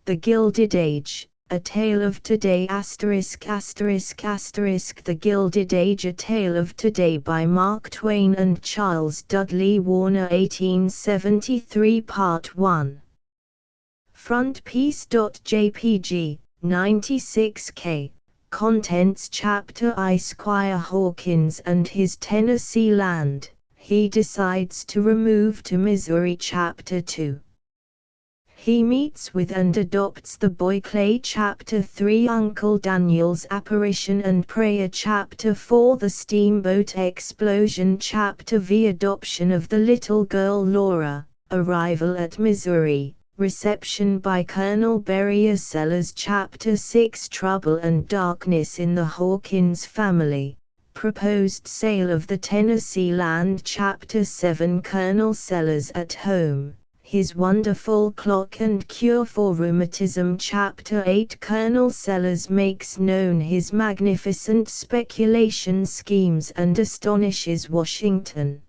The Gilded Age, A Tale of Today ******** The Gilded Age, A Tale of Today by Mark Twain and Charles Dudley Warner 1873 Part 1. Frontpiece.jpg, 96K. Contents Chapter I. Squire Hawkins and his Tennessee land. He decides to remove to Missouri. Chapter 2. He meets with and adopts the boy Clay. Chapter 3. Uncle Daniel's apparition and prayer. Chapter 4. The steamboat explosion. Chapter V. Adoption of the little girl Laura. Arrival at Missouri. Reception by Colonel Berryer Sellers. Chapter 6. Trouble and darkness in the Hawkins family. Proposed sale of the Tennessee land. Chapter 7. Colonel Sellers at home. His wonderful clock and cure for rheumatism. Chapter 8. Colonel Sellers makes known his magnificent speculation schemes and astonishes Washington.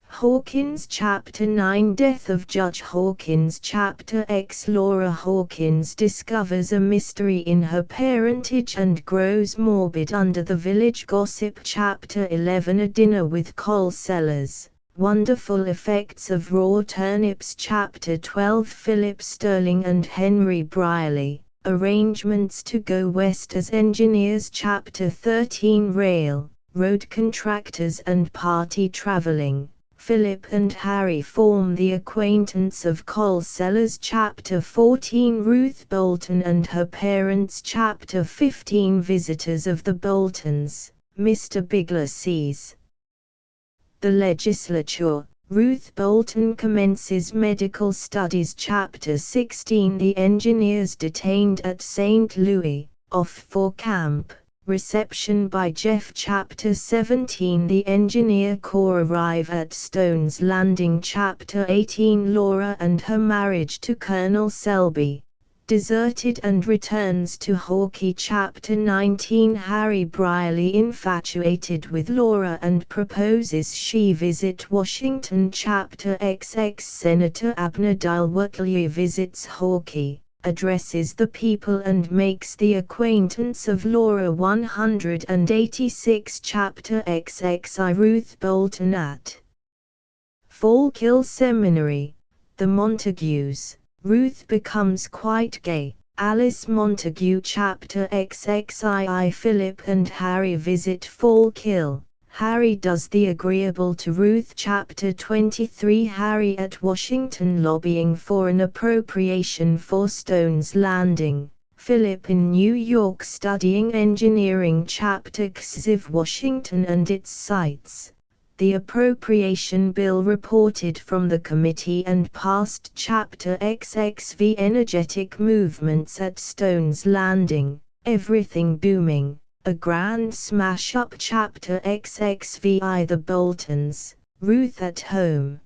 Hawkins. Chapter 9. Death of Judge Hawkins. Chapter X. Laura Hawkins discovers a mystery in her parentage and grows morbid under the village gossip. Chapter 11. A dinner with Col Sellers. Wonderful effects of raw turnips. Chapter 12. Philip Sterling and Henry Brierly. Arrangements to go west as engineers. Chapter 13. Road contractors and party traveling. Philip and Harry form the acquaintance of Col Sellers. Chapter 14. Ruth Bolton and her parents. Chapter 15. Visitors of the Boltons. Mr. Bigler sees the legislature. Ruth Bolton commences medical studies. Chapter 16. The engineers detained at St. Louis, off for camp. Reception by Jeff. Chapter 17. The engineer corps arrive at Stone's Landing. Chapter 18. Laura and her marriage to Colonel Selby. Deserted and returns to Hawkeye. Chapter 19. Harry Brierly infatuated with Laura and proposes she visit Washington. Chapter XX. Senator Abner Dilwortley visits Hawkeye, addresses the people and makes the acquaintance of Laura. 186. Chapter XXI. Ruth Bolton at Fallkill Seminary. The Montagues. Ruth becomes quite gay. Alice Montague. Chapter XXII. Philip and Harry visit Fallkill. Harry does the agreeable to Ruth. Chapter 23. Harry at Washington lobbying for an appropriation for Stone's Landing. Philip in New York studying engineering. Chapter XV. Washington and its sites. The appropriation bill reported from the committee and passed. Chapter XXV. Energetic movements at Stone's Landing. Everything booming. A grand smash-up. Chapter XXVI. The Boltons. Ruth at home.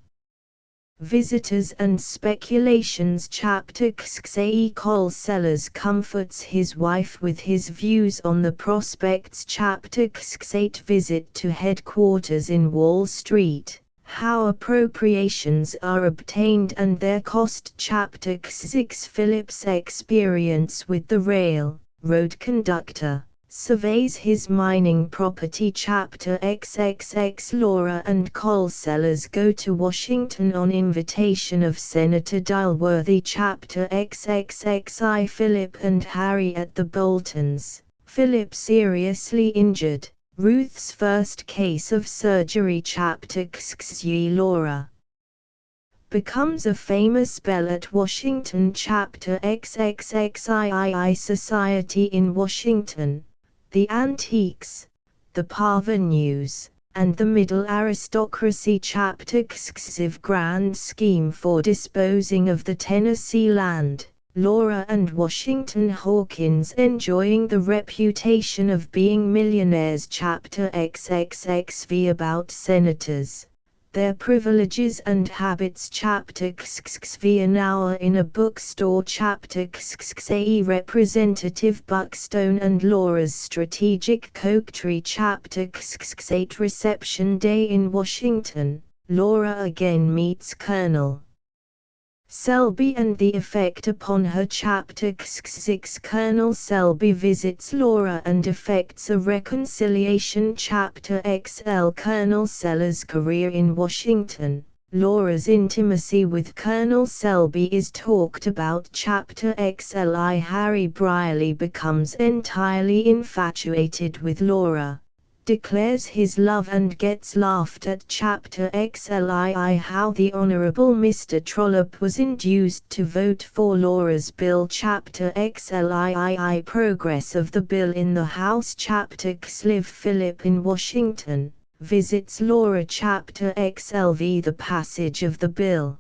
Visitors and speculations. Chapter XXVIII. Col Sellers comforts his wife with his views on the prospects. Chapter XXVIII. Visit to headquarters in Wall Street. How appropriations are obtained and their cost. Chapter XXVI. Philip's experience with the railroad conductor. Surveys his mining property. Chapter XXX. Laura and Col Sellers go to Washington on invitation of Senator Dilworthy. Chapter XXXI. Philip and Harry at the Boltons. Philip seriously injured. Ruth's first case of surgery. Chapter XXI. Laura becomes a famous belle at Washington. Chapter XXXII. Society in Washington. The antiques, the parvenus, and the middle aristocracy. Chapter XXV. Grand scheme for disposing of the Tennessee land. Laura and Washington Hawkins enjoying the reputation of being millionaires. Chapter XXXV. About senators, their privileges and habits. Chapter XXV. An hour in a bookstore. Chapter XXVIII. Representative Buckstone and Laura's strategic coquetry. Chapter XXVIII. Reception day in Washington. Laura again meets Colonel Selby and the effect upon her. Chapter 6 Colonel Selby visits Laura and effects a reconciliation. Chapter XL Colonel Sellers' career in Washington. Laura's intimacy with Colonel Selby is talked about. Chapter XLI Harry Brierly becomes entirely infatuated with Laura, declares his love and gets laughed at. Chapter XLII How the Honorable Mr. Trollope was induced to vote for Laura's bill. Chapter XLII Progress of the bill in the House. Chapter XLIV Philip in Washington visits Laura. Chapter XLV The passage of the bill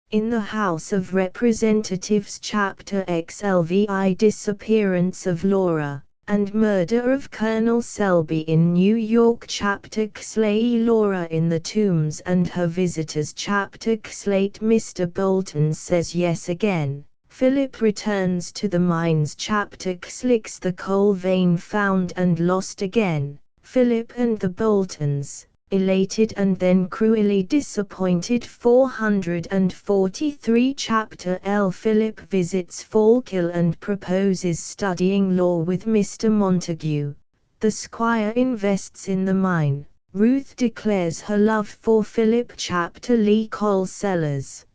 in the House of Representatives. Chapter XLVI Disappearance of Laura and murder of Colonel Selby in New York. Chapter XLAE Laura in the tombs and her visitors. Chapter XLATE Mr. Bolton says yes again. Philip returns to the mines. Chapter XLIX The coal vein found and lost again. Philip and the Boltons, elated and then cruelly disappointed. 443 Chapter L Philip visits Fallkill and proposes studying law with Mr. Montague. The squire invests in the mine. Ruth declares her love for Philip. Chapter Lee Coal Sellers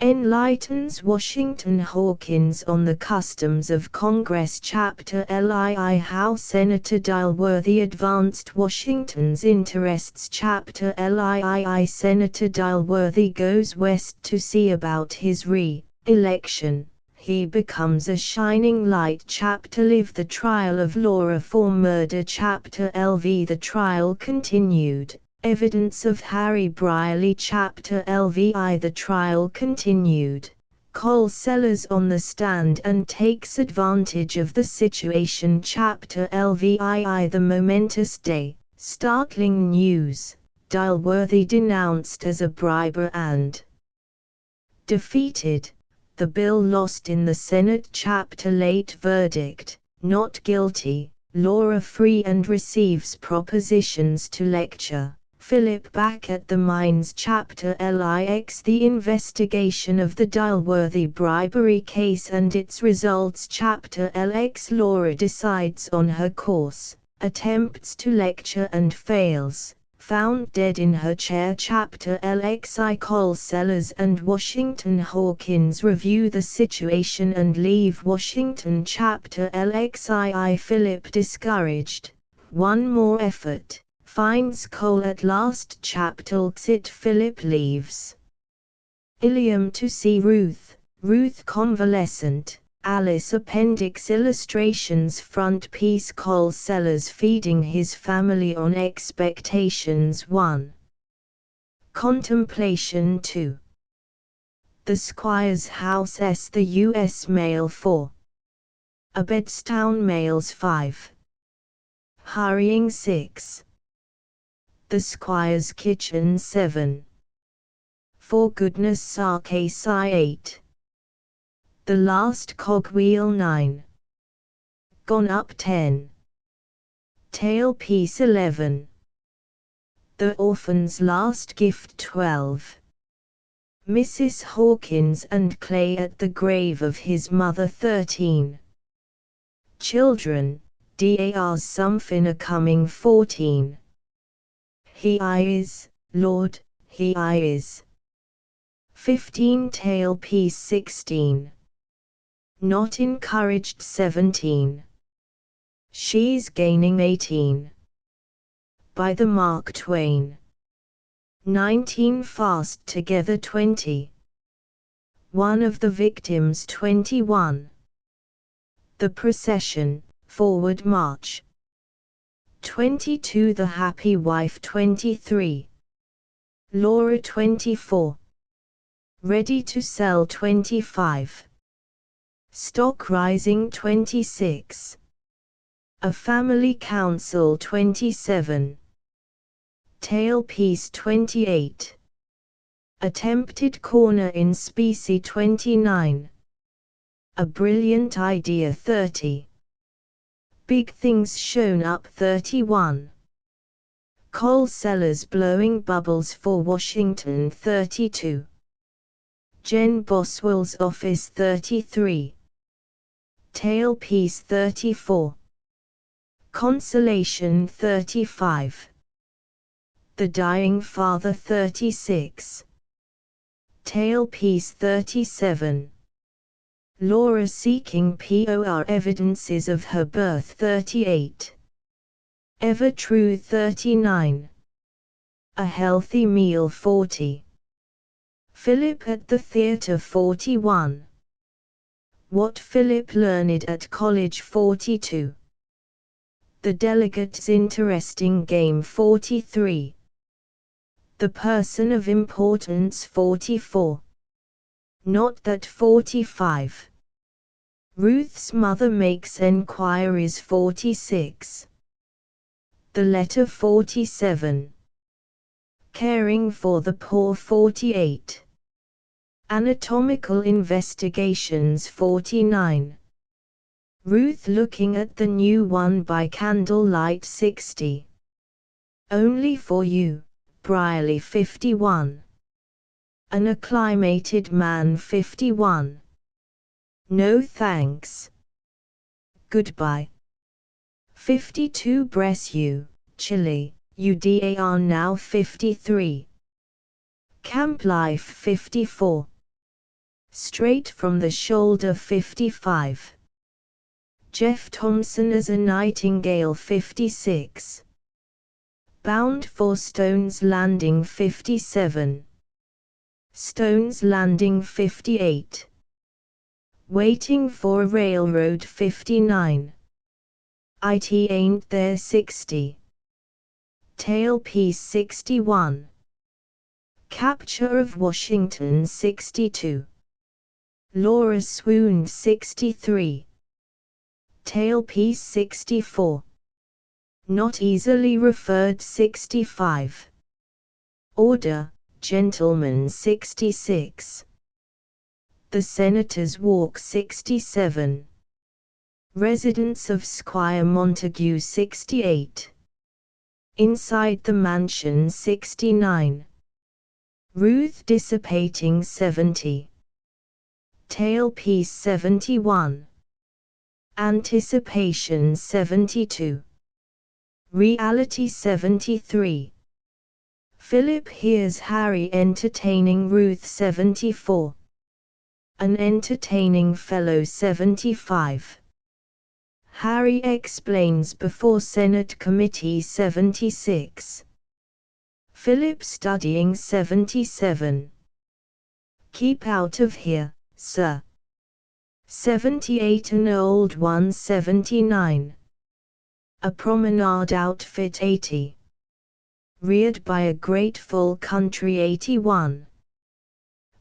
enlightens Washington Hawkins on the customs of Congress. Chapter LII How Senator Dilworthy advanced Washington's interests. Chapter LII Senator Dilworthy goes west to see about his re-election. He becomes a shining light. Chapter LIV The trial of Laura for murder. Chapter LV The trial continued. Evidence of Harry Brierly. Chapter LVI The trial continued. Coal Sellers on the stand and takes advantage of the situation. Chapter LVII The momentous day. Startling news. Dilworthy denounced as a briber and defeated. The bill lost in the Senate. Chapter Late verdict. Not guilty. Laura free and receives propositions to lecture. Philip back at the mines. Chapter LIX The investigation of the Dilworthy bribery case and its results. Chapter LX Laura decides on her course, attempts to lecture and fails, found dead in her chair. Chapter LXI Coal Sellers and Washington Hawkins review the situation and leave Washington. Chapter LXII Philip discouraged, one more effort, finds coal at last. Chapter LXIT Philip leaves Ilium to see Ruth, Ruth convalescent, Alice appendix illustrations front piece Coal Sellers feeding his family on expectations 1. Contemplation 2. The Squire's House S. The U.S. Mail 4. Abedstown Mails 5. Hurrying 6. The Squire's Kitchen 7. For Goodness Sake Sigh 8. The Last Cogwheel 9. Gone Up 10. Tailpiece 11. The Orphan's Last Gift 12. Mrs. Hawkins and Clay at the grave of his mother 13. Children, DAR's something a coming 14. He is, Lord, he is. 15 Tailpiece 16. Not encouraged 17. She's gaining 18. By the Mark Twain. 19 Fast Together 20. One of the Victims 21. The Procession, Forward March. 22 The Happy Wife 23. Laura 24. Ready to Sell 25. Stock Rising 26. A Family Council 27. Tailpiece 28. Attempted Corner in Specie 29. A Brilliant Idea 30. Big Things Shown Up 31. Coal Sellers Blowing Bubbles for Washington 32. Jen Boswell's Office 33. Tailpiece 34. Consolation 35. The Dying Father 36. Tailpiece 37. Laura seeking POR evidences of her birth 38. Ever True 39. A Healthy Meal 40. Philip at the Theatre 41. What Philip Learned at College 42. The Delegate's Interesting Game 43. The Person of Importance 44. Not That 45. Ruth's Mother Makes Enquiries 46. The Letter 47. Caring for the Poor 48. Anatomical Investigations 49. Ruth Looking at the New One by Candlelight 60. Only for You, Brierly 51. An Acclimated Man 51. No thanks. Goodbye. 52 Bless You, Chile, UDAR now 53. Camp Life 54. Straight from the Shoulder 55. Jeff Thompson as a Nightingale 56. Bound for Stone's Landing 57. Stone's Landing 58. Waiting for a Railroad 59. It Ain't There 60. Tailpiece 61. Capture of Washington 62. Laura Swooned 63. Tailpiece 64. Not Easily Referred 65. Order, Gentlemen 66. The Senator's Walk 67. Residence of Squire Montague 68. Inside the Mansion 69. Ruth Dissipating 70. Tailpiece 71. Anticipation 72. Reality 73. Philip Hears Harry Entertaining Ruth 74. An Entertaining Fellow 75. Harry Explains Before Senate Committee 76. Philip Studying 77. Keep Out of Here, Sir. 78 An Old One 79. A Promenade Outfit 80. Reared by a Grateful Country 81.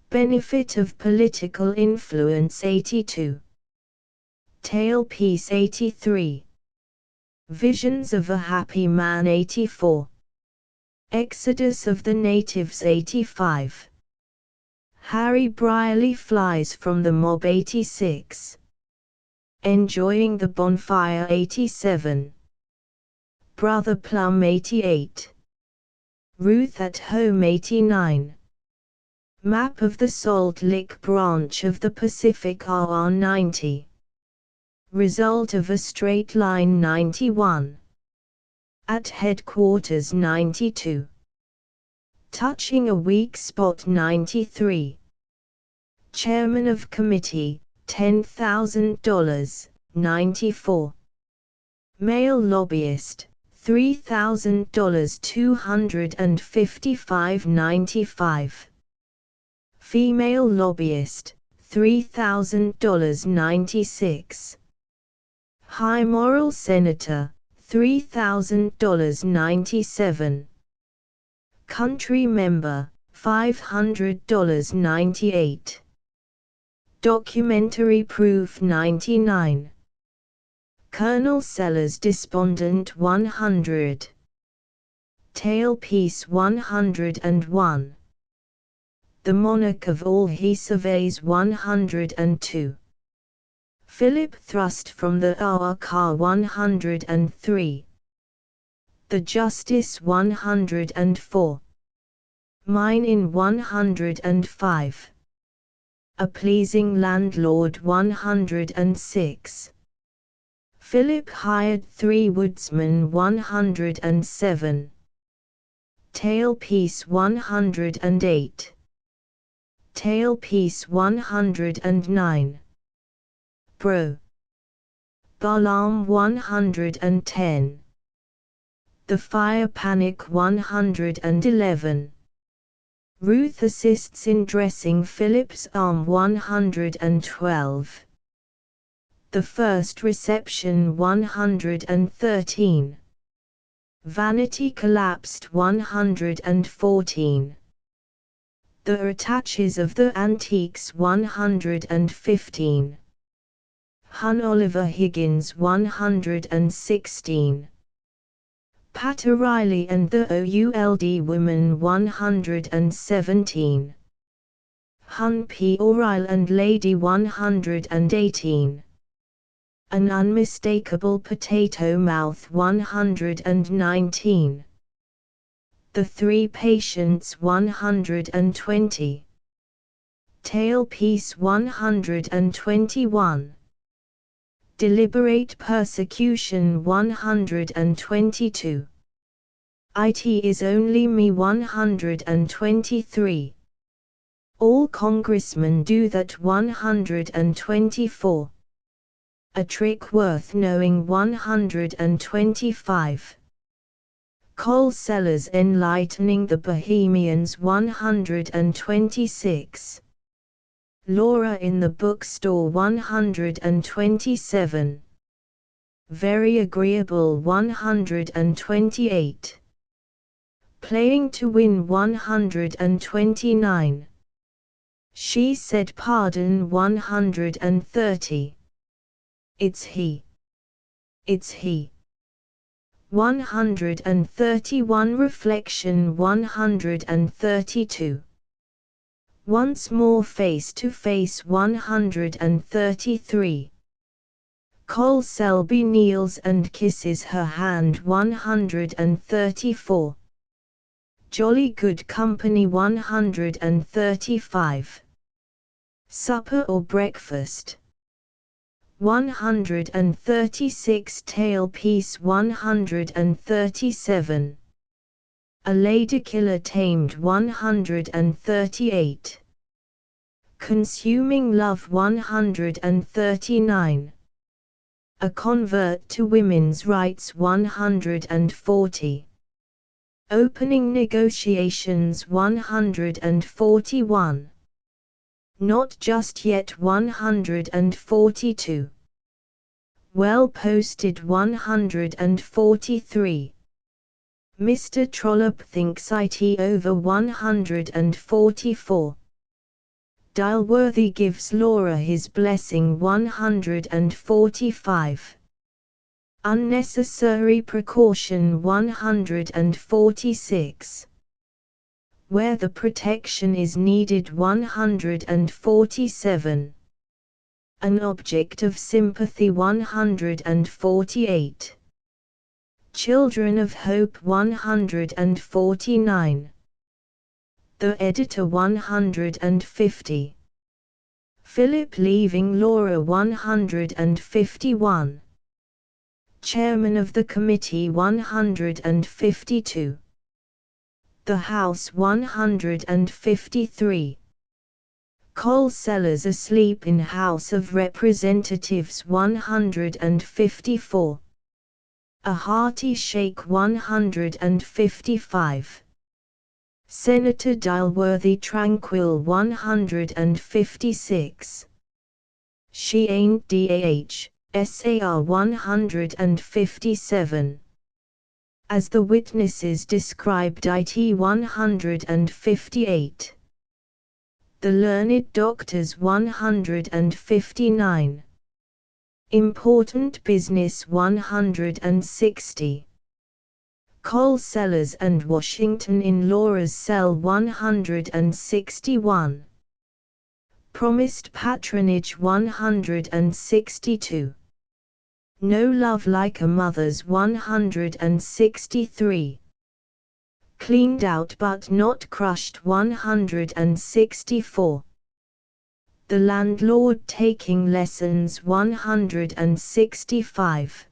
Benefit of Political Influence 82. Tailpiece 83. Visions of a Happy Man 84. Exodus of the Natives 85. Harry Brierly Flies from the Mob 86. Enjoying the Bonfire 87. Brother Plum 88. Ruth at Home 89. Map of the Salt Lick Branch of the Pacific RR 90. Result of a Straight Line 91. At Headquarters 92. Touching a Weak Spot 93. Chairman of Committee, $10,000, 94. Male Lobbyist, $3,000, $255.95. Female Lobbyist, $3,000, 96. High Moral Senator, $3,000, 97. Country Member, $500, 98. Documentary Proof 99. Colonel Sellers Despondent 100. Tailpiece 101. The Monarch of All He Surveys 102. Philip Thrust from the car 103. The Justice 104. Mine in 105. A pleasing landlord 106. Philip hired 3 woodsmen 107. Tailpiece 108. Tailpiece 109. Bro. Balaam 110. The fire panic 111. Ruth assists in dressing Philip's arm 112. The first reception 113. Vanity collapsed 114. The attaches of the antiques 115. Hun Oliver Higgins 116. Pater Riley and the OULD Women 117. Hun P. O'Reilly and Lady 118. An Unmistakable Potato Mouth 119. The 3 Patients 120. Tailpiece 121. Deliberate Persecution 122. It is only me 123. All congressmen do that 124. A trick worth knowing 125. Coal sellers enlightening the Bohemians 126. Laura in the bookstore 127. Very agreeable 128. Playing to win 129. She said pardon 130. It's he. It's he. 131 Reflection 132. Once more face to face 133. Cole Selby kneels and kisses her hand 134. Jolly Good Company 135. Supper or breakfast 136. Tailpiece 137. A Ladykiller Tamed 138. Consuming Love 139. A Convert to Women's Rights 140. Opening Negotiations 141. Not Just Yet 142. Well Posted 143. Mr. Trollope thinks it over 144. Dilworthy gives Laura his blessing 145. Unnecessary precaution 146. Where the protection is needed 147. An object of sympathy 148. Children of Hope 149. The Editor 150. Philip leaving Laura 151. Chairman of the Committee 152. The House 153. Coal sellers asleep in House of Representatives 154. A hearty shake 155. Senator Dilworthy tranquil 156. She ain't DAH, SAR 157. As the witnesses described IT 158. The Learned Doctors 159. Important Business 160. Coal Sellers and Washington in Laura's Cell 161. Promised Patronage 162. No Love Like a Mother's 163. Cleaned out but not crushed 164. The Landlord Taking Lessons 165.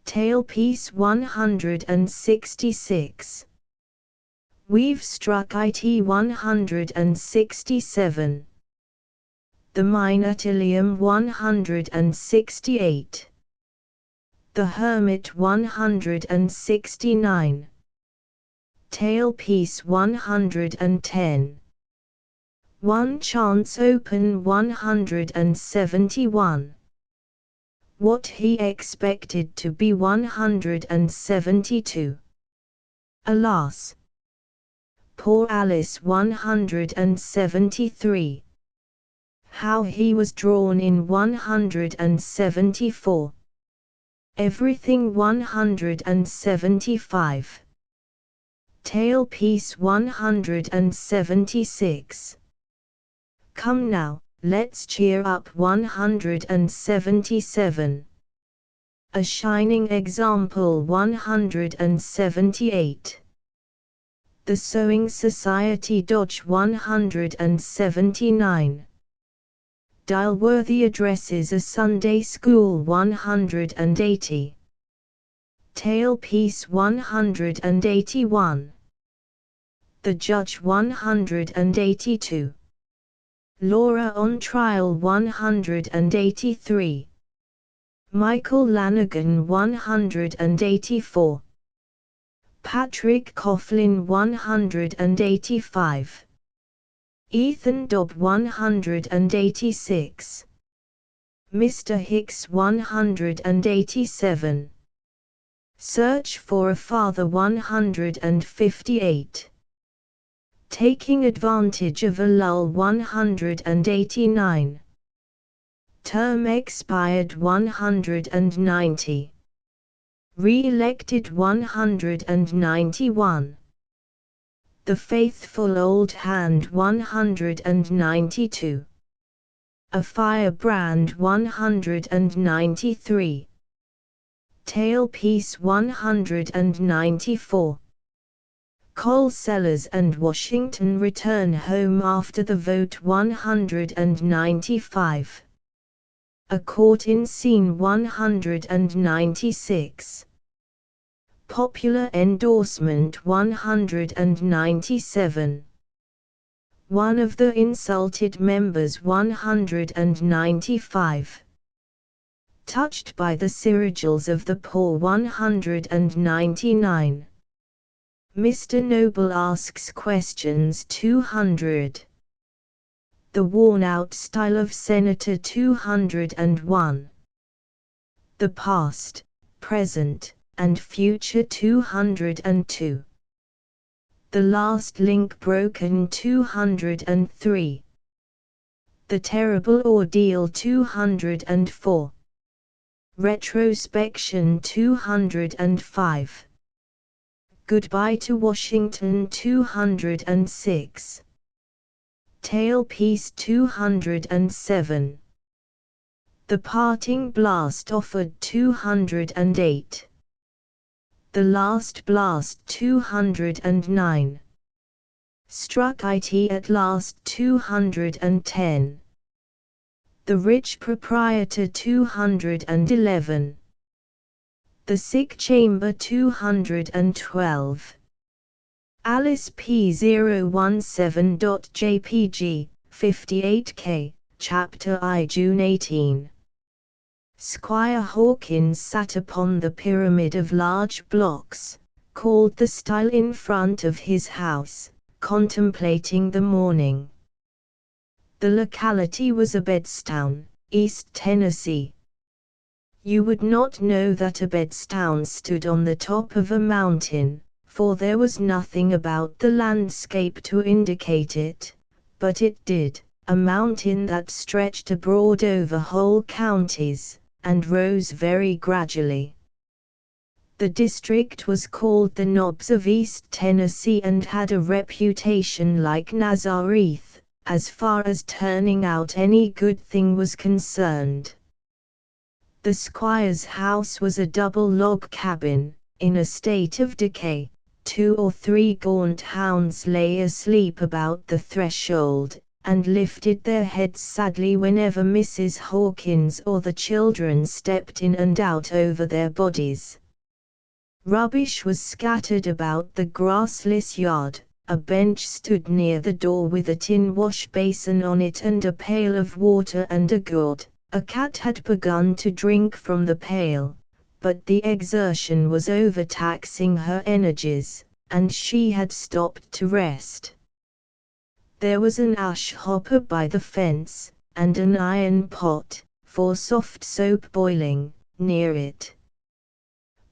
Tailpiece 166. We've struck it 167. The Minutilium 168. The Hermit 169. Tailpiece 110. One Chance Open 171. What he expected to be 172. Alas! Poor Alice 173. How he was drawn in 174. Everything 175. Tailpiece 176. Come now, let's cheer up 177. A shining example 178. The Sewing Society Dodge 179. Dial-worthy addresses a Sunday School 180. Tailpiece 181. The Judge 182. Laura on Trial 183. Michael Lanigan 184. Patrick Coughlin 185. Ethan Dobb 186. Mr. Hicks 187. Search for a Father 158. Taking Advantage of a Lull 189. Term expired 190. Re-elected 191. The Faithful Old Hand 192. A Firebrand 193. Tailpiece 194. Coal Sellers and Washington return home after the vote 195. A Court in Scene 196. Popular Endorsement 197. One of the Insulted Members 195. Touched by the Cyrigils of the Poor 199. Mr. Noble asks questions 200. The Worn-Out Style of Senator 201. The Past, Present, and Future 202. The Last Link Broken 203. The Terrible Ordeal 204. Retrospection 205. Goodbye to Washington 206. Tailpiece 207. The Parting Blast Offered 208. The Last Blast 209. Struck it at last 210. The Rich Proprietor 211. The Sick Chamber 212. Alice P017.jpg, 58K, Chapter I June 18. Squire Hawkins sat upon the pyramid of large blocks, called the stile in front of his house, contemplating the morning. The locality was Abedstown, East Tennessee. You would not know that Abedstown stood on the top of a mountain, for there was nothing about the landscape to indicate it, but it did, a mountain that stretched abroad over whole counties, and rose very gradually. The district was called the Knobs of East Tennessee and had a reputation like Nazareth, as far as turning out any good thing was concerned. The squire's house was a double log cabin, in a state of decay. 2 or 3 gaunt hounds lay asleep about the threshold, and lifted their heads sadly whenever Mrs. Hawkins or the children stepped in and out over their bodies. Rubbish was scattered about the grassless yard. A bench stood near the door with a tin wash basin on it and a pail of water and a gourd. A cat had begun to drink from the pail, but the exertion was overtaxing her energies, and she had stopped to rest. There was an ash hopper by the fence, and an iron pot, for soft soap boiling, near it.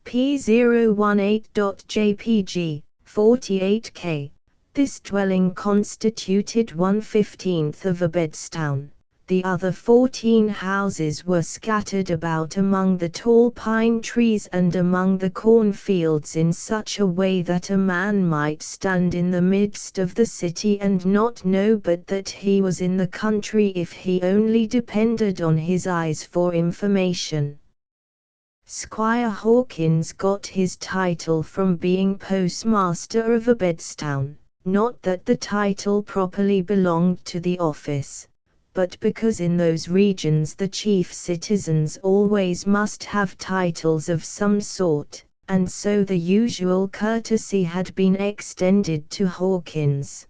P018.jpg, 48K. This dwelling constituted 1/15 of Abedstown. The other 14 houses were scattered about among the tall pine trees and among the cornfields in such a way that a man might stand in the midst of the city and not know but that he was in the country if he only depended on his eyes for information. Squire Hawkins got his title from being postmaster of Abedstown. Not that the title properly belonged to the office, but because in those regions the chief citizens always must have titles of some sort, and so the usual courtesy had been extended to Hawkins.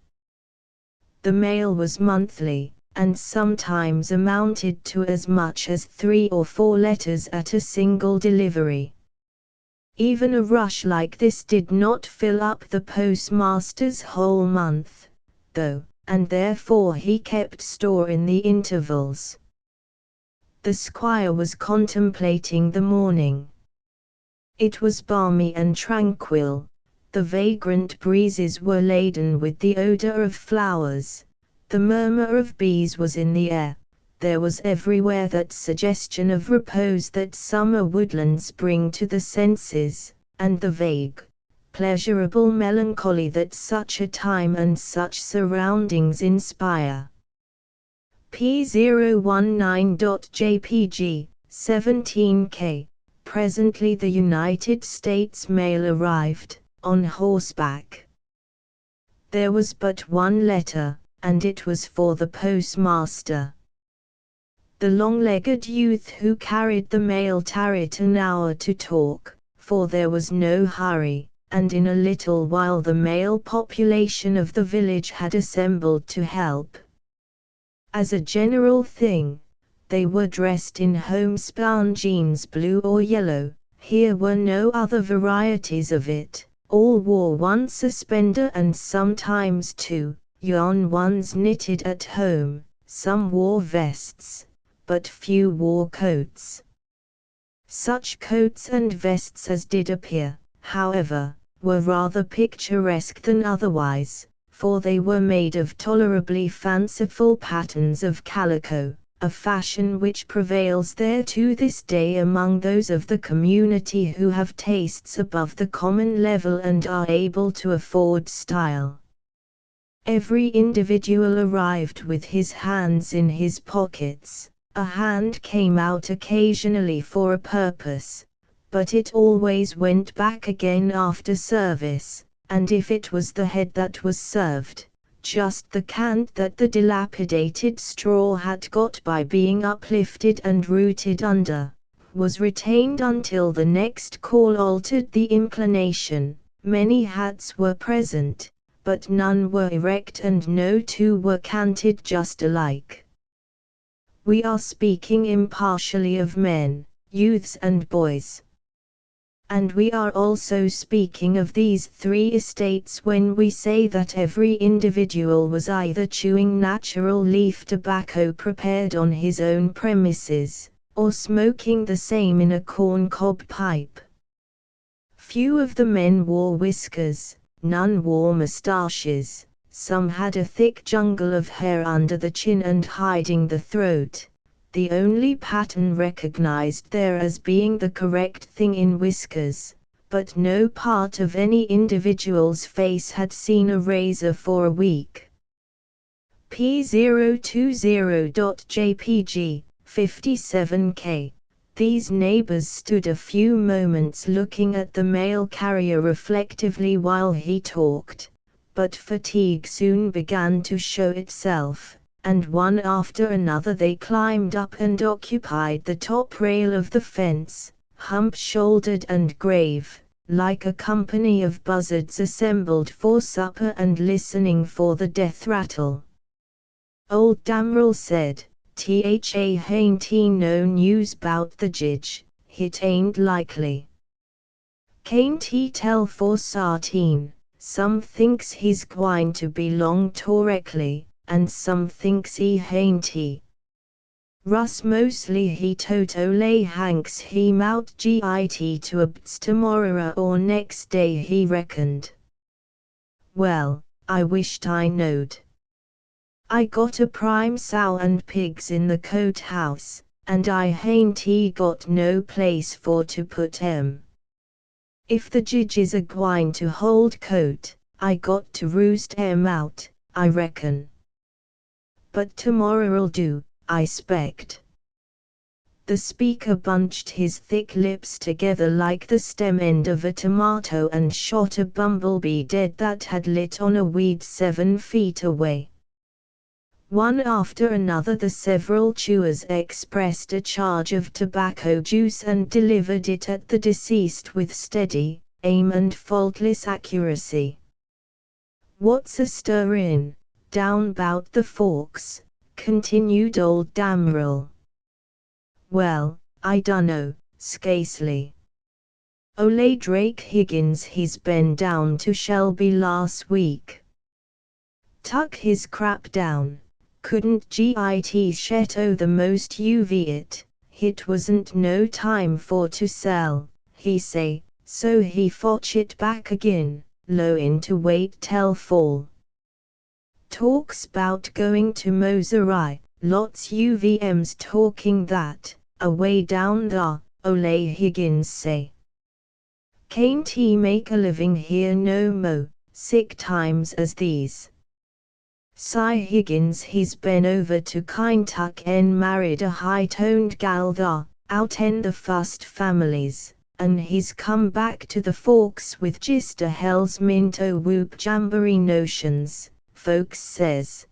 The mail was monthly, and sometimes amounted to as much as 3 or 4 letters at a single delivery. Even a rush like this did not fill up the postmaster's whole month, though, and therefore he kept store in the intervals. The squire was contemplating the morning. It was balmy and tranquil. The vagrant breezes were laden with the odor of flowers. The murmur of bees was in the air. There was everywhere that suggestion of repose that summer woodlands bring to the senses, and the vague, pleasurable melancholy that such a time and such surroundings inspire. P019.jpg, 17K. Presently the United States mail arrived, on horseback. There was but one letter, and it was for the postmaster. The long-legged youth who carried the mail tarried an hour to talk, for there was no hurry, and in a little while the male population of the village had assembled to help. As a general thing, they were dressed in homespun jeans blue or yellow. Here were no other varieties of it. All wore one suspender and sometimes 2, yarn ones knitted at home. Some wore vests, but few wore coats. Such coats and vests as did appear, however, were rather picturesque than otherwise, for they were made of tolerably fanciful patterns of calico, a fashion which prevails there to this day among those of the community who have tastes above the common level and are able to afford style. Every individual arrived with his hands in his pockets. A hand came out occasionally for a purpose, but it always went back again after service, and if it was the head that was served, just the cant that the dilapidated straw had got by being uplifted and rooted under, was retained until the next call altered the inclination. Many hats were present, but none were erect and no two were canted just alike. We are speaking impartially of men, youths and boys. And we are also speaking of these 3 estates when we say that every individual was either chewing natural leaf tobacco prepared on his own premises, or smoking the same in a corncob pipe. Few of the men wore whiskers, none wore moustaches, some had a thick jungle of hair under the chin and hiding the throat. The only pattern recognized there as being the correct thing in whiskers, but no part of any individual's face had seen a razor for a week. P020.jpg, 57K. These neighbors stood a few moments looking at the mail carrier reflectively while he talked, but fatigue soon began to show itself, and one after another they climbed up and occupied the top rail of the fence, hump-shouldered and grave, like a company of buzzards assembled for supper and listening for the death rattle. Old Damrell said, "Tha hain't no news 'bout the jidge, hit ain't likely. Can't he tell for sarteen, some thinks he's gwine to be long toreckly, and some thinks he hain't he. Russ mostly he lay hanks he mout git to abts tomorrow or next day he reckoned." "Well, I wisht I knowed. I got a prime sow and pigs in the cote house, and I hain't he got no place for to put 'em. If the jidge is a gwine to hold cote, I got to roost 'em out, I reckon. But tomorrow'll do, I 'spect." The speaker bunched his thick lips together like the stem end of a tomato and shot a bumblebee dead that had lit on a weed 7 feet away. One after another the several chewers expressed a charge of tobacco juice and delivered it at the deceased with steady aim and faultless accuracy. "What's a stirrin' down 'bout the Forks?" continued old Damrell. "Well, I dunno, scacely. Ole Drake Higgins he's been down to Shelby last week. Tuck his crap down. Couldn't git shet the most hit wasn't no time for to sell, he say, so he fotch it back agin, lowin to wait tell fall. Talks 'bout going to Moseri, lots UVM's talking that, away down thar, Ole Higgins say. Can't he make a living here no mo, sick times as these? Cy Higgins he's been over to Kintuck and married a high-toned gal thar, out in the fust families, and he's come back to the Forks with just a hell's mint o' whoop jamboree notions, folks says.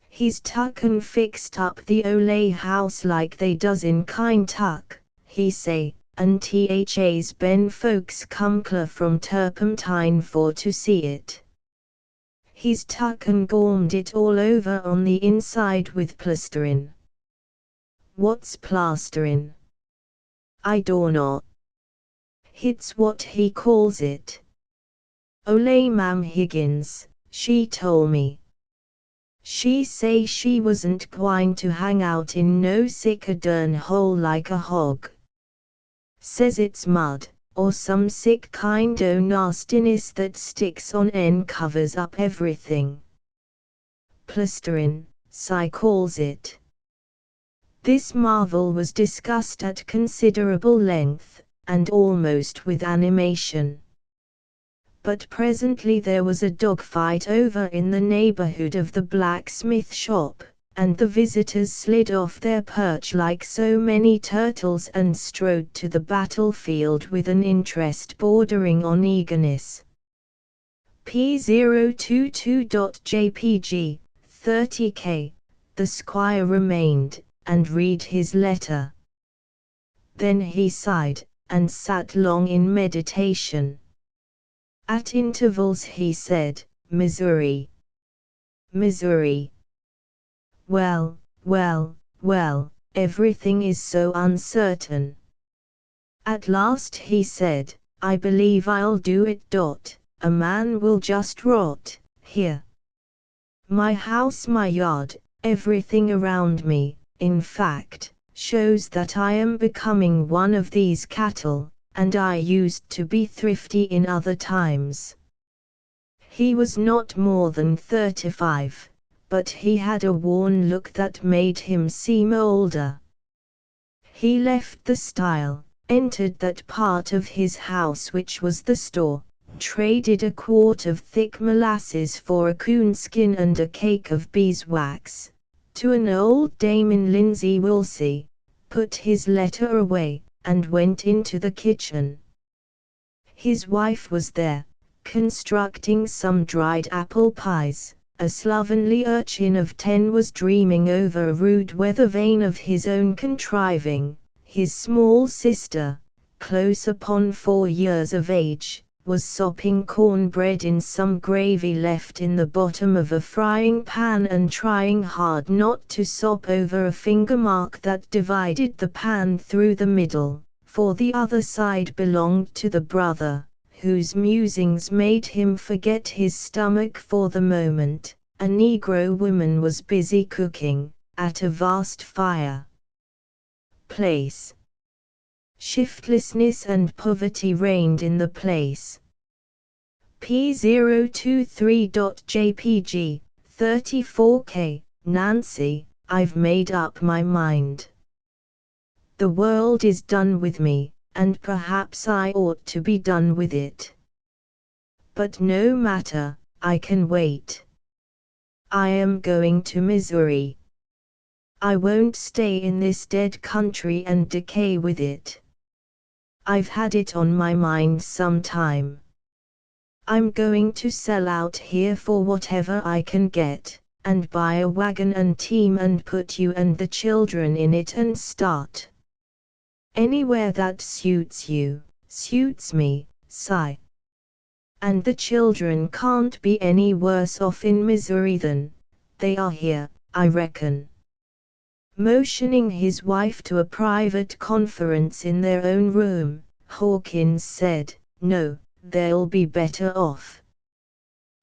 He's tuck and fixed up the Ole house like they does in Kintuck, he say, and Tha's been folks come clear from Turpentine for to see it. He's tuck and gormed it all over on the inside with plasterin'." "What's plasterin'?" "I dunno. Hit's what he calls it. Ole Mam Higgins, she tole me. She say she wasn't gwine to hang out in no sick a dern hole like a hog. Says it's mud, or some sick kind o' nastiness that sticks on and covers up everything. Plasterin', Cy calls it." This marvel was discussed at considerable length, and almost with animation. But presently there was a dogfight over in the neighborhood of the blacksmith shop, and the visitors slid off their perch like so many turtles and strode to the battlefield with an interest bordering on eagerness. P022.jpg, 30K, the squire remained, and read his letter. Then he sighed, and sat long in meditation. At intervals he said, "Missouri. Missouri. Well, well, well, everything is so uncertain." At last he said, "I believe I'll do it. A man will just rot here. My house, my yard, everything around me, in fact, shows that I am becoming one of these cattle, and I used to be thrifty in other times." He was not more than 35. But he had a worn look that made him seem older. He left the stile, entered that part of his house which was the store, traded a quart of thick molasses for a coonskin and a cake of beeswax, to an old dame in linsey woolsey, put his letter away, and went into the kitchen. His wife was there, constructing some dried apple pies, a slovenly urchin of 10 was dreaming over a rude weather vane of his own contriving. His small sister, close upon 4 years of age, was sopping cornbread in some gravy left in the bottom of a frying pan and trying hard not to sop over a finger mark that divided the pan through the middle, for the other side belonged to the brother, whose musings made him forget his stomach for the moment. A Negro woman was busy cooking, at a vast fire place. Shiftlessness and poverty reigned in the place. P023.jpg, 34K, Nancy, I've made up my mind. The world is done with me, and perhaps I ought to be done with it. But no matter, I can wait. I am going to Missouri. I won't stay in this dead country and decay with it. I've had it on my mind some time. I'm going to sell out here for whatever I can get, and buy a wagon and team and put you and the children in it and start. Anywhere that suits you, suits me, sigh. And the children can't be any worse off in Missouri than they are here, I reckon. Motioning his wife to a private conference in their own room, Hawkins said, "No, they'll be better off.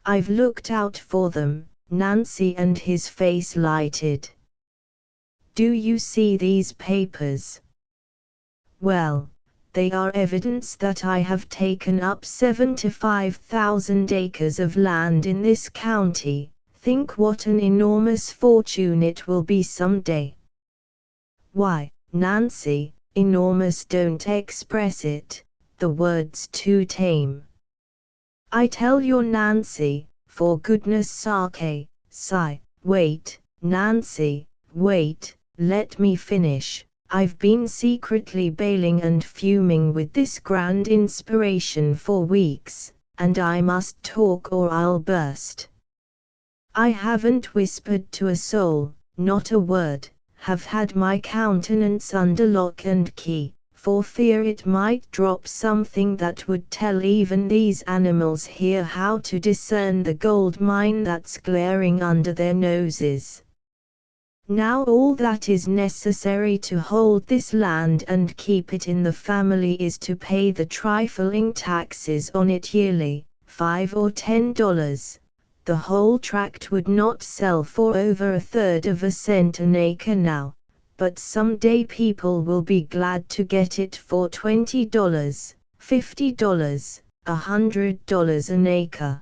I've looked out for them, Nancy," and his face lighted. "Do you see these papers? Well, they are evidence that I have taken up 75,000 acres of land in this county. Think what an enormous fortune it will be someday." "Why, Nancy, enormous don't express it, the word's too tame." "I tell you, Nancy, for goodness sake, sigh, wait, Nancy, wait, let me finish. I've been secretly bailing and fuming with this grand inspiration for weeks, and I must talk or I'll burst. I haven't whispered to a soul, not a word, have had my countenance under lock and key, for fear it might drop something that would tell even these animals here how to discern the gold mine that's glaring under their noses. Now all that is necessary to hold this land and keep it in the family is to pay the trifling taxes on it yearly, $5 or $10. The whole tract would not sell for over 1/3 of a cent an acre now, but someday people will be glad to get it for $20, $50, $100 an acre.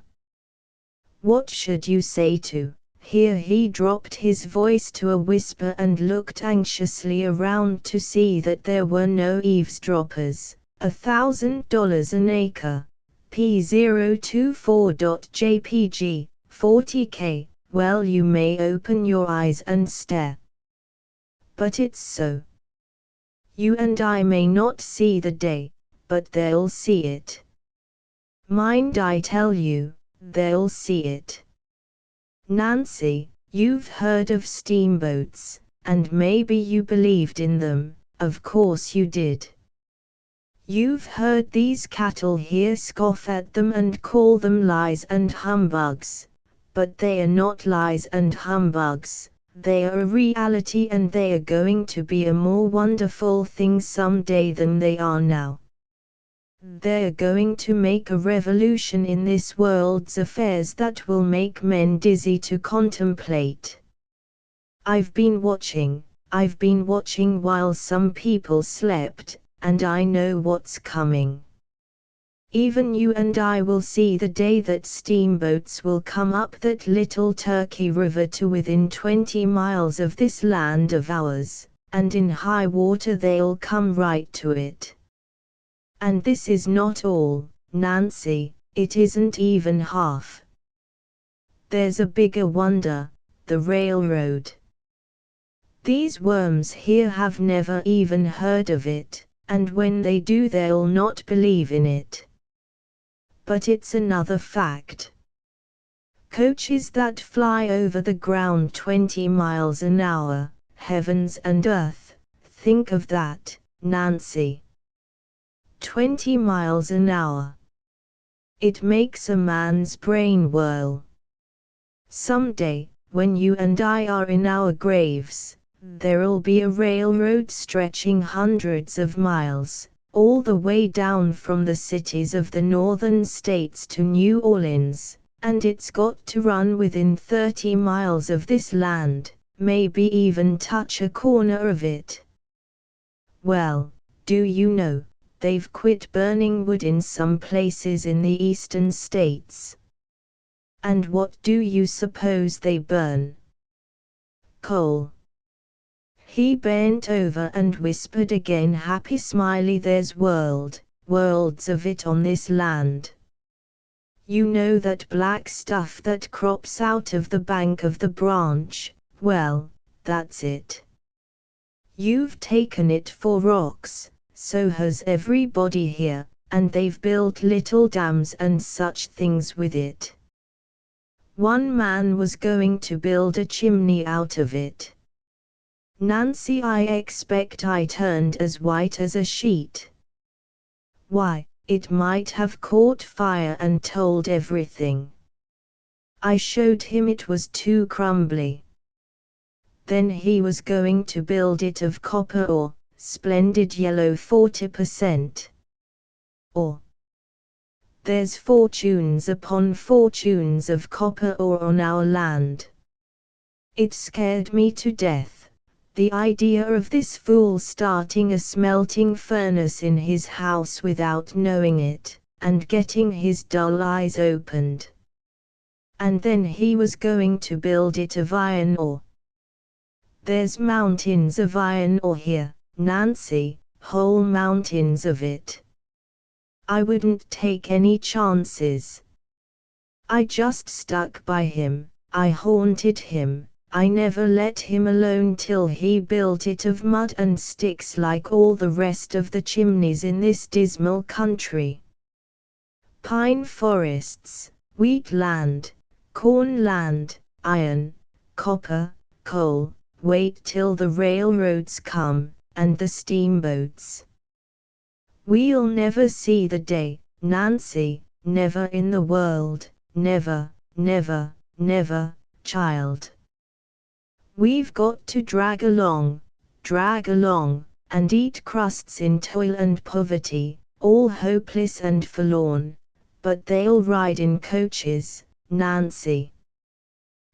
What should you say to—" Here he dropped his voice to a whisper and looked anxiously around to see that there were no eavesdroppers. $1,000 an acre. P024.jpg, 40K, well, you may open your eyes and stare. But it's so. You and I may not see the day, but they'll see it. Mind I tell you, they'll see it. Nancy, you've heard of steamboats, and maybe you believed in them, of course you did. You've heard these cattle here scoff at them and call them lies and humbugs, but they are not lies and humbugs, they are a reality, and they are going to be a more wonderful thing someday than they are now. They're going to make a revolution in this world's affairs that will make men dizzy to contemplate. I've been watching while some people slept, and I know what's coming. Even you and I will see the day that steamboats will come up that little Turkey River to within 20 miles of this land of ours, and in high water they'll come right to it. And this is not all, Nancy, it isn't even half. There's a bigger wonder, the railroad. These worms here have never even heard of it, and when they do they'll not believe in it. But it's another fact. Coaches that fly over the ground 20 miles an hour, heavens and earth, think of that, Nancy. 20 miles an hour. It makes a man's brain whirl. Someday, when you and I are in our graves, there'll be a railroad stretching hundreds of miles, all the way down from the cities of the northern states to New Orleans, and it's got to run within 30 miles of this land, maybe even touch a corner of it. Well, do you know, they've quit burning wood in some places in the eastern states. And what do you suppose they burn? Coal. He bent over and whispered again, happy smiley, there's worlds of it on this land. You know that black stuff that crops out of the bank of the branch, well, that's it. You've taken it for rocks, so has everybody here, and they've built little dams and such things with it. One man was going to build a chimney out of it. Nancy, I expect I turned as white as a sheet. Why, it might have caught fire and told everything. I showed him it was too crumbly. Then he was going to build it of copper ore, splendid yellow 40%. Ore. There's fortunes upon fortunes of copper ore on our land. It scared me to death, the idea of this fool starting a smelting furnace in his house without knowing it, and getting his dull eyes opened. And then he was going to build it of iron ore. There's mountains of iron ore here, Nancy, whole mountains of it. I wouldn't take any chances. I just stuck by him, I haunted him, I never let him alone till he built it of mud and sticks like all the rest of the chimneys in this dismal country. Pine forests, wheat land, corn land, iron, copper, coal. Wait till the railroads come, and the steamboats. We'll never see the day, Nancy, never in the world, never, never, never, child. We've got to drag along, and eat crusts in toil and poverty, all hopeless and forlorn, but they'll ride in coaches, Nancy.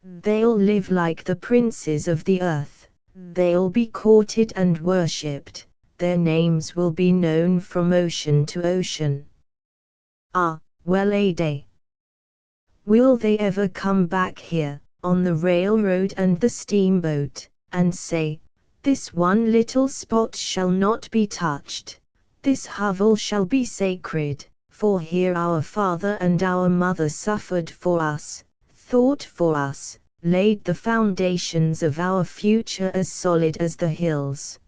They'll live like the princes of the earth, they'll be courted and worshipped, their names will be known from ocean to ocean. Ah, well a day. Will they ever come back here, on the railroad and the steamboat, and say, this one little spot shall not be touched, this hovel shall be sacred, for here our father and our mother suffered for us, thought for us, laid the foundations of our future as solid as the hills.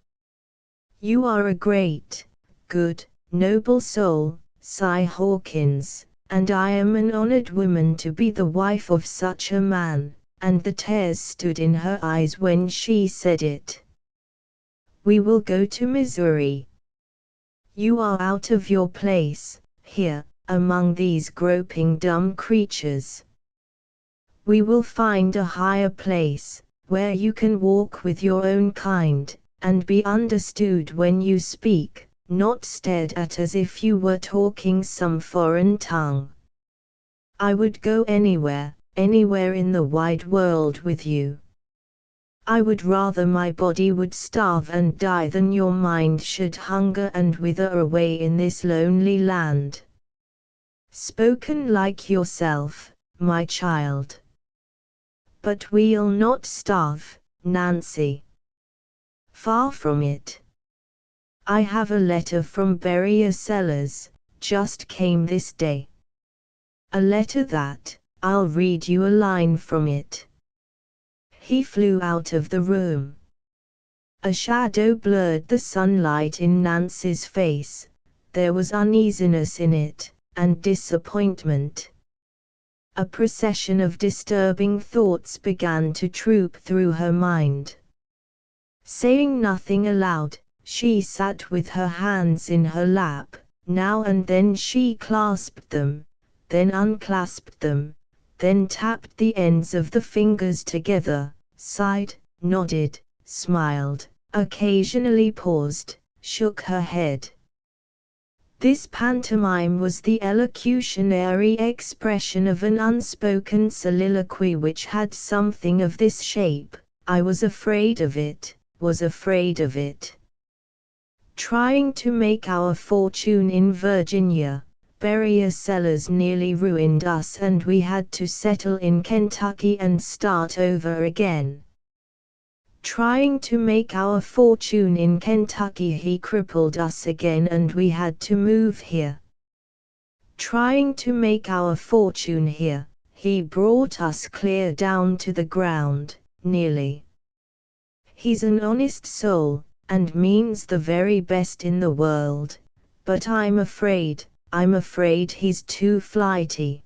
You are a great, good, noble soul, Cy Hawkins, and I am an honored woman to be the wife of such a man, and the tears stood in her eyes when she said it. We will go to Missouri. You are out of your place, here, among these groping dumb creatures. We will find a higher place, where you can walk with your own kind, and be understood when you speak, not stared at as if you were talking some foreign tongue. I would go anywhere in the wide world with you. I would rather my body would starve and die than your mind should hunger and wither away in this lonely land. Spoken like yourself, my child. But we'll not starve, Nancy. Far from it. I have a letter from Berryer Sellers, just came this day. A letter that, I'll read you a line from it. He flew out of the room. A shadow blurred the sunlight in Nancy's face, there was uneasiness in it, and disappointment. a procession of disturbing thoughts began to troop through her mind. Saying nothing aloud, she sat with her hands in her lap. Now and then she clasped them, then unclasped them, then tapped the ends of the fingers together, sighed, nodded, smiled, occasionally paused, shook her head. This pantomime was the elocutionary expression of an unspoken soliloquy which had something of this shape: I was afraid of it, was afraid of it. Trying to make our fortune in Virginia, barrier sellers nearly ruined us and we had to settle in Kentucky and start over again. Trying to make our fortune in Kentucky, he crippled us again and we had to move here. Trying to make our fortune here, he brought us clear down to the ground, nearly. He's an honest soul, and means the very best in the world, but I'm afraid he's too flighty.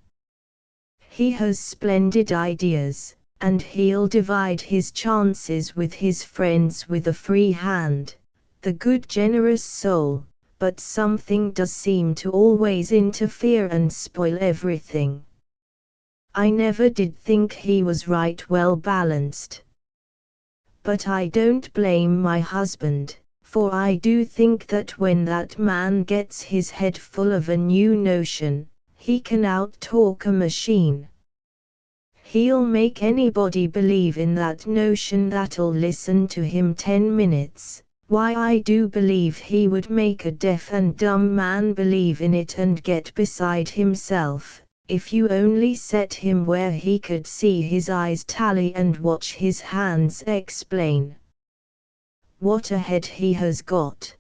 He has splendid ideas, and he'll divide his chances with his friends with a free hand, the good generous soul, but something does seem to always interfere and spoil everything. I never did think he was right well balanced. But I don't blame my husband, for I do think that when that man gets his head full of a new notion, he can out-talk a machine. He'll make anybody believe in that notion that'll listen to him 10 minutes. Why, I do believe he would make a deaf and dumb man believe in it and get beside himself, if you only set him where he could see his eyes tally and watch his hands explain. What a head he has got!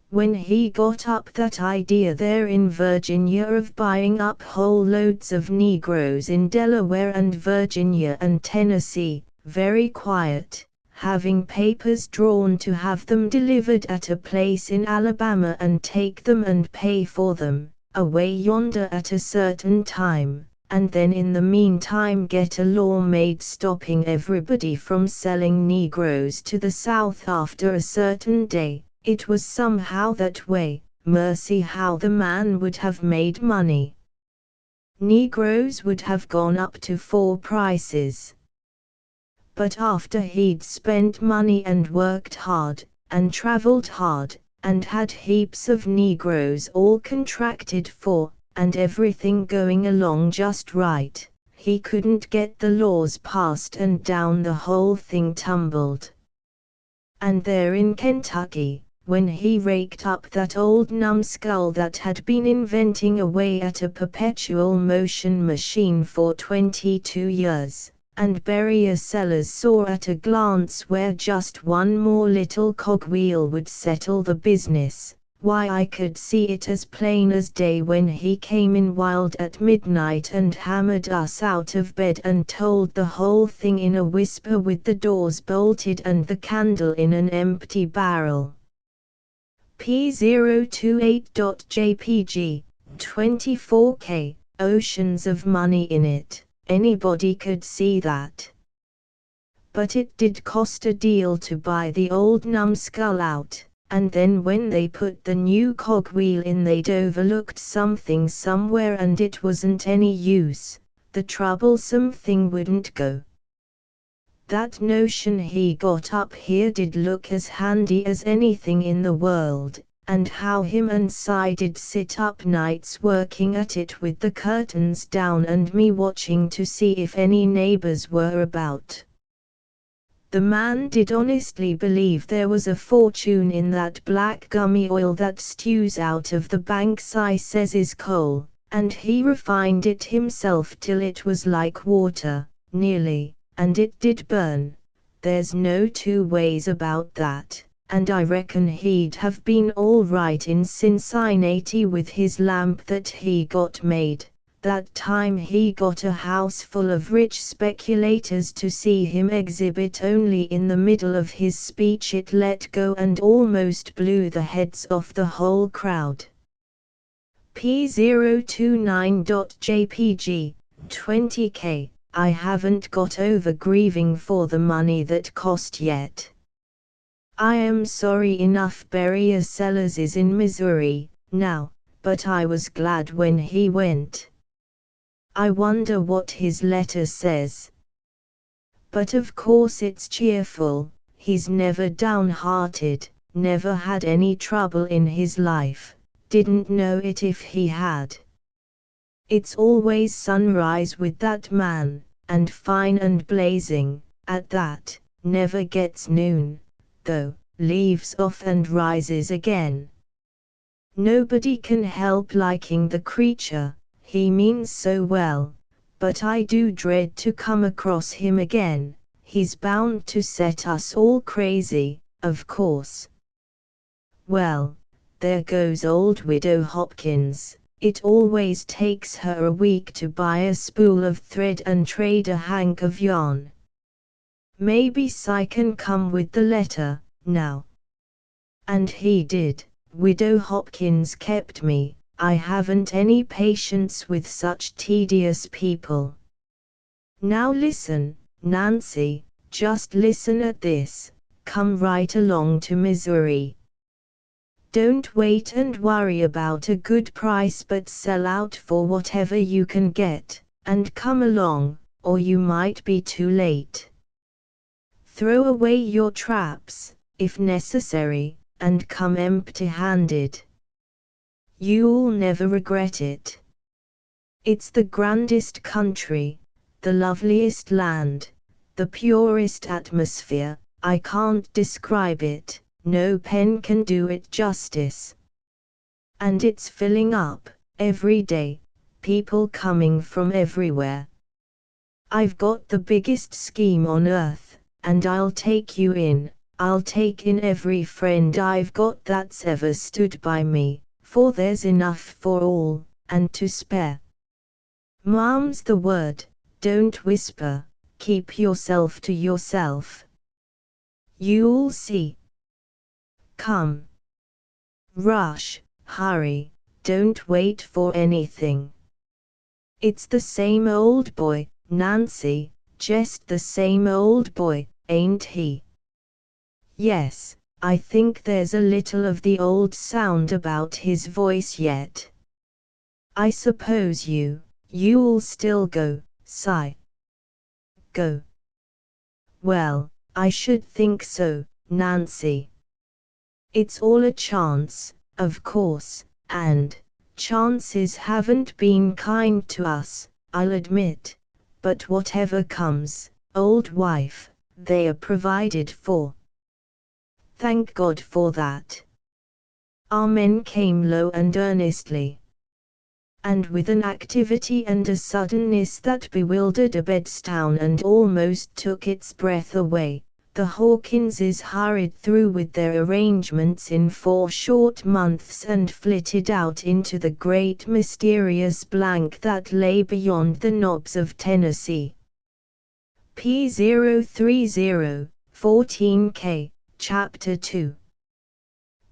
When he got up that idea there in Virginia of buying up whole loads of Negroes in Delaware and Virginia and Tennessee, very quiet, having papers drawn to have them delivered at a place in Alabama and take them and pay for them, away yonder at a certain time, and then in the meantime get a law made stopping everybody from selling Negroes to the South after a certain day. It was somehow that way. Mercy, how the man would have made money. Negroes would have gone up to 4 prices. But after he'd spent money and worked hard, and traveled hard, and had heaps of Negroes all contracted for, and everything going along just right, he couldn't get the laws passed and down the whole thing tumbled. And there in Kentucky, when he raked up that old numbskull that had been inventing away at a perpetual motion machine for 22 years, and barrier sellers saw at a glance where just one more little cogwheel would settle the business, why, I could see it as plain as day when he came in wild at midnight and hammered us out of bed and told the whole thing in a whisper with the doors bolted and the candle in an empty barrel. P028.jpg, 24K, oceans of money in it, anybody could see that. But it did cost a deal to buy the old numbskull out, and then when they put the new cogwheel in they'd overlooked something somewhere and it wasn't any use, the troublesome thing wouldn't go. That notion he got up here did look as handy as anything in the world, and how him and Cy did sit up nights working at it with the curtains down and me watching to see if any neighbors were about. The man did honestly believe there was a fortune in that black gummy oil that stews out of the bank Cy says is coal, and he refined it himself till it was like water, nearly. And it did burn, there's no 2 ways about that, and I reckon he'd have been all right in Cincinnati with his lamp that he got made, that time he got a house full of rich speculators to see him exhibit. Only in the middle of his speech it let go and almost blew the heads off the whole crowd. P029.jpg, 20k, I haven't got over grieving for the money that cost yet. I am sorry enough Barry Sellers is in Missouri, now, but I was glad when he went. I wonder what his letter says. But of course it's cheerful, he's never downhearted, never had any trouble in his life, didn't know it if he had. It's always sunrise with that man, and fine and blazing, at that, never gets noon, though, leaves off and rises again. Nobody can help liking the creature, he means so well, but I do dread to come across him again, he's bound to set us all crazy, of course. Well, there goes old Widow Hopkins. It always takes her a week to buy a spool of thread and trade a hank of yarn. Maybe Si can come with the letter, now. And he did. Widow Hopkins kept me. I haven't any patience with such tedious people. Now listen, Nancy, just listen at this. Come right along to Missouri. Don't wait and worry about a good price but sell out for whatever you can get, and come along, or you might be too late. Throw away your traps, if necessary, and come empty-handed. You'll never regret it. It's the grandest country, the loveliest land, the purest atmosphere, I can't describe it. No pen can do it justice. And it's filling up, every day, people coming from everywhere. I've got the biggest scheme on earth, and I'll take you in, I'll take in every friend I've got that's ever stood by me, for there's enough for all, and to spare. Marm's the word, don't whisper, keep yourself to yourself. You'll see. Come. Rush, hurry, don't wait for anything. It's the same old boy, Nancy, just the same old boy, ain't he? Yes, I think there's a little of the old sound about his voice yet. I suppose you'll still go, Si. Go. Well, I should think so, Nancy. It's all a chance, of course, and chances haven't been kind to us, I'll admit, but whatever comes, old wife, they are provided for. Thank God for that. Amen came low and earnestly. And with an activity and a suddenness that bewildered Abedstown and almost took its breath away, the Hawkinses hurried through with their arrangements in 4 short months and flitted out into the great mysterious blank that lay beyond the knobs of Tennessee. P030, 14K, Chapter 2.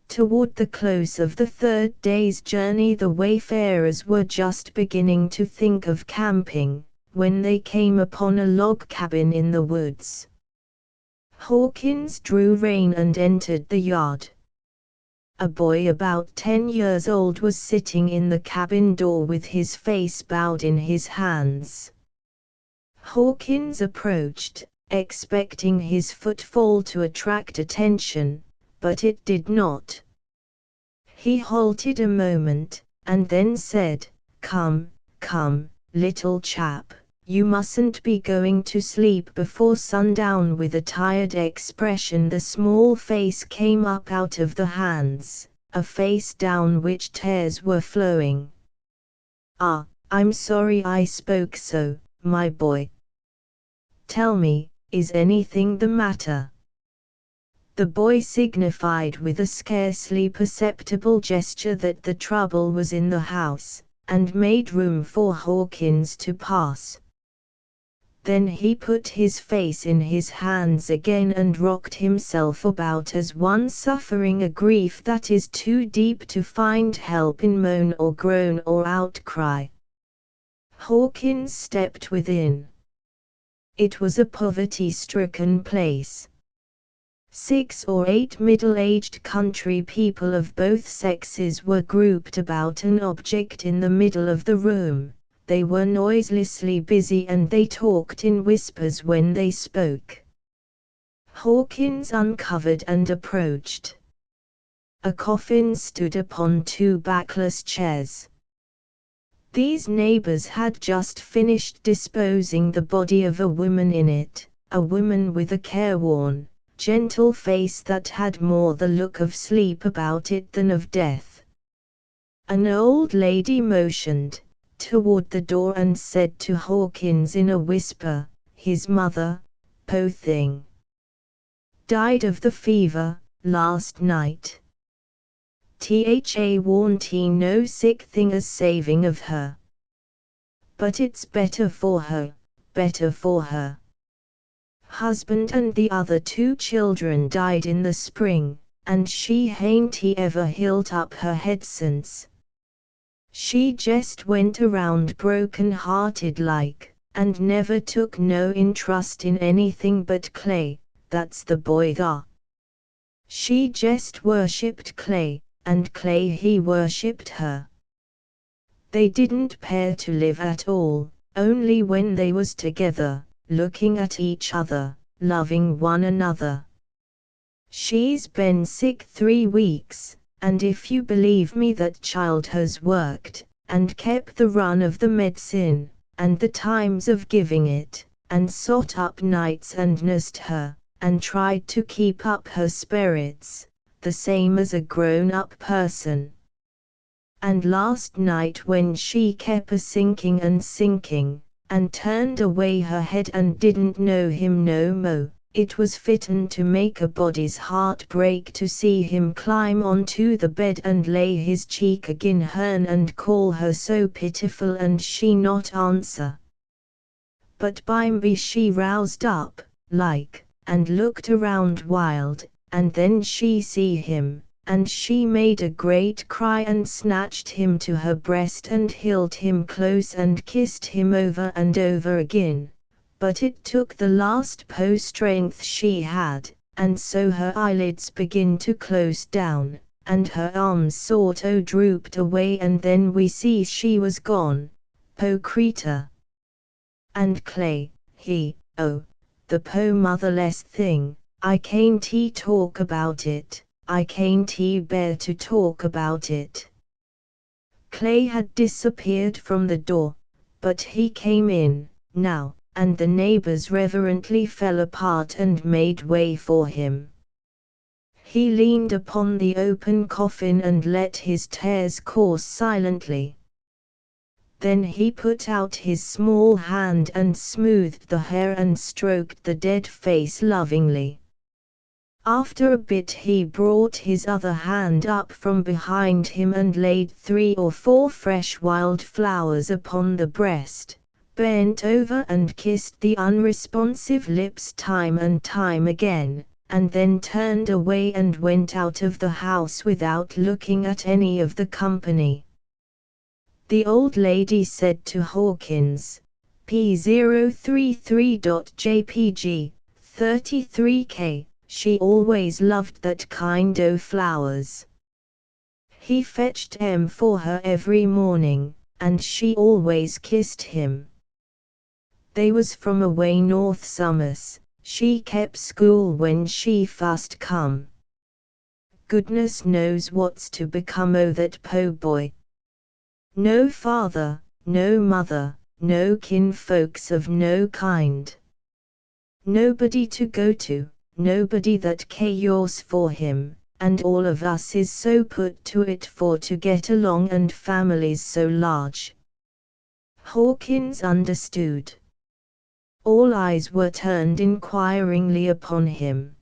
Toward the close of the 3rd day's journey the wayfarers were just beginning to think of camping, when they came upon a log cabin in the woods. Hawkins drew rein and entered the yard. A boy about 10 years old was sitting in the cabin door with his face bowed in his hands. Hawkins approached, expecting his footfall to attract attention, but it did not. He halted a moment, and then said, "Come, come, little chap. You mustn't be going to sleep before sundown." With a tired expression the small face came up out of the hands, a face down which tears were flowing. "Ah, I'm sorry I spoke so, my boy. Tell me, is anything the matter?" The boy signified with a scarcely perceptible gesture that the trouble was in the house, and made room for Hawkins to pass. Then he put his face in his hands again and rocked himself about as one suffering a grief that is too deep to find help in moan or groan or outcry. Hawkins stepped within. It was a poverty-stricken place. 6 or 8 middle-aged country people of both sexes were grouped about an object in the middle of the room. They were noiselessly busy and they talked in whispers when they spoke. Hawkins uncovered and approached. A coffin stood upon 2 backless chairs. These neighbors had just finished disposing the body of a woman in it, a woman with a careworn, gentle face that had more the look of sleep about it than of death. An old lady motioned toward the door and said to Hawkins in a whisper, "His mother, poor thing, died of the fever, last night. Warned he no sick thing as saving of her. But it's better for her, better for her. Husband and the other 2 children died in the spring, and she hain't he ever hilt up her head since. She jest went around broken-hearted like, and never took no interest in anything but Clay, that's the boy thar. She jest worshipped Clay, and Clay he worshipped her. They didn't pair to live at all, only when they was together, looking at each other, loving one another. She's been sick 3 weeks, and if you believe me that child has worked, and kept the run of the medicine, and the times of giving it, and sot up nights and nursed her, and tried to keep up her spirits, the same as a grown-up person. And last night when she kept a-sinking and sinking, and turned away her head and didn't know him no mo', it was fitten to make a body's heart break to see him climb onto the bed and lay his cheek agin hern and call her so pitiful and she not answer. But bimeby she roused up, like, and looked around wild, and then she see him, and she made a great cry and snatched him to her breast and held him close and kissed him over and over again. But it took the last strength she had, and so her eyelids begin to close down, and her arms sort o' drooped away and then we see she was gone, po' creeter. And Clay, the po' motherless thing, I can't talk about it, I can't bear to talk about it. Clay had disappeared from the door, but he came in, now, and the neighbors reverently fell apart and made way for him. He leaned upon the open coffin and let his tears course silently. Then he put out his small hand and smoothed the hair and stroked the dead face lovingly. After a bit he brought his other hand up from behind him and laid 3 or 4 fresh wild flowers upon the breast, bent over and kissed the unresponsive lips time and time again, and then turned away and went out of the house without looking at any of the company. The old lady said to Hawkins, P033.jpg, 33K, she always loved that kind o' flowers. He fetched 'em for her every morning, and she always kissed him. They was from away north summers, she kept school when she fust come. Goodness knows what's to become o' that po' boy. No father, no mother, no kinfolks of no kind. Nobody to go to, nobody that cares for him, and all of us is so put to it for to get along and families so large. Hawkins understood. All eyes were turned inquiringly upon him.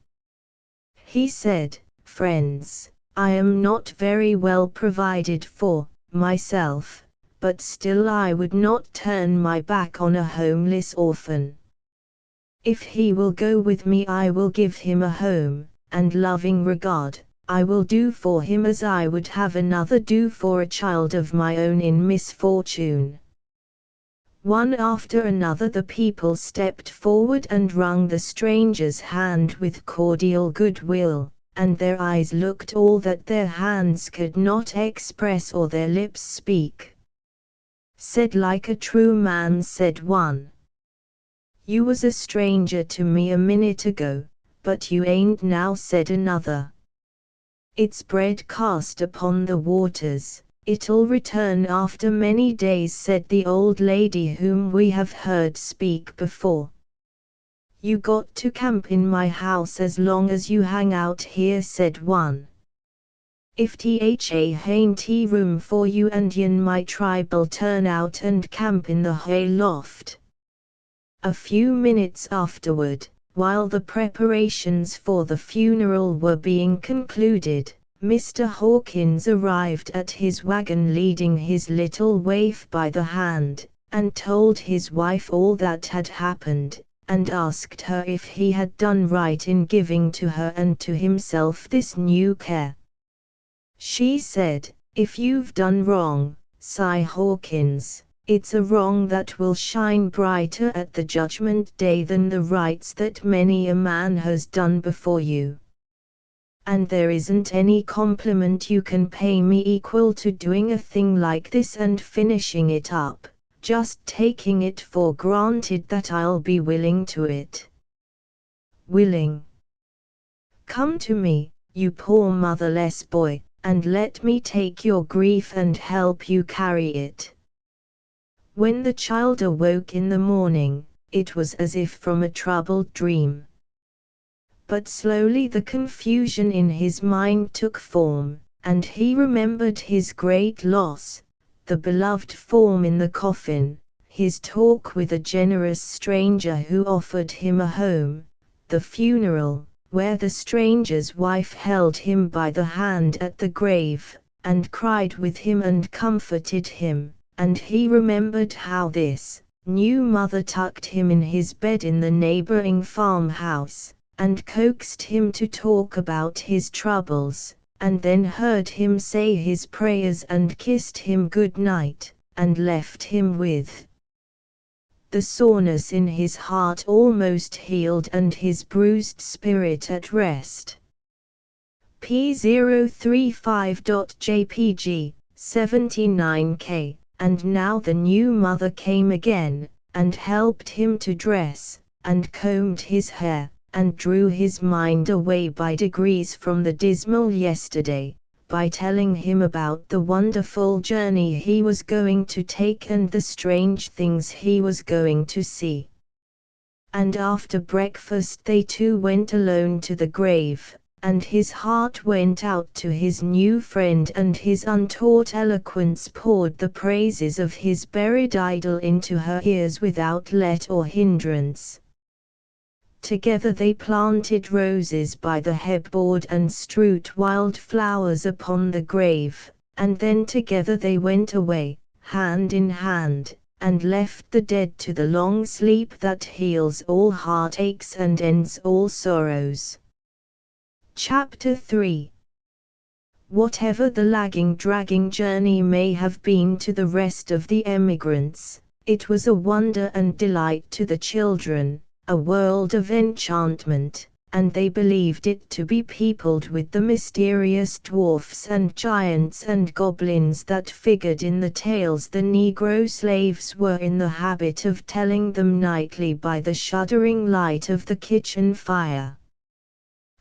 He said, "Friends, I am not very well provided for myself, but still I would not turn my back on a homeless orphan. If he will go with me I will give him a home, and loving regard, I will do for him as I would have another do for a child of my own in misfortune." One after another the people stepped forward and wrung the stranger's hand with cordial goodwill, and their eyes looked all that their hands could not express or their lips speak. "Said like a true man," said one. "You was a stranger to me a minute ago, but you ain't now," said another. "It's bread cast upon the waters, it'll return after many days," said the old lady whom we have heard speak before. "You got to camp in my house as long as you hang out here," said one. "If tha hain't room for you and yin my tribe'll turn out and camp in the hay loft." A few minutes afterward, while the preparations for the funeral were being concluded, Mr. Hawkins arrived at his wagon leading his little waif by the hand, and told his wife all that had happened, and asked her if he had done right in giving to her and to himself this new care. She said, "If you've done wrong, Cy Hawkins, it's a wrong that will shine brighter at the judgment day than the rights that many a man has done before you. And there isn't any compliment you can pay me equal to doing a thing like this and finishing it up, just taking it for granted that I'll be willing to it." Willing. "Come to me, you poor motherless boy, and let me take your grief and help you carry it." When the child awoke in the morning, it was as if from a troubled dream. But slowly the confusion in his mind took form, and he remembered his great loss, the beloved form in the coffin, his talk with a generous stranger who offered him a home, the funeral, where the stranger's wife held him by the hand at the grave, and cried with him and comforted him, and he remembered how this new mother tucked him in his bed in the neighboring farmhouse, and coaxed him to talk about his troubles, and then heard him say his prayers and kissed him good night, and left him with the soreness in his heart almost healed and his bruised spirit at rest. P035.jpg, 79K, and now the new mother came again, and helped him to dress, and combed his hair, and drew his mind away by degrees from the dismal yesterday, by telling him about the wonderful journey he was going to take and the strange things he was going to see. And after breakfast they two went alone to the grave, and his heart went out to his new friend, and his untaught eloquence poured the praises of his buried idol into her ears without let or hindrance. Together they planted roses by the headboard and strewed wild flowers upon the grave, and then together they went away, hand in hand, and left the dead to the long sleep that heals all heartaches and ends all sorrows. Chapter 3. Whatever the lagging, dragging journey may have been to the rest of the emigrants, it was a wonder and delight to the children, a world of enchantment, and they believed it to be peopled with the mysterious dwarfs and giants and goblins that figured in the tales the Negro slaves were in the habit of telling them nightly by the shuddering light of the kitchen fire.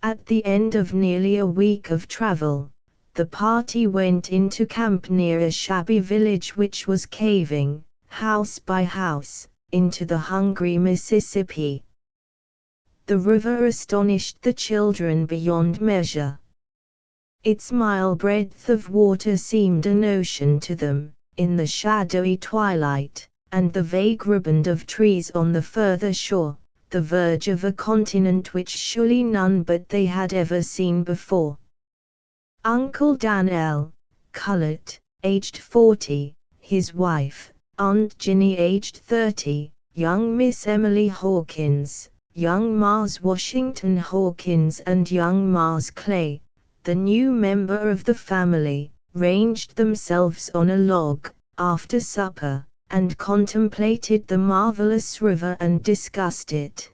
At the end of nearly a week of travel, the party went into camp near a shabby village which was caving, house by house, into the hungry Mississippi. The river astonished the children beyond measure. Its mile breadth of water seemed an ocean to them, in the shadowy twilight, and the vague riband of trees on the further shore, the verge of a continent which surely none but they had ever seen before. Uncle Dan L. Cullett, aged 40, his wife, Aunt Ginny aged 30, young Miss Emily Hawkins, young Mars Washington Hawkins and young Mars Clay, the new member of the family, ranged themselves on a log, after supper, and contemplated the marvelous river and discussed it.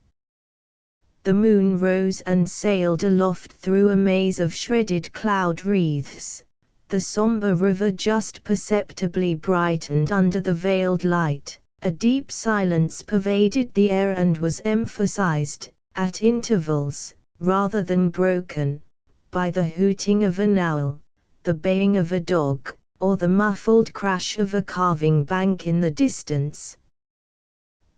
The moon rose and sailed aloft through a maze of shredded cloud wreaths. The somber river just perceptibly brightened under the veiled light. A deep silence pervaded the air and was emphasized, at intervals, rather than broken, by the hooting of an owl, the baying of a dog, or the muffled crash of a carving bank in the distance.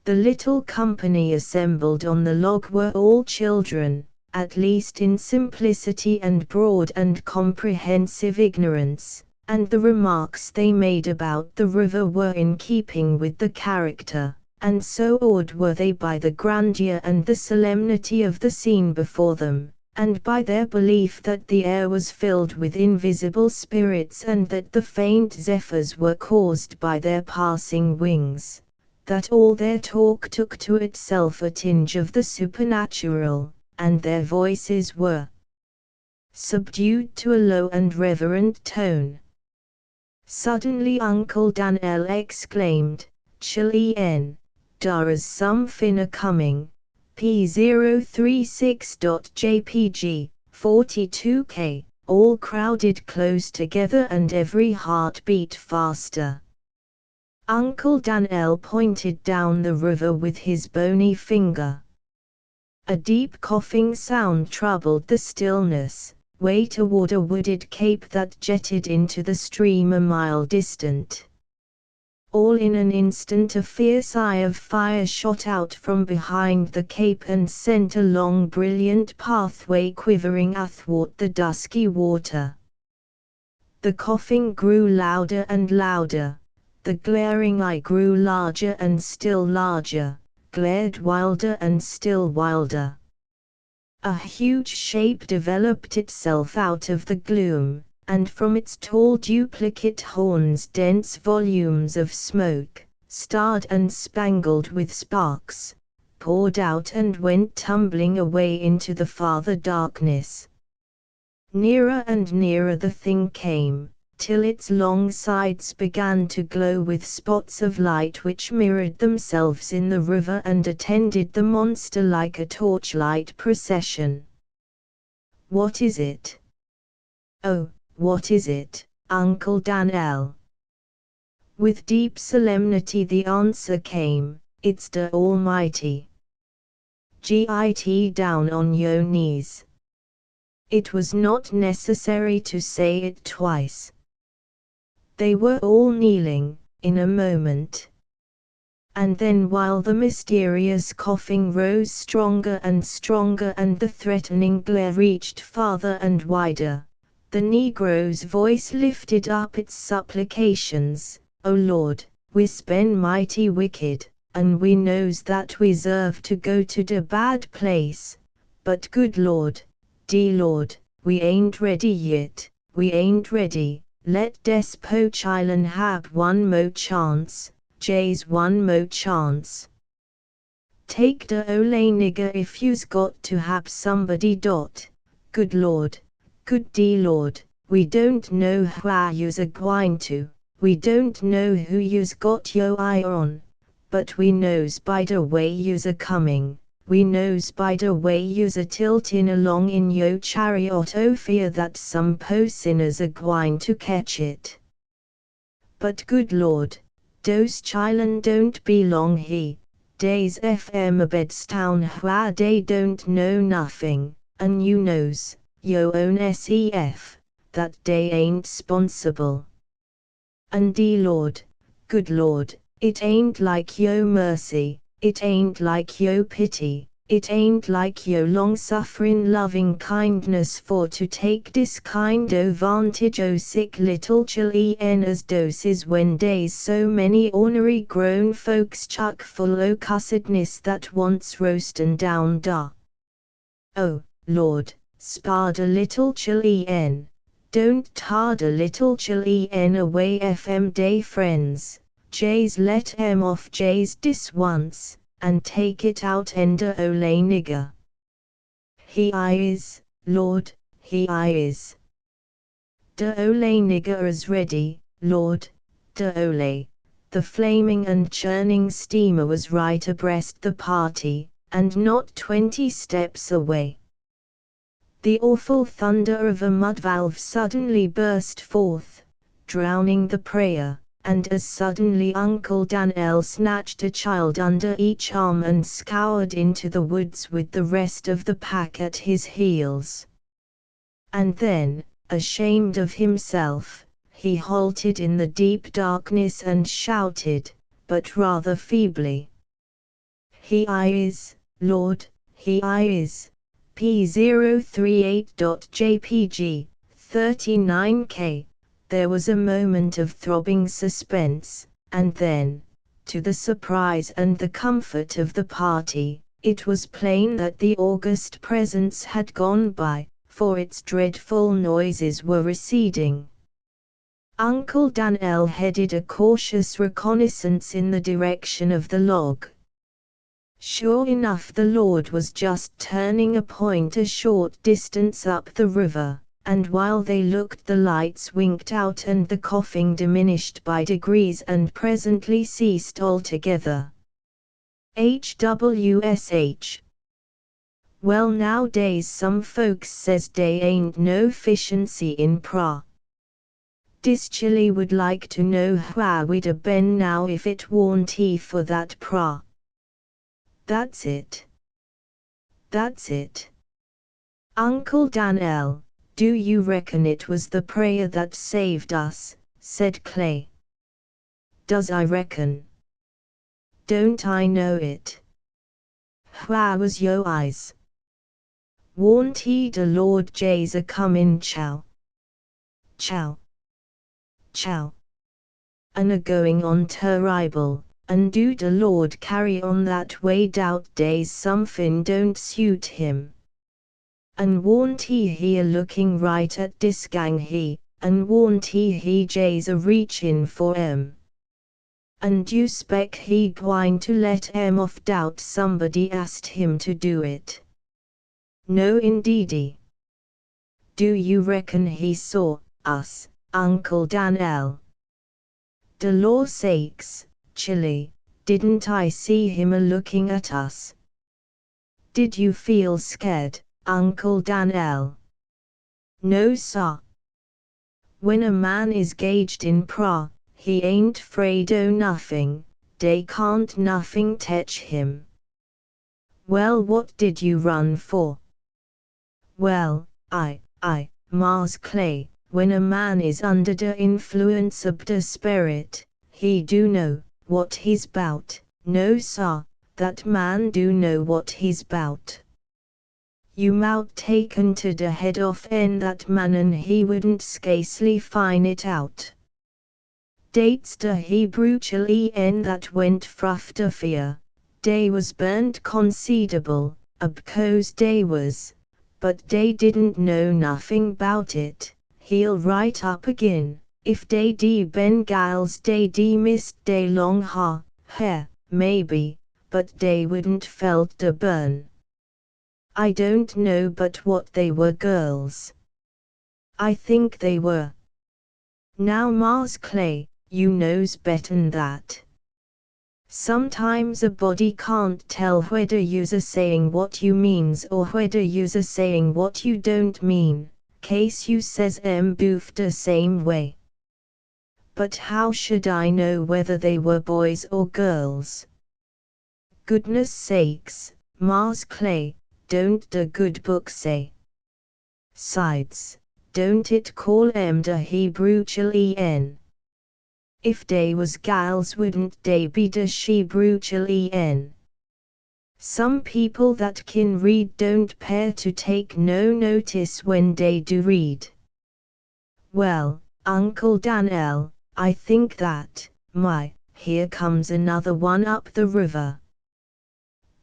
The little company assembled on the log were all children, at least in simplicity and broad and comprehensive ignorance, and the remarks they made about the river were in keeping with the character, and so awed were they by the grandeur and the solemnity of the scene before them, and by their belief that the air was filled with invisible spirits and that the faint zephyrs were caused by their passing wings, that all their talk took to itself a tinge of the supernatural, and their voices were subdued to a low and reverent tone. Suddenly Uncle Dan'l exclaimed, "Chilien, dar is some finna coming, P036.jpg, 42K, all crowded close together and every heart beat faster." Uncle Dan'l pointed down the river with his bony finger. A deep coughing sound troubled the stillness, way toward a wooded cape that jetted into the stream a mile distant. All in an instant a fierce eye of fire shot out from behind the cape and sent a long brilliant pathway quivering athwart the dusky water. The coughing grew louder and louder, the glaring eye grew larger and still larger, glared wilder and still wilder. A huge shape developed itself out of the gloom, and from its tall duplicate horns dense volumes of smoke, starred and spangled with sparks, poured out and went tumbling away into the farther darkness. Nearer and nearer the thing came, till its long sides began to glow with spots of light which mirrored themselves in the river and attended the monster like a torchlight procession. "What is it? Oh, what is it, Uncle Dan'l?" With deep solemnity the answer came, "It's the Almighty. Git down on yo knees." It was not necessary to say it twice. They were all kneeling, in a moment. And then while the mysterious coughing rose stronger and stronger and the threatening glare reached farther and wider, the Negro's voice lifted up its supplications, "O Lord, we's been mighty wicked, and we knows that we 'serve to go to de bad place, but good Lord, de Lord, we ain't ready yet, we ain't ready. Let des po chillen hab one mo chance, J's one mo chance. Take de ole nigger if you's got to hab somebody dot, good Lord, good de Lord, we don't know wha you's a gwine to, we don't know who you's got yo eye on, but we knows by de way you's a coming. We knows by the way you's a tiltin' along in yo chariot o fear that some po sinners a gwine to catch it. But good Lord, dose chillen don't belong he, days fm a bedstown wha dey don't know nothing, and you knows, yo own sef, that dey ain't sponsible. And de Lord, good Lord, it ain't like yo mercy. It ain't like yo pity, it ain't like yo long-suffering loving kindness for to take dis kind o' vantage o' sick little chillen as doses when dey's so many ornery grown folks chuck full o' cussedness that wants roastin' down da. Oh, Lord, spare da little chillen, don't tar da little chillen away fm day friends. J's let em off J's dis once, and take it out ender ole nigger. He is, Lord, he is. De ole nigger is ready, Lord, de ole. The flaming and churning steamer was right abreast the party, and not 20 steps away. The awful thunder of a mud valve suddenly burst forth, drowning the prayer, and as suddenly Uncle Dan'l snatched a child under each arm and scoured into the woods with the rest of the pack at his heels. And then, ashamed of himself, he halted in the deep darkness and shouted, but rather feebly, "He is, Lord, he is, P038.jpg, 39K. There was a moment of throbbing suspense, and then, to the surprise and the comfort of the party, it was plain that the august presence had gone by, for its dreadful noises were receding. Uncle Dan'l headed a cautious reconnaissance in the direction of the log. Sure enough, the Lord was just turning a point a short distance up the river, and while they looked the lights winked out and the coughing diminished by degrees and presently ceased altogether. HWSH. Well, nowadays some folks says dey ain't no efficiency in pra. Dis chilly would like to know wha we'd a been now if it warn't he for that pra. That's it. That's it. Uncle Dan'l, do you reckon it was the prayer that saved us? Said Clay. Does I reckon? Don't I know it? Wha was yo eyes? Warn't he de Lord J's a comin' chow? Chow. Chow. An a going on terrible, and do de Lord carry on that way doubt days somefin don't suit him. An warn't he a looking right at dis gang he, an warn't he J's a reachin' for em. And you spec he gwine to let em off doubt somebody asked him to do it. No indeedy. Do you reckon he saw us, Uncle Dan'l? De law sakes, Chilly, didn't I see him a looking at us? Did you feel scared, Uncle Dan'l? No sir. When a man is gauged in pra, he ain't 'fraid o' nothing, dey can't nothing tetch him. Well, what did you run for? Well, Mars Clay, when a man is under the influence of the spirit, he do know what he's 'bout. No sir, that man do know what he's 'bout. You mout taken to the head off en that man and he wouldn't scasely find it out. Dates the Hebrew en that went frafter fear, dey was burnt conceedable, abcause dey was, but dey didn't know nothing 'bout it. He'll right up agin, if dey de Bengals dey de missed dey long hair, maybe, but dey wouldn't felt de burn. I don't know but what they were girls. I think they were. Now Mars Clay, you knows better'n that. Sometimes a body can't tell whether you's a saying what you means or whether you's a saying what you don't mean, case you says both the same way. But how should I know whether they were boys or girls? Goodness sakes, Mars Clay, don't the good book say? Sides, don't it call the Hebrew en? If dey was gals wouldn't dey be de Hebrew en? Some people that kin read don't pair to take no notice when dey do read. Well, Uncle Dan'l, I think that, here comes another one up the river.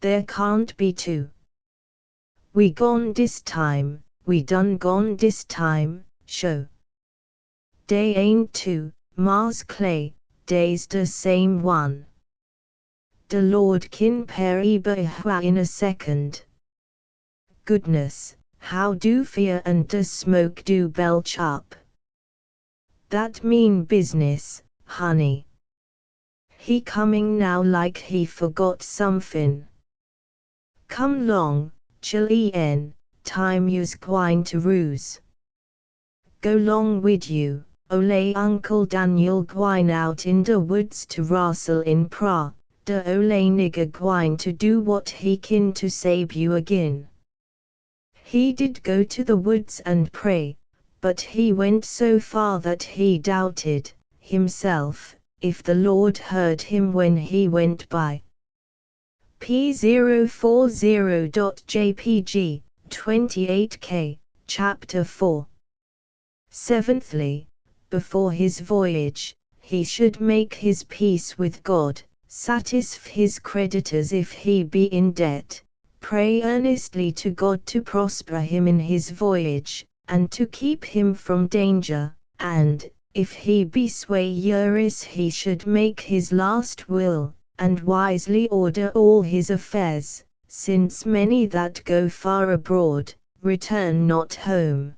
There can't be two. We gone dis time, we done gone dis time, show. Dey ain't two, Mars Clay, dey's the same one. De Lord kin pair in a second. Goodness, how do fear and de smoke do belch up. That mean business, honey. He coming now like he forgot somefin'. Come long, chillin', time you's gwine to ruse. Go long wid you, ole Uncle Daniel gwine out in de woods to wrastle in pra, de ole nigger gwine to do what he kin to save you agin. He did go to the woods and pray, but he went so far that he doubted, himself, if the Lord heard him when he went by. P040.jpg, 28k, Chapter 4. Seventhly, before his voyage, he should make his peace with God, satisfy his creditors if he be in debt, pray earnestly to God to prosper him in his voyage, and to keep him from danger, and, if he be swayerous, he should make his last will, and wisely order all his affairs, since many that go far abroad, return not home.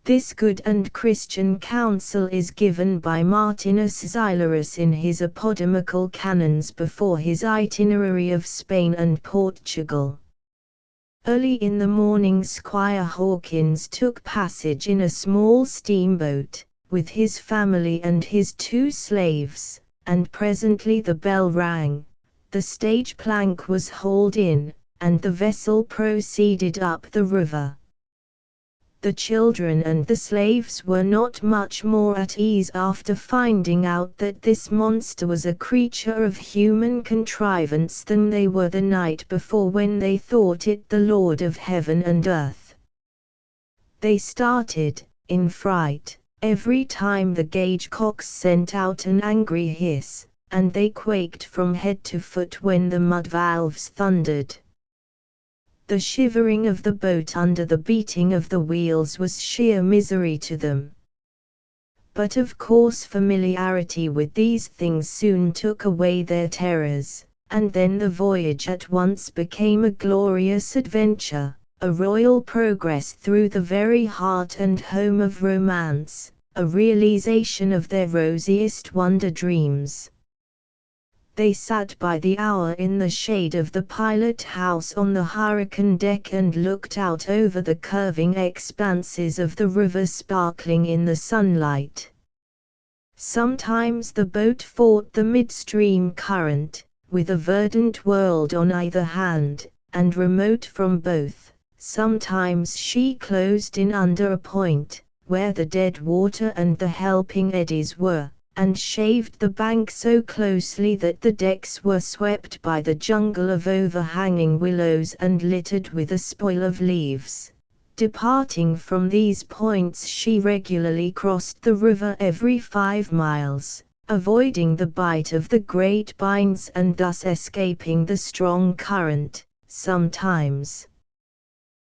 This good and Christian counsel is given by Martinus Xylerus in his apodemical canons before his itinerary of Spain and Portugal. Early in the morning Squire Hawkins took passage in a small steamboat, with his family and his 2 slaves, and presently the bell rang, the stage plank was hauled in, and the vessel proceeded up the river. The children and the slaves were not much more at ease after finding out that this monster was a creature of human contrivance than they were the night before when they thought it the Lord of heaven and earth. They started, in fright, every time the gauge-cocks sent out an angry hiss, and they quaked from head to foot when the mud valves thundered. The shivering of the boat under the beating of the wheels was sheer misery to them. But of course familiarity with these things soon took away their terrors, and then the voyage at once became a glorious adventure, a royal progress through the very heart and home of romance, a realization of their rosiest wonder dreams. They sat by the hour in the shade of the pilot house on the hurricane deck and looked out over the curving expanses of the river sparkling in the sunlight. Sometimes the boat fought the midstream current, with a verdant world on either hand, and remote from both. Sometimes she closed in under a point, where the dead water and the helping eddies were, and shaved the bank so closely that the decks were swept by the jungle of overhanging willows and littered with a spoil of leaves. Departing from these points, she regularly crossed the river every 5 miles, avoiding the bite of the great binds and thus escaping the strong current. Sometimes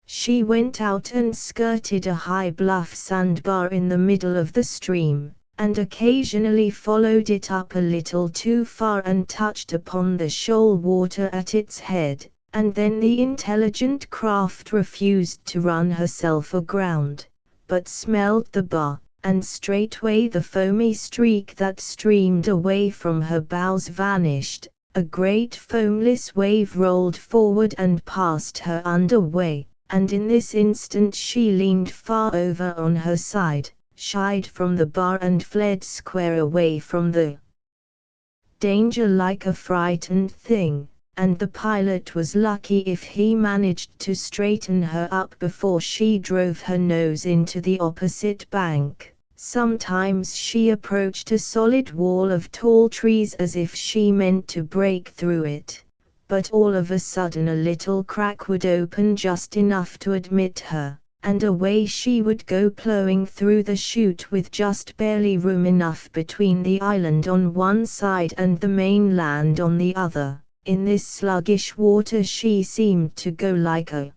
she went out and skirted a high bluff sandbar in the middle of the stream, and occasionally followed it up a little too far and touched upon the shoal water at its head, and then the intelligent craft refused to run herself aground, but smelled the bar, and straightway the foamy streak that streamed away from her bows vanished, a great foamless wave rolled forward and passed her under way, and in this instant she leaned far over on her side, shied from the bar and fled square away from the danger like a frightened thing, and the pilot was lucky if he managed to straighten her up before she drove her nose into the opposite bank. Sometimes she approached a solid wall of tall trees as if she meant to break through it, but all of a sudden a little crack would open just enough to admit her, and away she would go plowing through the chute with just barely room enough between the island on one side and the mainland on the other. In this sluggish water she seemed to go like a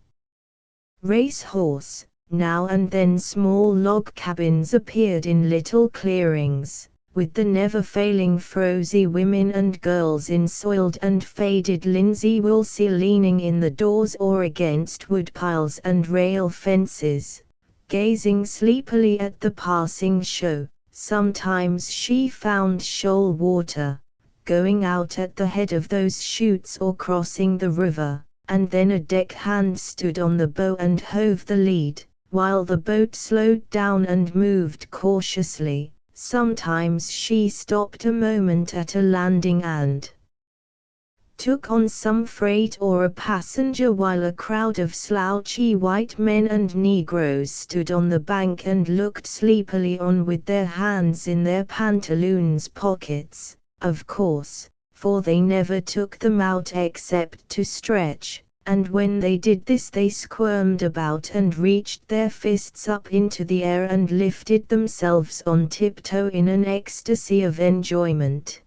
racehorse. Now and then small log cabins appeared in little clearings, with the never-failing frowsy women and girls in soiled and faded linsey woolsey leaning in the doors or against wood piles and rail fences, gazing sleepily at the passing show. Sometimes she found shoal water, going out at the head of those chutes or crossing the river, and then a deckhand stood on the bow and hove the lead, while the boat slowed down and moved cautiously. Sometimes she stopped a moment at a landing and took on some freight or a passenger, while a crowd of slouchy white men and Negroes stood on the bank and looked sleepily on with their hands in their pantaloons' pockets, of course, for they never took them out except to stretch, and when they did this they squirmed about and reached their fists up into the air and lifted themselves on tiptoe in an ecstasy of enjoyment.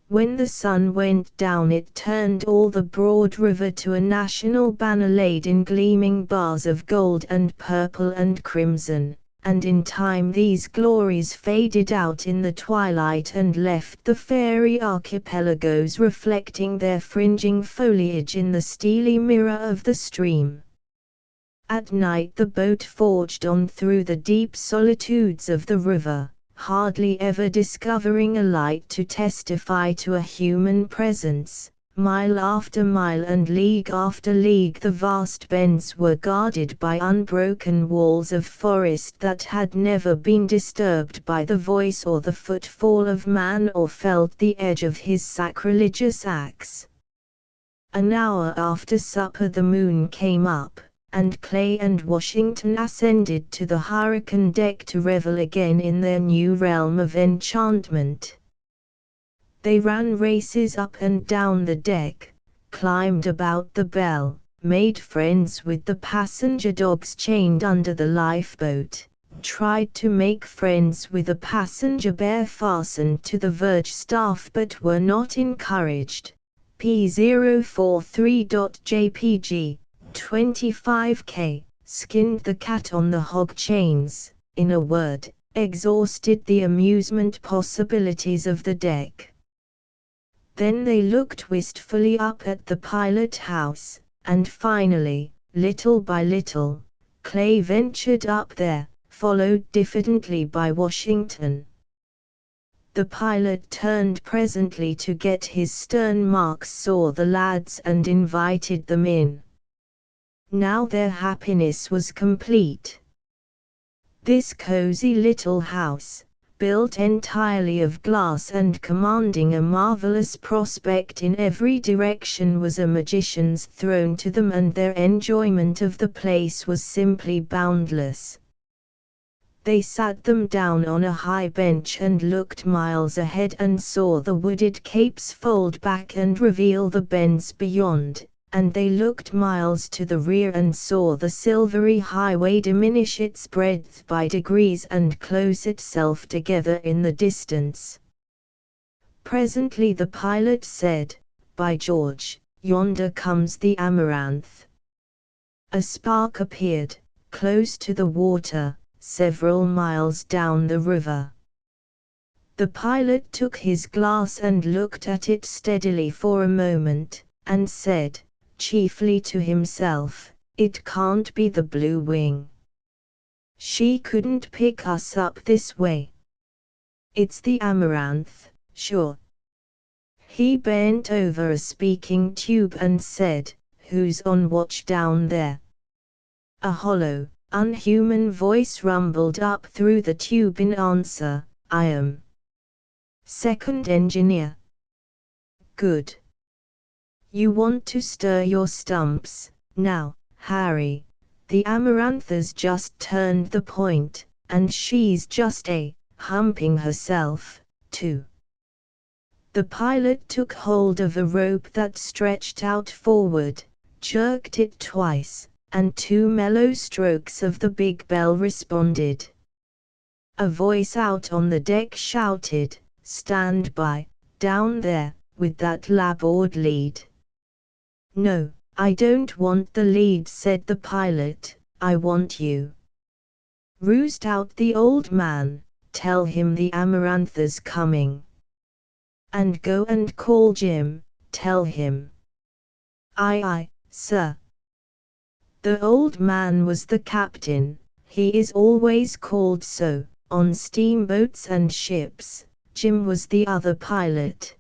When the sun went down it turned all the broad river to a national banner laid in gleaming bars of gold and purple and crimson, and in time these glories faded out in the twilight and left the fairy archipelagos reflecting their fringing foliage in the steely mirror of the stream. At night the boat forged on through the deep solitudes of the river, hardly ever discovering a light to testify to a human presence. Mile after mile and league after league the vast bends were guarded by unbroken walls of forest that had never been disturbed by the voice or the footfall of man or felt the edge of his sacrilegious axe. An hour after supper the moon came up, and Clay and Washington ascended to the hurricane deck to revel again in their new realm of enchantment. They ran races up and down the deck, climbed about the bell, made friends with the passenger dogs chained under the lifeboat, tried to make friends with a passenger bear fastened to the verge staff but were not encouraged. P043.jpg 25K, skinned the cat on the hog chains, in a word, exhausted the amusement possibilities of the deck. Then they looked wistfully up at the pilot house, and finally, little by little, Clay ventured up there, followed diffidently by Washington. The pilot turned presently to get his stern marks, saw the lads and invited them in. Now their happiness was complete. This cozy little house, built entirely of glass and commanding a marvelous prospect in every direction, was a magician's throne to them, and their enjoyment of the place was simply boundless. They sat them down on a high bench and looked miles ahead and saw the wooded capes fold back and reveal the bends beyond, and they looked miles to the rear and saw the silvery highway diminish its breadth by degrees and close itself together in the distance. Presently the pilot said, "By George, yonder comes the Amaranth." A spark appeared, close to the water, several miles down the river. The pilot took his glass and looked at it steadily for a moment, and said, chiefly to himself, "It can't be the Blue Wing. She couldn't pick us up this way. It's the Amaranth, sure." He bent over a speaking tube and said, "Who's on watch down there?" A hollow, unhuman voice rumbled up through the tube in answer, "I am. Second engineer." "Good. You want to stir your stumps, now, Harry. The Amarantha's just turned the point, and she's just humping herself, too." The pilot took hold of a rope that stretched out forward, jerked it twice, and two mellow strokes of the big bell responded. A voice out on the deck shouted, "Stand by, down there, with that larboard lead." "No, I don't want the lead," said the pilot, "I want you." "Roust out the old man, tell him the Amarantha's coming. And go and call Jim, tell him." "Aye aye, sir." The old man was the captain. He is always called so, on steamboats and ships. Jim was the other pilot,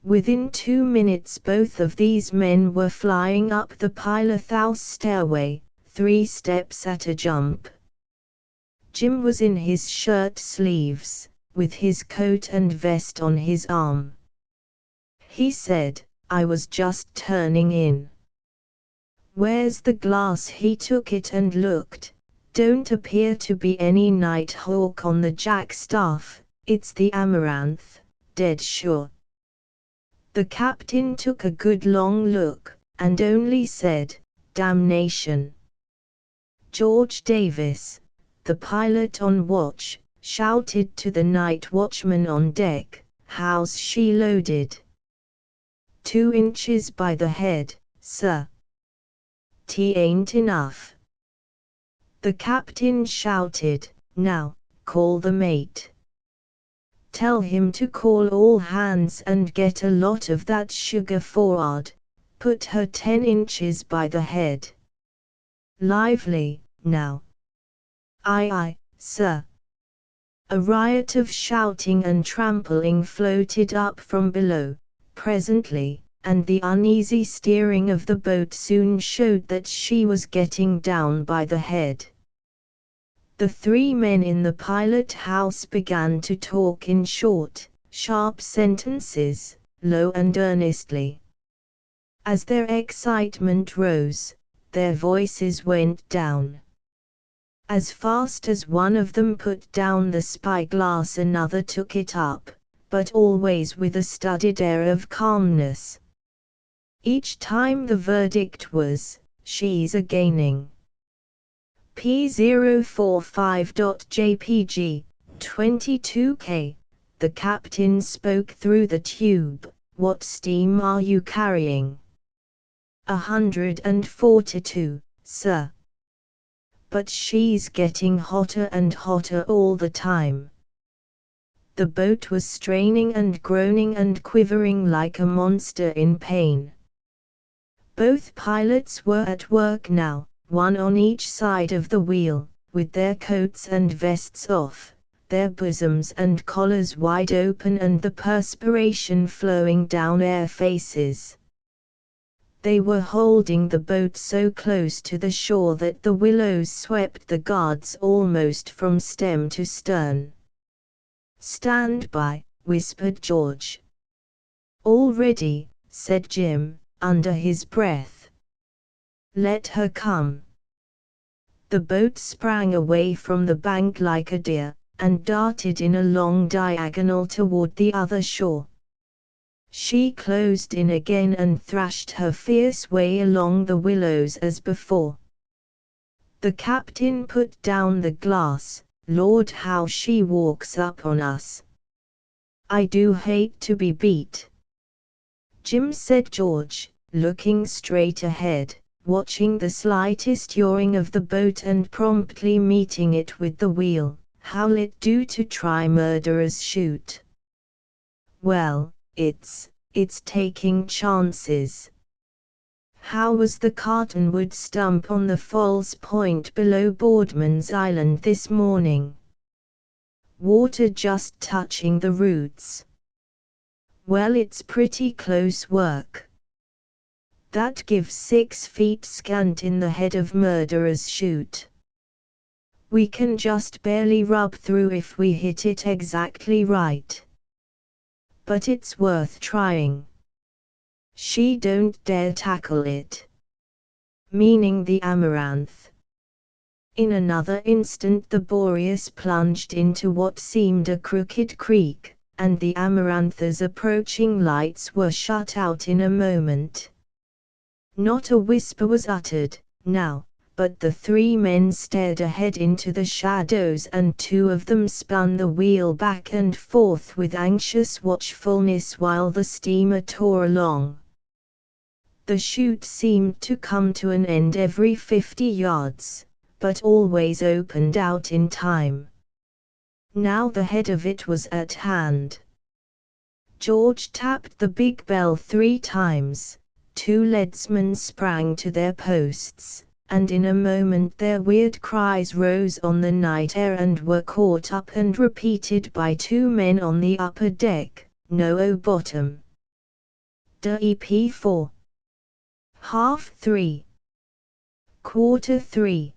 Within 2 minutes both of these men were flying up the pilot house stairway, 3 steps at a jump. Jim was in his shirt sleeves, with his coat and vest on his arm. He said, "I was just turning in." "Where's the glass?" He took it and looked. "Don't appear to be any night hawk on the jackstaff, it's the Amaranth, dead sure." The captain took a good long look, and only said, "Damnation." George Davis, the pilot on watch, shouted to the night watchman on deck, "How's she loaded?" 2 inches by the head, sir." "'T ain't enough." The captain shouted, "Now, call the mate. Tell him to call all hands and get a lot of that sugar forward, put her 10 inches by the head. Lively, now." "Aye aye, sir." A riot of shouting and trampling floated up from below, presently, and the uneasy steering of the boat soon showed that she was getting down by the head. The 3 men in the pilot house began to talk in short, sharp sentences, low and earnestly. As their excitement rose, their voices went down. As fast as one of them put down the spyglass another took it up, but always with a studied air of calmness. Each time the verdict was, "She's a gaining." P045.jpg, 22K, the captain spoke through the tube, "What steam are you carrying?" 142, sir." "But she's getting hotter and hotter all the time." The boat was straining and groaning and quivering like a monster in pain. Both pilots were at work now, one on each side of the wheel, with their coats and vests off, their bosoms and collars wide open and the perspiration flowing down their faces. They were holding the boat so close to the shore that the willows swept the guards almost from stem to stern. "Stand by," whispered George. "All ready," said Jim, under his breath. "Let her come." The boat sprang away from the bank like a deer, and darted in a long diagonal toward the other shore. She closed in again and thrashed her fierce way along the willows as before. The captain put down the glass. "Lord, how she walks up on us. I do hate to be beat." "Jim," said George, looking straight ahead, watching the slightest yawing of the boat and promptly meeting it with the wheel, "how'll it do to try murderer's chute?" "Well, it's taking chances." "How was the cottonwood stump on the falls point below Boardman's Island this morning?" "Water just touching the roots." "Well, it's pretty close work. That gives 6 feet scant in the head of murderer's chute. We can just barely rub through if we hit it exactly right. But it's worth trying. She don't dare tackle it." Meaning the Amaranth. In another instant the Boreas plunged into what seemed a crooked creek, and the Amaranth's approaching lights were shut out in a moment. Not a whisper was uttered, now, but the 3 men stared ahead into the shadows and 2 of them spun the wheel back and forth with anxious watchfulness while the steamer tore along. The chute seemed to come to an end every 50 yards, but always opened out in time. Now the head of it was at hand. George tapped the big bell 3 times. 2 leadsmen sprang to their posts, and in a moment their weird cries rose on the night air and were caught up and repeated by 2 men on the upper deck, "No bottom." DEP4. Half 3. Quarter 3.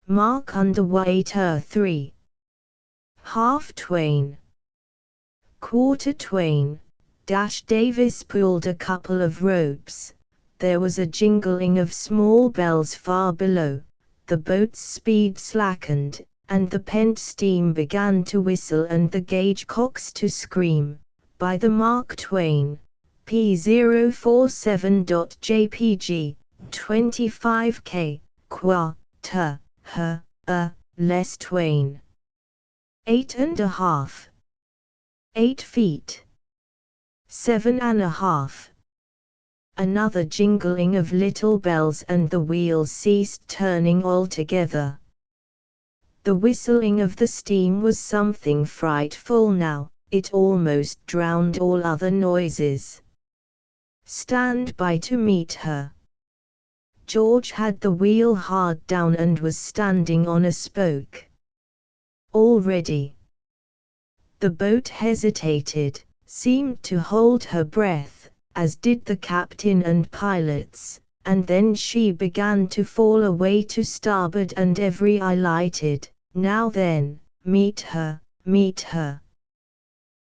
Mark underwater 3. Half Twain. Quarter Twain. Davis pulled a couple of ropes. There was a jingling of small bells far below. The boat's speed slackened, and the pent steam began to whistle and the gauge cocks to scream. By the Mark Twain. P047.jpg, 25K, qua, less Twain. 8.5. 8 feet. 7.5. Another jingling of little bells and the wheels ceased turning altogether. The whistling of the steam was something frightful now, it almost drowned all other noises. Stand by to meet her. George had the wheel hard down and was standing on a spoke. All ready. The boat hesitated, seemed to hold her breath, as did the captain and pilots, and then she began to fall away to starboard and every eye lighted. Now then, meet her, meet her.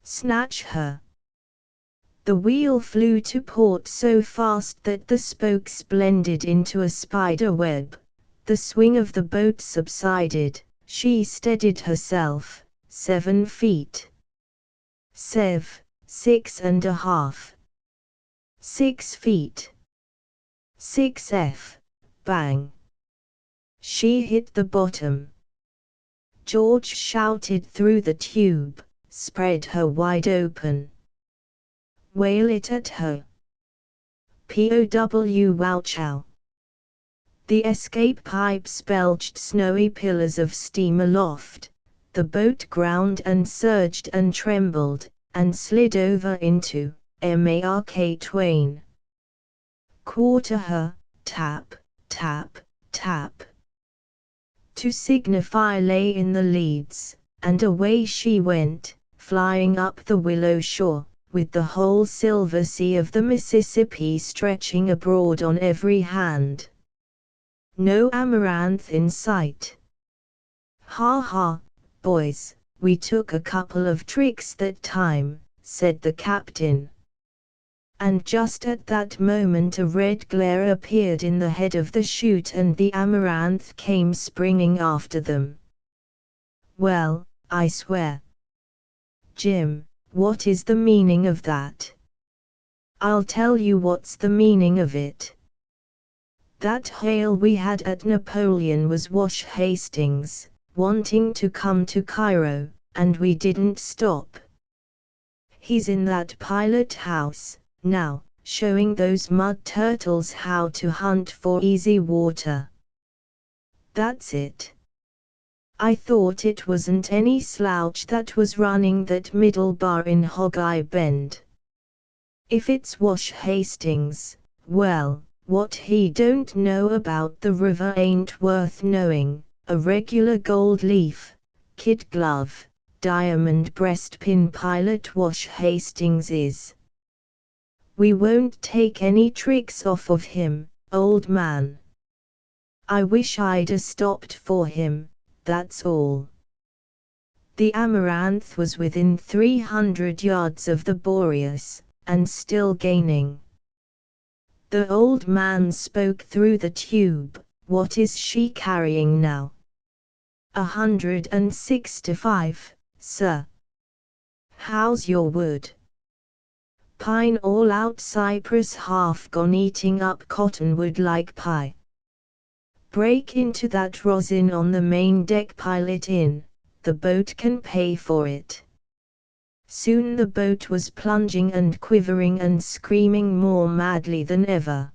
Snatch her. The wheel flew to port so fast that the spokes blended into a spider web. The swing of the boat subsided, she steadied herself. 7 feet. 6.5. 6 feet. 6 bang. She hit the bottom. George shouted through the tube, spread her wide open. Whale it at her. POW wow chow. The escape pipes belched snowy pillars of steam aloft. The boat ground and surged and trembled, and slid over into Mark Twain. Quarter her, tap, tap, tap. To signify lay in the leads, and away she went, flying up the willow shore, with the whole silver sea of the Mississippi stretching abroad on every hand. No amaranth in sight. Ha ha, boys, we took a couple of tricks that time, said the captain. And just at that moment a red glare appeared in the head of the chute and the amaranth came springing after them. Well, I swear. Jim, what is the meaning of that? I'll tell you what's the meaning of it. That hail we had at Napoleon was Wash Hastings, wanting to come to Cairo, and we didn't stop. He's in that pilot house, now, showing those mud turtles how to hunt for easy water. That's it. I thought it wasn't any slouch that was running that middle bar in Hog Eye Bend. If it's Wash Hastings, well, what he don't know about the river ain't worth knowing. A regular gold leaf, kid glove, diamond breastpin pilot Wash Hastings is. We won't take any tricks off of him, old man. I wish I'd a stopped for him, that's all. The Amaranth was within 300 yards of the Boreas, and still gaining. The old man spoke through the tube. What is she carrying now? 165, sir. How's your wood? Pine all out, cypress half gone, eating up cottonwood like pie. Break into that rosin on the main deck, pile it in, the boat can pay for it. Soon the boat was plunging and quivering and screaming more madly than ever.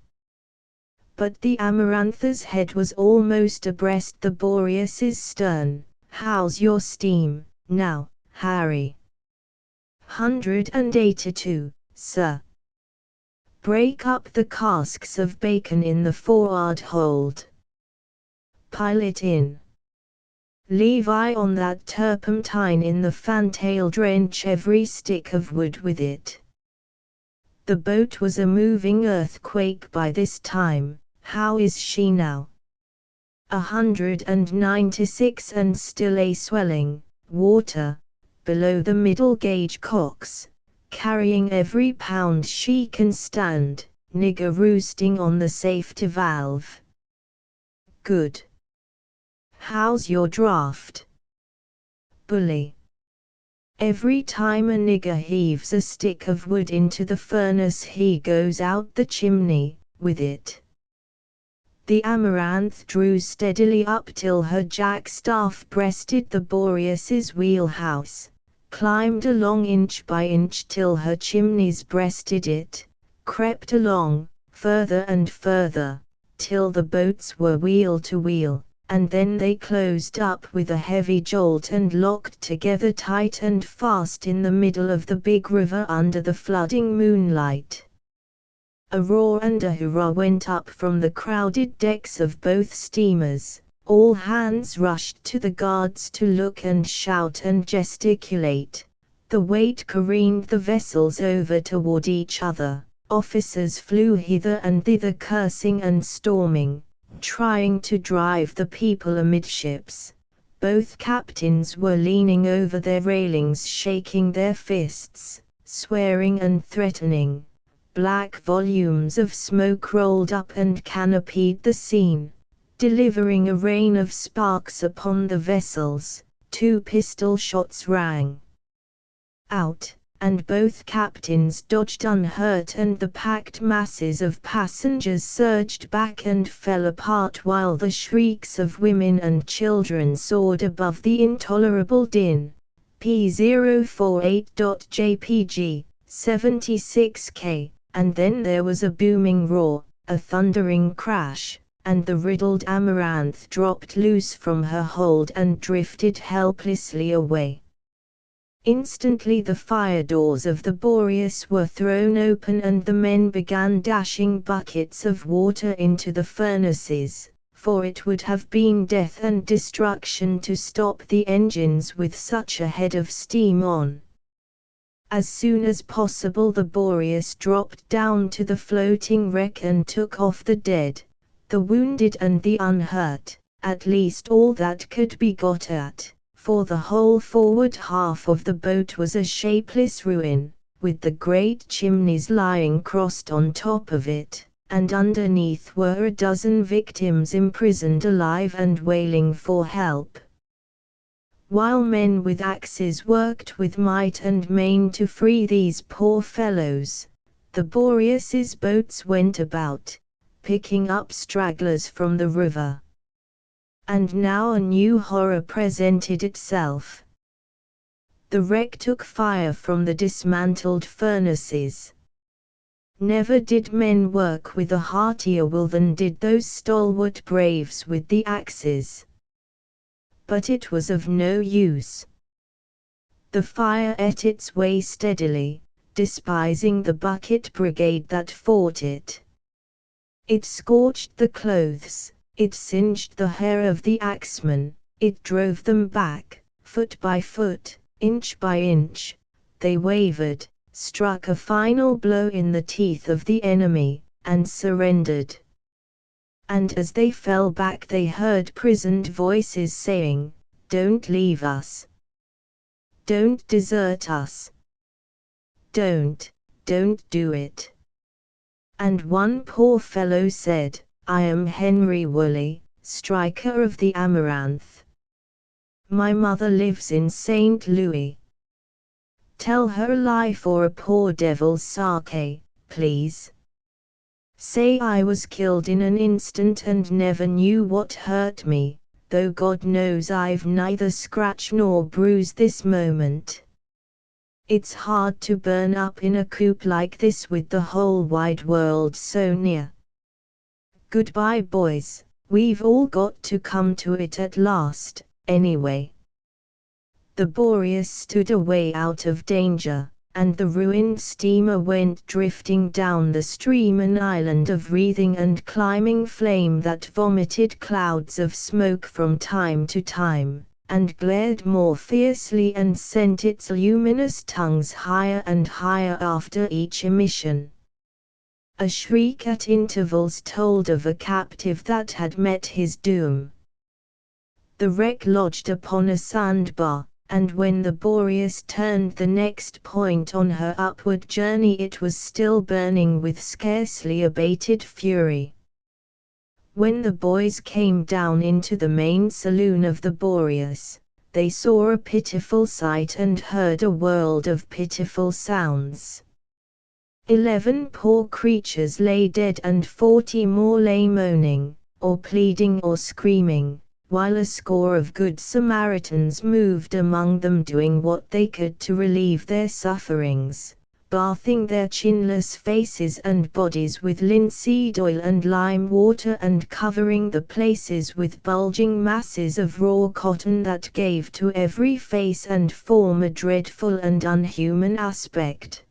But the Amarantha's head was almost abreast the Boreas's stern. How's your steam, now, Harry? 182, sir. Break up the casks of bacon in the forward hold. Pile it in. Leave eye on that turpentine in the fantail, drench every stick of wood with it. The boat was a moving earthquake by this time. How is she now? 196 and still a swelling, water, below the middle gauge cocks, carrying every pound she can stand, nigger roosting on the safety valve. Good. How's your draft? Bully. Every time a nigger heaves a stick of wood into the furnace he goes out the chimney, with it. The Amaranth drew steadily up till her jackstaff breasted the Boreas's wheelhouse, climbed along inch by inch till her chimneys breasted it, crept along, further and further, till the boats were wheel to wheel, and then they closed up with a heavy jolt and locked together tight and fast in the middle of the big river under the flooding moonlight. A roar and a hurrah went up from the crowded decks of both steamers. All hands rushed to the guards to look and shout and gesticulate. The weight careened the vessels over toward each other. Officers flew hither and thither cursing and storming, trying to drive the people amidships. Both captains were leaning over their railings shaking their fists, swearing and threatening. Black volumes of smoke rolled up and canopied the scene, delivering a rain of sparks upon the vessels. 2 pistol shots rang out, and both captains dodged unhurt and the packed masses of passengers surged back and fell apart while the shrieks of women and children soared above the intolerable din. P048.jpg, 76K, and then there was a booming roar, a thundering crash, and the riddled Amaranth dropped loose from her hold and drifted helplessly away. Instantly the fire doors of the Boreas were thrown open and the men began dashing buckets of water into the furnaces, for it would have been death and destruction to stop the engines with such a head of steam on. As soon as possible the Boreas dropped down to the floating wreck and took off the dead, the wounded and the unhurt, at least all that could be got at, for the whole forward half of the boat was a shapeless ruin, with the great chimneys lying crossed on top of it, and underneath were a dozen victims imprisoned alive and wailing for help. While men with axes worked with might and main to free these poor fellows, the Boreas's boats went about, picking up stragglers from the river. And now a new horror presented itself. The wreck took fire from the dismantled furnaces. Never did men work with a heartier will than did those stalwart braves with the axes. But it was of no use. The fire ate its way steadily, despising the bucket brigade that fought it. It scorched the clothes, it singed the hair of the axemen, it drove them back, foot by foot, inch by inch. They wavered, struck a final blow in the teeth of the enemy, and surrendered. And as they fell back they heard prisoned voices saying, "Don't leave us. Don't desert us. Don't do it." And one poor fellow said, "I am Henry Woolley, striker of the Amaranth. My mother lives in St. Louis. Tell her a lie for a poor devil's sake, please. Say I was killed in an instant and never knew what hurt me, though God knows I've neither scratch nor bruise this moment. It's hard to burn up in a coop like this with the whole wide world so near. Goodbye boys, we've all got to come to it at last, anyway." The Boreas stood away out of danger, and the ruined steamer went drifting down the stream, an island of wreathing and climbing flame that vomited clouds of smoke from time to time, and glared more fiercely and sent its luminous tongues higher and higher after each emission, A shriek at intervals told of a captive that had met his doom. The wreck lodged upon a sandbar, and when the Boreas turned the next point on her upward journey it was still burning with scarcely abated fury. When the boys came down into the main saloon of the Boreas, they saw a pitiful sight and heard a world of pitiful sounds. 11 poor creatures lay dead and 40 more lay moaning, or pleading or screaming, while a score of good Samaritans moved among them doing what they could to relieve their sufferings, bathing their chinless faces and bodies with linseed oil and lime water and covering the places with bulging masses of raw cotton that gave to every face and form a dreadful and unhuman aspect.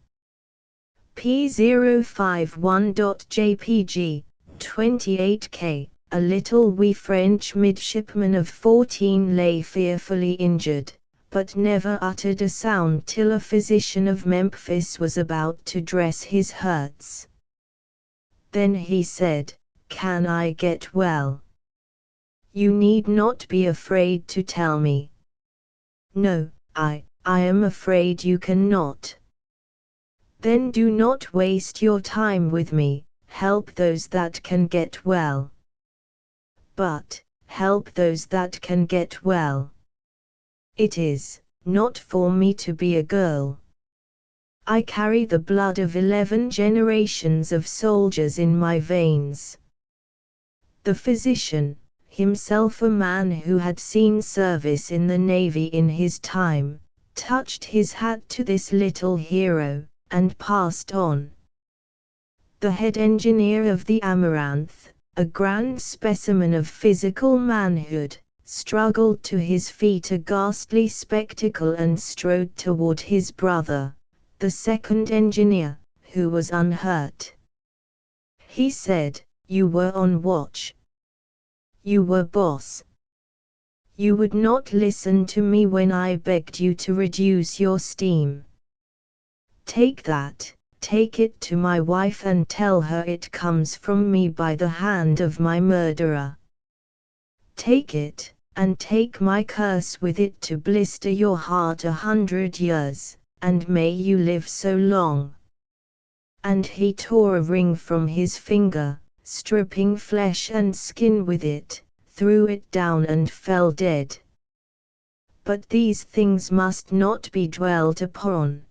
P051.jpg, 28K, a little wee French midshipman of 14 lay fearfully injured, but never uttered a sound till a physician of Memphis was about to dress his hurts. Then he said, "Can I get well? You need not be afraid to tell me." "No, I am afraid you cannot." "Then do not waste your time with me, help those that can get well." "But, help those that can get well. It is not for me to be a girl. I carry the blood of 11 generations of soldiers in my veins." The physician, himself a man who had seen service in the navy in his time, touched his hat to this little hero, and passed on. The head engineer of the Amaranth, a grand specimen of physical manhood, struggled to his feet, a ghastly spectacle, and strode toward his brother, the second engineer, who was unhurt. He said, "You were on watch. You were boss. You would not listen to me when I begged you to reduce your steam. Take that, take it to my wife and tell her it comes from me by the hand of my murderer. Take it, and take my curse with it to blister your heart 100 years, and may you live so long." And he tore a ring from his finger, stripping flesh and skin with it, threw it down and fell dead. But these things must not be dwelt upon.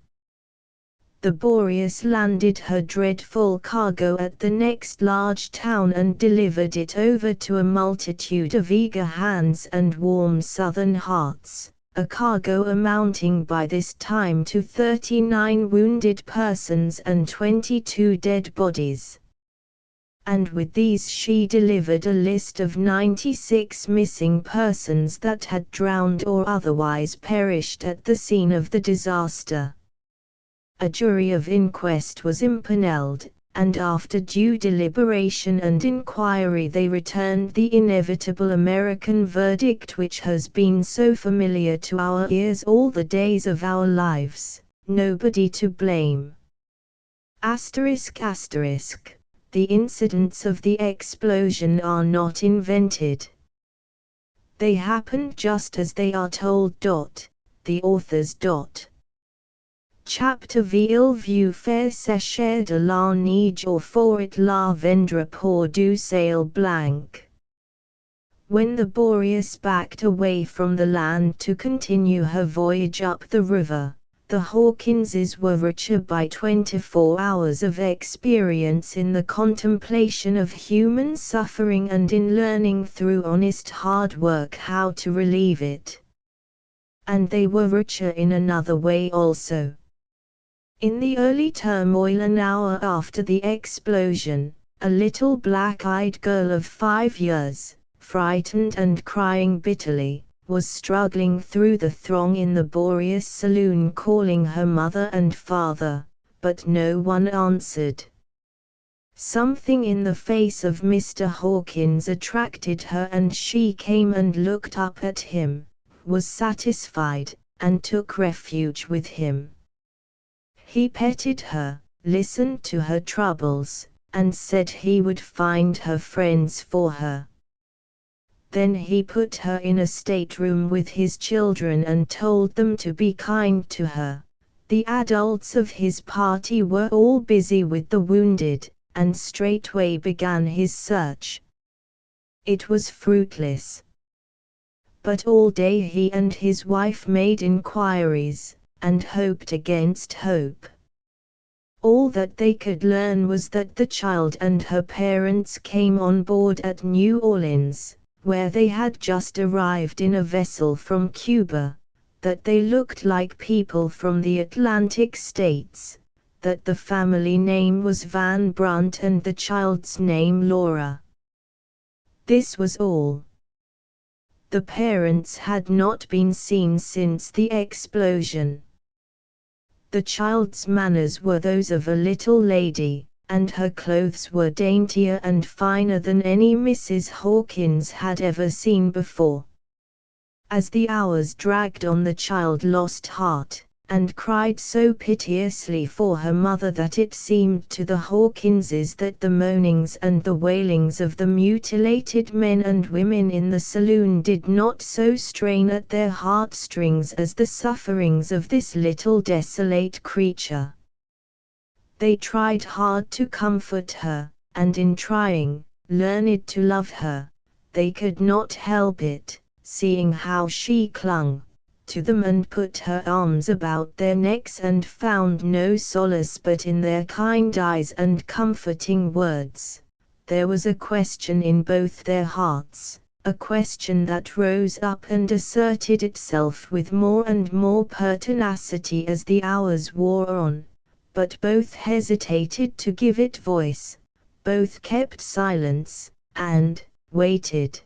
The Boreas landed her dreadful cargo at the next large town and delivered it over to a multitude of eager hands and warm southern hearts, a cargo amounting by this time to 39 wounded persons and 22 dead bodies. And with these she delivered a list of 96 missing persons that had drowned or otherwise perished at the scene of the disaster. A jury of inquest was impaneled, and after due deliberation and inquiry they returned the inevitable American verdict which has been so familiar to our ears all the days of our lives: nobody to blame. **** The incidents of the explosion are not invented. They happened just as they are told. The authors. Chapter Il vieux faire sécher de la neige or for it la vendre pour du sail blanc. When the Boreas backed away from the land to continue her voyage up the river, the Hawkinses were richer by 24 hours of experience in the contemplation of human suffering and in learning through honest hard work how to relieve it. And they were richer in another way also. In the early turmoil an hour after the explosion, a little black-eyed girl of 5 years, frightened and crying bitterly, was struggling through the throng in the Boreas saloon calling her mother and father, but no one answered. Something in the face of Mr. Hawkins attracted her and she came and looked up at him, was satisfied, and took refuge with him. He petted her, listened to her troubles, and said he would find her friends for her. Then he put her in a stateroom with his children and told them to be kind to her. The adults of his party were all busy with the wounded, and straightway began his search. It was fruitless. But all day he and his wife made inquiries, and hoped against hope. All that they could learn was that the child and her parents came on board at New Orleans, where they had just arrived in a vessel from Cuba, that they looked like people from the Atlantic states, that the family name was Van Brunt and the child's name Laura. This was all. The parents had not been seen since the explosion. The child's manners were those of a little lady, and her clothes were daintier and finer than any Mrs. Hawkins had ever seen before. As the hours dragged on, the child lost heart, and cried so piteously for her mother that it seemed to the Hawkinses that the moanings and the wailings of the mutilated men and women in the saloon did not so strain at their heartstrings as the sufferings of this little desolate creature. They tried hard to comfort her, and in trying, learned to love her. They could not help it, seeing how she clung to them and put her arms about their necks and found no solace but in their kind eyes and comforting words. There was a question in both their hearts, a question that rose up and asserted itself with more and more pertinacity as the hours wore on, but both hesitated to give it voice, both kept silence, and waited.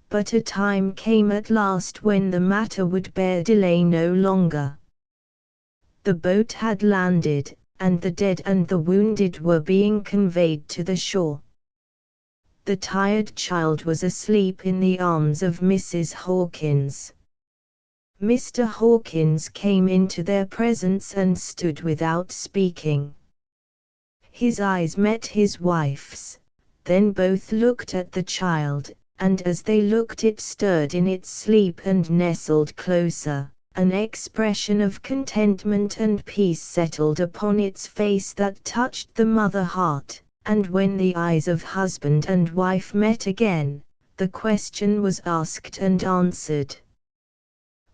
But a time came at last when the matter would bear delay no longer. The boat had landed, and the dead and the wounded were being conveyed to the shore. The tired child was asleep in the arms of Mrs. Hawkins. Mr. Hawkins came into their presence and stood without speaking. His eyes met his wife's, then both looked at the child, and as they looked it stirred in its sleep and nestled closer. An expression of contentment and peace settled upon its face that touched the mother heart, and when the eyes of husband and wife met again, the question was asked and answered.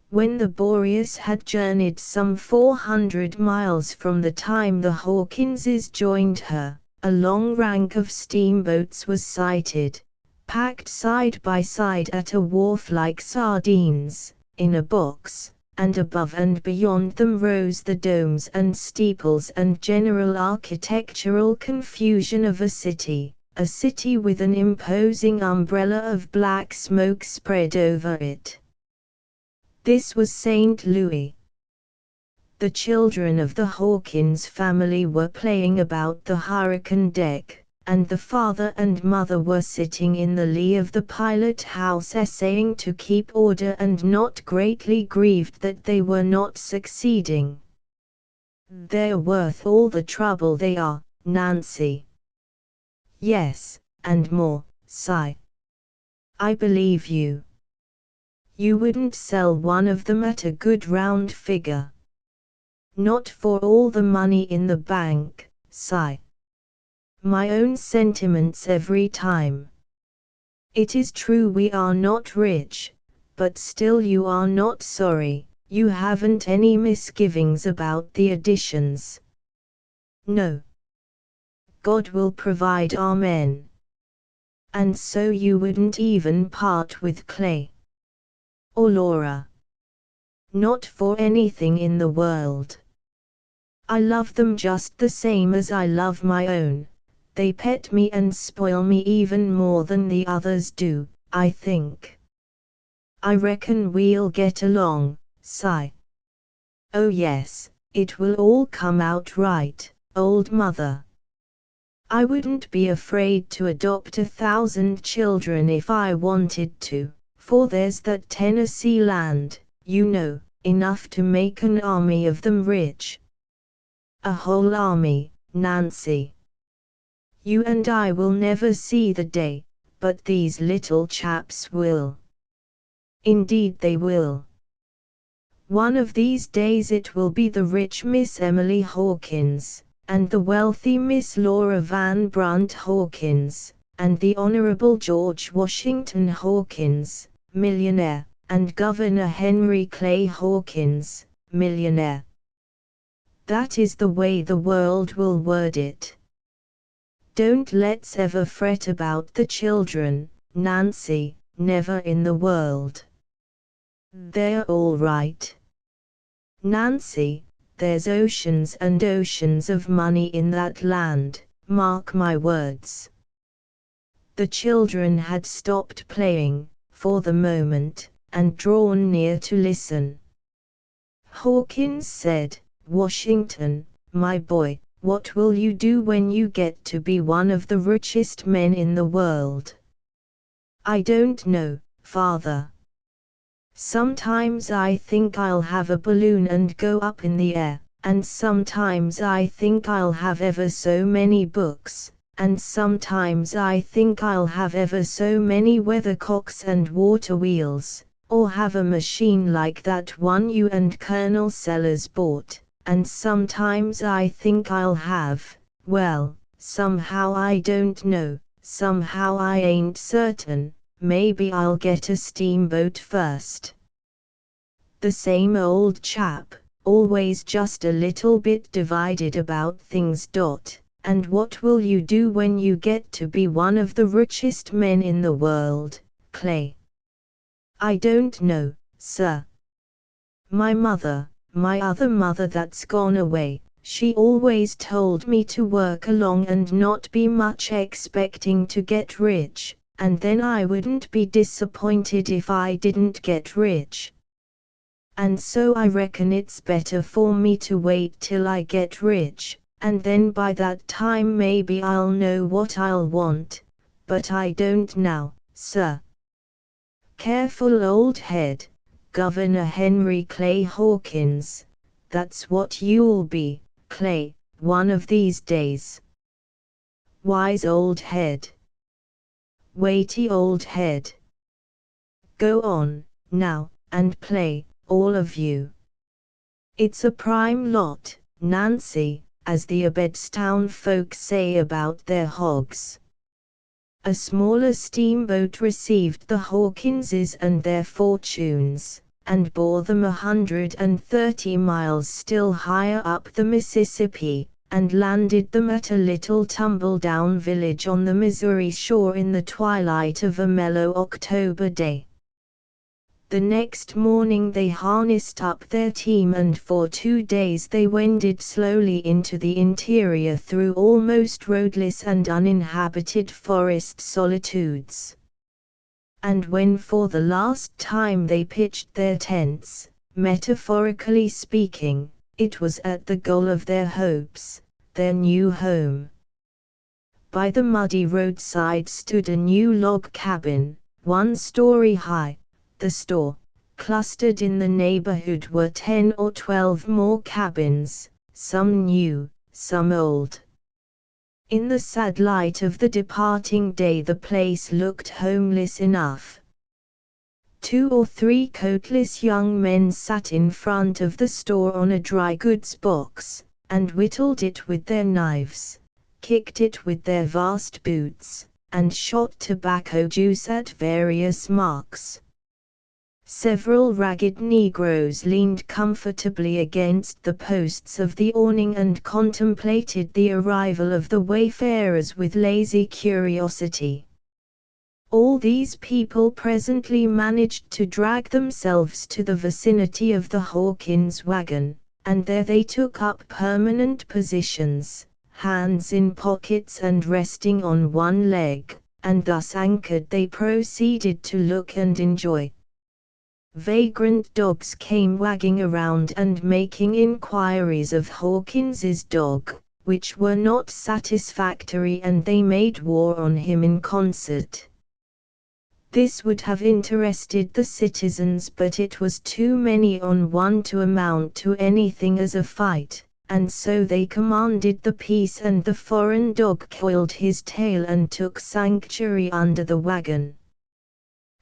When the Boreas had journeyed some 400 miles from the time the Hawkinses joined her, a long rank of steamboats was sighted, packed side by side at a wharf like sardines, in a box, and above and beyond them rose the domes and steeples and general architectural confusion of a city with an imposing umbrella of black smoke spread over it. This was St. Louis. The children of the Hawkins family were playing about the hurricane deck, and the father and mother were sitting in the lee of the pilot house essaying to keep order and not greatly grieved that they were not succeeding. "They're worth all the trouble they are, Nancy." "Yes, and more, Si. I believe you. You wouldn't sell one of them at a good round figure." "Not for all the money in the bank, Si. My own sentiments every time. It is true we are not rich, but still you are not sorry, you haven't any misgivings about the additions." "No. God will provide, amen." "And so you wouldn't even part with Clay or Laura?" "Not for anything in the world. I love them just the same as I love my own. They pet me and spoil me even more than the others do, I think. I reckon we'll get along, Si." "Oh yes, it will all come out right, old mother. I wouldn't be afraid to adopt 1,000 children if I wanted to, for there's that Tennessee land, you know, enough to make an army of them rich." "A whole army, Nancy?" You and I will never see the day, but these little chaps will. Indeed they will. One of these days it will be the rich Miss Emily Hawkins, and the wealthy Miss Laura Van Brunt Hawkins, and the Honorable George Washington Hawkins, millionaire, and Governor Henry Clay Hawkins, millionaire. That is the way the world will word it. Don't let's ever fret about the children, Nancy, never in the world. They're all right. Nancy, there's oceans and oceans of money in that land, mark my words. The children had stopped playing, for the moment, and drawn near to listen. Hawkins said, "Washington, my boy, what will you do when you get to be one of the richest men in the world?" "I don't know, Father. Sometimes I think I'll have a balloon and go up in the air, and sometimes I think I'll have ever so many books, and sometimes I think I'll have ever so many weathercocks and water wheels, or have a machine like that one you and Colonel Sellers bought, and sometimes I think I'll have, well, somehow I don't know, somehow I ain't certain, maybe I'll get a steamboat first." The same old chap, always just a little bit divided about things. And what will you do when you get to be one of the richest men in the world, Clay? "I don't know, sir. My mother, my other mother that's gone away, she always told me to work along and not be much expecting to get rich, and then I wouldn't be disappointed if I didn't get rich. And so I reckon it's better for me to wait till I get rich, and then by that time maybe I'll know what I'll want, but I don't now, sir." Careful old head, Governor Henry Clay Hawkins, that's what you'll be, Clay, one of these days. Wise old head. Weighty old head. Go on, now, and play, all of you. It's a prime lot, Nancy, as the Abedstown folks say about their hogs. A smaller steamboat received the Hawkinses and their fortunes, and bore them 130 miles still higher up the Mississippi, and landed them at a little tumble-down village on the Missouri shore in the twilight of a mellow October day. The next morning they harnessed up their team, and for 2 days they wended slowly into the interior through almost roadless and uninhabited forest solitudes. And when for the last time they pitched their tents, metaphorically speaking, it was at the goal of their hopes, their new home. By the muddy roadside stood a new log cabin, 1 story high. The store. Clustered in the neighborhood were 10 or 12 more cabins, some new, some old. In the sad light of the departing day the place looked homeless enough. 2 or 3 coatless young men sat in front of the store on a dry goods box, and whittled it with their knives, kicked it with their vast boots, and shot tobacco juice at various marks. Several ragged Negroes leaned comfortably against the posts of the awning and contemplated the arrival of the wayfarers with lazy curiosity. All these people presently managed to drag themselves to the vicinity of the Hawkins wagon, and there they took up permanent positions, hands in pockets and resting on one leg, and thus anchored they proceeded to look and enjoy. Vagrant dogs came wagging around and making inquiries of Hawkins's dog, which were not satisfactory, and they made war on him in concert. This would have interested the citizens, but it was too many on one to amount to anything as a fight, and so they commanded the peace, and the foreign dog coiled his tail and took sanctuary under the wagon.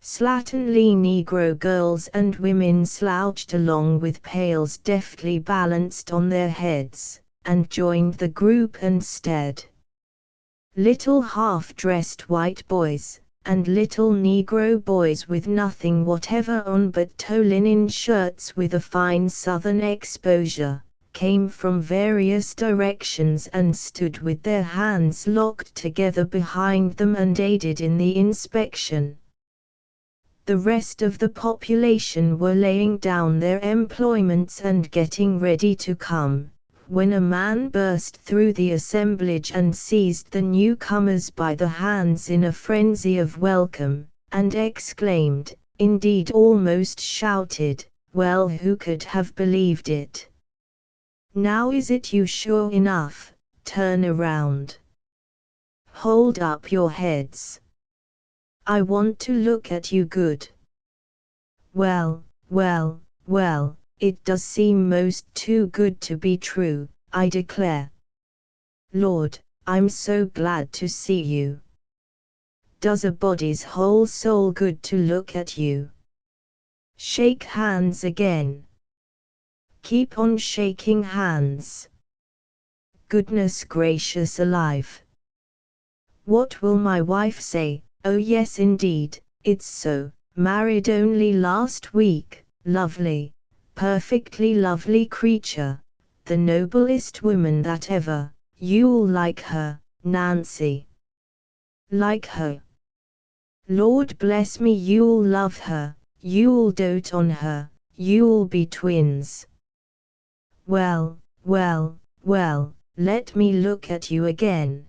Slatternly Negro girls and women slouched along with pails deftly balanced on their heads, and joined the group and stared. Little half-dressed white boys, and little Negro boys with nothing whatever on but tow linen shirts with a fine southern exposure, came from various directions and stood with their hands locked together behind them and aided in the inspection. The rest of the population were laying down their employments and getting ready to come, when a man burst through the assemblage and seized the newcomers by the hands in a frenzy of welcome, and exclaimed, indeed almost shouted, well, who could have believed it? Now is it you sure enough? Turn around. Hold up your heads. I want to look at you good. Well, well, well, it does seem most too good to be true, I declare. Lord, I'm so glad to see you. Does a body's whole soul good to look at you? Shake hands again. Keep on shaking hands. Goodness gracious alive. What will my wife say? Oh yes indeed, it's so, married only last week, lovely, perfectly lovely creature, the noblest woman that ever, you'll like her, Nancy. Like her. Lord bless me, you'll love her, you'll dote on her, you'll be twins. Well, well, well, let me look at you again.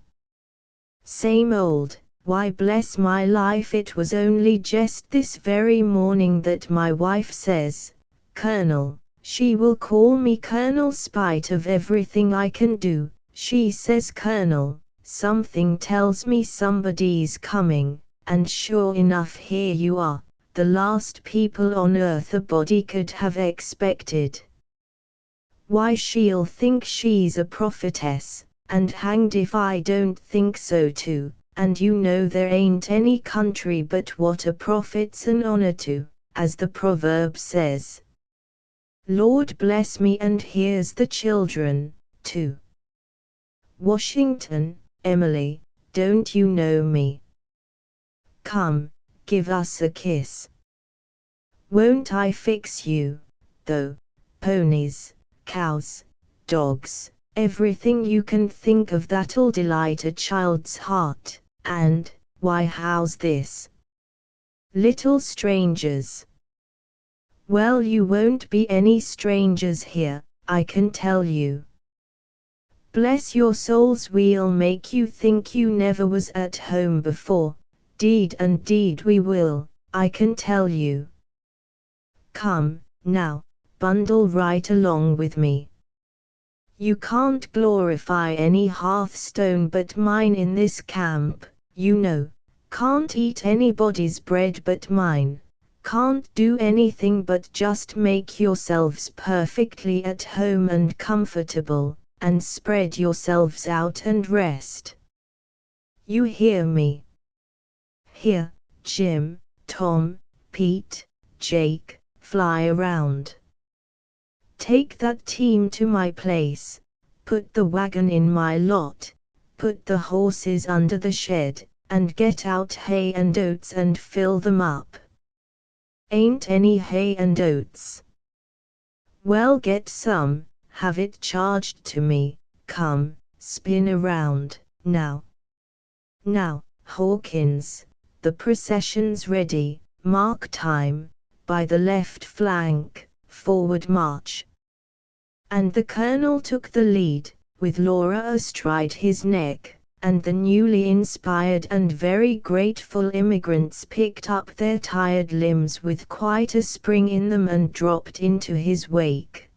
Same old. Why bless my life, it was only just this very morning that my wife says, Colonel, she will call me Colonel spite of everything I can do, she says Colonel, something tells me somebody's coming, and sure enough here you are, the last people on earth a body could have expected. Why she'll think she's a prophetess, and hanged if I don't think so too. And you know there ain't any country but what a prophet's an honor to, as the proverb says. Lord bless me, and here's the children, too. Washington, Emily, don't you know me? Come, give us a kiss. Won't I fix you, though, ponies, cows, dogs, everything you can think of that'll delight a child's heart. And, why how's this? Little strangers. Well, you won't be any strangers here, I can tell you. Bless your souls, we'll make you think you never was at home before, deed and deed we will, I can tell you. Come, now, bundle right along with me. You can't glorify any hearthstone but mine in this camp. You know, can't eat anybody's bread but mine, can't do anything but just make yourselves perfectly at home and comfortable, and spread yourselves out and rest. You hear me? Here, Jim, Tom, Pete, Jake, fly around. Take that team to my place, put the wagon in my lot, put the horses under the shed, and get out hay and oats and fill them up. Ain't any hay and oats? Well, get some, have it charged to me, come, spin around, now. Now, Hawkins, the procession's ready, mark time, by the left flank, forward march. And the colonel took the lead, with Laura astride his neck, and the newly inspired and very grateful immigrants picked up their tired limbs with quite a spring in them and dropped into his wake.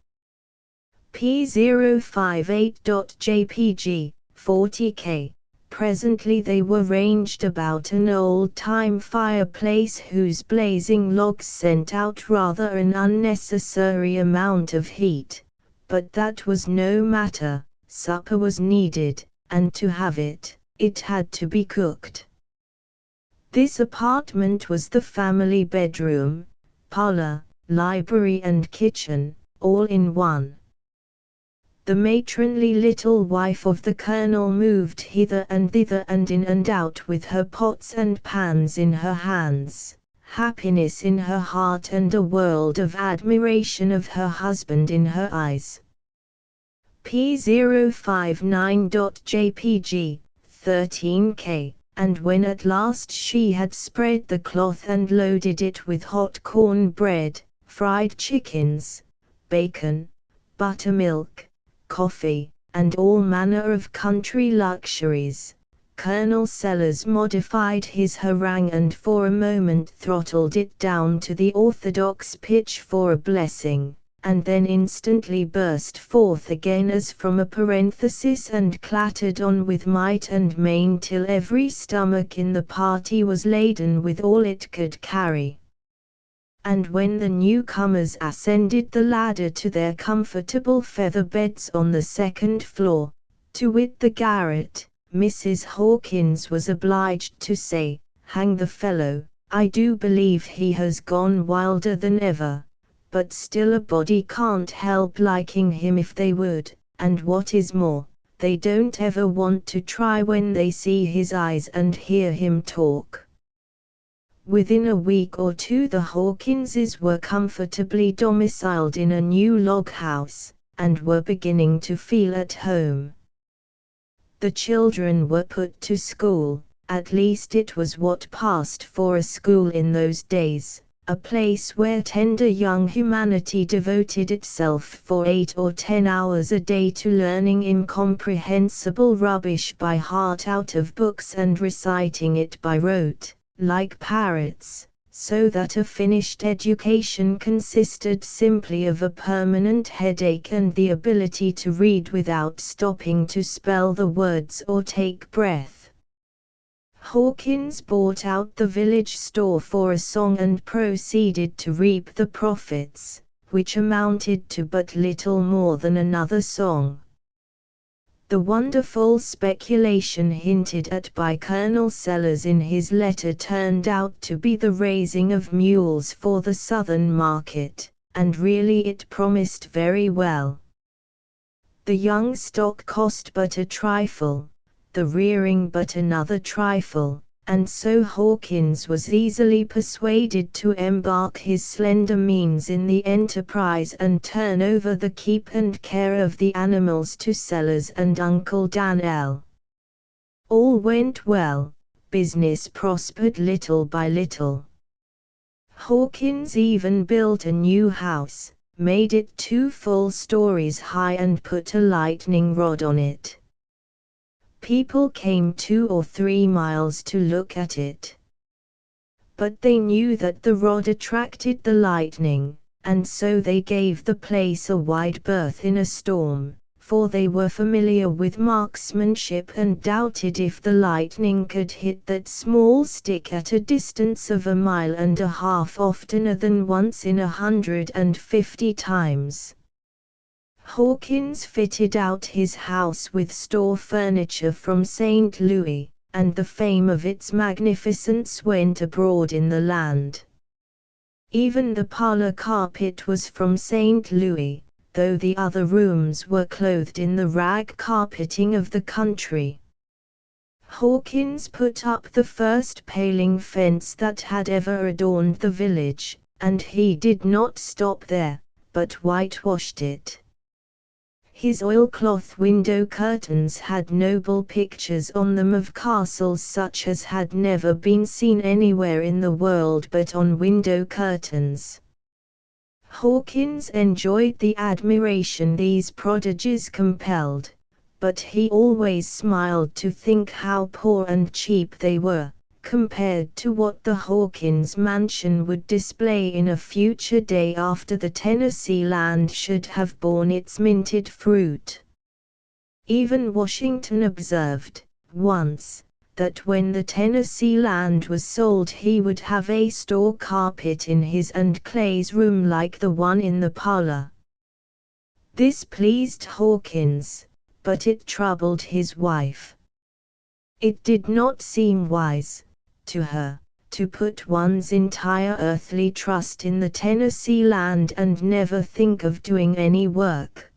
P058.jpg, 40K. Presently they were ranged about an old-time fireplace whose blazing logs sent out rather an unnecessary amount of heat, but that was no matter. Supper was needed, and to have it, it had to be cooked. This apartment was the family bedroom, parlor, library and kitchen, all in one. The matronly little wife of the colonel moved hither and thither and in and out with her pots and pans in her hands, happiness in her heart and a world of admiration of her husband in her eyes. P059.jpg, 13K, and when at last she had spread the cloth and loaded it with hot corn bread, fried chickens, bacon, buttermilk, coffee, and all manner of country luxuries, Colonel Sellers modified his harangue and for a moment throttled it down to the orthodox pitch for a blessing, and then instantly burst forth again as from a parenthesis and clattered on with might and main till every stomach in the party was laden with all it could carry. And when the newcomers ascended the ladder to their comfortable feather beds on the second floor, to wit the garret, Mrs. Hawkins was obliged to say, "Hang the fellow, I do believe he has gone wilder than ever, but still a body can't help liking him if they would, and what is more, they don't ever want to try when they see his eyes and hear him talk." Within a week or two the Hawkinses were comfortably domiciled in a new log house, and were beginning to feel at home. The children were put to school, at least it was what passed for a school in those days, a place where tender young humanity devoted itself for 8 or 10 hours a day to learning incomprehensible rubbish by heart out of books and reciting it by rote, like parrots, so that a finished education consisted simply of a permanent headache and the ability to read without stopping to spell the words or take breath. Hawkins bought out the village store for a song and proceeded to reap the profits, which amounted to but little more than another song. The wonderful speculation hinted at by Colonel Sellers in his letter turned out to be the raising of mules for the southern market, and really it promised very well. The young stock cost but a trifle, the rearing but another trifle, and so Hawkins was easily persuaded to embark his slender means in the enterprise and turn over the keep and care of the animals to Sellers and Uncle Dan L. All went well, business prospered little by little. Hawkins even built a new house, made it 2 full stories high and put a lightning rod on it. People came 2 or 3 miles to look at it. But they knew that the rod attracted the lightning, and so they gave the place a wide berth in a storm, for they were familiar with marksmanship and doubted if the lightning could hit that small stick at a distance of 1.5 miles oftener than once in 150 times. Hawkins fitted out his house with store furniture from St. Louis, and the fame of its magnificence went abroad in the land. Even the parlor carpet was from St. Louis, though the other rooms were clothed in the rag carpeting of the country. Hawkins put up the first paling fence that had ever adorned the village, and he did not stop there, but whitewashed it. His oilcloth window curtains had noble pictures on them of castles such as had never been seen anywhere in the world but on window curtains. Hawkins enjoyed the admiration these prodigies compelled, but he always smiled to think how poor and cheap they were, compared to what the Hawkins mansion would display in a future day after the Tennessee land should have borne its minted fruit. Even Washington observed, once, that when the Tennessee land was sold he would have a store carpet in his and Clay's room like the one in the parlor. This pleased Hawkins, but it troubled his wife. It did not seem wise, to her, to put one's entire earthly trust in the Tennessee land and never think of doing any work.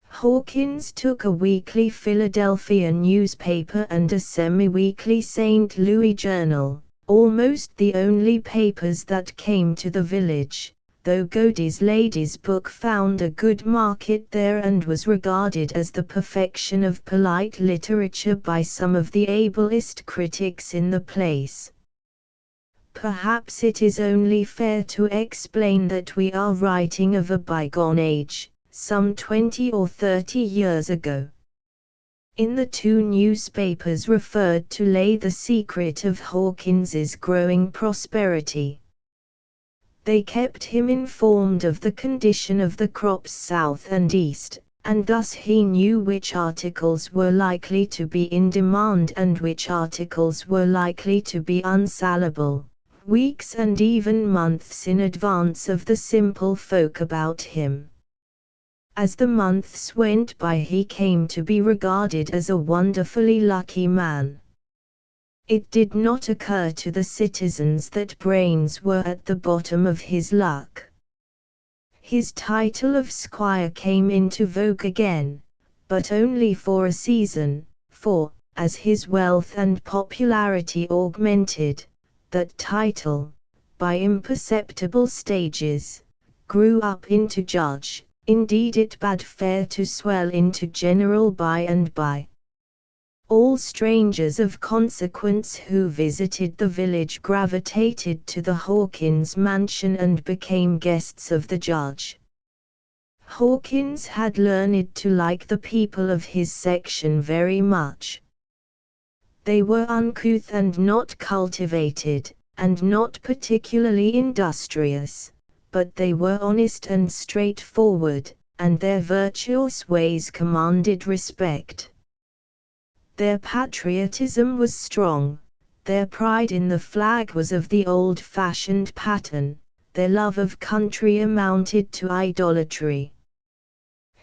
Hawkins took a weekly Philadelphia newspaper and a semi-weekly St. Louis journal, almost the only papers that came to the village, though Godey's Lady's Book found a good market there and was regarded as the perfection of polite literature by some of the ablest critics in the place. Perhaps it is only fair to explain that we are writing of a bygone age, some 20 or 30 years ago. In the two newspapers referred to lay the secret of Hawkins's growing prosperity. They kept him informed of the condition of the crops south and east, and thus he knew which articles were likely to be in demand and which articles were likely to be unsalable, weeks and even months in advance of the simple folk about him. As the months went by, he came to be regarded as a wonderfully lucky man. It did not occur to the citizens that brains were at the bottom of his luck. His title of squire came into vogue again, but only for a season, for, as his wealth and popularity augmented, that title, by imperceptible stages, grew up into judge. Indeed, it bade fair to swell into general by and by. All strangers of consequence who visited the village gravitated to the Hawkins mansion and became guests of the judge. Hawkins had learned to like the people of his section very much. They were uncouth and not cultivated, and not particularly industrious, but they were honest and straightforward, and their virtuous ways commanded respect. Their patriotism was strong, their pride in the flag was of the old-fashioned pattern, their love of country amounted to idolatry.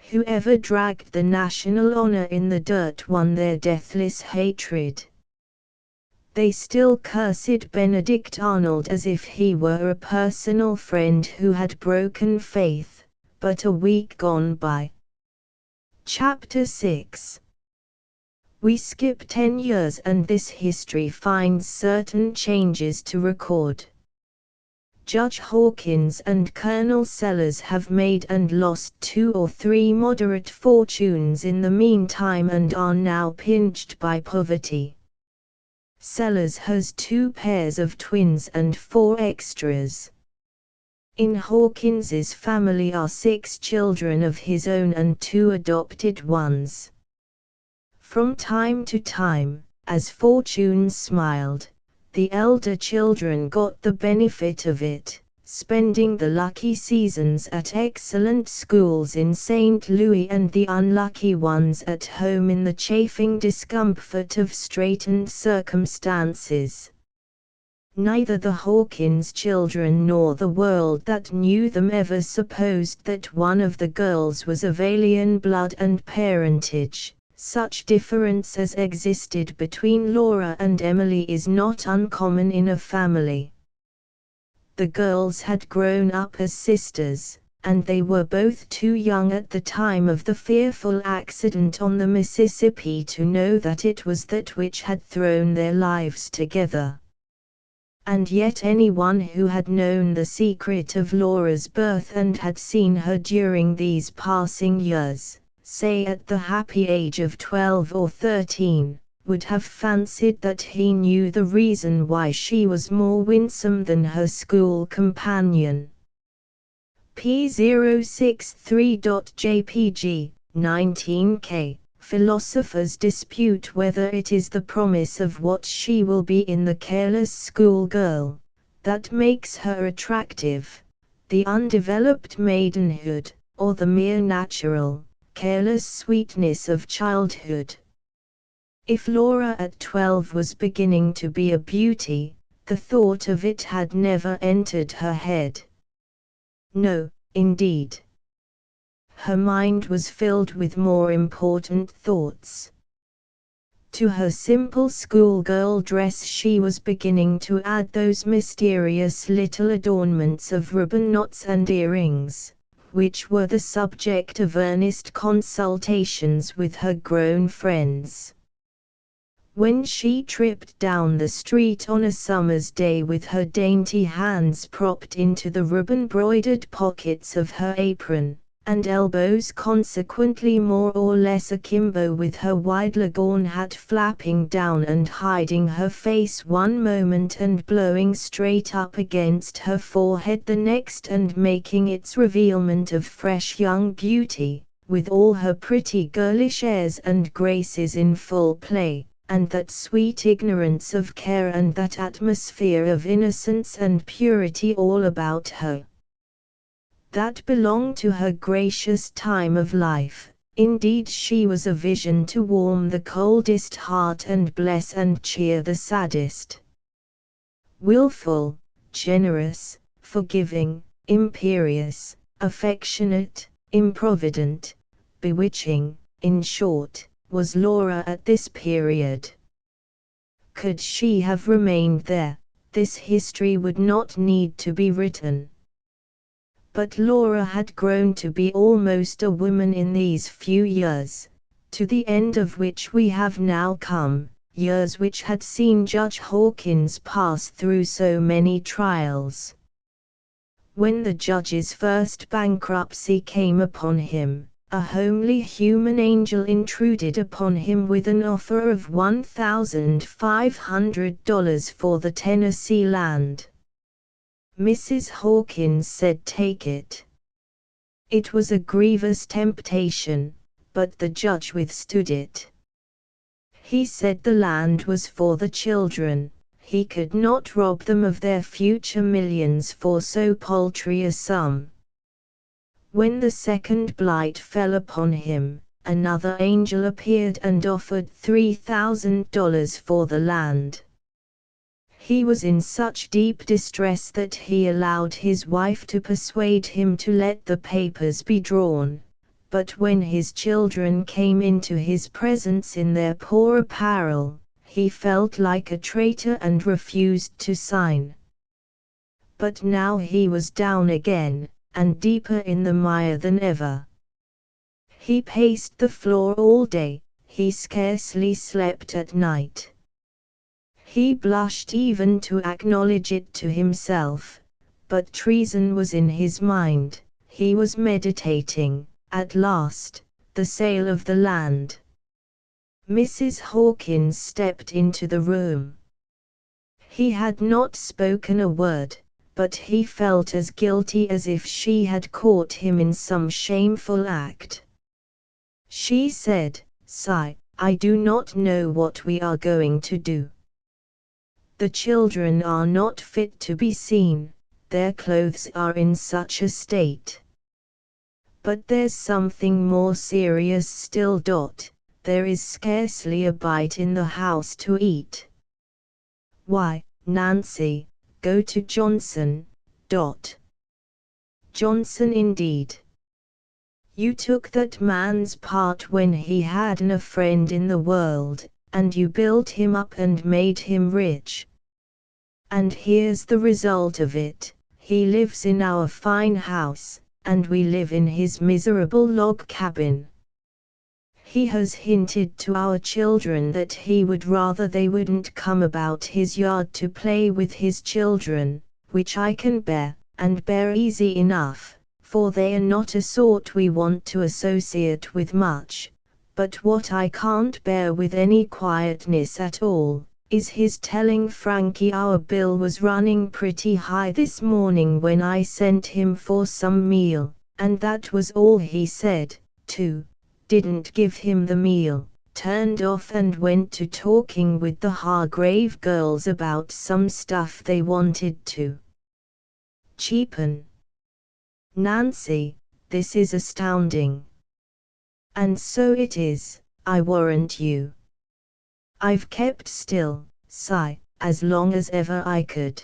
Whoever dragged the national honor in the dirt won their deathless hatred. They still cursed Benedict Arnold as if he were a personal friend who had broken faith, but a week gone by. Chapter 6. We skip 10 years and this history finds certain changes to record. Judge Hawkins and Colonel Sellers have made and lost 2 or 3 moderate fortunes in the meantime and are now pinched by poverty. Sellers has 2 pairs of twins and 4 extras. In Hawkins's family are 6 children of his own and 2 adopted ones. From time to time, as fortune smiled, the elder children got the benefit of it, spending the lucky seasons at excellent schools in St. Louis and the unlucky ones at home in the chafing discomfort of straitened circumstances. Neither the Hawkins children nor the world that knew them ever supposed that one of the girls was of alien blood and parentage. Such difference as existed between Laura and Emily is not uncommon in a family. The girls had grown up as sisters, and they were both too young at the time of the fearful accident on the Mississippi to know that it was that which had thrown their lives together. And yet anyone who had known the secret of Laura's birth and had seen her during these passing years, say at the happy age of 12 or 13, would have fancied that he knew the reason why she was more winsome than her school companion. P063.jpg, 19K. Philosophers dispute whether it is the promise of what she will be in the careless schoolgirl that makes her attractive, the undeveloped maidenhood, or the mere natural, careless sweetness of childhood. If Laura at 12 was beginning to be a beauty, the thought of it had never entered her head. No, indeed. Her mind was filled with more important thoughts. To her simple schoolgirl dress she was beginning to add those mysterious little adornments of ribbon knots and earrings, which were the subject of earnest consultations with her grown friends. When she tripped down the street on a summer's day with her dainty hands propped into the ribbon-broidered pockets of her apron, and elbows consequently more or less akimbo with her wide leghorn hat flapping down and hiding her face one moment and blowing straight up against her forehead the next and making its revealment of fresh young beauty, with all her pretty girlish airs and graces in full play, and that sweet ignorance of care and that atmosphere of innocence and purity all about her, that belonged to her gracious time of life. Indeed, she was a vision to warm the coldest heart and bless and cheer the saddest. Willful, generous, forgiving, imperious, affectionate, improvident, bewitching, in short, was Laura at this period. Could she have remained there, this history would not need to be written. But Laura had grown to be almost a woman in these few years, to the end of which we have now come, years which had seen Judge Hawkins pass through so many trials. When the judge's first bankruptcy came upon him, a homely human angel intruded upon him with an offer of $1,500 for the Tennessee land. Mrs. Hawkins said, "Take it." It was a grievous temptation, but the judge withstood it. He said the land was for the children, he could not rob them of their future millions for so paltry a sum. When the second blight fell upon him, another angel appeared and offered $3,000 for the land. He was in such deep distress that he allowed his wife to persuade him to let the papers be drawn, but when his children came into his presence in their poor apparel, he felt like a traitor and refused to sign. But now he was down again, and deeper in the mire than ever. He paced the floor all day, he scarcely slept at night. He blushed even to acknowledge it to himself, but treason was in his mind. He was meditating, at last, the sale of the land. Mrs. Hawkins stepped into the room. He had not spoken a word, but he felt as guilty as if she had caught him in some shameful act. She said, "Sigh, I do not know what we are going to do. The children are not fit to be seen, their clothes are in such a state. But there's something more serious still. There is scarcely a bite in the house to eat. Why, Nancy, go to Johnson. Johnson indeed. You took that man's part when he hadn't a friend in the world, and you built him up and made him rich. And here's the result of it, he lives in our fine house, and we live in his miserable log cabin. He has hinted to our children that he would rather they wouldn't come about his yard to play with his children, which I can bear, and bear easy enough, for they are not a sort we want to associate with much. But what I can't bear with any quietness at all, is his telling Frankie our bill was running pretty high this morning when I sent him for some meal, and that was all he said, too. Didn't give him the meal, turned off and went to talking with the Hargrave girls about some stuff they wanted to cheapen. Nancy, this is astounding. And so it is, I warrant you. I've kept still, as long as ever I could.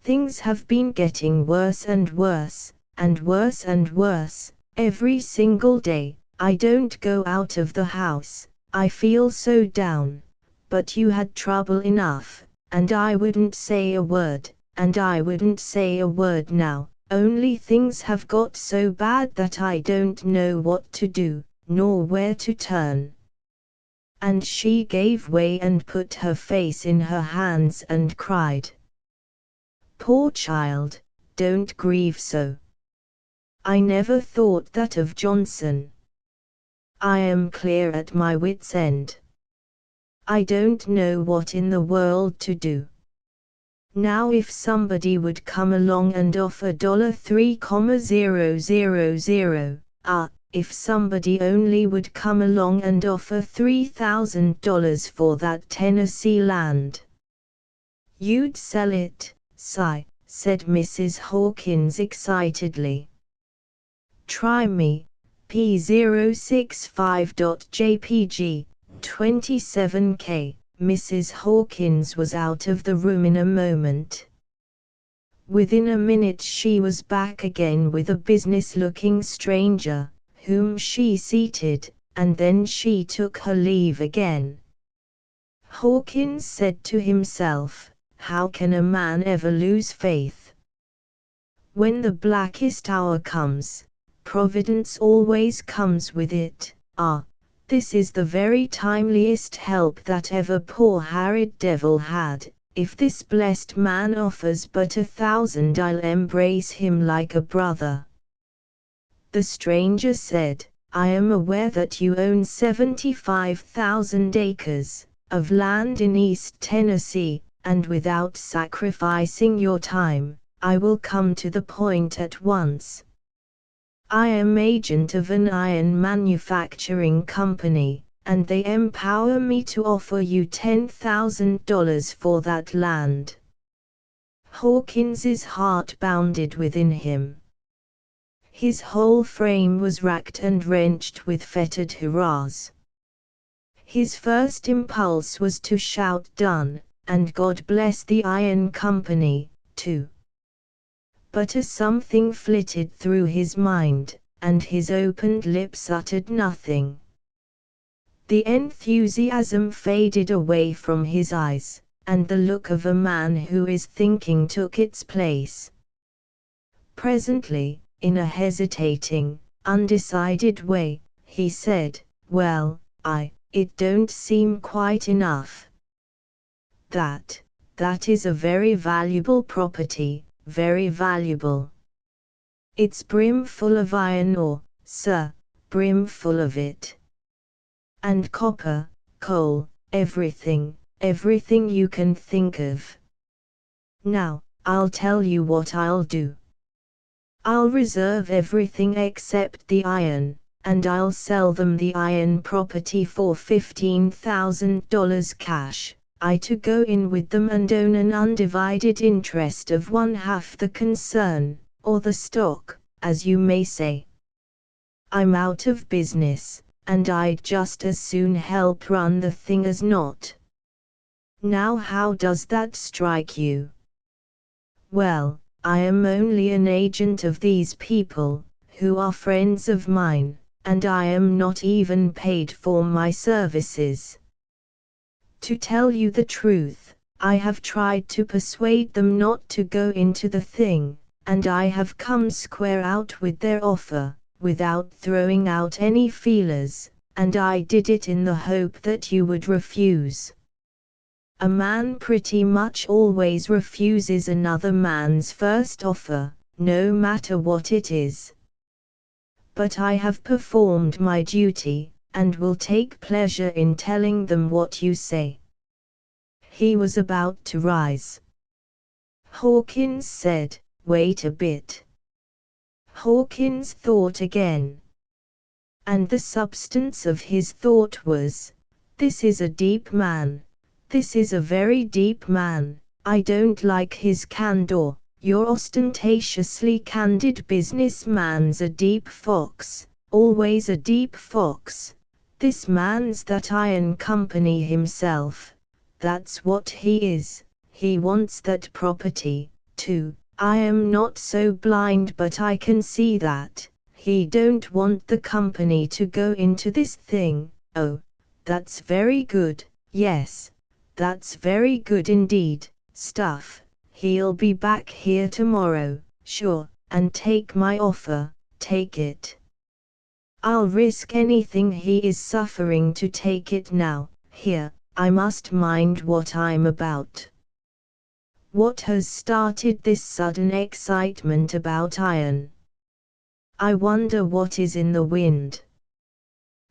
Things have been getting worse and worse, and worse and worse, Every single day, I don't go out of the house, I feel so down. But you had trouble enough, and I wouldn't say a word, and I wouldn't say a word now, only things have got so bad that I don't know what to do, nor where to turn. And she gave way and put her face in her hands and cried. Poor child, don't grieve so. I never thought that of Johnson. I am clear at my wits' end. I don't know what in the world to do. Now if somebody would come along and offer $3,000, if somebody only would come along and offer $3,000 for that Tennessee land. You'd sell it, Si, said Mrs. Hawkins excitedly. Try me, P065.jpg, 27K. Mrs. Hawkins was out of the room in a moment. Within a minute she was back again with a business-looking stranger, whom she seated, and then she took her leave again. Hawkins said to himself, how can a man ever lose faith? When the blackest hour comes, Providence always comes with it. This is the very timeliest help that ever poor harried devil had. If this blessed man offers but 1,000, I'll embrace him like a brother. The stranger said, I am aware that you own 75,000 acres of land in East Tennessee, and without sacrificing your time, I will come to the point at once. I am agent of an iron manufacturing company, and they empower me to offer you $10,000 for that land. Hawkins's heart bounded within him. His whole frame was racked and wrenched with fettered hurrahs. His first impulse was to shout done, and God bless the iron company, too. But a something flitted through his mind, and his opened lips uttered nothing. The enthusiasm faded away from his eyes, and the look of a man who is thinking took its place. Presently, in a hesitating, undecided way, he said, well, it don't seem quite enough. That is a very valuable property. Very valuable. It's brimful of iron ore, sir, brimful of it. And copper, coal, everything you can think of. Now, I'll tell you what I'll do. I'll reserve everything except the iron, and I'll sell them the iron property for $15,000 cash. I to go in with them and own an undivided interest of 1/2 the concern, or the stock, as you may say. I'm out of business, and I'd just as soon help run the thing as not. Now how does that strike you? Well, I am only an agent of these people, who are friends of mine, and I am not even paid for my services. To tell you the truth, I have tried to persuade them not to go into the thing, and I have come square out with their offer, without throwing out any feelers, and I did it in the hope that you would refuse. A man pretty much always refuses another man's first offer, no matter what it is. But I have performed my duty, and will take pleasure in telling them what you say. He was about to rise. Hawkins said, wait a bit. Hawkins thought again. And the substance of his thought was, this is a deep man. This is a very deep man. I don't like his candor. Your ostentatiously candid businessman's a deep fox, always a deep fox. This man's that iron company himself. That's what he is. He wants that property, too. I am not so blind but I can see that. He don't want the company to go into this thing. Oh, that's very good, yes, that's very good indeed, stuff. He'll be back here tomorrow, sure, and take my offer, take it. I'll risk anything he is suffering to take it now. Here, I must mind what I'm about. What has started this sudden excitement about iron? I wonder what is in the wind.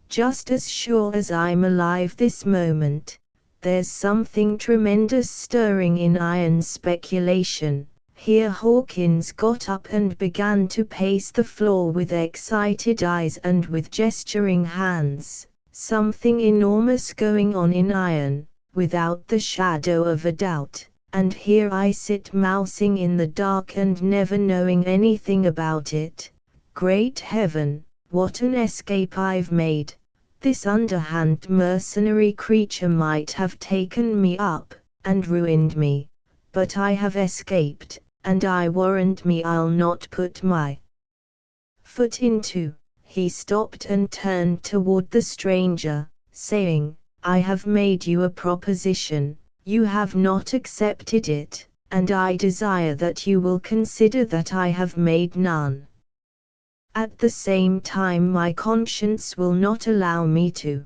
Just as sure as I'm alive this moment, there's something tremendous stirring in iron speculation. Here Hawkins got up and began to pace the floor with excited eyes and with gesturing hands. Something enormous going on in iron, without the shadow of a doubt, and here I sit mousing in the dark and never knowing anything about it. Great heaven, what an escape I've made! This underhand mercenary creature might have taken me up, and ruined me. But I have escaped, and I warrant me I'll not put my foot into. He stopped and turned toward the stranger, saying, I have made you a proposition, you have not accepted it, and I desire that you will consider that I have made none. At the same time my conscience will not allow me to.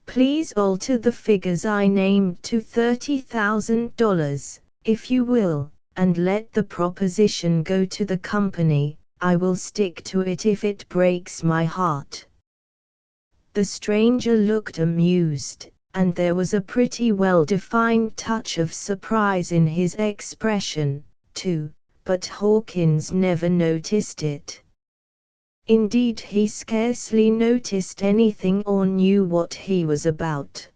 Please alter the figures I named to $30,000, if you will, and let the proposition go to the company. I will stick to it if it breaks my heart. The stranger looked amused, and there was a pretty well-defined touch of surprise in his expression, too, but Hawkins never noticed it. Indeed, he scarcely noticed anything or knew what he was about.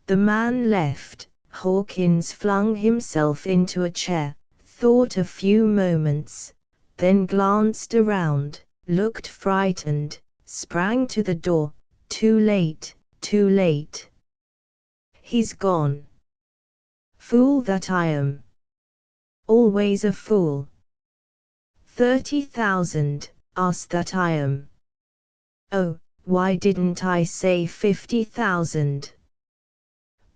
The man left. Hawkins flung himself into a chair, thought a few moments, then glanced around, looked frightened, sprang to the door. Too late, too late. He's gone. Fool that I am. Always a fool. 30,000, ass that I am. Oh, why didn't I say 50,000?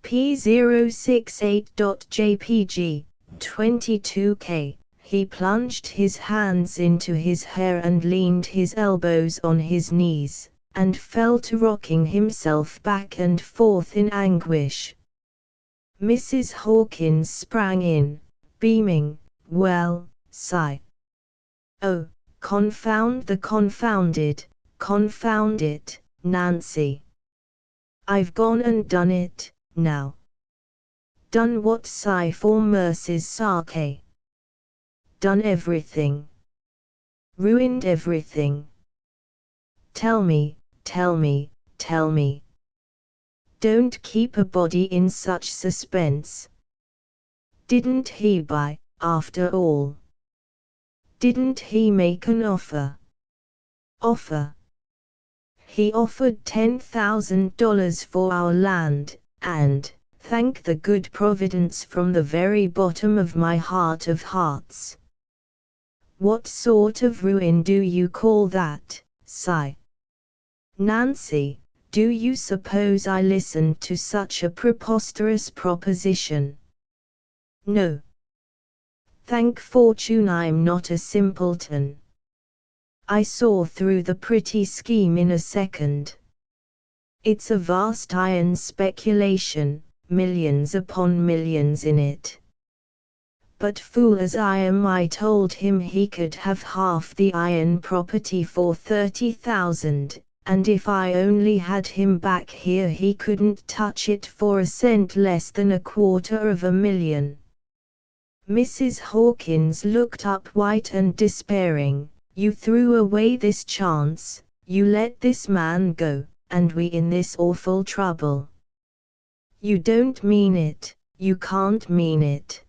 P068.jpg, 22K. He plunged his hands into his hair and leaned his elbows on his knees, and fell to rocking himself back and forth in anguish. Mrs. Hawkins sprang in, beaming, well, sigh. Oh, confound the confounded, confound it, Nancy. I've gone and done it. Now. Done what, sigh, for mercy's sake? Done everything. Ruined everything. Tell me, tell me, tell me. Don't keep a body in such suspense. Didn't he buy, after all? Didn't he make an offer? Offer? He offered $10,000 for our land, and, thank the good Providence from the very bottom of my heart of hearts. What sort of ruin do you call that, sigh? Nancy, do you suppose I listened to such a preposterous proposition? No. Thank fortune I'm not a simpleton. I saw through the pretty scheme in a second. It's a vast iron speculation, millions upon millions in it. But fool as I am, I told him he could have half the iron property for 30,000, and if I only had him back here he couldn't touch it for a cent less than $250,000. Mrs. Hawkins looked up white and despairing. You threw away this chance, you let this man go, and we in this awful trouble. You don't mean it, you can't mean it.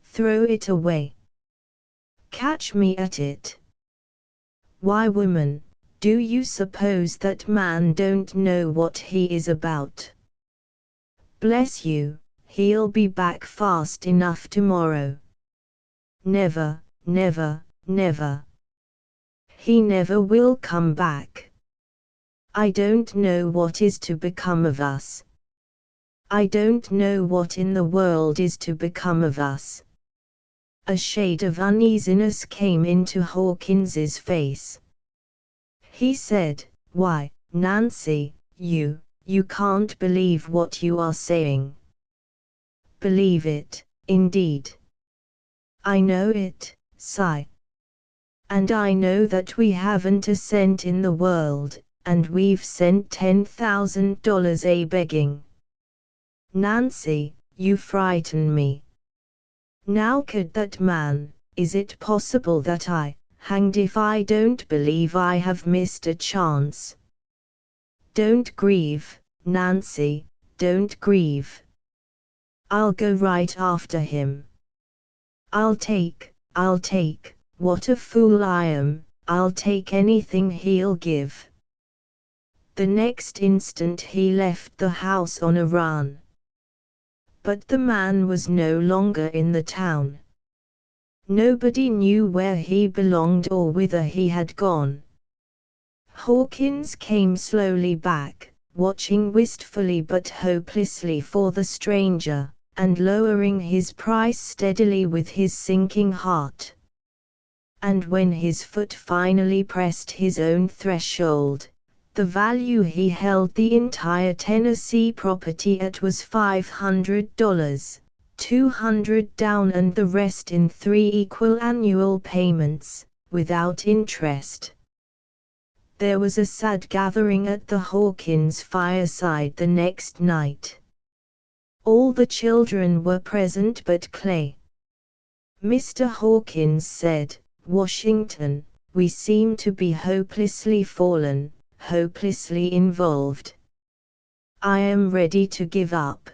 Throw it away. Catch me at it. Why, woman, do you suppose that man don't know what he is about? Bless you, he'll be back fast enough tomorrow. Never, never, never. He never will come back. I don't know what is to become of us. I don't know what in the world is to become of us. A shade of uneasiness came into Hawkins's face. He said, "Why, Nancy, you can't believe what you are saying." "Believe it, indeed. I know it, Si. And I know that we haven't a cent in the world, and we've sent $10,000 a begging. Nancy, you frighten me. Now could that man, is it possible that hanged if I don't believe I have missed a chance." "Don't grieve, Nancy, don't grieve. I'll go right after him. I'll take, what a fool I am, I'll take anything he'll give." The next instant he left the house on a run. But the man was no longer in the town. Nobody knew where he belonged or whither he had gone. Hawkins came slowly back, watching wistfully but hopelessly for the stranger, and lowering his price steadily with his sinking heart. And when his foot finally pressed his own threshold, the value he held the entire Tennessee property at was $500, $200 down and the rest in 3 equal annual payments, without interest. There was a sad gathering at the Hawkins fireside the next night. All the children were present but Clay. Mr. Hawkins said, "Washington, we seem to be hopelessly fallen, hopelessly involved. I am ready to give up.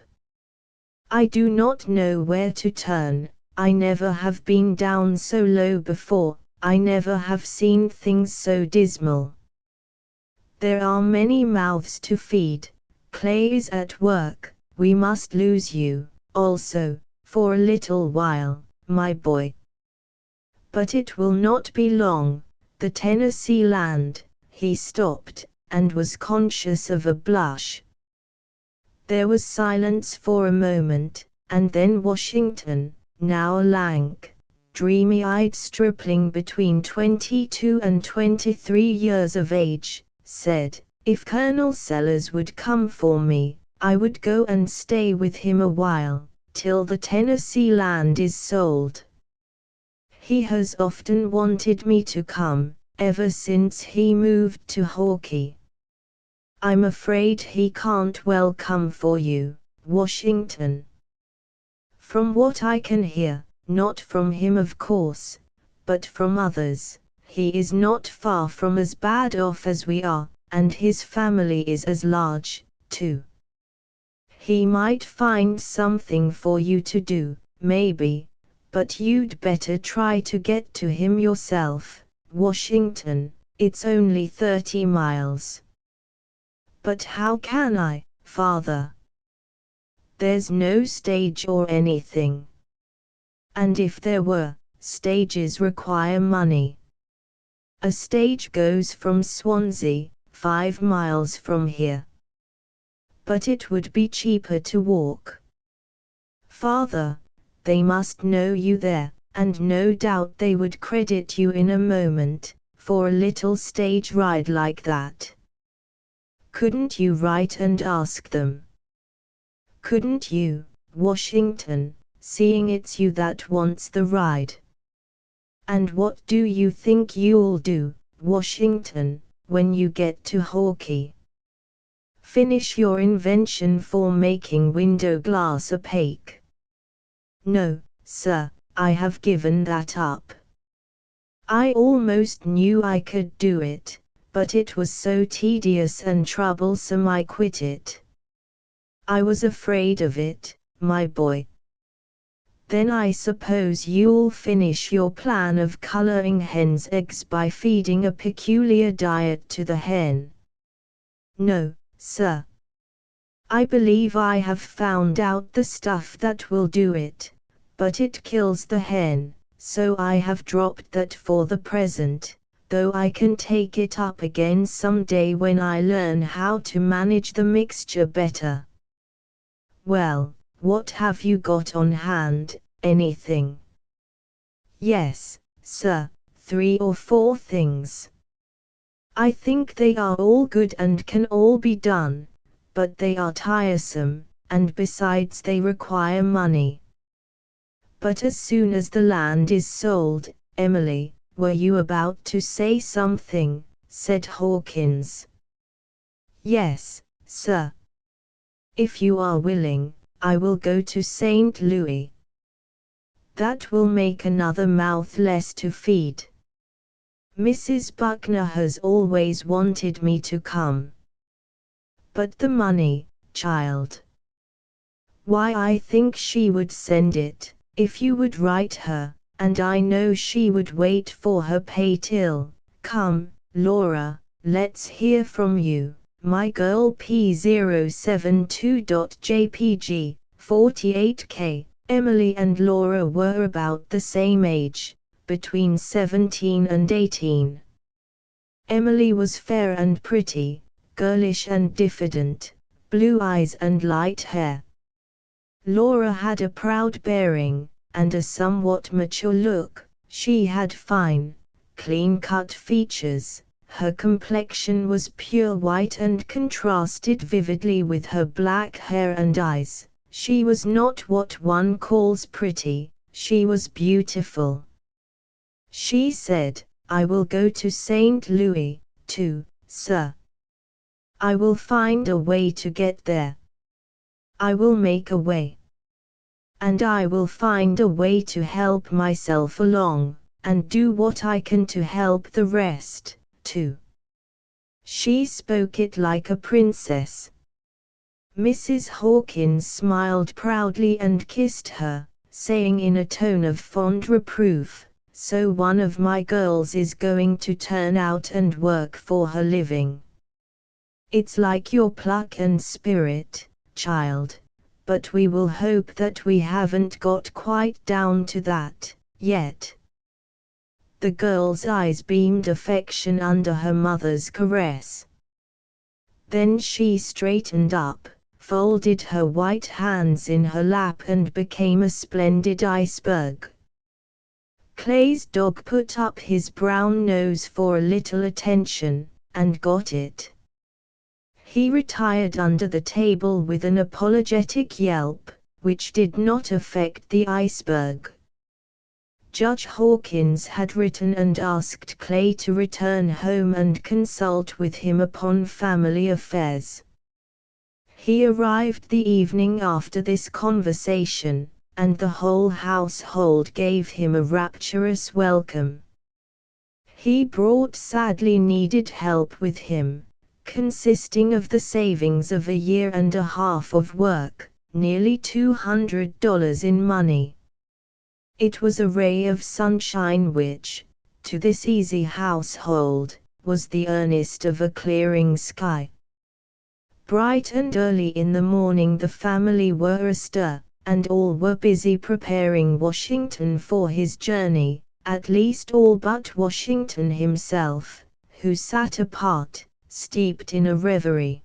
I do not know where to turn, I never have been down so low before, I never have seen things so dismal. There are many mouths to feed, Clay is at work, we must lose you, also, for a little while, my boy. But it will not be long, the Tennessee land." He stopped, and was conscious of a blush. There was silence for a moment, and then Washington, now a lank, dreamy-eyed stripling between 22 and 23 years of age, said, "If Colonel Sellers would come for me, I would go and stay with him a while, till the Tennessee land is sold. He has often wanted me to come, ever since he moved to Hawkeye. I'm afraid he can't well come for you, Washington. From what I can hear, not from him of course, but from others, he is not far from as bad off as we are, and his family is as large, too. He might find something for you to do, maybe, but you'd better try to get to him yourself, Washington, it's only 30 miles. But how can I, Father? There's no stage or anything. And if there were, stages require money. A stage goes from Swansea, 5 miles from here. But it would be cheaper to walk. Father, they must know you there, and no doubt they would credit you in a moment, for a little stage ride like that. Couldn't you write and ask them? Couldn't you, Washington, seeing it's you that wants the ride? And what do you think you'll do, Washington, when you get to Hawkeye? Finish your invention for making window glass opaque? No, sir, I have given that up. I almost knew I could do it, but it was so tedious and troublesome I quit it. I was afraid of it, my boy. Then I suppose you'll finish your plan of coloring hen's eggs by feeding a peculiar diet to the hen. No, sir. I believe I have found out the stuff that will do it, but it kills the hen, so I have dropped that for the present, though I can take it up again someday when I learn how to manage the mixture better. Well, what have you got on hand, anything? Yes, sir, 3 or 4 things. I think they are all good and can all be done, but they are tiresome, and besides they require money. But as soon as the land is sold, Emily, were you about to say something? Said Hawkins. Yes, sir. If you are willing, I will go to St. Louis. That will make another mouth less to feed. Mrs. Buckner has always wanted me to come. But the money, child. Why, I think she would send it, if you would write her, and I know she would wait for her pay till. Come, Laura, let's hear from you, my girl. P072.jpg, 48K. Emily and Laura were about the same age, between 17 and 18. Emily was fair and pretty, girlish and diffident, blue eyes and light hair. Laura had a proud bearing, and a somewhat mature look. She had fine, clean-cut features, her complexion was pure white and contrasted vividly with her black hair and eyes. She was not what one calls pretty, she was beautiful. She said, I will go to St. Louis, too, sir. I will find a way to get there. I will make a way. And I will find a way to help myself along, and do what I can to help the rest, too. She spoke it like a princess. Mrs. Hawkins smiled proudly and kissed her, saying in a tone of fond reproof, so one of my girls is going to turn out and work for her living. It's like your pluck and spirit, child, but we will hope that we haven't got quite down to that, yet. The girl's eyes beamed affection under her mother's caress. Then she straightened up, folded her white hands in her lap and became a splendid iceberg. Clay's dog put up his brown nose for a little attention, and got it. He retired under the table with an apologetic yelp, which did not affect the iceberg. Judge Hawkins had written and asked Clay to return home and consult with him upon family affairs. He arrived the evening after this conversation, and the whole household gave him a rapturous welcome. He brought sadly needed help with him, consisting of the savings of a year and a half of work, nearly $200 in money. It was a ray of sunshine which, to this easy household, was the earnest of a clearing sky. Bright and early in the morning the family were astir, and all were busy preparing Washington for his journey, at least all but Washington himself, who sat apart, steeped in a reverie.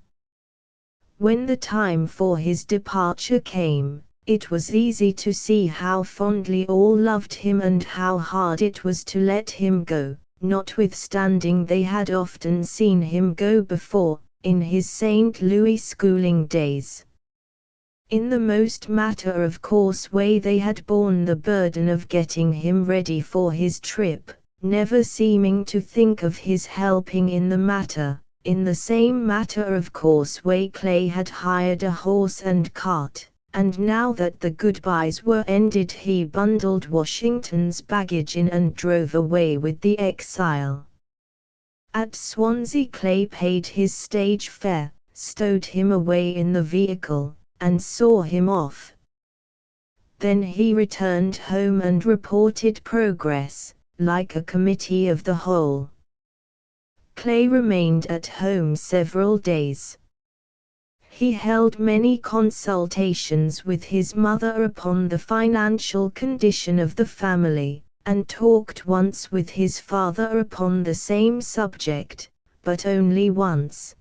When the time for his departure came, it was easy to see how fondly all loved him and how hard it was to let him go, notwithstanding they had often seen him go before, in his St. Louis schooling days. In the most matter-of-course way they had borne the burden of getting him ready for his trip, never seeming to think of his helping in the matter. In the same matter-of-course way Clay had hired a horse and cart, and now that the goodbyes were ended he bundled Washington's baggage in and drove away with the exile. At Swansea Clay paid his stage fare, stowed him away in the vehicle, and saw him off. Then he returned home and reported progress, like a committee of the whole. Clay remained at home several days. He held many consultations with his mother upon the financial condition of the family, and talked once with his father upon the same subject, but only once.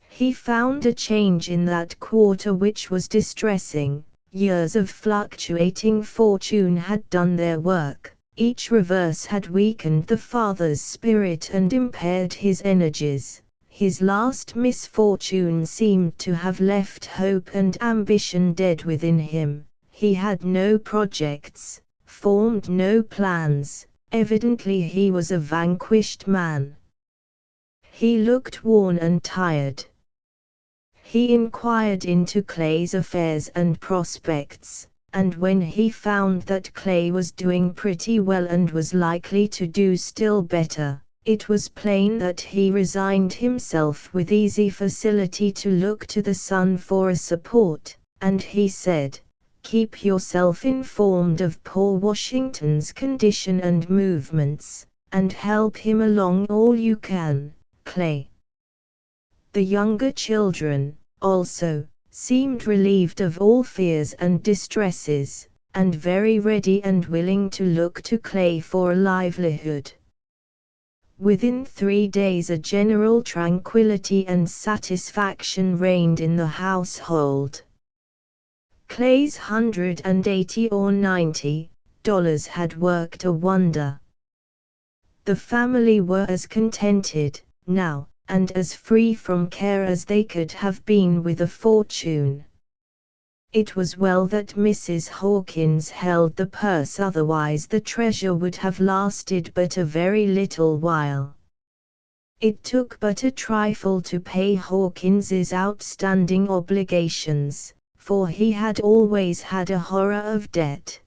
He found a change in that quarter which was distressing. Years of fluctuating fortune had done their work. Each reverse had weakened the father's spirit and impaired his energies. His last misfortune seemed to have left hope and ambition dead within him. He had no projects, formed no plans. Evidently he was a vanquished man. He looked worn and tired. He inquired into Clay's affairs and prospects, and when he found that Clay was doing pretty well and was likely to do still better, it was plain that he resigned himself with easy facility to look to the son for a support, and he said, "Keep yourself informed of poor Washington's condition and movements, and help him along all you can, Clay." The younger children, also, seemed relieved of all fears and distresses, and very ready and willing to look to Clay for a livelihood. Within 3 days a general tranquility and satisfaction reigned in the household. Clay's $180 or $90 had worked a wonder. The family were as contented, now, and as free from care as they could have been with a fortune. It was well that Mrs. Hawkins held the purse, otherwise the treasure would have lasted but a very little while. It took but a trifle to pay Hawkins's outstanding obligations, for he had always had a horror of debt.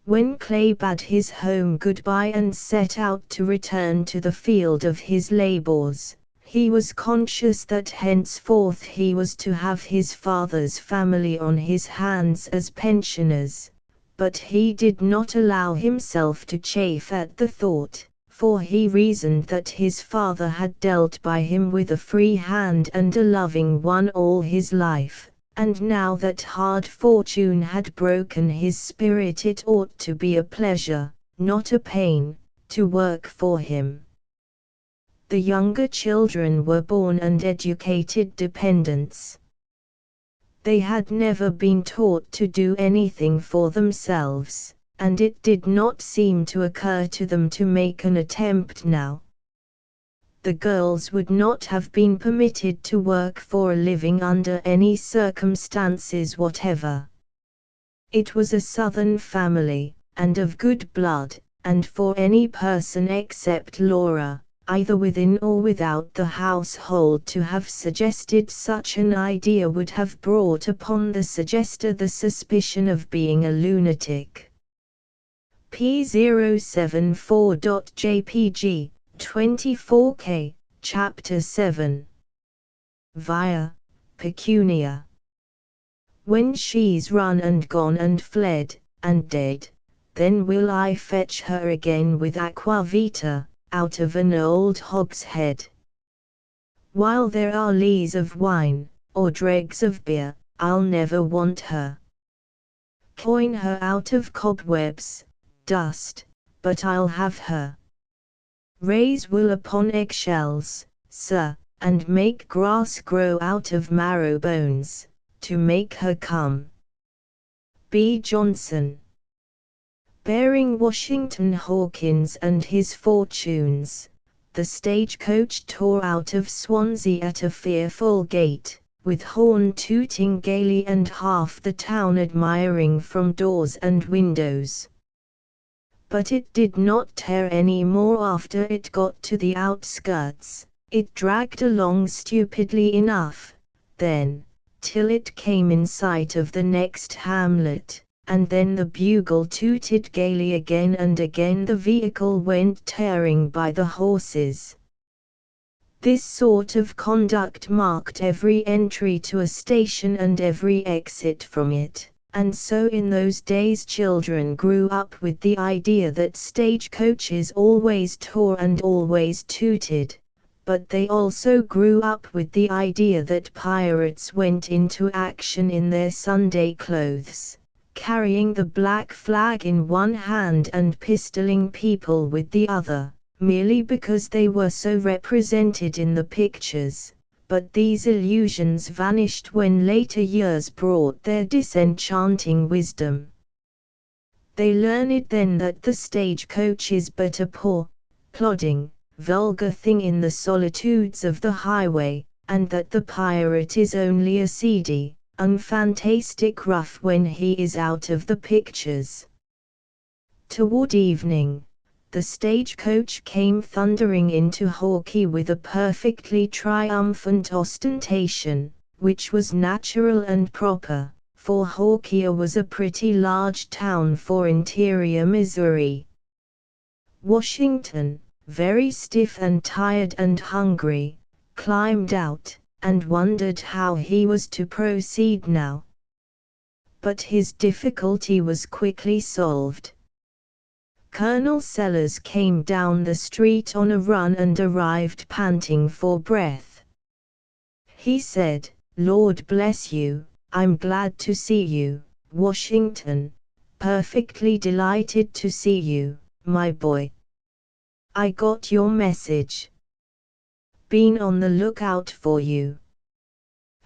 When Clay bade his home goodbye and set out to return to the field of his labors, he was conscious that henceforth he was to have his father's family on his hands as pensioners, but he did not allow himself to chafe at the thought, for he reasoned that his father had dealt by him with a free hand and a loving one all his life. And now that hard fortune had broken his spirit, it ought to be a pleasure, not a pain, to work for him. The younger children were born and educated dependents. They had never been taught to do anything for themselves, and it did not seem to occur to them to make an attempt now. The girls would not have been permitted to work for a living under any circumstances whatever. It was a Southern family, and of good blood, and for any person except Laura, either within or without the household, to have suggested such an idea would have brought upon the suggester the suspicion of being a lunatic. P074.jpg 24K, Chapter 7. Via, Pecunia. When she's run and gone and fled, and dead, then will I fetch her again with aquavita, out of an old hogshead. While there are lees of wine, or dregs of beer, I'll never want her. Coin her out of cobwebs, dust, but I'll have her. Raise wool upon eggshells, sir, and make grass grow out of marrow bones, to make her come. B. Johnson. Bearing Washington Hawkins and his fortunes, the stagecoach tore out of Swansea at a fearful gait, with horn tooting gaily and half the town admiring from doors and windows. But it did not tear any more after it got to the outskirts. It dragged along stupidly enough, then, till it came in sight of the next hamlet, and then the bugle tooted gaily again, and again the vehicle went tearing by the horses. This sort of conduct marked every entry to a station and every exit from it. And so in those days children grew up with the idea that stagecoaches always tore and always tooted, but they also grew up with the idea that pirates went into action in their Sunday clothes, carrying the black flag in one hand and pistoling people with the other, merely because they were so represented in the pictures. But these illusions vanished when later years brought their disenchanting wisdom. They learned then that the stagecoach is but a poor, plodding, vulgar thing in the solitudes of the highway, and that the pirate is only a seedy, unfantastic rough when he is out of the pictures. Toward evening, the stagecoach came thundering into Hawkeye with a perfectly triumphant ostentation, which was natural and proper, for Hawkeye was a pretty large town for interior Missouri. Washington, very stiff and tired and hungry, climbed out, and wondered how he was to proceed now. But his difficulty was quickly solved. Colonel Sellers came down the street on a run and arrived panting for breath. He said, "Lord bless you, I'm glad to see you, Washington, perfectly delighted to see you, my boy. I got your message. Been on the lookout for you.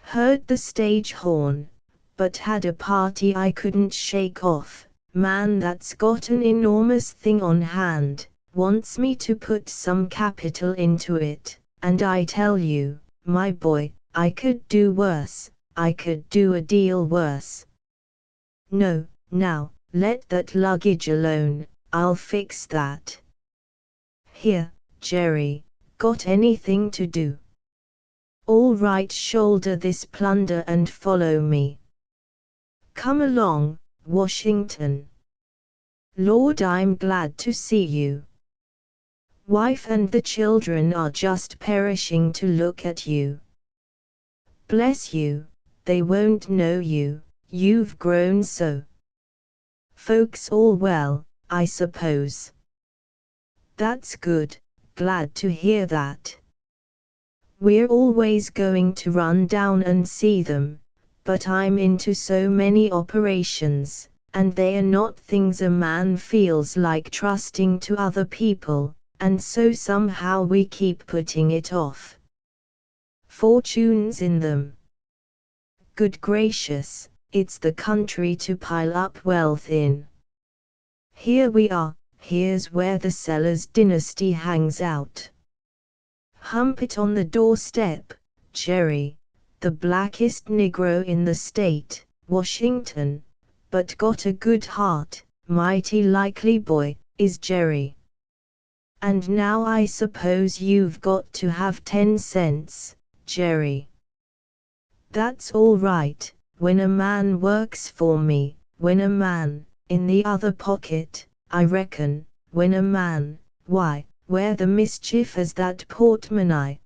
Heard the stage horn, but had a party I couldn't shake off. Man that's got an enormous thing on hand, wants me to put some capital into it, and I tell you, my boy, I could do worse, I could do a deal worse. No, now, let that luggage alone, I'll fix that. Here, Jerry, got anything to do? All right, shoulder this plunder and follow me. Come along, Washington. Lord, I'm glad to see you. Wife and the children are just perishing to look at you. Bless you, they won't know you, you've grown so. Folks all well, I suppose. That's good, glad to hear that. We're always going to run down and see them, but I'm into so many operations, and they are not things a man feels like trusting to other people, and so somehow we keep putting it off. Fortunes in them. Good gracious, it's the country to pile up wealth in. Here we are, here's where the Sellers dynasty hangs out. Hump it on the doorstep, Jerry, the blackest Negro in the state, Washington, but got a good heart, mighty likely boy, is Jerry. And now I suppose you've got to have 10 cents, Jerry. That's all right, when a man works for me, when a man, in the other pocket, I reckon, when a man, why, where the mischief is that portemonnaie,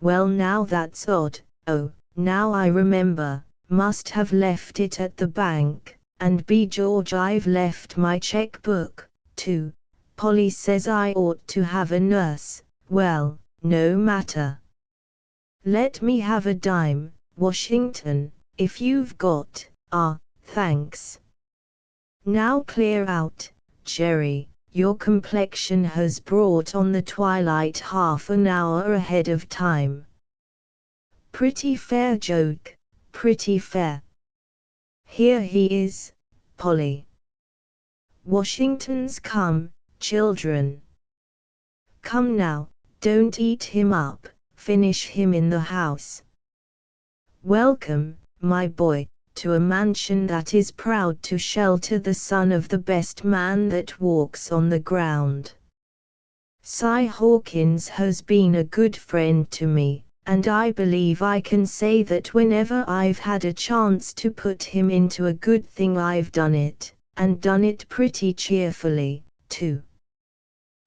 well now that's odd, oh, now I remember, must have left it at the bank, and by George I've left my checkbook, too. Polly says I ought to have a nurse, well, no matter. Let me have a dime, Washington, if you've got, thanks. Now clear out, Jerry. Your complexion has brought on the twilight half an hour ahead of time. Pretty fair joke, pretty fair. Here he is, Polly. Washington's come, children. Come now, don't eat him up, finish him in the house. Welcome, my boy, to a mansion that is proud to shelter the son of the best man that walks on the ground. Cy Hawkins has been a good friend to me, and I believe I can say that whenever I've had a chance to put him into a good thing I've done it, and done it pretty cheerfully, too.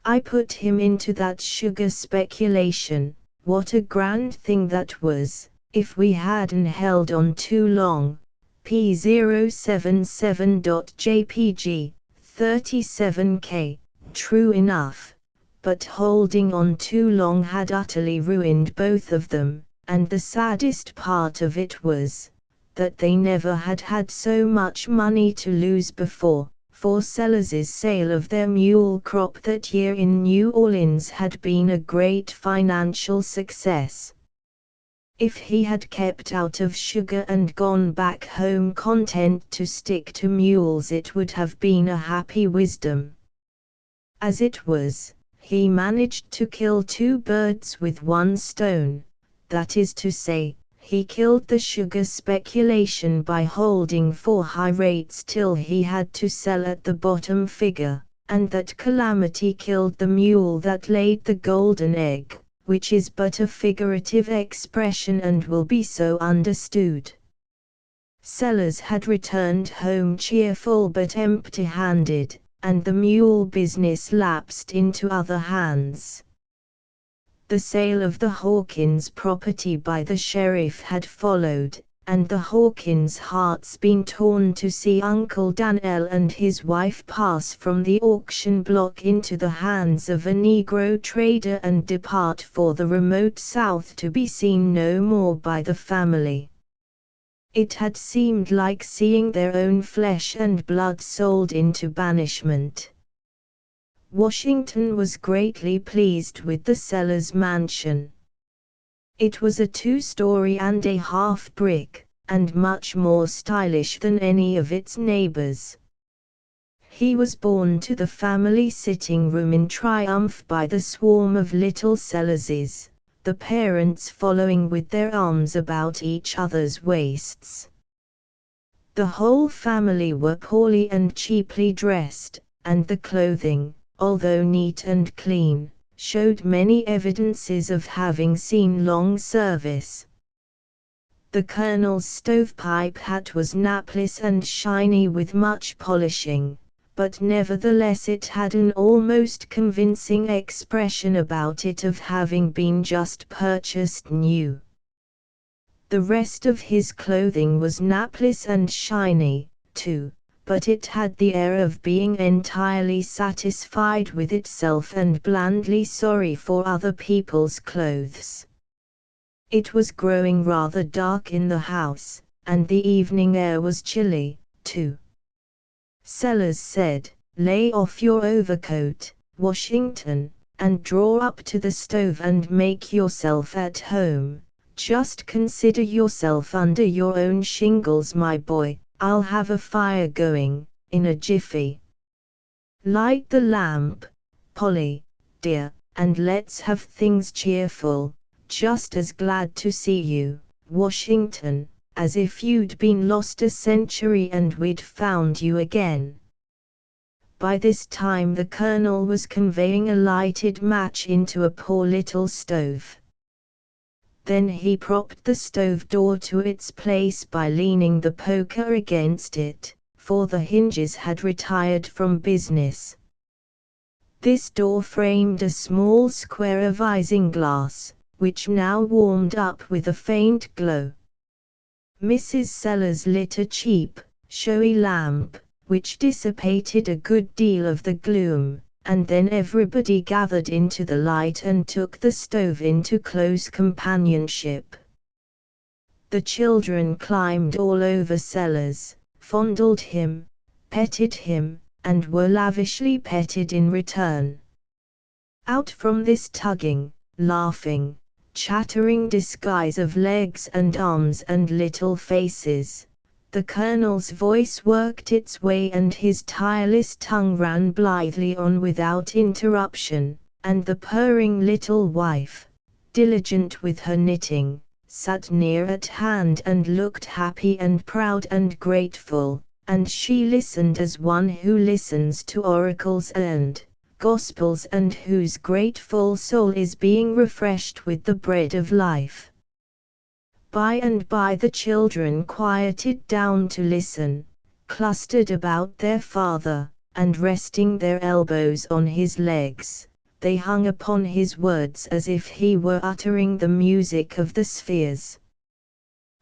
I put him into that sugar speculation. What a grand thing that was, if we hadn't held on too long. P077.jpg, 37K, true enough, but holding on too long had utterly ruined both of them, and the saddest part of it was, that they never had had so much money to lose before, for Sellers's sale of their mule crop that year in New Orleans had been a great financial success. If he had kept out of sugar and gone back home content to stick to mules, it would have been a happy wisdom. As it was, he managed to kill 2 birds with 1 stone, that is to say, he killed the sugar speculation by holding for high rates till he had to sell at the bottom figure, and that calamity killed the mule that laid the golden egg, which is but a figurative expression and will be so understood. Sellers had returned home cheerful but empty-handed, and the mule business lapsed into other hands. The sale of the Hawkins property by the sheriff had followed, and the Hawkins' hearts been torn to see Uncle Dan'l and his wife pass from the auction block into the hands of a Negro trader and depart for the remote South to be seen no more by the family. It had seemed like seeing their own flesh and blood sold into banishment. Washington was greatly pleased with the Sellers mansion. It was a 2-story and a half brick, and much more stylish than any of its neighbors. He was borne to the family sitting room in triumph by the swarm of little Sellerses, the parents following with their arms about each other's waists. The whole family were poorly and cheaply dressed, and the clothing, although neat and clean, showed many evidences of having seen long service. The Colonel's stovepipe hat was napless and shiny with much polishing, but nevertheless it had an almost convincing expression about it of having been just purchased new. The rest of his clothing was napless and shiny, too, but it had the air of being entirely satisfied with itself and blandly sorry for other people's clothes. It was growing rather dark in the house, and the evening air was chilly, too. Sellers said, "Lay off your overcoat, Washington, and draw up to the stove and make yourself at home. Just consider yourself under your own shingles, my boy. I'll have a fire going, in a jiffy. Light the lamp, Polly, dear, and let's have things cheerful. Just as glad to see you, Washington, as if you'd been lost a century and we'd found you again." By this time the Colonel was conveying a lighted match into a poor little stove. Then he propped the stove door to its place by leaning the poker against it, for the hinges had retired from business. This door framed a small square of isinglass, which now warmed up with a faint glow. Mrs. Sellers lit a cheap, showy lamp, which dissipated a good deal of the gloom, and then everybody gathered into the light and took the stove into close companionship. The children climbed all over Sellers, fondled him, petted him, and were lavishly petted in return. Out from this tugging, laughing, chattering disguise of legs and arms and little faces, the Colonel's voice worked its way and his tireless tongue ran blithely on without interruption, and the purring little wife, diligent with her knitting, sat near at hand and looked happy and proud and grateful, and she listened as one who listens to oracles and Gospels and whose grateful soul is being refreshed with the bread of life. By and by the children quieted down to listen, clustered about their father, and resting their elbows on his legs, they hung upon his words as if he were uttering the music of the spheres.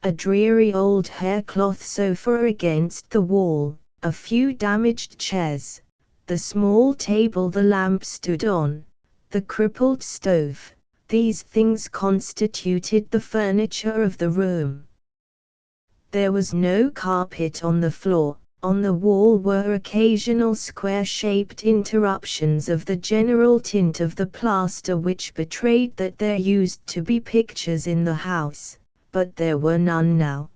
A dreary old haircloth sofa against the wall, a few damaged chairs, the small table the lamp stood on, the crippled stove, these things constituted the furniture of the room. There was no carpet on the floor. On the wall were occasional square-shaped interruptions of the general tint of the plaster which betrayed that there used to be pictures in the house, but there were none now.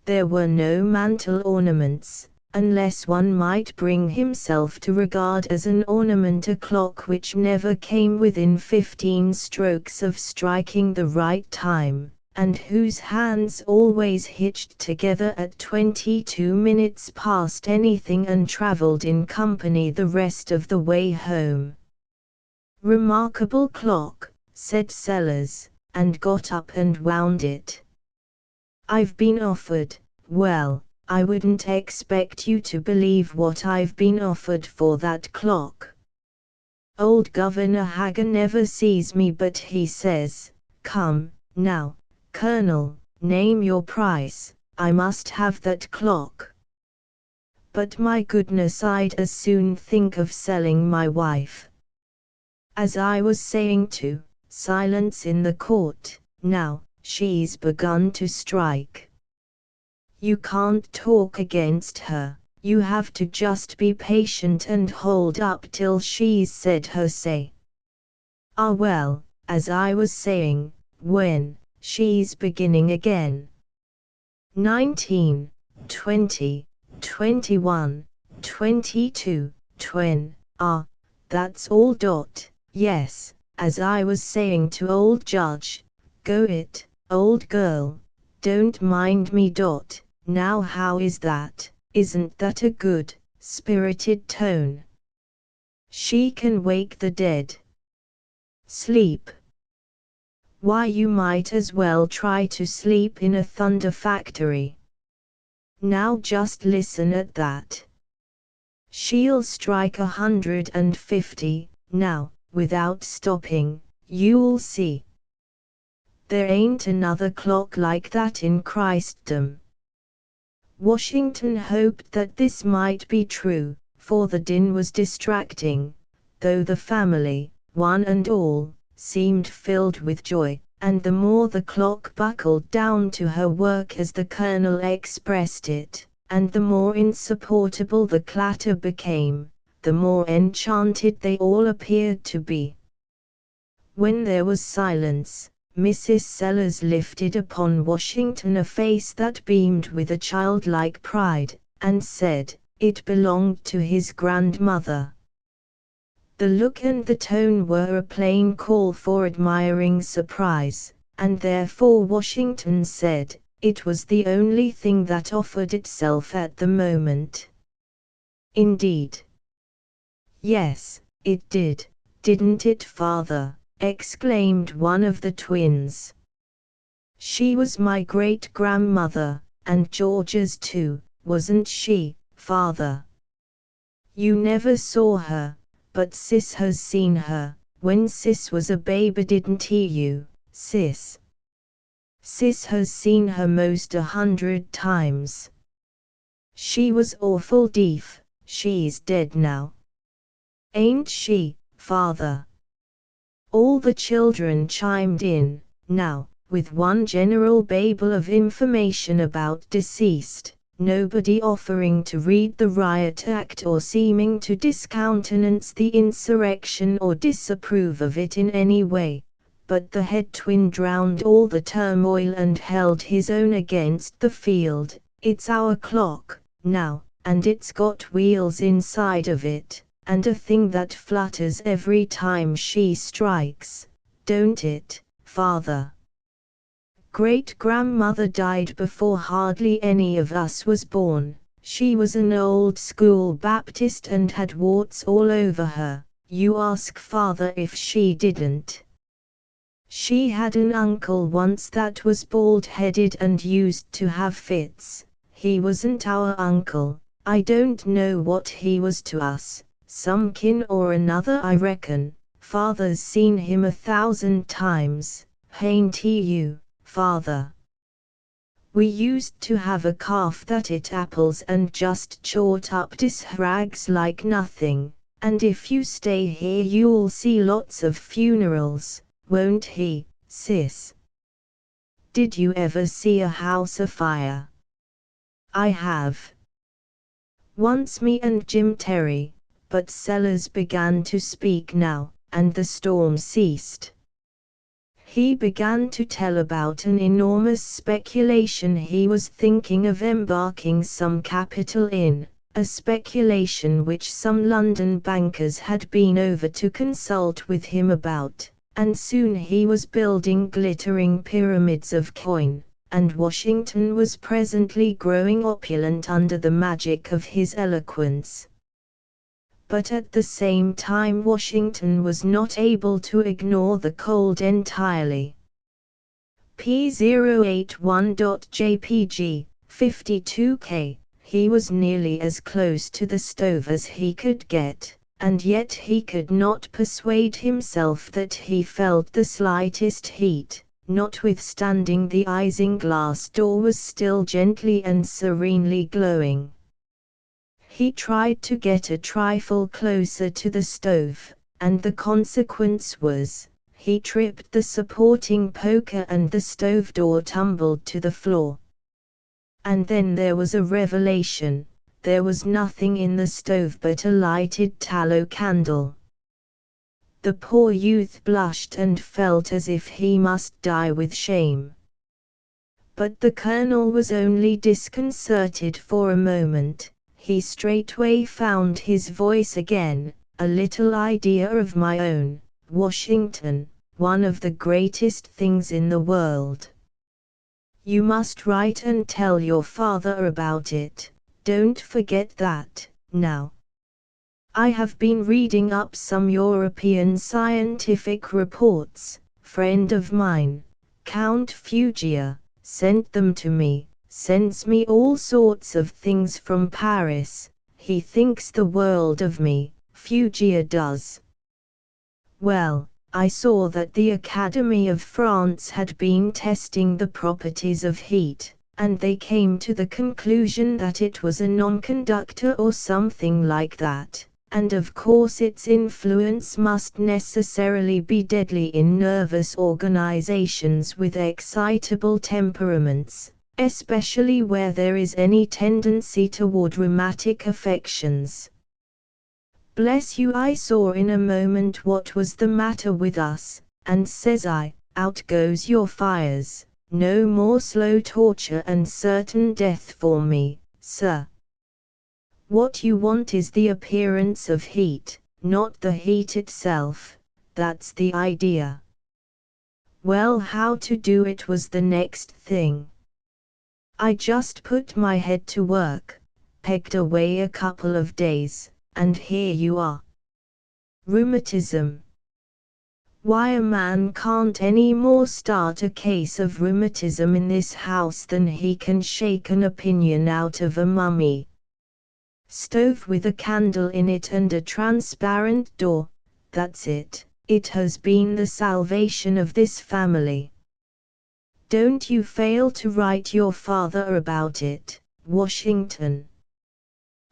There were no mantel ornaments, unless one might bring himself to regard as an ornament a clock which never came within 15 strokes of striking the right time, and whose hands always hitched together at 22 minutes past anything and travelled in company the rest of the way home. "Remarkable clock," said Sellers, and got up and wound it. "I've been offered, well, I wouldn't expect you to believe what I've been offered for that clock. Old Governor Hager never sees me but he says, 'Come, now, Colonel, name your price, I must have that clock.' But my goodness, I'd as soon think of selling my wife. As I was saying to, silence in the court, now, she's begun to strike. You can't talk against her, you have to just be patient and hold up till she's said her say. Ah well, as I was saying, when she's beginning again. 19, 20, 21, 22, Twain. Ah, that's all. Yes, as I was saying to old Judge, go it, old girl, don't mind me. Now how is that? Isn't that a good, spirited tone? She can wake the dead. Sleep. Why, you might as well try to sleep in a thunder factory. Now just listen at that. She'll strike 150, now, without stopping, you'll see. There ain't another clock like that in Christendom." Washington hoped that this might be true, for the din was distracting, though the family, one and all, seemed filled with joy, and the more the clock buckled down to her work, as the Colonel expressed it, and the more insupportable the clatter became, the more enchanted they all appeared to be. When there was silence, Mrs. Sellers lifted upon Washington a face that beamed with a childlike pride, and said, "It belonged to his grandmother." The look and the tone were a plain call for admiring surprise, and therefore Washington said, it was the only thing that offered itself at the moment. "Indeed." "Yes, it did, didn't it, father?" exclaimed one of the twins. "She was my great-grandmother, and George's too, wasn't she, father? You never saw her, but Sis has seen her, when Sis was a baby, didn't he, you, Sis? Sis has seen her most 100 times. She was awful deef, she's dead now. Ain't she, father?" All the children chimed in, now, with one general babble of information about deceased, nobody offering to read the riot act or seeming to discountenance the insurrection or disapprove of it in any way, but the head twin drowned all the turmoil and held his own against the field. "It's our clock, now, and it's got wheels inside of it, and a thing that flutters every time she strikes, don't it, father? Great-grandmother died before hardly any of us was born. She was an old-school Baptist and had warts all over her. You ask father if she didn't. She had an uncle once that was bald-headed and used to have fits. He wasn't our uncle. I don't know what he was to us, some kin or another, I reckon. Father's seen him 1,000 times, hain't he, you, father? We used to have a calf that ate apples and just chawed up rags like nothing, and if you stay here you'll see lots of funerals, won't he, Sis? Did you ever see a house afire? I have. Once, me and Jim Terry, but Sellers began to speak now, and the storm ceased. He began to tell about an enormous speculation he was thinking of embarking some capital in, a speculation which some London bankers had been over to consult with him about, and soon he was building glittering pyramids of coin, and Washington was presently growing opulent under the magic of his eloquence. But at the same time Washington was not able to ignore the cold entirely. P081.jpg, 52K, he was nearly as close to the stove as he could get, and yet he could not persuade himself that he felt the slightest heat, notwithstanding the isinglass door was still gently and serenely glowing. He tried to get a trifle closer to the stove, and the consequence was, he tripped the supporting poker and the stove door tumbled to the floor. And then there was a revelation: there was nothing in the stove but a lighted tallow candle. The poor youth blushed and felt as if he must die with shame. But the colonel was only disconcerted for a moment. He straightway found his voice again. A little idea of my own, Washington, one of the greatest things in the world. You must write and tell your father about it, don't forget that, now. I have been reading up some European scientific reports. Friend of mine, Count Fugia, sent them to me. Sends me all sorts of things from Paris. He thinks the world of me, Fugia does. Well, I saw that the Academy of France had been testing the properties of heat, and they came to the conclusion that it was a non-conductor or something like that, and of course its influence must necessarily be deadly in nervous organizations with excitable temperaments, especially where there is any tendency toward rheumatic affections. Bless you, I saw in a moment what was the matter with us, and says I, out goes your fires, no more slow torture and certain death for me, sir. What you want is the appearance of heat, not the heat itself, that's the idea. Well, how to do it was the next thing. I just put my head to work, pegged away a couple of days, and here you are. Rheumatism. Why, a man can't any more start a case of rheumatism in this house than he can shake an opinion out of a mummy. Stove with a candle in it and a transparent door, that's it. It has been the salvation of this family. Don't you fail to write your father about it, Washington.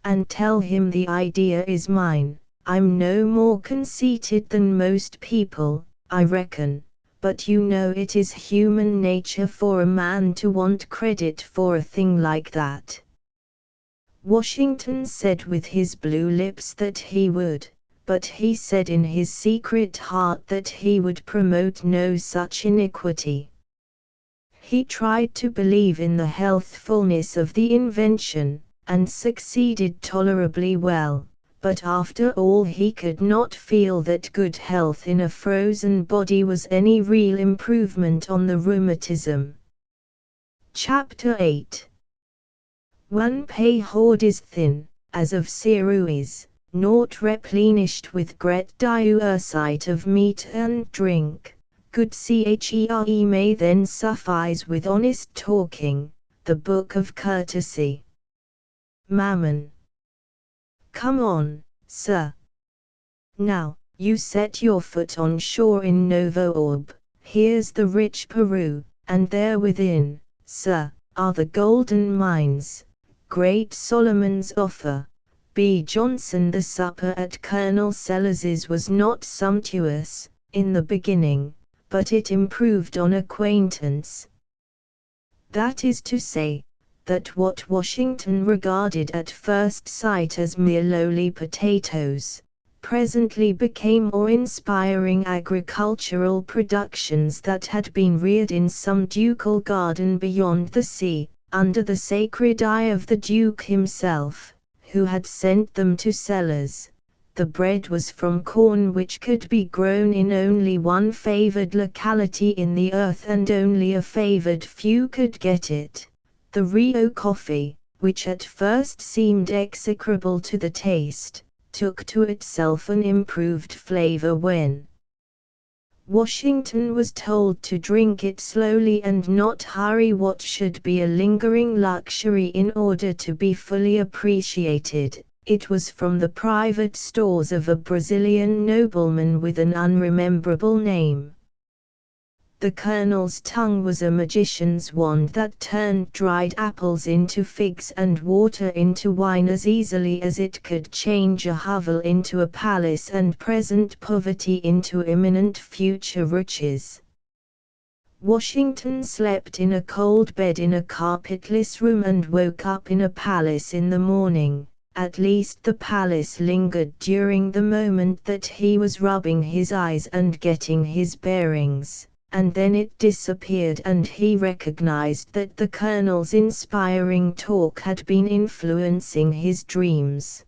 And tell him the idea is mine. I'm no more conceited than most people, I reckon, but you know it is human nature for a man to want credit for a thing like that. Washington said with his blue lips that he would, but he said in his secret heart that he would promote no such iniquity. He tried to believe in the healthfulness of the invention, and succeeded tolerably well, but after all he could not feel that good health in a frozen body was any real improvement on the rheumatism. Chapter 8. One pay hoard is thin, as of ceruis, naught replenished with gret diursite of meat and drink. Good chere may then suffice with honest talking, the book of courtesy. Mammon. Come on, sir. Now, you set your foot on shore in Novo Orb, here's the rich Peru, and there within, sir, are the golden mines, great Solomon's offer. B. Johnson. The supper at Colonel Sellers's was not sumptuous, in the beginning, but it improved on acquaintance. That is to say, that what Washington regarded at first sight as mere lowly potatoes, presently became more inspiring agricultural productions that had been reared in some ducal garden beyond the sea, under the sacred eye of the Duke himself, who had sent them to cellars. The bread was from corn which could be grown in only one favored locality in the earth, and only a favored few could get it. The Rio coffee, which at first seemed execrable to the taste, took to itself an improved flavor when Washington was told to drink it slowly and not hurry what should be a lingering luxury in order to be fully appreciated. It was from the private stores of a Brazilian nobleman with an unrememberable name. The colonel's tongue was a magician's wand that turned dried apples into figs and water into wine as easily as it could change a hovel into a palace and present poverty into imminent future riches. Washington slept in a cold bed in a carpetless room and woke up in a palace in the morning. At least the palace lingered during the moment that he was rubbing his eyes and getting his bearings, and then it disappeared, and he recognized that the colonel's inspiring talk had been influencing his dreams.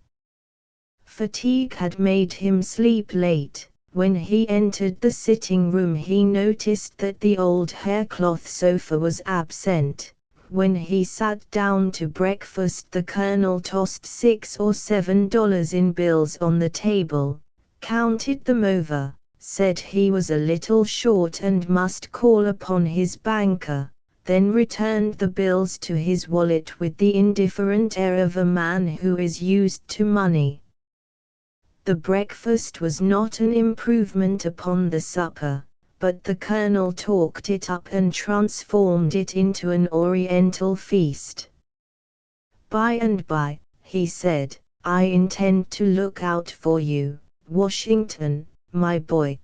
Fatigue had made him sleep late. When he entered the sitting room he noticed that the old haircloth sofa was absent. When he sat down to breakfast the colonel tossed $6 or $7 in bills on the table, counted them over, said he was a little short and must call upon his banker, then returned the bills to his wallet with the indifferent air of a man who is used to money. The breakfast was not an improvement upon the supper, but the colonel talked it up and transformed it into an oriental feast. "By and by," he said, "I intend to look out for you, Washington, my boy.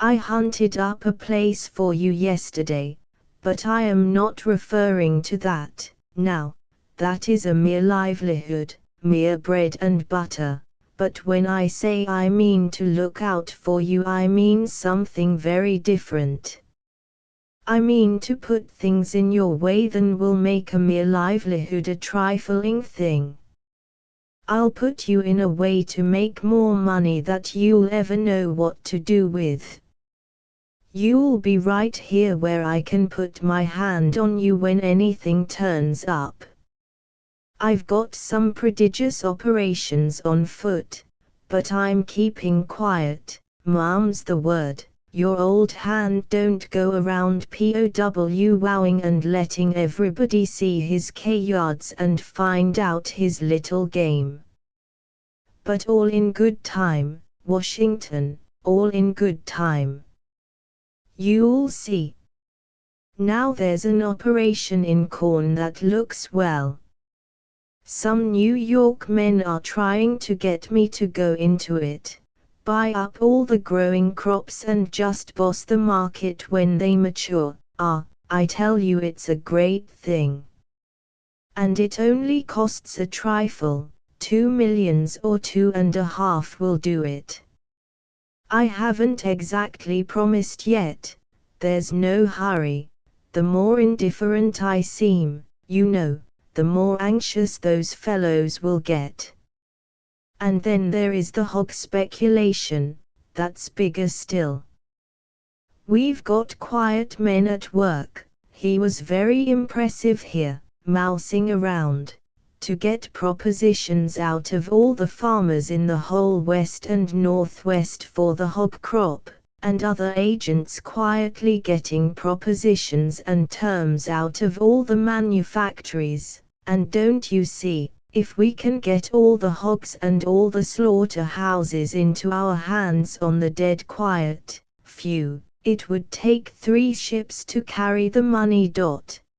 I hunted up a place for you yesterday, but I am not referring to that now. That is a mere livelihood, mere bread and butter. But when I say I mean to look out for you, I mean something very different. I mean to put things in your way that will make a mere livelihood a trifling thing. I'll put you in a way to make more money that you'll ever know what to do with. You'll be right here where I can put my hand on you when anything turns up. I've got some prodigious operations on foot, but I'm keeping quiet, mum's the word. Your old hand don't go around powwowing and letting everybody see his yards and find out his little game. But all in good time, Washington, all in good time. You'll see. Now there's an operation in corn that looks well. Some New York men are trying to get me to go into it, buy up all the growing crops and just boss the market when they mature. I tell you it's a great thing. And it only costs a trifle, $2 million or $2.5 will do it. I haven't exactly promised yet, there's no hurry. The more indifferent I seem, you know, the more anxious those fellows will get. And then there is the hog speculation, that's bigger still. We've got quiet men at work. He was very impressive here, mousing around, to get propositions out of all the farmers in the whole West and Northwest for the hog crop, and other agents quietly getting propositions and terms out of all the manufactories. And don't you see, if we can get all the hogs and all the slaughterhouses into our hands on the dead quiet, phew, it would take 3 ships to carry the money.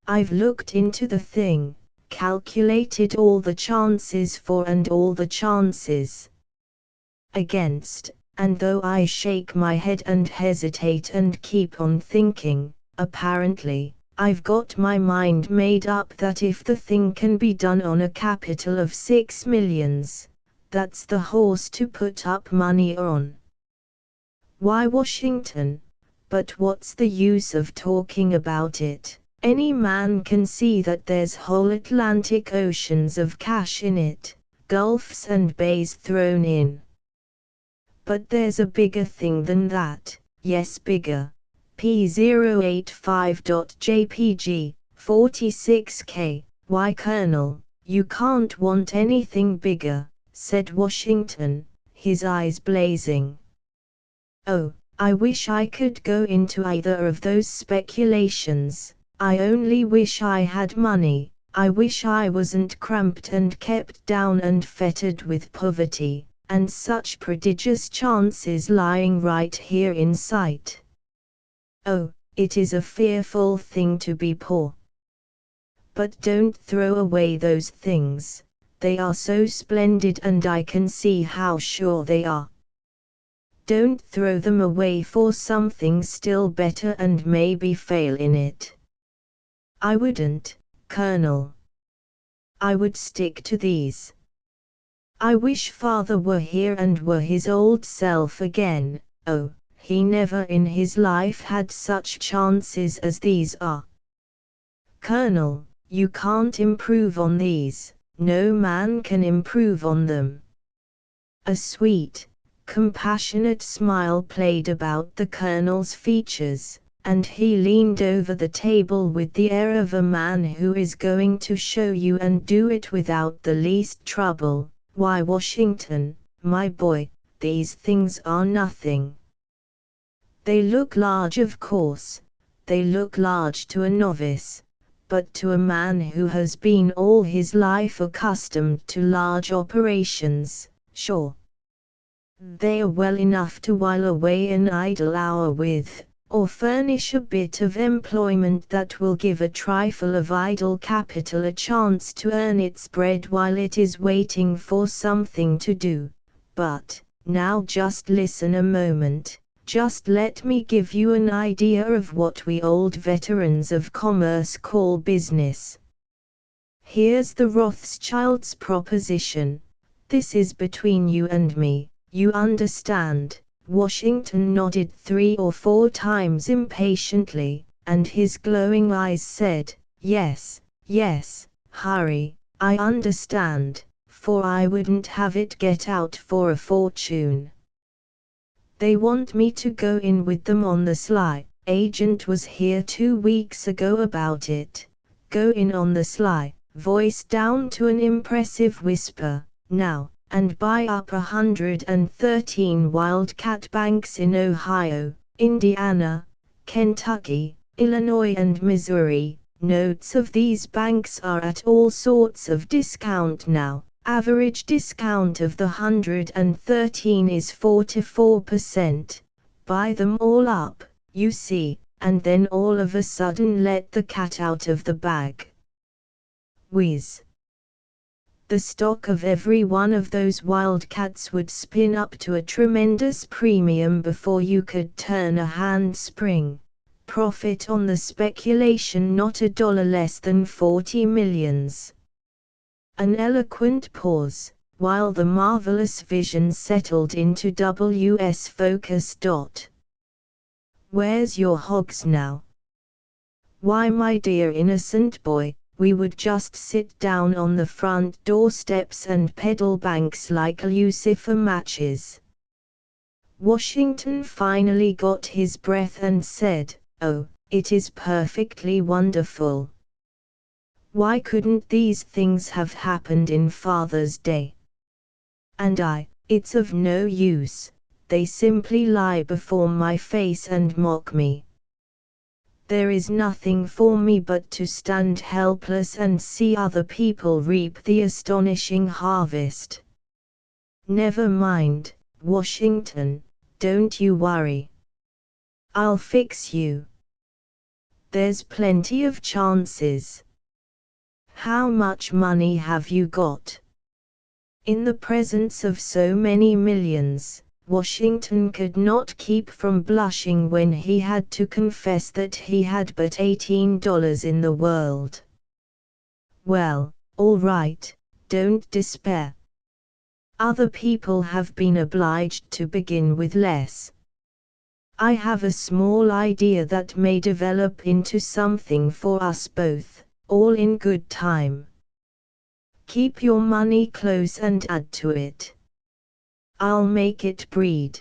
I've looked into the thing, calculated all the chances for and all the chances against, and though I shake my head and hesitate and keep on thinking, apparently, I've got my mind made up that if the thing can be done on a capital of 6 millions, that's the horse to put up money on. Why Washington? But what's the use of talking about it? Any man can see that there's whole Atlantic oceans of cash in it, gulfs and bays thrown in. But there's a bigger thing than that, yes bigger. P085.jpg, 46K. Why Colonel, you can't want anything bigger, said Washington, his eyes blazing. Oh, I wish I could go into either of those speculations. I only wish I had money. I wish I wasn't cramped and kept down and fettered with poverty, and such prodigious chances lying right here in sight. Oh, it is a fearful thing to be poor. But don't throw away those things. They are so splendid and I can see how sure they are. Don't throw them away for something still better and maybe fail in it. I wouldn't, Colonel. I would stick to these. I wish Father were here and were his old self again. Oh, he never in his life had such chances as these are. Colonel, you can't improve on these. No man can improve on them. A sweet, compassionate smile played about the Colonel's features, and he leaned over the table with the air of a man who is going to show you and do it without the least trouble. Why Washington, my boy, these things are nothing. They look large of course, they look large to a novice, but to a man who has been all his life accustomed to large operations, sure. They are well enough to while away an idle hour with, or furnish a bit of employment that will give a trifle of idle capital a chance to earn its bread while it is waiting for something to do. But, now just listen a moment, just let me give you an idea of what we old veterans of commerce call business. Here's the Rothschild's proposition. This is between you and me. You understand? Washington nodded 3 or 4 times impatiently, and his glowing eyes said, yes, yes, hurry, I understand, for I wouldn't have it get out for a fortune. They want me to go in with them on the sly. Agent was here 2 weeks ago about it. Go in on the sly, voice down to an impressive whisper, now, and buy up 113 wildcat banks in Ohio, Indiana, Kentucky, Illinois and Missouri. Notes of these banks are at all sorts of discount now. Average discount of the 113 is 44%. Buy them all up, you see, and then all of a sudden let the cat out of the bag. Whiz. The stock of every one of those wildcats would spin up to a tremendous premium before you could turn a handspring. Profit on the speculation not $1 less than 40 millions. An eloquent pause, while the marvelous vision settled into W.S. focus. Where's your hogs now? Why my dear innocent boy, we would just sit down on the front doorsteps and peddle banks like lucifer matches. Washington finally got his breath and said, oh, it is perfectly wonderful. Why couldn't these things have happened in Father's day? And it's of no use, they simply lie before my face and mock me. There is nothing for me but to stand helpless and see other people reap the astonishing harvest. Never mind, Washington, don't you worry. I'll fix you. There's plenty of chances. How much money have you got? In the presence of so many millions, Washington could not keep from blushing when he had to confess that he had but $18 in the world. Well, all right, don't despair. Other people have been obliged to begin with less. I have a small idea that may develop into something for us both, all in good time. Keep your money close and add to it. I'll make it breed.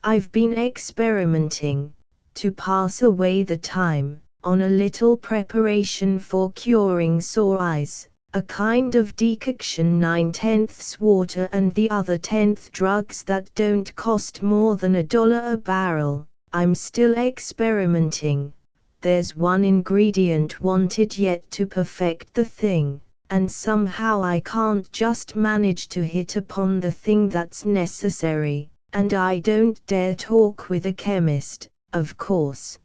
I've been experimenting, to pass away the time, on a little preparation for curing sore eyes, a kind of decoction 9/10 water and the other 10th drugs that don't cost more than $1 a barrel. I'm still experimenting. There's one ingredient wanted yet to perfect the thing, and somehow I can't just manage to hit upon the thing that's necessary, and I don't dare talk with a chemist, of course.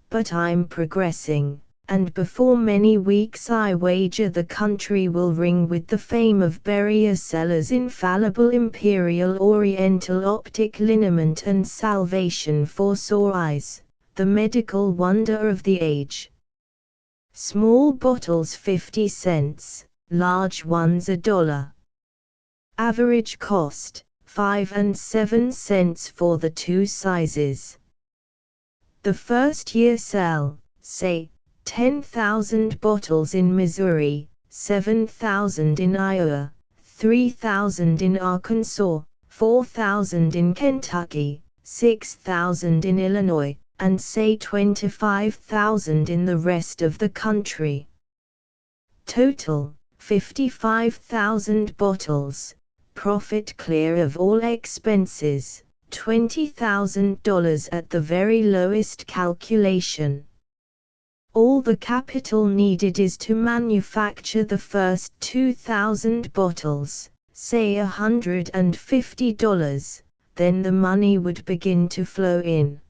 But I'm progressing, and before many weeks I wager the country will ring with the fame of Berrier Sellers' infallible Imperial Oriental Optic Liniment and Salvation for Sore Eyes, the medical wonder of the age. Small bottles 50 cents, large ones $1. Average cost, 5 and 7 cents for the two sizes. The first year sell, say, 10,000 bottles in Missouri, 7,000 in Iowa, 3,000 in Arkansas, 4,000 in Kentucky, 6,000 in Illinois, and say 25,000 in the rest of the country. Total, 55,000 bottles, profit clear of all expenses, $20,000 at the very lowest calculation. All the capital needed is to manufacture the first 2,000 bottles, say $150, then the money would begin to flow in.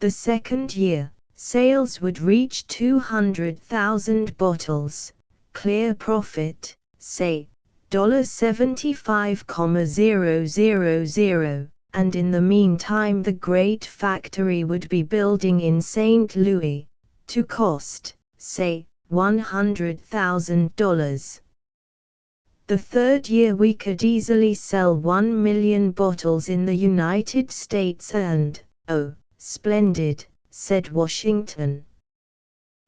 The second year, sales would reach 200,000 bottles, clear profit, say, $75,000, and in the meantime the great factory would be building in St. Louis, to cost, say, $100,000. The third year we could easily sell 1 million bottles in the United States and, oh, splendid, said Washington.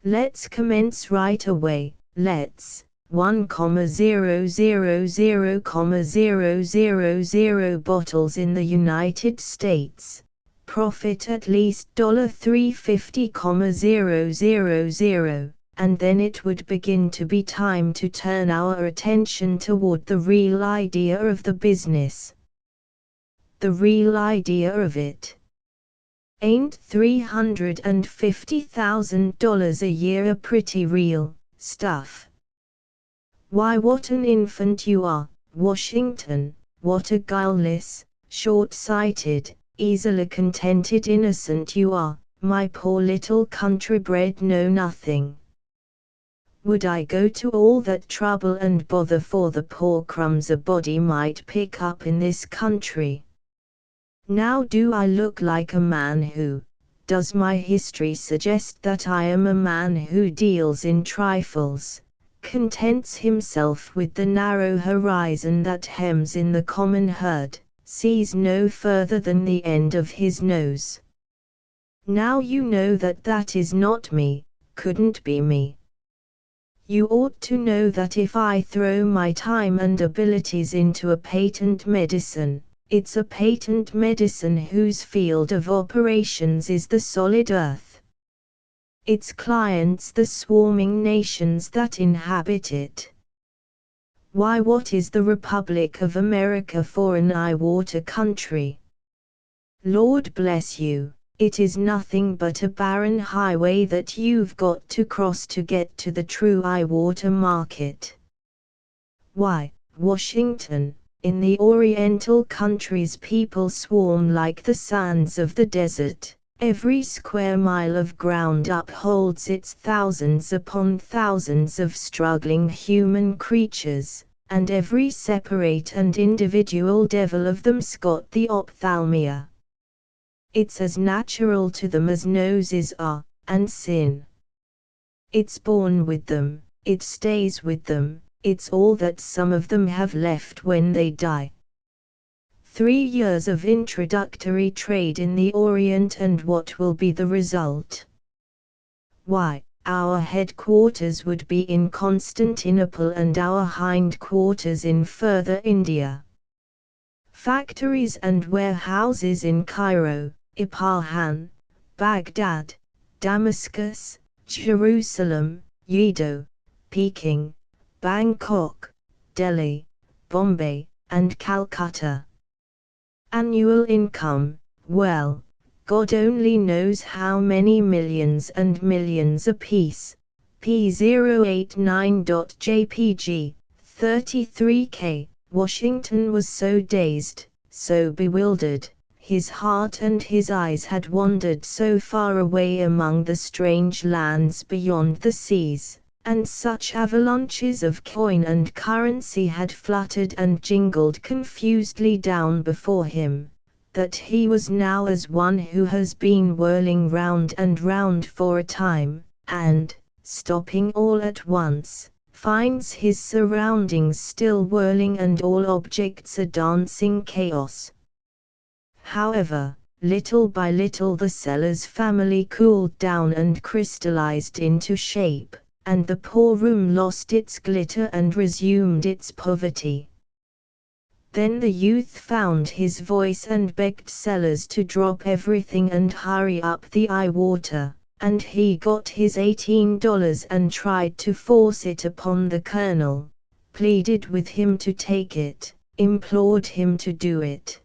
Let's commence right away, let's. 1,000,000 bottles in the United States. Profit at least $350,000, and then it would begin to be time to turn our attention toward the real idea of the business. The real idea of it. Ain't $350,000 a year a pretty real stuff? Why, what an infant you are, Washington, what a guileless, short-sighted, easily contented innocent you are, my poor little country-bred know-nothing. Would I go to all that trouble and bother for the poor crumbs a body might pick up in this country? Now do I look like a man who, does my history suggest that I am a man who deals in trifles, contents himself with the narrow horizon that hems in the common herd, sees no further than the end of his nose? Now you know that that is not me, couldn't be me. You ought to know that if I throw my time and abilities into a patent medicine, it's a patent medicine whose field of operations is the solid earth. Its clients the swarming nations that inhabit it. Why, what is the Republic of America for an eye-water country? Lord bless you, it is nothing but a barren highway that you've got to cross to get to the true eye-water market. Why, Washington, in the Oriental countries people swarm like the sands of the desert. Every square mile of ground upholds its thousands upon thousands of struggling human creatures, and every separate and individual devil of them's got the ophthalmia. It's as natural to them as noses are, and sin. It's born with them, it stays with them, it's all that some of them have left when they die. 3 years of introductory trade in the Orient, and what will be the result? Why, our headquarters would be in Constantinople and our hindquarters in further India. Factories and warehouses in Cairo, Isfahan, Baghdad, Damascus, Jerusalem, Yedo, Peking, Bangkok, Delhi, Bombay, and Calcutta. Annual income, well, God only knows how many millions and millions apiece. P089.jpg, 33K. Washington was so dazed, so bewildered, his heart and his eyes had wandered so far away among the strange lands beyond the seas, and such avalanches of coin and currency had fluttered and jingled confusedly down before him, that he was now as one who has been whirling round and round for a time, and, stopping all at once, finds his surroundings still whirling and all objects a dancing chaos. However, little by little the Sellers family cooled down and crystallized into shape, and the poor room lost its glitter and resumed its poverty. Then the youth found his voice and begged Sellers to drop everything and hurry up the eye water, and he got his $18 and tried to force it upon the Colonel, pleaded with him to take it, implored him to do it.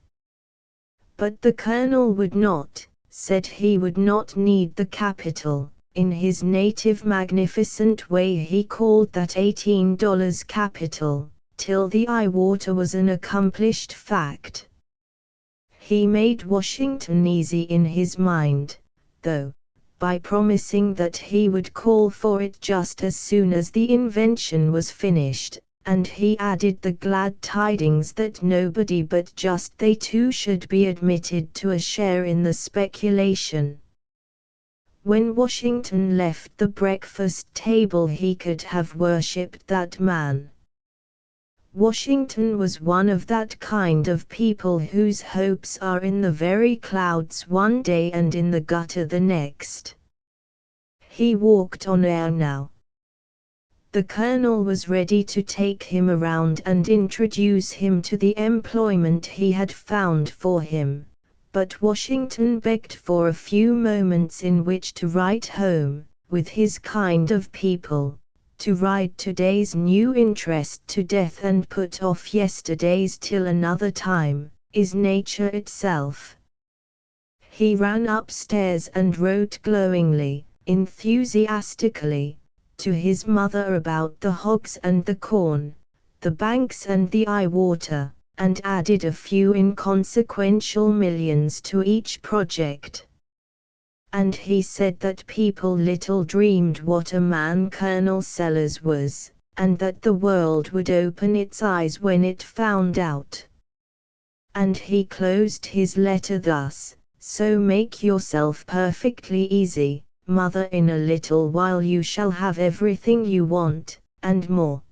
But the Colonel would not, said he would not need the capital. In his native magnificent way he called that $18 capital, till the eye water was an accomplished fact. He made Washington easy in his mind, though, by promising that he would call for it just as soon as the invention was finished, and he added the glad tidings that nobody but just they two should be admitted to a share in the speculation. When Washington left the breakfast table he could have worshipped that man. Washington was one of that kind of people whose hopes are in the very clouds one day and in the gutter the next. He walked on air now. The Colonel was ready to take him around and introduce him to the employment he had found for him, but Washington begged for a few moments in which to write home, with his kind of people. To ride today's new interest to death and put off yesterday's till another time, is nature itself. He ran upstairs and wrote glowingly, enthusiastically, to his mother about the hogs and the corn, the banks and the eye water, and added a few inconsequential millions to each project. And he said that people little dreamed what a man Colonel Sellers was, and that the world would open its eyes when it found out. And he closed his letter thus: so make yourself perfectly easy, mother, in a little while you shall have everything you want, and more.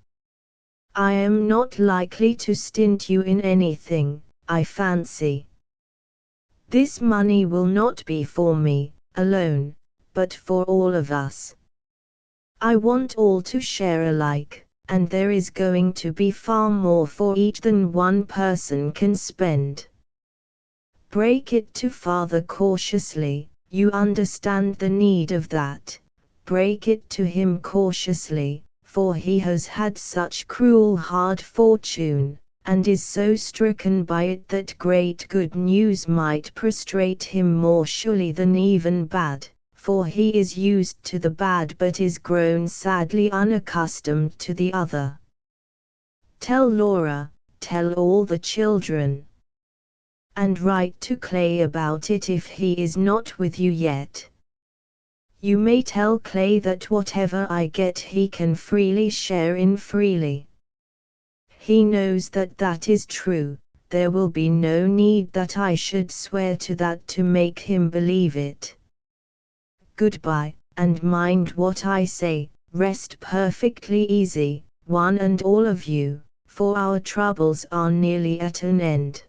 I am not likely to stint you in anything, I fancy. This money will not be for me alone, but for all of us. I want all to share alike, and there is going to be far more for each than one person can spend. Break it to father cautiously, you understand the need of that. Break it to him cautiously, for he has had such cruel hard fortune, and is so stricken by it that great good news might prostrate him more surely than even bad, for he is used to the bad but is grown sadly unaccustomed to the other. Tell Laura, tell all the children. And write to Clay about it if he is not with you yet. You may tell Clay that whatever I get he can freely share in freely. He knows that that is true. There will be no need that I should swear to that to make him believe it. Goodbye, and mind what I say, rest perfectly easy, one and all of you, for our troubles are nearly at an end.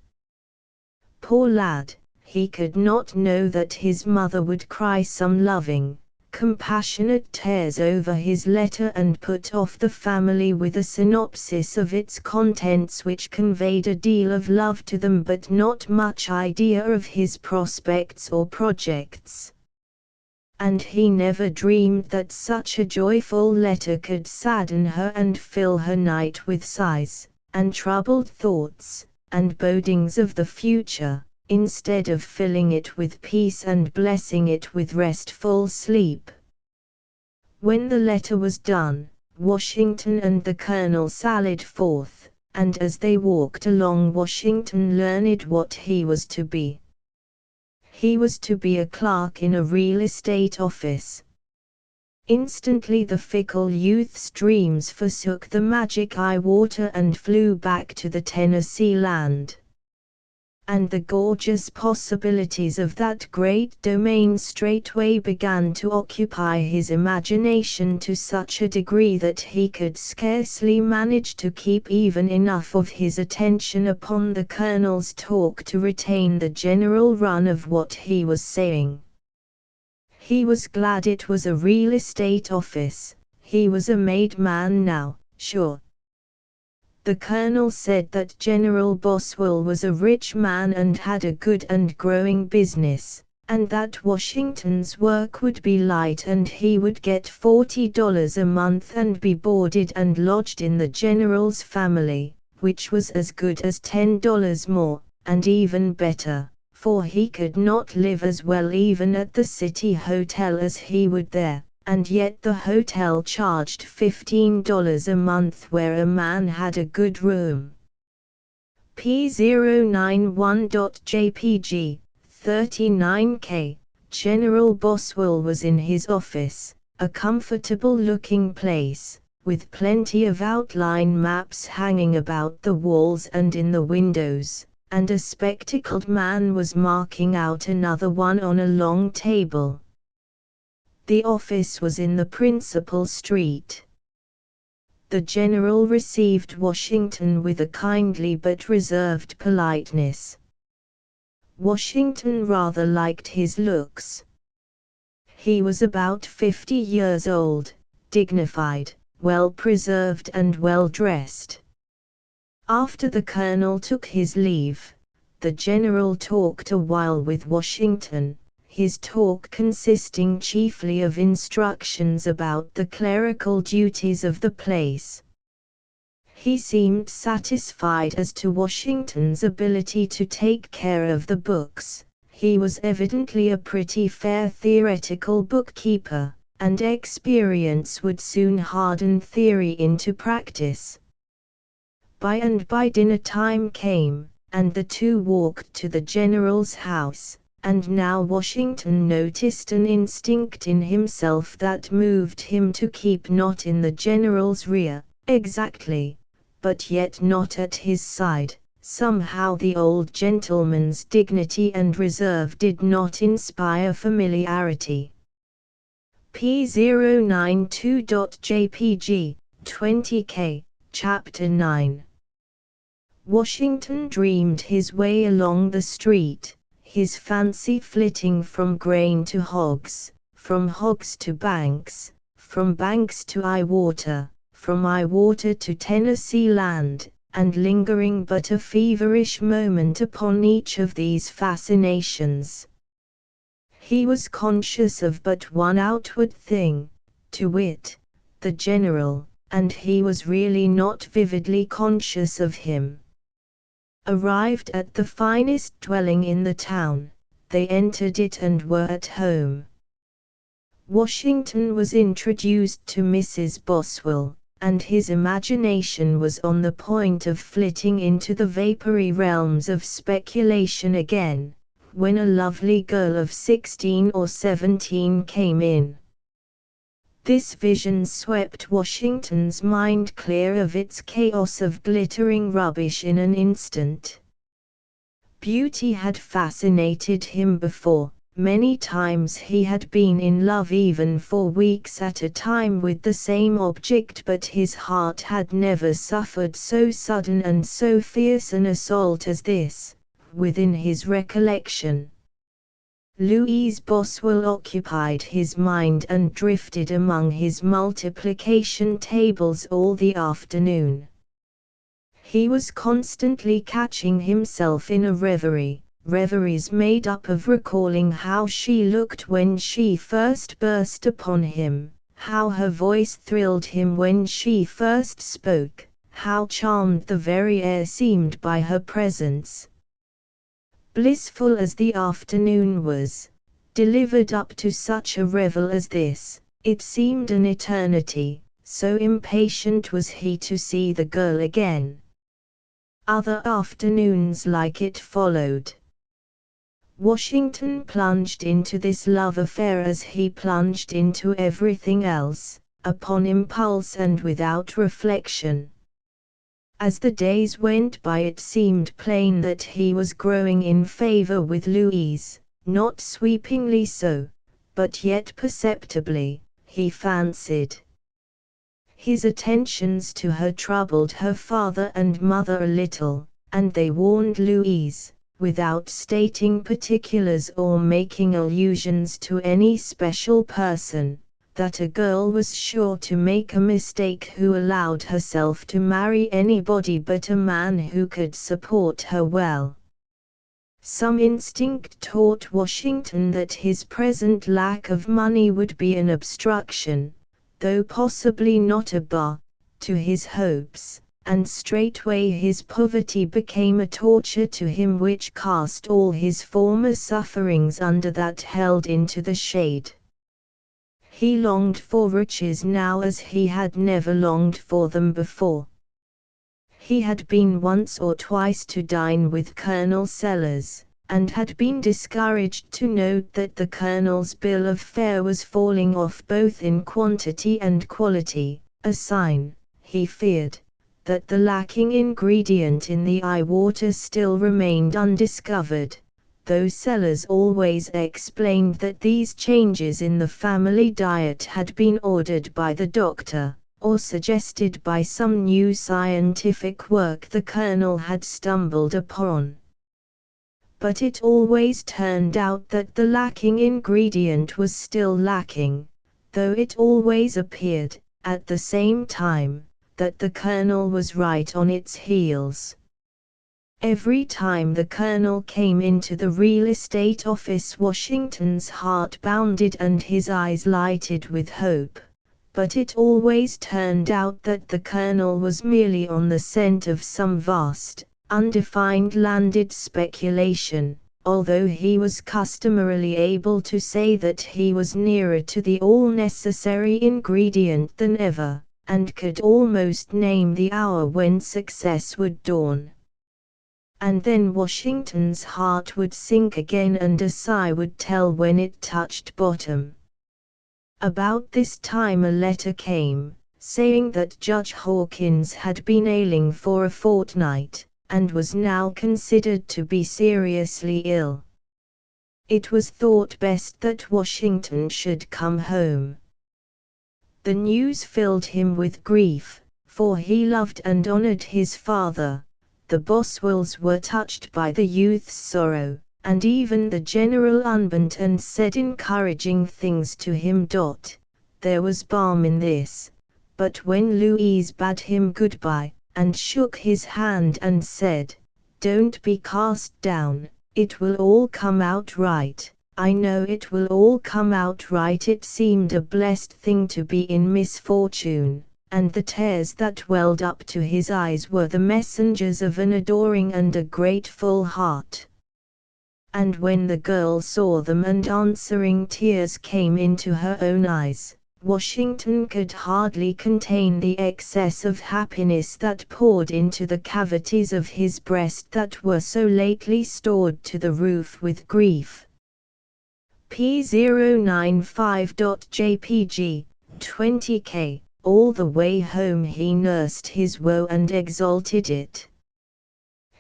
Poor lad, he could not know that his mother would cry some loving, compassionate tears over his letter and put off the family with a synopsis of its contents which conveyed a deal of love to them but not much idea of his prospects or projects. And he never dreamed that such a joyful letter could sadden her and fill her night with sighs, and troubled thoughts, and bodings of the future, instead of filling it with peace and blessing it with restful sleep. When the letter was done, Washington and the Colonel sallied forth, and as they walked along Washington learned what he was to be. He was to be a clerk in a real estate office. Instantly the fickle youth's dreams forsook the magic eye water and flew back to the Tennessee land. And the gorgeous possibilities of that great domain straightway began to occupy his imagination to such a degree that he could scarcely manage to keep even enough of his attention upon the Colonel's talk to retain the general run of what he was saying. He was glad it was a real estate office. He was a made man now, sure. The Colonel said that General Boswell was a rich man and had a good and growing business, and that Washington's work would be light and he would get $40 a month and be boarded and lodged in the General's family, which was as good as $10 more, and even better, for he could not live as well even at the city hotel as he would there. And yet the hotel charged $15 a month where a man had a good room. P091.jpg, 39K, General Boswell was in his office, a comfortable-looking place, with plenty of outline maps hanging about the walls and in the windows, and a spectacled man was marking out another one on a long table. The office was in the principal street. The general received Washington with a kindly but reserved politeness. Washington rather liked his looks. He was about 50 years old, dignified, well-preserved and well-dressed. After the colonel took his leave, the general talked a while with Washington, his talk consisting chiefly of instructions about the clerical duties of the place. He seemed satisfied as to Washington's ability to take care of the books. He was evidently a pretty fair theoretical bookkeeper, and experience would soon harden theory into practice. By and by dinner time came, and the two walked to the general's house. And now Washington noticed an instinct in himself that moved him to keep not in the general's rear, exactly, but yet not at his side. Somehow the old gentleman's dignity and reserve did not inspire familiarity. P092.jpg, 20K, Chapter 9. Washington dreamed his way along the street, his fancy flitting from grain to hogs, from hogs to banks, from banks to eye-water, from eye-water to Tennessee land, and lingering but a feverish moment upon each of these fascinations. He was conscious of but one outward thing, to wit, the general, and he was really not vividly conscious of him. Arrived at the finest dwelling in the town, they entered it and were at home. Washington was introduced to Mrs. Boswell, and his imagination was on the point of flitting into the vapory realms of speculation again, when a lovely girl of 16 or 17 came in. This vision swept Washington's mind clear of its chaos of glittering rubbish in an instant. Beauty had fascinated him before. Many times he had been in love even for weeks at a time with the same object, but his heart had never suffered so sudden and so fierce an assault as this, within his recollection. Louise Boswell occupied his mind and drifted among his multiplication tables all the afternoon. He was constantly catching himself in a reverie, reveries made up of recalling how she looked when she first burst upon him, how her voice thrilled him when she first spoke, how charmed the very air seemed by her presence. Blissful as the afternoon was, delivered up to such a revel as this, it seemed an eternity, so impatient was he to see the girl again. Other afternoons like it followed. Washington plunged into this love affair as he plunged into everything else, upon impulse and without reflection. As the days went by, it seemed plain that he was growing in favor with Louise, not sweepingly so, but yet perceptibly, he fancied. His attentions to her troubled her father and mother a little, and they warned Louise, without stating particulars or making allusions to any special person, that a girl was sure to make a mistake who allowed herself to marry anybody but a man who could support her well. Some instinct taught Washington that his present lack of money would be an obstruction, though possibly not a bar, to his hopes, and straightway his poverty became a torture to him which cast all his former sufferings under that held into the shade. He longed for riches now as he had never longed for them before. He had been once or twice to dine with Colonel Sellers, and had been discouraged to note that the Colonel's bill of fare was falling off both in quantity and quality, a sign, he feared, that the lacking ingredient in the eye water still remained undiscovered, though Sellers always explained that these changes in the family diet had been ordered by the doctor, or suggested by some new scientific work the Colonel had stumbled upon. But it always turned out that the lacking ingredient was still lacking, though it always appeared, at the same time, that the Colonel was right on its heels. Every time the Colonel came into the real estate office, Washington's heart bounded and his eyes lighted with hope, but it always turned out that the Colonel was merely on the scent of some vast, undefined landed speculation, although he was customarily able to say that he was nearer to the all-necessary ingredient than ever, and could almost name the hour when success would dawn. And then Washington's heart would sink again and a sigh would tell when it touched bottom. About this time a letter came, saying that Judge Hawkins had been ailing for a fortnight, and was now considered to be seriously ill. It was thought best that Washington should come home. The news filled him with grief, for he loved and honored his father. The Boswells were touched by the youth's sorrow, and even the General unbent and said encouraging things to him. There was balm in this, but when Louise bade him goodbye, and shook his hand and said, "Don't be cast down, it will all come out right, I know it will all come out right," it seemed a blessed thing to be in misfortune, and the tears that welled up to his eyes were the messengers of an adoring and a grateful heart. And when the girl saw them and answering tears came into her own eyes, Washington could hardly contain the excess of happiness that poured into the cavities of his breast that were so lately stored to the roof with grief. P095.jpg, 20k. All the way home he nursed his woe and exalted it.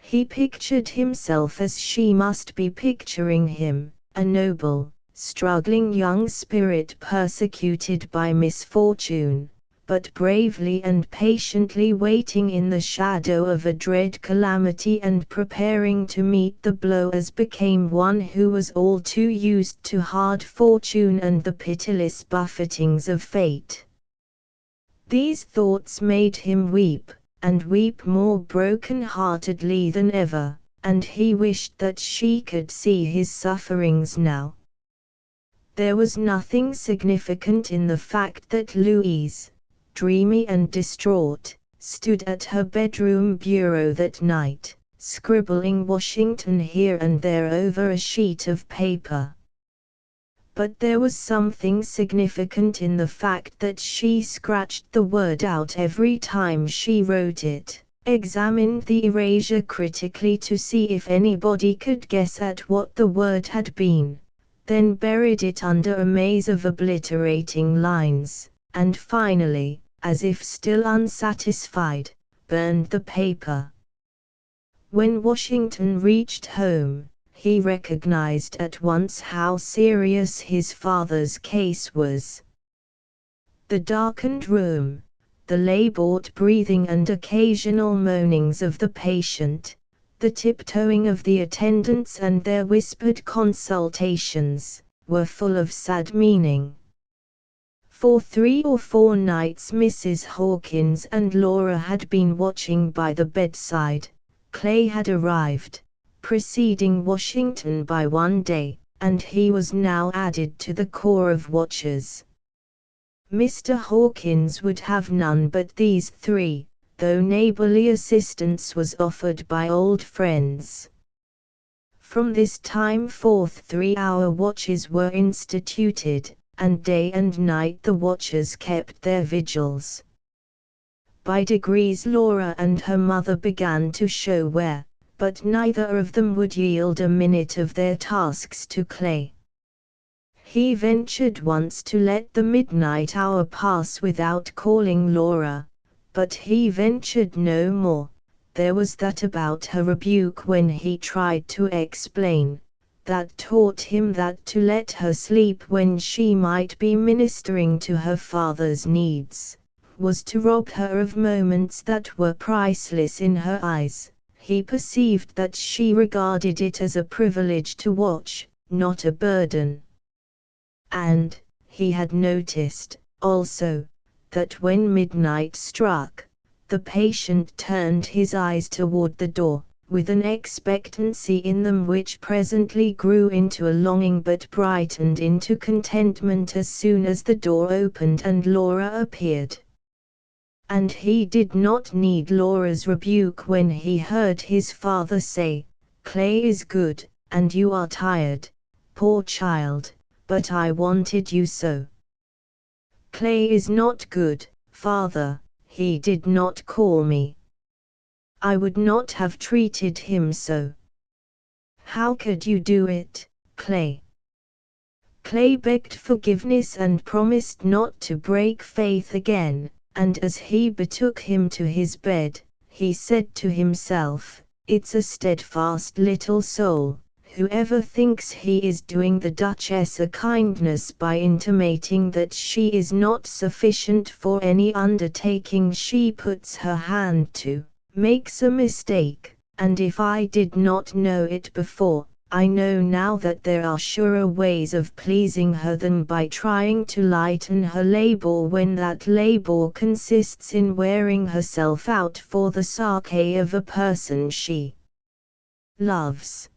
He pictured himself as she must be picturing him, a noble, struggling young spirit persecuted by misfortune, but bravely and patiently waiting in the shadow of a dread calamity and preparing to meet the blow as became one who was all too used to hard fortune and the pitiless buffetings of fate. These thoughts made him weep, and weep more broken-heartedly than ever, and he wished that she could see his sufferings now. There was nothing significant in the fact that Louise, dreamy and distraught, stood at her bedroom bureau that night, scribbling Washington here and there over a sheet of paper. But there was something significant in the fact that she scratched the word out every time she wrote it, examined the erasure critically to see if anybody could guess at what the word had been, then buried it under a maze of obliterating lines, and finally, as if still unsatisfied, burned the paper. When Washington reached home, he recognized at once how serious his father's case was. The darkened room, the labored breathing and occasional moanings of the patient, the tiptoeing of the attendants and their whispered consultations, were full of sad meaning. For 3 or 4 nights Mrs. Hawkins and Laura had been watching by the bedside. Clay had arrived, preceding Washington by 1 day, and he was now added to the corps of watchers. Mr. Hawkins would have none but these 3, though neighborly assistance was offered by old friends. From this time forth 3-hour watches were instituted, and day and night the watchers kept their vigils. By degrees Laura and her mother began to show wear, but neither of them would yield a minute of their tasks to Clay. He ventured once to let the midnight hour pass without calling Laura, but he ventured no more. There was that about her rebuke when he tried to explain, that taught him that to let her sleep when she might be ministering to her father's needs, was to rob her of moments that were priceless in her eyes. He perceived that she regarded it as a privilege to watch, not a burden. And, he had noticed, also, that when midnight struck, the patient turned his eyes toward the door, with an expectancy in them which presently grew into a longing but brightened into contentment as soon as the door opened and Laura appeared. And he did not need Laura's rebuke when he heard his father say, "Clay is good, and you are tired, poor child, but I wanted you so." "Clay is not good, father, he did not call me. I would not have treated him so." "How could you do it, Clay?" Clay begged forgiveness and promised not to break faith again. And as he betook him to his bed, he said to himself, "It's a steadfast little soul, whoever thinks he is doing the Duchess a kindness by intimating that she is not sufficient for any undertaking she puts her hand to, makes a mistake, and if I did not know it before, I know now that there are surer ways of pleasing her than by trying to lighten her labor when that labor consists in wearing herself out for the sake of a person she loves."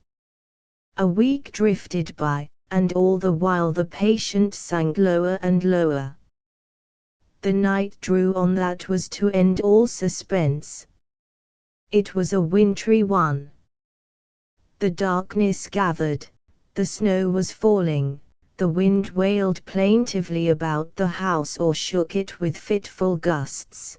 A week drifted by, and all the while the patient sank lower and lower. The night drew on that was to end all suspense. It was a wintry one. The darkness gathered, the snow was falling, the wind wailed plaintively about the house or shook it with fitful gusts.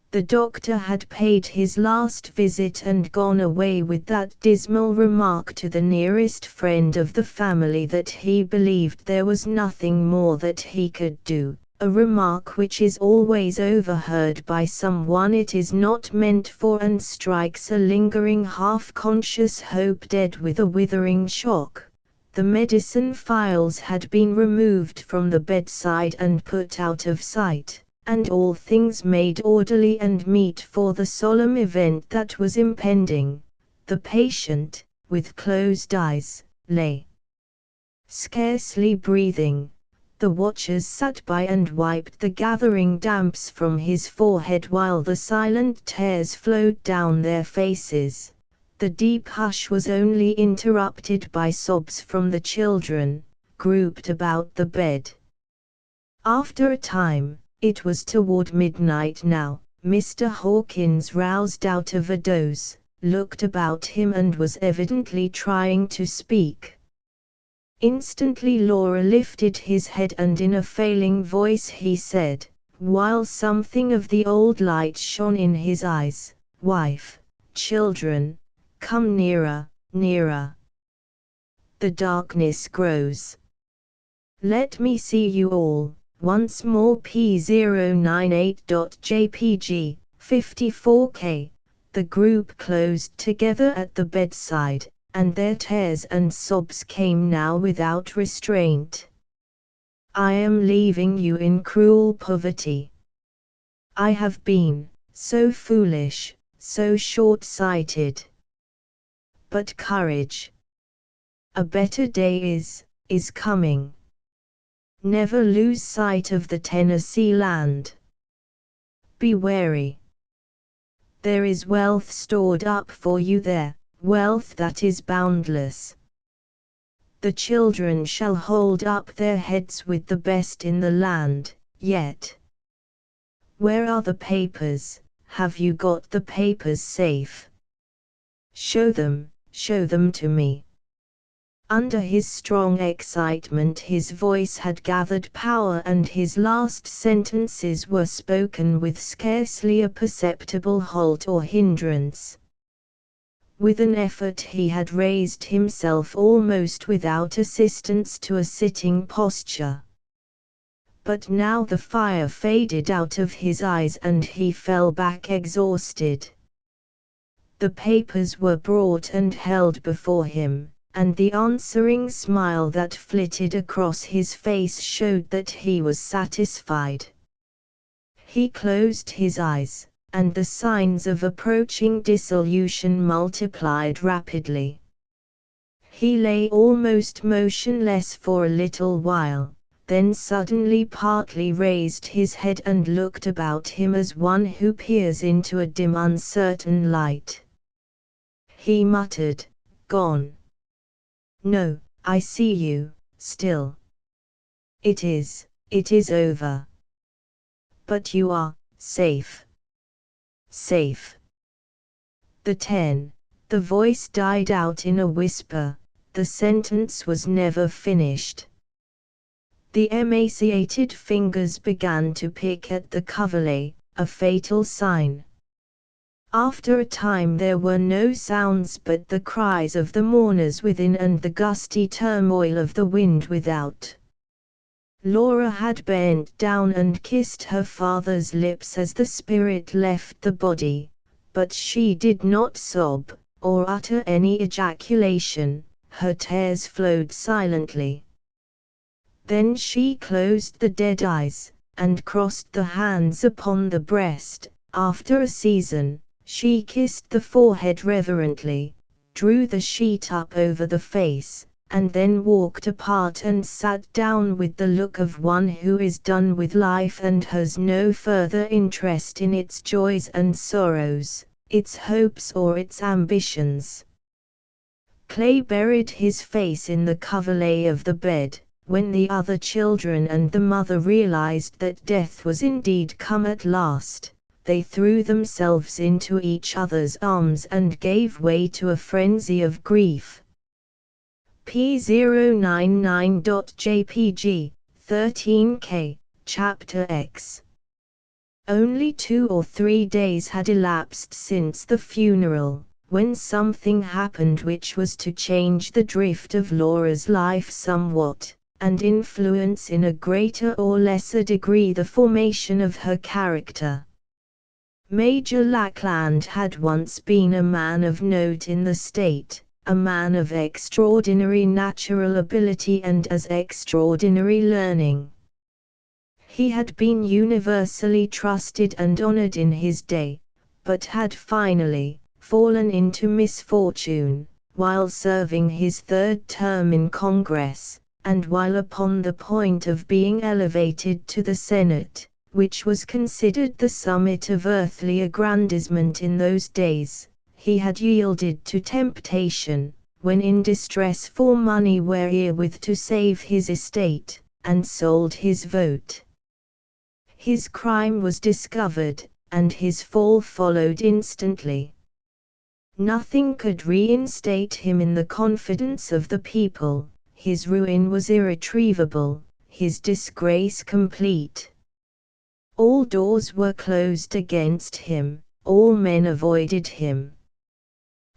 The doctor had paid his last visit and gone away with that dismal remark to the nearest friend of the family that he believed there was nothing more that he could do, a remark which is always overheard by someone it is not meant for and strikes a lingering half-conscious hope dead with a withering shock. The medicine phials had been removed from the bedside and put out of sight, and all things made orderly and meet for the solemn event that was impending. The patient, with closed eyes, lay scarcely breathing. The watchers sat by and wiped the gathering damps from his forehead while the silent tears flowed down their faces. The deep hush was only interrupted by sobs from the children, grouped about the bed. After a time, it was toward midnight now, Mr. Hawkins roused out of a doze, looked about him and was evidently trying to speak. Instantly Laura lifted his head and in a failing voice he said, while something of the old light shone in his eyes, "Wife, children, come nearer, nearer. The darkness grows. Let me see you all." Once more P098.jpg, 54K. The group closed together at the bedside, and their tears and sobs came now without restraint. "I am leaving you in cruel poverty. I have been so foolish, so short-sighted. But courage. A better day is coming. Never lose sight of the Tennessee land. Be wary. There is wealth stored up for you there, wealth that is boundless. The children shall hold up their heads with the best in the land, yet. Where are the papers? Have you got the papers safe? Show them to me." Under his strong excitement his voice had gathered power and his last sentences were spoken with scarcely a perceptible halt or hindrance. With an effort he had raised himself almost without assistance to a sitting posture. But now the fire faded out of his eyes and he fell back exhausted. The papers were brought and held before him, and the answering smile that flitted across his face showed that he was satisfied. He closed his eyes, and the signs of approaching dissolution multiplied rapidly. He lay almost motionless for a little while, then suddenly partly raised his head and looked about him as one who peers into a dim uncertain light. He muttered, "Gone. No, I see you, still. It is over. But you are safe. Safe." The voice died out in a whisper, the sentence was never finished. The emaciated fingers began to pick at the coverlet, a fatal sign. After a time there were no sounds but the cries of the mourners within and the gusty turmoil of the wind without. Laura had bent down and kissed her father's lips as the spirit left the body, but she did not sob, or utter any ejaculation, her tears flowed silently. Then she closed the dead eyes, and crossed the hands upon the breast. After a season, she kissed the forehead reverently, drew the sheet up over the face, and then walked apart and sat down with the look of one who is done with life and has no further interest in its joys and sorrows, its hopes or its ambitions. Clay buried his face in the coverlet of the bed. When the other children and the mother realized that death was indeed come at last, they threw themselves into each other's arms and gave way to a frenzy of grief. P099.jpg, 13K, Chapter X. Only 2 or 3 days had elapsed since the funeral, when something happened which was to change the drift of Laura's life somewhat, and influence in a greater or lesser degree the formation of her character. Major Lackland had once been a man of note in the state, a man of extraordinary natural ability and as extraordinary learning. He had been universally trusted and honored in his day, but had finally fallen into misfortune, while serving his third term in Congress, and while upon the point of being elevated to the Senate, which was considered the summit of earthly aggrandizement in those days. He had yielded to temptation, when in distress for money wherewith to save his estate, and sold his vote. His crime was discovered, and his fall followed instantly. Nothing could reinstate him in the confidence of the people. His ruin was irretrievable, his disgrace complete. All doors were closed against him, all men avoided him.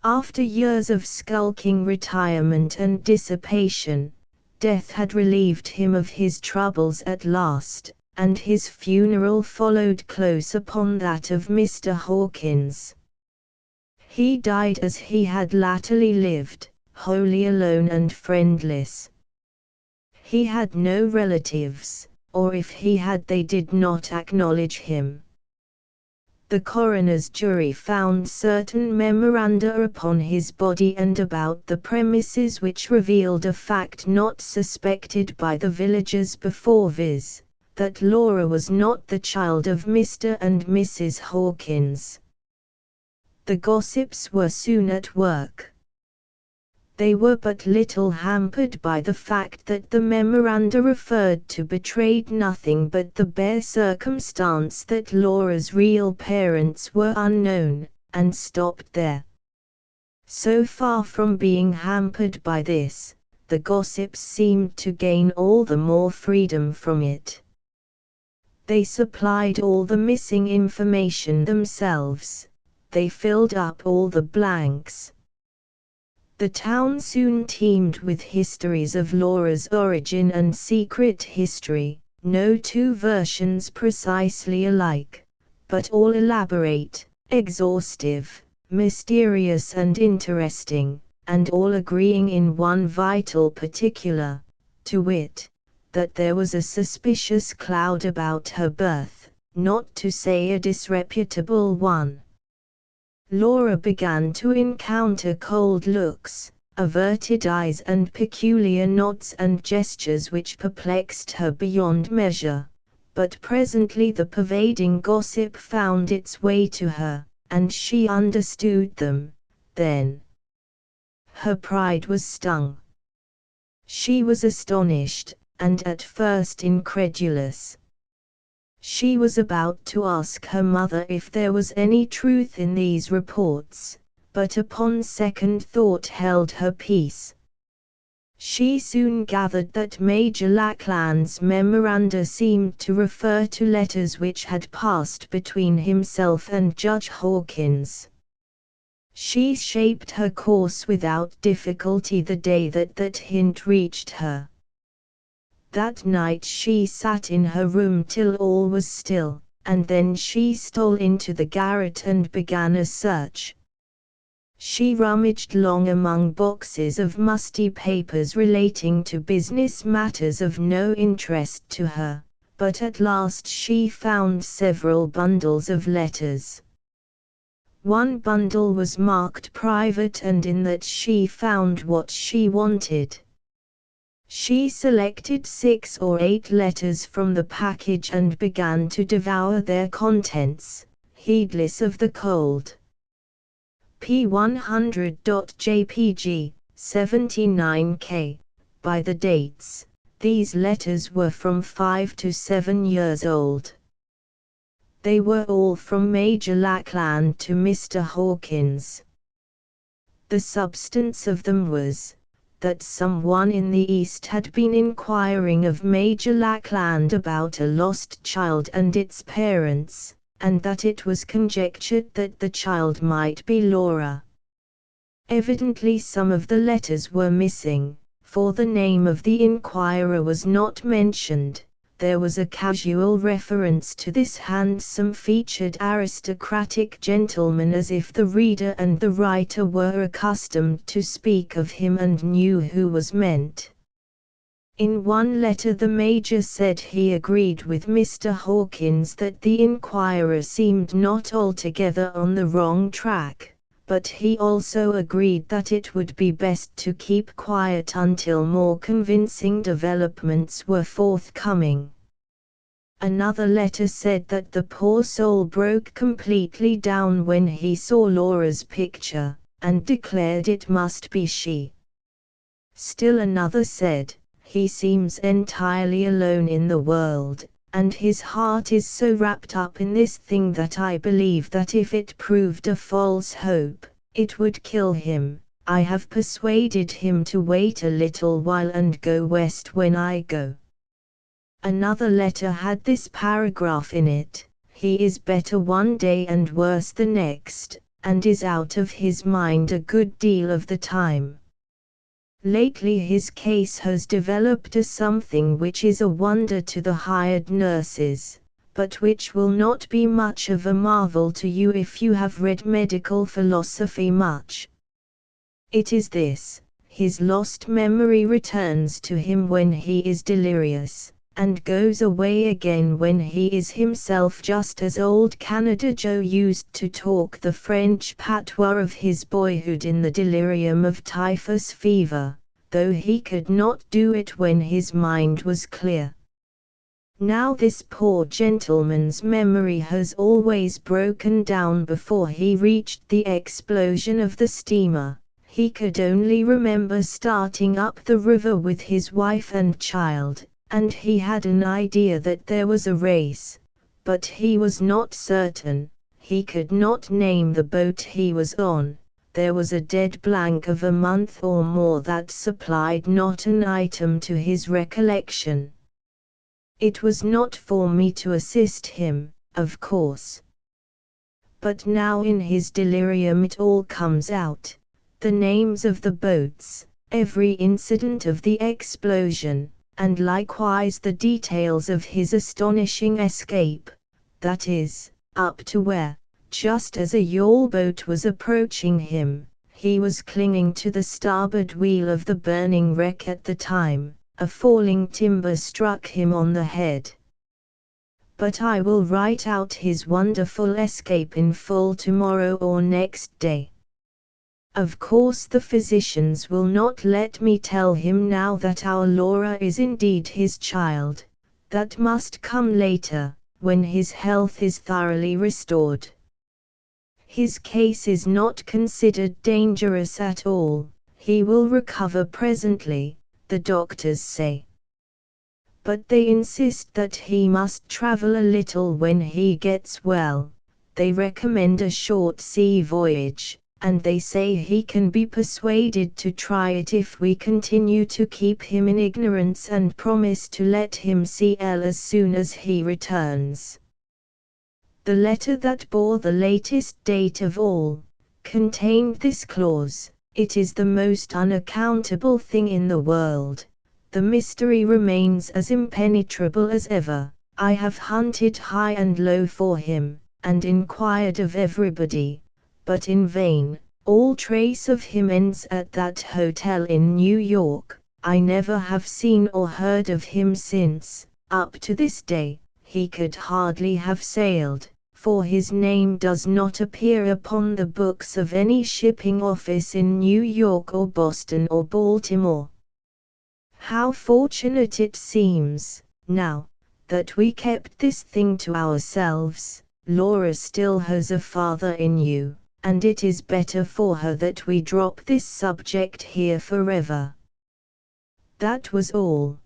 After years of skulking retirement and dissipation, death had relieved him of his troubles at last, and his funeral followed close upon that of Mr. Hawkins. He died as he had latterly lived, wholly alone and friendless. He had no relatives, or if he had they did not acknowledge him. The coroner's jury found certain memoranda upon his body and about the premises which revealed a fact not suspected by the villagers before, viz., that Laura was not the child of Mr. and Mrs. Hawkins. The gossips were soon at work. They were but little hampered by the fact that the memoranda referred to betrayed nothing but the bare circumstance that Laura's real parents were unknown, and stopped there. So far from being hampered by this, the gossips seemed to gain all the more freedom from it. They supplied all the missing information themselves. They filled up all the blanks. The town soon teemed with histories of Laura's origin and secret history, no two versions precisely alike, but all elaborate, exhaustive, mysterious and interesting, and all agreeing in one vital particular, to wit, that there was a suspicious cloud about her birth, not to say a disreputable one. Laura began to encounter cold looks, averted eyes and peculiar nods and gestures which perplexed her beyond measure, but presently the pervading gossip found its way to her, and she understood them. Then her pride was stung. She was astonished, and at first incredulous. She was about to ask her mother if there was any truth in these reports, but upon second thought held her peace. She soon gathered that Major Lackland's memoranda seemed to refer to letters which had passed between himself and Judge Hawkins. She shaped her course without difficulty the day that hint reached her. That night she sat in her room till all was still, and then she stole into the garret and began a search. She rummaged long among boxes of musty papers relating to business matters of no interest to her, but at last she found several bundles of letters. One bundle was marked private, and in that she found what she wanted. She selected 6 or 8 letters from the package and began to devour their contents, heedless of the cold. P100.jpg, 79K. By the dates, these letters were from 5 to 7 years old. They were all from Major Lackland to Mr. Hawkins. The substance of them was that someone in the East had been inquiring of Major Lackland about a lost child and its parents, and that it was conjectured that the child might be Laura. Evidently some of the letters were missing, for the name of the inquirer was not mentioned. There was a casual reference to this handsome-featured aristocratic gentleman, as if the reader and the writer were accustomed to speak of him and knew who was meant. In one letter the Major said he agreed with Mr. Hawkins that the inquirer seemed not altogether on the wrong track, but he also agreed that it would be best to keep quiet until more convincing developments were forthcoming. Another letter said that the poor soul broke completely down when he saw Laura's picture, and declared it must be she. Still another said, "He seems entirely alone in the world, and his heart is so wrapped up in this thing that I believe that if it proved a false hope, it would kill him. I have persuaded him to wait a little while and go west when I go." Another letter had this paragraph in it: "He is better one day and worse the next, and is out of his mind a good deal of the time. Lately his case has developed as something which is a wonder to the hired nurses, but which will not be much of a marvel to you if you have read medical philosophy much. It is this: his lost memory returns to him when he is delirious, and goes away again when he is himself, just as old Canada Joe used to talk the French patois of his boyhood in the delirium of typhus fever, though he could not do it when his mind was clear. Now this poor gentleman's memory has always broken down before he reached the explosion of the steamer. He could only remember starting up the river with his wife and child, and he had an idea that there was a race, but he was not certain. He could not name the boat he was on. There was a dead blank of a month or more that supplied not an item to his recollection. It was not for me to assist him, of course. But now in his delirium it all comes out: the names of the boats, every incident of the explosion, and likewise the details of his astonishing escape, that is, up to where, just as a yawl boat was approaching him, he was clinging to the starboard wheel of the burning wreck at the time, a falling timber struck him on the head. But I will write out his wonderful escape in full tomorrow or next day. Of course the physicians will not let me tell him now that our Laura is indeed his child. That must come later, when his health is thoroughly restored. His case is not considered dangerous at all. He will recover presently, the doctors say. But they insist that he must travel a little when he gets well. They recommend a short sea voyage, and they say he can be persuaded to try it if we continue to keep him in ignorance and promise to let him see Elle as soon as he returns." The letter that bore the latest date of all contained this clause: "It is the most unaccountable thing in the world. The mystery remains as impenetrable as ever. I have hunted high and low for him, and inquired of everybody, but in vain. All trace of him ends at that hotel in New York. I never have seen or heard of him since. Up to this day, he could hardly have sailed, for his name does not appear upon the books of any shipping office in New York or Boston or Baltimore. How fortunate it seems, now, that we kept this thing to ourselves. Laura still has a father in you, and it is better for her that we drop this subject here forever." That was all.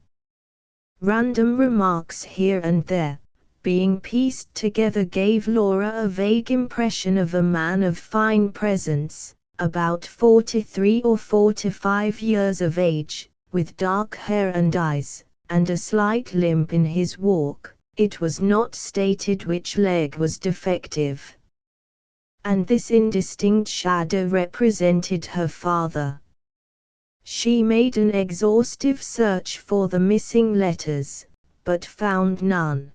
Random remarks here and there, being pieced together, gave Laura a vague impression of a man of fine presence, about 43 or 45 years of age, with dark hair and eyes, and a slight limp in his walk. It was not stated which leg was defective. And this indistinct shadow represented her father. She made an exhaustive search for the missing letters, but found none.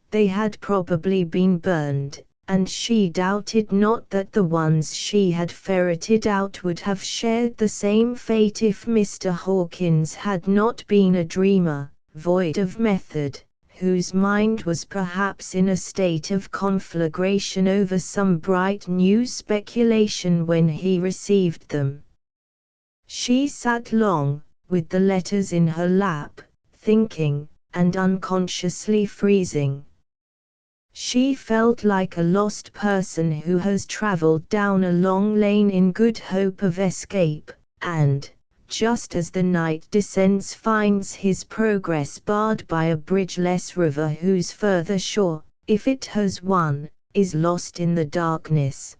They had probably been burned, and she doubted not that the ones she had ferreted out would have shared the same fate if Mr. Hawkins had not been a dreamer, void of method, whose mind was perhaps in a state of conflagration over some bright new speculation when he received them. She sat long, with the letters in her lap, thinking, and unconsciously freezing. She felt like a lost person who has traveled down a long lane in good hope of escape, and, just as the night descends, finds his progress barred by a bridgeless river whose further shore, if it has one, is lost in the darkness.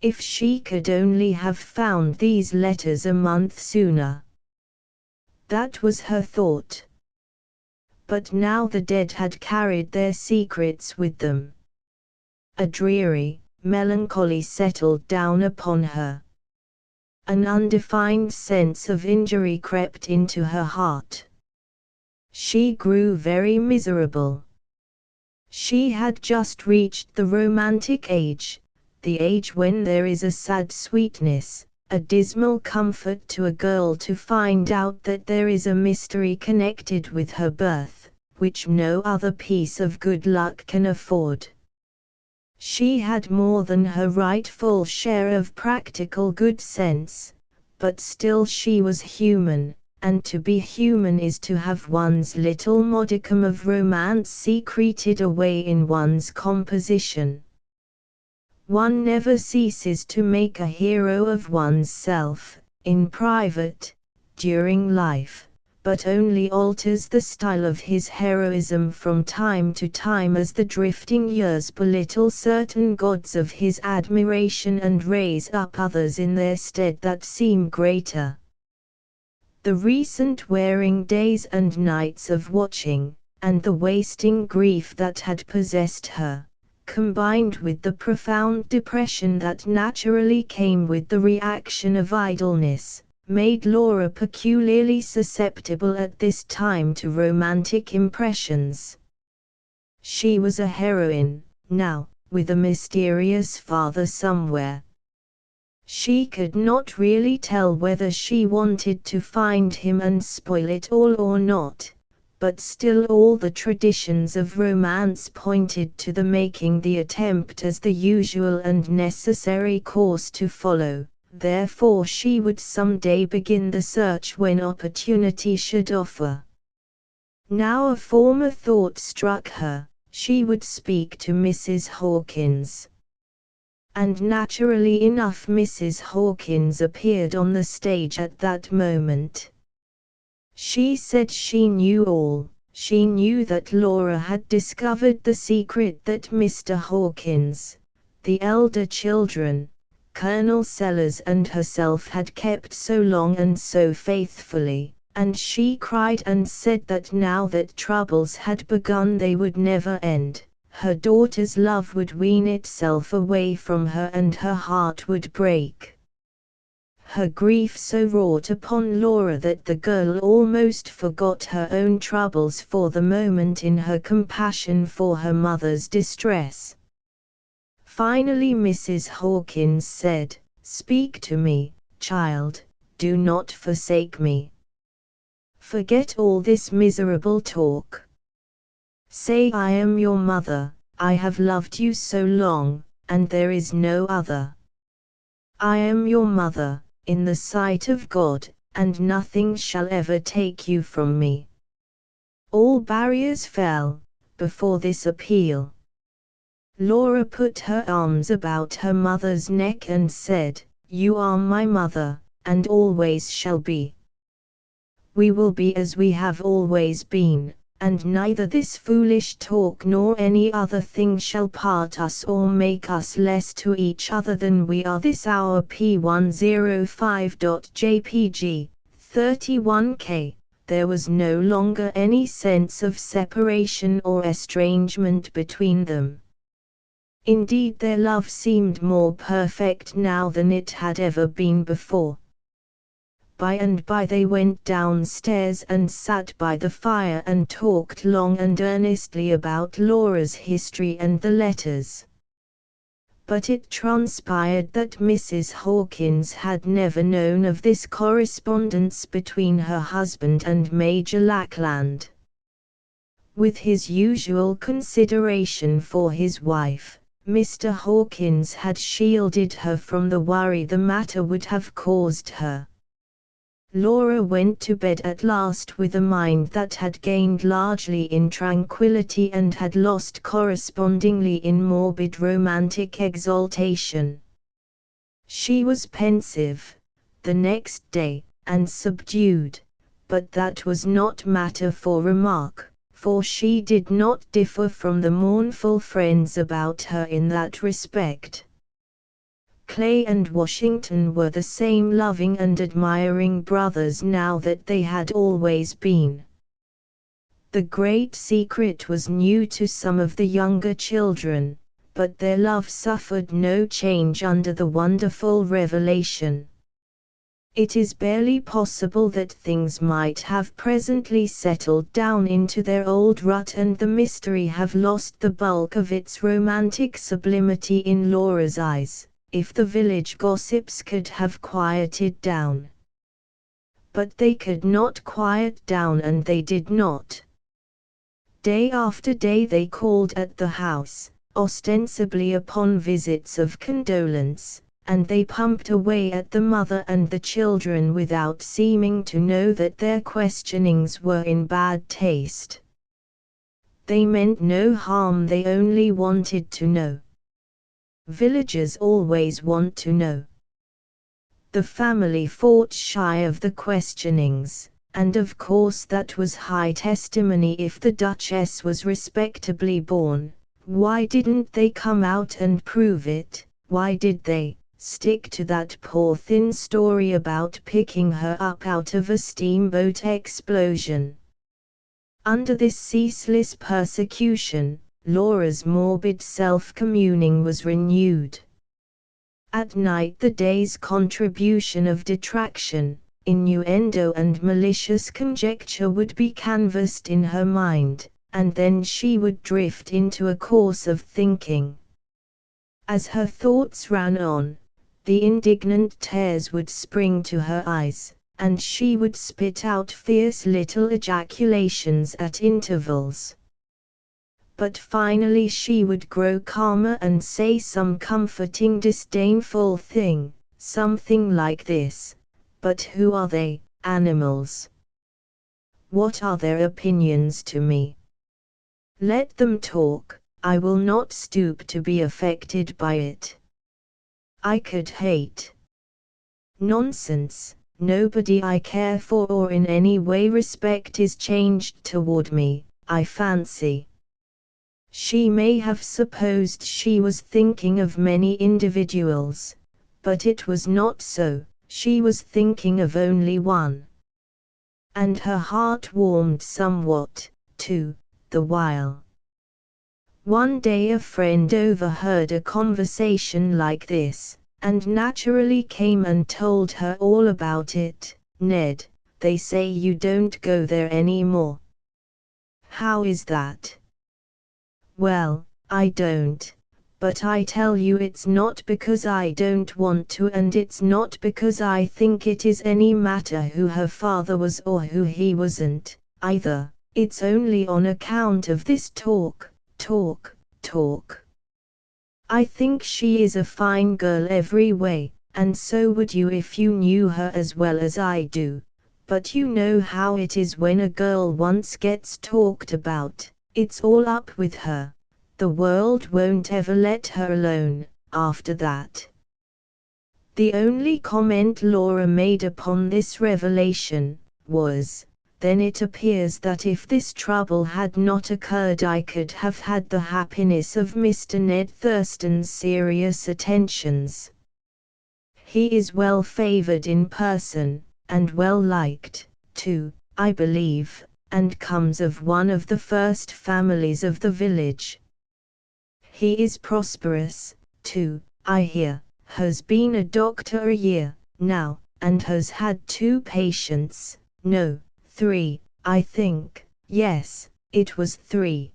If she could only have found these letters a month sooner. That was her thought. But now the dead had carried their secrets with them. A dreary melancholy settled down upon her. An undefined sense of injury crept into her heart. She grew very miserable. She had just reached the romantic age, the age when there is a sad sweetness, a dismal comfort to a girl to find out that there is a mystery connected with her birth, which no other piece of good luck can afford. She had more than her rightful share of practical good sense, but still she was human, and to be human is to have one's little modicum of romance secreted away in one's composition. One never ceases to make a hero of one's self, in private, during life, but only alters the style of his heroism from time to time as the drifting years belittle certain gods of his admiration and raise up others in their stead that seem greater. The recent wearing days and nights of watching, and the wasting grief that had possessed her, combined with the profound depression that naturally came with the reaction of idleness, made Laura peculiarly susceptible at this time to romantic impressions. She was a heroine, now, with a mysterious father somewhere. She could not really tell whether she wanted to find him and spoil it all or not. But still all the traditions of romance pointed to the making the attempt as the usual and necessary course to follow, therefore she would someday begin the search when opportunity should offer. Now a former thought struck her, she would speak to Mrs. Hawkins. And naturally enough Mrs. Hawkins appeared on the stage at that moment. She said she knew all. She knew that Laura had discovered the secret that Mr. Hawkins, the elder children, Colonel Sellers and herself had kept so long and so faithfully, and she cried and said that now that troubles had begun they would never end. Her daughter's love would wean itself away from her and her heart would break. Her grief so wrought upon Laura that the girl almost forgot her own troubles for the moment in her compassion for her mother's distress. Finally Mrs. Hawkins said, "Speak to me, child, do not forsake me. Forget all this miserable talk. Say I am your mother, I have loved you so long, and there is no other. I am your mother, in the sight of God, and nothing shall ever take you from me." All barriers fell before this appeal. Laura put her arms about her mother's neck and said, "You are my mother, and always shall be. We will be as we have always been, and neither this foolish talk nor any other thing shall part us or make us less to each other than we are this hour." P105.jpg, 31K. There was no longer any sense of separation or estrangement between them. Indeed, their love seemed more perfect now than it had ever been before. By and by they went downstairs and sat by the fire and talked long and earnestly about Laura's history and the letters. But it transpired that Mrs. Hawkins had never known of this correspondence between her husband and Major Lackland. With his usual consideration for his wife, Mr. Hawkins had shielded her from the worry the matter would have caused her. Laura went to bed at last with a mind that had gained largely in tranquility and had lost correspondingly in morbid romantic exaltation. She was pensive, the next day, and subdued, but that was not matter for remark, for she did not differ from the mournful friends about her in that respect. Clay and Washington were the same loving and admiring brothers now that they had always been. The great secret was new to some of the younger children, but their love suffered no change under the wonderful revelation. It is barely possible that things might have presently settled down into their old rut and the mystery have lost the bulk of its romantic sublimity in Laura's eyes, if the village gossips could have quieted down. But they could not quiet down, and they did not. Day after day they called at the house, ostensibly upon visits of condolence, and they pumped away at the mother and the children without seeming to know that their questionings were in bad taste. They meant no harm, they only wanted to know. Villagers always want to know. The family fought shy of the questionings, and of course that was high testimony if the Duchess was respectably born. Why didn't they come out and prove it? Why did they stick to that poor thin story about picking her up out of a steamboat explosion? Under this ceaseless persecution, Laura's morbid self-communing was renewed. At night the day's contribution of detraction, innuendo and malicious conjecture would be canvassed in her mind, and then she would drift into a course of thinking. As her thoughts ran on, the indignant tears would spring to her eyes, and she would spit out fierce little ejaculations at intervals. But finally she would grow calmer and say some comforting disdainful thing, something like this: "But who are they, animals? What are their opinions to me? Let them talk, I will not stoop to be affected by it. I could hate. Nonsense, nobody I care for or in any way respect is changed toward me, I fancy." She may have supposed she was thinking of many individuals, but it was not so, she was thinking of only one. And her heart warmed somewhat, too, the while. One day a friend overheard a conversation like this, and naturally came and told her all about it. "Ned, they say you don't go there any more." "How is that?" "Well, I don't, but I tell you it's not because I don't want to, and it's not because I think it is any matter who her father was or who he wasn't, either. It's only on account of this talk. I think she is a fine girl every way, and so would you if you knew her as well as I do, but you know how it is when a girl once gets talked about. It's all up with her. The world won't ever let her alone, after that." The only comment Laura made upon this revelation was, "Then it appears that if this trouble had not occurred I could have had the happiness of Mr. Ned Thurston's serious attentions. He is well favored in person, and well liked, too, I believe, and comes of one of the first families of the village. He is prosperous, too, I hear, has been a doctor a year, now, and has had 2 patients, no, 3, I think, yes, it was 3.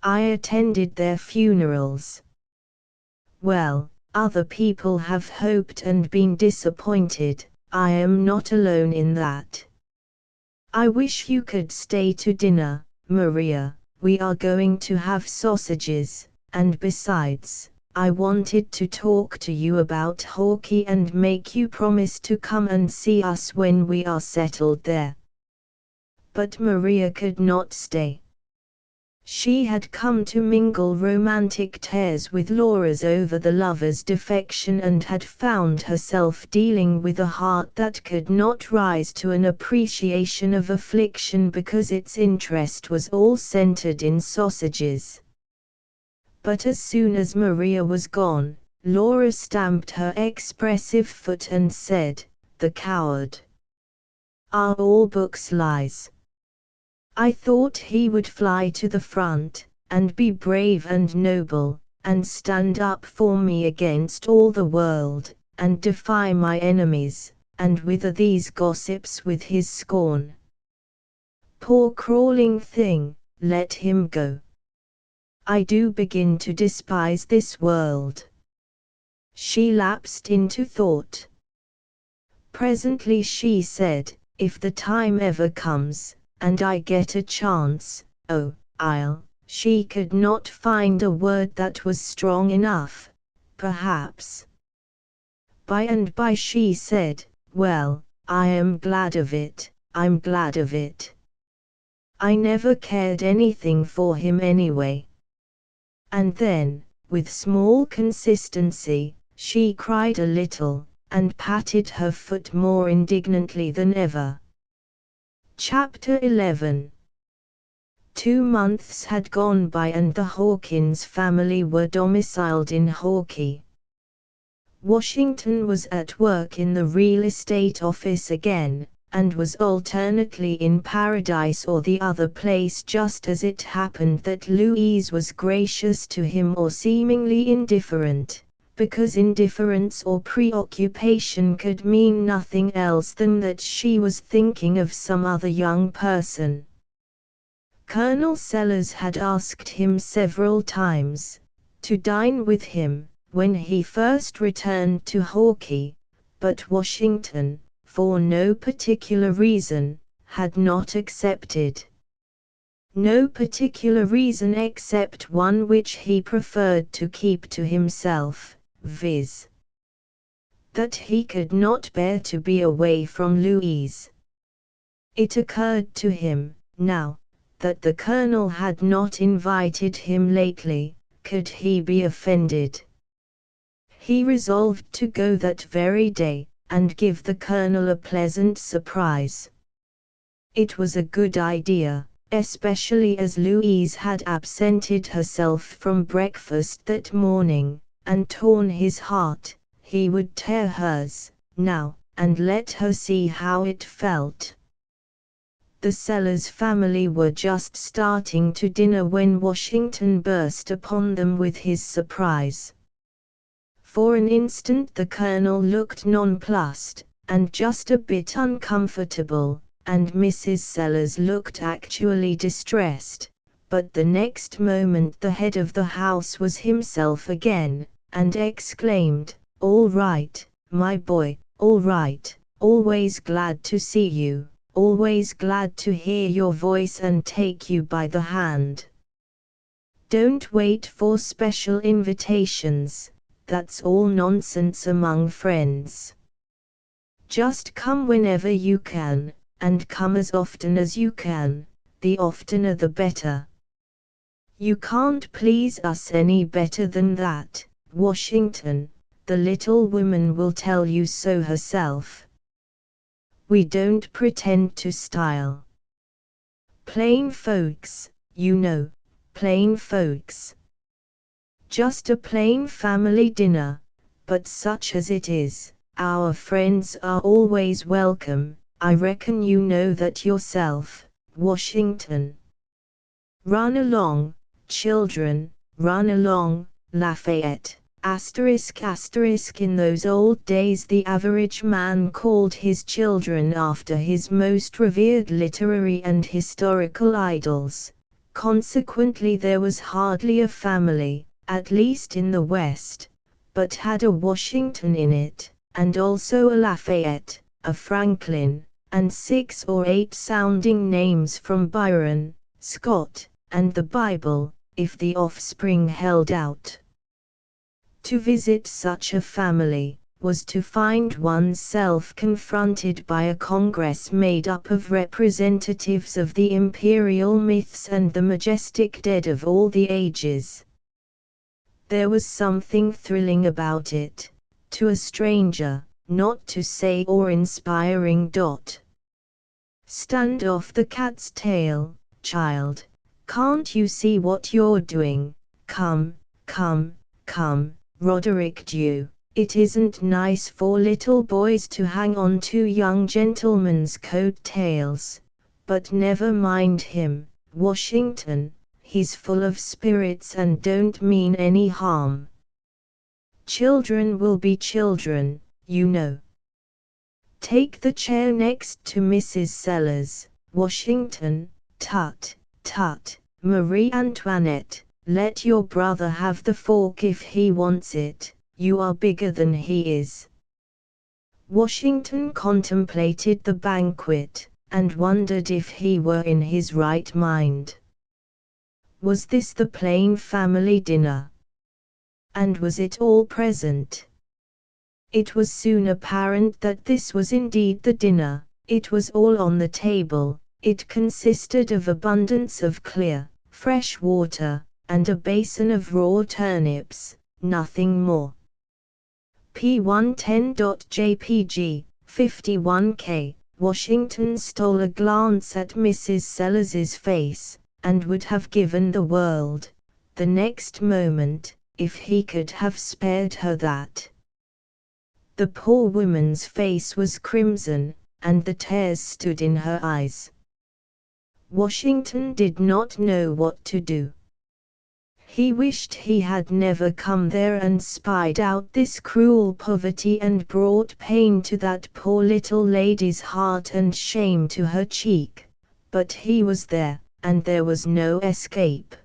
I attended their funerals. Well, other people have hoped and been disappointed, I am not alone in that. I wish you could stay to dinner, Maria, we are going to have sausages, and besides, I wanted to talk to you about hockey and make you promise to come and see us when we are settled there. But Maria could not stay. She had come to mingle romantic tears with Laura's over the lover's defection and had found herself dealing with a heart that could not rise to an appreciation of affliction because its interest was all centered in sausages. But as soon as Maria was gone, Laura stamped her expressive foot and said, "The coward! Are all books lies? I thought he would fly to the front, and be brave and noble, and stand up for me against all the world, and defy my enemies, and wither these gossips with his scorn. Poor crawling thing, let him go. I do begin to despise this world." She lapsed into thought. Presently she said, "If the time ever comes, and I get a chance, oh, I'll," she could not find a word that was strong enough, "perhaps. By and by," she said, "well, I am glad of it, I'm glad of it. I never cared anything for him anyway." And then, with small consistency, she cried a little, and patted her foot more indignantly than ever. Chapter 11. 2 months had gone by and the Hawkins family were domiciled in Hawkeye. Washington was at work in the real estate office again, and was alternately in Paradise or the other place, just as it happened that Louise was gracious to him or seemingly indifferent, because indifference or preoccupation could mean nothing else than that she was thinking of some other young person. Colonel Sellers had asked him several times to dine with him when he first returned to Hawkeye, but Washington, for no particular reason, had not accepted. No particular reason except one which he preferred to keep to himself, viz. that he could not bear to be away from Louise. It occurred to him, now, that the Colonel had not invited him lately, could he be offended? He resolved to go that very day, and give the Colonel a pleasant surprise. It was a good idea, especially as Louise had absented herself from breakfast that morning, and torn his heart. He would tear hers, now, and let her see how it felt. The Sellers family were just starting to dinner when Washington burst upon them with his surprise. For an instant the Colonel looked nonplussed, and just a bit uncomfortable, and Mrs. Sellers looked actually distressed, but the next moment the head of the house was himself again, and exclaimed, "All right, my boy, all right, always glad to see you, always glad to hear your voice and take you by the hand. Don't wait for special invitations, that's all nonsense among friends. Just come whenever you can, and come as often as you can, the oftener the better. You can't please us any better than that, Washington, the little woman will tell you so herself. We don't pretend to style. Plain folks, you know, plain folks. Just a plain family dinner, but such as it is, our friends are always welcome, I reckon you know that yourself, Washington. Run along, children, run along, Lafayette." In those old days the average man called his children after his most revered literary and historical idols. Consequently there was hardly a family, at least in the West, but had a Washington in it, and also a Lafayette, a Franklin, and 6 or 8 sounding names from Byron, Scott, and the Bible, if the offspring held out. To visit such a family was to find oneself confronted by a Congress made up of representatives of the imperial myths and the majestic dead of all the ages. There was something thrilling about it, to a stranger, not to say awe-inspiring. Stand off the cat's tail, child. Can't you see what you're doing? Come, come, come, Roderick Dhu. It isn't nice for little boys to hang on to young gentlemen's coat-tails. But never mind him, Washington, he's full of spirits and don't mean any harm. Children will be children, you know. Take the chair next to Mrs. Sellers, Washington. Tut, tut, Marie Antoinette, let your brother have the fork if he wants it, you are bigger than he is. Washington contemplated the banquet, and wondered if he were in his right mind. Was this the plain family dinner? And was it all present? It was soon apparent that this was indeed the dinner. It was all on the table. It consisted of abundance of clear, fresh water, and a basin of raw turnips, nothing more. P110.jpg, 51K. Washington stole a glance at Mrs. Sellers's face, and would have given the world, the next moment, if he could have spared her that. The poor woman's face was crimson, and the tears stood in her eyes. Washington did not know what to do. He wished he had never come there and spied out this cruel poverty and brought pain to that poor little lady's heart and shame to her cheek, but he was there, and there was no escape.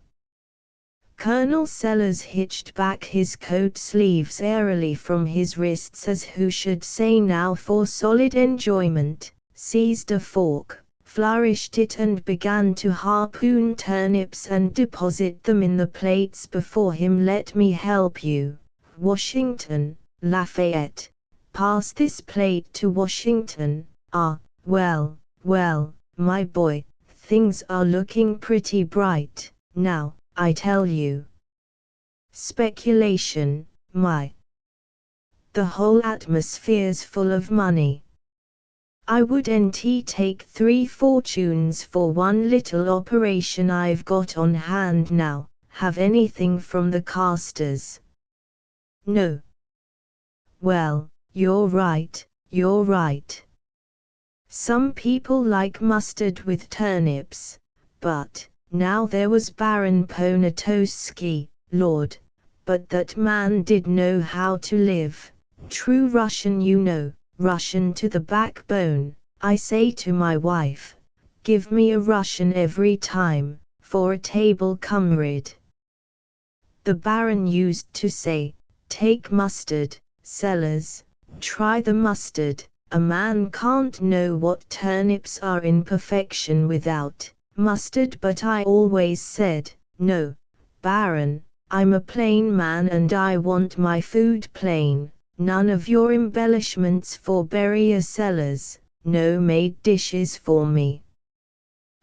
Colonel Sellers hitched back his coat sleeves airily from his wrists as who should say now for solid enjoyment, seized a fork, flourished it and began to harpoon turnips and deposit them in the plates before him. Let me help you, Washington. Lafayette, pass this plate to Washington. Ah, well, well, my boy, things are looking pretty bright, now, I tell you. Speculation, my. The whole atmosphere's full of money. I wouldn't take 3 fortunes for one little operation I've got on hand now. Have anything from the casters? No. Well, you're right, you're right. Some people like mustard with turnips, but, now there was Baron Poniatowski, Lord, but that man did know how to live, true Russian you know. Russian to the backbone. I say to my wife, give me a Russian every time, for a table comrade. The Baron used to say, take mustard, Sellers, try the mustard. A man can't know what turnips are in perfection without mustard, but I always said, no, Baron, I'm a plain man and I want my food plain. None of your embellishments for Barrier Sellers, no made dishes for me.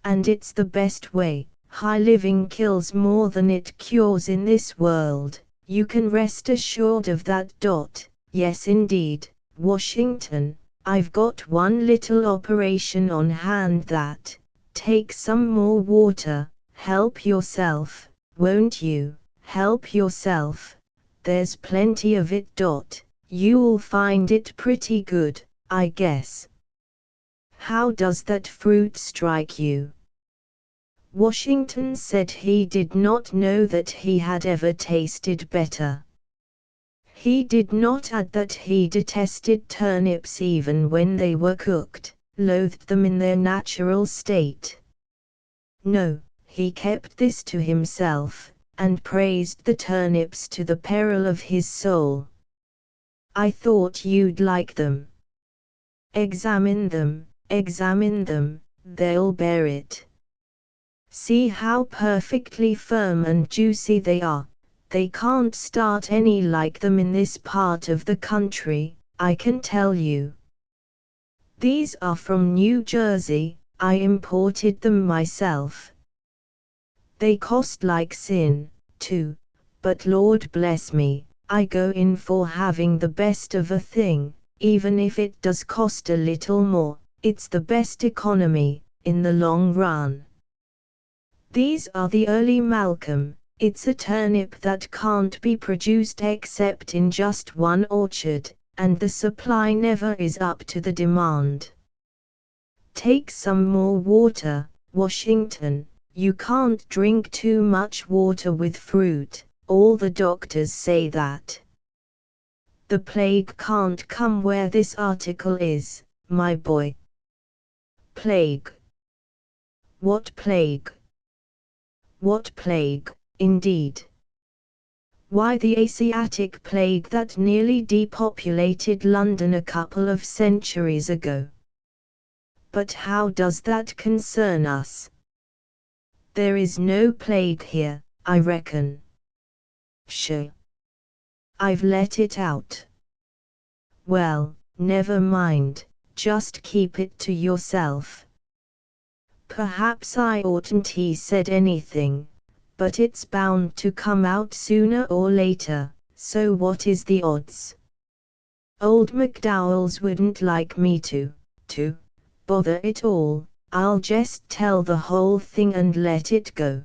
And it's the best way. High living kills more than it cures in this world, you can rest assured of that. Yes indeed, Washington, I've got one little operation on hand that, take some more water, help yourself, won't you, help yourself, there's plenty of it. You'll find it pretty good, I guess. How does that fruit strike you? Washington said he did not know that he had ever tasted better. He did not add that he detested turnips even when they were cooked, loathed them in their natural state. No, he kept this to himself, and praised the turnips to the peril of his soul. I thought you'd like them. Examine them, they'll bear it. See how perfectly firm and juicy they are. They can't start any like them in this part of the country, I can tell you. These are from New Jersey, I imported them myself. They cost like sin, too, but Lord bless me, I go in for having the best of a thing, even if it does cost a little more, it's the best economy, in the long run. These are the early Malcolm. It's a turnip that can't be produced except in just one orchard, and the supply never is up to the demand. Take some more water, Washington. You can't drink too much water with fruit, all the doctors say that. The plague can't come where this article is, my boy. Plague. What plague? What plague, indeed? Why, the Asiatic plague that nearly depopulated London a couple of centuries ago. But how does that concern us? There is no plague here, I reckon. Sure. I've let it out. Well, never mind, just keep it to yourself. Perhaps I oughtn't he said anything, but it's bound to come out sooner or later, so what is the odds? Old McDowells wouldn't like me to bother it all. I'll just tell the whole thing and let it go.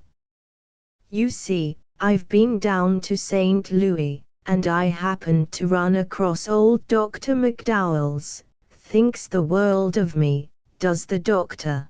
You see, I've been down to St. Louis, and I happened to run across old Dr. McDowells. Thinks the world of me, does the doctor.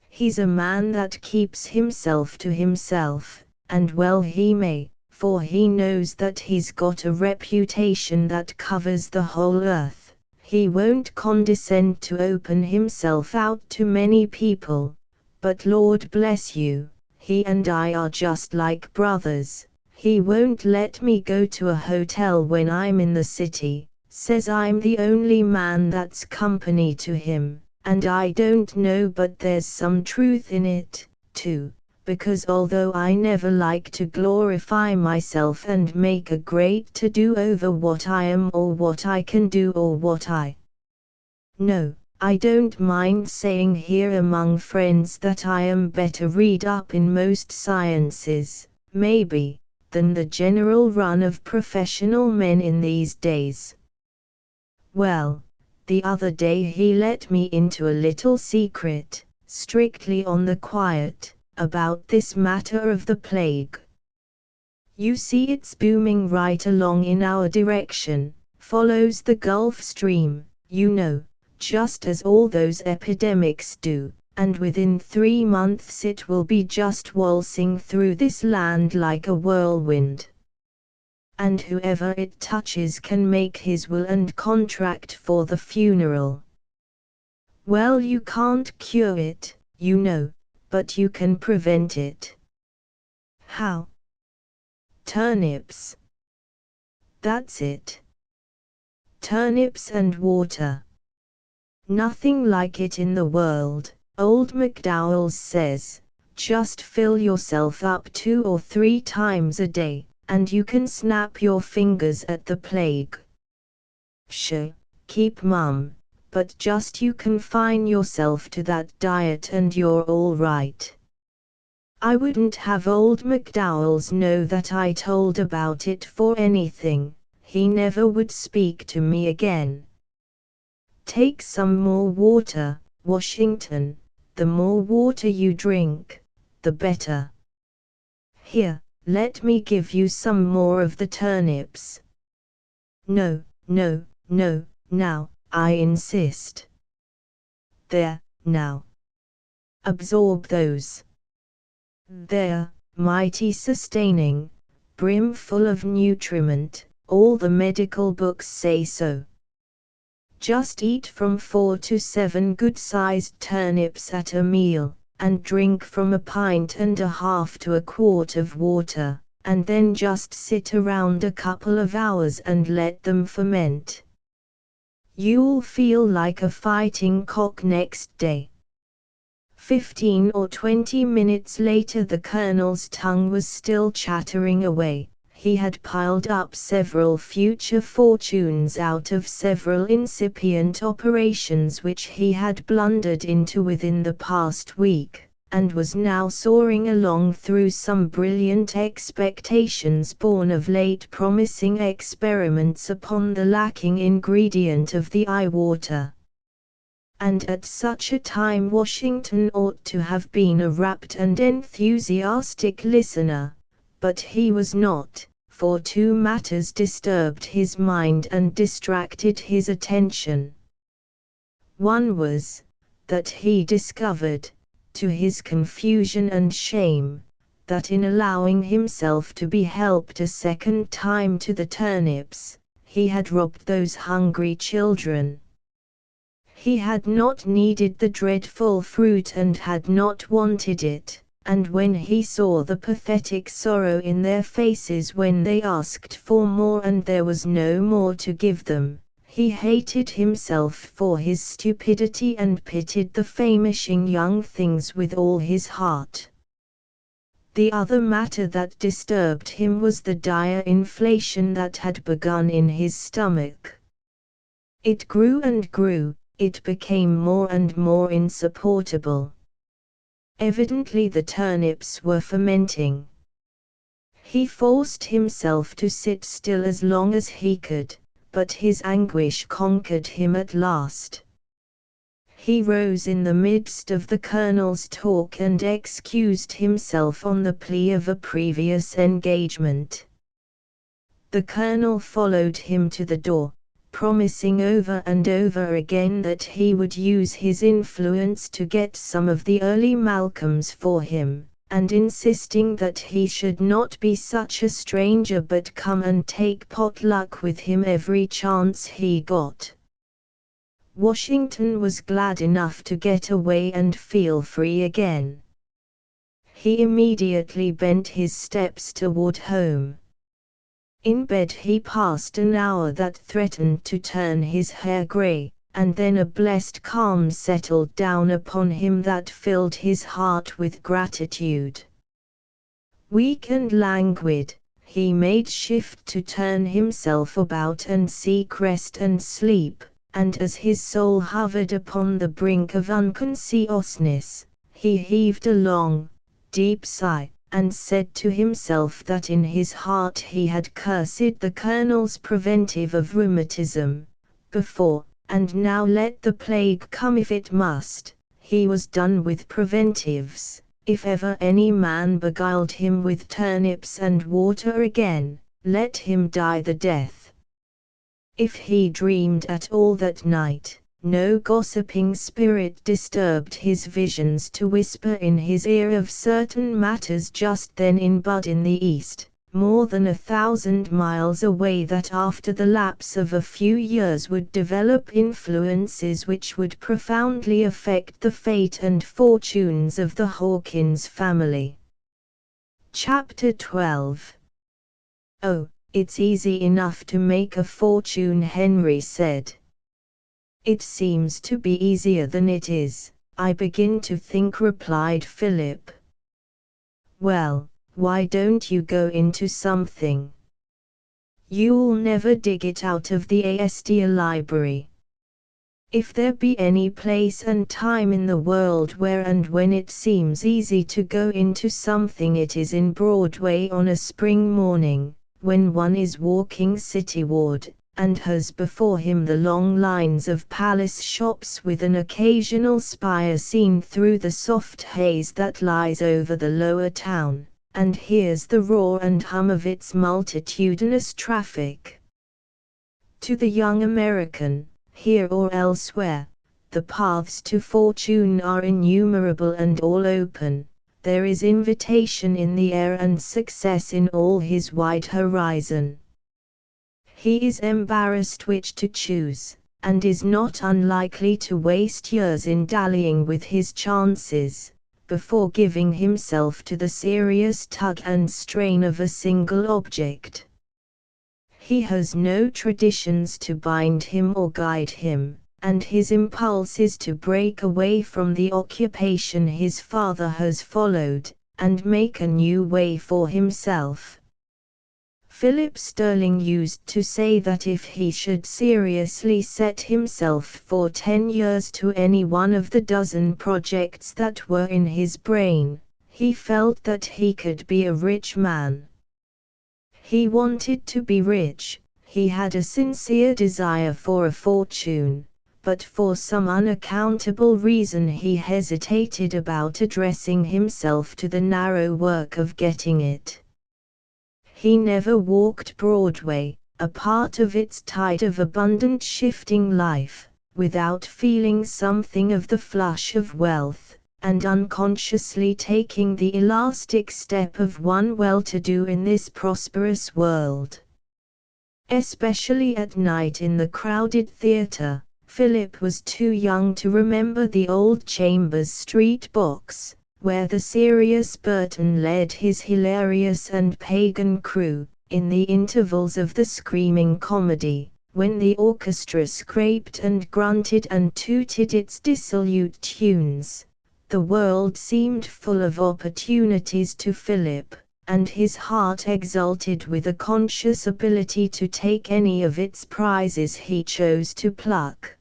He's a man that keeps himself to himself, and well he may, for he knows that he's got a reputation that covers the whole earth. He won't condescend to open himself out to many people, but Lord bless you, he and I are just like brothers. He won't let me go to a hotel when I'm in the city, says I'm the only man that's company to him, and I don't know but there's some truth in it, too, because although I never like to glorify myself and make a great to-do over what I am or what I can do or what I know, I don't mind saying here among friends that I am better read up in most sciences, maybe, than the general run of professional men in these days. Well, the other day he let me into a little secret, strictly on the quiet, about this matter of the plague. You see, it's booming right along in our direction, follows the Gulf Stream, you know, just as all those epidemics do, and within 3 months it will be just waltzing through this land like a whirlwind. And whoever it touches can make his will and contract for the funeral. Well, you can't cure it, you know, but you can prevent it. How? Turnips. That's it. Turnips and water. Nothing like it in the world, old McDowells says. Just fill yourself up 2 or 3 times a day, and you can snap your fingers at the plague. Sure, keep mum, but just you confine yourself to that diet and you're all right. I wouldn't have old McDowells know that I told about it for anything, he never would speak to me again. Take some more water, Washington, the more water you drink, the better. Here, let me give you some more of the turnips. No, now, I insist. There, now. Absorb those. They're mighty sustaining, brim full of nutriment, all the medical books say so. Just eat from 4 to 7 good-sized turnips at a meal, and drink from a pint and a half to a quart of water, and then just sit around a couple of hours and let them ferment. You'll feel like a fighting cock next day. 15 or 20 minutes later the Colonel's tongue was still chattering away. He had piled up several future fortunes out of several incipient operations which he had blundered into within the past week, and was now soaring along through some brilliant expectations born of late promising experiments upon the lacking ingredient of the eye water. And at such a time Washington ought to have been a rapt and enthusiastic listener, but he was not, for two matters disturbed his mind and distracted his attention. One was, that he discovered, to his confusion and shame, that in allowing himself to be helped a second time to the turnips, he had robbed those hungry children. He had not needed the dreadful fruit and had not wanted it, and when he saw the pathetic sorrow in their faces when they asked for more and there was no more to give them, he hated himself for his stupidity and pitied the famishing young things with all his heart. The other matter that disturbed him was the dire inflation that had begun in his stomach. It grew and grew, it became more and more insupportable. Evidently the turnips were fermenting. He forced himself to sit still as long as he could, but his anguish conquered him at last. He rose in the midst of the Colonel's talk and excused himself on the plea of a previous engagement. The Colonel followed him to the door, promising over and over again that he would use his influence to get some of the early Malcolms for him, and insisting that he should not be such a stranger but come and take potluck with him every chance he got. Washington was glad enough to get away and feel free again. He immediately bent his steps toward home. In bed he passed an hour that threatened to turn his hair gray, and then a blessed calm settled down upon him that filled his heart with gratitude. Weak and languid, he made shift to turn himself about and seek rest and sleep, and as his soul hovered upon the brink of unconsciousness, he heaved a long, deep sigh, and said to himself that in his heart he had cursed the Colonel's preventive of rheumatism, before, and now let the plague come if it must. He was done with preventives. If ever any man beguiled him with turnips and water again, let him die the death. If he dreamed at all that night, no gossiping spirit disturbed his visions to whisper in his ear of certain matters just then in bud in the east, more than 1,000 miles away, that after the lapse of a few years would develop influences which would profoundly affect the fate and fortunes of the Hawkins family. Chapter 12. "Oh, it's easy enough to make a fortune," Henry said. "It seems to be easier than it is, I begin to think," replied Philip. "Well, why don't you go into something? You'll never dig it out of the ASD library. If there be any place and time in the world where and when it seems easy to go into something, it is in Broadway on a spring morning, when one is walking cityward, and has before him the long lines of palace shops with an occasional spire seen through the soft haze that lies over the lower town, and hears the roar and hum of its multitudinous traffic. To the young American, here or elsewhere, the paths to fortune are innumerable and all open. There is invitation in the air and success in all his wide horizon. He is embarrassed which to choose, and is not unlikely to waste years in dallying with his chances, before giving himself to the serious tug and strain of a single object. He has no traditions to bind him or guide him, and his impulse is to break away from the occupation his father has followed, and make a new way for himself. Philip Sterling used to say that if he should seriously set himself for 10 years to any one of the dozen projects that were in his brain, he felt that he could be a rich man. He wanted to be rich, he had a sincere desire for a fortune, but for some unaccountable reason he hesitated about addressing himself to the narrow work of getting it. He never walked Broadway, a part of its tide of abundant shifting life, without feeling something of the flush of wealth, and unconsciously taking the elastic step of one well-to-do in this prosperous world. Especially at night in the crowded theatre, Philip was too young to remember the old Chambers Street box, where the serious Burton led his hilarious and pagan crew, in the intervals of the screaming comedy, when the orchestra scraped and grunted and tooted its dissolute tunes. The world seemed full of opportunities to Philip, and his heart exulted with a conscious ability to take any of its prizes he chose to pluck.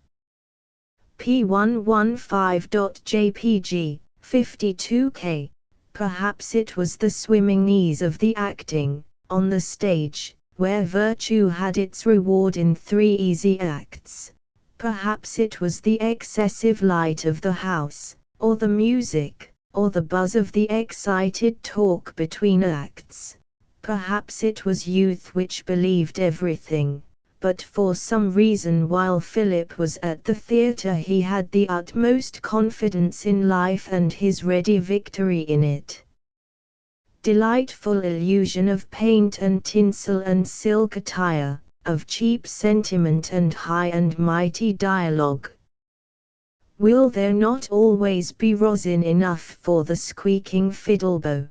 P115.jpg 52K. Perhaps it was the swimming ease of the acting, on the stage, where virtue had its reward in 3 easy acts. Perhaps it was the excessive light of the house, or the music, or the buzz of the excited talk between acts. Perhaps it was youth which believed everything. But for some reason while Philip was at the theatre he had the utmost confidence in life and his ready victory in it. Delightful illusion of paint and tinsel and silk attire, of cheap sentiment and high and mighty dialogue. Will there not always be rosin enough for the squeaking fiddlebow?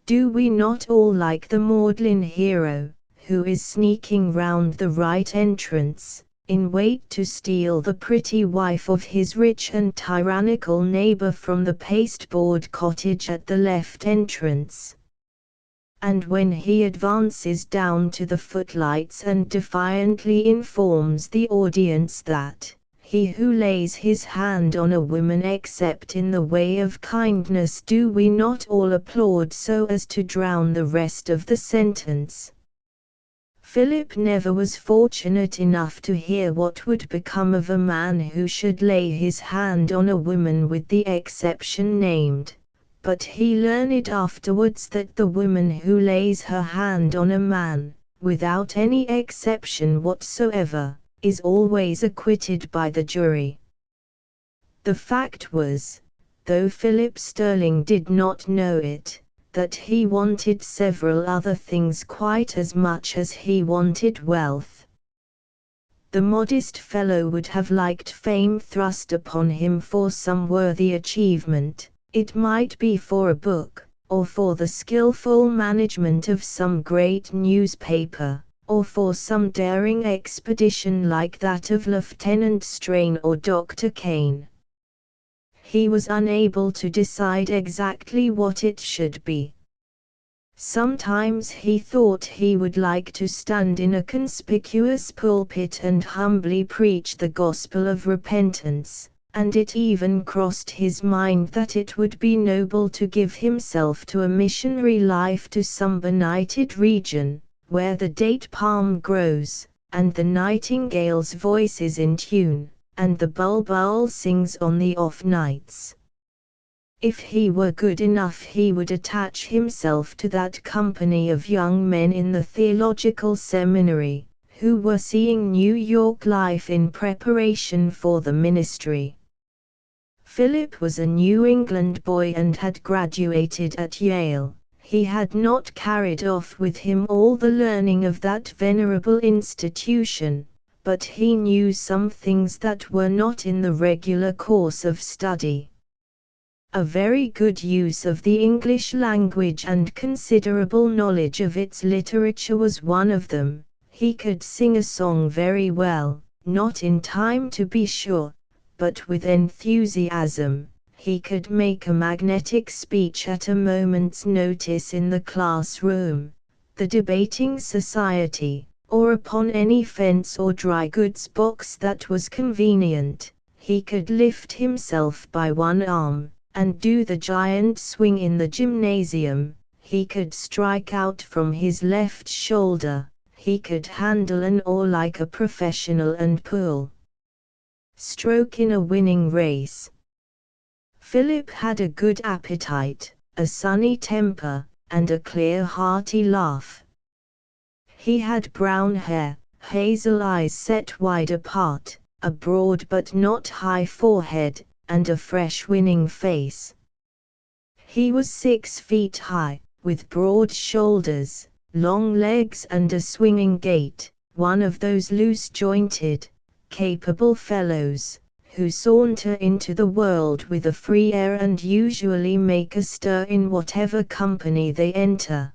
Do we not all like the maudlin hero, who is sneaking round the right entrance, in wait to steal the pretty wife of his rich and tyrannical neighbor from the pasteboard cottage at the left entrance? And when he advances down to the footlights and defiantly informs the audience that he who lays his hand on a woman except in the way of kindness, do we not all applaud so as to drown the rest of the sentence? Philip never was fortunate enough to hear what would become of a man who should lay his hand on a woman with the exception named, but he learned afterwards that the woman who lays her hand on a man, without any exception whatsoever, is always acquitted by the jury. The fact was, though Philip Sterling did not know it, that he wanted several other things quite as much as he wanted wealth. The modest fellow would have liked fame thrust upon him for some worthy achievement, it might be for a book, or for the skillful management of some great newspaper, or for some daring expedition like that of Lieutenant Strain or Dr. Kane. He was unable to decide exactly what it should be. Sometimes he thought he would like to stand in a conspicuous pulpit and humbly preach the gospel of repentance, and it even crossed his mind that it would be noble to give himself to a missionary life to some benighted region, where the date palm grows, and the nightingale's voice is in tune, and the bulbul sings on the off nights. If he were good enough he would attach himself to that company of young men in the theological seminary, who were seeing New York life in preparation for the ministry. Philip was a New England boy and had graduated at Yale. He had not carried off with him all the learning of that venerable institution, but he knew some things that were not in the regular course of study. A very good use of the English language and considerable knowledge of its literature was one of them. He could sing a song very well, not in time to be sure, but with enthusiasm. He could make a magnetic speech at a moment's notice in the classroom, the debating society, or upon any fence or dry goods box that was convenient. He could lift himself by one arm, and do the giant swing in the gymnasium. He could strike out from his left shoulder. He could handle an oar like a professional and pull stroke in a winning race. Philip had a good appetite, a sunny temper, and a clear hearty laugh. He had brown hair, hazel eyes set wide apart, a broad but not high forehead, and a fresh winning face. He was 6 feet high, with broad shoulders, long legs and a swinging gait, one of those loose-jointed, capable fellows, who saunter into the world with a free air and usually make a stir in whatever company they enter.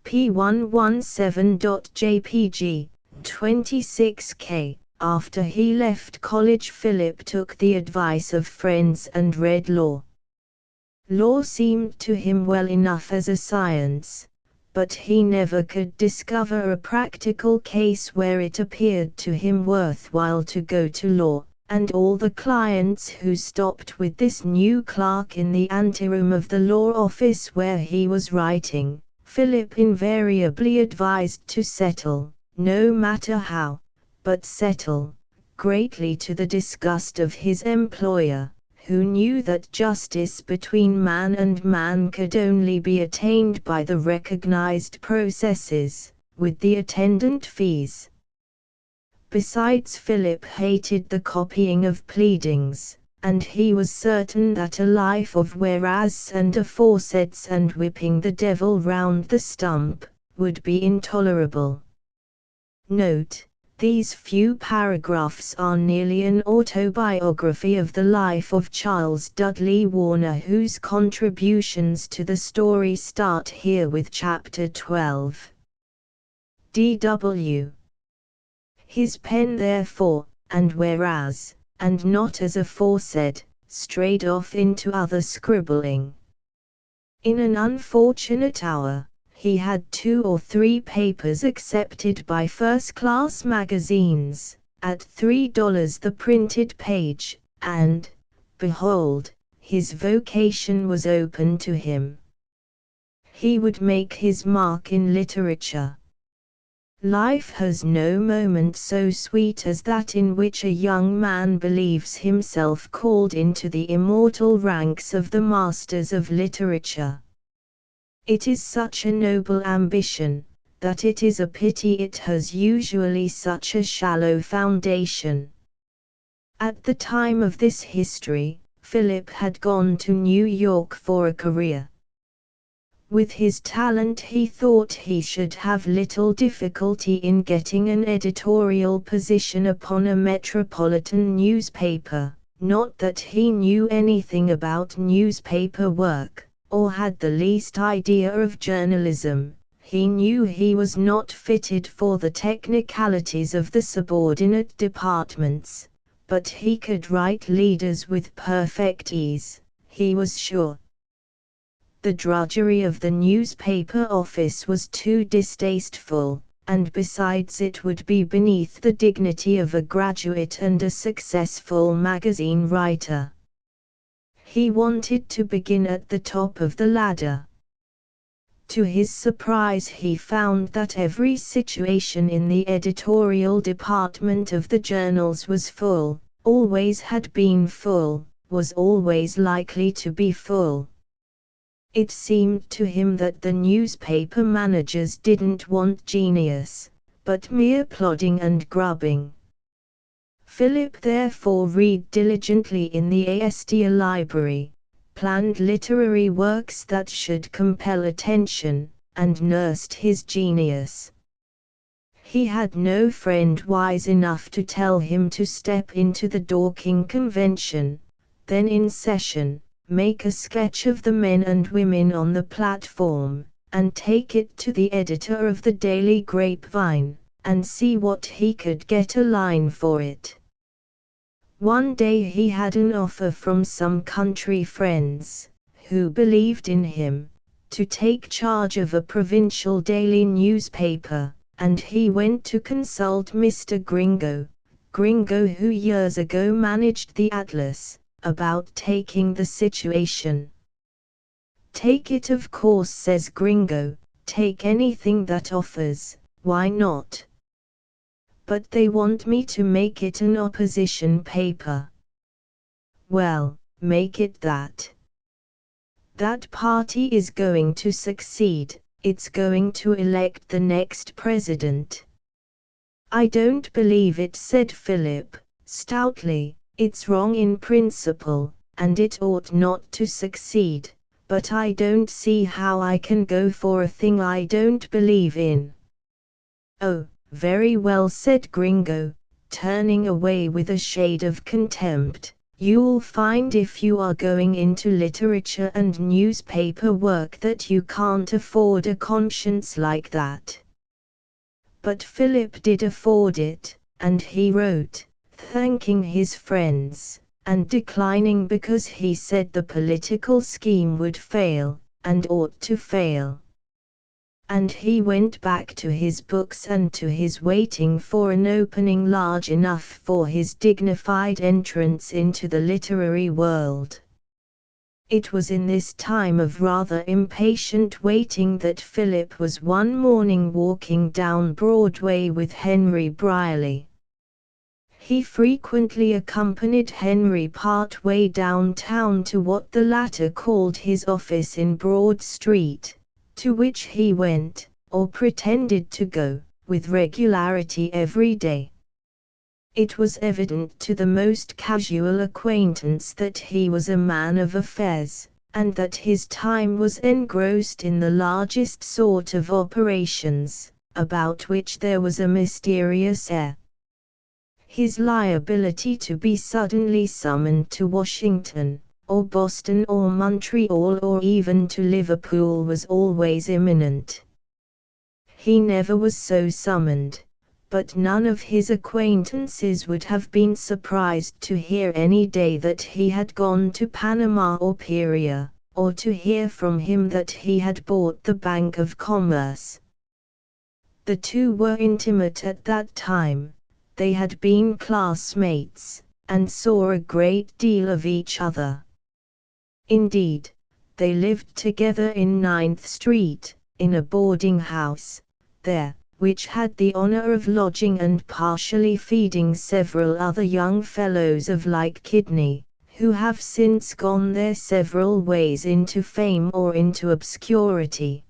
P117.jpg, 26K. After he left college, Philip took the advice of friends and read law. Law seemed to him well enough as a science, but he never could discover a practical case where it appeared to him worthwhile to go to law, and all the clients who stopped with this new clerk in the anteroom of the law office where he was writing, Philip invariably advised to settle, no matter how, but settle, greatly to the disgust of his employer, who knew that justice between man and man could only be attained by the recognized processes, with the attendant fees. Besides, Philip hated the copying of pleadings, and he was certain that a life of whereas and aforesaids and whipping the devil round the stump would be intolerable. Note: these few paragraphs are nearly an autobiography of the life of Charles Dudley Warner, whose contributions to the story start here with Chapter 12. D.W. His pen therefore, and whereas, and not as aforesaid, strayed off into other scribbling. In an unfortunate hour, he had 2 or 3 papers accepted by first-class magazines, at $3 the printed page, and, behold, his vocation was open to him. He would make his mark in literature. Life has no moment so sweet as that in which a young man believes himself called into the immortal ranks of the masters of literature. It is such a noble ambition, that it is a pity it has usually such a shallow foundation. At the time of this history, Philip had gone to New York for a career. With his talent he thought he should have little difficulty in getting an editorial position upon a metropolitan newspaper, not that he knew anything about newspaper work, or had the least idea of journalism. He knew he was not fitted for the technicalities of the subordinate departments, but he could write leaders with perfect ease, he was sure. The drudgery of the newspaper office was too distasteful, and besides it would be beneath the dignity of a graduate and a successful magazine writer. He wanted to begin at the top of the ladder. To his surprise he found that every situation in the editorial department of the journals was full, always had been full, was always likely to be full. It seemed to him that the newspaper managers didn't want genius, but mere plodding and grubbing. Philip therefore read diligently in the Astor library, planned literary works that should compel attention, and nursed his genius. He had no friend wise enough to tell him to step into the Dorking Convention, then in session, make a sketch of the men and women on the platform, and take it to the editor of the Daily Grapevine, and see what he could get a line for it. One day he had an offer from some country friends, who believed in him, to take charge of a provincial daily newspaper, and he went to consult Mr. Gringo who years ago managed the Atlas, about taking the situation. "Take it, of course," says Gringo, "take anything that offers, why not? But they want me to make it an opposition paper." "Well, make it that. That party is going to succeed, it's going to elect the next president." "I don't believe it," said Philip, stoutly. "It's wrong in principle, and it ought not to succeed, but I don't see how I can go for a thing I don't believe in." "Oh, very well," said Gringo, turning away with a shade of contempt. "You'll find if you are going into literature and newspaper work that you can't afford a conscience like that." But Philip did afford it, and he wrote, thanking his friends, and declining because he said the political scheme would fail, and ought to fail. And he went back to his books and to his waiting for an opening large enough for his dignified entrance into the literary world. It was in this time of rather impatient waiting that Philip was one morning walking down Broadway with Henry Brierly. He frequently accompanied Henry part way downtown to what the latter called his office in Broad Street, to which he went, or pretended to go, with regularity every day. It was evident to the most casual acquaintance that he was a man of affairs, and that his time was engrossed in the largest sort of operations, about which there was a mysterious air. His liability to be suddenly summoned to Washington, or Boston or Montreal or even to Liverpool was always imminent. He never was so summoned, but none of his acquaintances would have been surprised to hear any day that he had gone to Panama or Perea, or to hear from him that he had bought the Bank of Commerce. The two were intimate at that time, they had been classmates, and saw a great deal of each other. Indeed, they lived together in 9th Street, in a boarding house, there, which had the honor of lodging and partially feeding several other young fellows of like kidney, who have since gone their several ways into fame or into obscurity.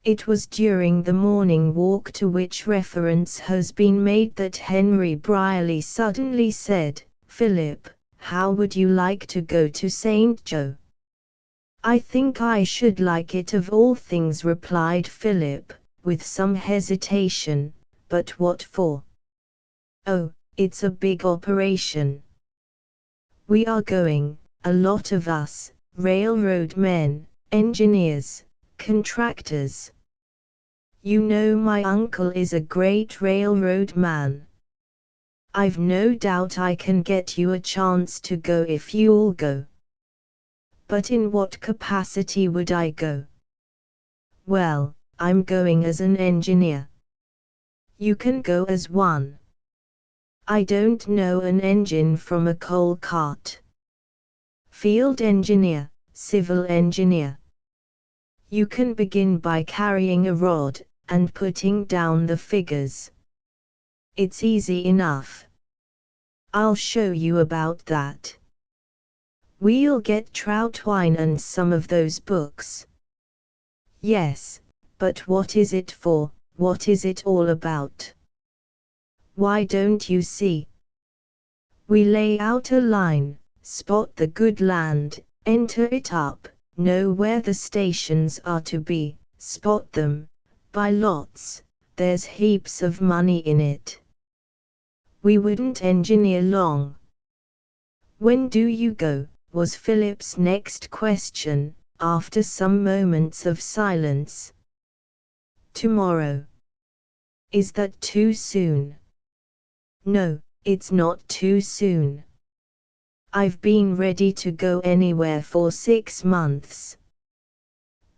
It was during the morning walk to which reference has been made that Henry Brierly suddenly said, "Philip, how would you like to go to St. Joe?" "I think I should like it of all things," replied Philip, with some hesitation, "but what for?" "Oh, it's a big operation. We are going, a lot of us, railroad men, engineers, contractors. You know my uncle is a great railroad man. I've no doubt I can get you a chance to go if you'll go." "But in what capacity would I go?" "Well, I'm going as an engineer." "You can go as one." "I don't know an engine from a coal cart." "Field engineer, civil engineer." "You can begin by carrying a rod, and putting down the figures. It's easy enough. I'll show you about that. We'll get Twain and some of those books." "Yes, but what is it for, what is it all about?" "Why don't you see? We lay out a line, spot the good land, Enter it up, know where the stations are to be, spot them, buy lots, there's heaps of money in it. We wouldn't engineer long. When do you go? Was Philip's next question, after some moments of silence. Tomorrow. Is that too soon? No, it's not too soon. I've been ready to go anywhere for 6 months.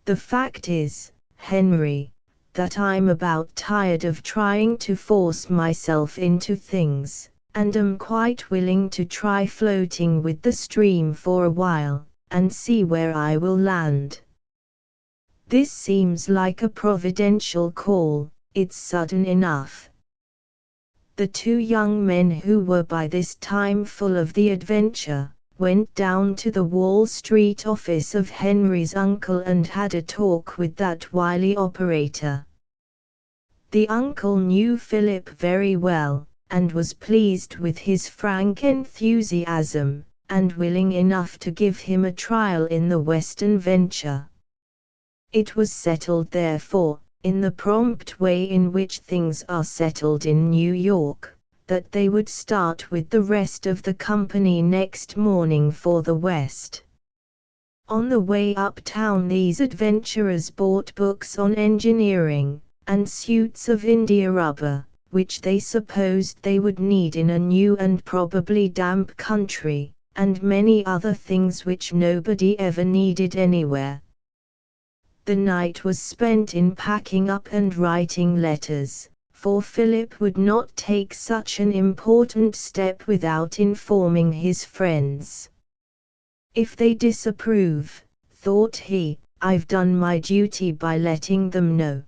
The fact is, Henry, that I'm about tired of trying to force myself into things, and am quite willing to try floating with the stream for a while, and see where I will land. This seems like a providential call, it's sudden enough. The two young men, who were by this time full of the adventure, went down to the Wall Street office of Henry's uncle and had a talk with that wily operator. The uncle knew Philip very well, and was pleased with his frank enthusiasm, and willing enough to give him a trial in the Western venture. It was settled therefore, in the prompt way in which things are settled in New York, that they would start with the rest of the company next morning for the West. On the way uptown, these adventurers bought books on engineering, and suits of India rubber, which they supposed they would need in a new and probably damp country, and many other things which nobody ever needed anywhere. The night was spent in packing up and writing letters, for Philip would not take such an important step without informing his friends. If they disapprove, thought he, I've done my duty by letting them know.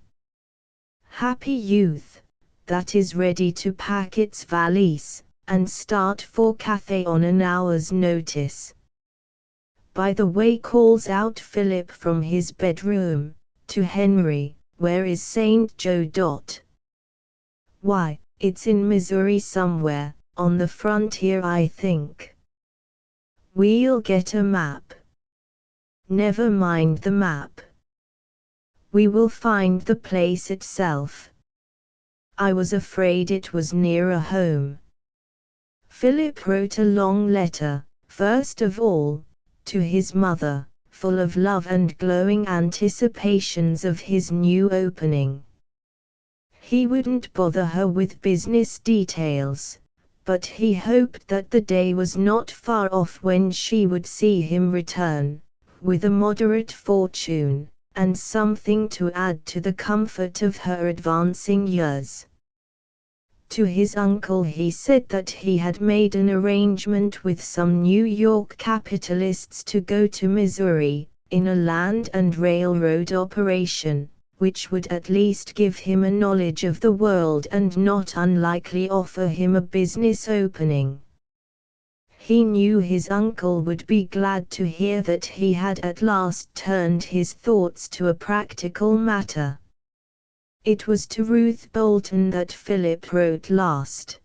Happy youth, that is ready to pack its valise, and start for Cathay on an hour's notice. By the way, calls out Philip from his bedroom, to Henry, where is St. Joe? Why, it's in Missouri somewhere, on the frontier I think. We'll get a map. Never mind the map. We will find the place itself. I was afraid it was nearer home. Philip wrote a long letter, first of all, to his mother, full of love and glowing anticipations of his new opening. He wouldn't bother her with business details, but he hoped that the day was not far off when she would see him return, with a moderate fortune, and something to add to the comfort of her advancing years. To his uncle he said that he had made an arrangement with some New York capitalists to go to Missouri, in a land and railroad operation, which would at least give him a knowledge of the world and not unlikely offer him a business opening. He knew his uncle would be glad to hear that he had at last turned his thoughts to a practical matter. It was to Ruth Bolton that Philip wrote last.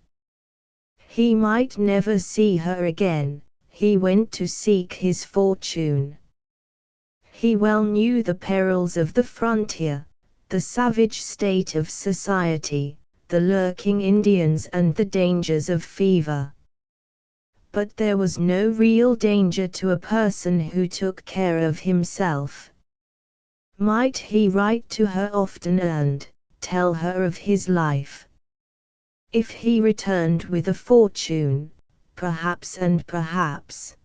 He might never see her again, he went to seek his fortune. He well knew the perils of the frontier, the savage state of society, the lurking Indians and the dangers of fever. But there was no real danger to a person who took care of himself. Might he write to her often and tell her of his life? If he returned with a fortune, perhaps and perhaps.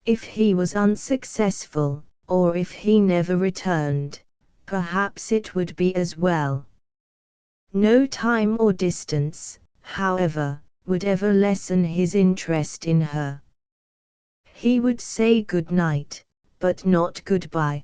If he was unsuccessful, or if he never returned, perhaps it would be as well. No time or distance, however, would ever lessen his interest in her. He would say good night, but not goodbye.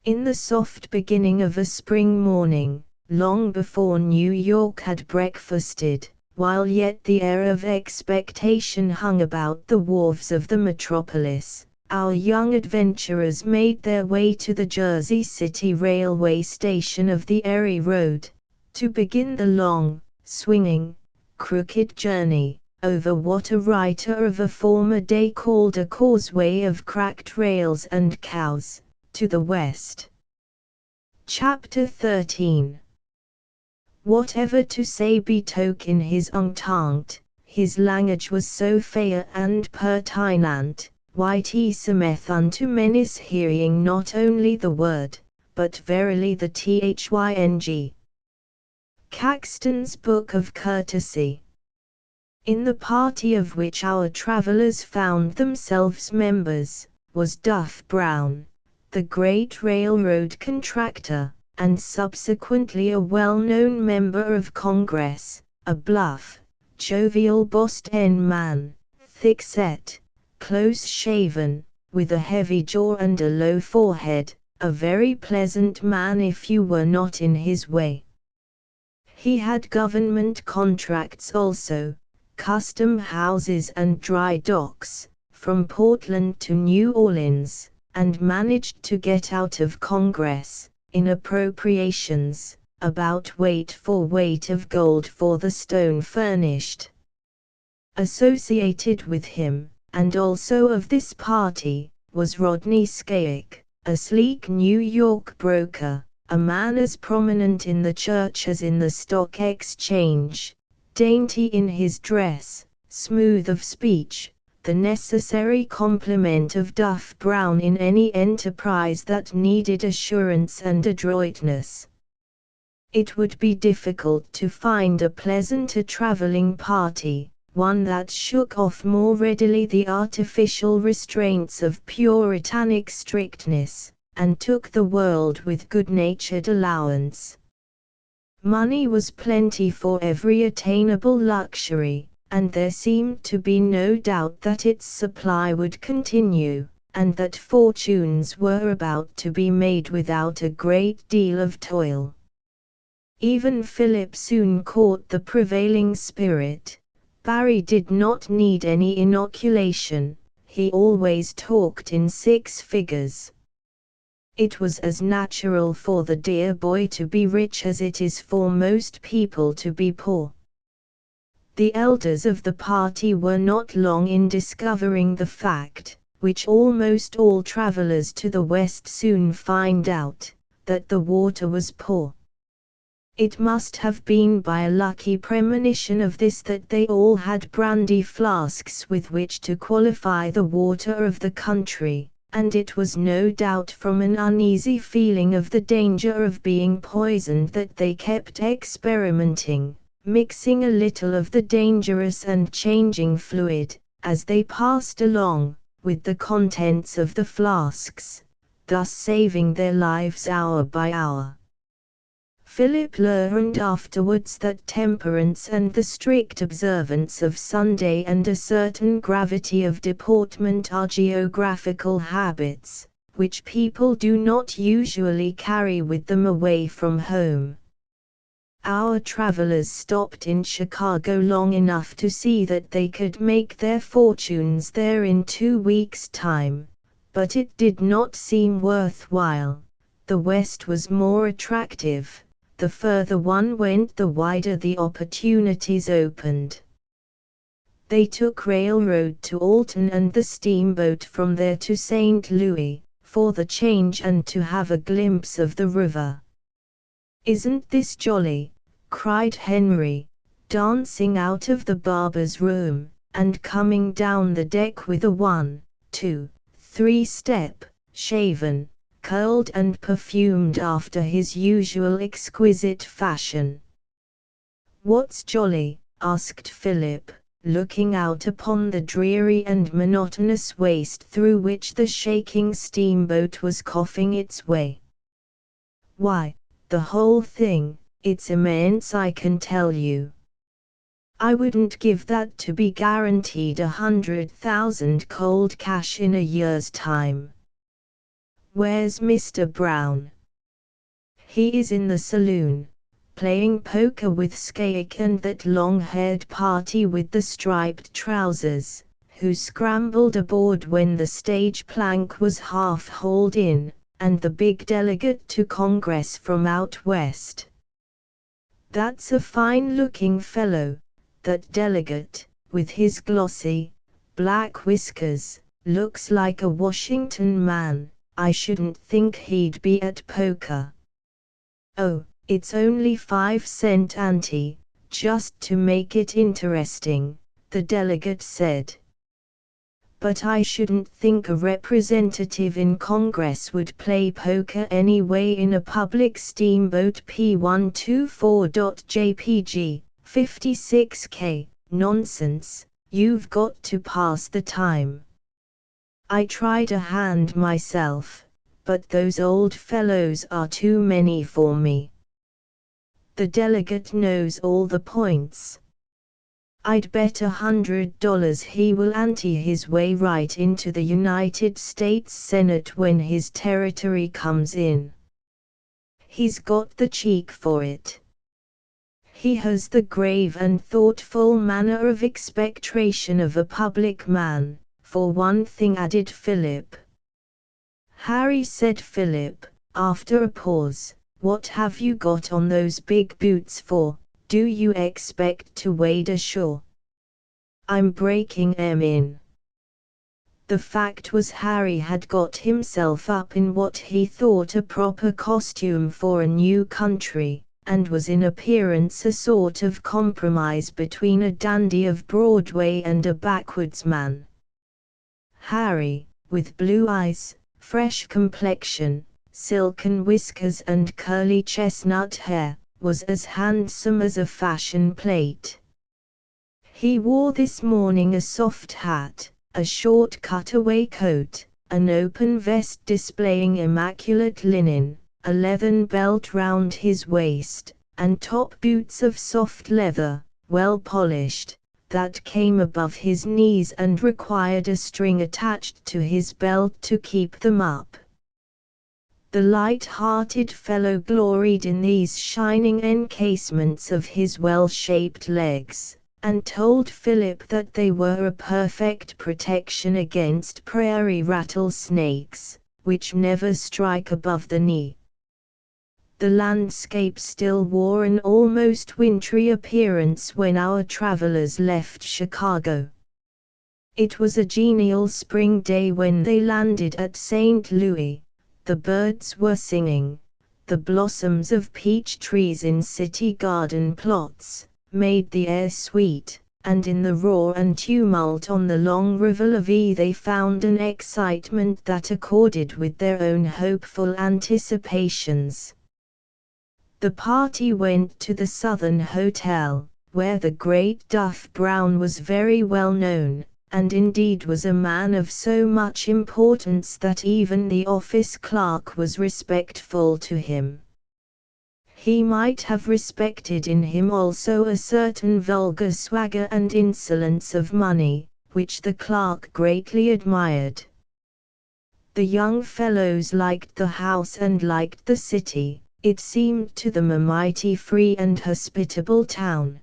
In the soft beginning of a spring morning, long before New York had breakfasted, while yet the air of expectation hung about the wharves of the metropolis, our young adventurers made their way to the Jersey City railway station of the Erie Road, to begin the long, swinging, crooked journey, over what a writer of a former day called a causeway of cracked rails and cows, to the west. Chapter 13. Whatever to say betoken his entente, his language was so fair and pertinent, white he seemeth unto menace hearing not only the word, but verily the Thyng. Caxton's Book of Courtesy. In the party of which our travellers found themselves members, was Duff Brown, the great railroad contractor, and subsequently a well-known member of Congress, a bluff, jovial Boston man, thick-set, close-shaven, with a heavy jaw and a low forehead, a very pleasant man if you were not in his way. He had government contracts also, custom houses and dry docks, from Portland to New Orleans, and managed to get out of Congress, in appropriations, about weight for weight of gold for the stone furnished. Associated with him, and also of this party, was Rodney Scahick, a sleek New York broker, a man as prominent in the church as in the stock exchange, dainty in his dress, smooth of speech, the necessary complement of Duff Brown in any enterprise that needed assurance and adroitness. It would be difficult to find a pleasanter traveling party, one that shook off more readily the artificial restraints of puritanic strictness, and took the world with good-natured allowance. Money was plenty for every attainable luxury, and there seemed to be no doubt that its supply would continue, and that fortunes were about to be made without a great deal of toil. Even Philip soon caught the prevailing spirit. Barry did not need any inoculation, he always talked in six figures. It was as natural for the dear boy to be rich as it is for most people to be poor. The elders of the party were not long in discovering the fact, which almost all travelers to the west soon find out, that the water was poor. It must have been by a lucky premonition of this that they all had brandy flasks with which to qualify the water of the country, and it was no doubt from an uneasy feeling of the danger of being poisoned that they kept experimenting, mixing a little of the dangerous and changing fluid, as they passed along, with the contents of the flasks, thus saving their lives hour by hour. Philip learned afterwards that temperance and the strict observance of Sunday and a certain gravity of deportment are geographical habits, which people do not usually carry with them away from home. Our travelers stopped in Chicago long enough to see that they could make their fortunes there in 2 weeks' time, but it did not seem worthwhile. The West was more attractive. The further one went, the wider the opportunities opened. They took railroad to Alton and the steamboat from there to St. Louis, for the change and to have a glimpse of the river. "Isn't this jolly?" cried Henry, dancing out of the barber's room, and coming down the deck with a 1, 2, 3 step, shaven, curled and perfumed after his usual exquisite fashion. "What's jolly?" asked Philip, looking out upon the dreary and monotonous waste through which the shaking steamboat was coughing its way. "Why, the whole thing. It's immense, I can tell you. I wouldn't give that to be guaranteed 100,000 cold cash in a year's time." "Where's Mr. Brown?" "He is in the saloon, playing poker with Scahick and that long-haired party with the striped trousers, who scrambled aboard when the stage plank was half hauled in, and the big delegate to Congress from out west." "That's a fine-looking fellow, that delegate," with his glossy, black whiskers, looks like a Washington man. I shouldn't think he'd be at poker. Oh, it's only 5 cent ante, just to make it interesting, the delegate said. But I shouldn't think a representative in Congress would play poker anyway in a public steamboat P124.jpg, 56K, nonsense, you've got to pass the time. I tried a hand myself, but those old fellows are too many for me. The delegate knows all the points. I'd bet $100 he will ante his way right into the United States Senate when his territory comes in. He's got the cheek for it. He has the grave and thoughtful manner of expectation of a public man, for one thing, added Philip. Harry, said Philip, after a pause, what have you got on those big boots for? Do you expect to wade ashore? I'm breaking 'em in. The fact was, Harry had got himself up in what he thought a proper costume for a new country, and was in appearance a sort of compromise between a dandy of Broadway and a backwoodsman. Harry, with blue eyes, fresh complexion, silken whiskers and curly chestnut hair, was as handsome as a fashion plate. He wore this morning a soft hat, a short cutaway coat, an open vest displaying immaculate linen, a leathern belt round his waist, and top boots of soft leather, well polished, that came above his knees and required a string attached to his belt to keep them up. The light-hearted fellow gloried in these shining encasements of his well-shaped legs, and told Philip that they were a perfect protection against prairie rattlesnakes, which never strike above the knee. The landscape still wore an almost wintry appearance when our travelers left Chicago. It was a genial spring day when they landed at St. Louis. The birds were singing, the blossoms of peach trees in city garden plots made the air sweet, and in the roar and tumult on the long river levee they found an excitement that accorded with their own hopeful anticipations. The party went to the Southern Hotel, where the great Duff Brown was very well known, and indeed was a man of so much importance that even the office clerk was respectful to him. He might have respected in him also a certain vulgar swagger and insolence of money, which the clerk greatly admired. The young fellows liked the house and liked the city. It seemed to them a mighty free and hospitable town.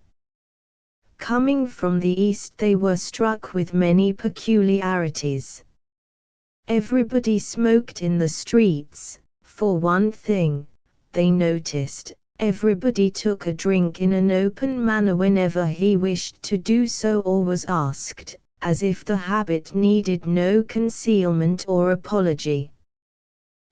Coming from the east, they were struck with many peculiarities. Everybody smoked in the streets, for one thing, they noticed. Everybody took a drink in an open manner whenever he wished to do so or was asked, as if the habit needed no concealment or apology.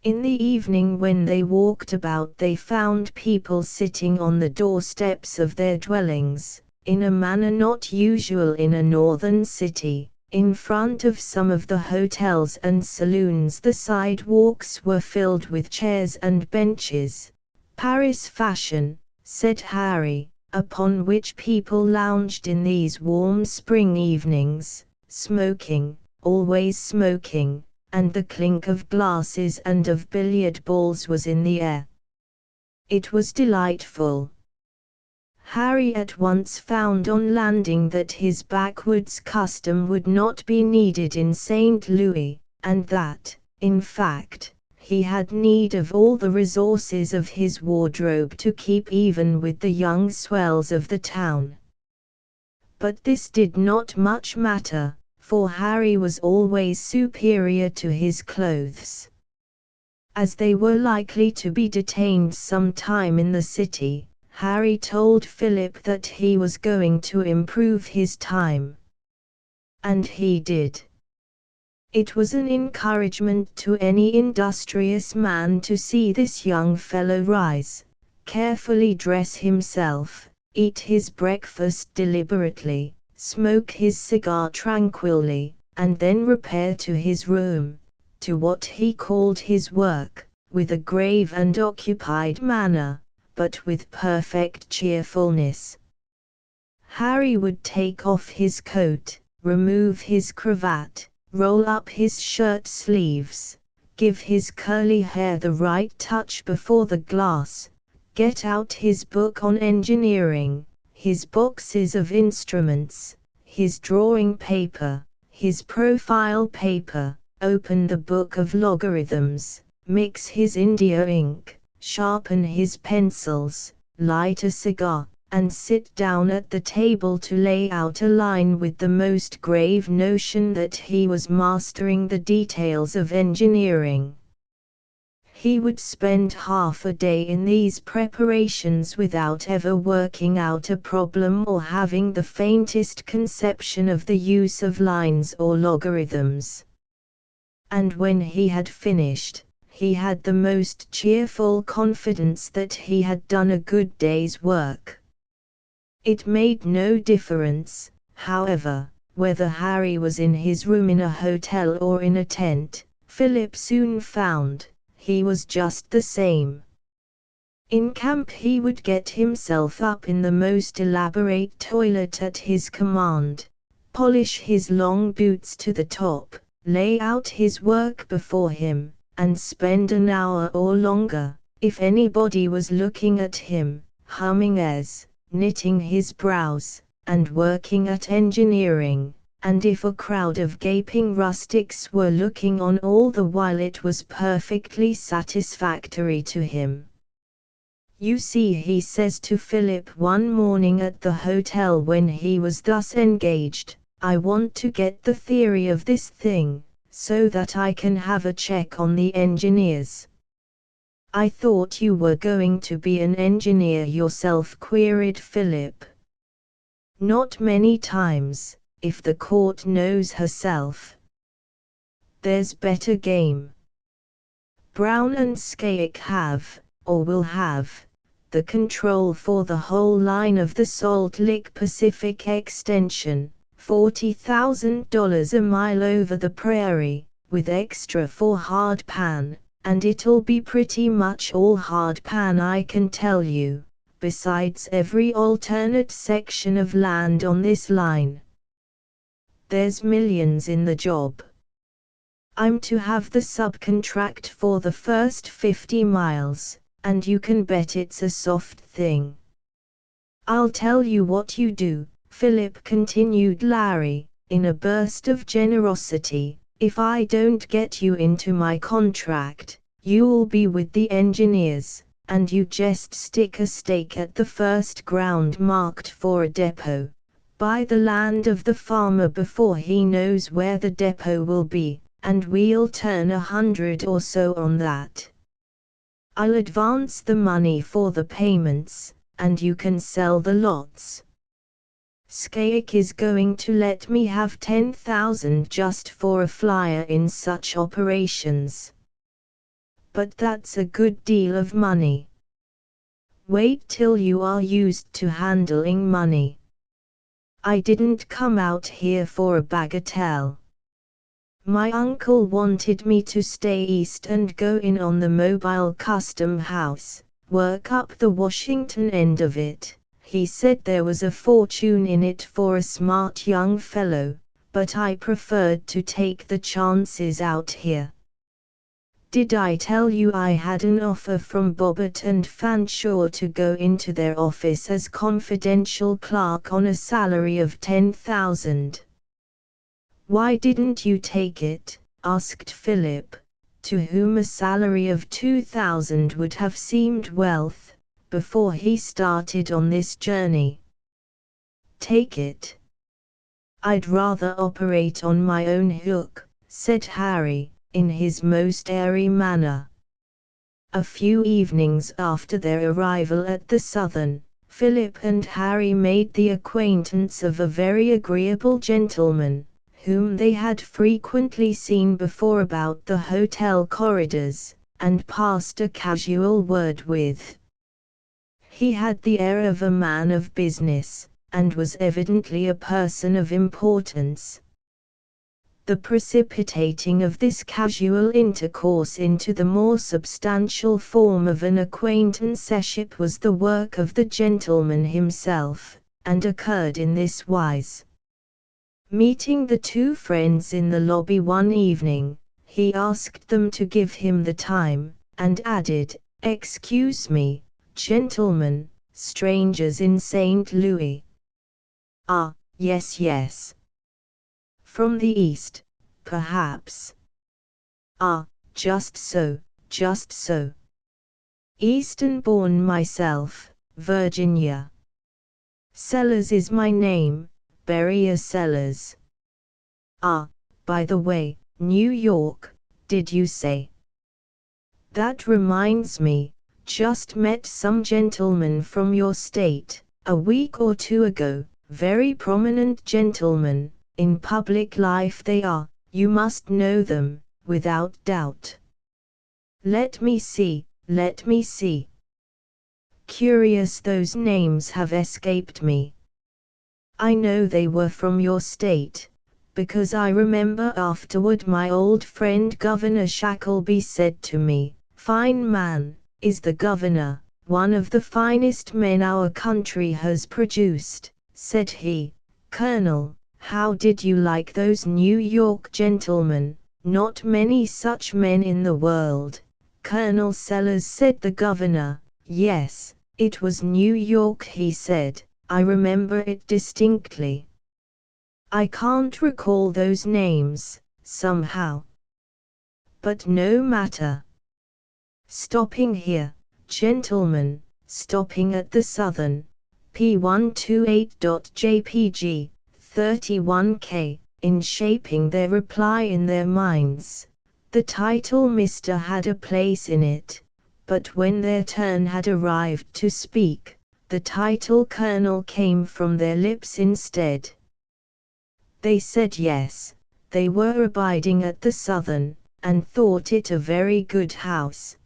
In the evening when they walked about, they found people sitting on the doorsteps of their dwellings, in a manner not usual in a northern city. In front of some of the hotels and saloons the sidewalks were filled with chairs and benches, Paris fashion, said Harry, upon which people lounged in these warm spring evenings, smoking, always smoking, and the clink of glasses and of billiard balls was in the air. It was delightful. Harry at once found on landing that his backwoods custom would not be needed in St. Louis, and that, in fact, he had need of all the resources of his wardrobe to keep even with the young swells of the town. But this did not much matter, for Harry was always superior to his clothes. As they were likely to be detained some time in the city, Harry told Philip that he was going to improve his time, And he did. It was an encouragement to any industrious man to see this young fellow rise, carefully dress himself, eat his breakfast deliberately, smoke his cigar tranquilly, and then repair to his room, to what he called his work, with a grave and occupied manner, but with perfect cheerfulness. Harry would take off his coat, remove his cravat, roll up his shirt sleeves, give his curly hair the right touch before the glass, get out his book on engineering, his boxes of instruments, his drawing paper, his profile paper, open the book of logarithms, mix his India ink, sharpen his pencils, light a cigar, and sit down at the table to lay out a line with the most grave notion that he was mastering the details of engineering. He would spend half a day in these preparations without ever working out a problem or having the faintest conception of the use of lines or logarithms. And when he had finished, he had the most cheerful confidence that he had done a good day's work. It made no difference, however, whether Harry was in his room in a hotel or in a tent. Philip soon found he was just the same. In camp he would get himself up in the most elaborate toilet at his command, polish his long boots to the top, lay out his work before him, and spend an hour or longer, if anybody was looking at him, humming airs, knitting his brows, and working at engineering, and if a crowd of gaping rustics were looking on all the while, it was perfectly satisfactory to him. "You see," he says to Philip one morning at the hotel when he was thus engaged, "I want to get the theory of this thing, so that I can have a check on the engineers." "I thought you were going to be an engineer yourself?" queried Philip. "Not many times, if the court knows herself. There's better game. Brown and Scahick have, or will have, the control for the whole line of the Salt Lick Pacific extension, $40,000 a mile over the prairie, with extra for hard pan. And it'll be pretty much all hard pan, I can tell you, besides every alternate section of land on this line. There's millions in the job. I'm to have the subcontract for the first 50 miles, and you can bet it's a soft thing. I'll tell you what you do," Philip continued Larry, in a burst of generosity. "If I don't get you into my contract, you'll be with the engineers, and you just stick a stake at the first ground marked for a depot. Buy the land of the farmer before he knows where the depot will be, and we'll turn 100 or so on that. I'll advance the money for the payments, and you can sell the lots. Scahick is going to let me have 10,000 just for a flyer in such operations. But that's a good deal of money. Wait till you are used to handling money. I didn't come out here for a bagatelle. My uncle wanted me to stay east and go in on the Mobile Custom House, work up the Washington end of it. He said there was a fortune in it for a smart young fellow, but I preferred to take the chances out here. Did I tell you I had an offer from Bobbitt and Fanshawe to go into their office as confidential clerk on a salary of 10,000? Why didn't you take it? Asked Philip, to whom a salary of 2,000 would have seemed wealth, before he started on this journey. Take it. I'd rather operate on my own hook, said Harry, in his most airy manner. A few evenings after their arrival at the Southern, Philip and Harry made the acquaintance of a very agreeable gentleman, whom they had frequently seen before about the hotel corridors, and passed a casual word with. He had the air of a man of business, and was evidently a person of importance. The precipitating of this casual intercourse into the more substantial form of an acquaintanceship was the work of the gentleman himself, and occurred in this wise. Meeting the two friends in the lobby one evening, he asked them to give him the time, and added, "Excuse me, gentlemen, strangers in St. Louis." "Ah, yes, yes. From the East, perhaps." "Ah, just so, just so. Eastern born myself, Virginia. Sellers is my name, Berryer Sellers." "Ah, by the way, New York, did you say? That reminds me, just met some gentlemen from your state, a week or two ago, very prominent gentlemen. In public life they are, you must know them, without doubt. Let me see, let me see. Curious those names have escaped me. I know they were from your state, because I remember afterward my old friend Governor Shackleby said to me, 'Fine man, is the governor, one of the finest men our country has produced,' said he. 'Colonel, how did you like those New York gentlemen? Not many such men in the world.' 'Colonel Sellers,' said the governor. 'Yes, it was New York,' he said. 'I remember it distinctly. I can't recall those names, somehow. But no matter. Stopping here, gentlemen, stopping at the Southern, P128.jpg, 31K, in shaping their reply in their minds. The title Mr. had a place in it, but when their turn had arrived to speak, the title Colonel came from their lips instead. They said yes, they were abiding at the Southern, and thought it a very good house.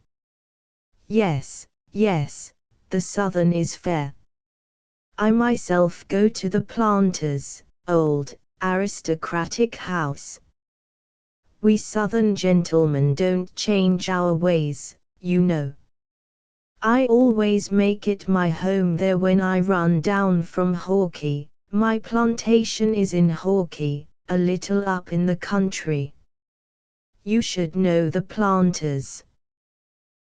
Yes, yes, the Southern is fair. I myself go to the Planters, old, aristocratic house. We Southern gentlemen don't change our ways, you know. I always make it my home there when I run down from Hawkeye. My plantation is in Hawkeye, a little up in the country. You should know the Planters."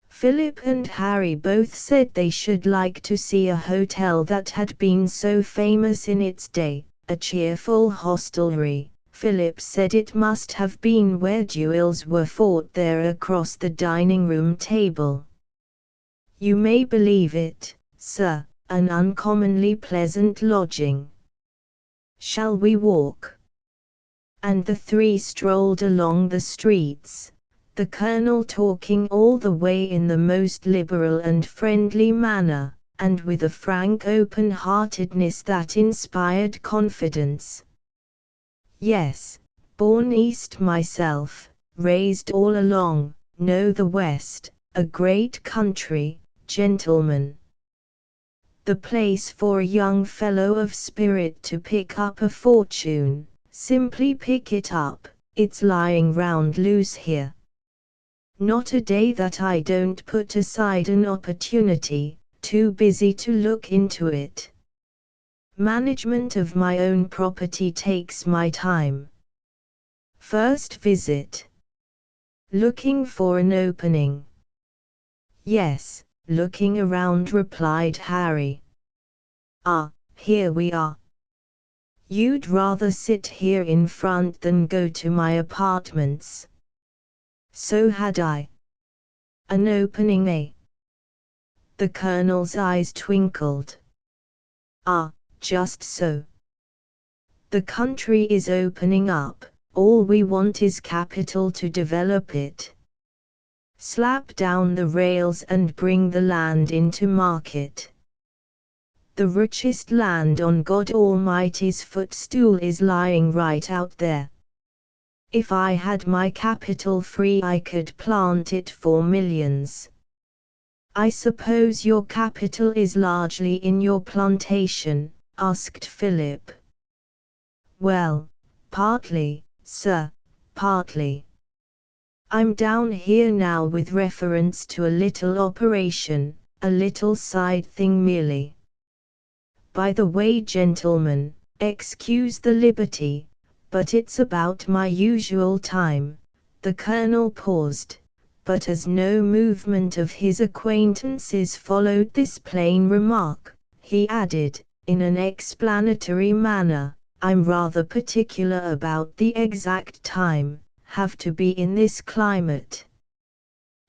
Philip and Harry both said they should like to see a hotel that had been so famous in its day, a cheerful hostelry. Philip said it must have been where duels were fought there across the dining room table. "You may believe it, sir, an uncommonly pleasant lodging. Shall we walk?" And the three strolled along the streets, the Colonel talking all the way in the most liberal and friendly manner, and with a frank open-heartedness that inspired confidence. "Yes, born East myself, raised all along, know the West, a great country, gentlemen. The place for a young fellow of spirit to pick up a fortune, simply pick it up, it's lying round loose here. Not a day that I don't put aside an opportunity, too busy to look into it. Management of my own property takes my time. First visit. Looking for an opening." "Yes, looking around," replied Harry. "Ah, here we are. You'd rather sit here in front than go to my apartments." "So had I. An opening, eh?" The Colonel's eyes twinkled. "Ah, just so. The country is opening up, all we want is capital to develop it. Slap down the rails and bring the land into market. The richest land on God Almighty's footstool is lying right out there. If I had my capital free, I could plant it for millions. I suppose your capital is largely in your plantation? Asked Philip. Well, partly, sir, partly. I'm down here now with reference to a little operation, a little side thing merely. By the way, gentlemen, excuse the liberty, but it's about my usual time. The colonel paused, but as no movement of his acquaintances followed this plain remark, he added, in an explanatory manner, I'm rather particular about the exact time, have to be in this climate.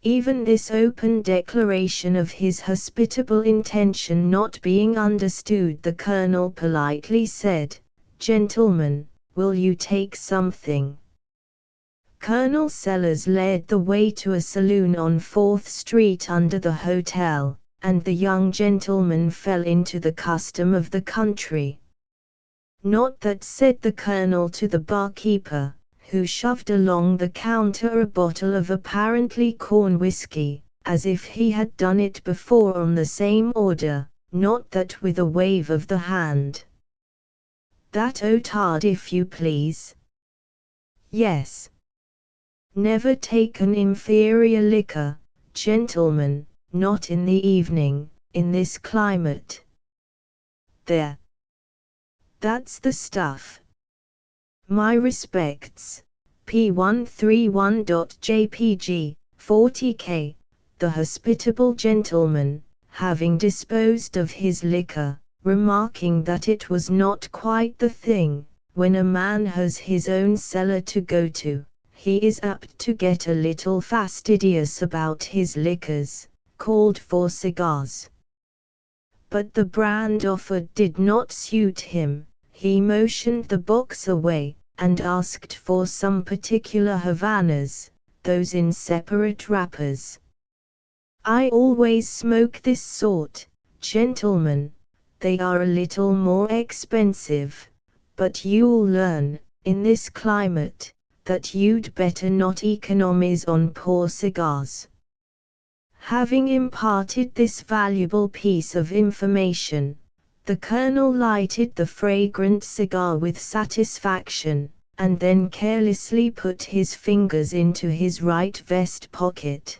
Even this open declaration of his hospitable intention not being understood, the colonel politely said, Gentlemen, will you take something? Colonel Sellers led the way to a saloon on 4th Street under the hotel, and the young gentleman fell into the custom of the country. Not that, said the colonel to the barkeeper, who shoved along the counter a bottle of apparently corn whiskey, as if he had done it before on the same order, not that with a wave of the hand. That otard, if you please. Yes. Never take an inferior liquor, gentlemen, not in the evening, in this climate. There. That's the stuff. My respects. P131.jpg, 40K. The hospitable gentleman, having disposed of his liquor, remarking that it was not quite the thing, when a man has his own cellar to go to, he is apt to get a little fastidious about his liquors, called for cigars. But the brand offered did not suit him. He motioned the box away, and asked for some particular Havanas, those in separate wrappers. I always smoke this sort, gentlemen. They are a little more expensive, but you'll learn, in this climate, that you'd better not economize on poor cigars. Having imparted this valuable piece of information, the colonel lighted the fragrant cigar with satisfaction, and then carelessly put his fingers into his right vest pocket.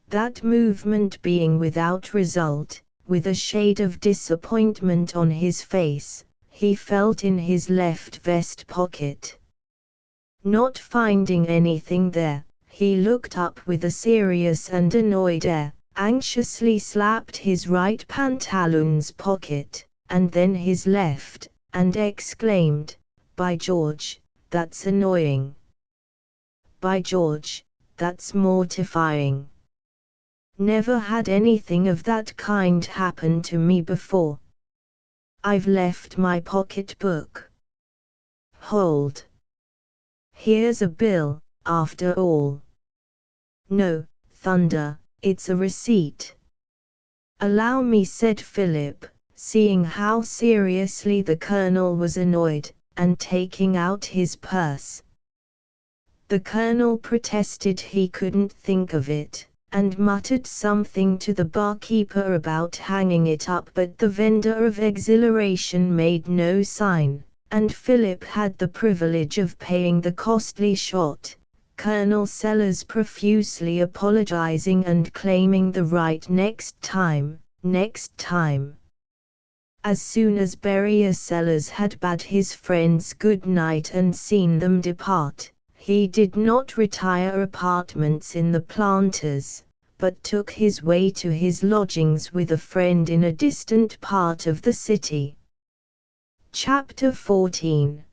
That movement being without result, with a shade of disappointment on his face, he felt in his left vest pocket. Not finding anything there, he looked up with a serious and annoyed air, anxiously slapped his right pantaloons pocket, and then his left, and exclaimed, By George, that's annoying. By George, that's mortifying. Never had anything of that kind happen to me before. I've left my pocketbook. Hold. Here's a bill, after all. No, thunder, it's a receipt. Allow me, said Philip, seeing how seriously the colonel was annoyed, and taking out his purse. The colonel protested he couldn't think of it, and muttered something to the barkeeper about hanging it up, but the vendor of exhilaration made no sign, and Philip had the privilege of paying the costly shot, Colonel Sellers profusely apologizing and claiming the right next time. As soon as Barrier Sellers had bade his friends good night and seen them depart, he did not retire apartments in the Planters, but took his way to his lodgings with a friend in a distant part of the city. Chapter 14.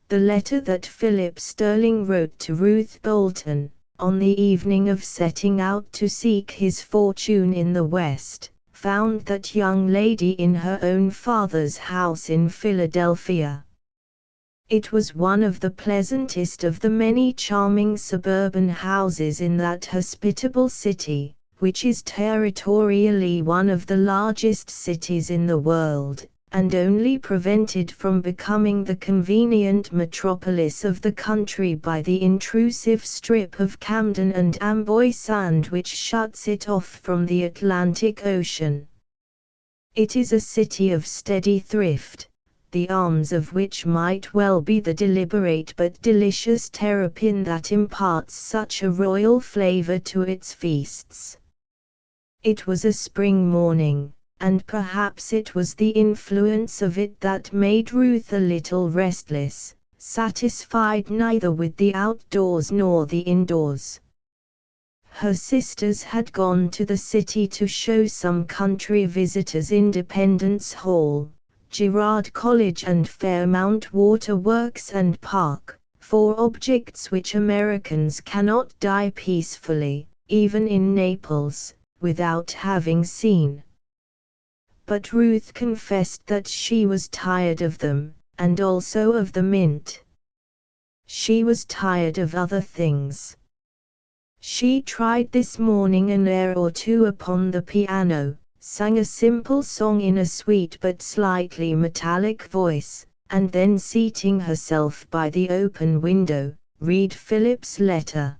The letter that Philip Sterling wrote to Ruth Bolton, on the evening of setting out to seek his fortune in the West, found that young lady in her own father's house in Philadelphia. It was one of the pleasantest of the many charming suburban houses in that hospitable city, which is territorially one of the largest cities in the world, and only prevented from becoming the convenient metropolis of the country by the intrusive strip of Camden and Amboy sand which shuts it off from the Atlantic Ocean. It is a city of steady thrift, the arms of which might well be the deliberate but delicious terrapin that imparts such a royal flavor to its feasts. It was a spring morning, and perhaps it was the influence of it that made Ruth a little restless, satisfied neither with the outdoors nor the indoors. Her sisters had gone to the city to show some country visitors Independence Hall, Girard College and Fairmount Water Works and Park, 4 objects which Americans cannot die peacefully, even in Naples, without having seen. But Ruth confessed that she was tired of them, and also of the mint. She was tired of other things. She tried this morning an air or two upon the piano, sang a simple song in a sweet but slightly metallic voice, and then seating herself by the open window, read Philip's letter.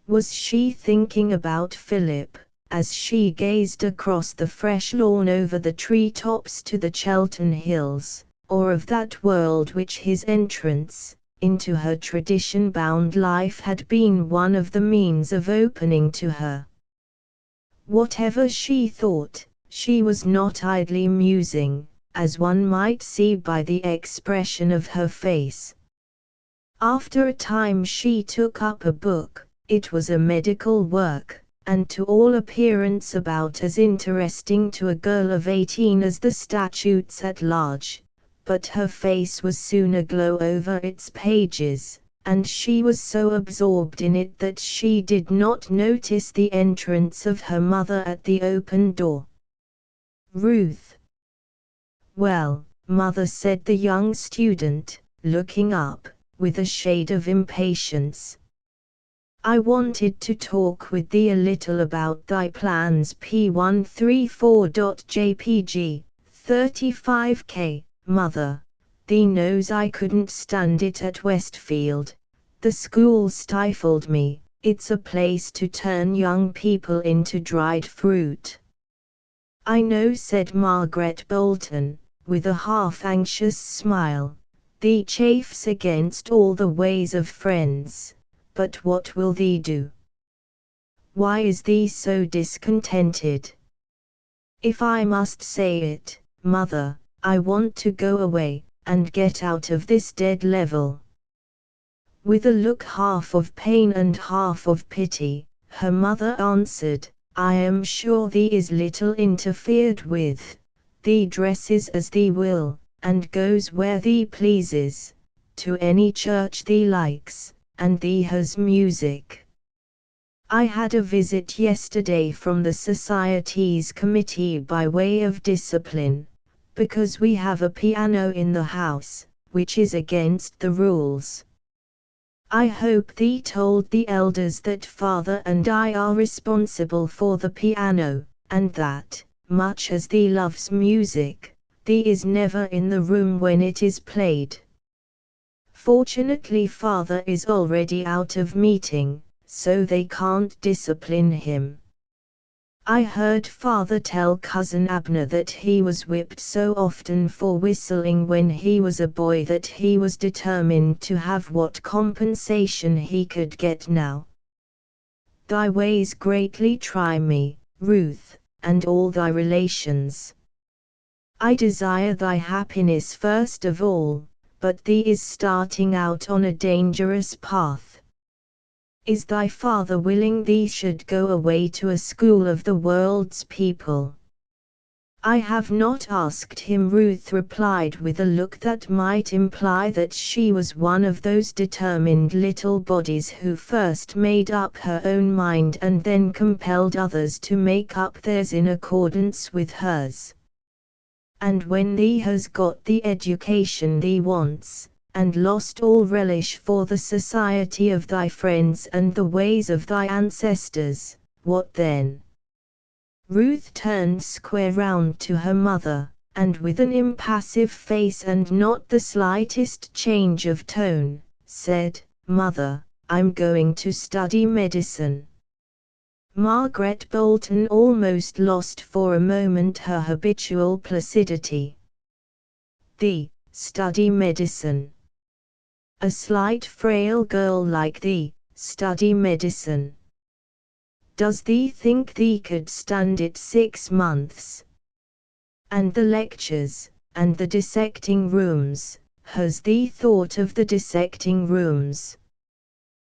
Was she thinking about Philip, as she gazed across the fresh lawn over the tree-tops to the Chelton Hills, or of that world which his entrance into her tradition-bound life had been one of the means of opening to her? Whatever she thought, she was not idly musing, as one might see by the expression of her face. After a time she took up a book. It was a medical work, and to all appearance about as interesting to a girl of 18 as the statutes at large, but her face was soon aglow over its pages, and she was so absorbed in it that she did not notice the entrance of her mother at the open door. "Ruth." "Well, mother," said the young student, looking up, with a shade of impatience. "I wanted to talk with thee a little about thy plans P134.jpg, 35K, mother. Thee knows I couldn't stand it at Westfield. The school stifled me. It's a place to turn young people into dried fruit." "I know," said Margaret Bolton, with a half-anxious smile. "Thee chafes against all the ways of friends. But what will thee do? Why is thee so discontented?" "If I must say it, mother, I want to go away, and get out of this dead level." With a look half of pain and half of pity, her mother answered, "I am sure thee is little interfered with. Thee dresses as thee will, and goes where thee pleases, to any church thee likes, and thee has music. I had a visit yesterday from the Society's committee by way of discipline, because we have a piano in the house, which is against the rules. I hope thee told the elders that father and I are responsible for the piano, and that, much as thee loves music, thee is never in the room when it is played. Fortunately father is already out of meeting, so they can't discipline him. I heard father tell cousin Abner that he was whipped so often for whistling when he was a boy that he was determined to have what compensation he could get now. Thy ways greatly try me, Ruth, and all thy relations. I desire thy happiness first of all, but thee is starting out on a dangerous path. Is thy father willing thee should go away to a school of the world's people?" "I have not asked him," Ruth replied with a look that might imply that she was one of those determined little bodies who first made up her own mind and then compelled others to make up theirs in accordance with hers. "And when thee has got the education thee wants, and lost all relish for the society of thy friends and the ways of thy ancestors, what then?" Ruth turned square round to her mother, and with an impassive face and not the slightest change of tone, said, "Mother, I'm going to study medicine." Margaret Bolton almost lost for a moment her habitual placidity. Study medicine. A slight frail girl like thee, study medicine. Does thee think thee could stand it 6 months? And the lectures, and the dissecting rooms, has thee thought of the dissecting rooms?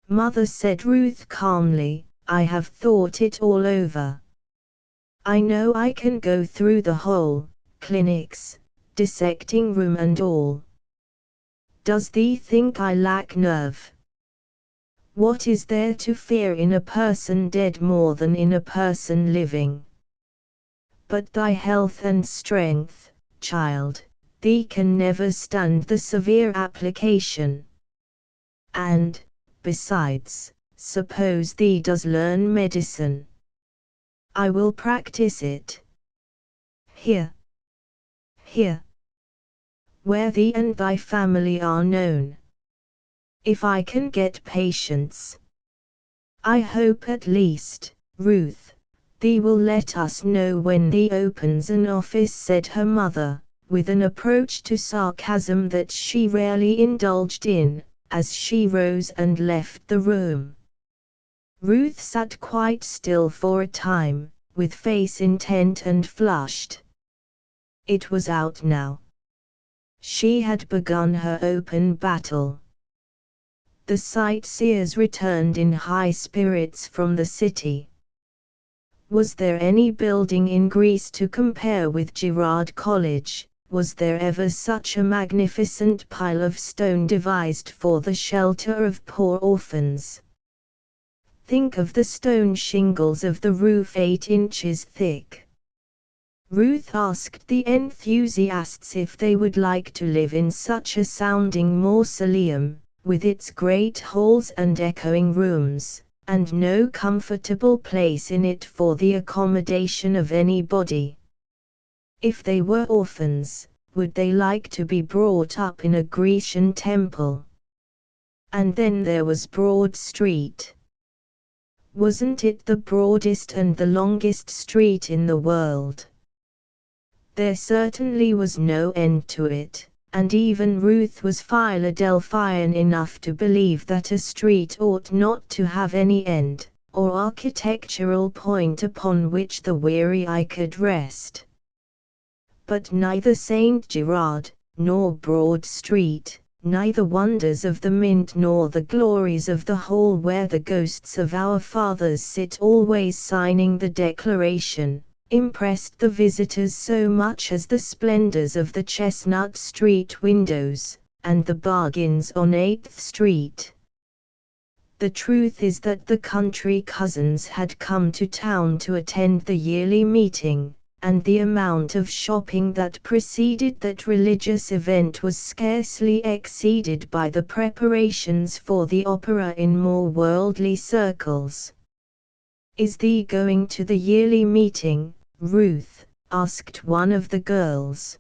Mother, said Ruth calmly, I have thought it all over. I know I can go through the whole, clinics, dissecting room and all. Does thee think I lack nerve? What is there to fear in a person dead more than in a person living? But thy health and strength, child, thee can never stand the severe application. And, besides, suppose thee does learn medicine. I will practice it. Here. Where thee and thy family are known. If I can get patients. I hope at least, Ruth, thee will let us know when thee opens an office, said her mother, with an approach to sarcasm that she rarely indulged in, as she rose and left the room. Ruth sat quite still for a time, with face intent and flushed. It was out now. She had begun her open battle. The sightseers returned in high spirits from the city. Was there any building in Greece to compare with Girard College? Was there ever such a magnificent pile of stone devised for the shelter of poor orphans? Think of the stone shingles of the roof 8 inches thick. Ruth asked the enthusiasts if they would like to live in such a sounding mausoleum, with its great halls and echoing rooms, and no comfortable place in it for the accommodation of anybody. If they were orphans, would they like to be brought up in a Grecian temple? And then there was Broad Street. Wasn't it the broadest and the longest street in the world? There certainly was no end to it, and even Ruth was Philadelphian enough to believe that a street ought not to have any end, or architectural point upon which the weary eye could rest. But neither St. Gerard, nor Broad Street, neither wonders of the Mint nor the glories of the hall where the ghosts of our fathers sit always signing the Declaration, impressed the visitors so much as the splendors of the Chestnut Street windows, and the bargains on 8th Street. The truth is that the country cousins had come to town to attend the yearly meeting, and the amount of shopping that preceded that religious event was scarcely exceeded by the preparations for the opera in more worldly circles. Is thee going to the yearly meeting, Ruth? Asked one of the girls.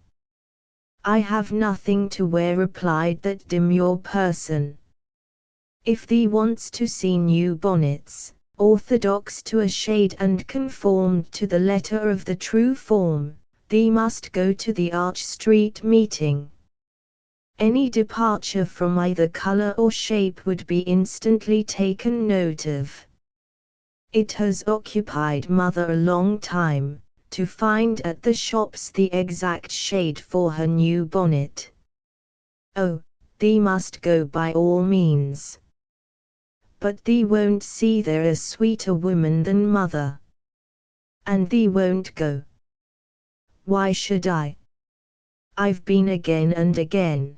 I have nothing to wear, replied that demure person. If thee wants to see new bonnets, orthodox to a shade and conformed to the letter of the true form, thee must go to the Arch Street meeting. Any departure from either color or shape would be instantly taken note of. It has occupied Mother a long time, to find at the shops the exact shade for her new bonnet. Oh, thee must go by all means. But thee won't see there a sweeter woman than Mother. And thee won't go. Why should I? I've been again and again.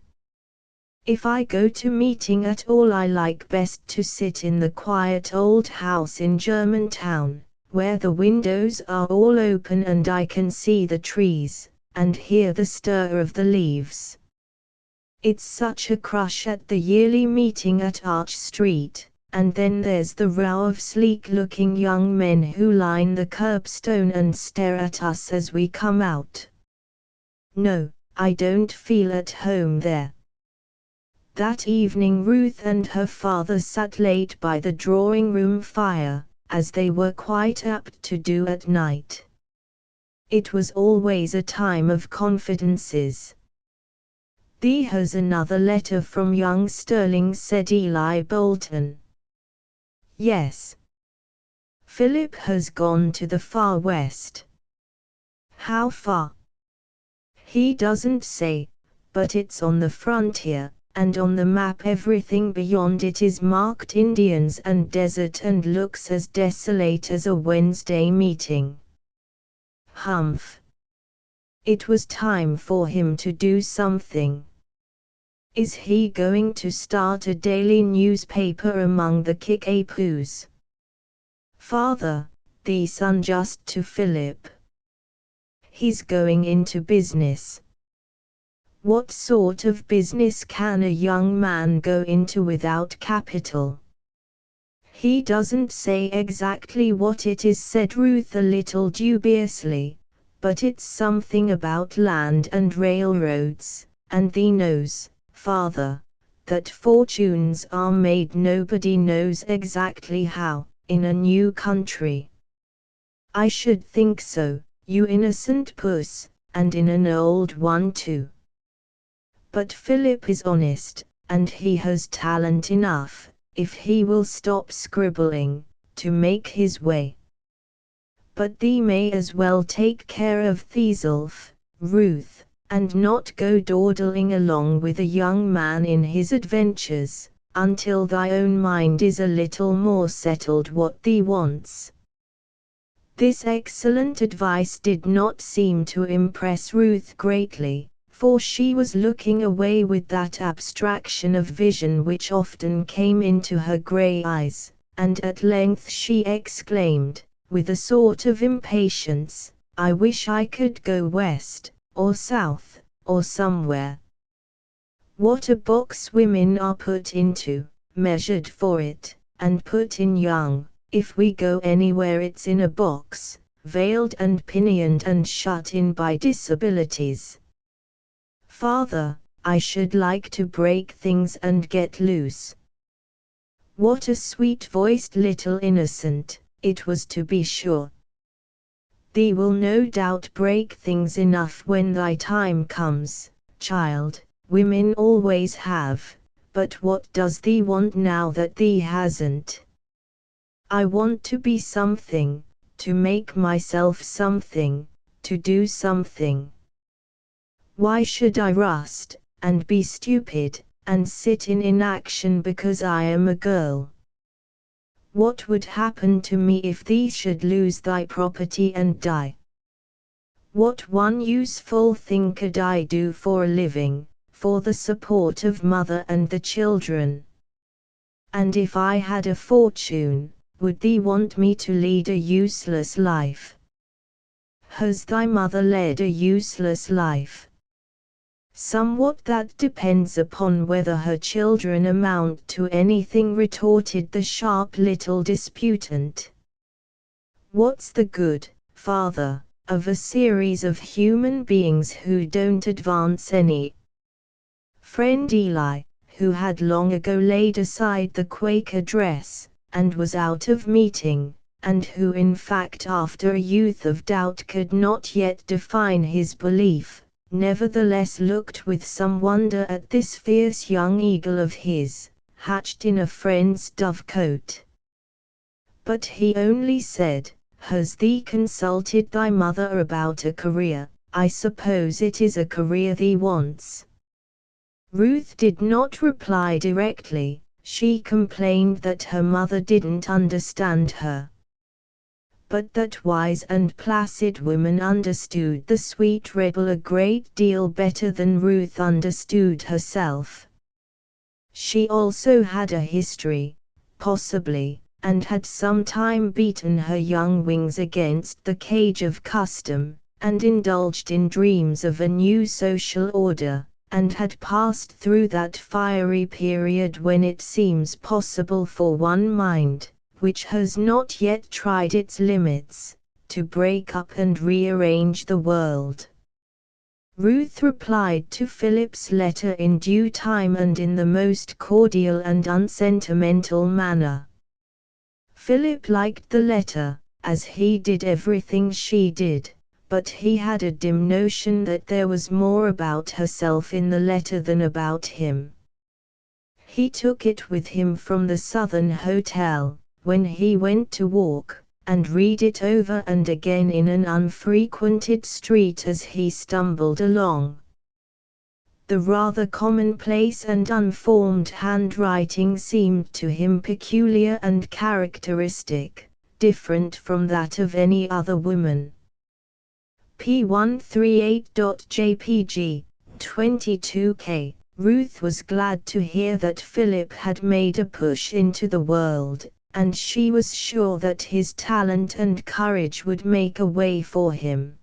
If I go to meeting at all, I like best to sit in the quiet old house in Germantown, where the windows are all open and I can see the trees, and hear the stir of the leaves. It's such a crush at the yearly meeting at Arch Street. And then there's the row of sleek-looking young men who line the curbstone and stare at us as we come out. No, I don't feel at home there. That evening Ruth and her father sat late by the drawing-room fire, as they were quite apt to do at night. It was always a time of confidences. "There's another letter from young Sterling," said Eli Bolton. "Yes. Philip has gone to the far west." "How far?" "He doesn't say, but it's on the frontier, and on the map everything beyond it is marked Indians and desert and looks as desolate as a Wednesday meeting." "Humph. It was time for him to do something. Is he going to start a daily newspaper among the Kickapoos?" "Father, these unjust to Philip. He's going into business." "What sort of business can a young man go into without capital?" "He doesn't say exactly what it is," said Ruth a little dubiously, "but it's something about land and railroads, and thee knows, Father, that fortunes are made nobody knows exactly how, in a new country." "I should think so, you innocent puss, and in an old one too. But Philip is honest, and he has talent enough, if he will stop scribbling, to make his way. But thee may as well take care of theeself, Ruth, and not go dawdling along with a young man in his adventures, until thy own mind is a little more settled what thee wants." This excellent advice did not seem to impress Ruth greatly, for she was looking away with that abstraction of vision which often came into her grey eyes, and at length she exclaimed, with a sort of impatience, "I wish I could go west, or south, or somewhere. What a box women are put into, measured for it, and put in young. If we go anywhere it's in a box, veiled and pinioned and shut in by disabilities. Father, I should like to break things and get loose." What a sweet-voiced little innocent, it was to be sure. "Thee will no doubt break things enough when thy time comes, child, women always have, but what does thee want now that thee hasn't?" "I want to be something, to make myself something, to do something. Why should I rust, and be stupid, and sit in inaction because I am a girl? What would happen to me if thee should lose thy property and die? What one useful thing could I do for a living, for the support of mother and the children? And if I had a fortune, would thee want me to lead a useless life? Has thy mother led a useless life?" "Somewhat that depends upon whether her children amount to anything," retorted the sharp little disputant. "What's the good, Father, of a series of human beings who don't advance any?" Friend Eli, who had long ago laid aside the Quaker dress, and was out of meeting, and who in fact after a youth of doubt could not yet define his belief, nevertheless looked with some wonder at this fierce young eagle of his, hatched in a friend's dovecote. But he only said, "Has thee consulted thy mother about a career? I suppose it is a career thee wants." Ruth did not reply directly. She complained that her mother didn't understand her. But that wise and placid woman understood the sweet rebel a great deal better than Ruth understood herself. She also had a history, possibly, and had sometime beaten her young wings against the cage of custom, and indulged in dreams of a new social order, and had passed through that fiery period when it seems possible for one mind, which has not yet tried its limits, to break up and rearrange the world. Ruth replied to Philip's letter in due time and in the most cordial and unsentimental manner. Philip liked the letter, as he did everything she did, but he had a dim notion that there was more about herself in the letter than about him. He took it with him from the Southern Hotel, when he went to walk, and read it over and again in an unfrequented street as he stumbled along. The rather commonplace and unformed handwriting seemed to him peculiar and characteristic, different from that of any other woman. P138.jpg, 22K. Ruth was glad to hear that Philip had made a push into the world, and she was sure that his talent and courage would make a way for him.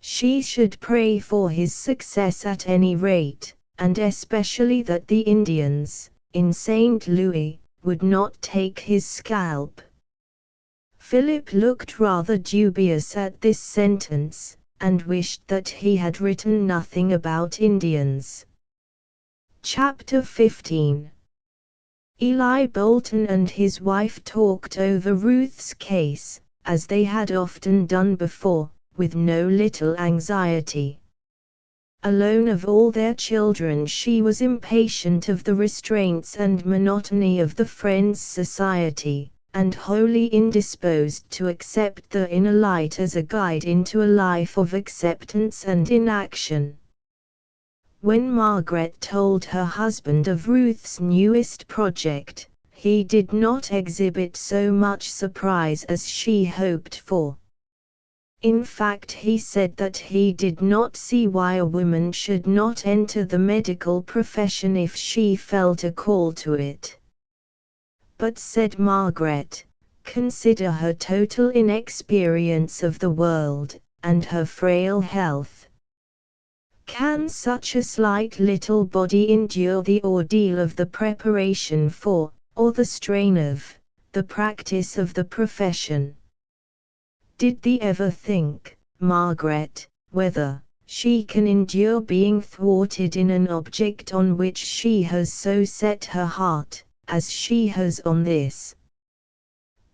She should pray for his success at any rate, and especially that the Indians, in St. Louis, would not take his scalp. Philip looked rather dubious at this sentence, and wished that he had written nothing about Indians. Chapter 15. Eli Bolton and his wife talked over Ruth's case, as they had often done before, with no little anxiety. Alone of all their children, she was impatient of the restraints and monotony of the Friends' Society, and wholly indisposed to accept the inner light as a guide into a life of acceptance and inaction. When Margaret told her husband of Ruth's newest project, he did not exhibit so much surprise as she hoped for. In fact, he said that he did not see why a woman should not enter the medical profession if she felt a call to it. But, said Margaret, consider her total inexperience of the world, and her frail health. Can such a slight little body endure the ordeal of the preparation for, or the strain of, the practice of the profession? Did thee ever think, Margaret, whether she can endure being thwarted in an object on which she has so set her heart, as she has on this?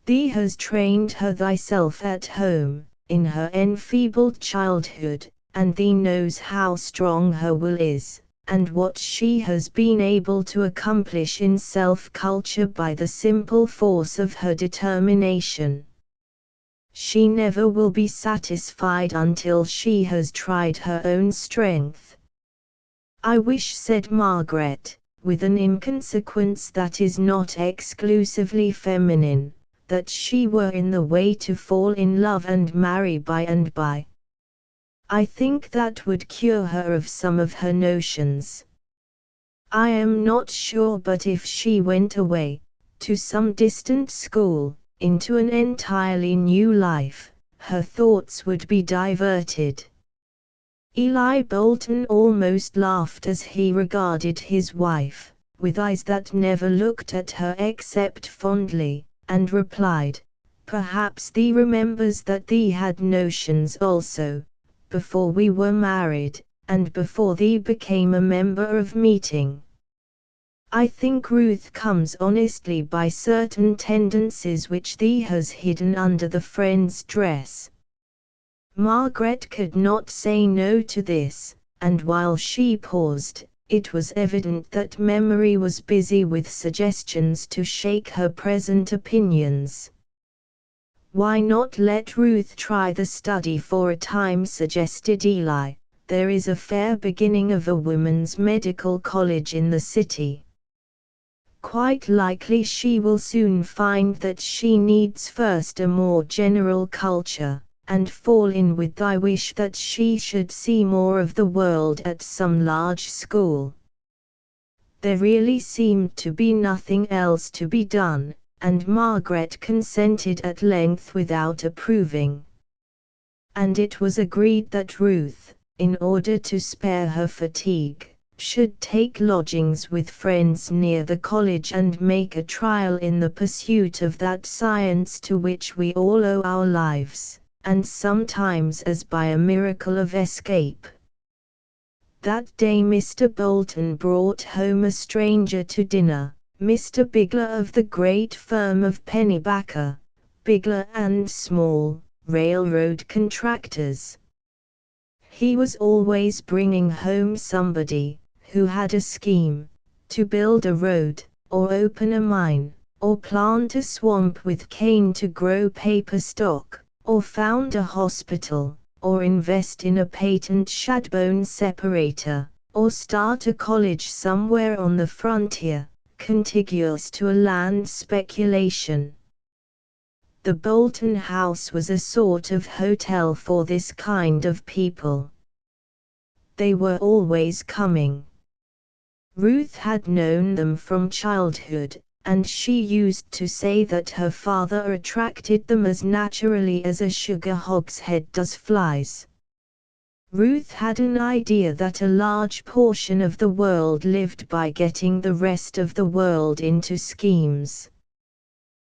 Thee has trained her thyself at home, in her enfeebled childhood, and thee knows how strong her will is, and what she has been able to accomplish in self-culture by the simple force of her determination. She never will be satisfied until she has tried her own strength. I wish, said Margaret, with an inconsequence that is not exclusively feminine, that she were in the way to fall in love and marry by and by. I think that would cure her of some of her notions. I am not sure, but if she went away, to some distant school, into an entirely new life, her thoughts would be diverted. Eli Bolton almost laughed as he regarded his wife, with eyes that never looked at her except fondly, and replied, Perhaps thee remembers that thee had notions also, before we were married, and before thee became a member of meeting. I think Ruth comes honestly by certain tendencies which thee has hidden under the Friend's dress. Margaret could not say no to this, and while she paused, it was evident that memory was busy with suggestions to shake her present opinions. Why not let Ruth try the study for a time, suggested Eli. There is a fair beginning of a women's medical college in the city. Quite likely she will soon find that she needs first a more general culture, and fall in with thy wish that she should see more of the world at some large school. There really seemed to be nothing else to be done, and Margaret consented at length without approving. And it was agreed that Ruth, in order to spare her fatigue, should take lodgings with friends near the college and make a trial in the pursuit of that science to which we all owe our lives, and sometimes as by a miracle of escape, That day Mr. Bolton brought home a stranger to dinner, Mr. Bigler of the great firm of Pennybacker, Bigler and Small, railroad contractors. He was always bringing home somebody who had a scheme to build a road, or open a mine, or plant a swamp with cane to grow paper stock, or found a hospital, or invest in a patent shadbone separator, or start a college somewhere on the frontier, contiguous to a land speculation. The Bolton House was a sort of hotel for this kind of people. They were always coming. Ruth had known them from childhood, and she used to say that her father attracted them as naturally as a sugar hogshead does flies. Ruth had an idea that a large portion of the world lived by getting the rest of the world into schemes.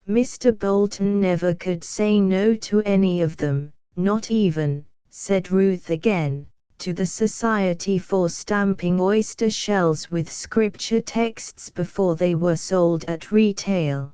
Mr. Bolton never could say no to any of them, not even, said Ruth again, to the Society for Stamping Oyster Shells with scripture texts before they were sold at retail.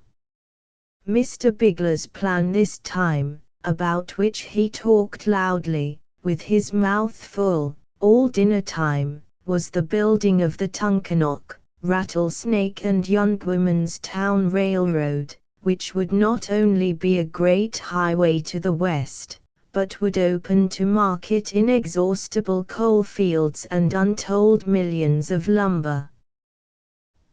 Mr. Bigler's plan this time, about which he talked loudly, with his mouth full, all dinner time, was the building of the Tunkhannock, Rattlesnake and Youngwoman's Town Railroad, which would not only be a great highway to the west, but would open to market inexhaustible coal fields and untold millions of lumber.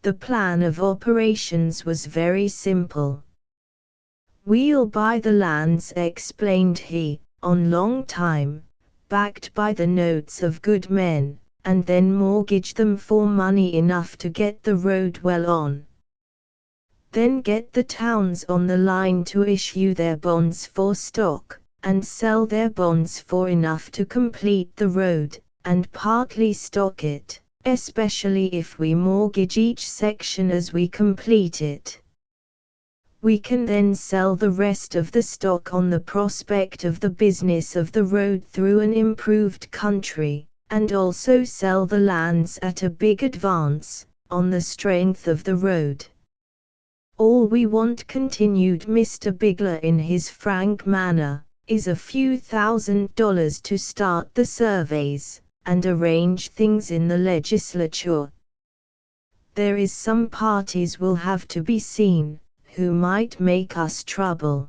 The plan of operations was very simple. "We'll buy the lands," explained he, "on long time, backed by the notes of good men, and then mortgage them for money enough to get the road well on. Then get the towns on the line to issue their bonds for stock, and sell their bonds for enough to complete the road, and partly stock it, especially if we mortgage each section as we complete it. We can then sell the rest of the stock on the prospect of the business of the road through an improved country, and also sell the lands at a big advance, on the strength of the road. All we want," continued Mr. Bigler in his frank manner, "is a few $1,000 to start the surveys, and arrange things in the legislature. There is some parties will have to be seen, who might make us trouble.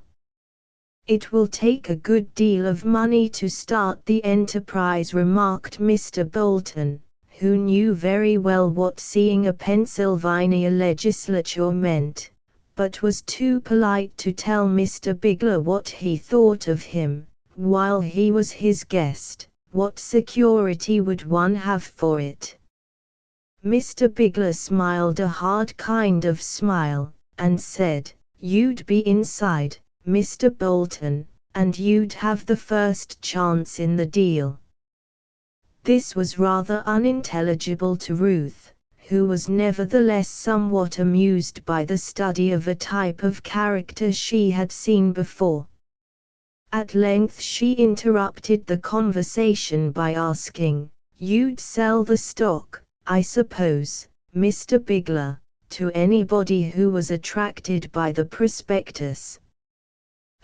It will take a good deal of money to start the enterprise," remarked Mr. Bolton, who knew very well what seeing a Pennsylvania legislature meant, but was too polite to tell Mr. Bigler what he thought of him. While he was his guest, what security would one have for it? Mr. Bigler smiled a hard kind of smile, and said, "You'd be inside, Mr. Bolton, and you'd have the first chance in the deal." This was rather unintelligible to Ruth, who was nevertheless somewhat amused by the study of a type of character she had seen before. At length she interrupted the conversation by asking, "You'd sell the stock, I suppose, Mr. Bigler, to anybody who was attracted by the prospectus?"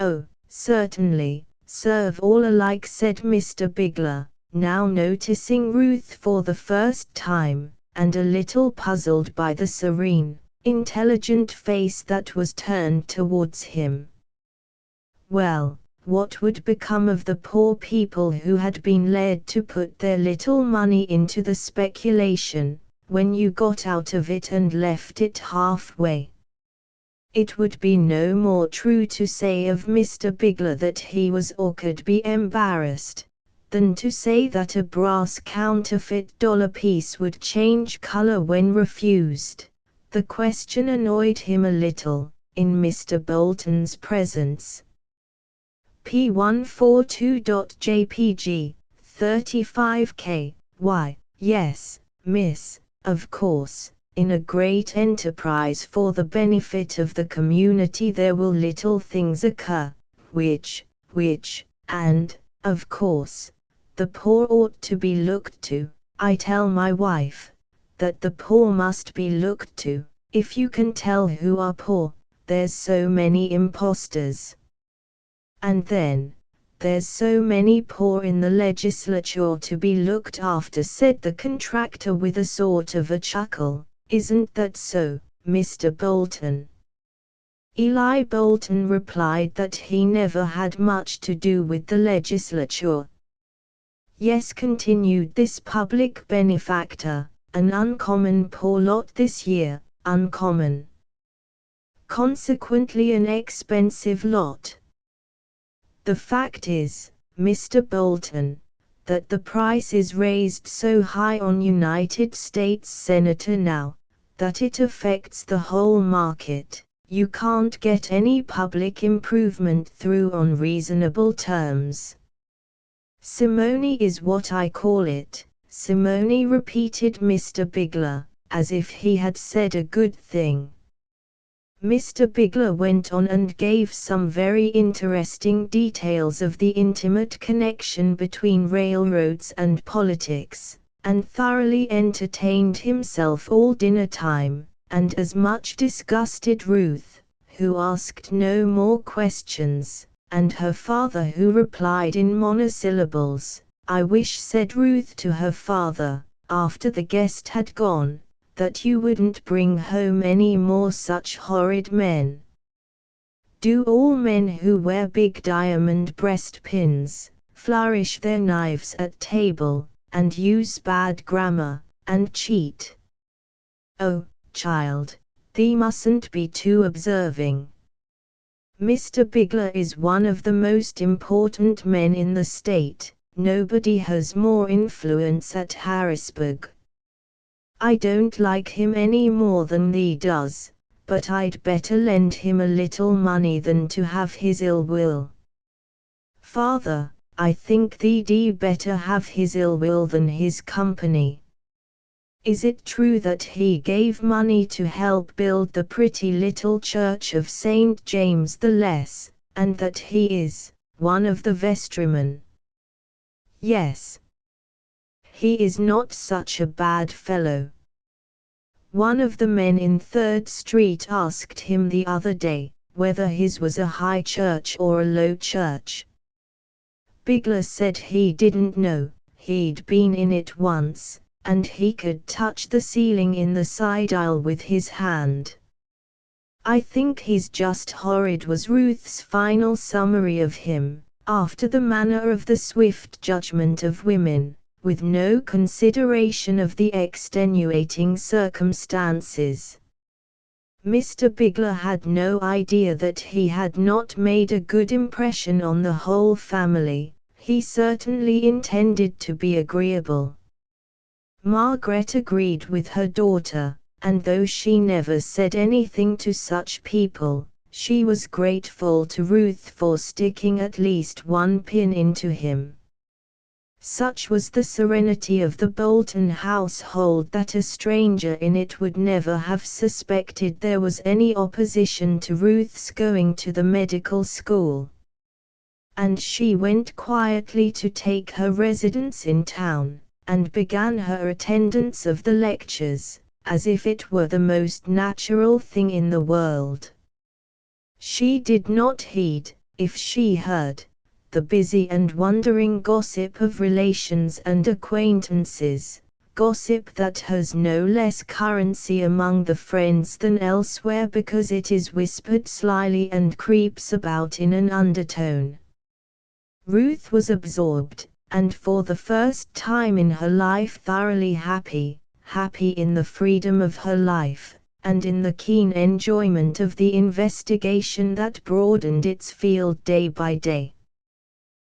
"Oh, certainly, serve all alike," said Mr. Bigler, now noticing Ruth for the first time, and a little puzzled by the serene, intelligent face that was turned towards him. Well, what would become of the poor people who had been led to put their little money into the speculation, when you got out of it and left it halfway? It would be no more true to say of Mr. Bigler that he was or could be embarrassed, than to say that a brass counterfeit dollar piece would change color when refused. The question annoyed him a little, in Mr. Bolton's presence. P142.jpg, 35K, why, yes, miss, of course, in a great enterprise for the benefit of the community there will little things occur, which, and, of course, the poor ought to be looked to, I tell my wife that the poor must be looked to. If you can tell who are poor, there's so many impostors. And then, there's so many poor in the legislature to be looked after, said the contractor with a sort of a chuckle. Isn't that so, Mr. Bolton? Eli Bolton replied that he never had much to do with the legislature. Yes, continued this public benefactor, an uncommon poor lot this year, uncommon. Consequently an expensive lot. The fact is, Mr. Bolton, that the price is raised so high on United States Senator now, that it affects the whole market. You can't get any public improvement through on reasonable terms. Simony is what I call it, simony, repeated Mr. Bigler, as if he had said a good thing. Mr. Bigler went on and gave some very interesting details of the intimate connection between railroads and politics, and thoroughly entertained himself all dinner time, and as much disgusted Ruth, who asked no more questions, and her father, who replied in monosyllables. I wish, said Ruth to her father, after the guest had gone, that you wouldn't bring home any more such horrid men. Do all men who wear big diamond breastpins, flourish their knives at table, and use bad grammar, and cheat? Oh, child, thee mustn't be too observing. Mr. Bigler is one of the most important men in the state. Nobody has more influence at Harrisburg. I don't like him any more than thee does, but I'd better lend him a little money than to have his ill will. Father, I think thee'd better have his ill will than his company. Is it true that he gave money to help build the pretty little church of St. James the Less, and that he is one of the vestrymen? Yes. He is not such a bad fellow. One of the men in 3rd Street asked him the other day whether his was a high church or a low church. Bigler said he didn't know, he'd been in it once, and he could touch the ceiling in the side aisle with his hand. I think he's just horrid, was Ruth's final summary of him, after the manner of the swift judgment of women, with no consideration of the extenuating circumstances. Mr. Bigler had no idea that he had not made a good impression on the whole family. He certainly intended to be agreeable. Margaret agreed with her daughter, and though she never said anything to such people, she was grateful to Ruth for sticking at least one pin into him. Such was the serenity of the Bolton household that a stranger in it would never have suspected there was any opposition to Ruth's going to the medical school. And she went quietly to take her residence in town, and began her attendance of the lectures, as if it were the most natural thing in the world. She did not heed, if she heard, the busy and wondering gossip of relations and acquaintances, gossip that has no less currency among the friends than elsewhere because it is whispered slyly and creeps about in an undertone. Ruth was absorbed, and for the first time in her life thoroughly happy in the freedom of her life, and in the keen enjoyment of the investigation that broadened its field day by day.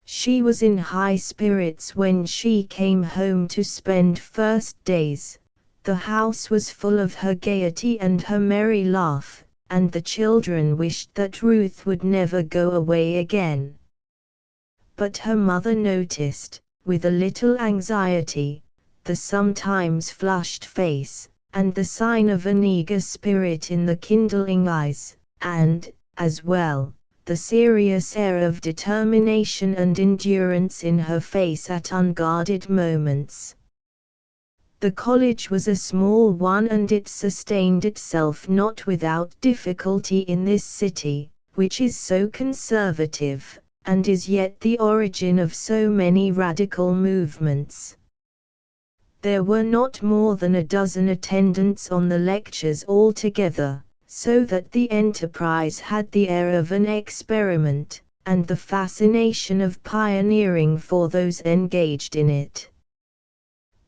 She was in high spirits when she came home to spend first days. The house was full of her gaiety and her merry laugh, and the children wished that Ruth would never go away again. But her mother noticed, with a little anxiety, the sometimes flushed face, and the sign of an eager spirit in the kindling eyes, and, as well, the serious air of determination and endurance in her face at unguarded moments. The college was a small one and it sustained itself not without difficulty in this city, which is so conservative, and is yet the origin of so many radical movements. There were not more than a dozen attendants on the lectures altogether, so that the enterprise had the air of an experiment, and the fascination of pioneering for those engaged in it.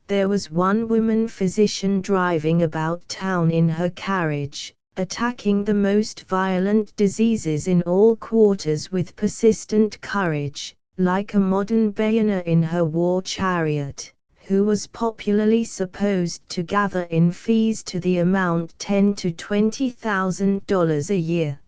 There was one woman physician driving about town in her carriage, attacking the most violent diseases in all quarters with persistent courage, like a modern Bayonet in her war chariot, who was popularly supposed to gather in fees to the amount $10,000 to $20,000 a year.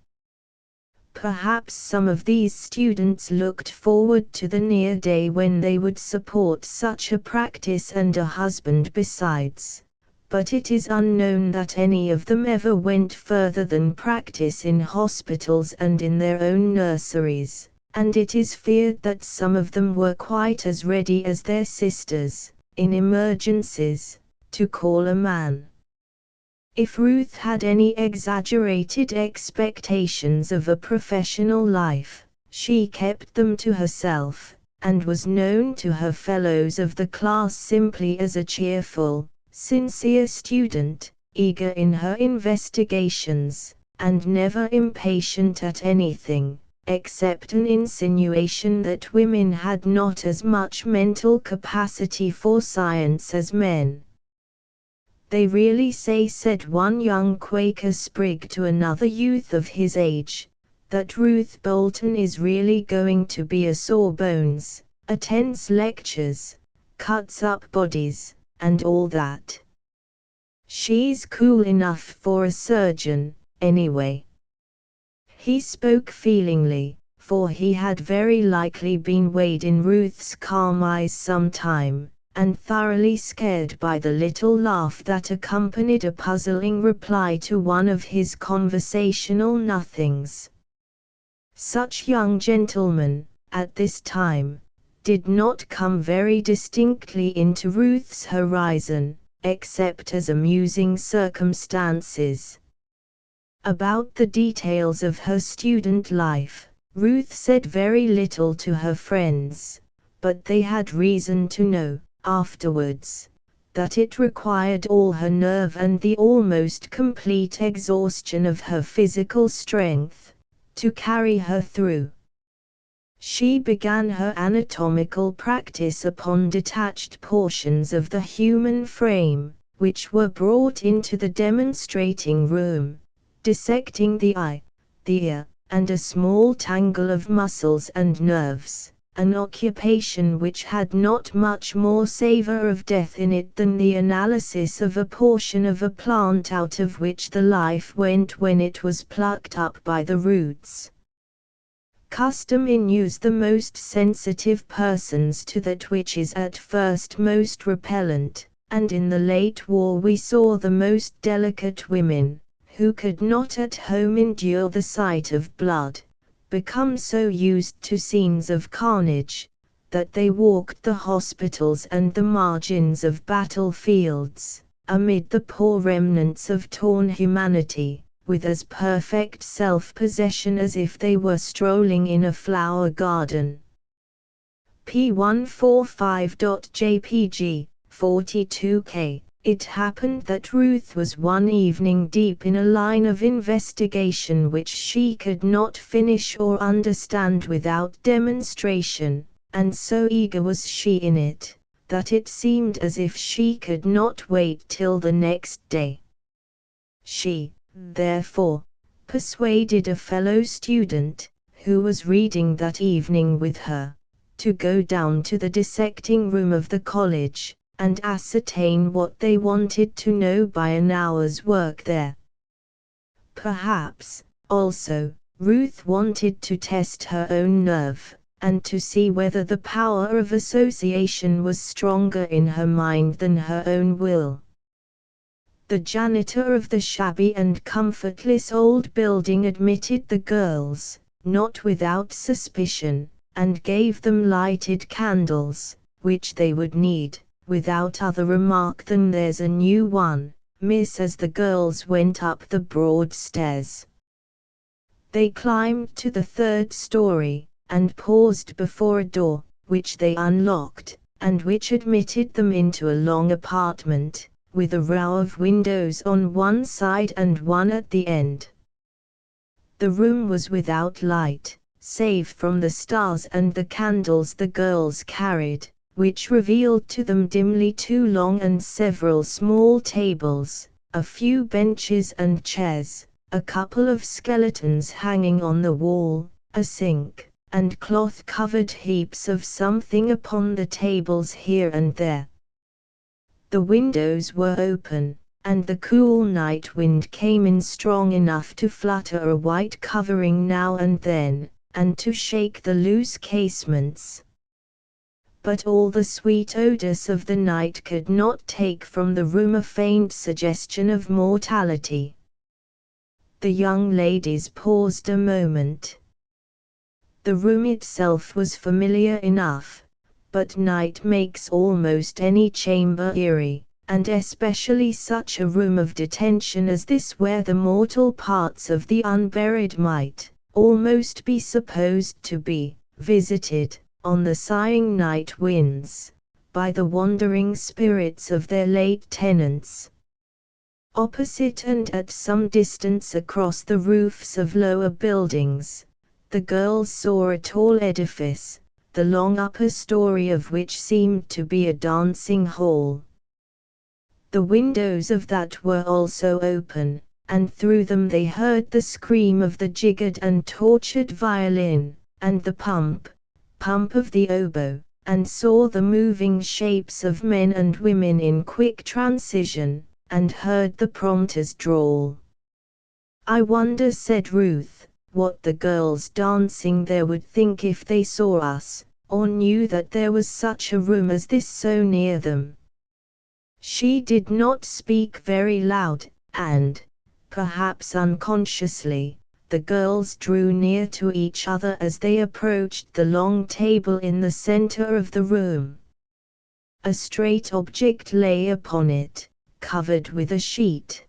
Perhaps some of these students looked forward to the near day when they would support such a practice and a husband besides, but it is unknown that any of them ever went further than practice in hospitals and in their own nurseries, and it is feared that some of them were quite as ready as their sisters, in emergencies, to call a man. If Ruth had any exaggerated expectations of a professional life, she kept them to herself, and was known to her fellows of the class simply as a cheerful, sincere student, eager in her investigations, and never impatient at anything, except an insinuation that women had not as much mental capacity for science as men. "They really say," said one young Quaker sprig to another youth of his age, "that Ruth Bolton is really going to be a sawbones, attends lectures, cuts up bodies, and all that. She's cool enough for a surgeon, anyway." He spoke feelingly, for he had very likely been weighed in Ruth's calm eyes some time, and thoroughly scared by the little laugh that accompanied a puzzling reply to one of his conversational nothings. Such young gentlemen, at this time, did not come very distinctly into Ruth's horizon, except as amusing circumstances. About the details of her student life, Ruth said very little to her friends, but they had reason to know, afterwards, that it required all her nerve and the almost complete exhaustion of her physical strength to carry her through. She began her anatomical practice upon detached portions of the human frame, which were brought into the demonstrating room, dissecting the eye, the ear, and a small tangle of muscles and nerves, an occupation which had not much more savor of death in it than the analysis of a portion of a plant out of which the life went when it was plucked up by the roots. Custom inues the most sensitive persons to that which is at first most repellent, and in the late war we saw the most delicate women, who could not at home endure the sight of blood, become so used to scenes of carnage, that they walked the hospitals and the margins of battlefields, amid the poor remnants of torn humanity, with as perfect self-possession as if they were strolling in a flower garden. P145.jpg, 42K. It happened that Ruth was one evening deep in a line of investigation which she could not finish or understand without demonstration, and so eager was she in it, that it seemed as if she could not wait till the next day. She, therefore, persuaded a fellow student, who was reading that evening with her, to go down to the dissecting room of the college, and ascertain what they wanted to know by an hour's work there. Perhaps, also, Ruth wanted to test her own nerve, and to see whether the power of association was stronger in her mind than her own will. The janitor of the shabby and comfortless old building admitted the girls, not without suspicion, and gave them lighted candles, which they would need, without other remark than "There's a new one, miss," as the girls went up the broad stairs. They climbed to the third story, and paused before a door, which they unlocked, and which admitted them into a long apartment, with a row of windows on one side and one at the end. The room was without light, save from the stars and the candles the girls carried, which revealed to them dimly two long and several small tables, a few benches and chairs, a couple of skeletons hanging on the wall, a sink, and cloth-covered heaps of something upon the tables here and there. The windows were open, and the cool night wind came in strong enough to flutter a white covering now and then, and to shake the loose casements. But all the sweet odors of the night could not take from the room a faint suggestion of mortality. The young ladies paused a moment. The room itself was familiar enough, but night makes almost any chamber eerie, and especially such a room of detention as this, where the mortal parts of the unburied might almost be supposed to be visited, on the sighing night winds, by the wandering spirits of their late tenants. Opposite and at some distance across the roofs of lower buildings, the girls saw a tall edifice, the long upper story of which seemed to be a dancing hall. The windows of that were also open, and through them they heard the scream of the jiggered and tortured violin, and the pump of the oboe, and saw the moving shapes of men and women in quick transition, and heard the prompter's drawl. "I wonder," said Ruth, "what the girls dancing there would think if they saw us, or knew that there was such a room as this so near them." She did not speak very loud, and, perhaps unconsciously, the girls drew near to each other as they approached the long table in the center of the room. A straight object lay upon it, covered with a sheet.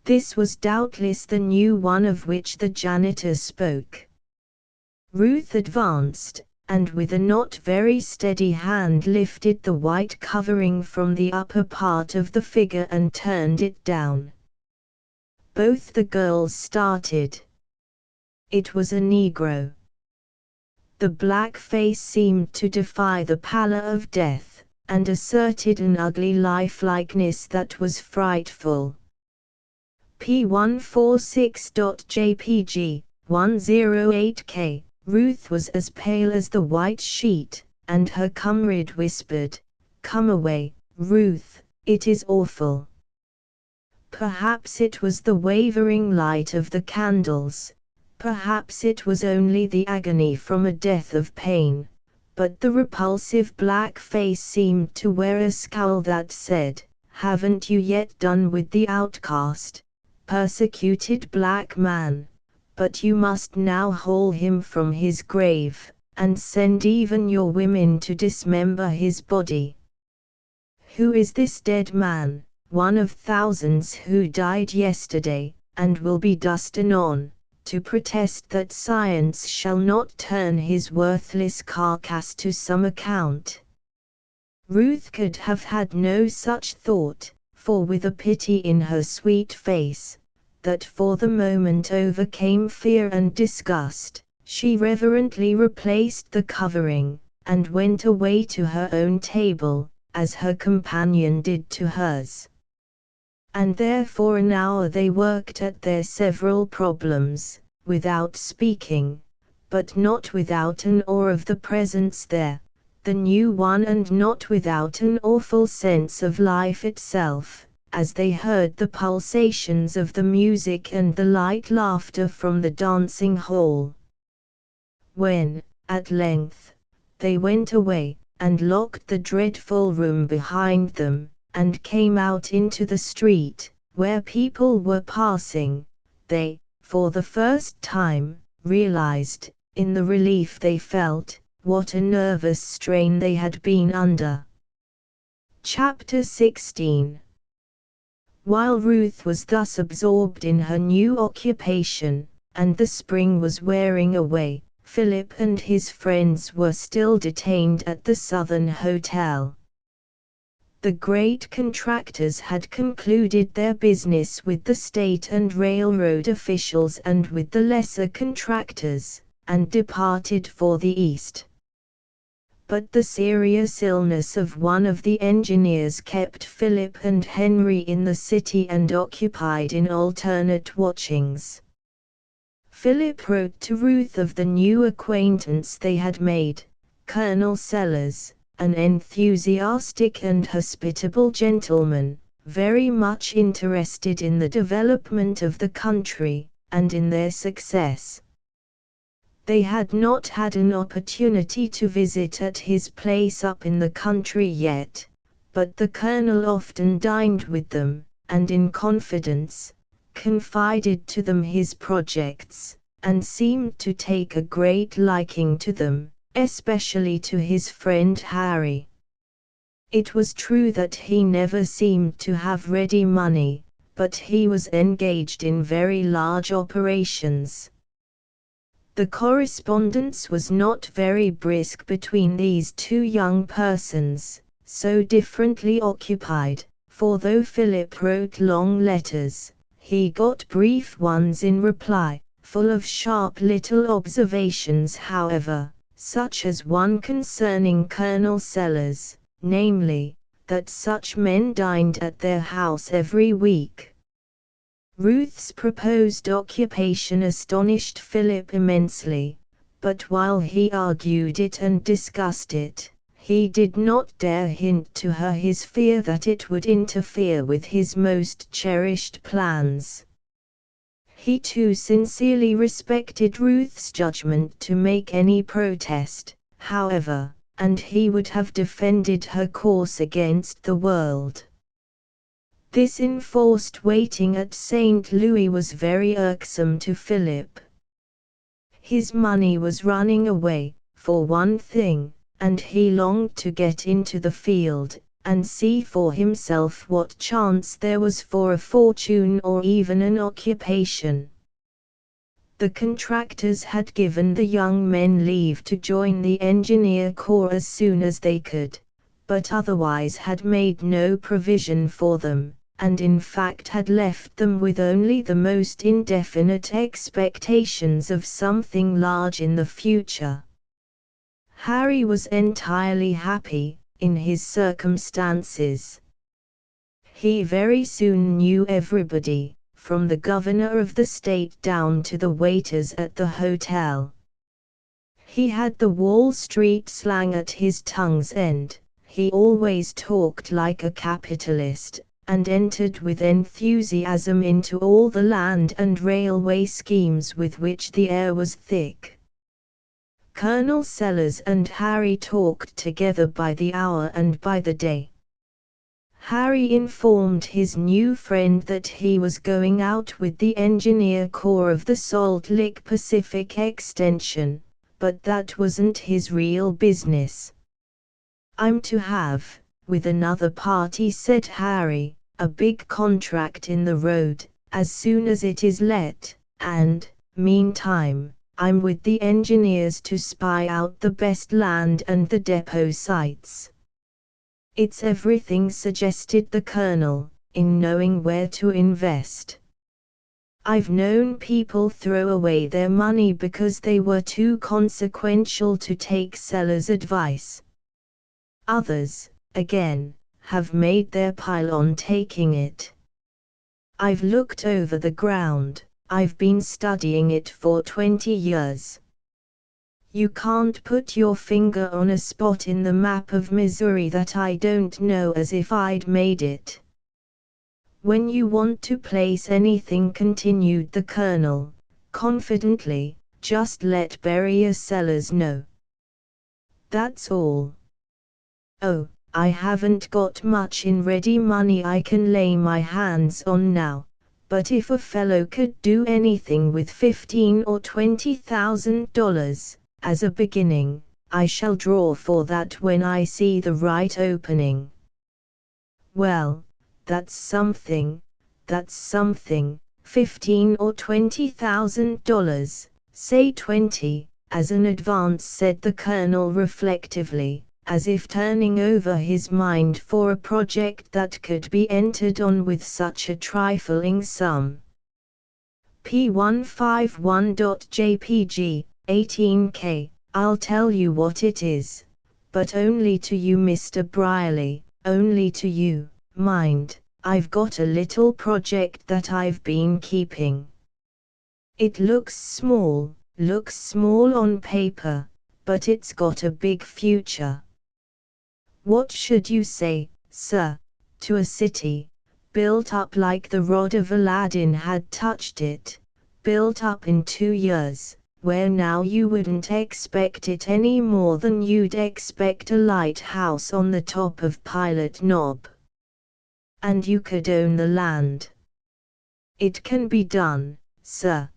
This was doubtless the new one of which the janitor spoke. Ruth advanced, and with a not very steady hand lifted the white covering from the upper part of the figure and turned it down. Both the girls started. It was a Negro. The black face seemed to defy the pallor of death, and asserted an ugly lifelikeness that was frightful. P146.jpg, 108K. Ruth was as pale as the white sheet, and her comrade whispered, "Come away, Ruth, it is awful." Perhaps it was the wavering light of the candles, perhaps it was only the agony from a death of pain, but the repulsive black face seemed to wear a scowl that said, "Haven't you yet done with the outcast, persecuted black man? But you must now haul him from his grave, and send even your women to dismember his body. Who is this dead man? One of thousands who died yesterday, and will be dust anon, to protest that science shall not turn his worthless carcass to some account." Ruth could have had no such thought, for with a pity in her sweet face, that for the moment overcame fear and disgust, she reverently replaced the covering, and went away to her own table, as her companion did to hers. And there for an hour they worked at their several problems, without speaking, but not without an awe of the presence there, the new one, and not without an awful sense of life itself, as they heard the pulsations of the music and the light laughter from the dancing hall. When, at length, they went away, and locked the dreadful room behind them, and came out into the street, where people were passing, they, for the first time, realized, in the relief they felt, what a nervous strain they had been under. Chapter 16. While Ruth was thus absorbed in her new occupation, and the spring was wearing away, Philip and his friends were still detained at the Southern Hotel. The great contractors had concluded their business with the state and railroad officials and with the lesser contractors, and departed for the east. But the serious illness of one of the engineers kept Philip and Henry in the city and occupied in alternate watchings. Philip wrote to Ruth of the new acquaintance they had made, Colonel Sellers, an enthusiastic and hospitable gentleman, very much interested in the development of the country, and in their success. They had not had an opportunity to visit at his place up in the country yet, but the colonel often dined with them, and in confidence, confided to them his projects, and seemed to take a great liking to them, especially to his friend Harry. It was true that he never seemed to have ready money, but he was engaged in very large operations. The correspondence was not very brisk between these two young persons, so differently occupied, for though Philip wrote long letters, he got brief ones in reply, full of sharp little observations however, such as one concerning Colonel Sellers, namely, that such men dined at their house every week. Ruth's proposed occupation astonished Philip immensely, but while he argued it and discussed it, he did not dare hint to her his fear that it would interfere with his most cherished plans. He too sincerely respected Ruth's judgment to make any protest, however, and he would have defended her course against the world. This enforced waiting at St. Louis was very irksome to Philip. His money was running away, for one thing, and he longed to get into the field, and see for himself what chance there was for a fortune or even an occupation. The contractors had given the young men leave to join the engineer corps as soon as they could, but otherwise had made no provision for them, and in fact had left them with only the most indefinite expectations of something large in the future. Harry was entirely happy, in his circumstances. He very soon knew everybody, from the governor of the state down to the waiters at the hotel. He had the Wall Street slang at his tongue's end, he always talked like a capitalist, and entered with enthusiasm into all the land and railway schemes with which the air was thick. Colonel Sellers and Harry talked together by the hour and by the day. Harry informed his new friend that he was going out with the engineer corps of the Salt Lick Pacific Extension, but that wasn't his real business. "I'm to have, with another party," said Harry, "a big contract in the road, as soon as it is let, and, meantime, I'm with the engineers to spy out the best land and the depot sites." "It's everything," suggested the colonel, "in knowing where to invest. I've known people throw away their money because they were too consequential to take Sellers' advice. Others, again, have made their pile on taking it. I've looked over the ground, I've been studying it for 20 years. You can't put your finger on a spot in the map of Missouri that I don't know as if I'd made it. When you want to place anything," continued the colonel, confidently, "just let Barrier Sellers know. That's all. Oh, I haven't got much in ready money I can lay my hands on now, but if a fellow could do anything with $15,000 or $20,000, as a beginning, I shall draw for that when I see the right opening." Well, that's something, $15,000 or $20,000, say 20, as an advance, said the colonel reflectively, as if turning over his mind for a project that could be entered on with such a trifling sum. P151.jpg, 18K, I'll tell you what it is. But only to you, Mr. Brierly, only to you, mind. I've got a little project that I've been keeping. It looks small on paper, but it's got a big future. What should you say, sir, to a city, built up like the rod of Aladdin had touched it, built up in 2 years, where now you wouldn't expect it any more than you'd expect a lighthouse on the top of Pilot Knob? And you could own the land. It can be done, sir.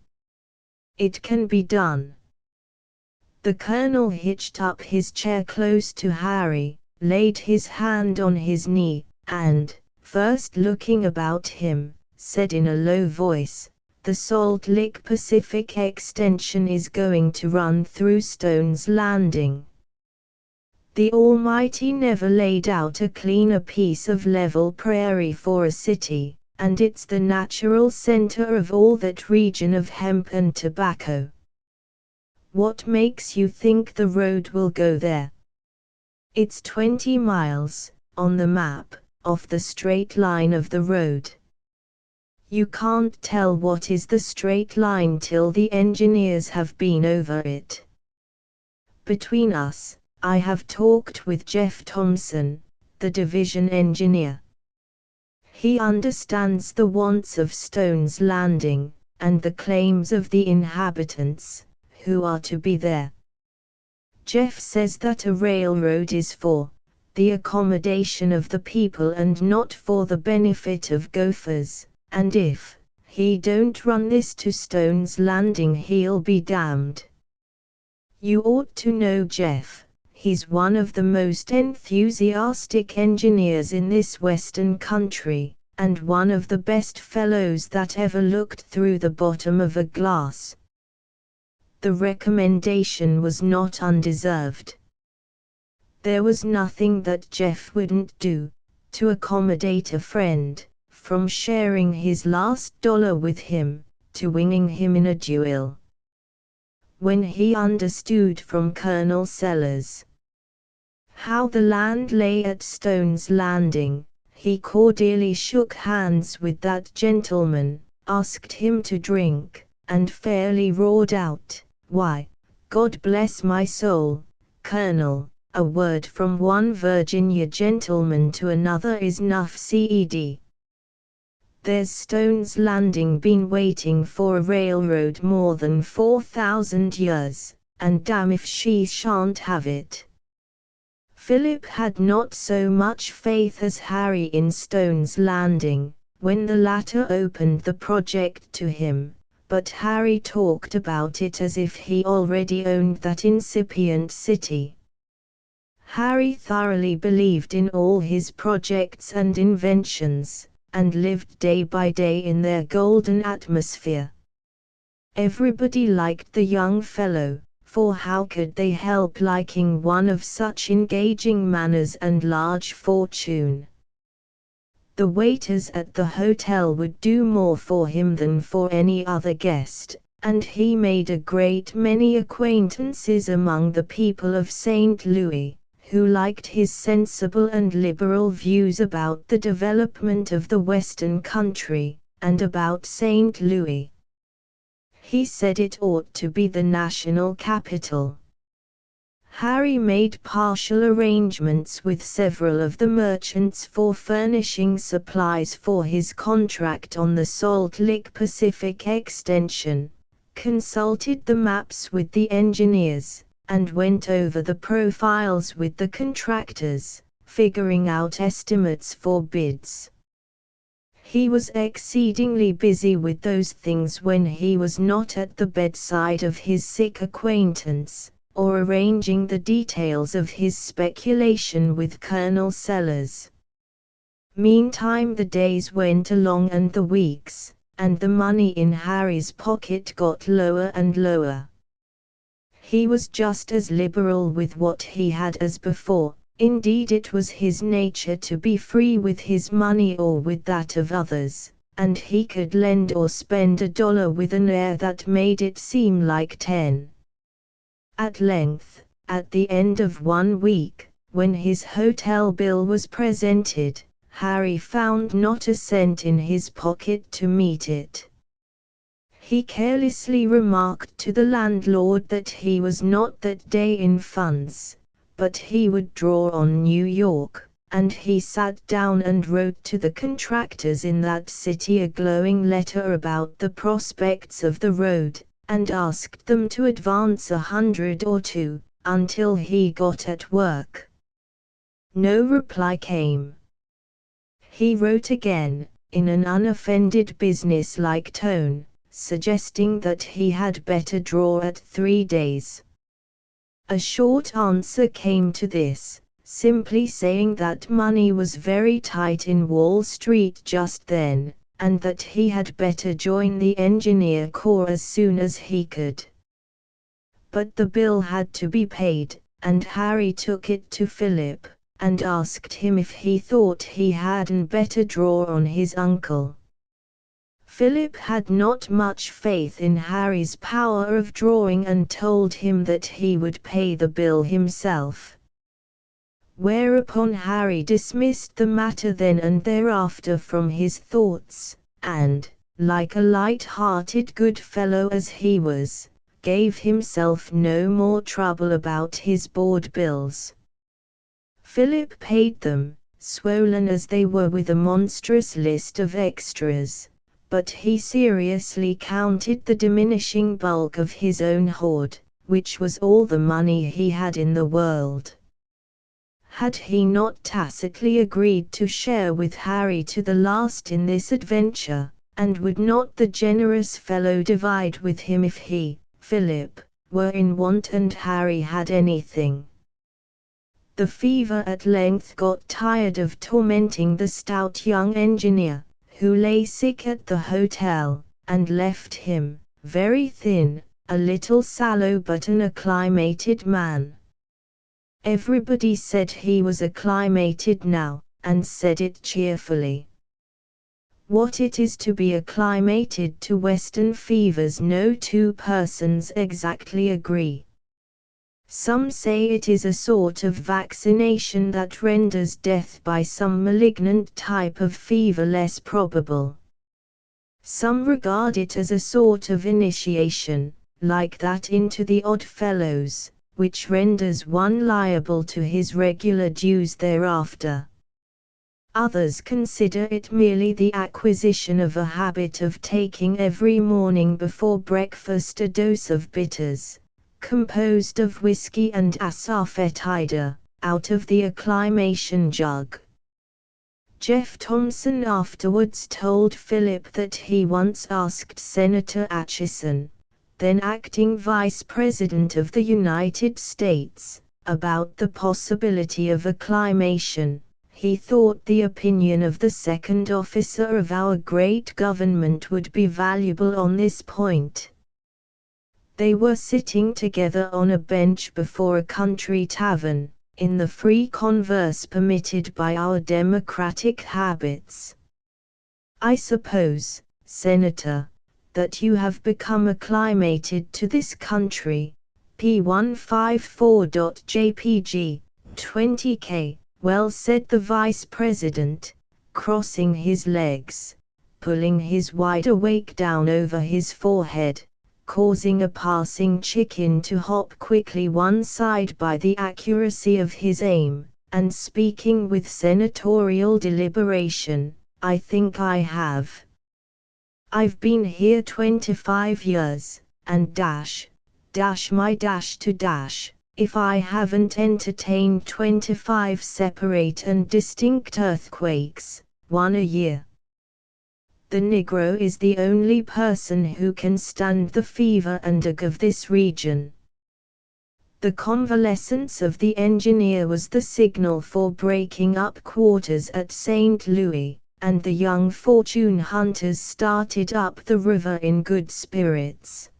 It can be done. The colonel hitched up his chair close to Harry, laid his hand on his knee, and, first looking about him, said in a low voice, "The Salt Lick Pacific extension is going to run through Stone's Landing. The Almighty never laid out a cleaner piece of level prairie for a city, and it's the natural center of all that region of hemp and tobacco. What makes you think the road will go there? It's 20 miles, on the map, off the straight line of the road. You can't tell what is the straight line till the engineers have been over it. Between us, I have talked with Jeff Thompson, the division engineer. He understands the wants of Stone's Landing, and the claims of the inhabitants, who are to be there. Jeff says that a railroad is for the accommodation of the people and not for the benefit of gophers, and if he don't run this to Stone's Landing he'll be damned. You ought to know Jeff. He's one of the most enthusiastic engineers in this western country, and one of the best fellows that ever looked through the bottom of a glass." The recommendation was not undeserved. There was nothing that Jeff wouldn't do to accommodate a friend, from sharing his last dollar with him, to winging him in a duel. When he understood from Colonel Sellers how the land lay at Stone's Landing, he cordially shook hands with that gentleman, asked him to drink, and fairly roared out, "Why, God bless my soul, Colonel, a word from one Virginia gentleman to another is nuff ced. There's Stone's Landing been waiting for a railroad more than 4,000 years, and damn if she shan't have it." Philip had not so much faith as Harry in Stone's Landing, when the latter opened the project to him, but Harry talked about it as if he already owned that incipient city. Harry thoroughly believed in all his projects and inventions, and lived day by day in their golden atmosphere. Everybody liked the young fellow, for how could they help liking one of such engaging manners and large fortune? The waiters at the hotel would do more for him than for any other guest, and he made a great many acquaintances among the people of St. Louis, who liked his sensible and liberal views about the development of the Western country, and about St. Louis. He said it ought to be the national capital. Harry made partial arrangements with several of the merchants for furnishing supplies for his contract on the Salt Lick Pacific extension, consulted the maps with the engineers, and went over the profiles with the contractors, figuring out estimates for bids. He was exceedingly busy with those things when he was not at the bedside of his sick acquaintance, or arranging the details of his speculation with Colonel Sellers. Meantime the days went along and the weeks, and the money in Harry's pocket got lower and lower. He was just as liberal with what he had as before. Indeed, it was his nature to be free with his money or with that of others, and he could lend or spend $1 with an air that made it seem like 10. At length, at the end of 1 week, when his hotel bill was presented, Harry found not a cent in his pocket to meet it. He carelessly remarked to the landlord that he was not that day in funds, but he would draw on New York, and he sat down and wrote to the contractors in that city a glowing letter about the prospects of the road, and asked them to advance $100 or $200, until he got at work. No reply came. He wrote again, in an unoffended business-like tone, suggesting that he had better draw at 3 days. A short answer came to this, simply saying that money was very tight in Wall Street just then, and that he had better join the engineer corps as soon as he could. But the bill had to be paid, and Harry took it to Philip, and asked him if he thought he hadn't better draw on his uncle. Philip had not much faith in Harry's power of drawing and told him that he would pay the bill himself. Whereupon Harry dismissed the matter then and thereafter from his thoughts, and, like a light-hearted good fellow as he was, gave himself no more trouble about his board bills. Philip paid them, swollen as they were with a monstrous list of extras, but he seriously counted the diminishing bulk of his own hoard, which was all the money he had in the world. Had he not tacitly agreed to share with Harry to the last in this adventure, and would not the generous fellow divide with him if he, Philip, were in want and Harry had anything? The fever at length got tired of tormenting the stout young engineer, who lay sick at the hotel, and left him, very thin, a little sallow but an acclimated man. Everybody said he was acclimated now, and said it cheerfully. What it is to be acclimated to Western fevers no two persons exactly agree. Some say it is a sort of vaccination that renders death by some malignant type of fever less probable. Some regard it as a sort of initiation, like that into the Odd Fellows, which renders one liable to his regular dues thereafter. Others consider it merely the acquisition of a habit of taking every morning before breakfast a dose of bitters, composed of whiskey and asafoetida, out of the acclimation jug. Jeff Thompson afterwards told Philip that he once asked Senator Atchison, then acting Vice President of the United States, about the possibility of acclimation. He thought the opinion of the second officer of our great government would be valuable on this point. They were sitting together on a bench before a country tavern, in the free converse permitted by our democratic habits. "I suppose, Senator, that you have become acclimated to this country, P154.jpg, 20K, well," said the Vice President, crossing his legs, pulling his wide-awake down over his forehead, causing a passing chicken to hop quickly one side by the accuracy of his aim, and speaking with senatorial deliberation, "I think I have. I've been here 25 years, and dash my dash to dash, if I haven't entertained 25 separate and distinct earthquakes, one a year. The Negro is the only person who can stand the fever and ague of this region. The convalescence of the engineer was the signal for breaking up quarters at St. Louis, and the young fortune hunters started up the river in good spirits.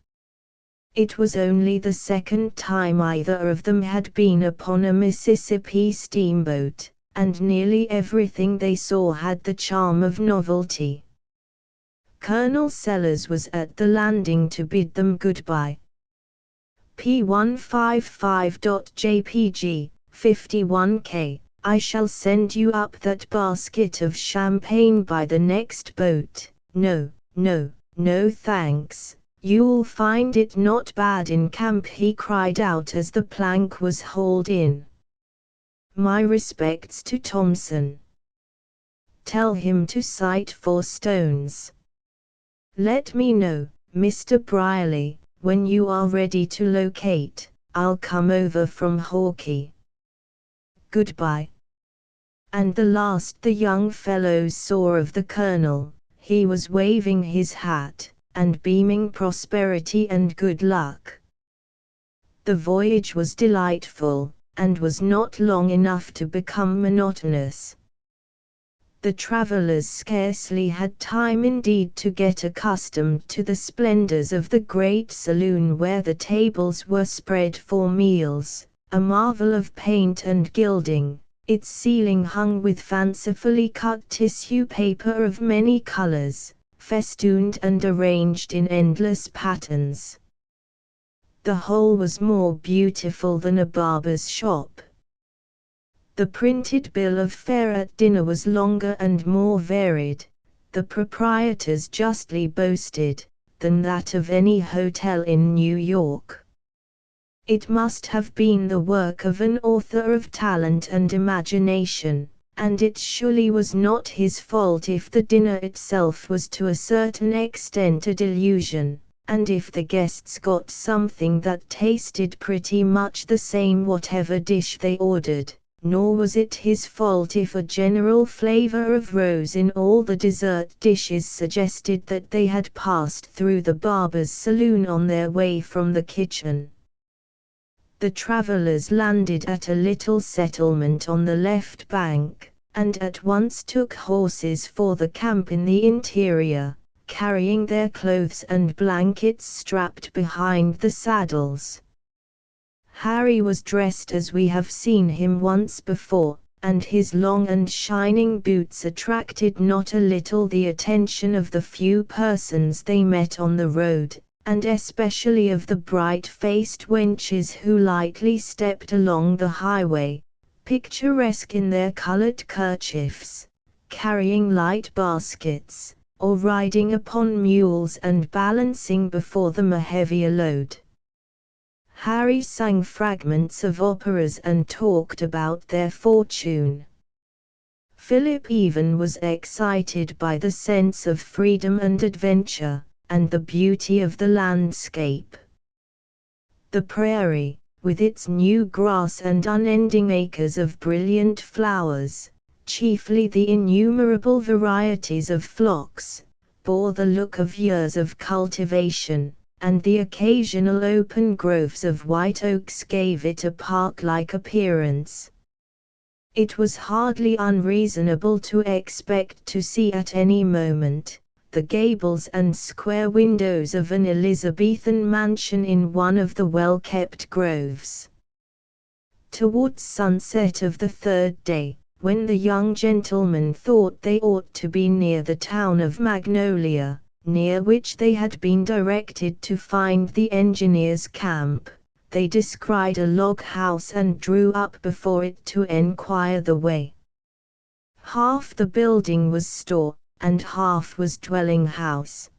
It was only the second time either of them had been upon a Mississippi steamboat, and nearly everything they saw had the charm of novelty. Colonel Sellers was at the landing to bid them goodbye. P155.jpg, 51K, I shall send you up that basket of champagne by the next boat. No, no, no thanks, you'll find it not bad in camp, he cried out as the plank was hauled in. My respects to Thompson. Tell him to sight for stones. Let me know, Mr. Brierly, when you are ready to locate. I'll come over from Hawkeye. Goodbye. And the last the young fellows saw of the colonel, he was waving his hat, and beaming prosperity and good luck. The voyage was delightful, and was not long enough to become monotonous. The travelers scarcely had time indeed to get accustomed to the splendors of the great saloon where the tables were spread for meals, a marvel of paint and gilding, its ceiling hung with fancifully cut tissue paper of many colors, festooned and arranged in endless patterns. The whole was more beautiful than a barber's shop. The printed bill of fare at dinner was longer and more varied, the proprietors justly boasted, than that of any hotel in New York. It must have been the work of an author of talent and imagination, and it surely was not his fault if the dinner itself was to a certain extent a delusion, and if the guests got something that tasted pretty much the same whatever dish they ordered. Nor was it his fault if a general flavor of rose in all the dessert dishes suggested that they had passed through the barber's saloon on their way from the kitchen. The travelers landed at a little settlement on the left bank, and at once took horses for the camp in the interior, carrying their clothes and blankets strapped behind the saddles. Harry was dressed as we have seen him once before, and his long and shining boots attracted not a little the attention of the few persons they met on the road, and especially of the bright-faced wenches who lightly stepped along the highway, picturesque in their colored kerchiefs, carrying light baskets, or riding upon mules and balancing before them a heavier load. Harry sang fragments of operas and talked about their fortune. Philip even was excited by the sense of freedom and adventure, and the beauty of the landscape. The prairie, with its new grass and unending acres of brilliant flowers, chiefly the innumerable varieties of phlox, bore the look of years of cultivation, and the occasional open groves of white oaks gave it a park-like appearance. It was hardly unreasonable to expect to see at any moment the gables and square windows of an Elizabethan mansion in one of the well-kept groves. Towards sunset of the third day, when the young gentlemen thought they ought to be near the town of Magnolia, near which they had been directed to find the engineers' camp, they descried a log house and drew up before it to enquire the way. Half the building was store, and half was dwelling house.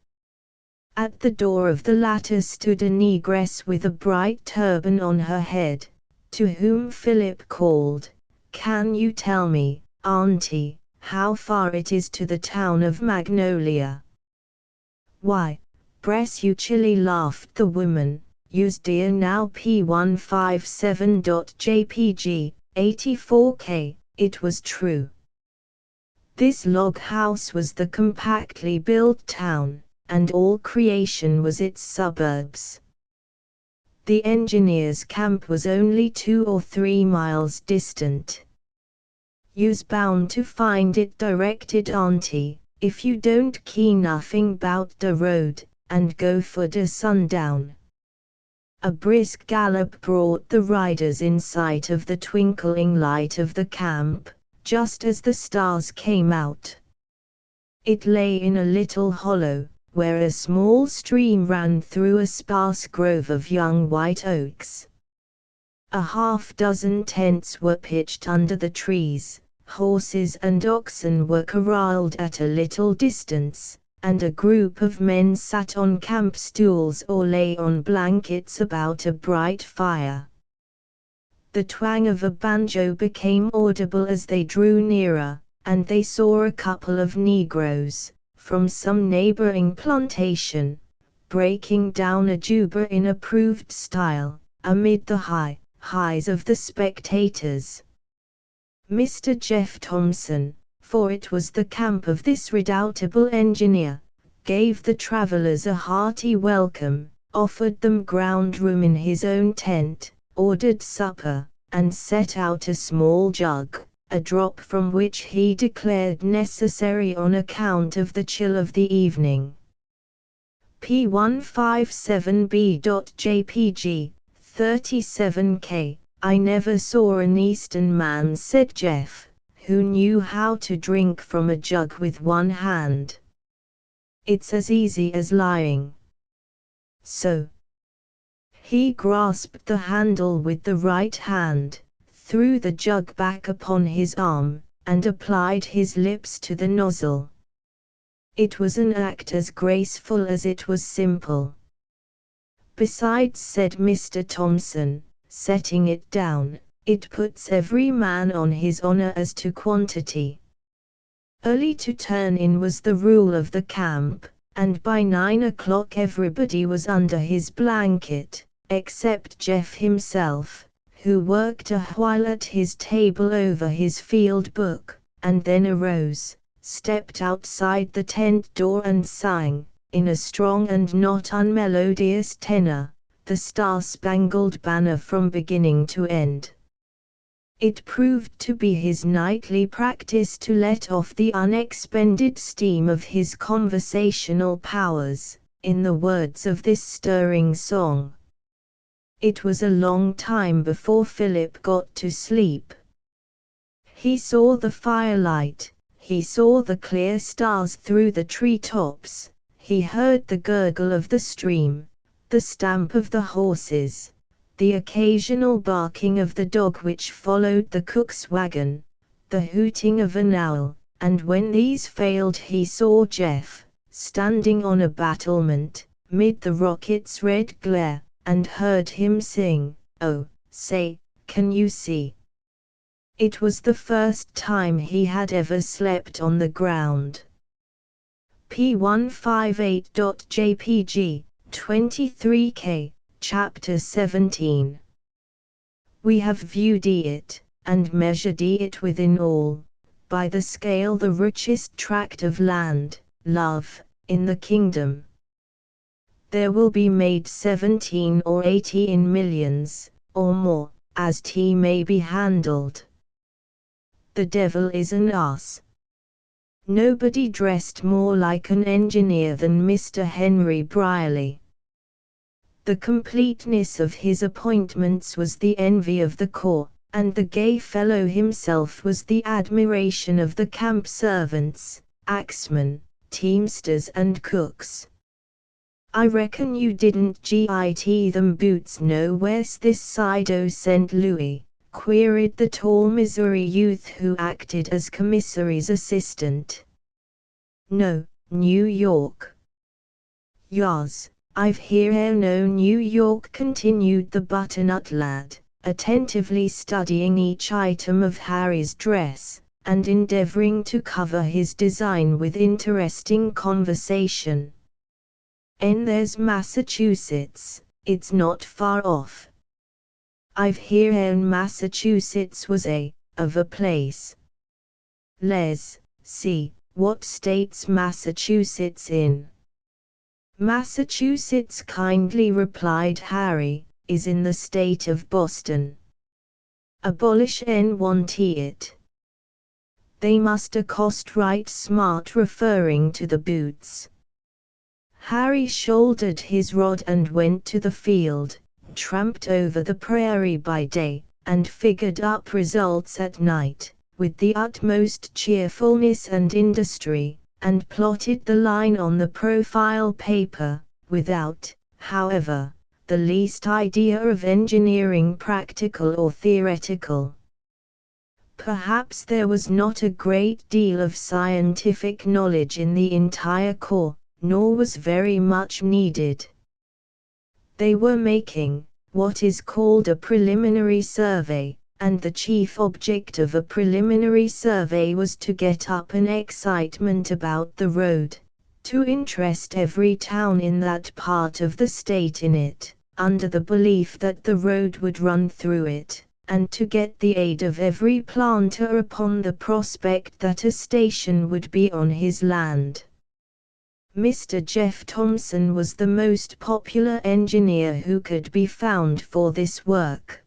At the door of the latter stood a negress with a bright turban on her head, to whom Philip called, "Can you tell me, auntie, how far it is to the town of Magnolia?" "Why, bless you chilly," laughed the woman, "you's dear now P157.jpg, 84K, it was true." This log house was the compactly built town, and all creation was its suburbs. The engineers' camp was only 2 or 3 miles distant. "You's bound to find it," directed Auntie, "if you don't keen nothing 'bout de road, and go for de sundown." A brisk gallop brought the riders in sight of the twinkling light of the camp, just as the stars came out. It lay in a little hollow, where a small stream ran through a sparse grove of young white oaks. A half-dozen tents were pitched under the trees, horses and oxen were corralled at a little distance, and a group of men sat on camp stools or lay on blankets about a bright fire. The twang of a banjo became audible as they drew nearer, and they saw a couple of Negroes, from some neighboring plantation, breaking down a juba in approved style, amid the highs of the spectators. Mr. Jeff Thompson, for it was the camp of this redoubtable engineer, gave the travelers a hearty welcome, offered them ground room in his own tent, ordered supper, and set out a small jug, a drop from which he declared necessary on account of the chill of the evening. P157B.jpg, 37K. "I never saw an Eastern man," said Jeff, "who knew how to drink from a jug with one hand. It's as easy as lying." So he grasped the handle with the right hand, threw the jug back upon his arm, and applied his lips to the nozzle. It was an act as graceful as it was simple. "Besides," said Mr. Thompson, setting it down, "it puts every man on his honor as to quantity." Early to turn in was the rule of the camp, and by 9 o'clock everybody was under his blanket, except Jeff himself, who worked a while at his table over his field book, and then arose, stepped outside the tent door and sang, in a strong and not unmelodious tenor, the Star-Spangled Banner from beginning to end. It proved to be his nightly practice to let off the unexpended steam of his conversational powers, in the words of this stirring song. It was a long time before Philip got to sleep. He saw the firelight, he saw the clear stars through the tree-tops, he heard the gurgle of the stream, the stamp of the horses, the occasional barking of the dog which followed the cook's wagon, the hooting of an owl, and when these failed he saw Jeff, standing on a battlement, mid the rocket's red glare, and heard him sing, "Oh, say, can you see?" It was the first time he had ever slept on the ground. P158.jpg, 23K, Chapter 17. We have viewed it, and measured it within all, by the scale the richest tract of land, love, in the kingdom. There will be made 17 or 80 in millions, or more, as 't may be handled. The devil is an ass. Nobody dressed more like an engineer than Mr. Henry Brierly. The completeness of his appointments was the envy of the corps, and the gay fellow himself was the admiration of the camp servants, axemen, teamsters and cooks. "I reckon you didn't git them boots nowheres this side o' St. Louis?" queried the tall Missouri youth who acted as commissary's assistant. "No, New York." "Yas, I've hear no New York," continued the butternut lad, attentively studying each item of Harry's dress, and endeavoring to cover his design with interesting conversation. "And there's Massachusetts, it's not far off." "I've hear Massachusetts was of a place." "Les, see, what state's Massachusetts in?" "Massachusetts," kindly replied Harry, is in the state of Boston. Abolish N1T it. They must accost right smart, referring to the boots. Harry shouldered his rod and went to the field, tramped over the prairie by day, and figured up results at night, with the utmost cheerfulness and industry, and plotted the line on the profile paper, without, however, the least idea of engineering, practical or theoretical. Perhaps there was not a great deal of scientific knowledge in the entire corps, nor was very much needed. They were making what is called a preliminary survey, and the chief object of a preliminary survey was to get up an excitement about the road, to interest every town in that part of the state in it, under the belief that the road would run through it, and to get the aid of every planter upon the prospect that a station would be on his land. Mr. Jeff Thompson was the most popular engineer who could be found for this work.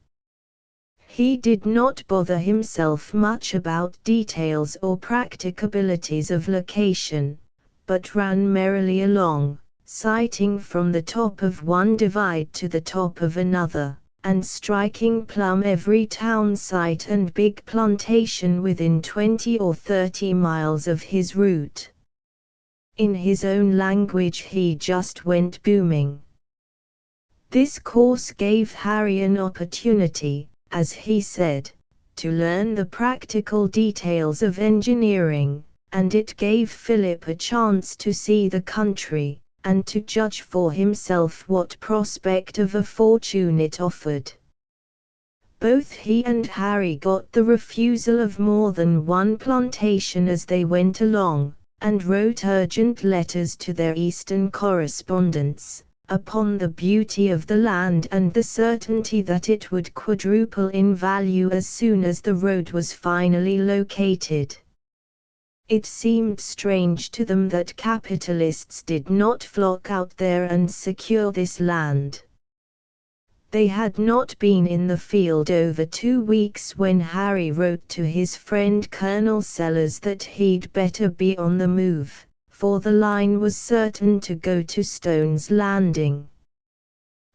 He did not bother himself much about details or practicabilities of location, but ran merrily along, sighting from the top of one divide to the top of another, and striking plumb every town site and big plantation within 20 or 30 miles of his route. In his own language he just went booming. This course gave Harry an opportunity, as he said, to learn the practical details of engineering, and it gave Philip a chance to see the country, and to judge for himself what prospect of a fortune it offered. Both he and Harry got the refusal of more than one plantation as they went along, and wrote urgent letters to their Eastern correspondents, upon the beauty of the land and the certainty that it would quadruple in value as soon as the road was finally located. It seemed strange to them that capitalists did not flock out there and secure this land. They had not been in the field over 2 weeks when Harry wrote to his friend Colonel Sellers that he'd better be on the move, for the line was certain to go to Stone's Landing.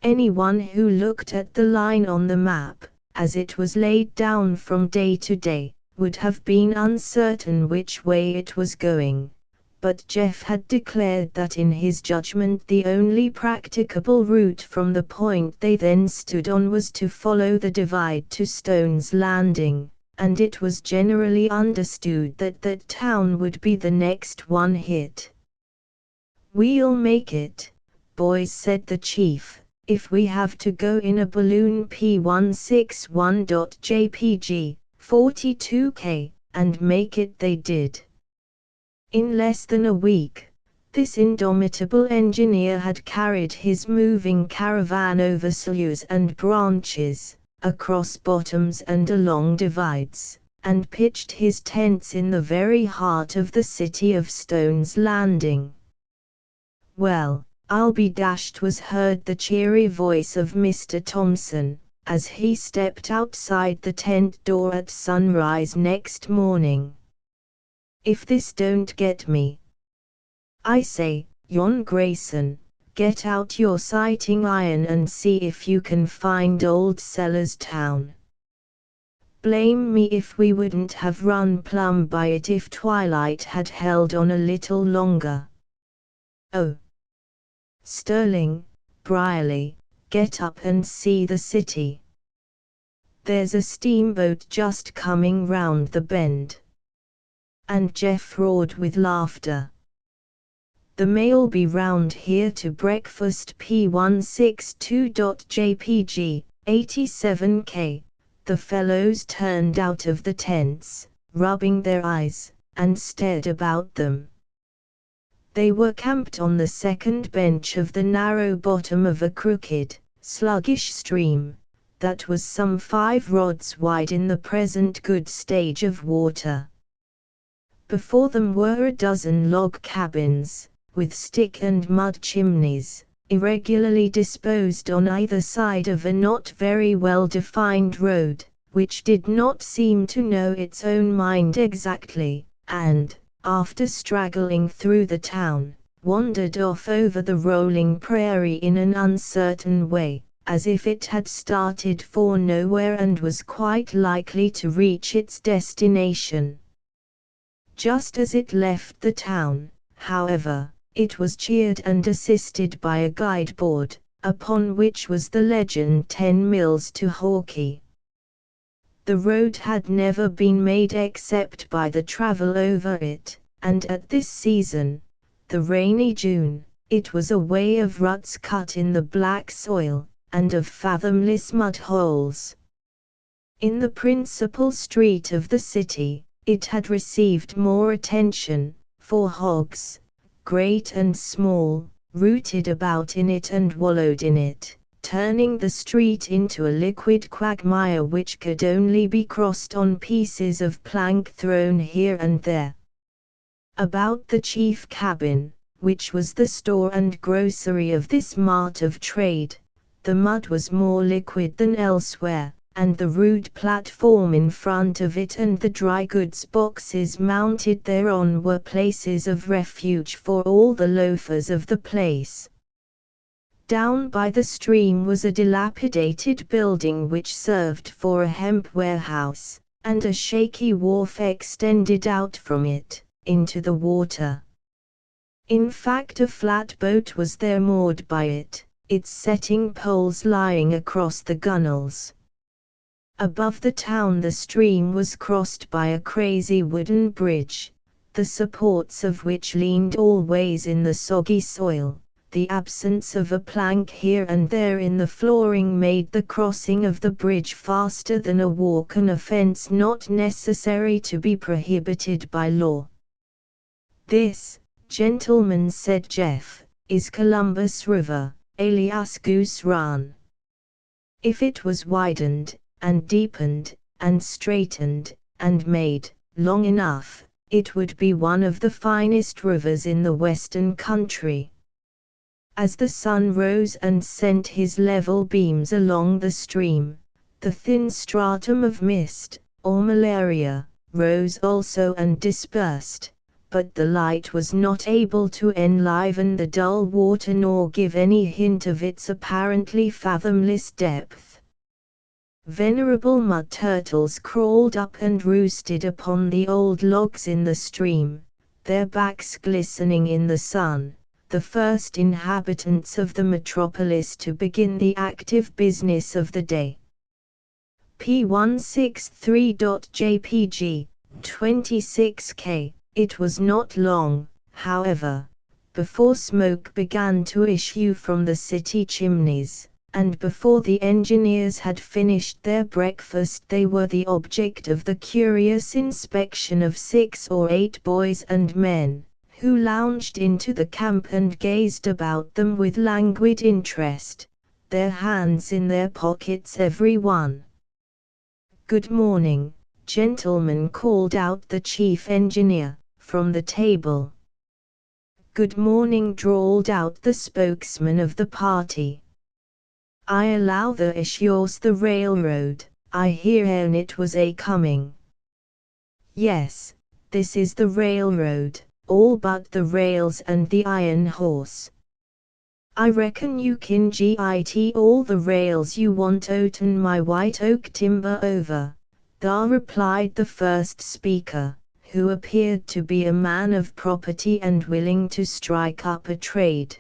Anyone who looked at the line on the map, as it was laid down from day to day, would have been uncertain which way it was going. But Jeff had declared that in his judgment the only practicable route from the point they then stood on was to follow the divide to Stone's Landing, and it was generally understood that that town would be the next one hit. "We'll make it, boys," said the chief, "if we have to go in a balloon P161.jpg, 42K, and make it they did." In less than a week, this indomitable engineer had carried his moving caravan over sloughs and branches, across bottoms and along divides, and pitched his tents in the very heart of the city of Stone's Landing. "Well, I'll be dashed," was heard the cheery voice of Mr. Thompson, as he stepped outside the tent door at sunrise next morning. "If this don't get me. I say, Yon Grayson, get out your sighting iron and see if you can find old Sellers Town. Blame me if we wouldn't have run plumb by it if twilight had held on a little longer. Oh, Sterling, Brierly, get up and see the city. There's a steamboat just coming round the bend." And Jeff roared with laughter. "The mail be round here to breakfast P162.jpg, 87K. The fellows turned out of the tents, rubbing their eyes, and stared about them. They were camped on the second bench of the narrow bottom of a crooked, sluggish stream, that was some 5 rods wide in the present good stage of water. Before them were a dozen log cabins, with stick and mud chimneys, irregularly disposed on either side of a not very well-defined road, which did not seem to know its own mind exactly, and, after straggling through the town, wandered off over the rolling prairie in an uncertain way, as if it had started for nowhere and was quite likely to reach its destination. Just as it left the town, however, it was cheered and assisted by a guideboard, upon which was the legend 10 miles to Hawkey. The road had never been made except by the travel over it, and at this season, the rainy June, it was a way of ruts cut in the black soil, and of fathomless mud holes. In the principal street of the city, it had received more attention, for hogs, great and small, rooted about in it and wallowed in it, turning the street into a liquid quagmire which could only be crossed on pieces of plank thrown here and there. About the chief cabin, which was the store and grocery of this mart of trade, the mud was more liquid than elsewhere, and the rude platform in front of it and the dry goods boxes mounted thereon were places of refuge for all the loafers of the place. Down by the stream was a dilapidated building which served for a hemp warehouse, and a shaky wharf extended out from it, into the water. In fact, a flatboat was there moored by it, its setting poles lying across the gunwales. Above the town the stream was crossed by a crazy wooden bridge, the supports of which leaned all ways in the soggy soil. The absence of a plank here and there in the flooring made the crossing of the bridge faster than a walk, an offense not necessary to be prohibited by law. "This, gentlemen," said Jeff, "is Columbus River, alias Goose Run. If it was widened, and deepened, and straightened, and made long enough, it would be one of the finest rivers in the western country." As the sun rose and sent his level beams along the stream, the thin stratum of mist, or malaria, rose also and dispersed, but the light was not able to enliven the dull water nor give any hint of its apparently fathomless depth. Venerable mud turtles crawled up and roosted upon the old logs in the stream, their backs glistening in the sun, the first inhabitants of the metropolis to begin the active business of the day. P163.jpg, 26K. It was not long, however, before smoke began to issue from the city chimneys, and before the engineers had finished their breakfast they were the object of the curious inspection of 6 or 8 boys and men, who lounged into the camp and gazed about them with languid interest, their hands in their pockets every one. "Good morning, gentlemen," called out the chief engineer, from the table. "Good morning," drawled out the spokesman of the party. "I allow the issue's the railroad, I hear and it was a coming." "Yes, this is the railroad, all but the rails and the iron horse." "I reckon you can git all the rails you want outen my white oak timber over," replied the first speaker, who appeared to be a man of property and willing to strike up a trade.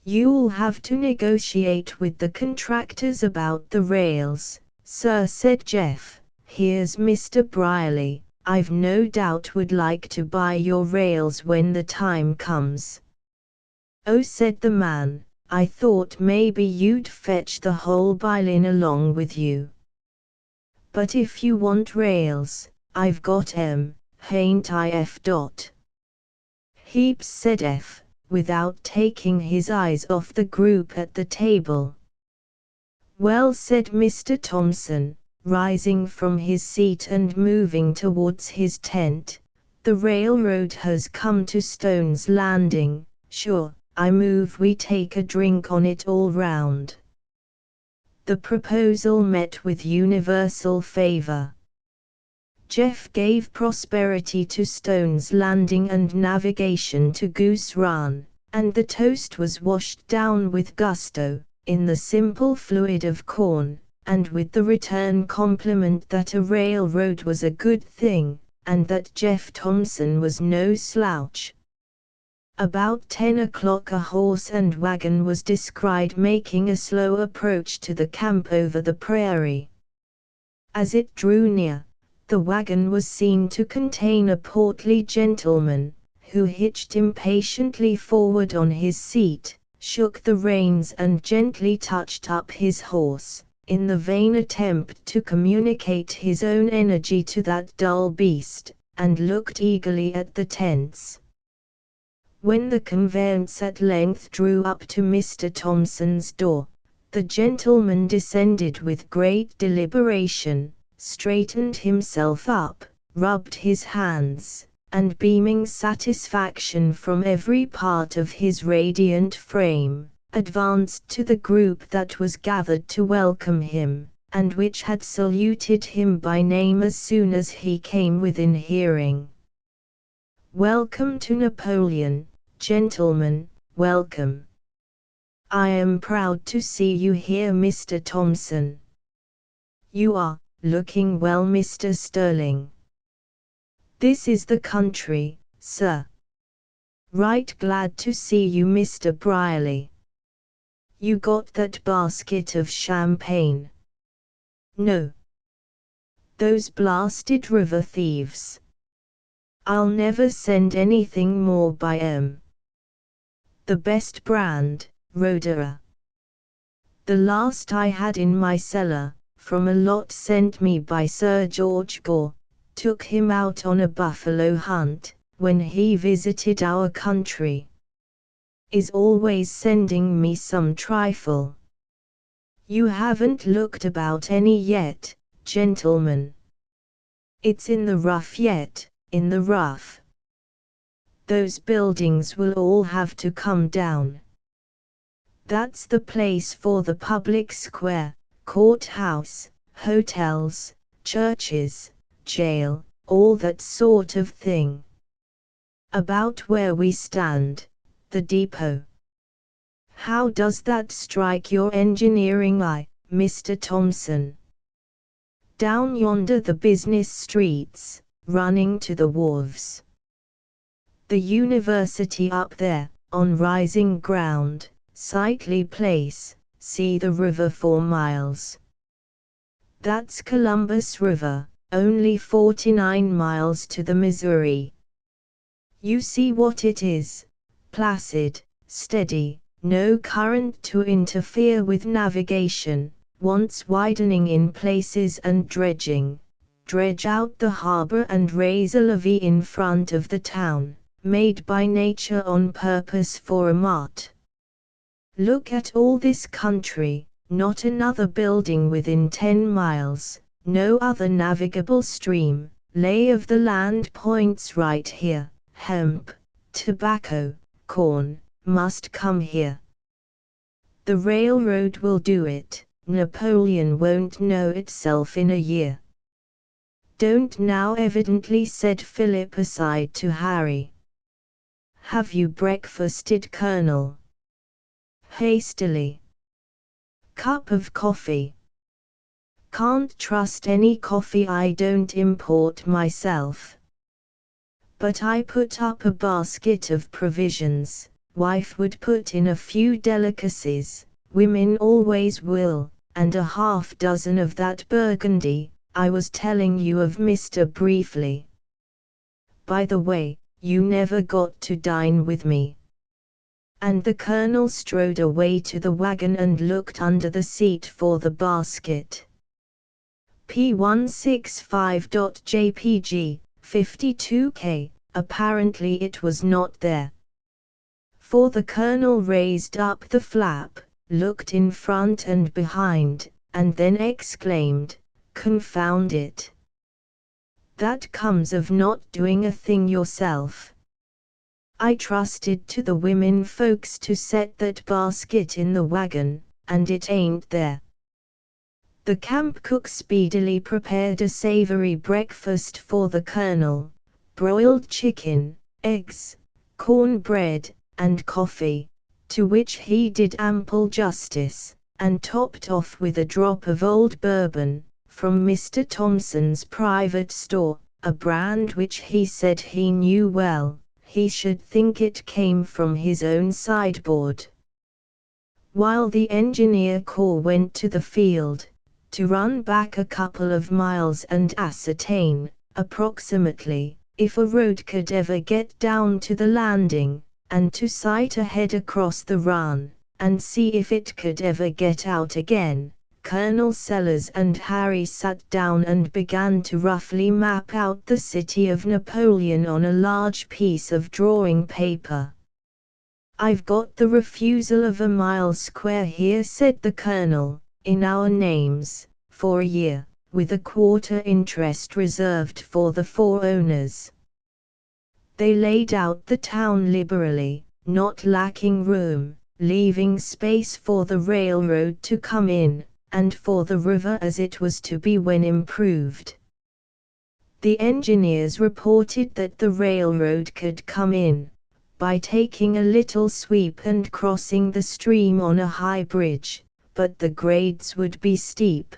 "You'll have to negotiate with the contractors about the rails, sir," said Jeff. "Here's Mr. Brierly, I've no doubt would like to buy your rails when the time comes." "Oh," said the man, "I thought maybe you'd fetch the whole bilin along with you. But if you want rails, I've got 'em, hain't I, F. "Heaps," said F, without taking his eyes off the group at the table. "Well," said Mr. Thompson, rising from his seat and moving towards his tent, "the railroad has come to Stone's Landing, sure, I move we take a drink on it all round. The proposal met with universal favor. Jeff gave prosperity to Stone's Landing and navigation to Goose Run, and the toast was washed down with gusto, in the simple fluid of corn, and with the return compliment that a railroad was a good thing, and that Jeff Thompson was no slouch. About 10 o'clock a horse and wagon was descried making a slow approach to the camp over the prairie. As it drew near, the wagon was seen to contain a portly gentleman, who hitched impatiently forward on his seat, shook the reins and gently touched up his horse, in the vain attempt to communicate his own energy to that dull beast, and looked eagerly at the tents. When the conveyance at length drew up to Mr. Thompson's door, the gentleman descended with great deliberation, straightened himself up, rubbed his hands, and beaming satisfaction from every part of his radiant frame, advanced to the group that was gathered to welcome him, and which had saluted him by name as soon as he came within hearing. "Welcome to Napoleon, gentlemen, welcome. I am proud to see you here, Mr. Thompson. You are looking well, Mr. Sterling. This is the country, sir. Right glad to see you, Mr. Brierly. You got that basket of champagne?" "No. Those blasted river thieves. I'll never send anything more by 'em. The best brand, Roederer. The last I had in my cellar, from a lot sent me by Sir George Gore, took him out on a buffalo hunt, when he visited our country. Is always sending me some trifle. You haven't looked about any yet, gentlemen. It's in the rough yet, in the rough. Those buildings will all have to come down. That's the place for the public square, courthouse, hotels, churches, jail, all that sort of thing. About where we stand, the depot. How does that strike your engineering eye, Mr. Thompson? Down yonder the business streets, running to the wharves. The university up there, on rising ground, sightly place, see the river 4 miles. That's Columbus River, only 49 miles to the Missouri. You see what it is, placid, steady, no current to interfere with navigation, wants widening in places and dredging. Dredge out the harbor and raise a levee in front of the town, made by nature on purpose for a mart. Look at all this country, not another building within 10 miles, no other navigable stream, lay of the land points right here, hemp, tobacco, corn, must come here. The railroad will do it, Napoleon won't know itself in a year. Don't now, evidently said Philip aside to Harry. Have you breakfasted, Colonel? Hastily. Cup of coffee. Can't trust any coffee I don't import myself. But I put up a basket of provisions, wife would put in a few delicacies, women always will, and a half-dozen of that Burgundy, I was telling you of, Mr. Briefly. By the way, you never got to dine with me. And the Colonel strode away to the wagon and looked under the seat for the basket. P165.jpg, 52K, apparently it was not there. For the Colonel raised up the flap, looked in front and behind, and then exclaimed, "Confound it! That comes of not doing a thing yourself. I trusted to the women folks to set that basket in the wagon, and it ain't there. The camp cook speedily prepared a savory breakfast for the colonel: broiled chicken, eggs, cornbread, and coffee, to which he did ample justice, and topped off with a drop of old bourbon, from Mr. Thompson's private store, a brand which he said he knew well. He should think it came from his own sideboard. While the engineer corps went to the field, to run back a couple of miles and ascertain, approximately, if a road could ever get down to the landing, and to sight ahead across the run, and see if it could ever get out again, Colonel Sellers and Harry sat down and began to roughly map out the city of Napoleon on a large piece of drawing paper. "I've got the refusal of a mile square here," said the colonel, "in our names, for a year, with a quarter interest reserved for the 4 owners." They laid out the town liberally, not lacking room, leaving space for the railroad to come in, and for the river as it was to be when improved. The engineers reported that the railroad could come in by taking a little sweep and crossing the stream on a high bridge, but the grades would be steep.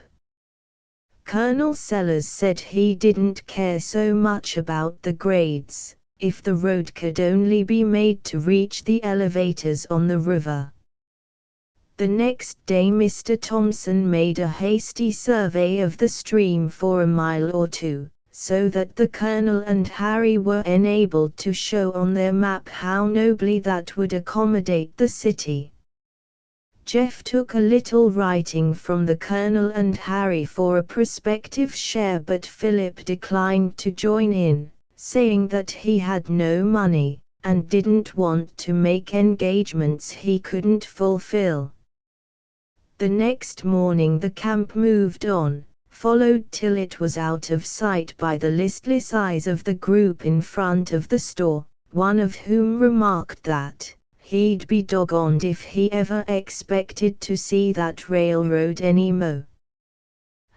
Colonel Sellers said he didn't care so much about the grades, if the road could only be made to reach the elevators on the river. The next day Mr. Thompson made a hasty survey of the stream for a mile or two, so that the colonel and Harry were enabled to show on their map how nobly that would accommodate the city. Jeff took a little writing from the colonel and Harry for a prospective share, but Philip declined to join in, saying that he had no money, and didn't want to make engagements he couldn't fulfill. The next morning the camp moved on, followed till it was out of sight by the listless eyes of the group in front of the store, one of whom remarked that he'd be doggoned if he ever expected to see that railroad any mo'.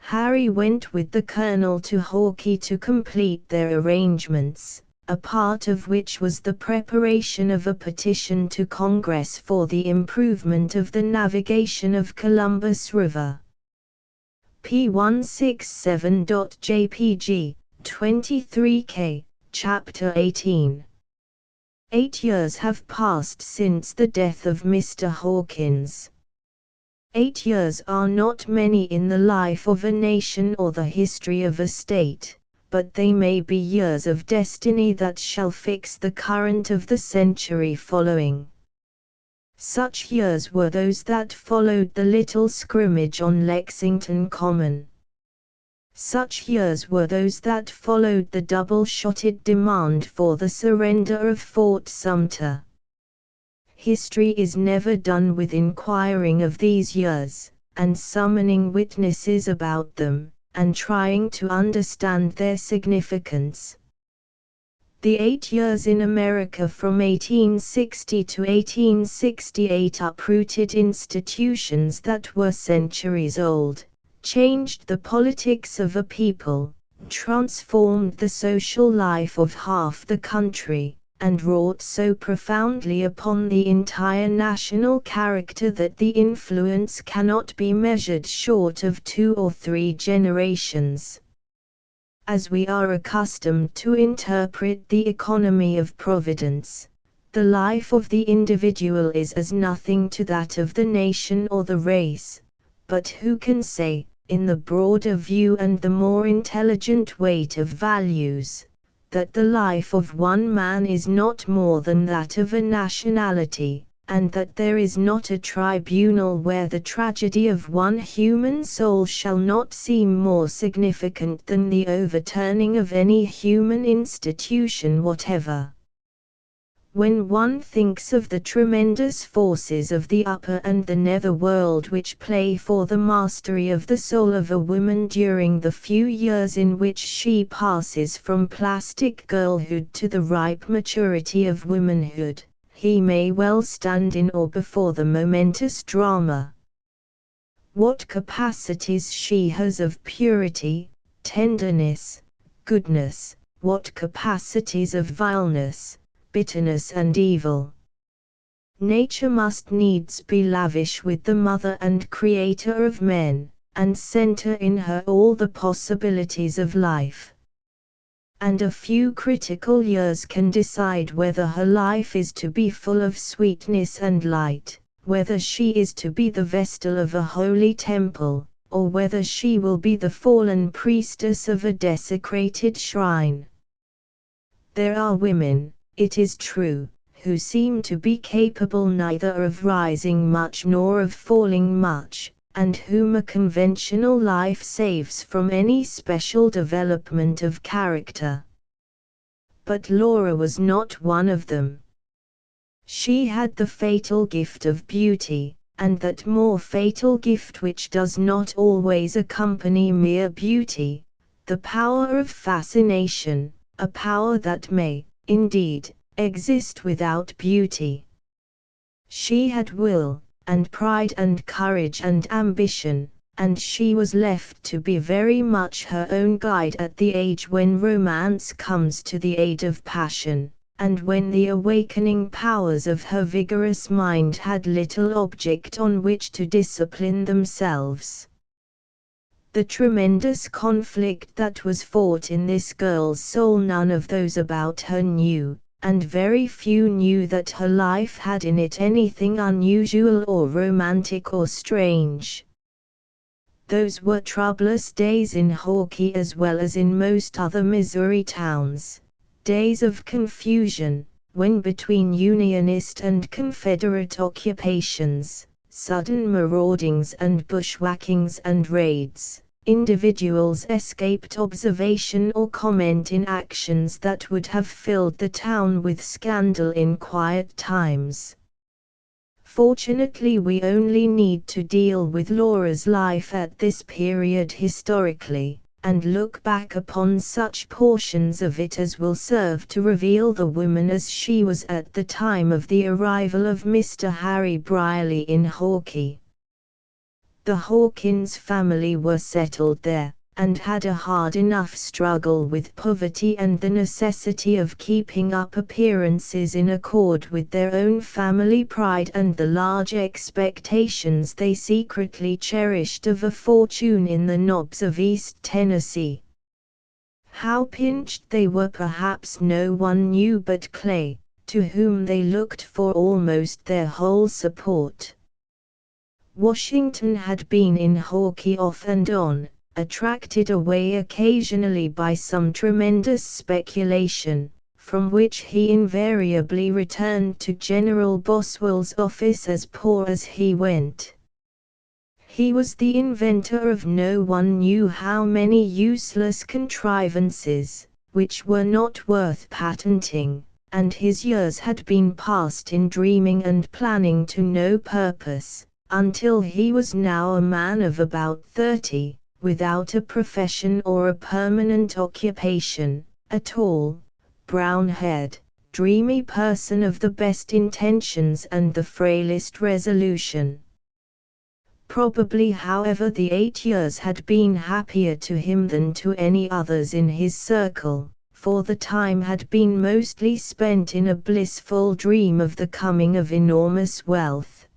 Harry went with the colonel to Hawkeye to complete their arrangements, a part of which was the preparation of a petition to Congress for the improvement of the navigation of Columbus River. P167.jpg, 23K, Chapter 18. 8 years have passed since the death of Mr. Hawkins. 8 years are not many in the life of a nation or the history of a state, but they may be years of destiny that shall fix the current of the century following. Such years were those that followed the little scrimmage on Lexington Common. Such years were those that followed the double-shotted demand for the surrender of Fort Sumter. History is never done with inquiring of these years, and summoning witnesses about them, and trying to understand their significance. The 8 years in America from 1860 to 1868 uprooted institutions that were centuries old, changed the politics of a people, transformed the social life of half the country, and wrought so profoundly upon the entire national character that the influence cannot be measured short of 2 or 3 generations. As we are accustomed to interpret the economy of Providence, the life of the individual is as nothing to that of the nation or the race, but who can say, in the broader view and the more intelligent weight of values, that the life of one man is not more than that of a nationality, and that there is not a tribunal where the tragedy of one human soul shall not seem more significant than the overturning of any human institution whatever. When one thinks of the tremendous forces of the upper and the nether world which play for the mastery of the soul of a woman during the few years in which she passes from plastic girlhood to the ripe maturity of womanhood, he may well stand in awe before the momentous drama. What capacities she has of purity, tenderness, goodness, what capacities of vileness, bitterness and evil. Nature must needs be lavish with the mother and creator of men, and center in her all the possibilities of life. And a few critical years can decide whether her life is to be full of sweetness and light, whether she is to be the vestal of a holy temple, or whether she will be the fallen priestess of a desecrated shrine. There are women, it is true, who seem to be capable neither of rising much nor of falling much, and whom a conventional life saves from any special development of character. But Laura was not one of them. She had the fatal gift of beauty, and that more fatal gift which does not always accompany mere beauty, the power of fascination, a power that may, indeed, exist without beauty. She had will, and pride and courage and ambition, and she was left to be very much her own guide at the age when romance comes to the aid of passion, and when the awakening powers of her vigorous mind had little object on which to discipline themselves. The tremendous conflict that was fought in this girl's soul none of those about her knew, and very few knew that her life had in it anything unusual or romantic or strange. Those were troublous days in Hawkeye as well as in most other Missouri towns, days of confusion, when between Unionist and Confederate occupations, sudden maraudings and bushwhackings and raids, individuals escaped observation or comment in actions that would have filled the town with scandal in quiet times. Fortunately, we only need to deal with Laura's life at this period historically, and look back upon such portions of it as will serve to reveal the woman as she was at the time of the arrival of Mr. Harry Brierly in Hawkeye. The Hawkins family were settled there, and had a hard enough struggle with poverty and the necessity of keeping up appearances in accord with their own family pride and the large expectations they secretly cherished of a fortune in the knobs of East Tennessee. How pinched they were perhaps no one knew but Clay, to whom they looked for almost their whole support. Washington had been in Hawkeye off and on, attracted away occasionally by some tremendous speculation, from which he invariably returned to General Boswell's office as poor as he went. He was the inventor of no one knew how many useless contrivances, which were not worth patenting, and his years had been passed in dreaming and planning to no purpose, until he was now a man of about 30, without a profession or a permanent occupation, a tall, brown-haired, dreamy person of the best intentions and the frailest resolution. Probably, however, the 8 years had been happier to him than to any others in his circle, for the time had been mostly spent in a blissful dream of the coming of enormous wealth.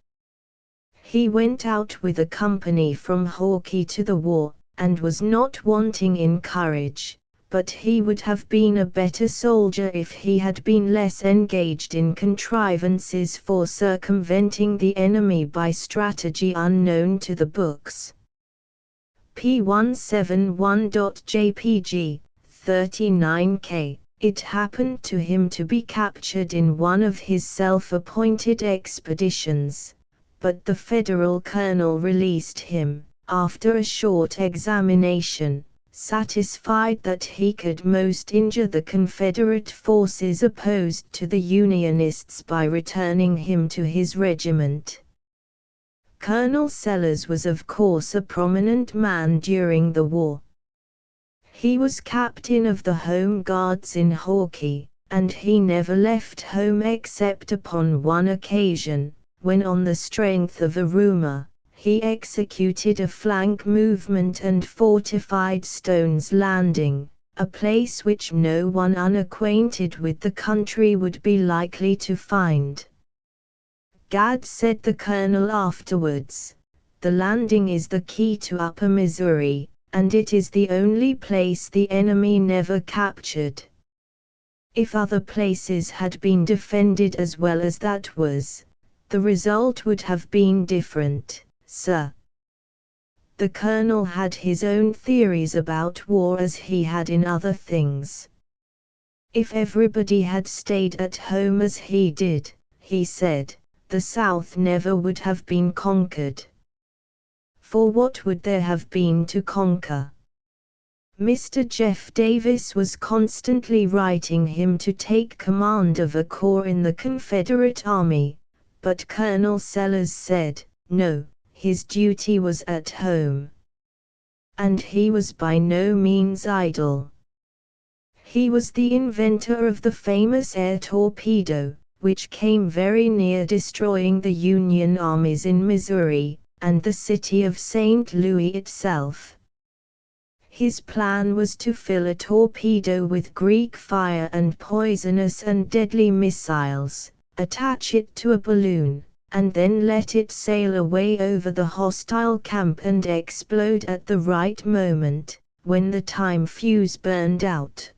He went out with a company from Hawkeye to the war, and was not wanting in courage, but he would have been a better soldier if he had been less engaged in contrivances for circumventing the enemy by strategy unknown to the books. P171.jpg, 39K. It happened to him to be captured in one of his self-appointed expeditions, but the Federal colonel released him, after a short examination, satisfied that he could most injure the Confederate forces opposed to the Unionists by returning him to his regiment. Colonel Sellers was of course a prominent man during the war. He was captain of the Home Guards in Hawkey, and he never left home except upon one occasion, when on the strength of a rumor, he executed a flank movement and fortified Stone's Landing, a place which no one unacquainted with the country would be likely to find. "Gad," said the colonel afterwards, "the landing is the key to Upper Missouri, and it is the only place the enemy never captured. If other places had been defended as well as that was, the result would have been different, sir." The colonel had his own theories about war as he had in other things. If everybody had stayed at home as he did, he said, the South never would have been conquered. For what would there have been to conquer? Mr. Jeff Davis was constantly writing him to take command of a corps in the Confederate Army, but Colonel Sellers said, no, his duty was at home. And he was by no means idle. He was the inventor of the famous air torpedo, which came very near destroying the Union armies in Missouri, and the city of St. Louis itself. His plan was to fill a torpedo with Greek fire and poisonous and deadly missiles, attach it to a balloon, and then let it sail away over the hostile camp and explode at the right moment, when the time fuse burned out.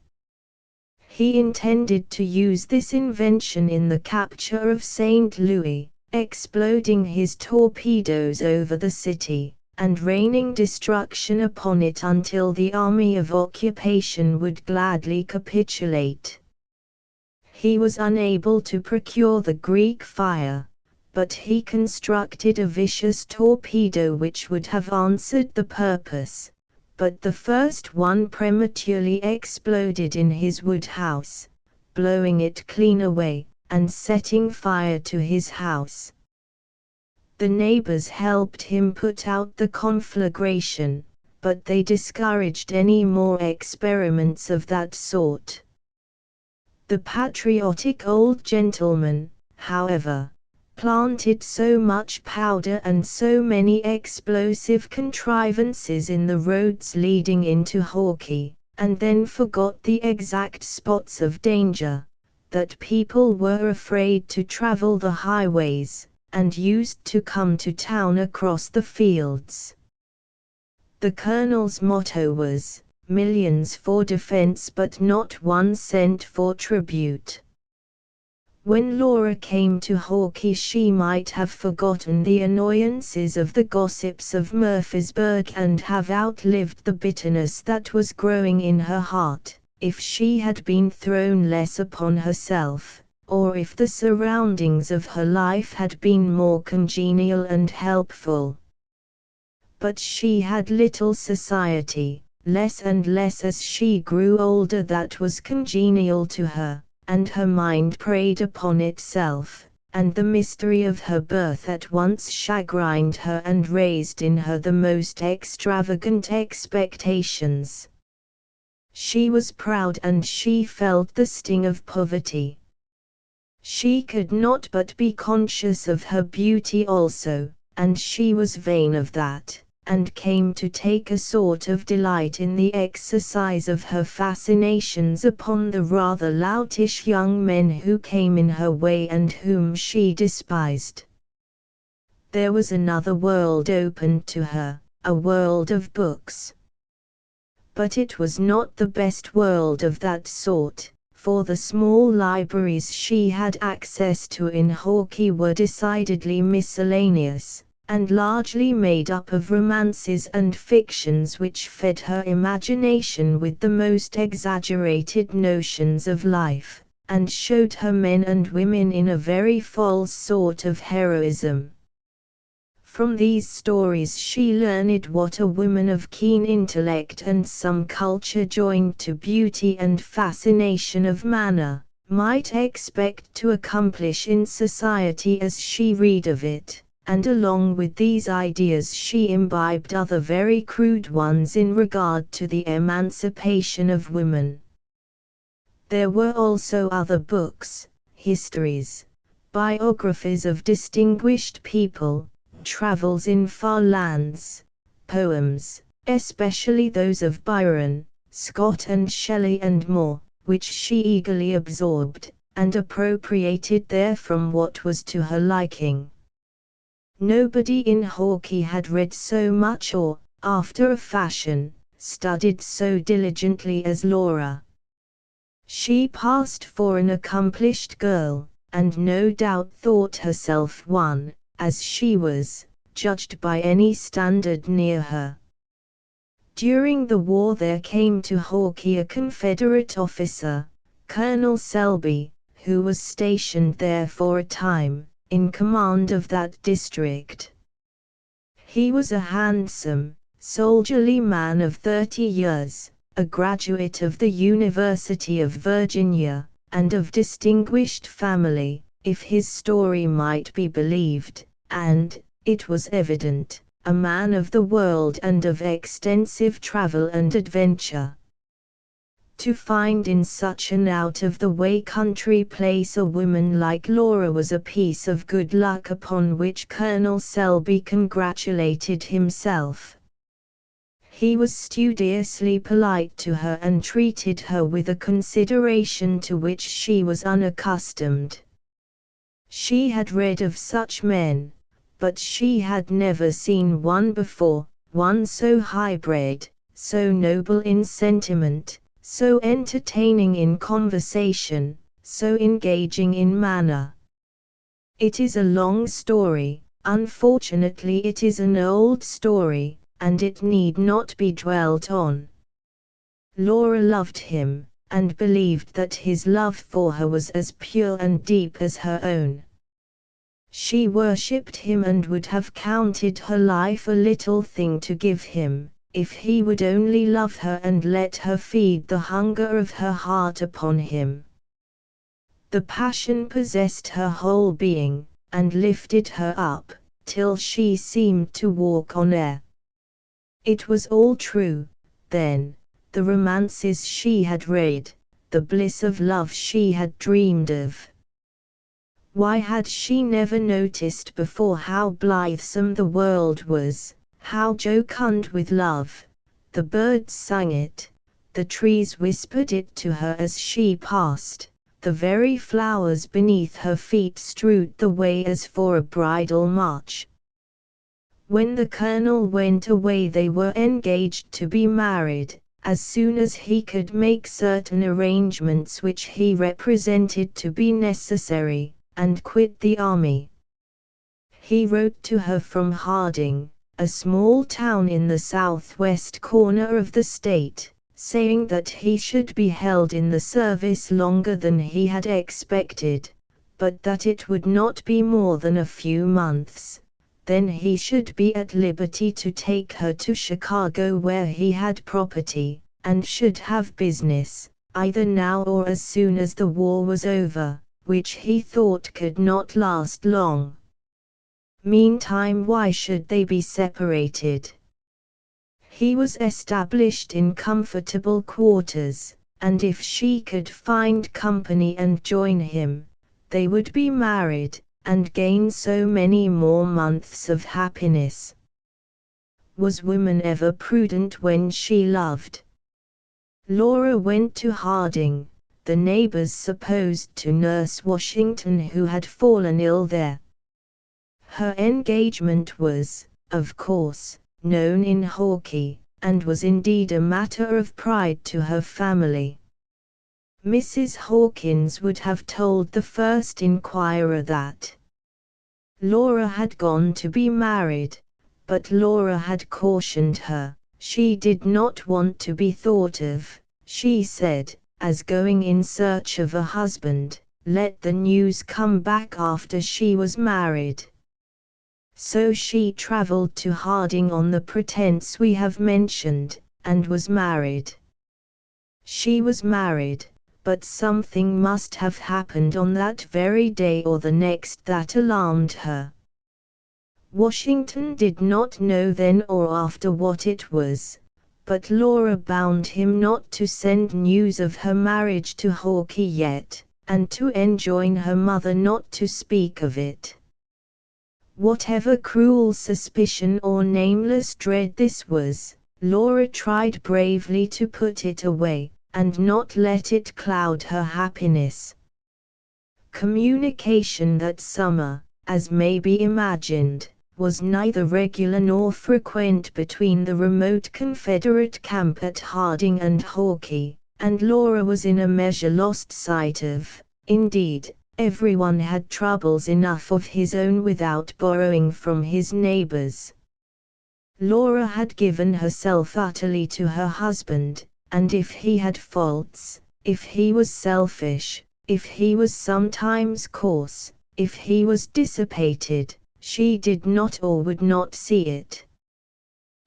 He intended to use this invention in the capture of St. Louis, exploding his torpedoes over the city, and raining destruction upon it until the army of occupation would gladly capitulate. He was unable to procure the Greek fire, but he constructed a vicious torpedo which would have answered the purpose, but the first one prematurely exploded in his wood house, blowing it clean away, and setting fire to his house. The neighbors helped him put out the conflagration, but they discouraged any more experiments of that sort. The patriotic old gentleman, however, planted so much powder and so many explosive contrivances in the roads leading into Hawkey, and then forgot the exact spots of danger, that people were afraid to travel the highways, and used to come to town across the fields. The colonel's motto was, "Millions for defense but not 1 cent for tribute." When Laura came to Hawkey she might have forgotten the annoyances of the gossips of Murfreesburg and have outlived the bitterness that was growing in her heart, if she had been thrown less upon herself, or if the surroundings of her life had been more congenial and helpful. But she had little society, less and less as she grew older that was congenial to her, and her mind preyed upon itself, and the mystery of her birth at once chagrined her and raised in her the most extravagant expectations. She was proud and she felt the sting of poverty. She could not but be conscious of her beauty also, and she was vain of that, and came to take a sort of delight in the exercise of her fascinations upon the rather loutish young men who came in her way and whom she despised. There was another world opened to her, a world of books. But it was not the best world of that sort, for the small libraries she had access to in Hawkey were decidedly miscellaneous, and largely made up of romances and fictions which fed her imagination with the most exaggerated notions of life, and showed her men and women in a very false sort of heroism. From these stories she learned what a woman of keen intellect and some culture joined to beauty and fascination of manner, might expect to accomplish in society as she read of it, and along with these ideas she imbibed other very crude ones in regard to the emancipation of women. There were also other books, histories, biographies of distinguished people, travels in far lands, poems, especially those of Byron, Scott and Shelley and more, which she eagerly absorbed, and appropriated therefrom what was to her liking. Nobody in Hawkey had read so much or, after a fashion, studied so diligently as Laura. She passed for an accomplished girl, and no doubt thought herself one, as she was, judged by any standard near her. During the war there came to Hawkey a Confederate officer, Colonel Selby, who was stationed there for a time, in command of that district. He was a handsome, soldierly man of 30 years, a graduate of the University of Virginia, and of distinguished family, if his story might be believed, and, it was evident, a man of the world and of extensive travel and adventure. To find in such an out-of-the-way country place a woman like Laura was a piece of good luck upon which Colonel Selby congratulated himself. He was studiously polite to her and treated her with a consideration to which she was unaccustomed. She had read of such men, but she had never seen one before, one so high-bred, so noble in sentiment, so entertaining in conversation, so engaging in manner. It is a long story, unfortunately it is an old story, and it need not be dwelt on. Laura loved him, and believed that his love for her was as pure and deep as her own. She worshipped him and would have counted her life a little thing to give him, if he would only love her and let her feed the hunger of her heart upon him. The passion possessed her whole being, and lifted her up, till she seemed to walk on air. It was all true, then, the romances she had read, the bliss of love she had dreamed of. Why had she never noticed before how blithesome the world was, how jocund with love? The birds sang it, the trees whispered it to her as she passed, the very flowers beneath her feet strewed the way as for a bridal march. When the colonel went away they were engaged to be married, as soon as he could make certain arrangements which he represented to be necessary, and quit the army. He wrote to her from Harding, a small town in the southwest corner of the state, saying that he should be held in the service longer than he had expected, but that it would not be more than a few months. Then he should be at liberty to take her to Chicago where he had property, and should have business, either now or as soon as the war was over, which he thought could not last long. Meantime why should they be separated? He was established in comfortable quarters, and if she could find company and join him, they would be married, and gain so many more months of happiness. Was woman ever prudent when she loved? Laura went to Harding, the neighbors supposed to nurse Washington who had fallen ill there. Her engagement was, of course, known in Hawkey, and was indeed a matter of pride to her family. Mrs. Hawkins would have told the first inquirer that Laura had gone to be married, but Laura had cautioned her, she did not want to be thought of, she said, as going in search of a husband, let the news come back after she was married. So she travelled to Harding on the pretence we have mentioned, and was married. She was married, but something must have happened on that very day or the next that alarmed her. Washington did not know then or after what it was, but Laura bound him not to send news of her marriage to Hawkie yet, and to enjoin her mother not to speak of it. Whatever cruel suspicion or nameless dread this was, Laura tried bravely to put it away, and not let it cloud her happiness. Communication that summer, as may be imagined, was neither regular nor frequent between the remote Confederate camp at Harding and Hawkie, and Laura was in a measure lost sight of. Indeed, everyone had troubles enough of his own without borrowing from his neighbors. Laura had given herself utterly to her husband, and if he had faults, if he was selfish, if he was sometimes coarse, if he was dissipated, she did not or would not see it.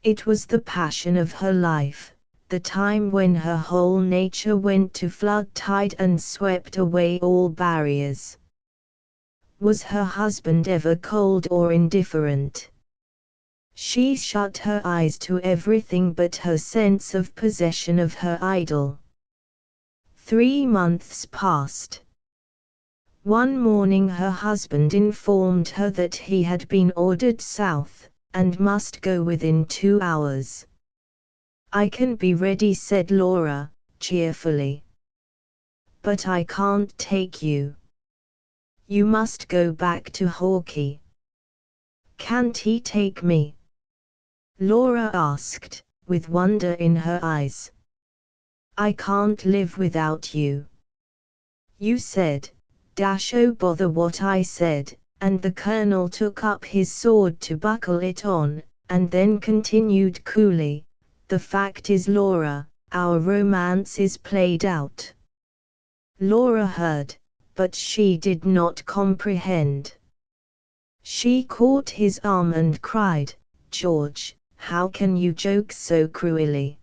It was the passion of her life, the time when her whole nature went to flood tide and swept away all barriers. Was her husband ever cold or indifferent? She shut her eyes to everything but her sense of possession of her idol. 3 months passed. One morning her husband informed her that he had been ordered south, and must go within 2 hours. "I can be ready," said Laura, cheerfully. "But I can't take you. You must go back to Hawkie." "Can't he take me?" Laura asked, with wonder in her eyes. "I can't live without you. You said, oh bother what I said," and the colonel took up his sword to buckle it on, and then continued coolly, "The fact is, Laura, our romance is played out." Laura heard, but she did not comprehend. She caught his arm and cried, "George, how can you joke so cruelly?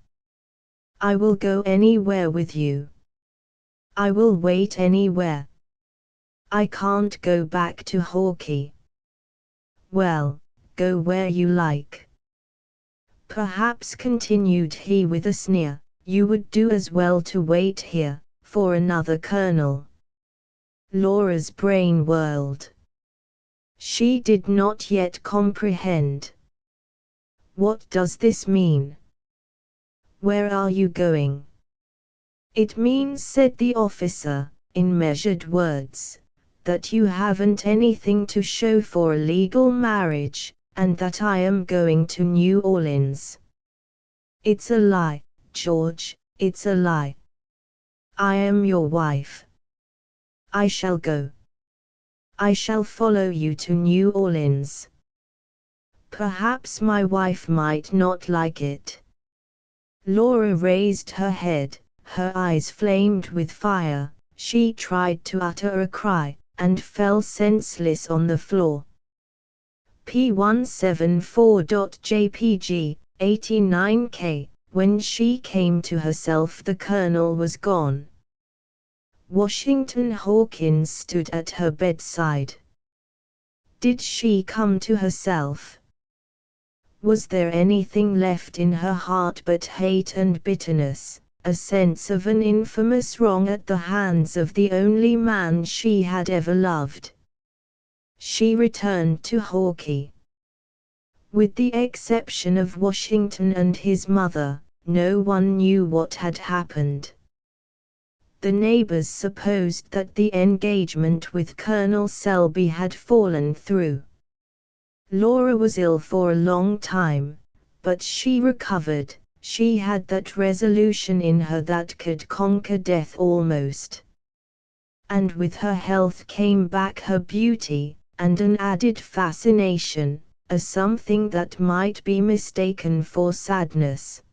I will go anywhere with you. I will wait anywhere. I can't go back to Hawkie." "Well, go where you like. Perhaps," continued he with a sneer, "you would do as well to wait here, for another colonel." Laura's brain whirled. She did not yet comprehend. "What does this mean? Where are you going?" "It means," said the officer, in measured words, "that you haven't anything to show for a legal marriage, and that I am going to New Orleans." "It's a lie, George, it's a lie. I am your wife. I shall go. I shall follow you to New Orleans. Perhaps my wife might not like it." Laura raised her head, her eyes flamed with fire, she tried to utter a cry, and fell senseless on the floor. P174.jpg, 89K. When she came to herself, the colonel was gone. Washington Hawkins stood at her bedside. Did she come to herself? Was there anything left in her heart but hate and bitterness, a sense of an infamous wrong at the hands of the only man she had ever loved? She returned to Hawkie. With the exception of Washington and his mother, no one knew what had happened. The neighbors supposed that the engagement with Colonel Selby had fallen through. Laura was ill for a long time, but she recovered. She had that resolution in her that could conquer death almost. And with her health came back her beauty, and an added fascination, a something that might be mistaken for sadness.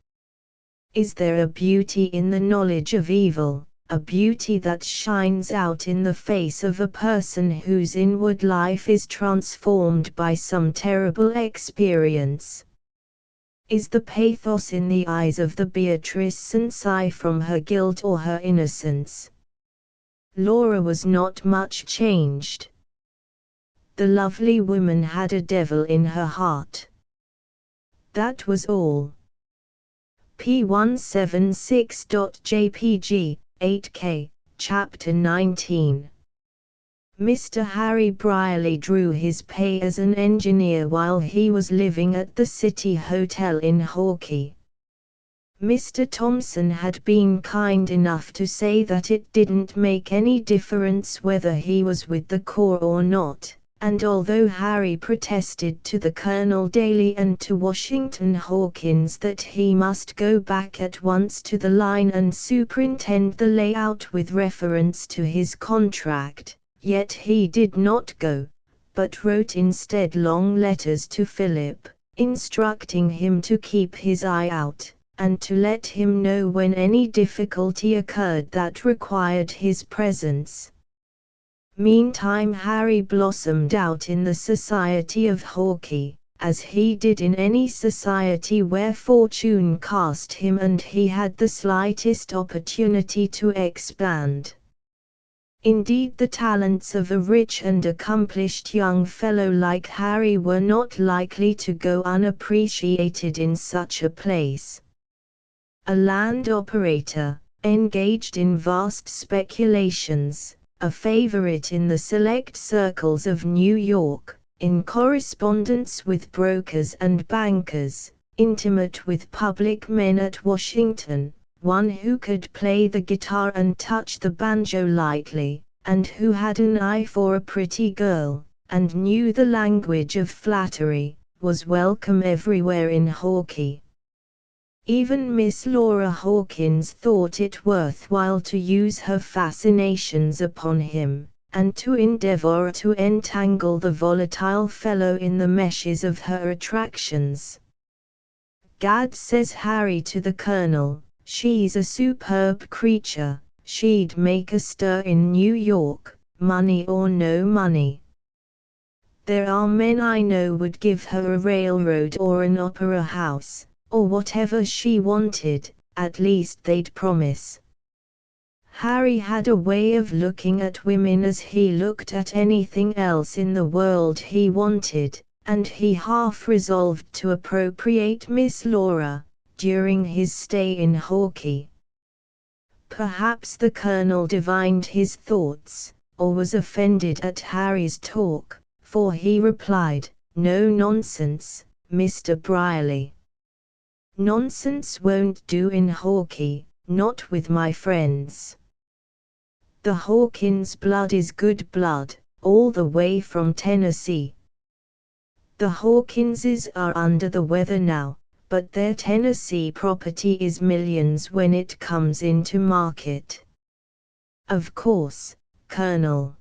Is there a beauty in the knowledge of evil, a beauty that shines out in the face of a person whose inward life is transformed by some terrible experience. Is the pathos in the eyes of the Beatrice and sigh from her guilt or her innocence? Laura was not much changed. The lovely woman had a devil in her heart. That was all. P176.jpg, 8K, Chapter 19. Mr. Harry Brierly drew his pay as an engineer while he was living at the City Hotel in Hawkey. Mr. Thompson had been kind enough to say that it didn't make any difference whether he was with the Corps or not, and although Harry protested to the Colonel Daly and to Washington Hawkins that he must go back at once to the line and superintend the layout with reference to his contract, yet he did not go, but wrote instead long letters to Philip, instructing him to keep his eye out, and to let him know when any difficulty occurred that required his presence. Meantime Harry blossomed out in the society of Hawkey, as he did in any society where fortune cast him and he had the slightest opportunity to expand. Indeed, the talents of a rich and accomplished young fellow like Harry were not likely to go unappreciated in such a place. A land operator, engaged in vast speculations, a favorite in the select circles of New York, in correspondence with brokers and bankers, intimate with public men at Washington, one who could play the guitar and touch the banjo lightly, and who had an eye for a pretty girl, and knew the language of flattery, was welcome everywhere in Hawkey. Even Miss Laura Hawkins thought it worthwhile to use her fascinations upon him, and to endeavor to entangle the volatile fellow in the meshes of her attractions. "Gad," says Harry to the Colonel, "she's a superb creature, she'd make a stir in New York, money or no money. There are men I know would give her a railroad or an opera house, or whatever she wanted, at least they'd promise." Harry had a way of looking at women as he looked at anything else in the world he wanted, and he half resolved to appropriate Miss Laura, during his stay in Hawkey. Perhaps the Colonel divined his thoughts, or was offended at Harry's talk, for he replied, "No nonsense, Mr. Brierly. Nonsense won't do in Hawkey, not with my friends. The Hawkins blood is good blood, all the way from Tennessee. The Hawkinses are under the weather now, but their Tennessee property is millions when it comes into market. Of course, Colonel.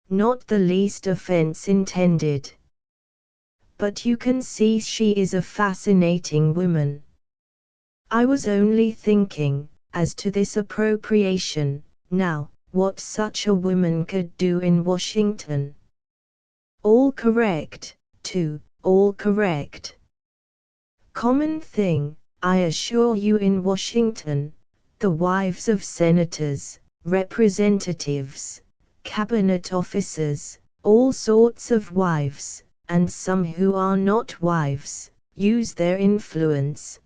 Not the least offense intended. But you can see she is a fascinating woman. I was only thinking, as to this appropriation, now, what such a woman could do in Washington. All correct, too, all correct. Common thing, I assure you, in Washington, the wives of senators, representatives, cabinet officers, all sorts of wives, and some who are not wives, use their influence.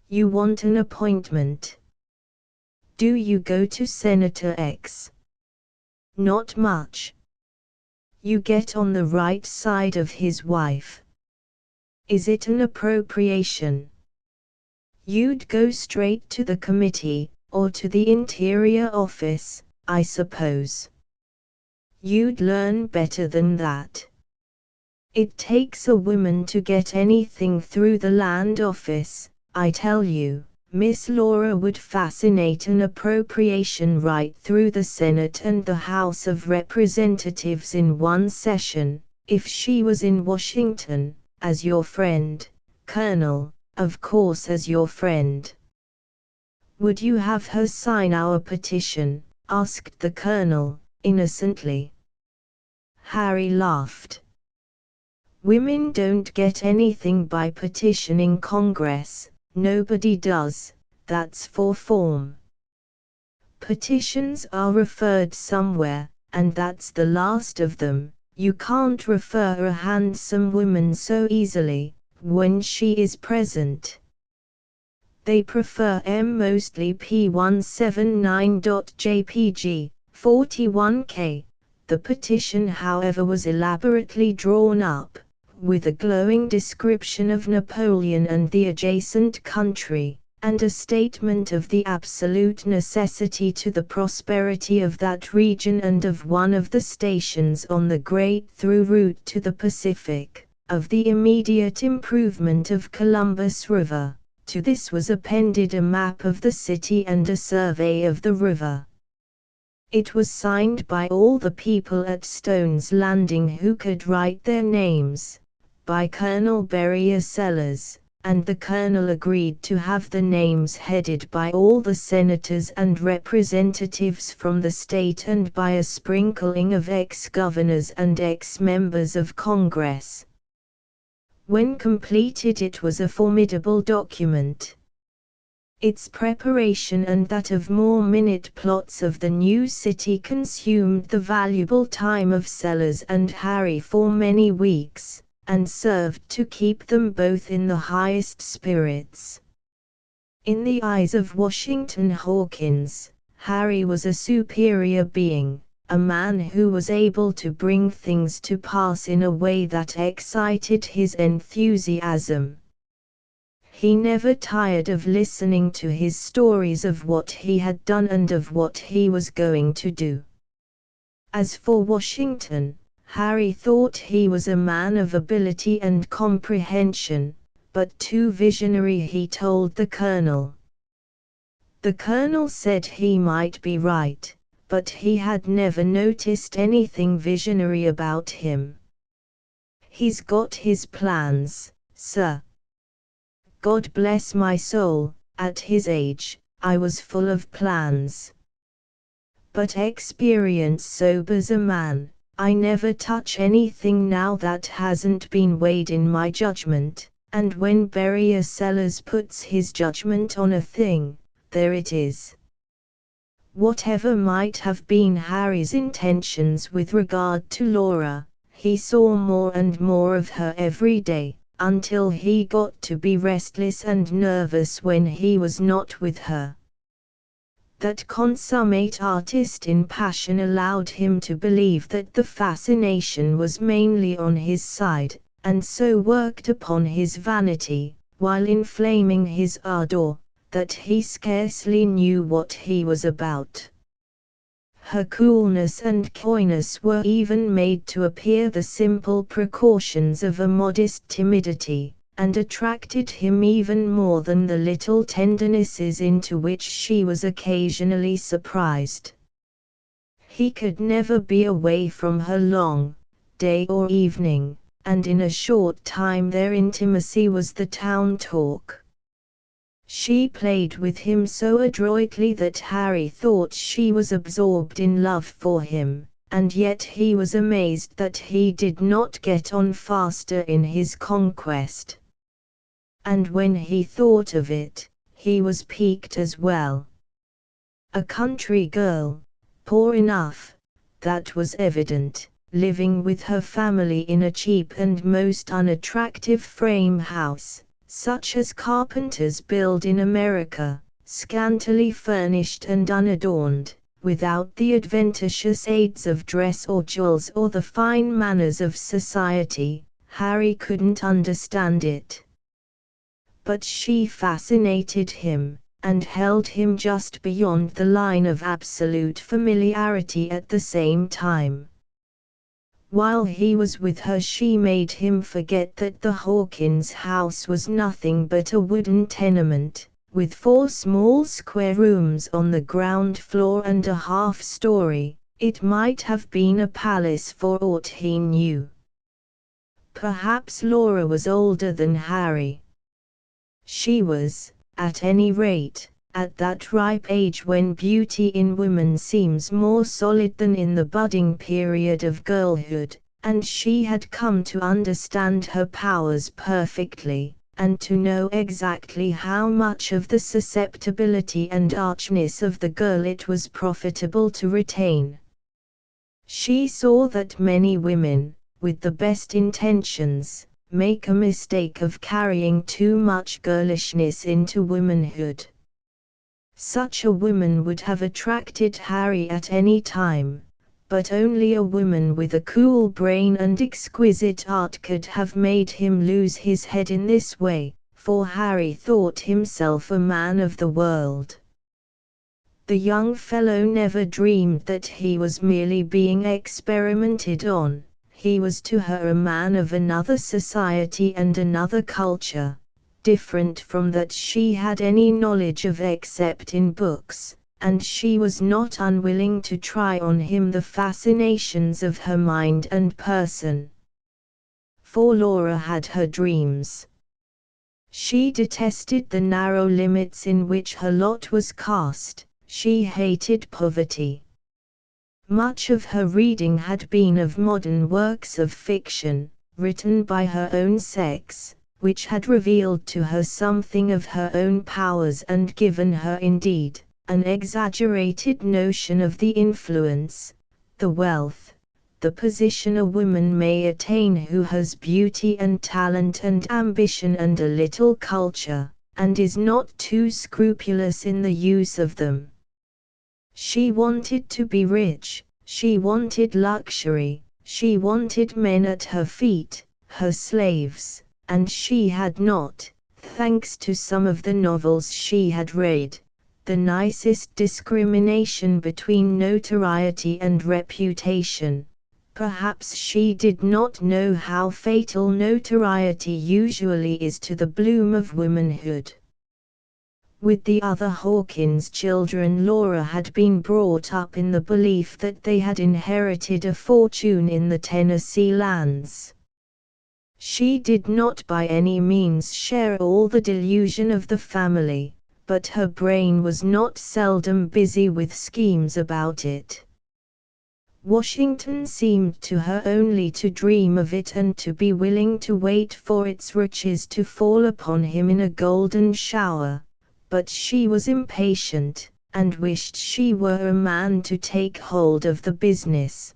You want an appointment. Do you go to Senator X? Not much. You get on the right side of his wife. Is it an appropriation? You'd go straight to the committee, or to the Interior Office, I suppose. You'd learn better than that. It takes a woman to get anything through the Land Office, I tell you. Miss Laura would fascinate an appropriation right through the Senate and the House of Representatives in one session, if she was in Washington, as your friend, Colonel, of course as your friend. "Would you have her sign our petition?" asked the Colonel, innocently. Harry laughed. "Women don't get anything by petitioning Congress, nobody does, that's for form. Petitions are referred somewhere, and that's the last of them. You can't refer a handsome woman so easily, when she is present. They prefer mostly P179.jpg, 41K. The petition, however, was elaborately drawn up, with a glowing description of Napoleon and the adjacent country, and a statement of the absolute necessity to the prosperity of that region and of one of the stations on the great through route to the Pacific, of the immediate improvement of Columbus River. To this was appended a map of the city and a survey of the river. It was signed by all the people at Stone's Landing who could write their names, by Colonel Berryer Sellers, and the Colonel agreed to have the names headed by all the senators and representatives from the state and by a sprinkling of ex-governors and ex-members of Congress. When completed, it was a formidable document. Its preparation and that of more minute plots of the new city consumed the valuable time of Sellers and Harry for many weeks, and served to keep them both in the highest spirits. In the eyes of Washington Hawkins, Harry was a superior being, a man who was able to bring things to pass in a way that excited his enthusiasm. He never tired of listening to his stories of what he had done and of what he was going to do. As for Washington, Harry thought he was a man of ability and comprehension, but too visionary, he told the Colonel. The Colonel said he might be right, but he had never noticed anything visionary about him. "He's got his plans, sir." God bless my soul, at his age, I was full of plans. But experience sobers a man. I never touch anything now that hasn't been weighed in my judgment, and when Berryer Sellers puts his judgment on a thing, there it is. Whatever might have been Harry's intentions with regard to Laura, he saw more and more of her every day, until he got to be restless and nervous when he was not with her. That consummate artist in passion allowed him to believe that the fascination was mainly on his side, and so worked upon his vanity, while inflaming his ardor, that he scarcely knew what he was about. Her coolness and coyness were even made to appear the simple precautions of a modest timidity, and attracted him even more than the little tendernesses into which she was occasionally surprised. He could never be away from her long, day or evening, and in a short time their intimacy was the town talk. She played with him so adroitly that Harry thought she was absorbed in love for him, and yet he was amazed that he did not get on faster in his conquest. And when he thought of it, he was piqued as well. A country girl, poor enough, that was evident, living with her family in a cheap and most unattractive frame house, such as carpenters build in America, scantily furnished and unadorned, without the adventitious aids of dress or jewels or the fine manners of society. Harry couldn't understand it. But she fascinated him, and held him just beyond the line of absolute familiarity at the same time. While he was with her she made him forget that the Hawkins house was nothing but a wooden tenement, with 4 small square rooms on the ground floor and a half-story. It might have been a palace for aught he knew. Perhaps Laura was older than Harry. She was, at any rate, at that ripe age when beauty in woman seems more solid than in the budding period of girlhood, and she had come to understand her powers perfectly, and to know exactly how much of the susceptibility and archness of the girl it was profitable to retain. She saw that many women, with the best intentions, make a mistake of carrying too much girlishness into womanhood. Such a woman would have attracted Harry at any time, but only a woman with a cool brain and exquisite art could have made him lose his head in this way, for Harry thought himself a man of the world. The young fellow never dreamed that he was merely being experimented on. He was to her a man of another society and another culture, different from that she had any knowledge of except in books, and she was not unwilling to try on him the fascinations of her mind and person. For Laura had her dreams. She detested the narrow limits in which her lot was cast. She hated poverty. Much of her reading had been of modern works of fiction, written by her own sex, which had revealed to her something of her own powers and given her indeed, an exaggerated notion of the influence, the wealth, the position a woman may attain who has beauty and talent and ambition and a little culture, and is not too scrupulous in the use of them. She wanted to be rich, she wanted luxury, she wanted men at her feet, her slaves, and she had not, thanks to some of the novels she had read, the nicest discrimination between notoriety and reputation. Perhaps she did not know how fatal notoriety usually is to the bloom of womanhood. With the other Hawkins children, Laura had been brought up in the belief that they had inherited a fortune in the Tennessee lands. She did not by any means share all the delusion of the family, but her brain was not seldom busy with schemes about it. Washington seemed to her only to dream of it and to be willing to wait for its riches to fall upon him in a golden shower. But she was impatient, and wished she were a man to take hold of the business.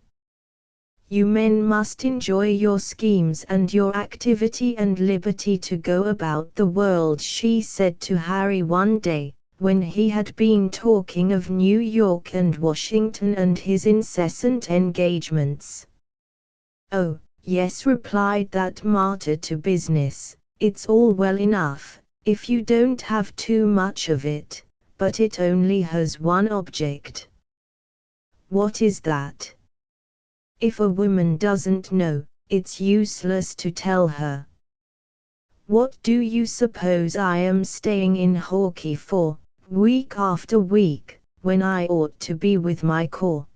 You men must enjoy your schemes and your activity and liberty to go about the world, she said to Harry one day, when he had been talking of New York and Washington and his incessant engagements. Oh, yes, replied that martyr to business, it's all well enough, if you don't have too much of it, but it only has one object. What is that? If a woman doesn't know, it's useless to tell her. What do you suppose I am staying in Hawkeye for, week after week, when I ought to be with my corps?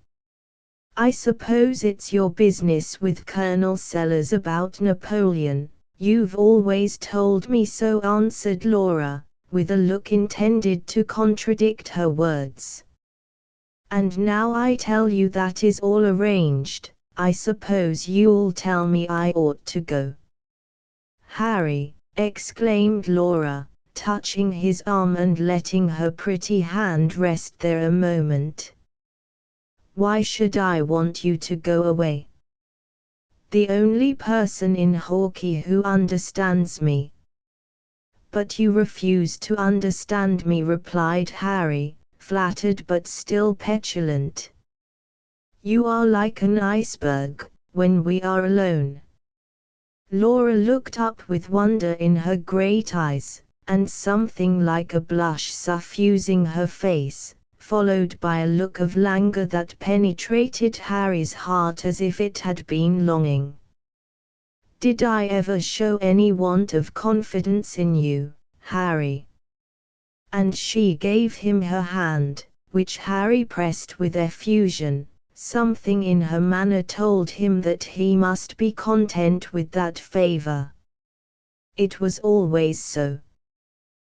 I suppose it's your business with Colonel Sellers about Napoleon. You've always told me so, answered Laura, with a look intended to contradict her words. And now I tell you that is all arranged. I suppose you'll tell me I ought to go. Harry, exclaimed Laura, touching his arm and letting her pretty hand rest there a moment. Why should I want you to go away? The only person in Hawkeye who understands me. But you refuse to understand me, replied Harry, flattered but still petulant. You are like an iceberg, when we are alone. Laura looked up with wonder in her great eyes, and something like a blush suffusing her face, followed by a look of languor that penetrated Harry's heart as if it had been longing. Did I ever show any want of confidence in you, Harry? And she gave him her hand, which Harry pressed with effusion. Something in her manner told him that he must be content with that favor. It was always so.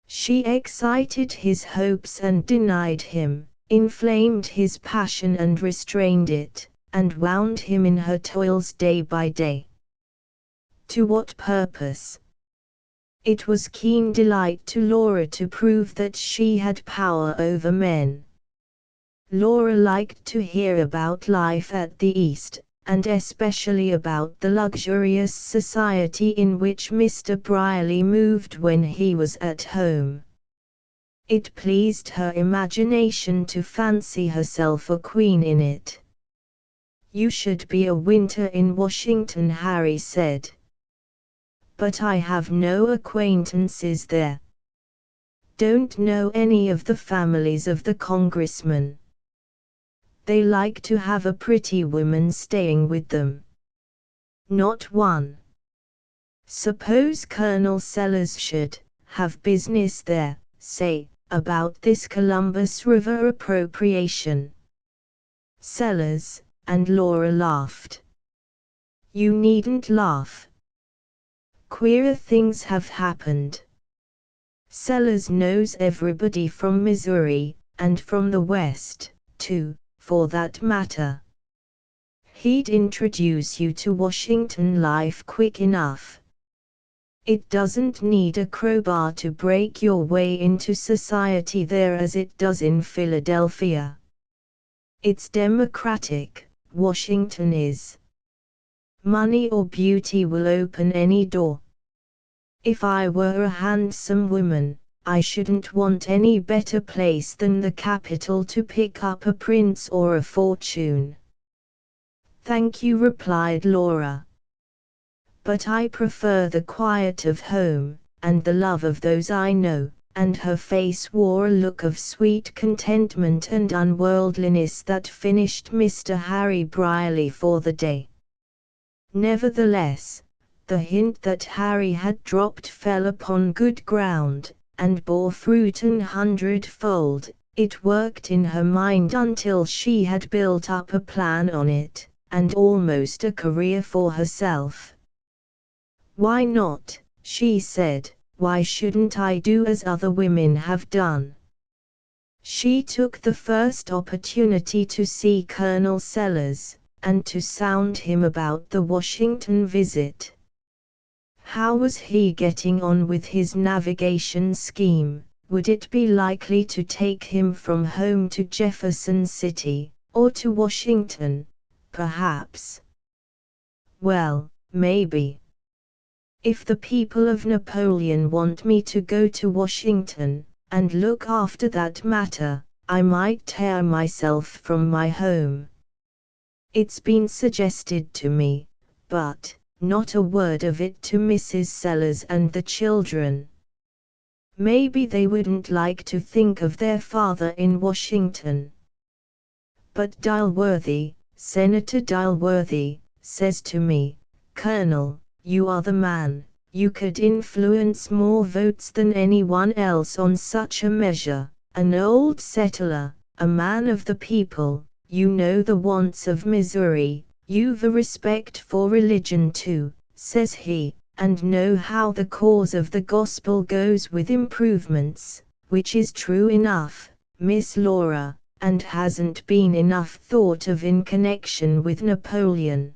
She excited his hopes and denied him, inflamed his passion and restrained it, and wound him in her toils day by day. To what purpose? It was keen delight to Laura to prove that she had power over men. Laura liked to hear about life at the East, and especially about the luxurious society in which Mr. Brierly moved when he was at home. It pleased her imagination to fancy herself a queen in it. "You should be a winter in Washington," Harry said. "But I have no acquaintances there. Don't know any of the families of the congressmen. They like to have a pretty woman staying with them." "Not one. Suppose Colonel Sellers should have business there, say, about this Columbus River appropriation." Sellers, and Laura laughed. "You needn't laugh. Queerer things have happened. Sellers knows everybody from Missouri, and from the West, too, for that matter. He'd introduce you to Washington life quick enough. It doesn't need a crowbar to break your way into society there as it does in Philadelphia. It's democratic, Washington is. Money or beauty will open any door. If I were a handsome woman, I shouldn't want any better place than the capital to pick up a prince or a fortune." "Thank you," replied Laura. "But I prefer the quiet of home, and the love of those I know," and her face wore a look of sweet contentment and unworldliness that finished Mr. Harry Brierly for the day. Nevertheless, the hint that Harry had dropped fell upon good ground, and bore fruit 100-fold. It worked in her mind until she had built up a plan on it, and almost a career for herself. "Why not?" she said. "Why shouldn't I do as other women have done?" She took the first opportunity to see Colonel Sellers, and to sound him about the Washington visit. How was he getting on with his navigation scheme? Would it be likely to take him from home to Jefferson City, or to Washington, perhaps? Well, maybe. If the people of Napoleon want me to go to Washington, and look after that matter, I might tear myself from my home. It's been suggested to me, but not a word of it to Mrs. Sellers and the children. Maybe they wouldn't like to think of their father in Washington. But Dilworthy, Senator Dilworthy, says to me, 'Colonel, you are the man, you could influence more votes than anyone else on such a measure, an old settler, a man of the people, you know the wants of Missouri, you've a respect for religion too,' says he, 'and know how the cause of the gospel goes with improvements,' which is true enough, Miss Laura, and hasn't been enough thought of in connection with Napoleon.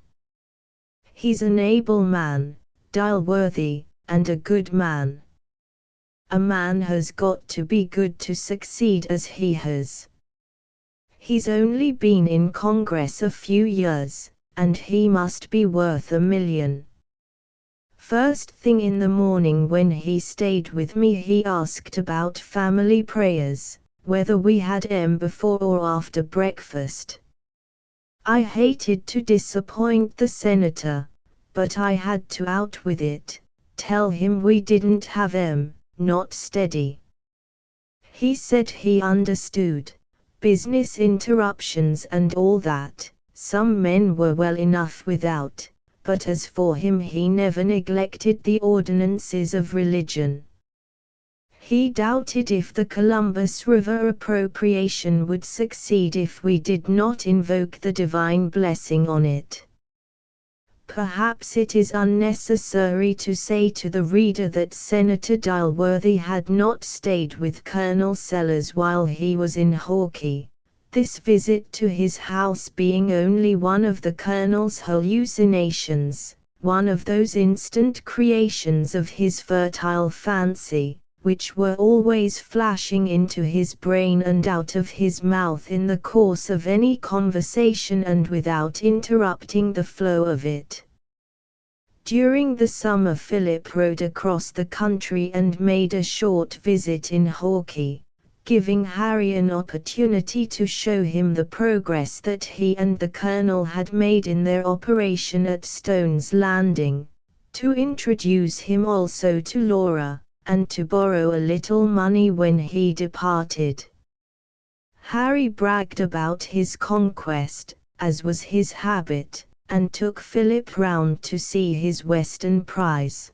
He's an able man, Dilworthy, and a good man. A man has got to be good to succeed as he has. He's only been in Congress a few years, and he must be worth $1 million. First thing in the morning when he stayed with me he asked about family prayers, whether we had 'em before or after breakfast. I hated to disappoint the senator, but I had to out with it, tell him we didn't have 'em, not steady. He said he understood. Business interruptions and all that, some men were well enough without, but as for him he never neglected the ordinances of religion. He doubted if the Columbus River appropriation would succeed if we did not invoke the divine blessing on it. Perhaps it is unnecessary to say to the reader that Senator Dilworthy had not stayed with Colonel Sellers while he was in Hawkey, this visit to his house being only one of the Colonel's hallucinations, one of those instant creations of his fertile fancy, which were always flashing into his brain and out of his mouth in the course of any conversation and without interrupting the flow of it. During the summer Philip rode across the country and made a short visit in Hawkey, giving Harry an opportunity to show him the progress that he and the Colonel had made in their operation at Stone's Landing, to introduce him also to Laura, and to borrow a little money when he departed. Harry bragged about his conquest, as was his habit, and took Philip round to see his Western prize.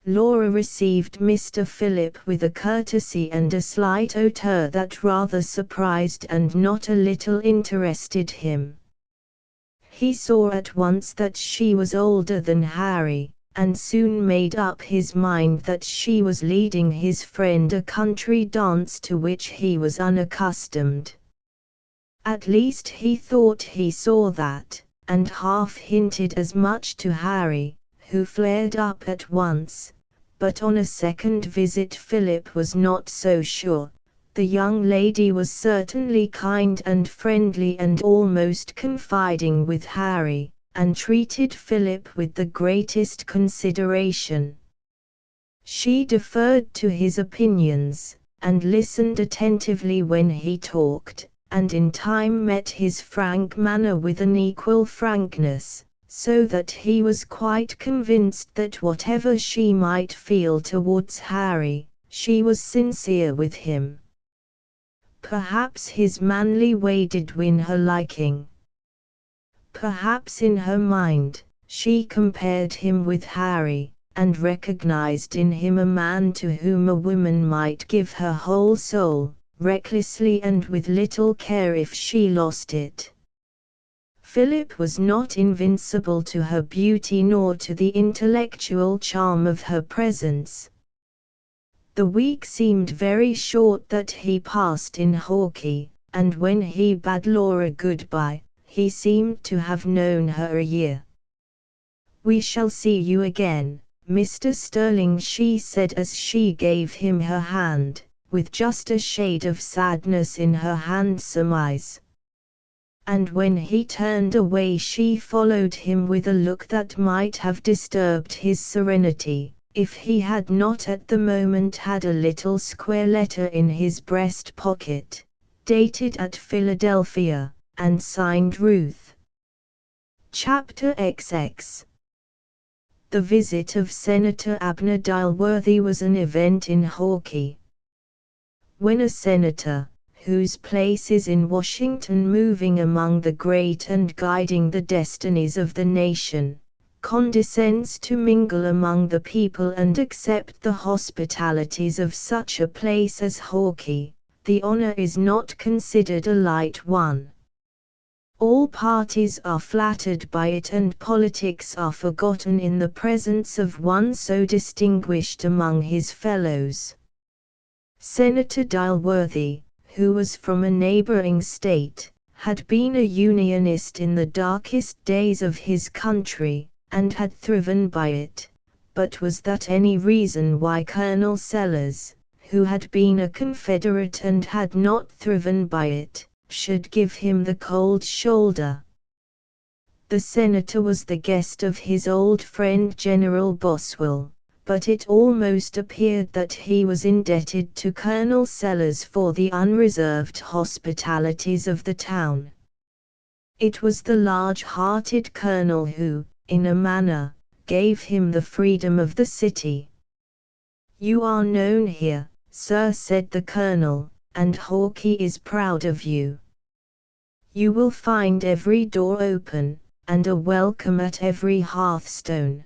Laura received Mr. Philip with a courtesy and a slight hauteur that rather surprised and not a little interested him. He saw at once that she was older than Harry, and soon made up his mind that she was leading his friend a country dance to which he was unaccustomed. At least he thought he saw that, and half hinted as much to Harry, who flared up at once, but on a second visit Philip was not so sure. The young lady was certainly kind and friendly and almost confiding with Harry, and treated Philip with the greatest consideration. She deferred to his opinions, and listened attentively when he talked, and in time met his frank manner with an equal frankness, so that he was quite convinced that whatever she might feel towards Harry, she was sincere with him. Perhaps his manly way did win her liking. Perhaps in her mind, she compared him with Harry, and recognized in him a man to whom a woman might give her whole soul, recklessly and with little care if she lost it. Philip was not invincible to her beauty nor to the intellectual charm of her presence. The week seemed very short that he passed in Hawkey, and when he bade Laura goodbye, he seemed to have known her a year. "We shall see you again, Mr. Sterling," she said as she gave him her hand, with just a shade of sadness in her handsome eyes. And when he turned away she followed him with a look that might have disturbed his serenity, if he had not at the moment had a little square letter in his breast pocket, dated at Philadelphia, and signed Ruth. Chapter XX. The visit of Senator Abner Dilworthy was an event in Hawkey. When a senator, whose place is in Washington moving among the great and guiding the destinies of the nation, condescends to mingle among the people and accept the hospitalities of such a place as Hawkey, the honor is not considered a light one. All parties are flattered by it and politics are forgotten in the presence of one so distinguished among his fellows. Senator Dilworthy, who was from a neighboring state, had been a Unionist in the darkest days of his country, and had thriven by it, but was that any reason why Colonel Sellers, who had been a Confederate and had not thriven by it, should give him the cold shoulder? The senator was the guest of his old friend General Boswell, but it almost appeared that he was indebted to Colonel Sellers for the unreserved hospitalities of the town. It was the large-hearted colonel who, in a manner, gave him the freedom of the city. "You are known here, sir," said the colonel, "and Hawkey is proud of you. You will find every door open, and a welcome at every hearthstone.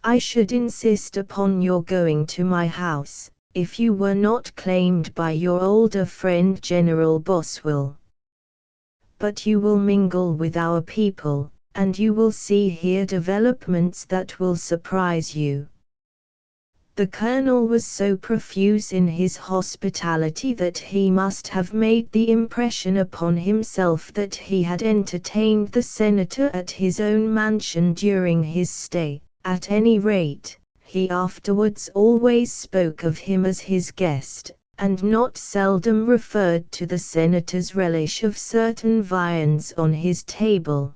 I should insist upon your going to my house, if you were not claimed by your older friend General Boswell. But you will mingle with our people, and you will see here developments that will surprise you. The colonel was so profuse in his hospitality that he must have made the impression upon himself that he had entertained the senator at his own mansion during his stay. At any rate, he afterwards always spoke of him as his guest, and not seldom referred to the senator's relish of certain viands on his table.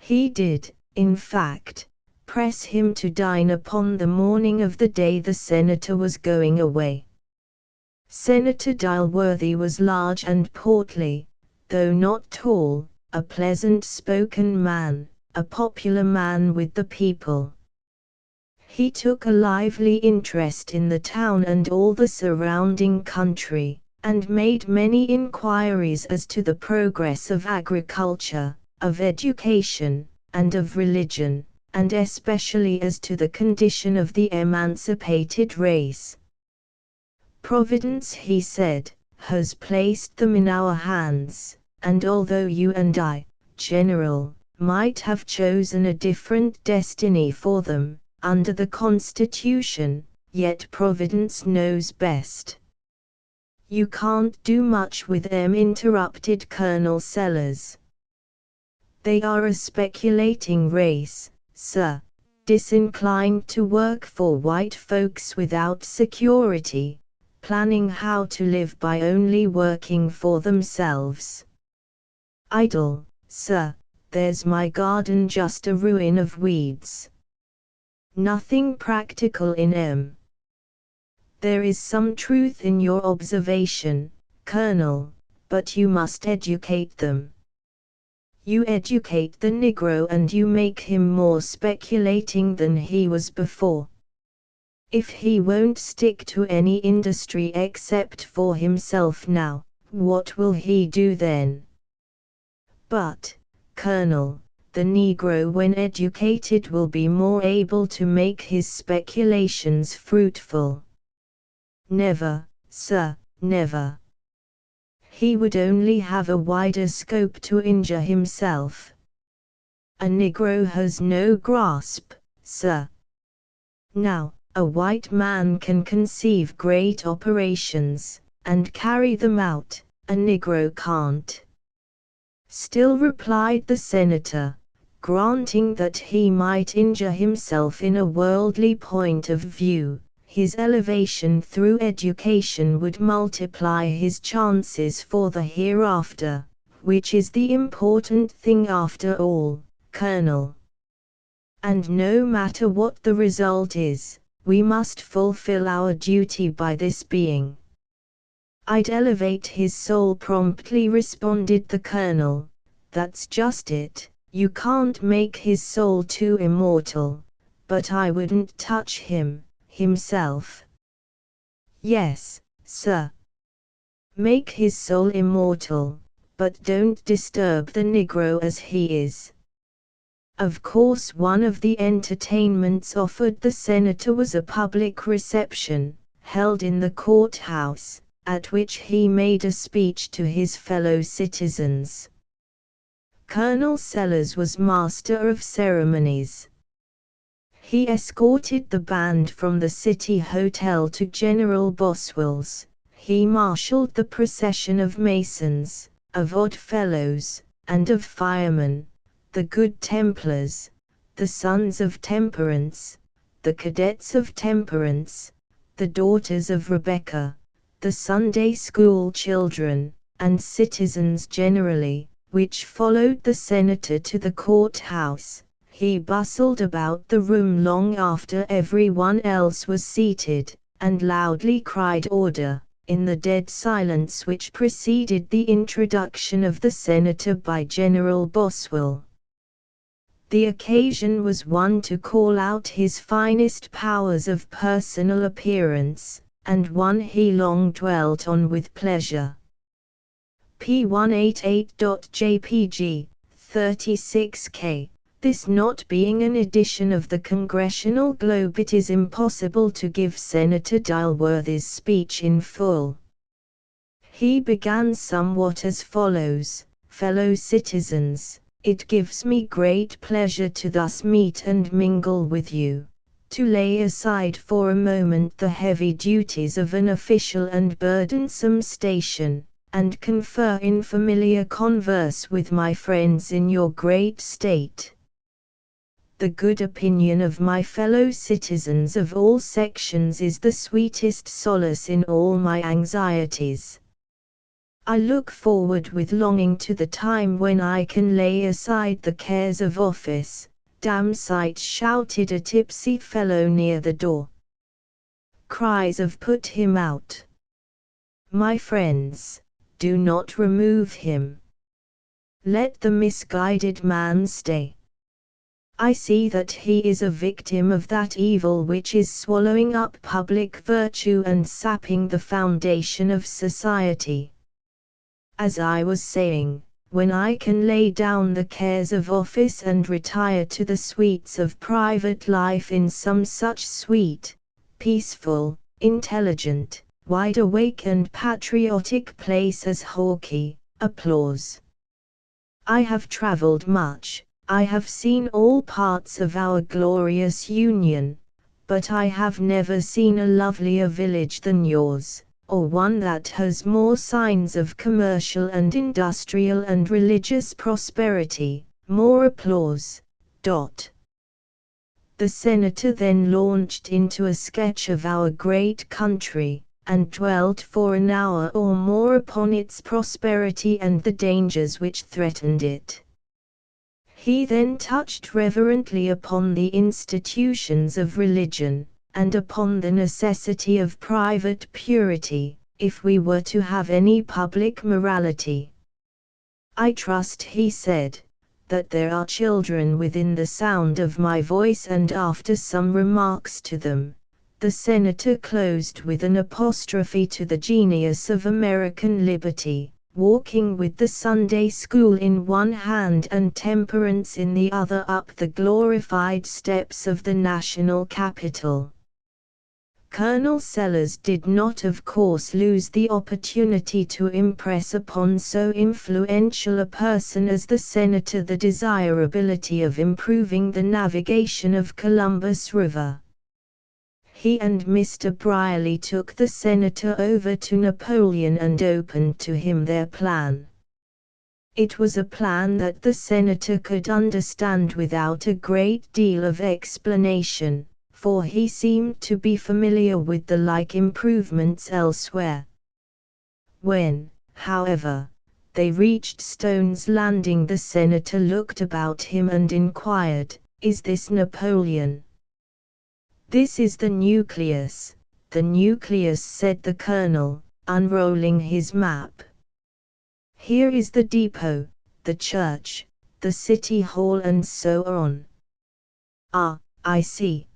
He did, in fact, press him to dine upon the morning of the day the senator was going away. Senator Dilworthy was large and portly, though not tall, a pleasant-spoken man, a popular man with the people. He took a lively interest in the town and all the surrounding country, and made many inquiries as to the progress of agriculture, of education, and of religion, and especially as to the condition of the emancipated race. Providence, he said, has placed them in our hands, and although you and I, General, might have chosen a different destiny for them, under the Constitution, yet Providence knows best. You can't do much with them, interrupted Colonel Sellers. They are a speculating race, sir, disinclined to work for white folks without security, planning how to live by only working for themselves. Idle, sir, there's my garden just a ruin of weeds. Nothing practical in 'em. There is some truth in your observation, Colonel, but you must educate them. You educate the Negro and you make him more speculating than he was before. If he won't stick to any industry except for himself now, what will he do then? But, Colonel, the Negro when educated will be more able to make his speculations fruitful. Never, sir, never. He would only have a wider scope to injure himself. A Negro has no grasp, sir. Now, a white man can conceive great operations, and carry them out, a Negro can't. Still, replied the senator, granting that he might injure himself in a worldly point of view, his elevation through education would multiply his chances for the hereafter, which is the important thing after all, Colonel. And no matter what the result is, we must fulfill our duty by this being. I'd elevate his soul, promptly responded the Colonel. That's just it, you can't make his soul too immortal, but I wouldn't touch him, himself. Yes, sir. Make his soul immortal, but don't disturb the Negro as he is. Of course, one of the entertainments offered the senator was a public reception, held in the courthouse, at which he made a speech to his fellow citizens. Colonel Sellers was master of ceremonies. He escorted the band from the City Hotel to General Boswell's. He marshaled the procession of Masons, of Odd Fellows, and of firemen, the Good Templars, the Sons of Temperance, the Cadets of Temperance, the Daughters of Rebecca, the Sunday School children, and citizens generally, which followed the senator to the courthouse. He bustled about the room long after everyone else was seated, and loudly cried order, in the dead silence which preceded the introduction of the senator by General Boswell. The occasion was one to call out his finest powers of personal appearance, and one he long dwelt on with pleasure. P188.jpg, 36K. This not being an edition of the Congressional Globe, it is impossible to give Senator Dilworthy's speech in full. He began somewhat as follows: Fellow citizens, It gives me great pleasure to thus meet and mingle with you, to lay aside for a moment the heavy duties of an official and burdensome station, and confer in familiar converse with my friends in your great state. The good opinion of my fellow citizens of all sections is the sweetest solace in all my anxieties. I look forward with longing to the time when I can lay aside the cares of office. Damn sight, shouted a tipsy fellow near the door. Cries of "Put him out! My friends, do not remove him. Let the misguided man stay. I see that he is a victim of that evil which is swallowing up public virtue and sapping the foundation of society. As I was saying, when I can lay down the cares of office and retire to the sweets of private life in some such sweet, peaceful, intelligent, wide-awake and patriotic place as Hawkey, applause. I have traveled much, I have seen all parts of our glorious Union, but I have never seen a lovelier village than yours, or one that has more signs of commercial and industrial and religious prosperity. More applause. The senator then launched into a sketch of our great country, and dwelt for an hour or more upon its prosperity and the dangers which threatened it. He then touched reverently upon the institutions of religion, and upon the necessity of private purity, if we were to have any public morality. I trust, he said, that there are children within the sound of my voice, and after some remarks to them, the senator closed with an apostrophe to the genius of American liberty, walking with the Sunday school in one hand and temperance in the other up the glorified steps of the national Capitol. Colonel Sellers did not of course lose the opportunity to impress upon so influential a person as the senator the desirability of improving the navigation of Columbus River. He and Mr. Brierly took the senator over to Napoleon and opened to him their plan. It was a plan that the senator could understand without a great deal of explanation, for he seemed to be familiar with the like improvements elsewhere. When, however, they reached Stone's Landing, the senator looked about him and inquired, "Is this Napoleon?" "This is the nucleus," said the colonel, unrolling his map. "Here is the depot, the church, the city hall and so on." "Ah, I see.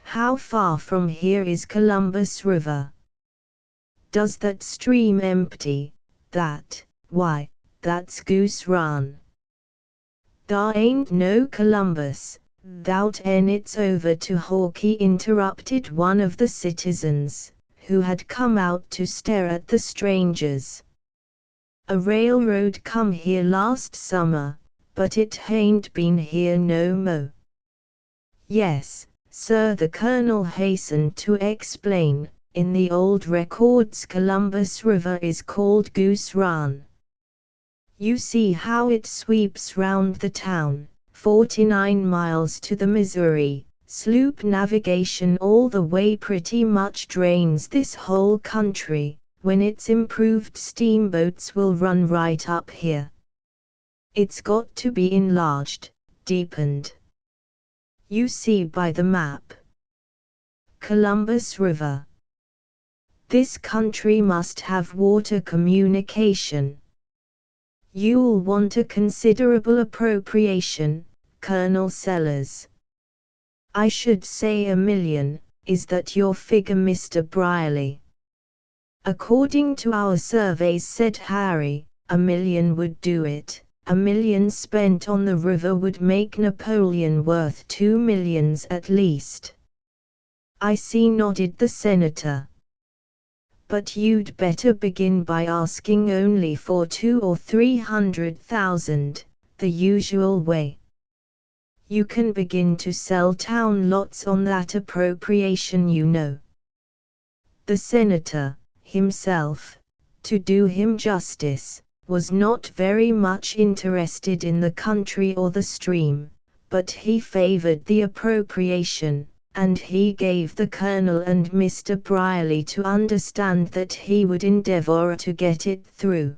How far from here is Columbus River?" "Does that stream empty?" "That, why, that's Goose Run." "Thar ain't no Columbus, thou't and it's over to Hawkey," interrupted one of the citizens, who had come out to stare at the strangers. "A railroad come here last summer, but it hain't been here no mo'." "Yes, sir," the colonel hastened to explain, "in the old records Columbus River is called Goose Run. You see how it sweeps round the town, 49 miles to the Missouri. Sloop navigation all the way pretty much drains this whole country, when its improved steamboats will run right up here. It's got to be enlarged, deepened. You see by the map. Columbus River. This country must have water communication. You'll want a considerable appropriation, Colonel Sellers. I should say $1 million, is that your figure, Mr. Brierly?" "According to our surveys," said Harry, $1 million would do it. $1 million spent on the river would make Napoleon worth $2 millions at least." "I see," nodded the senator. "But you'd better begin by asking only for 200,000 or 300,000, the usual way. You can begin to sell town lots on that appropriation, you know. The senator, himself, to do him justice, was not very much interested in the country or the stream, but he favored the appropriation, and he gave the Colonel and Mr. Brierly to understand that he would endeavor to get it through.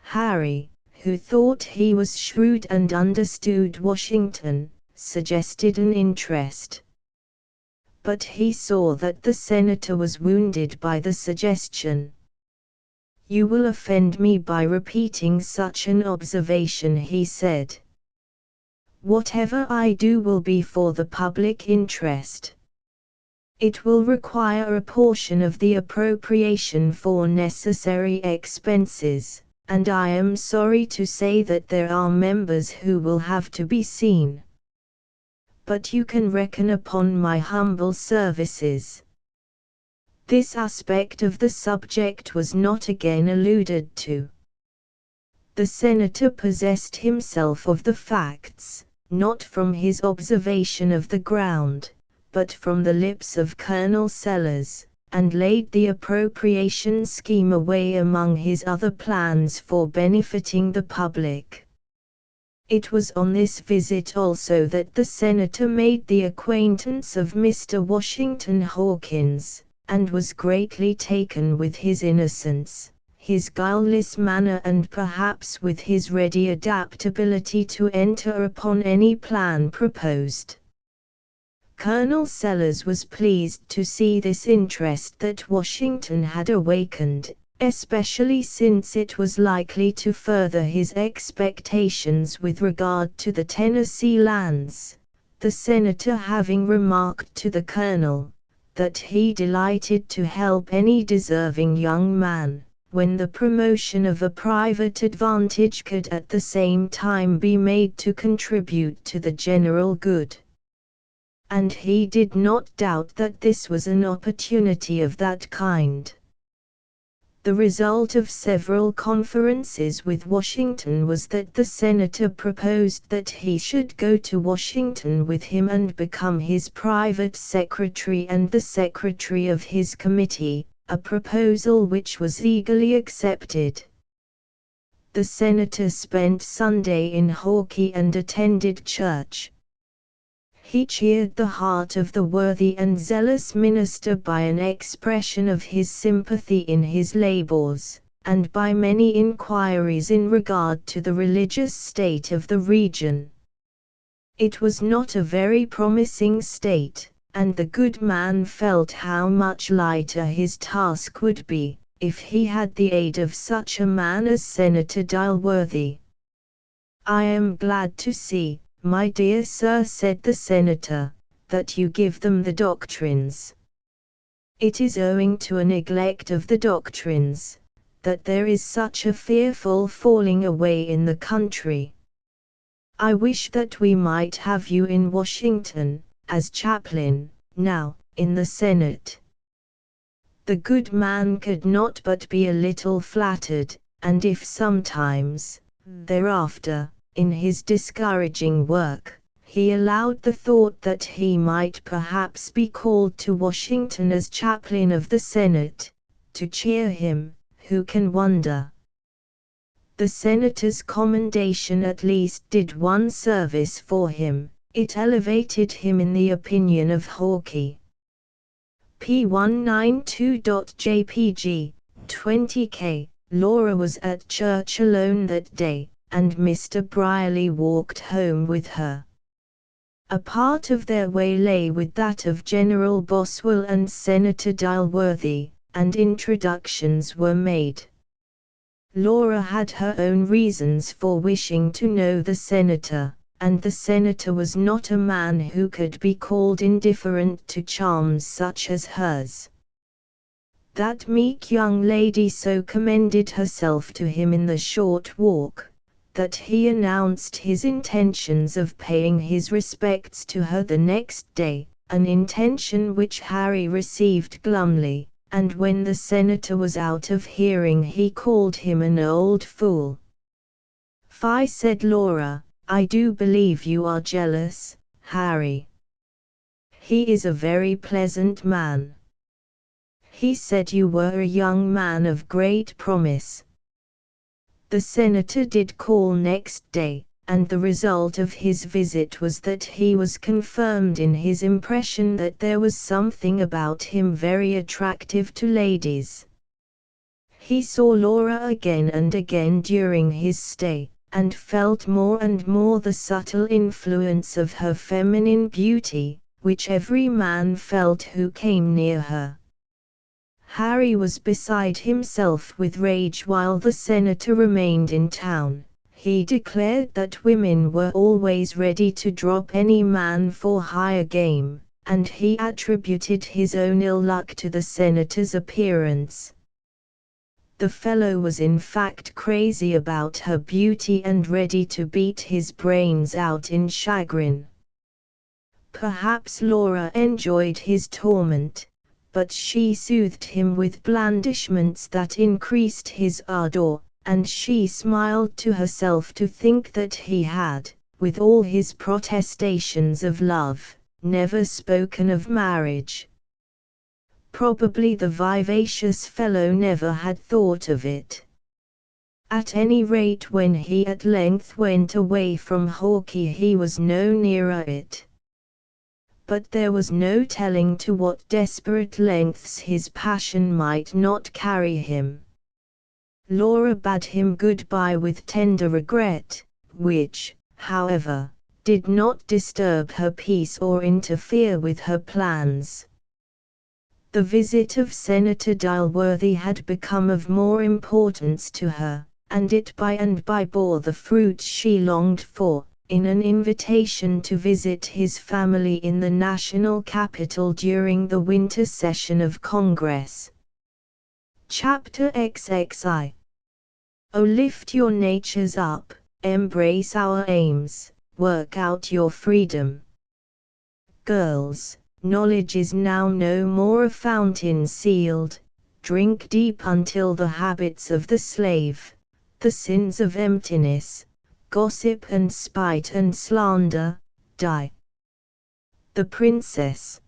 Harry, who thought he was shrewd and understood Washington, suggested an interest. But he saw that the senator was wounded by the suggestion. "You will offend me by repeating such an observation," he said. "Whatever I do will be for the public interest. It will require a portion of the appropriation for necessary expenses, and I am sorry to say that there are members who will have to be seen. But you can reckon upon my humble services." This aspect of the subject was not again alluded to. The senator possessed himself of the facts, not from his observation of the ground, but from the lips of Colonel Sellers, and laid the appropriation scheme away among his other plans for benefiting the public. It was on this visit also that the senator made the acquaintance of Mr. Washington Hawkins, and was greatly taken with his innocence, his guileless manner, and perhaps with his ready adaptability to enter upon any plan proposed. Colonel Sellers was pleased to see this interest that Washington had awakened, especially since it was likely to further his expectations with regard to the Tennessee lands, the senator having remarked to the colonel that he delighted to help any deserving young man, when the promotion of a private advantage could at the same time be made to contribute to the general good. And he did not doubt that this was an opportunity of that kind. The result of several conferences with Washington was that the senator proposed that he should go to Washington with him and become his private secretary and the secretary of his committee, a proposal which was eagerly accepted. The senator spent Sunday in Hawkey and attended church. He cheered the heart of the worthy and zealous minister by an expression of his sympathy in his labors, and by many inquiries in regard to the religious state of the region. It was not a very promising state, and the good man felt how much lighter his task would be, if he had the aid of such a man as Senator Dilworthy. "I am glad to see, my dear sir," said the senator, "that you give them the doctrines. It is owing to a neglect of the doctrines, that there is such a fearful falling away in the country. I wish that we might have you in Washington, as chaplain, now, in the Senate." The good man could not but be a little flattered, and if sometimes, thereafter, in his discouraging work, he allowed the thought that he might perhaps be called to Washington as chaplain of the Senate, to cheer him, who can wonder? The senator's commendation at least did one service for him: it elevated him in the opinion of Hawkey. P192.jpg, 20k. Laura was at church alone that day, and Mr. Brierly walked home with her. A part of their way lay with that of General Boswell and Senator Dilworthy, and introductions were made. Laura had her own reasons for wishing to know the senator, and the senator was not a man who could be called indifferent to charms such as hers. That meek young lady so commended herself to him in the short walk, that he announced his intentions of paying his respects to her the next day, an intention which Harry received glumly, and when the senator was out of hearing he called him an old fool. "Fie," said Laura, "I do believe you are jealous, Harry. He is a very pleasant man. He said you were a young man of great promise." The senator did call next day, and the result of his visit was that he was confirmed in his impression that there was something about him very attractive to ladies. He saw Laura again and again during his stay, and felt more and more the subtle influence of her feminine beauty, which every man felt who came near her. Harry was beside himself with rage while the senator remained in town. He declared that women were always ready to drop any man for higher game, and he attributed his own ill luck to the senator's appearance. The fellow was in fact crazy about her beauty and ready to beat his brains out in chagrin. Perhaps Laura enjoyed his torment, but she soothed him with blandishments that increased his ardor, and she smiled to herself to think that he had, with all his protestations of love, never spoken of marriage. Probably the vivacious fellow never had thought of it. At any rate, when he at length went away from Hawkeye he was no nearer it. But there was no telling to what desperate lengths his passion might not carry him. Laura bade him good-bye with tender regret, which, however, did not disturb her peace or interfere with her plans. The visit of Senator Dilworthy had become of more importance to her, and it by and by bore the fruit she longed for, in an invitation to visit his family in the national capital during the winter session of Congress. Chapter XXI. Oh, lift your natures up, embrace our aims, work out your freedom. Girls, knowledge is now no more a fountain sealed. Drink deep until the habits of the slave, the sins of emptiness, gossip and spite and slander, die. The Princess.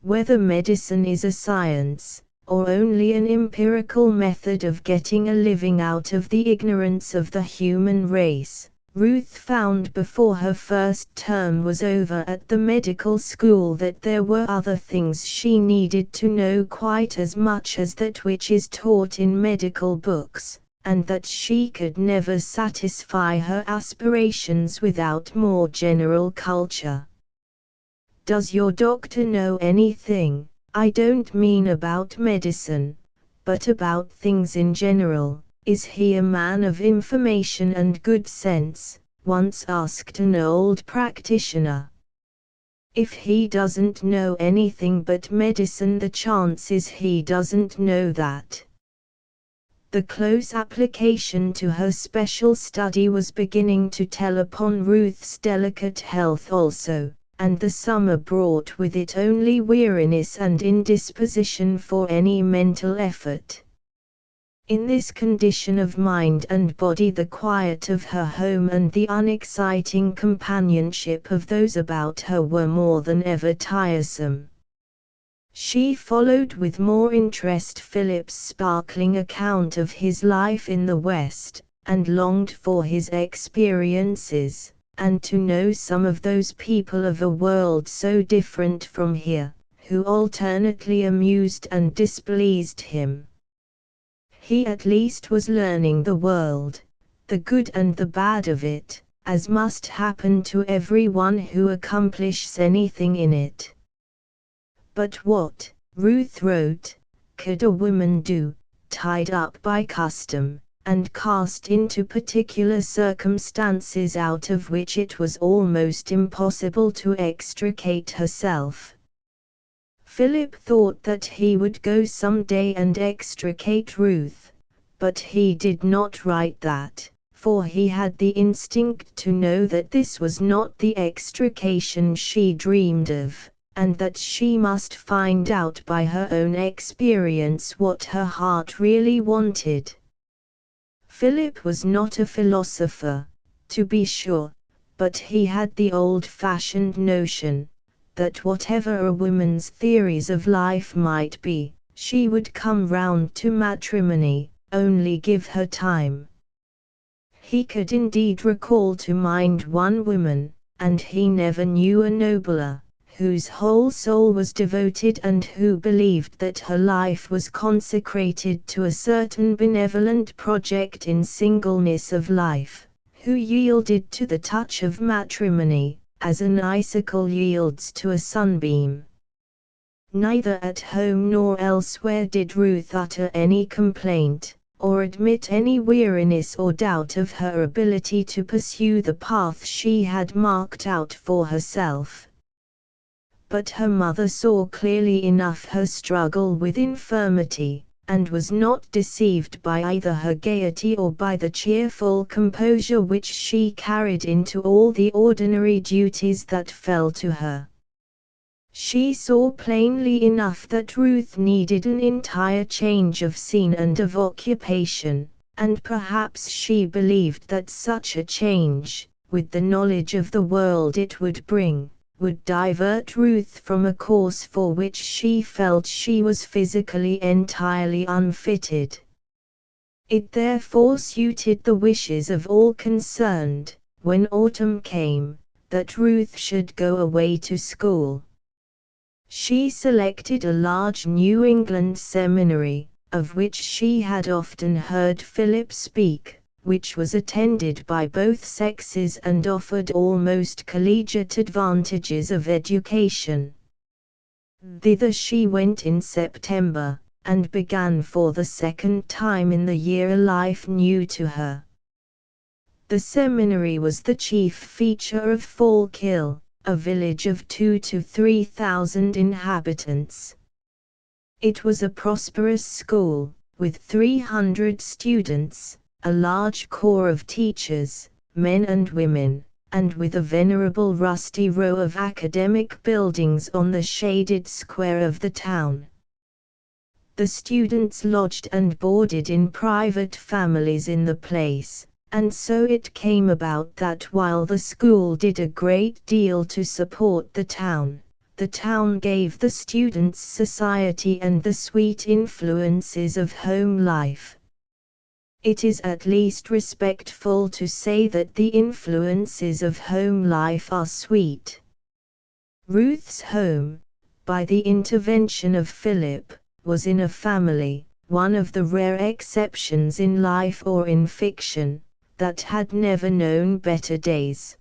Whether medicine is a science, or only an empirical method of getting a living out of the ignorance of the human race, Ruth found before her first term was over at the medical school that there were other things she needed to know quite as much as that which is taught in medical books, and that she could never satisfy her aspirations without more general culture. Does your doctor know anything? I don't mean about medicine, but about things in general. Is he a man of information and good sense? Once asked an old practitioner. If he doesn't know anything but medicine, the chance is he doesn't know that. The close application to her special study was beginning to tell upon Ruth's delicate health also, and the summer brought with it only weariness and indisposition for any mental effort. In this condition of mind and body the quiet of her home and the unexciting companionship of those about her were more than ever tiresome. She followed with more interest Philip's sparkling account of his life in the West, and longed for his experiences, and to know some of those people of a world so different from here, who alternately amused and displeased him. He at least was learning the world, the good and the bad of it, as must happen to everyone who accomplishes anything in it. But what, Ruth wrote, could a woman do, tied up by custom, and cast into particular circumstances out of which it was almost impossible to extricate herself? Philip thought that he would go some day and extricate Ruth, but he did not write that, for he had the instinct to know that this was not the extrication she dreamed of, and that she must find out by her own experience what her heart really wanted. Philip was not a philosopher, to be sure, but he had the old-fashioned notion that whatever a woman's theories of life might be, she would come round to matrimony, only give her time. He could indeed recall to mind one woman, and he never knew a nobler, whose whole soul was devoted and who believed that her life was consecrated to a certain benevolent project in singleness of life, who yielded to the touch of matrimony, as an icicle yields to a sunbeam. Neither at home nor elsewhere did Ruth utter any complaint, or admit any weariness or doubt of her ability to pursue the path she had marked out for herself. But her mother saw clearly enough her struggle with infirmity, and was not deceived by either her gaiety or by the cheerful composure which she carried into all the ordinary duties that fell to her. She saw plainly enough that Ruth needed an entire change of scene and of occupation, and perhaps she believed that such a change, with the knowledge of the world it would bring, would divert Ruth from a course for which she felt she was physically entirely unfitted. It therefore suited the wishes of all concerned, when autumn came, that Ruth should go away to school. She selected a large New England seminary, of which she had often heard Philip speak, which was attended by both sexes and offered almost collegiate advantages of education. Thither she went in September, and began for the second time in the year a life new to her. The seminary was the chief feature of Fallkill, a village of 2,000 to 3,000 inhabitants. It was a prosperous school, with 300 students, a large corps of teachers, men and women, and with a venerable rusty row of academic buildings on the shaded square of the town. The students lodged and boarded in private families in the place, and so it came about that while the school did a great deal to support the town gave the students society and the sweet influences of home life. It is at least respectful to say that the influences of home life are sweet. Ruth's home, by the intervention of Philip, was in a family, one of the rare exceptions in life or in fiction, that had never known better days.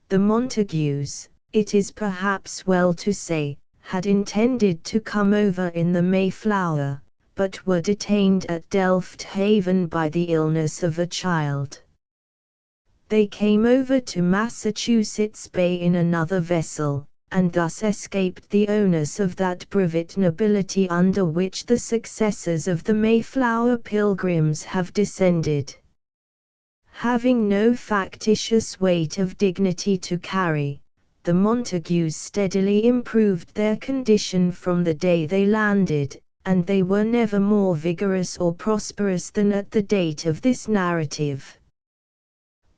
The Montagues, it is perhaps well to say, had intended to come over in the Mayflower, but were detained at Delft Haven by the illness of a child. They came over to Massachusetts Bay in another vessel, and thus escaped the onus of that brevet nobility under which the successors of the Mayflower Pilgrims have descended. Having no factitious weight of dignity to carry, the Montagues steadily improved their condition from the day they landed, and they were never more vigorous or prosperous than at the date of this narrative.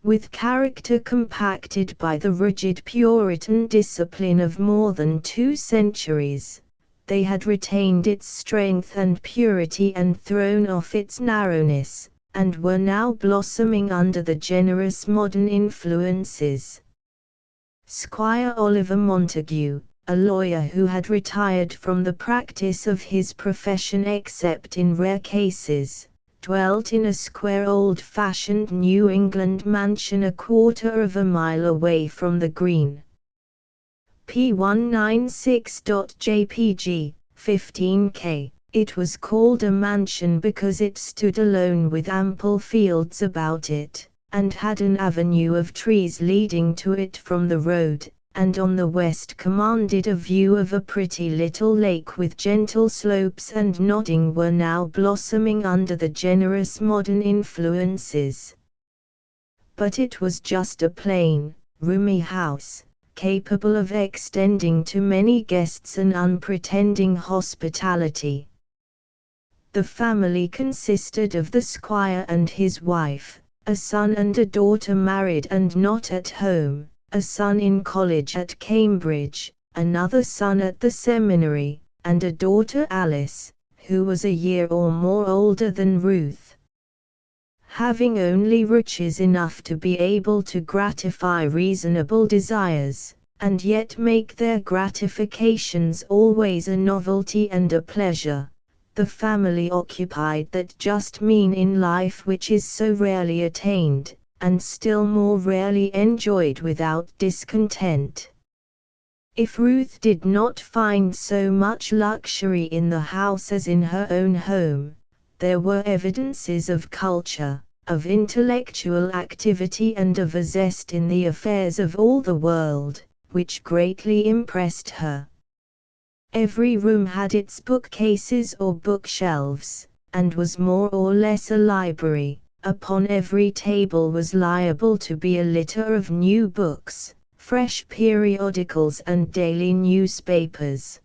With character compacted by the rigid Puritan discipline of more than 2 centuries, they had retained its strength and purity and thrown off its narrowness, and were now blossoming under the generous modern influences. Squire Oliver Montague, a lawyer who had retired from the practice of his profession except in rare cases, dwelt in a square old-fashioned New England mansion a quarter of a mile away from the Green. P196.jpg, 15K. It was called a mansion because it stood alone with ample fields about it, and had an avenue of trees leading to it from the road, and on the west commanded a view of a pretty little lake with gentle slopes and nodding were now blossoming under the generous modern influences. But it was just a plain, roomy house, capable of extending to many guests an unpretending hospitality. The family consisted of the squire and his wife, a son and a daughter married and not at home, a son in college at Cambridge, another son at the seminary, and a daughter Alice, who was a year or more older than Ruth. Having only riches enough to be able to gratify reasonable desires, and yet make their gratifications always a novelty and a pleasure, the family occupied that just mean in life which is so rarely attained, and still more rarely enjoyed without discontent. If Ruth did not find so much luxury in the house as in her own home, there were evidences of culture, of intellectual activity and of a zest in the affairs of all the world, which greatly impressed her. Every room had its bookcases or bookshelves, and was more or less a library. Upon every table was liable to be a litter of new books, fresh periodicals and daily newspapers.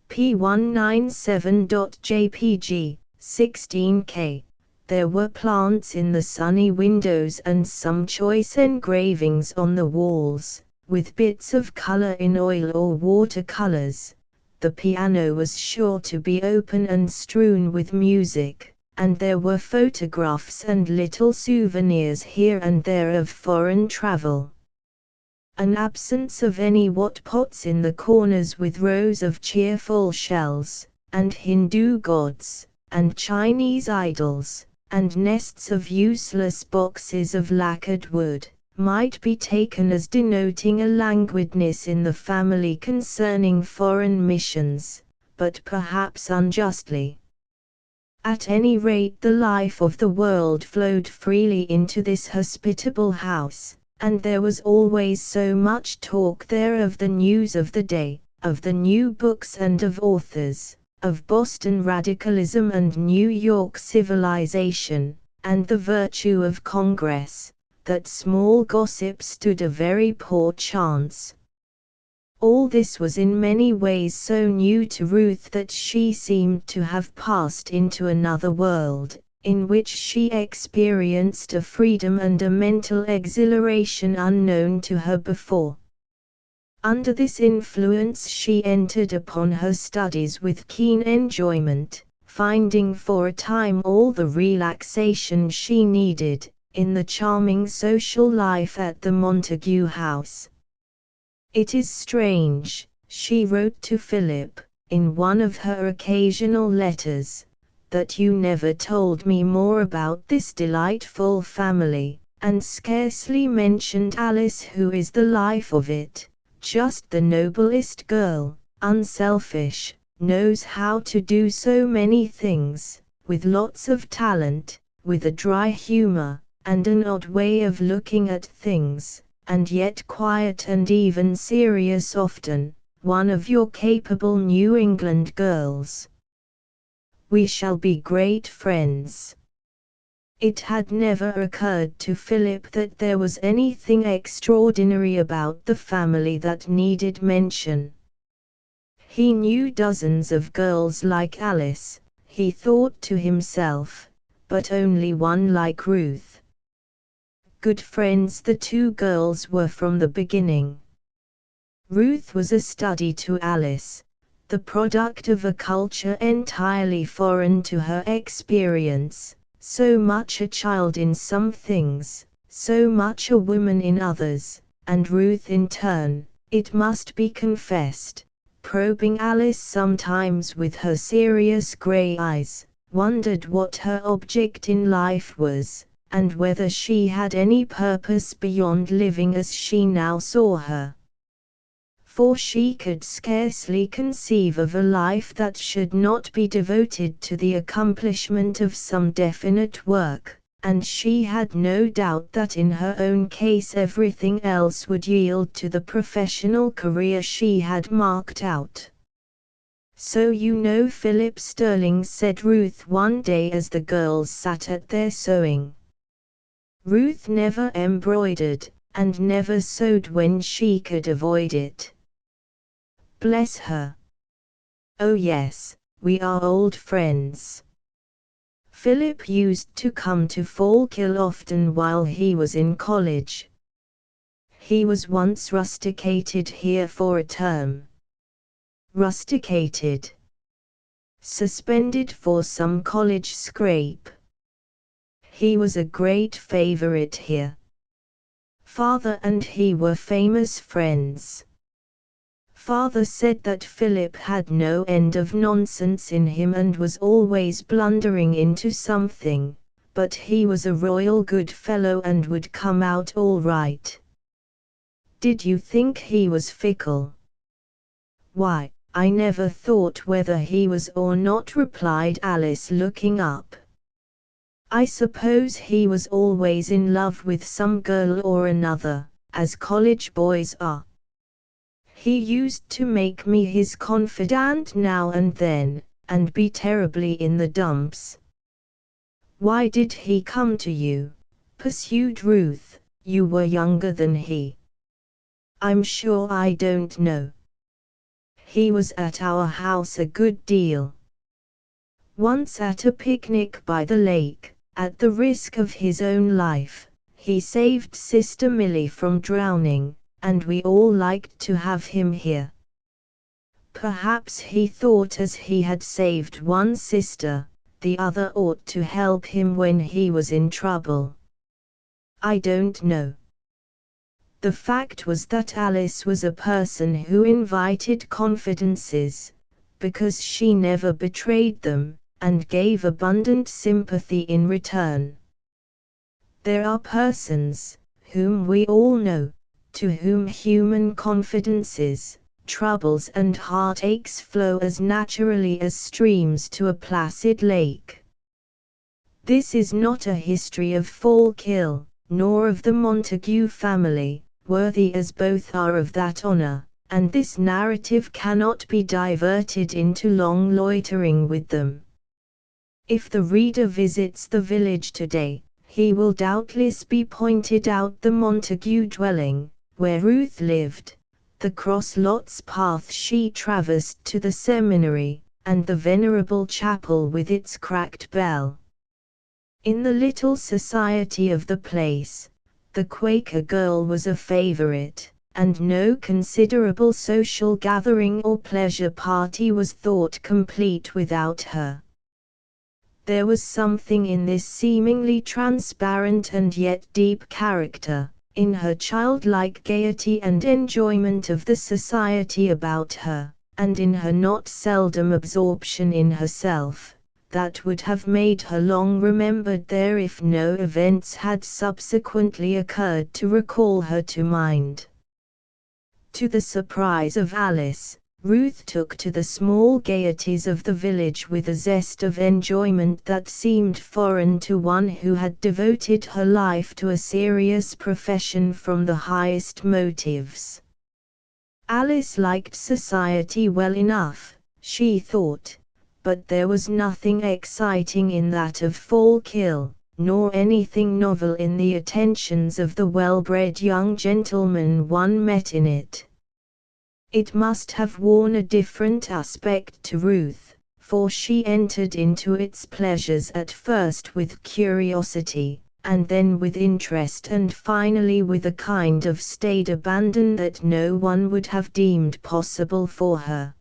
P197.jpg, 16K. There were plants in the sunny windows and some choice engravings on the walls, with bits of color in oil or watercolors. The piano was sure to be open and strewn with music, and there were photographs and little souvenirs here and there of foreign travel. An absence of any what pots in the corners with rows of cheerful shells, and Hindu gods, and Chinese idols, and nests of useless boxes of lacquered wood, might be taken as denoting a languidness in the family concerning foreign missions, but perhaps unjustly. At any rate, the life of the world flowed freely into this hospitable house, and there was always so much talk there of the news of the day, of the new books and of authors, of Boston radicalism and New York civilization, and the virtue of Congress, that small gossip stood a very poor chance. All this was in many ways so new to Ruth that she seemed to have passed into another world, in which she experienced a freedom and a mental exhilaration unknown to her before. Under this influence she entered upon her studies with keen enjoyment, finding for a time all the relaxation she needed in the charming social life at the Montague house. "It is strange," she wrote to Philip, in one of her occasional letters, "that you never told me more about this delightful family, and scarcely mentioned Alice, who is the life of it, just the noblest girl, unselfish, knows how to do so many things, with lots of talent, with a dry humor, and an odd way of looking at things, and yet quiet and even serious often, one of your capable New England girls. We shall be great friends." It had never occurred to Philip that there was anything extraordinary about the family that needed mention. He knew dozens of girls like Alice, he thought to himself, but only one like Ruth. Good friends the two girls were from the beginning. Ruth was a study to Alice, the product of a culture entirely foreign to her experience, so much a child in some things, so much a woman in others, and Ruth in turn, it must be confessed, probing Alice sometimes with her serious grey eyes, wondered what her object in life was, and whether she had any purpose beyond living as she now saw her. For she could scarcely conceive of a life that should not be devoted to the accomplishment of some definite work, and she had no doubt that in her own case everything else would yield to the professional career she had marked out. "So you know Philip Sterling," said Ruth one day as the girls sat at their sewing. Ruth never embroidered, and never sewed when she could avoid it. Bless her! Oh yes, we are old friends. Philip used to come to Fallkill often while he was in college. He was once rusticated here for a term. Rusticated. Suspended for some college scrape. He was a great favorite here. Father and he were famous friends. Father said that Philip had no end of nonsense in him and was always blundering into something, but he was a royal good fellow and would come out all right. Did you think he was fickle? Why, I never thought whether he was or not, replied Alice, looking up. I suppose he was always in love with some girl or another, as college boys are. He used to make me his confidant now and then, and be terribly in the dumps. Why did he come to you? Pursued Ruth. You were younger than he. I'm sure I don't know. He was at our house a good deal. Once at a picnic by the lake, at the risk of his own life, he saved Sister Millie from drowning, and we all liked to have him here. Perhaps he thought as he had saved one sister, the other ought to help him when he was in trouble. I don't know. The fact was that Alice was a person who invited confidences, because she never betrayed them, and gave abundant sympathy in return. There are persons, whom we all know, to whom human confidences, troubles and heartaches flow as naturally as streams to a placid lake. This is not a history of Fallkill, nor of the Montague family, worthy as both are of that honor, and this narrative cannot be diverted into long loitering with them. If the reader visits the village today, he will doubtless be pointed out the Montague dwelling, where Ruth lived, the cross lots path she traversed to the seminary, and the venerable chapel with its cracked bell. In the little society of the place, the Quaker girl was a favorite, and no considerable social gathering or pleasure party was thought complete without her. There was something in this seemingly transparent and yet deep character, in her childlike gaiety and enjoyment of the society about her, and in her not seldom absorption in herself, that would have made her long remembered there if no events had subsequently occurred to recall her to mind. To the surprise of Alice, Ruth took to the small gaieties of the village with a zest of enjoyment that seemed foreign to one who had devoted her life to a serious profession from the highest motives. Alice liked society well enough, she thought, but there was nothing exciting in that of Fallkill, nor anything novel in the attentions of the well-bred young gentlemen one met in it. It must have worn a different aspect to Ruth, for she entered into its pleasures at first with curiosity, and then with interest, and finally with a kind of staid abandon that no one would have deemed possible for her.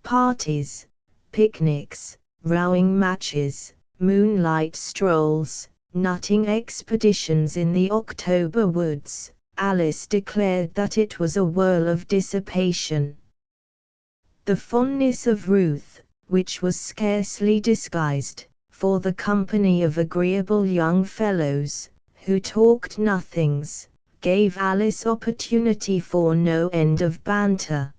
Parties, picnics, rowing matches, moonlight strolls, nutting expeditions in the October woods, Alice declared that it was a whirl of dissipation. The fondness of Ruth, which was scarcely disguised, for the company of agreeable young fellows, who talked nothings, gave Alice opportunity for no end of banter.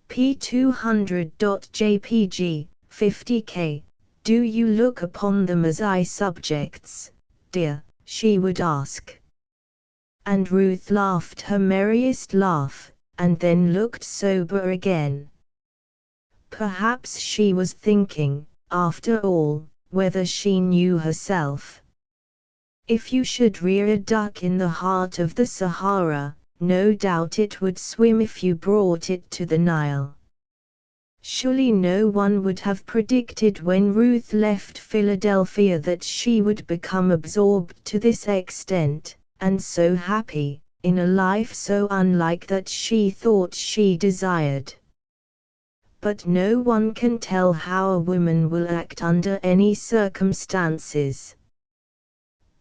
P200.jpg, 50k, do you look upon them as eye subjects, dear, she would ask. And Ruth laughed her merriest laugh, and then looked sober again. Perhaps she was thinking, after all, whether she knew herself. If you should rear a duck in the heart of the Sahara, no doubt it would swim if you brought it to the Nile. Surely no one would have predicted when Ruth left Philadelphia that she would become absorbed to this extent, and so happy, in a life so unlike that she thought she desired. But no one can tell how a woman will act under any circumstances.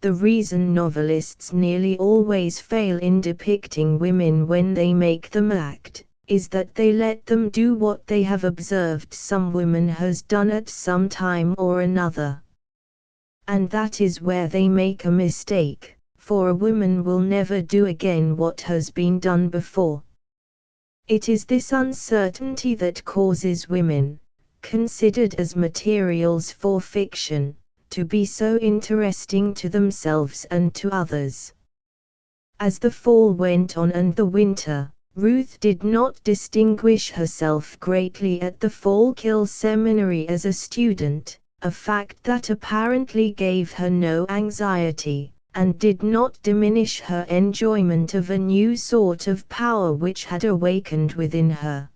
The reason novelists nearly always fail in depicting women when they make them act, is that they let them do what they have observed some woman has done at some time or another. And that is where they make a mistake, for a woman will never do again what has been done before. It is this uncertainty that causes women, considered as materials for fiction, to be so interesting to themselves and to others. As the fall went on and the winter, Ruth did not distinguish herself greatly at the Fallkill Seminary as a student, a fact that apparently gave her no anxiety, and did not diminish her enjoyment of a new sort of power which had awakened within her.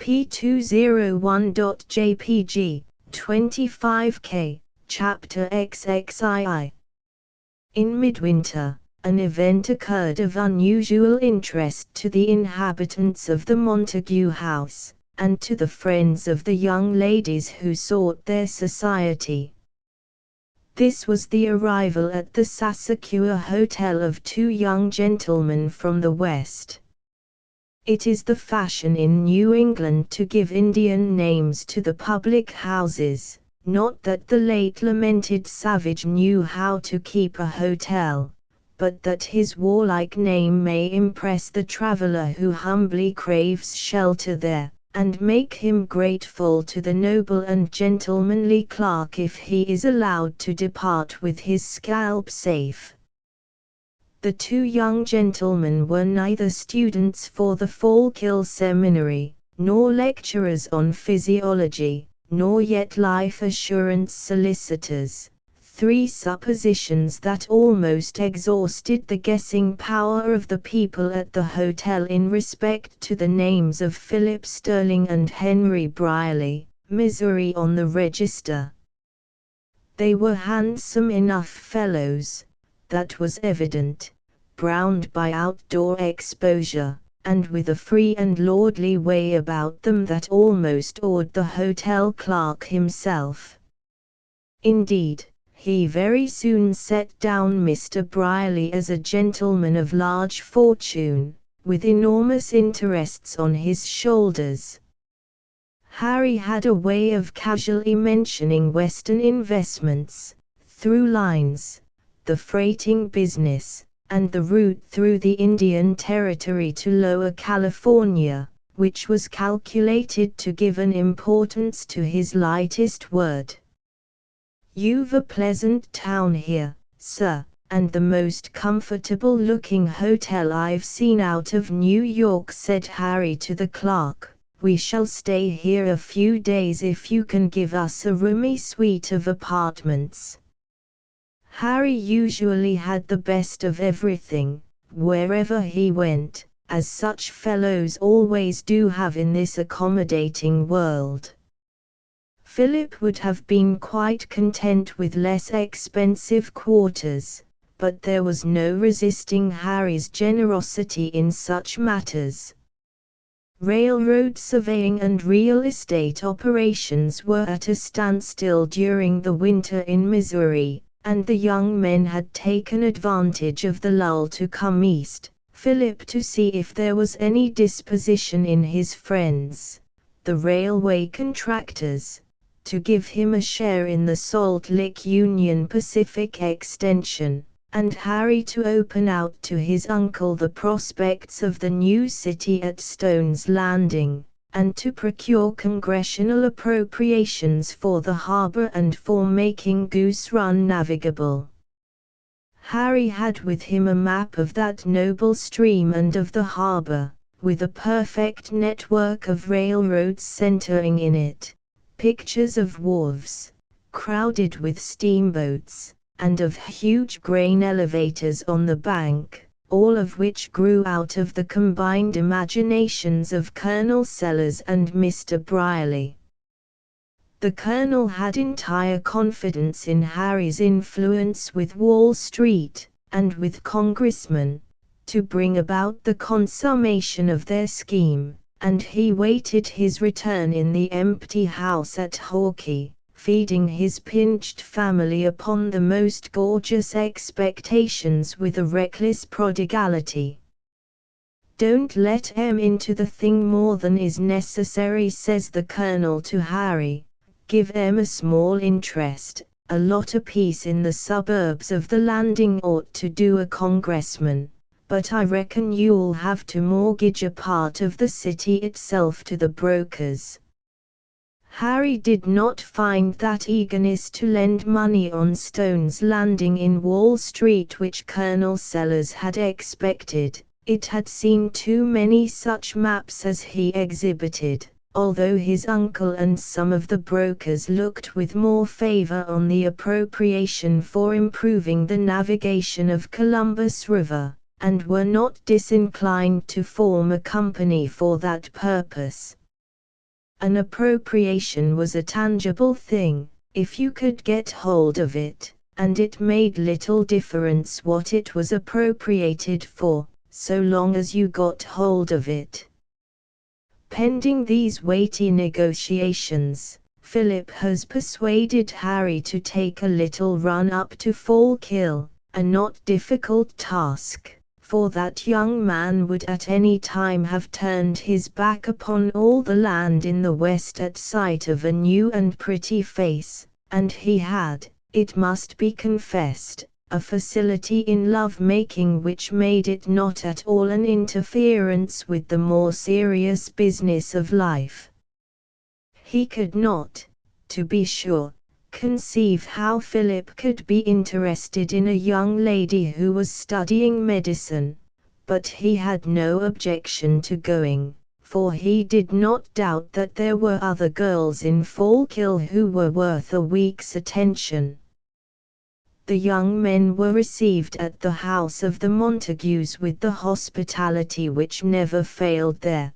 P201.jpg, 25K, Chapter XXII. In midwinter, an event occurred of unusual interest to the inhabitants of the Montague house, and to the friends of the young ladies who sought their society. This was the arrival at the Sasakua Hotel of two young gentlemen from the West. It is the fashion in New England to give Indian names to the public houses. Not that the late lamented Savage knew how to keep a hotel, but that his warlike name may impress the traveler who humbly craves shelter there, and make him grateful to the noble and gentlemanly clerk if he is allowed to depart with his scalp safe. The two young gentlemen were neither students for the Fallkill Seminary, nor lecturers on physiology, nor yet life assurance solicitors, three suppositions that almost exhausted the guessing power of the people at the hotel in respect to the names of Philip Sterling and Henry Brierly, Missouri on the register. They were handsome enough fellows, that was evident, browned by outdoor exposure, and with a free and lordly way about them that almost awed the hotel clerk himself. Indeed, he very soon set down Mr. Brierly as a gentleman of large fortune, with enormous interests on his shoulders. Harry had a way of casually mentioning Western investments, through lines, the freighting business, and the route through the Indian Territory to Lower California, which was calculated to give an importance to his lightest word. "You've a pleasant town here, sir, and the most comfortable-looking hotel I've seen out of New York," said Harry to the clerk. "We shall stay here a few days if you can give us a roomy suite of apartments." Harry usually had the best of everything, wherever he went, as such fellows always do have in this accommodating world. Philip would have been quite content with less expensive quarters, but there was no resisting Harry's generosity in such matters. Railroad surveying and real estate operations were at a standstill during the winter in Missouri, and the young men had taken advantage of the lull to come east, Philip to see if there was any disposition in his friends, the railway contractors, to give him a share in the Salt Lick Union Pacific extension, and Harry to open out to his uncle the prospects of the new city at Stone's Landing, and to procure congressional appropriations for the harbor and for making Goose Run navigable. Harry had with him a map of that noble stream and of the harbor, with a perfect network of railroads centering in it, pictures of wharves, crowded with steamboats, and of huge grain elevators on the bank, all of which grew out of the combined imaginations of Colonel Sellers and Mr. Brierly. The Colonel had entire confidence in Harry's influence with Wall Street, and with congressmen, to bring about the consummation of their scheme, and he waited his return in the empty house at Hawkey, feeding his pinched family upon the most gorgeous expectations with a reckless prodigality. "Don't let em into the thing more than is necessary," says the Colonel to Harry. "Give em a small interest, a lot apiece in the suburbs of the landing ought to do a congressman, but I reckon you'll have to mortgage a part of the city itself to the brokers." Harry did not find that eagerness to lend money on Stone's Landing in Wall Street which Colonel Sellers had expected. It had seen too many such maps as he exhibited, although his uncle and some of the brokers looked with more favor on the appropriation for improving the navigation of Columbus River, and were not disinclined to form a company for that purpose. An appropriation was a tangible thing, if you could get hold of it, and it made little difference what it was appropriated for, so long as you got hold of it. Pending these weighty negotiations, Philip has persuaded Harry to take a little run up to Fallkill, a not difficult task, for that young man would at any time have turned his back upon all the land in the west at sight of a new and pretty face, and he had, it must be confessed, a facility in love-making which made it not at all an interference with the more serious business of life. He could not, to be sure, conceive how Philip could be interested in a young lady who was studying medicine, but he had no objection to going, for he did not doubt that there were other girls in Fallkill who were worth a week's attention. The young men were received at the house of the Montagues with the hospitality which never failed there.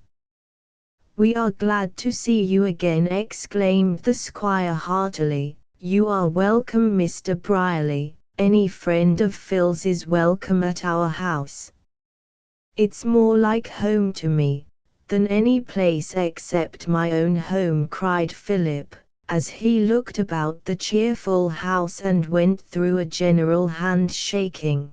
"We are glad to see you again," exclaimed the squire heartily. "You are welcome, Mr. Brierly. Any friend of Phil's is welcome at our house." "It's more like home to me than any place except my own home," cried Philip, as he looked about the cheerful house and went through a general hand-shaking.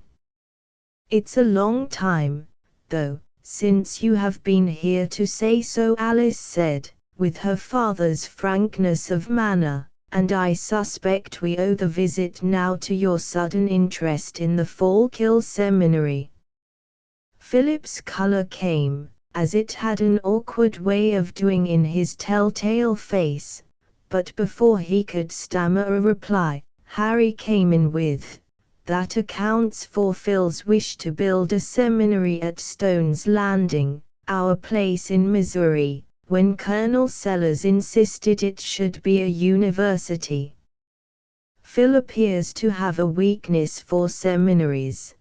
"It's a long time, though, since you have been here to say so," Alice said, with her father's frankness of manner, "and I suspect we owe the visit now to your sudden interest in the Fallkill Seminary." Philip's color came, as it had an awkward way of doing in his telltale face, but before he could stammer a reply, Harry came in with, "That accounts for Phil's wish to build a seminary at Stone's Landing, our place in Missouri, when Colonel Sellers insisted it should be a university. Phil appears to have a weakness for seminaries."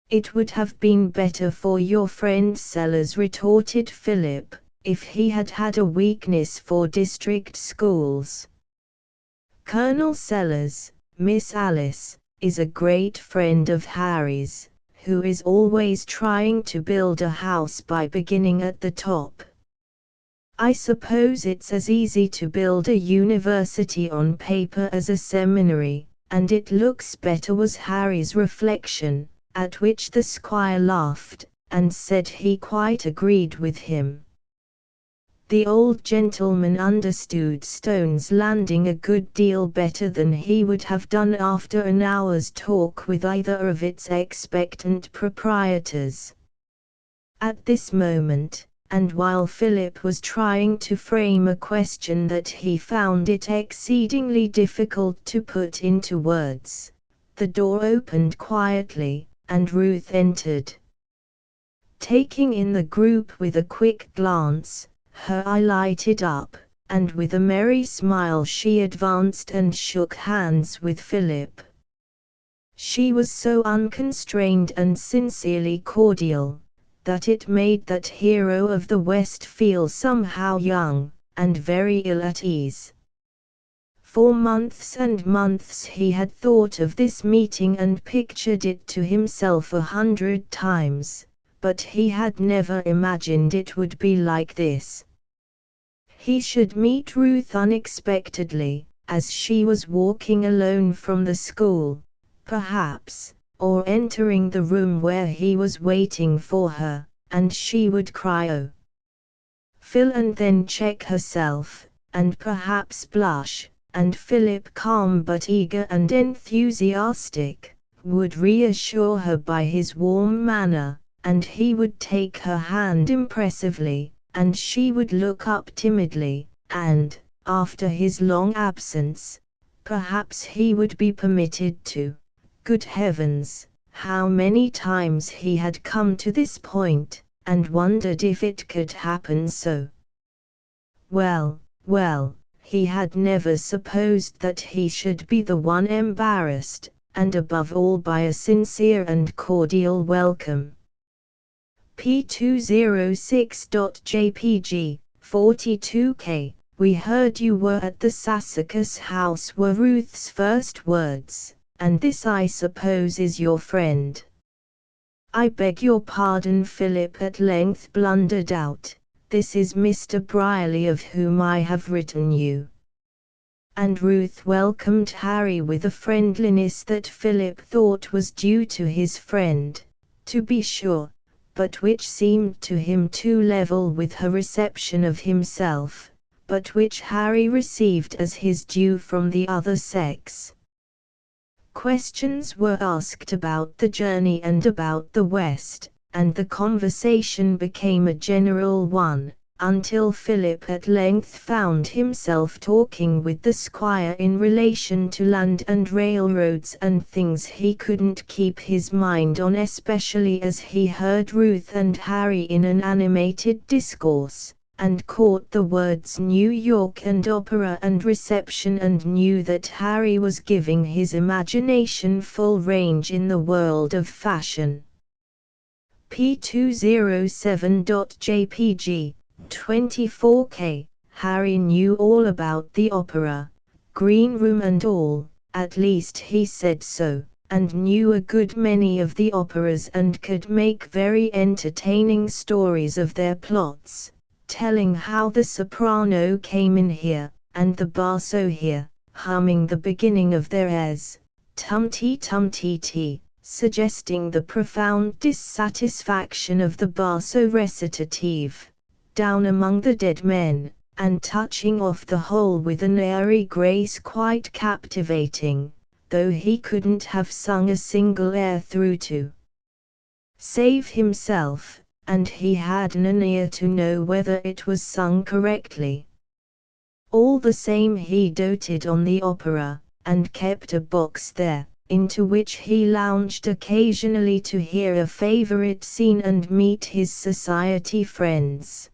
"It would have been better for your friend Sellers," retorted Philip, "if he had had a weakness for district schools. Colonel Sellers, Miss Alice, is a great friend of Harry's, who is always trying to build a house by beginning at the top. I suppose it's as easy to build a university on paper as a seminary, and it looks better," was Harry's reflection, at which the squire laughed, and said he quite agreed with him. The old gentleman understood Stone's Landing a good deal better than he would have done after an hour's talk with either of its expectant proprietors. At this moment, and while Philip was trying to frame a question that he found it exceedingly difficult to put into words, the door opened quietly, and Ruth entered. Taking in the group with a quick glance, her eye lighted up, and with a merry smile she advanced and shook hands with Philip. She was so unconstrained and sincerely cordial, that it made that hero of the West feel somehow young, and very ill at ease. For months and months he had thought of this meeting and pictured it to himself 100 times, but he had never imagined it would be like this. He should meet Ruth unexpectedly, as she was walking alone from the school, perhaps, or entering the room where he was waiting for her, and she would cry "Oh, Phil," and then check herself, and perhaps blush, and Philip, calm but eager and enthusiastic, would reassure her by his warm manner, and he would take her hand impressively, and she would look up timidly, and, after his long absence, perhaps he would be permitted to. Good heavens, how many times he had come to this point, and wondered if it could happen so. Well, he had never supposed that he should be the one embarrassed, and above all by a sincere and cordial welcome. P206.jpg, 42K, we heard you were at the Sassacus house, were Ruth's first words, and this I suppose is your friend. I beg your pardon, Philip at length blundered out, this is Mr. Brierly of whom I have written you. And Ruth welcomed Harry with a friendliness that Philip thought was due to his friend, to be sure, but which seemed to him too level with her reception of himself, but which Harry received as his due from the other sex. Questions were asked about the journey and about the West, and the conversation became a general one, until Philip at length found himself talking with the squire in relation to land and railroads and things he couldn't keep his mind on, especially as he heard Ruth and Harry in an animated discourse, and caught the words New York and opera and reception, and knew that Harry was giving his imagination full range in the world of fashion. P207.jpg, 24K, Harry knew all about the opera, green room and all, at least he said so, and knew a good many of the operas and could make very entertaining stories of their plots, telling how the soprano came in here, and the basso here, humming the beginning of their airs, tum-tee, suggesting the profound dissatisfaction of the basso recitative, down among the dead men, and touching off the whole with an airy grace quite captivating, though he couldn't have sung a single air through to save himself, and he hadn't an ear to know whether it was sung correctly. All the same he doted on the opera, and kept a box there, into which he lounged occasionally to hear a favorite scene and meet his society friends.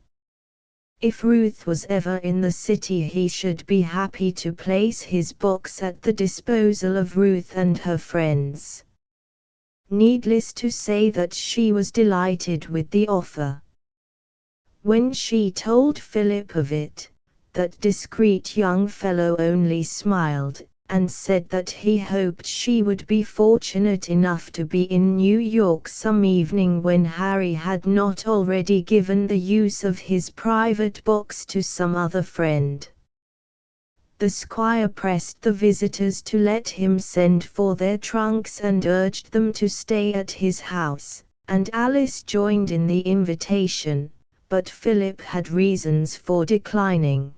If Ruth was ever in the city he should be happy to place his box at the disposal of Ruth and her friends. Needless to say that she was delighted with the offer. When she told Philip of it, that discreet young fellow only smiled, and said that he hoped she would be fortunate enough to be in New York some evening when Harry had not already given the use of his private box to some other friend. The squire pressed the visitors to let him send for their trunks and urged them to stay at his house, and Alice joined in the invitation, but Philip had reasons for declining.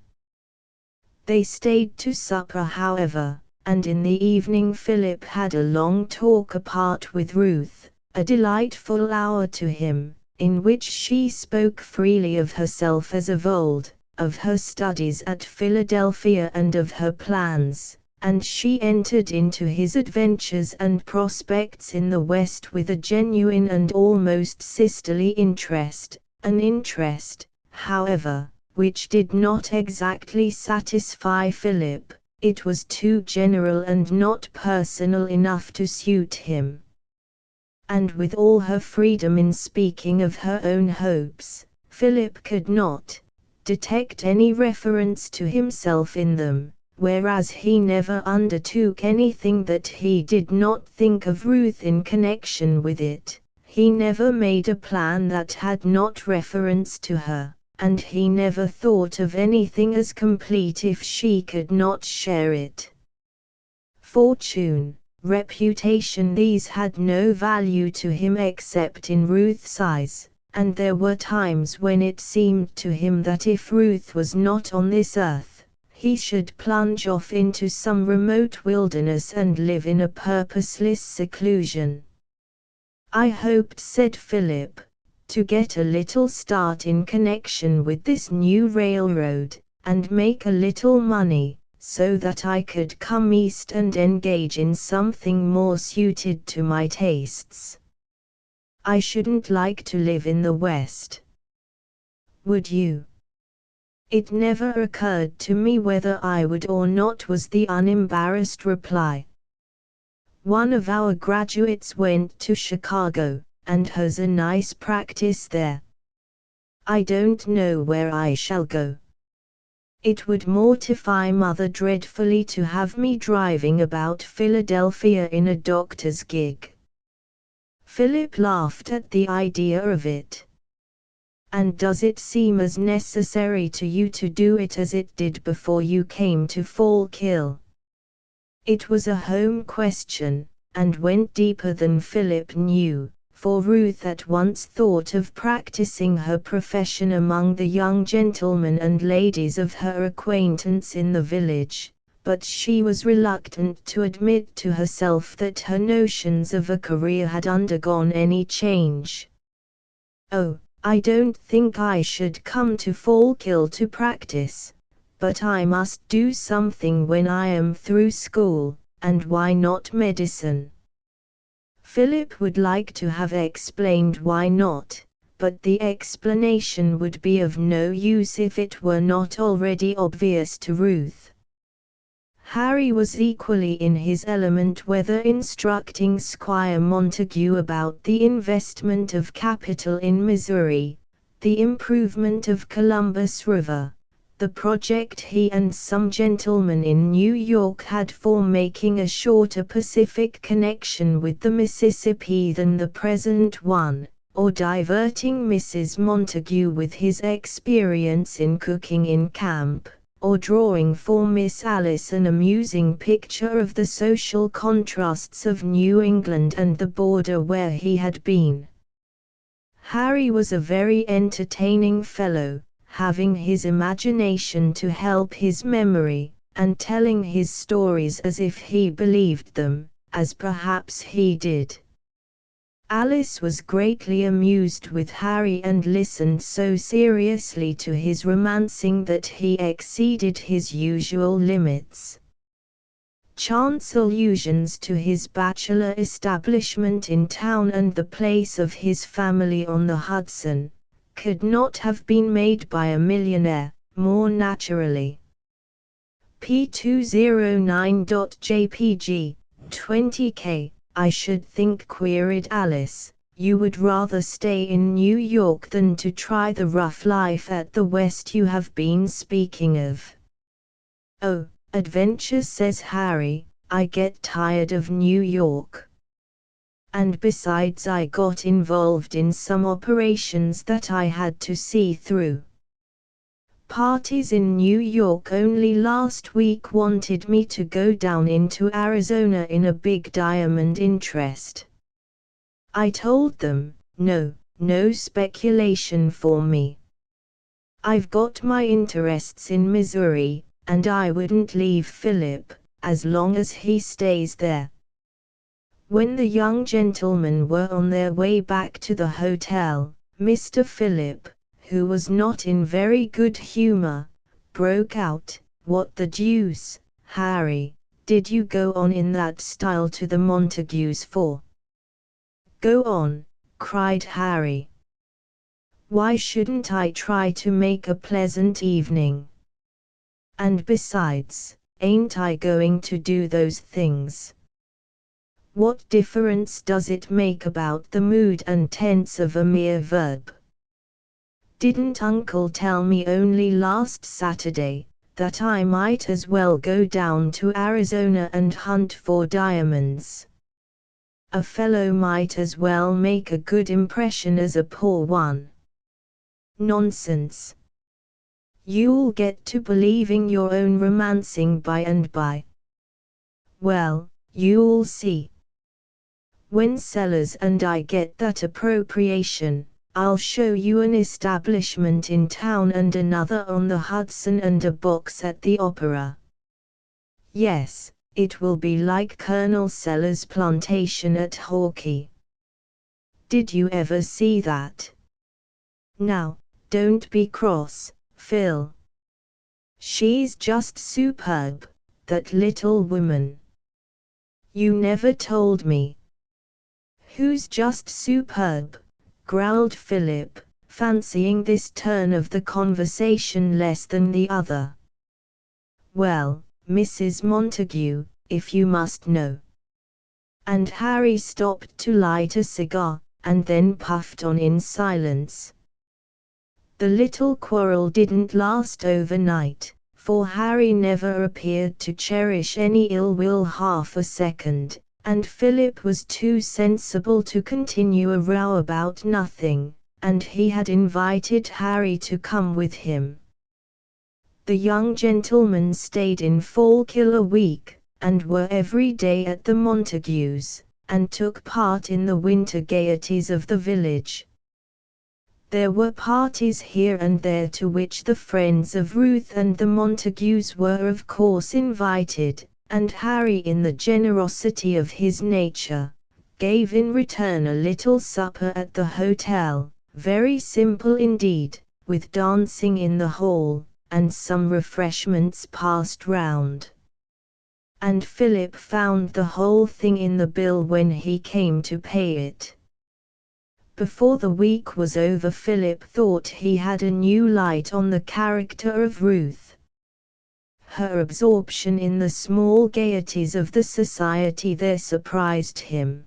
They stayed to supper, however, and in the evening Philip had a long talk apart with Ruth, a delightful hour to him, in which she spoke freely of herself as of old, of her studies at Philadelphia and of her plans, and she entered into his adventures and prospects in the West with a genuine and almost sisterly interest, an interest, however, which did not exactly satisfy Philip, It was too general and not personal enough to suit him. And with all her freedom in speaking of her own hopes, Philip could not detect any reference to himself in them, whereas he never undertook anything that he did not think of Ruth in connection with it. He never made a plan that had not reference to her, and he never thought of anything as complete if she could not share it. Fortune, reputation, these had no value to him except in Ruth's eyes, and there were times when it seemed to him that if Ruth was not on this earth, he should plunge off into some remote wilderness and live in a purposeless seclusion. "I hoped," said Philip, "to get a little start in connection with this new railroad, and make a little money, so that I could come east and engage in something more suited to my tastes. I shouldn't like to live in the West." "Would you?" "It never occurred to me whether I would or not," was the unembarrassed reply. "One of our graduates went to Chicago, and has a nice practice there. I don't know where I shall go. It would mortify Mother dreadfully to have me driving about Philadelphia in a doctor's gig." Philip laughed at the idea of it. "And does it seem as necessary to you to do it as it did before you came to Fallkill?" It was a home question, and went deeper than Philip knew, for Ruth at once thought of practicing her profession among the young gentlemen and ladies of her acquaintance in the village, but she was reluctant to admit to herself that her notions of a career had undergone any change. "Oh, I don't think I should come to Fallkill to practice, but I must do something when I am through school, and why not medicine?" Philip would like to have explained why not, but the explanation would be of no use if it were not already obvious to Ruth. Harry was equally in his element whether instructing Squire Montague about the investment of capital in Missouri, the improvement of Columbus River, the project he and some gentlemen in New York had for making a shorter Pacific connection with the Mississippi than the present one, or diverting Mrs. Montague with his experience in cooking in camp, or drawing for Miss Alice an amusing picture of the social contrasts of New England and the border where he had been. Harry was a very entertaining fellow, having his imagination to help his memory, and telling his stories as if he believed them, as perhaps he did. Alice was greatly amused with Harry and listened so seriously to his romancing that he exceeded his usual limits. Chance allusions to his bachelor establishment in town and the place of his family on the Hudson could not have been made by a millionaire more naturally. P209.jpg, 20K. "I should think," queried Alice, "you would rather stay in New York than to try the rough life at the West you have been speaking of." "Oh, adventure," says Harry, "I get tired of New York. And besides, I got involved in some operations that I had to see through. Parties in New York only last week wanted me to go down into Arizona in a big diamond interest. I told them, no speculation for me. I've got my interests in Missouri, and I wouldn't leave Philip, as long as he stays there." When the young gentlemen were on their way back to the hotel, Mr. Philip, who was not in very good humor, broke out, "What the deuce, Harry, did you go on in that style to the Montagues for?" "Go on," cried Harry. "Why shouldn't I try to make a pleasant evening? And besides, ain't I going to do those things? What difference does it make about the mood and tense of a mere verb? Didn't Uncle tell me only last Saturday that I might as well go down to Arizona and hunt for diamonds? A fellow might as well make a good impression as a poor one. Nonsense. You'll get to believing your own romancing by and by. Well, you'll see. When Sellers and I get that appropriation, I'll show you an establishment in town and another on the Hudson and a box at the opera. Yes, it will be like Colonel Sellers' plantation at Hawkeye. Did you ever see that? Now, don't be cross, Phil. She's just superb, that little woman. You never told me. Who's just superb? Growled Philip, fancying this turn of the conversation less than the other. Well, Mrs. Montague, if you must know. And Harry stopped to light a cigar, and then puffed on in silence. The little quarrel didn't last overnight, for Harry never appeared to cherish any ill will half a second, and Philip was too sensible to continue a row about nothing, and he had invited Harry to come with him. The young gentlemen stayed in Fallkill a week, and were every day at the Montagues, and took part in the winter gaieties of the village. There were parties here and there to which the friends of Ruth and the Montagues were of course invited, and Harry, in the generosity of his nature, gave in return a little supper at the hotel, very simple indeed, with dancing in the hall, and some refreshments passed round. And Philip found the whole thing in the bill when he came to pay it. Before the week was over, Philip thought he had a new light on the character of Ruth. Her absorption in the small gaieties of the society there surprised him.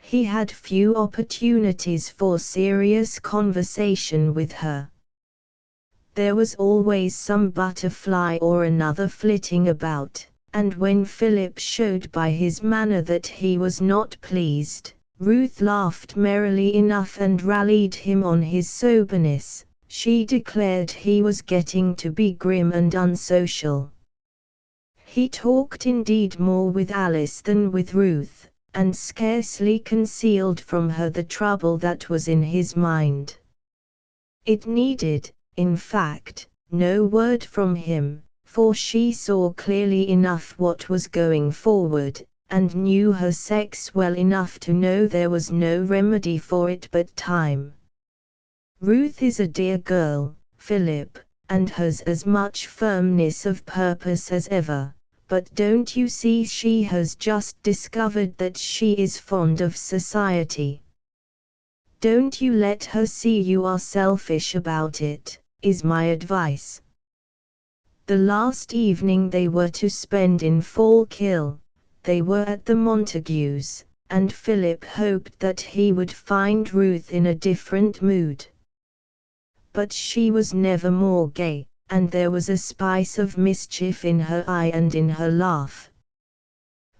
He had few opportunities for serious conversation with her. There was always some butterfly or another flitting about, and when Philip showed by his manner that he was not pleased, Ruth laughed merrily enough and rallied him on his soberness. She declared he was getting to be grim and unsocial. He talked indeed more with Alice than with Ruth, and scarcely concealed from her the trouble that was in his mind. It needed, in fact, no word from him, for she saw clearly enough what was going forward, and knew her sex well enough to know there was no remedy for it but time. Ruth is a dear girl, Philip, and has as much firmness of purpose as ever, but don't you see she has just discovered that she is fond of society. Don't you let her see you are selfish about it, is my advice. The last evening they were to spend in Fallkill, they were at the Montagues, and Philip hoped that he would find Ruth in a different mood. But she was never more gay, and there was a spice of mischief in her eye and in her laugh.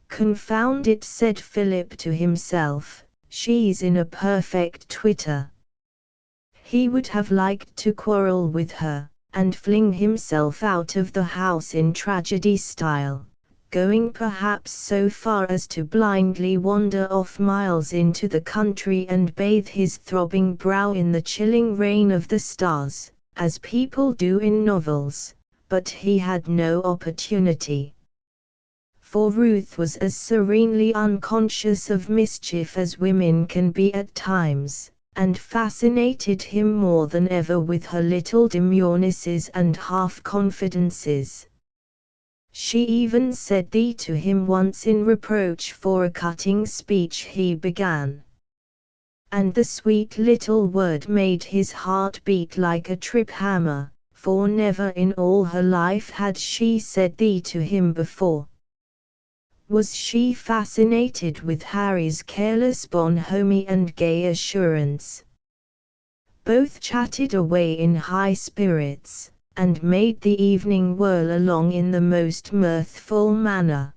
Confound it, said Philip to himself, she's in a perfect twitter. He would have liked to quarrel with her, and fling himself out of the house in tragedy style, going perhaps so far as to blindly wander off miles into the country and bathe his throbbing brow in the chilling rain of the stars, as people do in novels, but he had no opportunity. For Ruth was as serenely unconscious of mischief as women can be at times, and fascinated him more than ever with her little demurenesses and half-confidences. She even said thee to him once in reproach for a cutting speech he began. And the sweet little word made his heart beat like a trip hammer, for never in all her life had she said thee to him before. Was she fascinated with Harry's careless bonhomie and gay assurance? Both chatted away in high spirits, and made the evening whirl along in the most mirthful manner.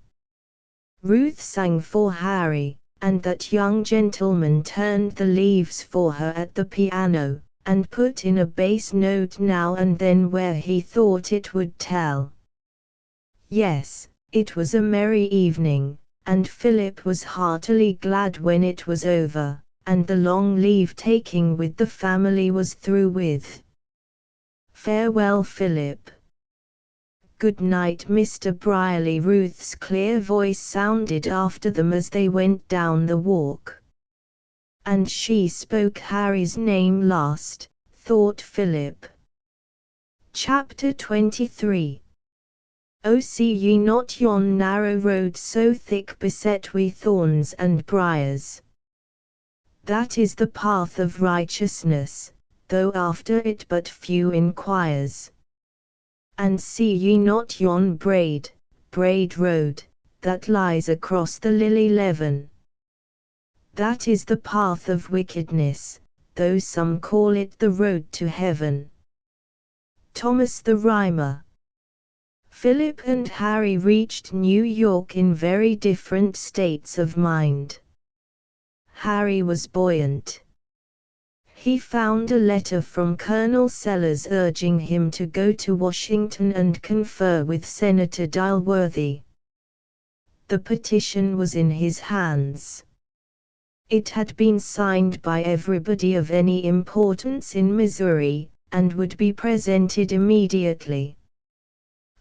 Ruth sang for Harry, and that young gentleman turned the leaves for her at the piano, and put in a bass note now and then where he thought it would tell. Yes, it was a merry evening, and Philip was heartily glad when it was over, and the long leave-taking with the family was through with. Farewell, Philip. Good night, Mr. Brierly. Ruth's clear voice sounded after them as they went down the walk. And she spoke Harry's name last, thought Philip. Chapter 23. O see ye not yon narrow road so thick beset wi' thorns and briars? That is the path of righteousness, though after it but few inquires. And see ye not yon braid road, that lies across the lily leven? That is the path of wickedness, though some call it the road to heaven. Thomas the Rhymer. Philip and Harry reached New York in very different states of mind. Harry was buoyant. He found a letter from Colonel Sellers urging him to go to Washington and confer with Senator Dilworthy. The petition was in his hands. It had been signed by everybody of any importance in Missouri, and would be presented immediately.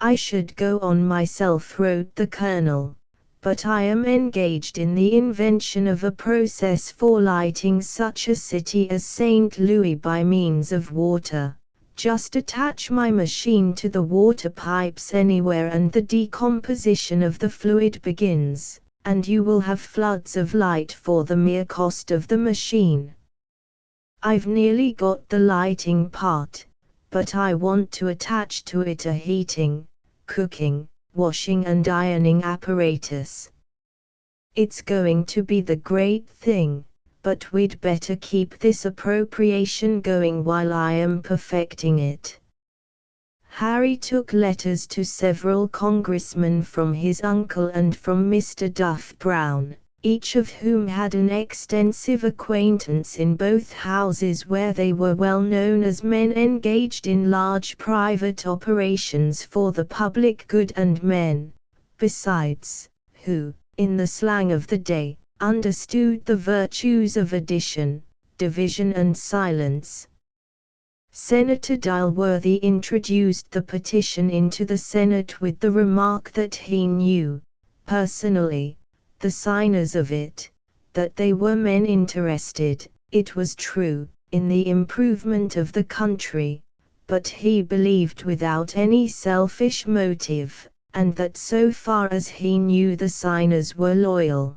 I should go on myself, wrote the colonel, but I am engaged in the invention of a process for lighting such a city as St. Louis by means of water. Just attach my machine to the water pipes anywhere and the decomposition of the fluid begins, and you will have floods of light for the mere cost of the machine. I've nearly got the lighting part, but I want to attach to it a heating, cooking, washing and ironing apparatus. It's going to be the great thing, but we'd better keep this appropriation going while I am perfecting it. Harry took letters to several congressmen from his uncle and from Mr. Duff Brown, each of whom had an extensive acquaintance in both houses where they were well known as men engaged in large private operations for the public good and men, besides, who, in the slang of the day, understood the virtues of addition, division and silence. Senator Dilworthy introduced the petition into the Senate with the remark that he knew, personally, the signers of it, that they were men interested, it was true, in the improvement of the country, but he believed without any selfish motive, and that so far as he knew the signers were loyal.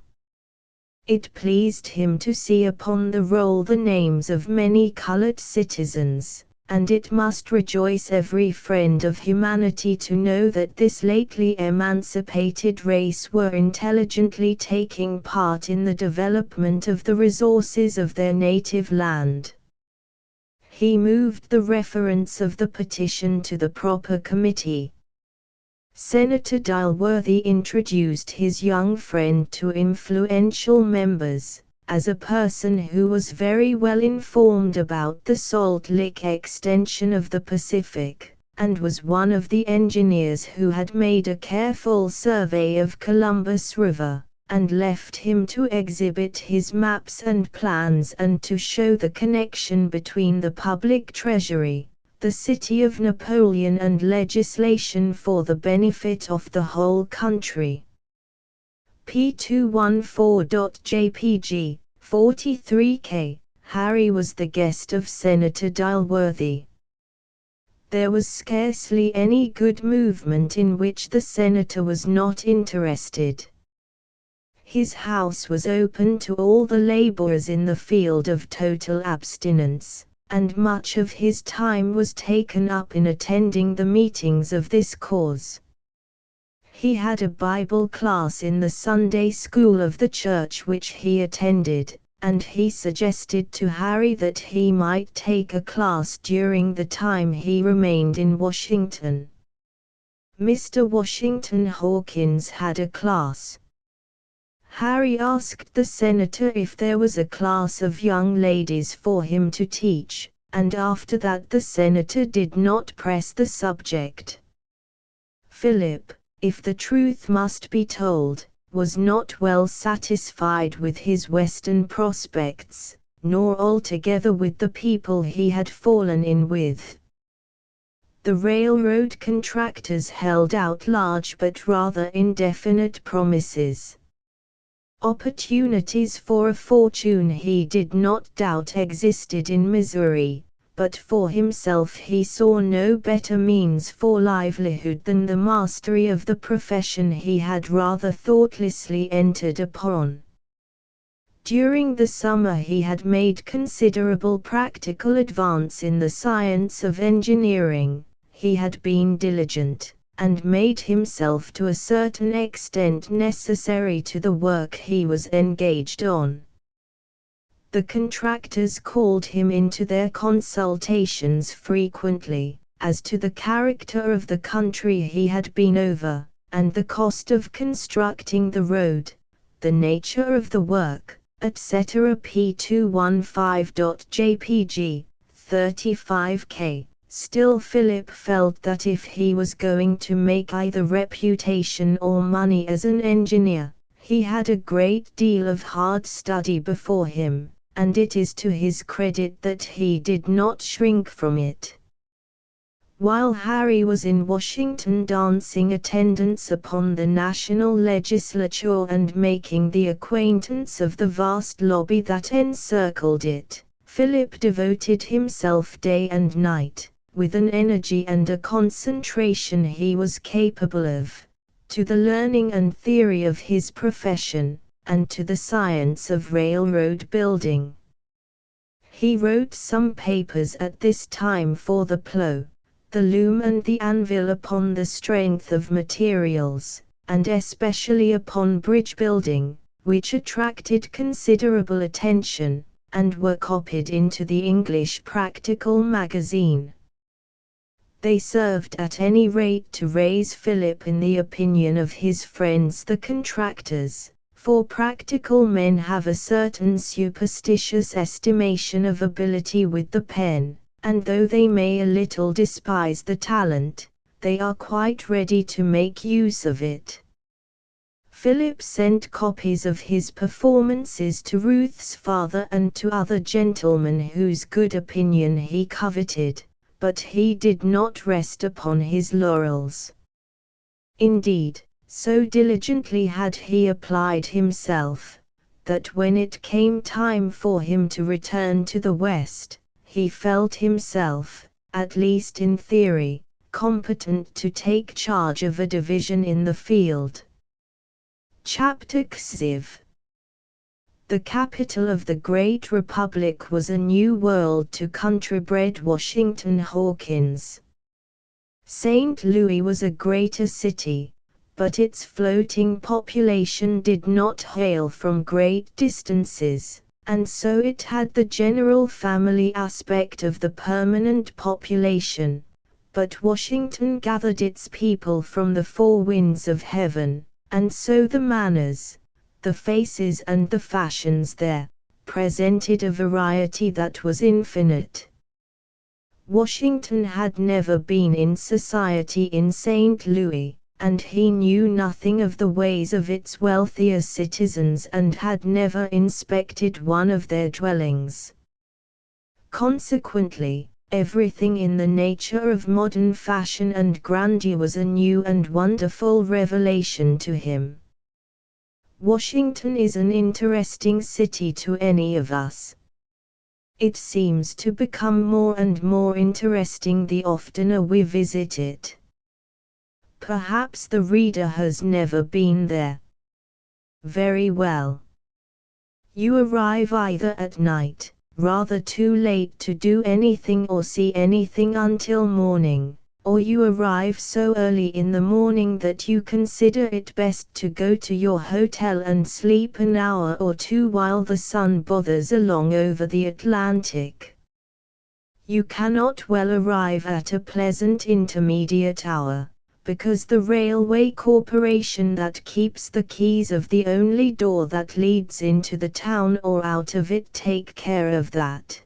It pleased him to see upon the roll the names of many colored citizens, and it must rejoice every friend of humanity to know that this lately emancipated race were intelligently taking part in the development of the resources of their native land. He moved the reference of the petition to the proper committee. Senator Dilworthy introduced his young friend to influential members, as a person who was very well informed about the Salt Lick extension of the Pacific, and was one of the engineers who had made a careful survey of Columbus River, and left him to exhibit his maps and plans and to show the connection between the public treasury, the city of Napoleon and legislation for the benefit of the whole country. P214.jpg, 43K, Harry was the guest of Senator Dilworthy. There was scarcely any good movement in which the senator was not interested. His house was open to all the laborers in the field of total abstinence, and much of his time was taken up in attending the meetings of this cause. He had a Bible class in the Sunday school of the church which he attended, and he suggested to Harry that he might take a class during the time he remained in Washington. Mr. Washington Hawkins had a class. Harry asked the senator if there was a class of young ladies for him to teach, and after that the senator did not press the subject. Philip, if the truth must be told, was not well satisfied with his Western prospects, nor altogether with the people he had fallen in with. The railroad contractors held out large but rather indefinite promises. Opportunities for a fortune he did not doubt existed in Missouri, but for himself he saw no better means for livelihood than the mastery of the profession he had rather thoughtlessly entered upon. During the summer he had made considerable practical advance in the science of engineering. He had been diligent, and made himself to a certain extent necessary to the work he was engaged on. The contractors called him into their consultations frequently, as to the character of the country he had been over, and the cost of constructing the road, the nature of the work, etc. P215.jpg, 35K. Still Philip felt that if he was going to make either reputation or money as an engineer, he had a great deal of hard study before him, and it is to his credit that he did not shrink from it. While Harry was in Washington dancing attendance upon the national legislature and making the acquaintance of the vast lobby that encircled it, Philip devoted himself day and night, with an energy and a concentration he was capable of, to the learning and theory of his profession, and to the science of railroad building. He wrote some papers at this time for the plow, the loom and the anvil upon the strength of materials, and especially upon bridge building, which attracted considerable attention, and were copied into the English Practical magazine. They served at any rate to raise Philip in the opinion of his friends the contractors, for practical men have a certain superstitious estimation of ability with the pen, and though they may a little despise the talent, they are quite ready to make use of it. Philip sent copies of his performances to Ruth's father and to other gentlemen whose good opinion he coveted, but he did not rest upon his laurels. Indeed, so diligently had he applied himself, that when it came time for him to return to the West, he felt himself, at least in theory, competent to take charge of a division in the field. Chapter XIV. The capital of the great republic was a new world to country-bred Washington Hawkins. St. Louis was a greater city, but its floating population did not hail from great distances, and so it had the general family aspect of the permanent population, but Washington gathered its people from the four winds of heaven, and so the manners, the faces and the fashions there, presented a variety that was infinite. Washington had never been in society in St. Louis, and he knew nothing of the ways of its wealthier citizens and had never inspected one of their dwellings. Consequently, everything in the nature of modern fashion and grandeur was a new and wonderful revelation to him. Washington is an interesting city to any of us. It seems to become more and more interesting the oftener we visit it. Perhaps the reader has never been there. Very well. You arrive either at night, rather too late to do anything or see anything until morning, or you arrive so early in the morning that you consider it best to go to your hotel and sleep an hour or two while the sun bothers along over the Atlantic. You cannot well arrive at a pleasant intermediate hour, because the railway corporation that keeps the keys of the only door that leads into the town or out of it take care of that.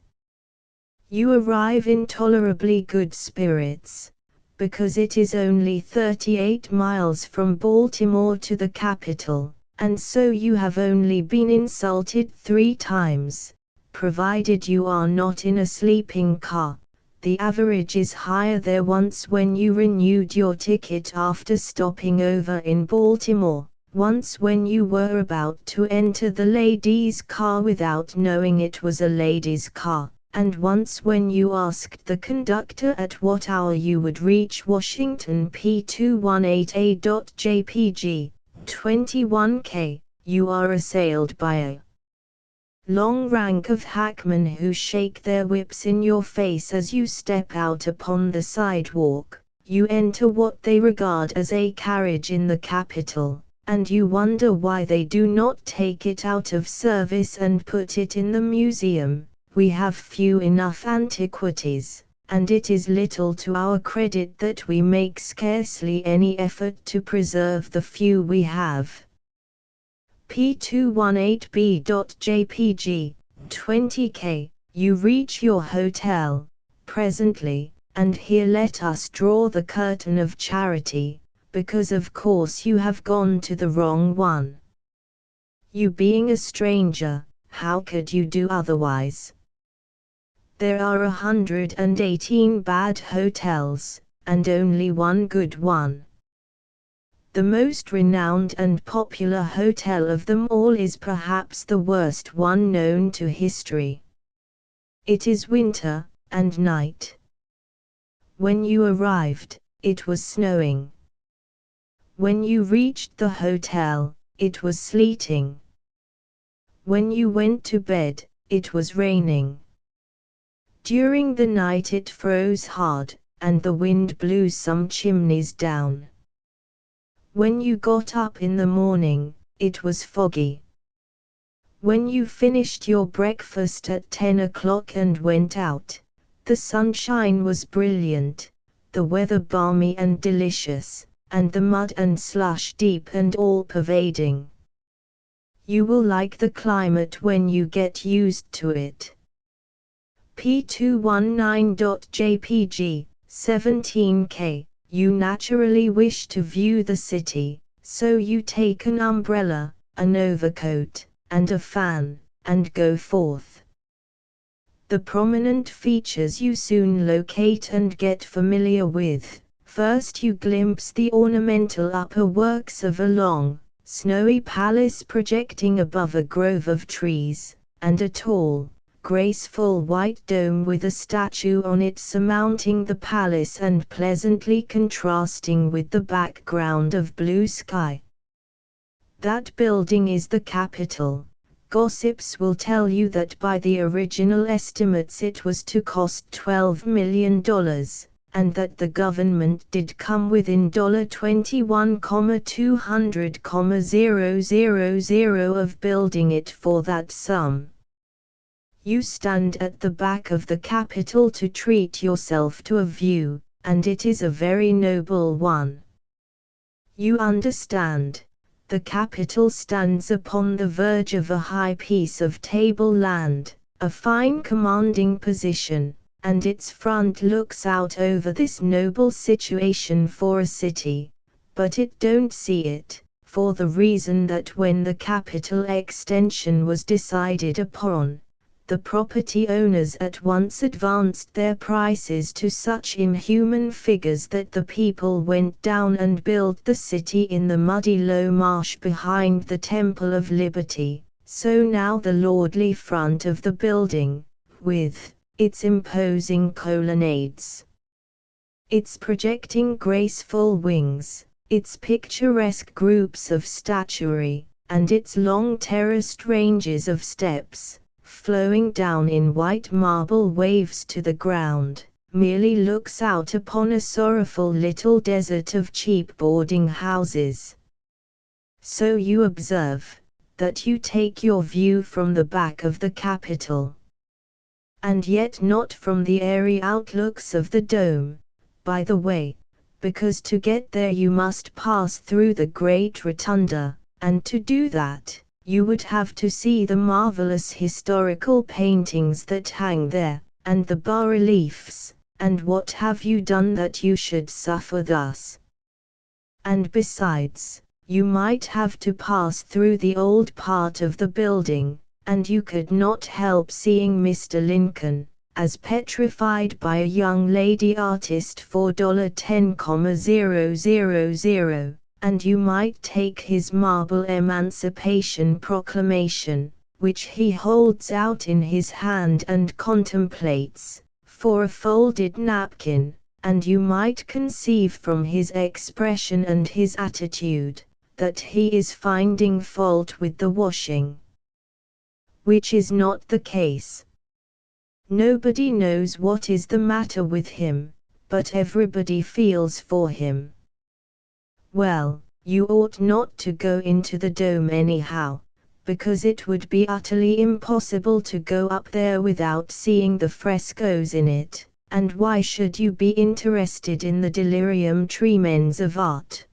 You arrive in tolerably good spirits, because it is only 38 miles from Baltimore to the capital, and so you have only been insulted 3 times. Provided you are not in a sleeping car, the average is higher there. Once when you renewed your ticket after stopping over in Baltimore, once when you were about to enter the ladies' car without knowing it was a ladies' car, and once when you asked the conductor at what hour you would reach Washington P218A.jpg, 21K, you are assailed by a long rank of hackmen who shake their whips in your face as you step out upon the sidewalk. You enter what they regard as a carriage in the capital, and you wonder why they do not take it out of service and put it in the museum. We have few enough antiquities, and it is little to our credit that we make scarcely any effort to preserve the few we have. P218B.jpg, 20K, you reach your hotel, presently, and here let us draw the curtain of charity, because of course you have gone to the wrong one. You being a stranger, how could you do otherwise? There are 118 bad hotels, and only one good one. The most renowned and popular hotel of them all is perhaps the worst one known to history. It is winter, and night. When you arrived, it was snowing. When you reached the hotel, it was sleeting. When you went to bed, it was raining. During the night it froze hard, and the wind blew some chimneys down. When you got up in the morning, it was foggy. When you finished your breakfast at 10 o'clock and went out, the sunshine was brilliant, the weather balmy and delicious, and the mud and slush deep and all-pervading. You will like the climate when you get used to it. P219.jpg, 17K. You naturally wish to view the city, so you take an umbrella, an overcoat, and a fan, and go forth. The prominent features you soon locate and get familiar with. First you glimpse the ornamental upper works of a long, snowy palace projecting above a grove of trees, and a tall, graceful white dome with a statue on it surmounting the palace and pleasantly contrasting with the background of blue sky. That building is the Capitol. Gossips will tell you that by the original estimates it was to cost $12 million, and that the government did come within $21,200,000 of building it for that sum. You stand at the back of the Capitol to treat yourself to a view, and it is a very noble one. You understand, the Capitol stands upon the verge of a high piece of tableland, a fine commanding position, and its front looks out over this noble situation for a city, but it don't see it, for the reason that when the Capitol extension was decided upon, the property owners at once advanced their prices to such inhuman figures that the people went down and built the city in the muddy low marsh behind the Temple of Liberty. So now the lordly front of the building, with its imposing colonnades, its projecting graceful wings, its picturesque groups of statuary, and its long terraced ranges of steps, flowing down in white marble waves to the ground, merely looks out upon a sorrowful little desert of cheap boarding houses. So you observe that you take your view from the back of the Capitol, and yet not from the airy outlooks of the dome, by the way, because to get there you must pass through the great rotunda, and to do that, you would have to see the marvelous historical paintings that hang there, and the bas-reliefs, and what have you done that you should suffer thus? And besides, you might have to pass through the old part of the building, and you could not help seeing Mr. Lincoln, as petrified by a young lady artist for $10,000, and you might take his marble Emancipation Proclamation, which he holds out in his hand and contemplates, for a folded napkin, and you might conceive from his expression and his attitude, that he is finding fault with the washing. Which is not the case. Nobody knows what is the matter with him, but everybody feels for him. Well, you ought not to go into the dome anyhow, because it would be utterly impossible to go up there without seeing the frescoes in it, and why should you be interested in the delirium tremens of art?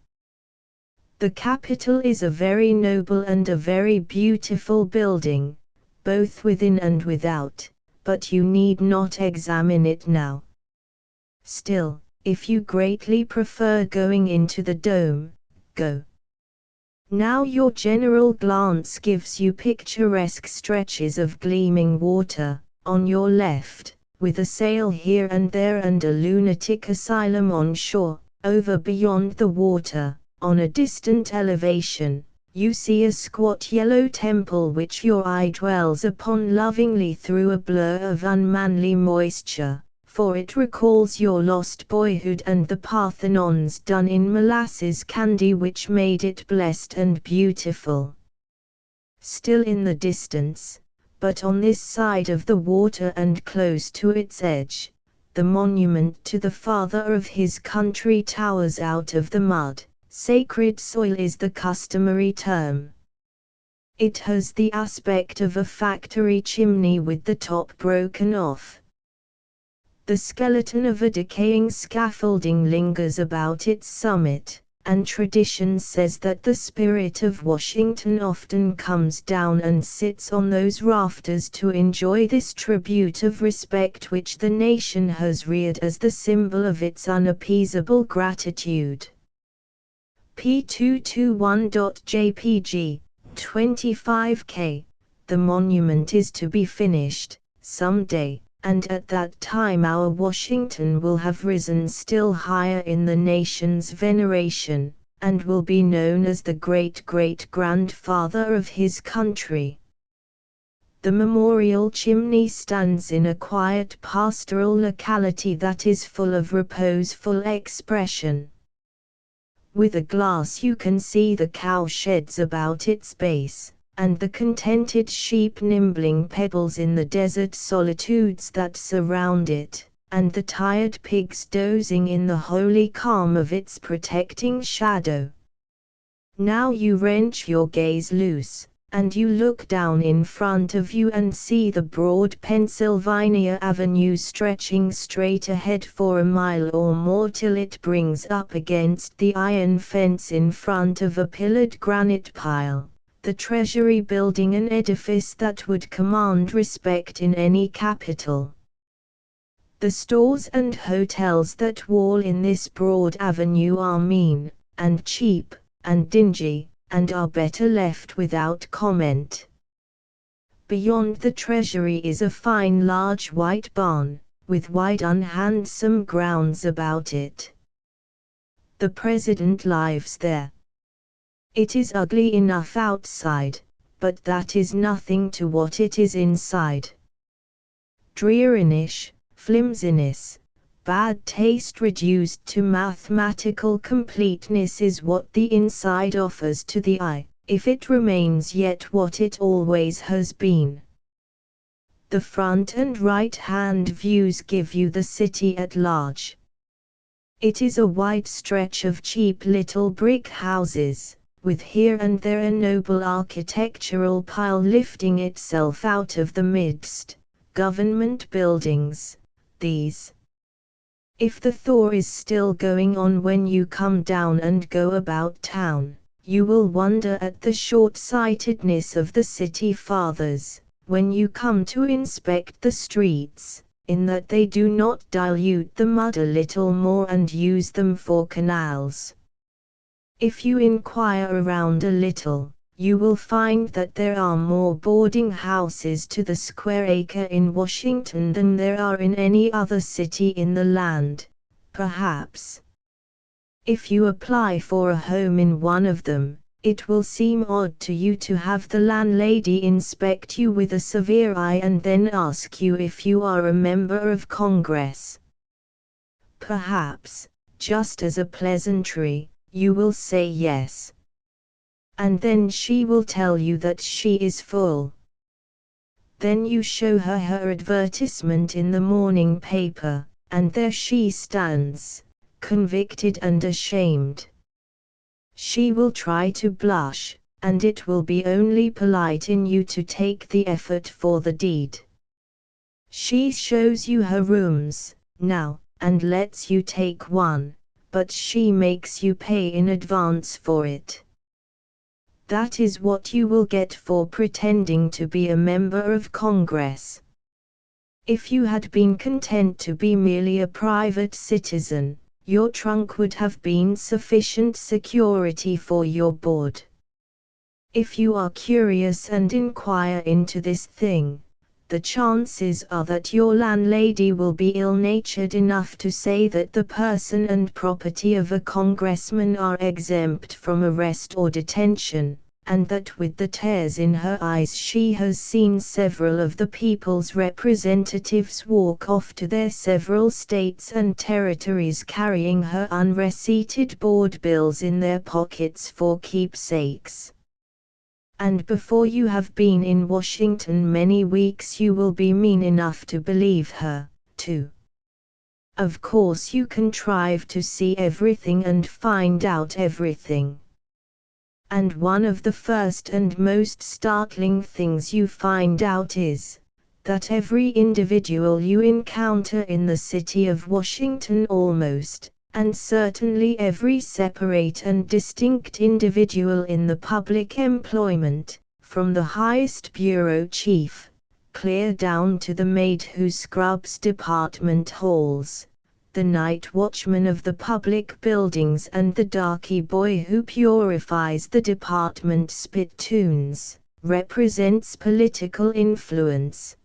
The Capitol is a very noble and a very beautiful building, both within and without, but you need not examine it now. Still, if you greatly prefer going into the dome, go. Now your general glance gives you picturesque stretches of gleaming water, on your left, with a sail here and there and a lunatic asylum on shore. Over beyond the water, on a distant elevation, you see a squat yellow temple which your eye dwells upon lovingly through a blur of unmanly moisture, for it recalls your lost boyhood and the Parthenons done in molasses candy which made it blessed and beautiful. Still in the distance, but on this side of the water and close to its edge, the monument to the father of his country towers out of the mud. Sacred soil is the customary term. It has the aspect of a factory chimney with the top broken off. The skeleton of a decaying scaffolding lingers about its summit, and tradition says that the spirit of Washington often comes down and sits on those rafters to enjoy this tribute of respect which the nation has reared as the symbol of its unappeasable gratitude. P221.jpg, 25K. The monument is to be finished, some-day, and at that time our Washington will have risen still higher in the nation's veneration, and will be known as the great-great-grandfather of his country. The memorial chimney stands in a quiet pastoral locality that is full of reposeful expression. With a glass you can see the cow sheds about its base, and the contented sheep nibbling pebbles in the desert solitudes that surround it, and the tired pigs dozing in the holy calm of its protecting shadow. Now you wrench your gaze loose, and you look down in front of you and see the broad Pennsylvania Avenue stretching straight ahead for a mile or more till it brings up against the iron fence in front of a pillared granite pile, the Treasury building, an edifice that would command respect in any capital. The stores and hotels that wall in this broad avenue are mean, and cheap, and dingy, and are better left without comment. Beyond the Treasury is a fine large white barn, with wide unhandsome grounds about it. The President lives there. It is ugly enough outside, but that is nothing to what it is inside. Dreariness, flimsiness, bad taste reduced to mathematical completeness is what the inside offers to the eye, if it remains yet what it always has been. The front and right-hand views give you the city at large. It is a wide stretch of cheap little brick houses, with here and there a noble architectural pile lifting itself out of the midst. Government buildings, these. If the thaw is still going on when you come down and go about town, you will wonder at the short-sightedness of the city fathers, when you come to inspect the streets, in that they do not dilute the mud a little more and use them for canals. If you inquire around a little, you will find that there are more boarding houses to the square acre in Washington than there are in any other city in the land, perhaps. If you apply for a home in one of them, it will seem odd to you to have the landlady inspect you with a severe eye and then ask you if you are a member of Congress. Perhaps, just as a pleasantry, you will say yes. And then she will tell you that she is full. Then you show her her advertisement in the morning paper, and there she stands, convicted and ashamed. She will try to blush, and it will be only polite in you to take the effort for the deed. She shows you her rooms, now, and lets you take one, but she makes you pay in advance for it. That is what you will get for pretending to be a member of Congress. If you had been content to be merely a private citizen, your trunk would have been sufficient security for your board. If you are curious and inquire into this thing, the chances are that your landlady will be ill-natured enough to say that the person and property of a congressman are exempt from arrest or detention, and that with the tears in her eyes she has seen several of the people's representatives walk off to their several states and territories carrying her unreceipted board bills in their pockets for keepsakes. And before you have been in Washington many weeks you will be mean enough to believe her, too. Of course you contrive to see everything and find out everything. And one of the first and most startling things you find out is, that every individual you encounter in the city of Washington almost, and certainly every separate and distinct individual in the public employment, from the highest bureau chief, clear down to the maid who scrubs department halls, the night watchman of the public buildings and the darky boy who purifies the department spittoons, represents political influence.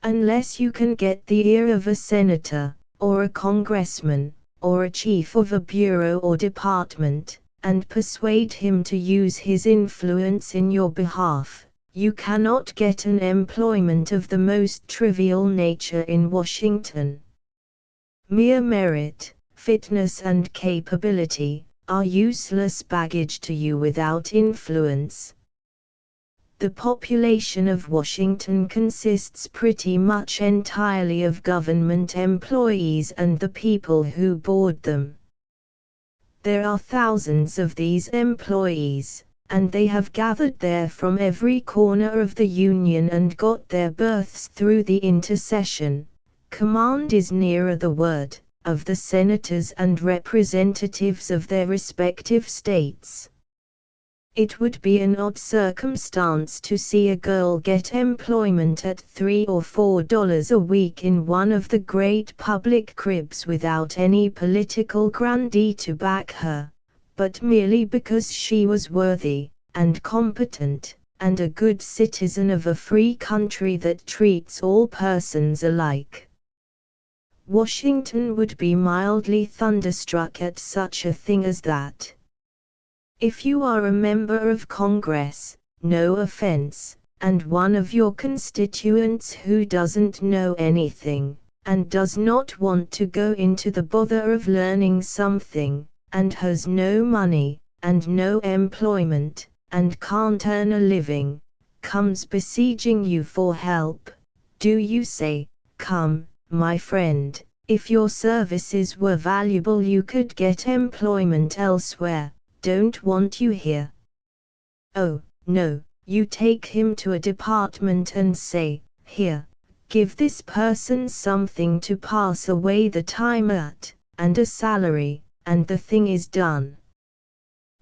Unless you can get the ear of a senator, or a congressman, or a chief of a bureau or department, and persuade him to use his influence in your behalf, you cannot get an employment of the most trivial nature in Washington. Mere merit, fitness and capability, are useless baggage to you without influence. The population of Washington consists pretty much entirely of government employees and the people who board them. There are thousands of these employees, and they have gathered there from every corner of the Union and got their berths through the intercession. Command is nearer the word, of the senators and representatives of their respective states. It would be an odd circumstance to see a girl get employment at $3 or $4 a week in one of the great public cribs without any political grandee to back her, but merely because she was worthy, and competent, and a good citizen of a free country that treats all persons alike. Washington would be mildly thunderstruck at such a thing as that. If you are a member of Congress, no offense, and one of your constituents who doesn't know anything, and does not want to go into the bother of learning something, and has no money, and no employment, and can't earn a living, comes besieging you for help, do you say, "Come, my friend, if your services were valuable you could get employment elsewhere, don't want you here"? Oh, no, you take him to a department and say, "Here, give this person something to pass away the time at, and a salary, and the thing is done."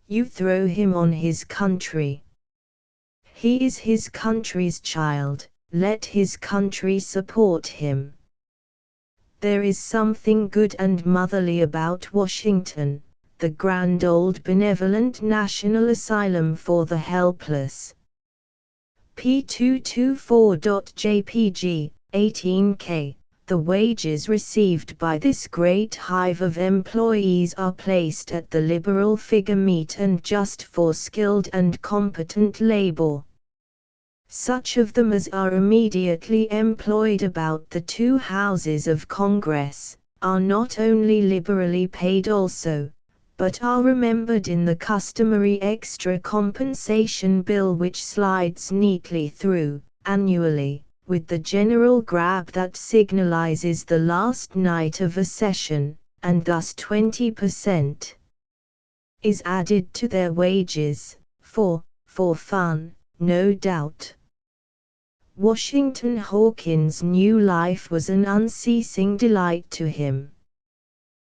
You throw him on his country. He is his country's child, let his country support him. There is something good and motherly about Washington, the grand old benevolent national asylum for the helpless. P224.jpg, 18K. The wages received by this great hive of employees are placed at the liberal figure meet and just for skilled and competent labor. Such of them as are immediately employed about the two houses of Congress, are not only liberally paid also, but are remembered in the customary extra compensation bill which slides neatly through, annually, with the general grab that signalizes the last night of a session, and thus 20% is added to their wages, for fun, no doubt. Washington Hawkins' new life was an unceasing delight to him.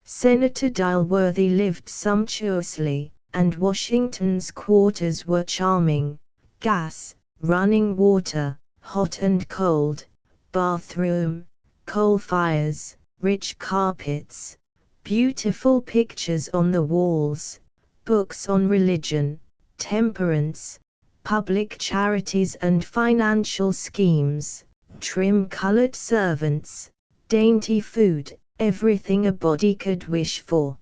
Senator Dilworthy lived sumptuously, and Washington's quarters were charming: gas, running water, hot and cold, bathroom, coal fires, rich carpets, beautiful pictures on the walls, books on religion, temperance, public charities and financial schemes, trim-colored servants, dainty food, everything a body could wish for.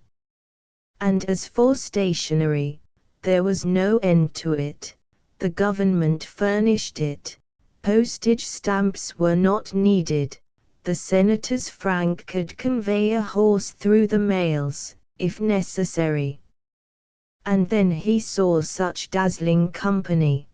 And as for stationery, there was no end to it. The government furnished it. Postage stamps were not needed. The senator's frank could convey a horse through the mails, if necessary. And then he saw such dazzling company.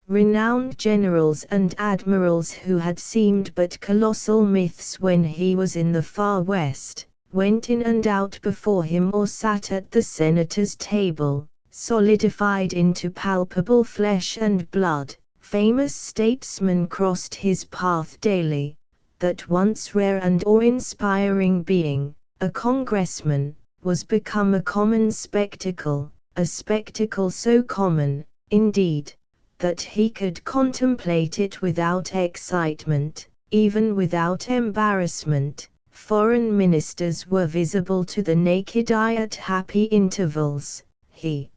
Renowned generals and admirals who had seemed but colossal myths when he was in the far west, went in and out before him or sat at the senator's table, solidified into palpable flesh and blood. Famous statesmen crossed his path daily. That once rare and awe-inspiring being, a congressman, was become a common spectacle, a spectacle so common, indeed, that he could contemplate it without excitement, even without embarrassment. Foreign ministers were visible to the naked eye at happy intervals. He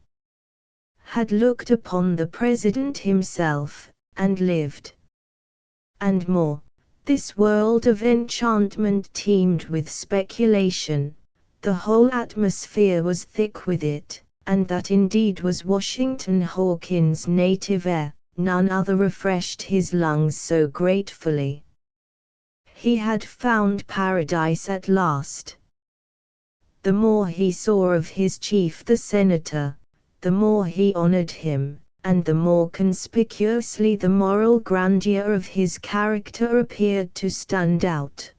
had looked upon the president himself, and lived. And more, this world of enchantment teemed with speculation. The whole atmosphere was thick with it, and that indeed was Washington Hawkins' native air. None other refreshed his lungs so gratefully. He had found paradise at last. The more he saw of his chief the senator, the more he honored him, and the more conspicuously the moral grandeur of his character appeared to stand out.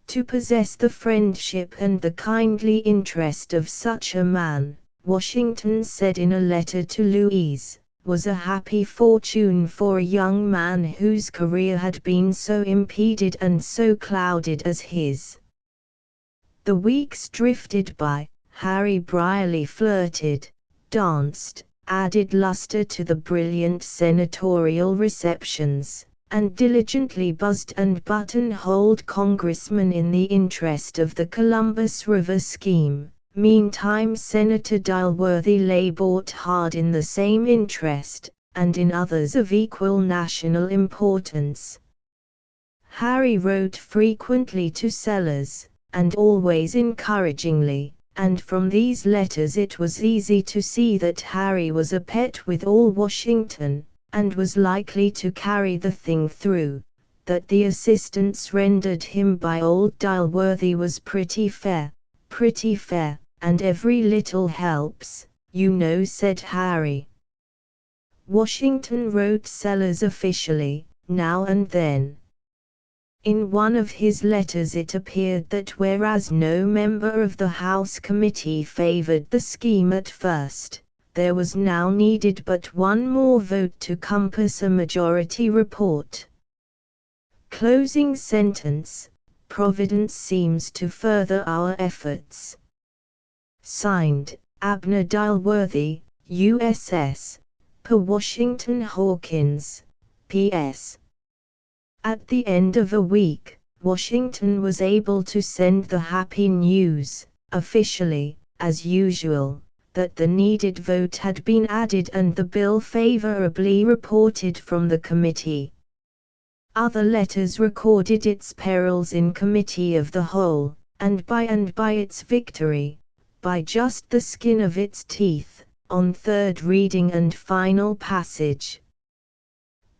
To possess the friendship and the kindly interest of such a man, Washington said in a letter to Louise, was a happy fortune for a young man whose career had been so impeded and so clouded as his. The weeks drifted by. Harry Brierly flirted, danced, added luster to the brilliant senatorial receptions, and diligently buzzed and buttonholed congressmen in the interest of the Columbus River scheme. Meantime Senator Dilworthy labored hard in the same interest, and in others of equal national importance. Harry wrote frequently to Sellers, and always encouragingly, and from these letters it was easy to see that Harry was a pet with all Washington, and was likely to carry the thing through. That the assistance rendered him by old Dilworthy was pretty fair, and every little helps, you know, said Harry. Washington wrote Sellers officially, now and then. In one of his letters it appeared that whereas no member of the House Committee favored the scheme at first, there was now needed but one more vote to compass a majority report. Closing sentence, Providence seems to further our efforts. Signed, Abner Dilworthy, USS, per Washington Hawkins, P.S. At the end of a week, Washington was able to send the happy news, officially, as usual, that the needed vote had been added and the bill favorably reported from the committee. Other letters recorded its perils in committee of the whole, and by its victory, by just the skin of its teeth, on third reading and final passage.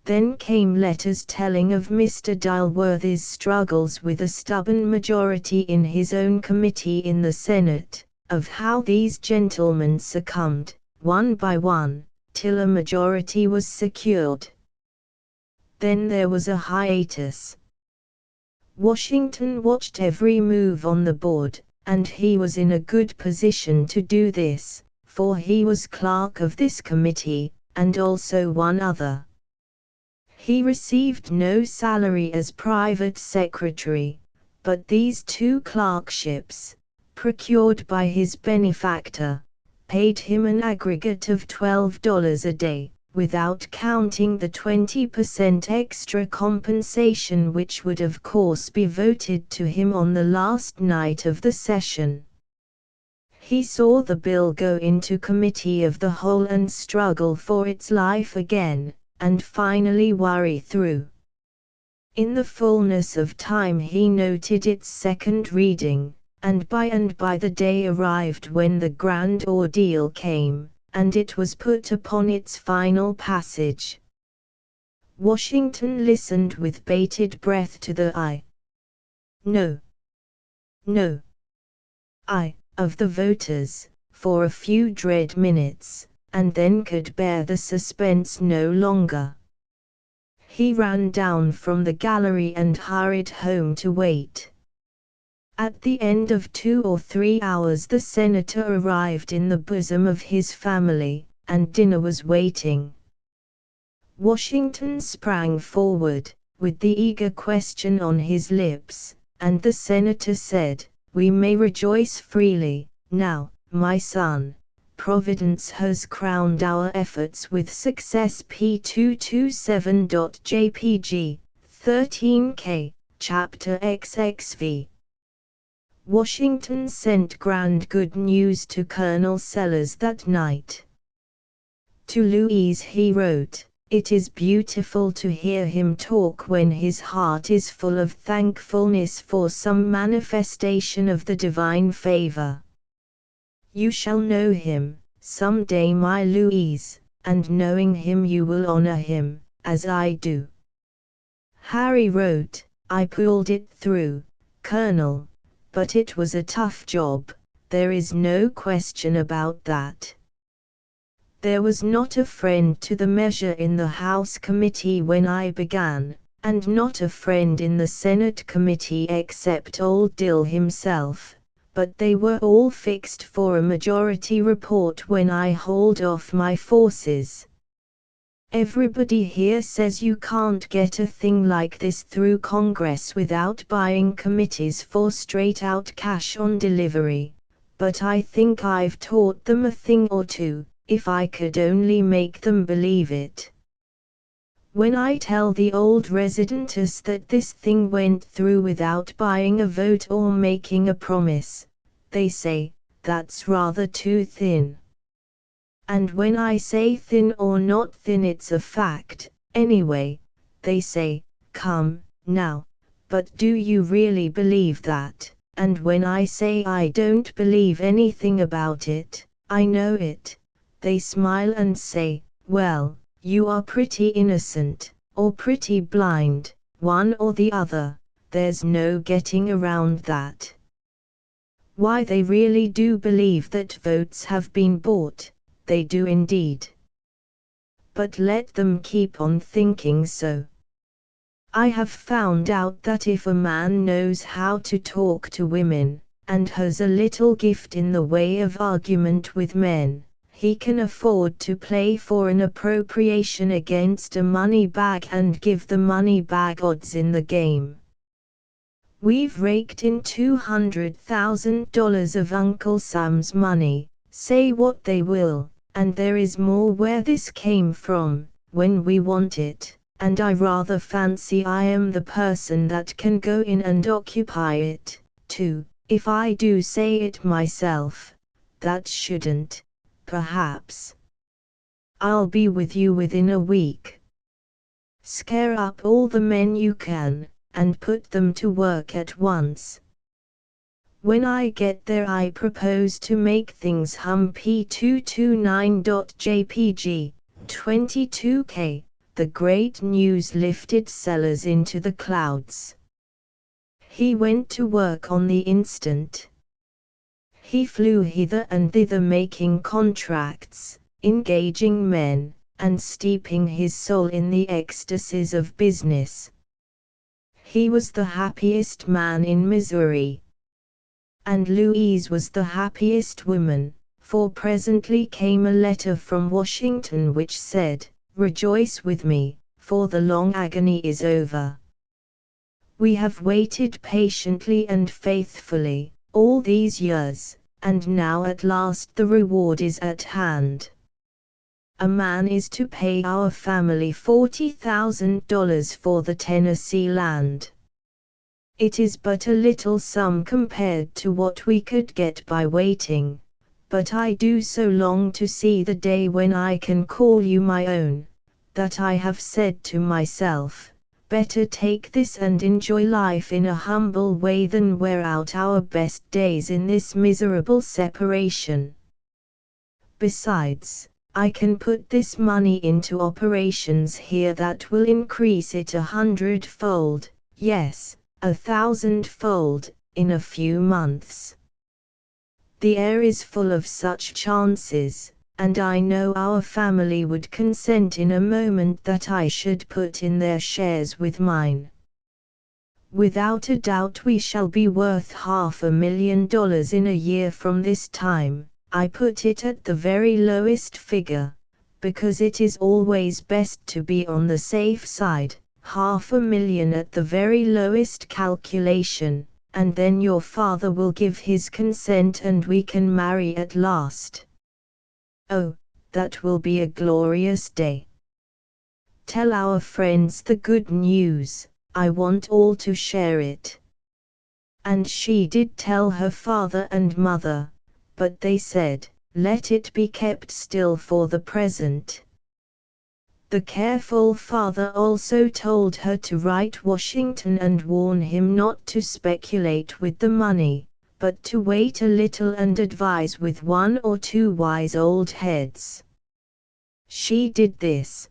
Then came letters telling of Mr. Dilworthy's struggles with a stubborn majority in his own committee in the Senate, of how these gentlemen succumbed, one by one, till a majority was secured. Then there was a hiatus. Washington watched every move on the board, and he was in a good position to do this, for he was clerk of this committee, and also one other. He received no salary as private secretary, but these two clerkships, procured by his benefactor, paid him an aggregate of $12 a day, without counting the 20% extra compensation which would of course be voted to him on the last night of the session. He saw the bill go into committee of the whole and struggle for its life again, and finally worry through. In the fullness of time he noted its second reading, and by the day arrived when the grand ordeal came, and it was put upon its final passage. Washington listened with bated breath to the "I. No. No. I" of the voters, for a few dread minutes, and then could bear the suspense no longer. He ran down from the gallery and hurried home to wait. At the end of 2 or 3 hours the senator arrived in the bosom of his family, and dinner was waiting. Washington sprang forward, with the eager question on his lips, and the senator said, "We may rejoice freely, now, my son. Providence has crowned our efforts with success." P227.jpg, 13K, Chapter XXV. Washington sent grand good news to Colonel Sellers that night. To Louise he wrote, "It is beautiful to hear him talk when his heart is full of thankfulness for some manifestation of the divine favor. You shall know him, some day, my Louise, and knowing him you will honor him, as I do." Harry wrote, "I pulled it through, Colonel, but it was a tough job, there is no question about that. There was not a friend to the measure in the House Committee when I began, and not a friend in the Senate Committee except old Dill himself, but they were all fixed for a majority report when I hauled off my forces. Everybody here says you can't get a thing like this through Congress without buying committees for straight-out cash on delivery, but I think I've taught them a thing or two, if I could only make them believe it. When I tell the old residentess that this thing went through without buying a vote or making a promise, they say, that's rather too thin. And when I say thin or not thin, it's a fact, anyway. They say, come, now, but do you really believe that? And when I say I don't believe anything about it, I know it, they smile and say, well, you are pretty innocent, or pretty blind, one or the other, there's no getting around that. Why, they really do believe that votes have been bought, they do indeed. But let them keep on thinking so. I have found out that if a man knows how to talk to women, and has a little gift in the way of argument with men, he can afford to play for an appropriation against a money bag and give the money bag odds in the game. We've raked in $200,000 of Uncle Sam's money, say what they will, and there is more where this came from, when we want it, and I rather fancy I am the person that can go in and occupy it, too, if I do say it myself. That shouldn't, perhaps. I'll be with you within a week. Scare up all the men you can, and put them to work at once. When I get there I propose to make things hum p229.jpg, 22K, the great news lifted Sellers into the clouds. He went to work on the instant. He flew hither and thither making contracts, engaging men, and steeping his soul in the ecstasies of business. He was the happiest man in Missouri. And Louise was the happiest woman, for presently came a letter from Washington which said, "Rejoice with me, for the long agony is over. We have waited patiently and faithfully, all these years, and now at last the reward is at hand. A man is to pay our family $40,000 for the Tennessee land. It is but a little sum compared to what we could get by waiting, but I do so long to see the day when I can call you my own, that I have said to myself, better take this and enjoy life in a humble way than wear out our best days in this miserable separation. Besides, I can put this money into operations here that will increase it 100-fold, yes, 1,000-fold, in a few months. The air is full of such chances, and I know our family would consent in a moment that I should put in their shares with mine. Without a doubt we shall be worth $500,000 in a year from this time. I put it at the very lowest figure, because it is always best to be on the safe side, $500,000 at the very lowest calculation, and then your father will give his consent and we can marry at last. Oh, that will be a glorious day. Tell our friends the good news, I want all to share it. And she did tell her father and mother, but they said, let it be kept still for the present. The careful father also told her to write Washington and warn him not to speculate with the money, but to wait a little and advise with 1 or 2 wise old heads. She did this.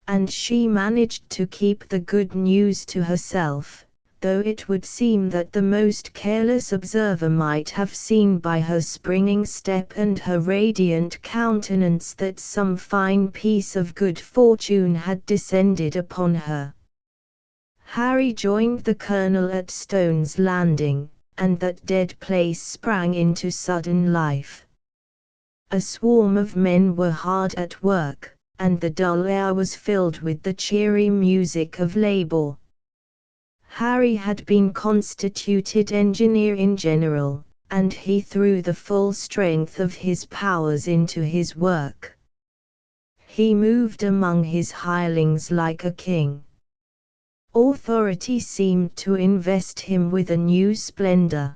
And she managed to keep the good news to herself, though it would seem that the most careless observer might have seen by her springing step and her radiant countenance that some fine piece of good fortune had descended upon her. Harry joined the colonel at Stone's Landing, and that dead place sprang into sudden life. A swarm of men were hard at work, and the dull air was filled with the cheery music of labor. Harry had been constituted engineer in general, and he threw the full strength of his powers into his work. He moved among his hirelings like a king. Authority seemed to invest him with a new splendor.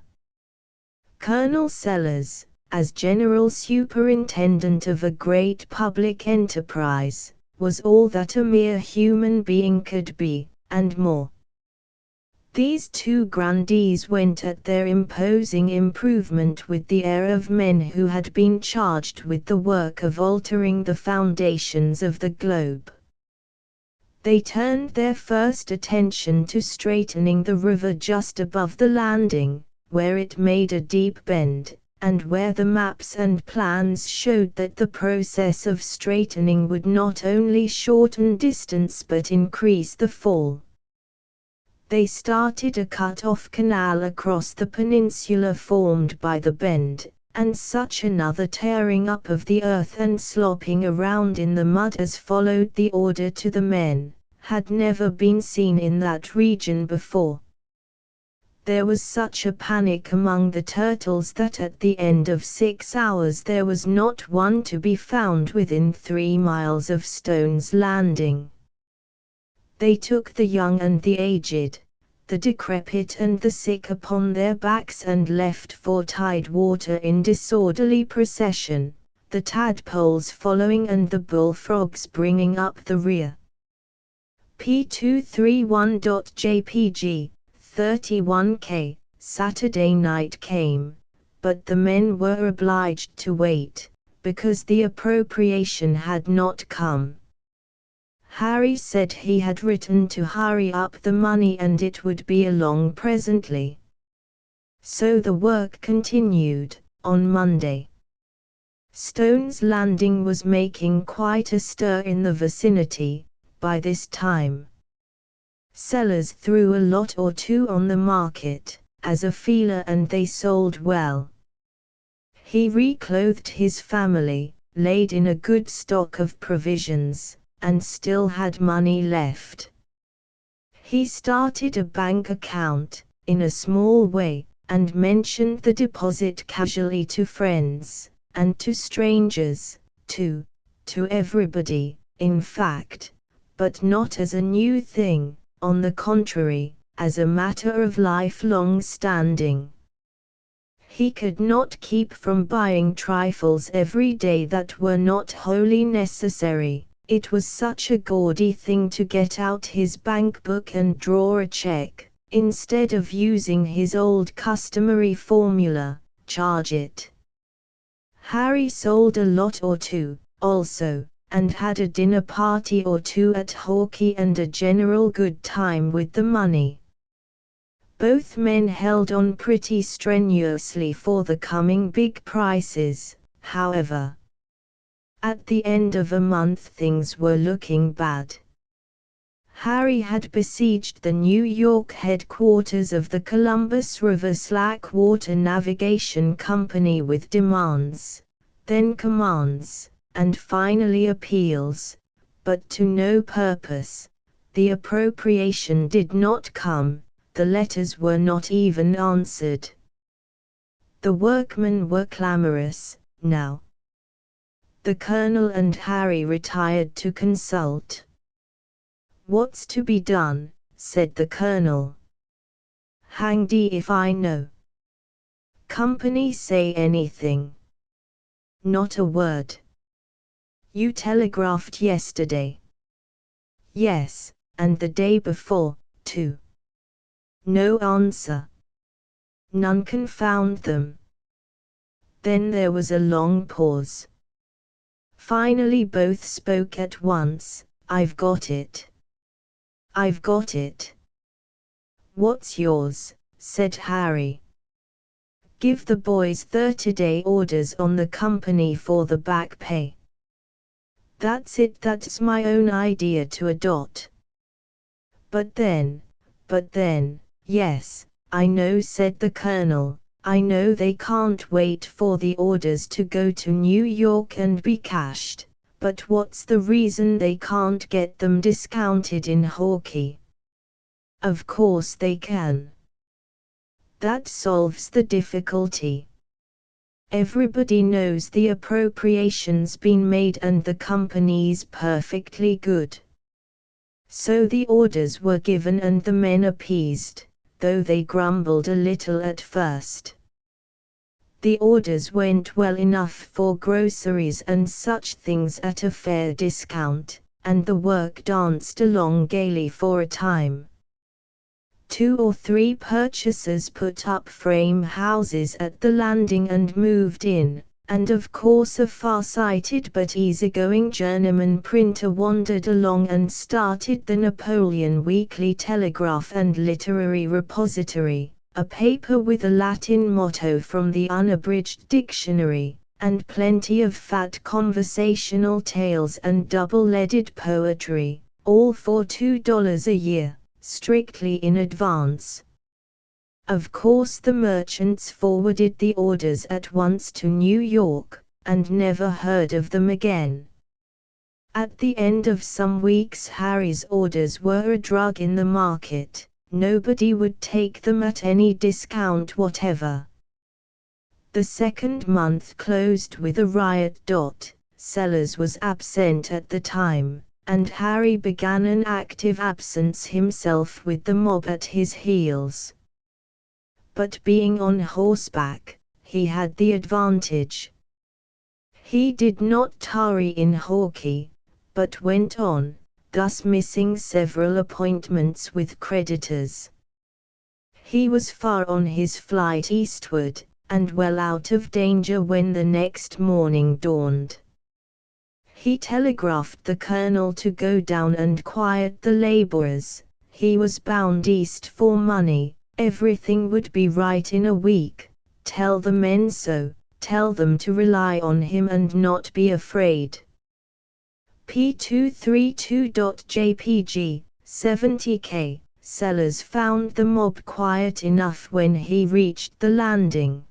Colonel Sellers, as general superintendent of a great public enterprise, was all that a mere human being could be, and more. These two grandees went at their imposing improvement with the air of men who had been charged with the work of altering the foundations of the globe. They turned their first attention to straightening the river just above the landing, where it made a deep bend, and where the maps and plans showed that the process of straightening would not only shorten distance but increase the fall. They started a cut-off canal across the peninsula formed by the bend, and such another tearing up of the earth and slopping around in the mud as followed the order to the men, had never been seen in that region before. There was such a panic among the turtles that at the end of 6 hours there was not one to be found within 3 miles of Stone's Landing. They took the young and the aged, the decrepit and the sick upon their backs and left for Tidewater in disorderly procession, the tadpoles following and the bullfrogs bringing up the rear. P231.jpg 31K, Saturday night came, but the men were obliged to wait, because the appropriation had not come. Harry said he had written to hurry up the money and it would be along presently. So the work continued, on Monday. Stone's Landing was making quite a stir in the vicinity, by this time. Sellers threw a lot or two on the market, as a feeler, and they sold well. He reclothed his family, laid in a good stock of provisions, and still had money left. He started a bank account, in a small way, and mentioned the deposit casually to friends, and to strangers, to everybody, in fact, but not as a new thing. On the contrary, as a matter of lifelong standing. He could not keep from buying trifles every day that were not wholly necessary. It was such a gaudy thing to get out his bank book and draw a check, instead of using his old customary formula, charge it. Harry sold a lot or two, also, and had a dinner party or two at Hawkey and a general good time with the money. Both men held on pretty strenuously for the coming big prices, however. At the end of a month things were looking bad. Harry had besieged the New York headquarters of the Columbus River Slackwater Navigation Company with demands, then commands, and finally appeals, but to no purpose. The appropriation did not come, the letters were not even answered. The workmen were clamorous, now. The Colonel and Harry retired to consult. "What's to be done?" said the Colonel. "Hanged if I know." "Company say anything?" "Not a word." "You telegraphed yesterday?" "Yes, and the day before, too." "No answer." "None, confound them." Then there was a long pause. Finally both spoke at once. "I've got it." "I've got it." "What's yours?" said Harry. "Give the boys 30-day orders on the company for the back pay." "That's it, that's my own idea to a dot." But then, yes, I know," said the Colonel, "I know they can't wait for the orders to go to New York and be cashed, but what's the reason they can't get them discounted in Hawkey?" "Of course they can. That solves the difficulty. Everybody knows the appropriation's been made and the company's perfectly good." So the orders were given and the men appeased, though they grumbled a little at first. The orders went well enough for groceries and such things at a fair discount, and the work danced along gaily for a time. 2 or 3 purchasers put up frame houses at the landing and moved in, and of course a far-sighted but easygoing journeyman printer wandered along and started the Napoleon Weekly Telegraph and Literary Repository, a paper with a Latin motto from the Unabridged Dictionary, and plenty of fat conversational tales and double-leaded poetry, all for $2 a year. strictly in advance. Of course the merchants forwarded the orders at once to New York, and never heard of them again. At the end of some weeks Harry's orders were a drug in the market, nobody would take them at any discount whatever. The second month closed with a riot. Sellers was absent at the time, and Harry began an active absence himself with the mob at his heels. But being on horseback, he had the advantage. He did not tarry in Hawkey, but went on, thus missing several appointments with creditors. He was far on his flight eastward, and well out of danger when the next morning dawned. He telegraphed the colonel to go down and quiet the laborers. He was bound east for money, everything would be right in a week. Tell the men so, tell them to rely on him and not be afraid. P232.jpg, 70k. Sellers found the mob quiet enough when he reached the landing.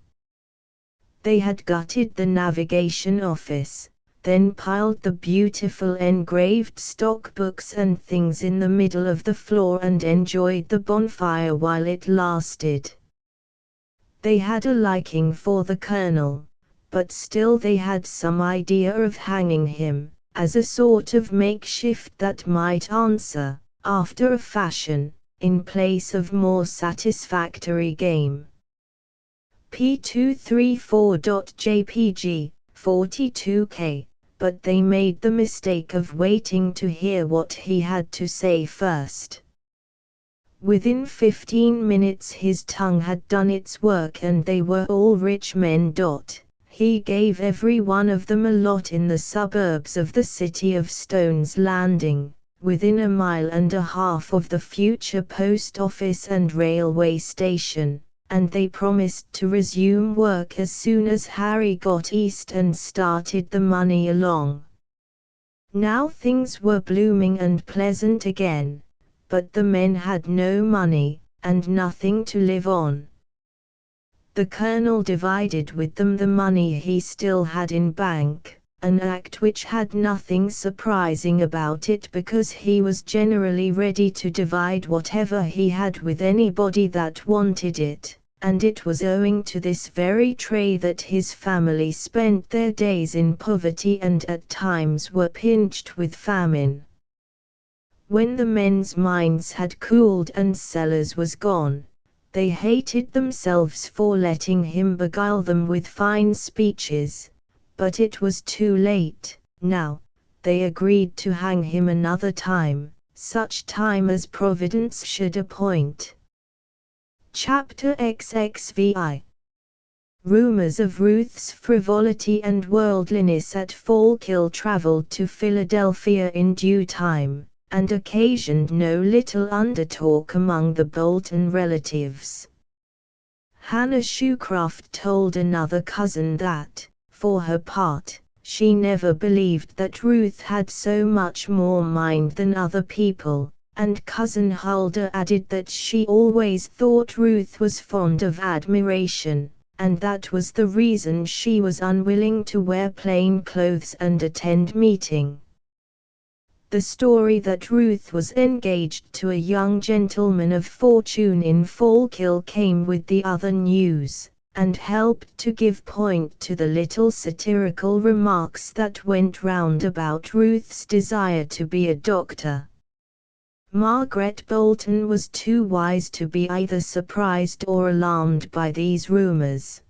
They had gutted the navigation office, then piled the beautiful engraved stock books and things in the middle of the floor and enjoyed the bonfire while it lasted. They had a liking for the colonel, but still they had some idea of hanging him, as a sort of makeshift that might answer, after a fashion, in place of more satisfactory game. P234.jpg, 42k. But they made the mistake of waiting to hear what he had to say first. Within 15 minutes his tongue had done its work and they were all rich men. He gave every one of them a lot in the suburbs of the city of Stone's Landing, within a mile and a half of the future post office and railway station, and they promised to resume work as soon as Harry got east and started the money along. Now things were blooming and pleasant again, but the men had no money, and nothing to live on. The colonel divided with them the money he still had in bank, an act which had nothing surprising about it because he was generally ready to divide whatever he had with anybody that wanted it, and it was owing to this very trait that his family spent their days in poverty and at times were pinched with famine. When the men's minds had cooled and Sellers was gone, they hated themselves for letting him beguile them with fine speeches. But it was too late. Now, they agreed to hang him another time, such time as Providence should appoint. Chapter XXVI. Rumors of Ruth's frivolity and worldliness at Fallkill traveled to Philadelphia in due time, and occasioned no little undertalk among the Bolton relatives. Hannah Shoecraft told another cousin that, for her part, she never believed that Ruth had so much more mind than other people, and Cousin Huldah added that she always thought Ruth was fond of admiration, and that was the reason she was unwilling to wear plain clothes and attend meeting. The story that Ruth was engaged to a young gentleman of fortune in Fallkill came with the other news, and helped to give point to the little satirical remarks that went round about Ruth's desire to be a doctor. Margaret Bolton was too wise to be either surprised or alarmed by these rumors.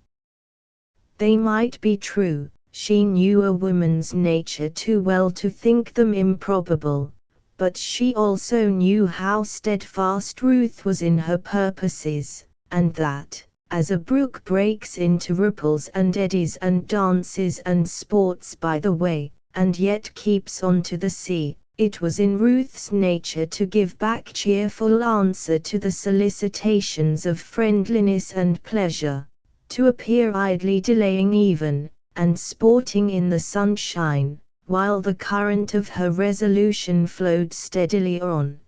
They might be true, she knew a woman's nature too well to think them improbable, but she also knew how steadfast Ruth was in her purposes, and that, as a brook breaks into ripples and eddies and dances and sports by the way, and yet keeps on to the sea, it was in Ruth's nature to give back cheerful answer to the solicitations of friendliness and pleasure, to appear idly delaying even, and sporting in the sunshine, while the current of her resolution flowed steadily on.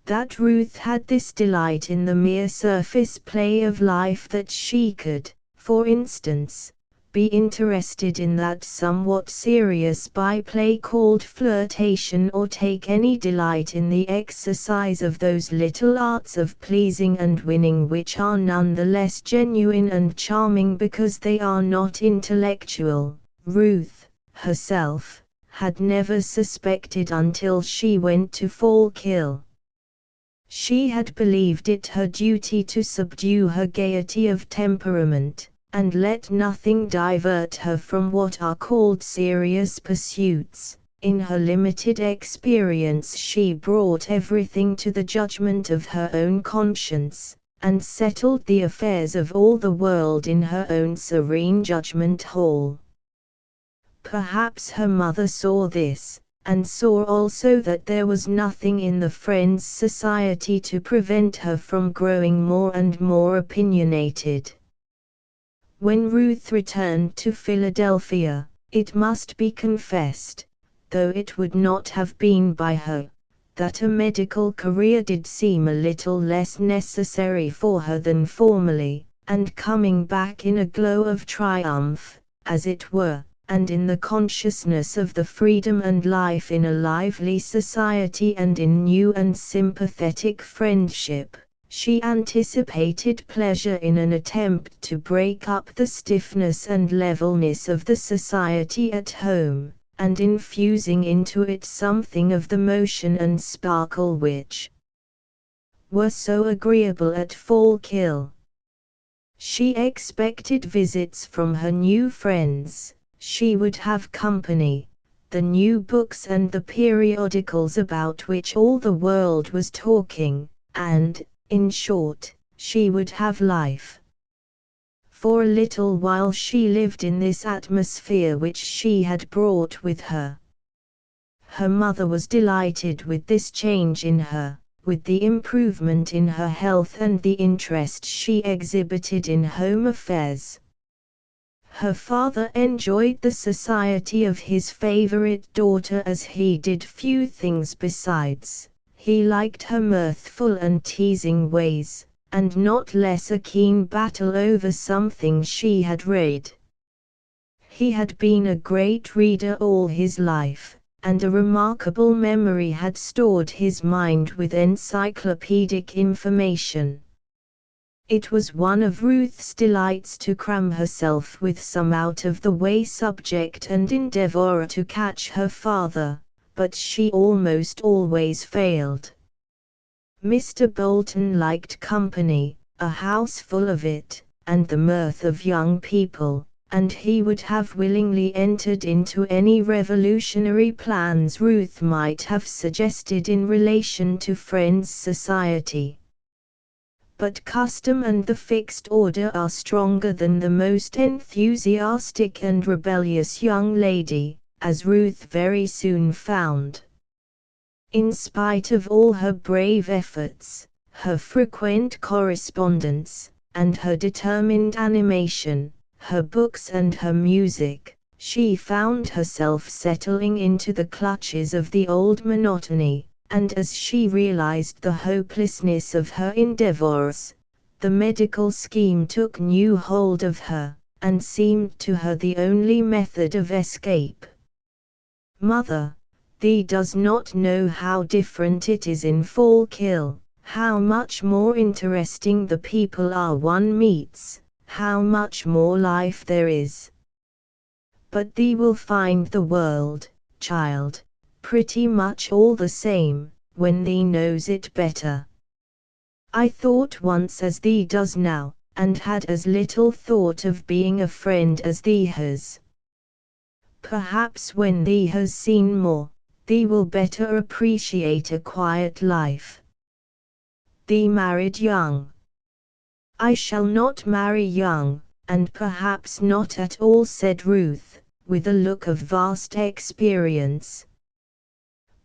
that Ruth had this delight in the mere surface play of life that she could, for instance, be interested in that somewhat serious byplay called flirtation, or take any delight in the exercise of those little arts of pleasing and winning which are none the less genuine and charming because they are not intellectual. Ruth, herself, had never suspected until she went to Fallkill. She had believed it her duty to subdue her gaiety of temperament, and let nothing divert her from what are called serious pursuits. In her limited experience she brought everything to the judgment of her own conscience, and settled the affairs of all the world in her own serene judgment hall. Perhaps her mother saw this, and saw also that there was nothing in the Friends' society to prevent her from growing more and more opinionated. When Ruth returned to Philadelphia, it must be confessed, though it would not have been by her, that a medical career did seem a little less necessary for her than formerly, and coming back in a glow of triumph, as it were, and in the consciousness of the freedom and life in a lively society and in new and sympathetic friendship, she anticipated pleasure in an attempt to break up the stiffness and levelness of the society at home, and infusing into it something of the motion and sparkle which were so agreeable at Fallkill. She expected visits from her new friends. She would have company, the new books and the periodicals about which all the world was talking, and, in short, she would have life. For a little while she lived in this atmosphere which she had brought with her. Her mother was delighted with this change in her, with the improvement in her health and the interest she exhibited in home affairs. Her father enjoyed the society of his favorite daughter as he did few things besides. He liked her mirthful and teasing ways, and not less a keen battle over something she had read. He had been a great reader all his life, and a remarkable memory had stored his mind with encyclopedic information. It was one of Ruth's delights to cram herself with some out-of-the-way subject and endeavor to catch her father, but she almost always failed. Mr. Bolton liked company, a house full of it, and the mirth of young people, and he would have willingly entered into any revolutionary plans Ruth might have suggested in relation to Friends' society. But custom and the fixed order are stronger than the most enthusiastic and rebellious young lady, as Ruth very soon found. In spite of all her brave efforts, her frequent correspondence, and her determined animation, her books and her music, she found herself settling into the clutches of the old monotony. And as she realized the hopelessness of her endeavors, the medical scheme took new hold of her, and seemed to her the only method of escape. "Mother, thee does not know how different it is in Fallkill, how much more interesting the people are one meets, how much more life there is. But thee will find the world, child, pretty much all the same, when thee knows it better. I thought once as thee does now, and had as little thought of being a friend as thee has. Perhaps when thee has seen more, thee will better appreciate a quiet life. Thee married young." "I shall not marry young, and perhaps not at all," said Ruth, with a look of vast experience.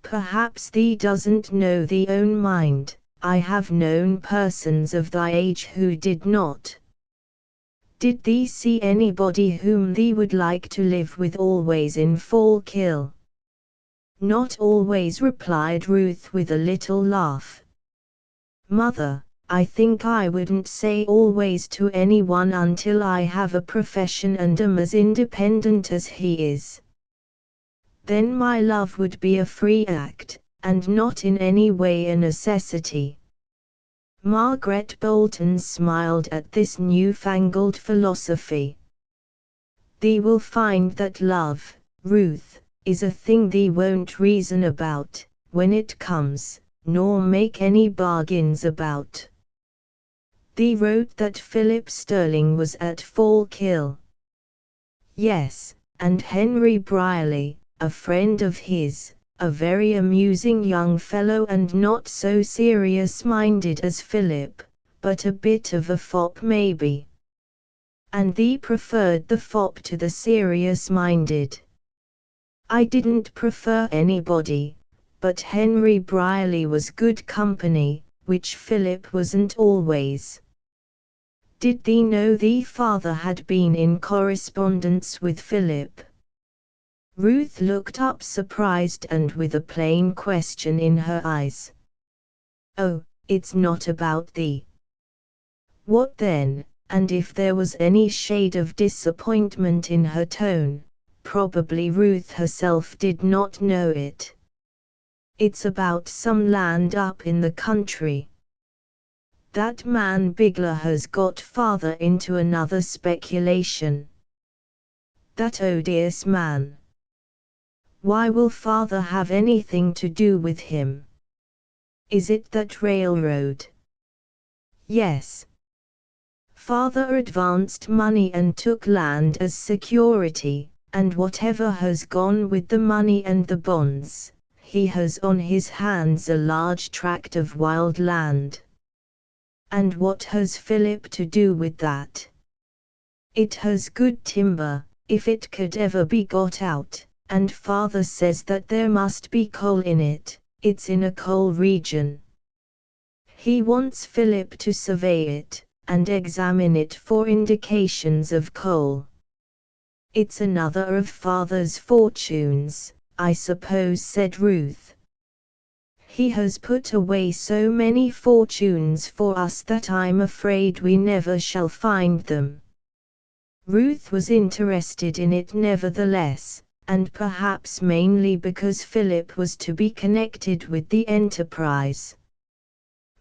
"Perhaps thee doesn't know thee own mind. I have known persons of thy age who did not. Did thee see anybody whom thee would like to live with always in Fallkill?" "Not always," replied Ruth with a little laugh. Mother, I think I wouldn't say always to anyone until I have a profession and am as independent as he is. Then my love would be a free act, and not in any way a necessity. Margaret Bolton smiled at this newfangled philosophy. Thee will find that love, Ruth, is a thing thee won't reason about, when it comes, nor make any bargains about. Thee wrote that Philip Sterling was at Fallkill. Yes, and Henry Brierly, a friend of his, a very amusing young fellow and not so serious-minded as Philip, but a bit of a fop maybe. And thee preferred the fop to the serious-minded. I didn't prefer anybody, but Henry Brierly was good company, which Philip wasn't always. Did thee know thee father had been in correspondence with Philip? Ruth looked up surprised and with a plain question in her eyes. Oh, it's not about thee. What then? And if there was any shade of disappointment in her tone, probably Ruth herself did not know it. It's about some land up in the country. That man Bigler has got father into another speculation. That odious man. Why will father have anything to do with him? Is it that railroad? Yes. Father advanced money and took land as security, and whatever has gone with the money and the bonds, he has on his hands a large tract of wild land. And what has Philip to do with that? It has good timber, if it could ever be got out, and father says that there must be coal in it, it's in a coal region. He wants Philip to survey it, and examine it for indications of coal. It's another of father's fortunes, I suppose, said Ruth. He has put away so many fortunes for us that I'm afraid we never shall find them. Ruth was interested in it nevertheless, and perhaps mainly because Philip was to be connected with the enterprise.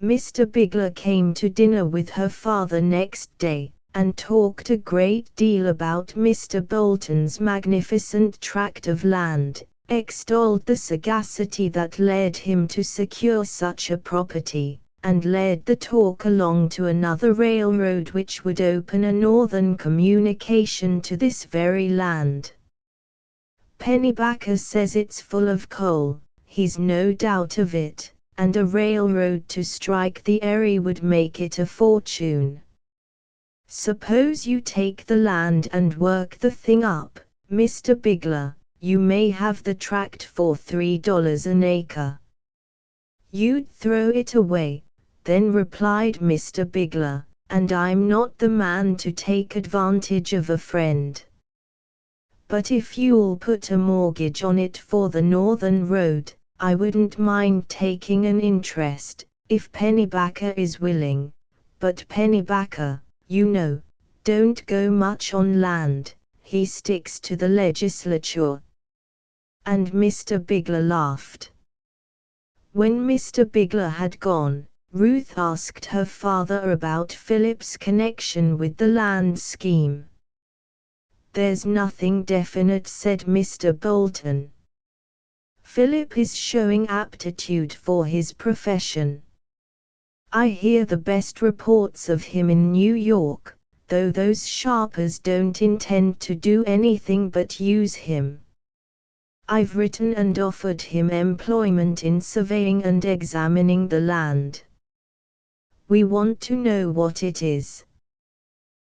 Mr. Bigler came to dinner with her father next day, and talked a great deal about Mr. Bolton's magnificent tract of land, extolled the sagacity that led him to secure such a property, and led the talk along to another railroad which would open a northern communication to this very land. Pennybacker says it's full of coal, he's no doubt of it, and a railroad to strike the Erie would make it a fortune. Suppose you take the land and work the thing up, Mr. Bigler. You may have the tract for $3 an acre. You'd throw it away, then replied Mr. Bigler, and I'm not the man to take advantage of a friend. But if you'll put a mortgage on it for the northern road, I wouldn't mind taking an interest, if Pennybacker is willing, but Pennybacker, you know, don't go much on land, he sticks to the legislature. And Mr. Bigler laughed. When Mr. Bigler had gone, Ruth asked her father about Philip's connection with the land scheme. There's nothing definite, said Mr. Bolton. Philip is showing aptitude for his profession. I hear the best reports of him in New York, though those sharpers don't intend to do anything but use him. I've written and offered him employment in surveying and examining the land. We want to know what it is.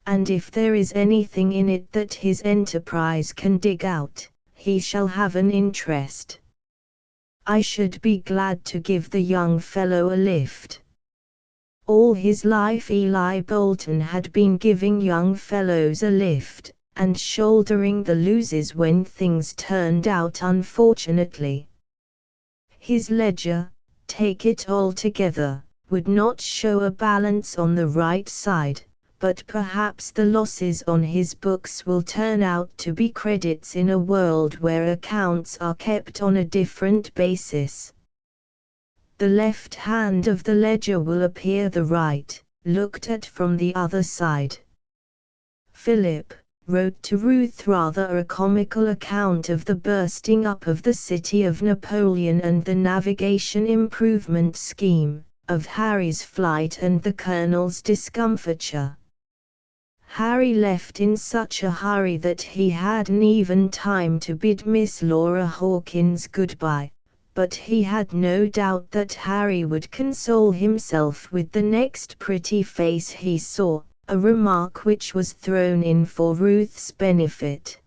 And if there is anything in it that his enterprise can dig out, he shall have an interest. I should be glad to give the young fellow a lift. All his life Eli Bolton had been giving young fellows a lift, and shouldering the losses when things turned out unfortunately. His ledger, take it all together, would not show a balance on the right side, but perhaps the losses on his books will turn out to be credits in a world where accounts are kept on a different basis. The left hand of the ledger will appear the right, looked at from the other side. Philip wrote to Ruth rather a comical account of the bursting up of the city of Napoleon and the navigation improvement scheme, of Harry's flight and the Colonel's discomfiture. Harry left in such a hurry that he hadn't even time to bid Miss Laura Hawkins goodbye, but he had no doubt that Harry would console himself with the next pretty face he saw, a remark which was thrown in for Ruth's benefit.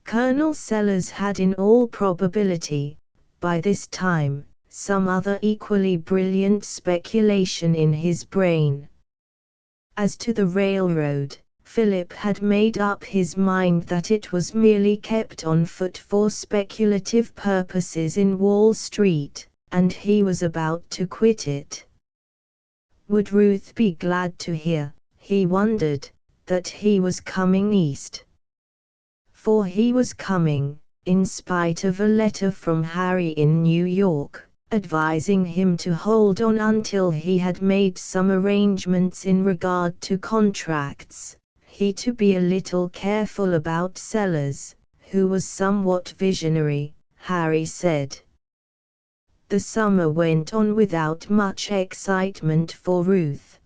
Colonel Sellers had in all probability, by this time, some other equally brilliant speculation in his brain. As to the railroad, Philip had made up his mind that it was merely kept on foot for speculative purposes in Wall Street, and he was about to quit it. Would Ruth be glad to hear, he wondered, that he was coming east? For he was coming, in spite of a letter from Harry in New York, advising him to hold on until he had made some arrangements in regard to contracts, he to be a little careful about Sellers, who was somewhat visionary, Harry said. The summer went on without much excitement for Ruth.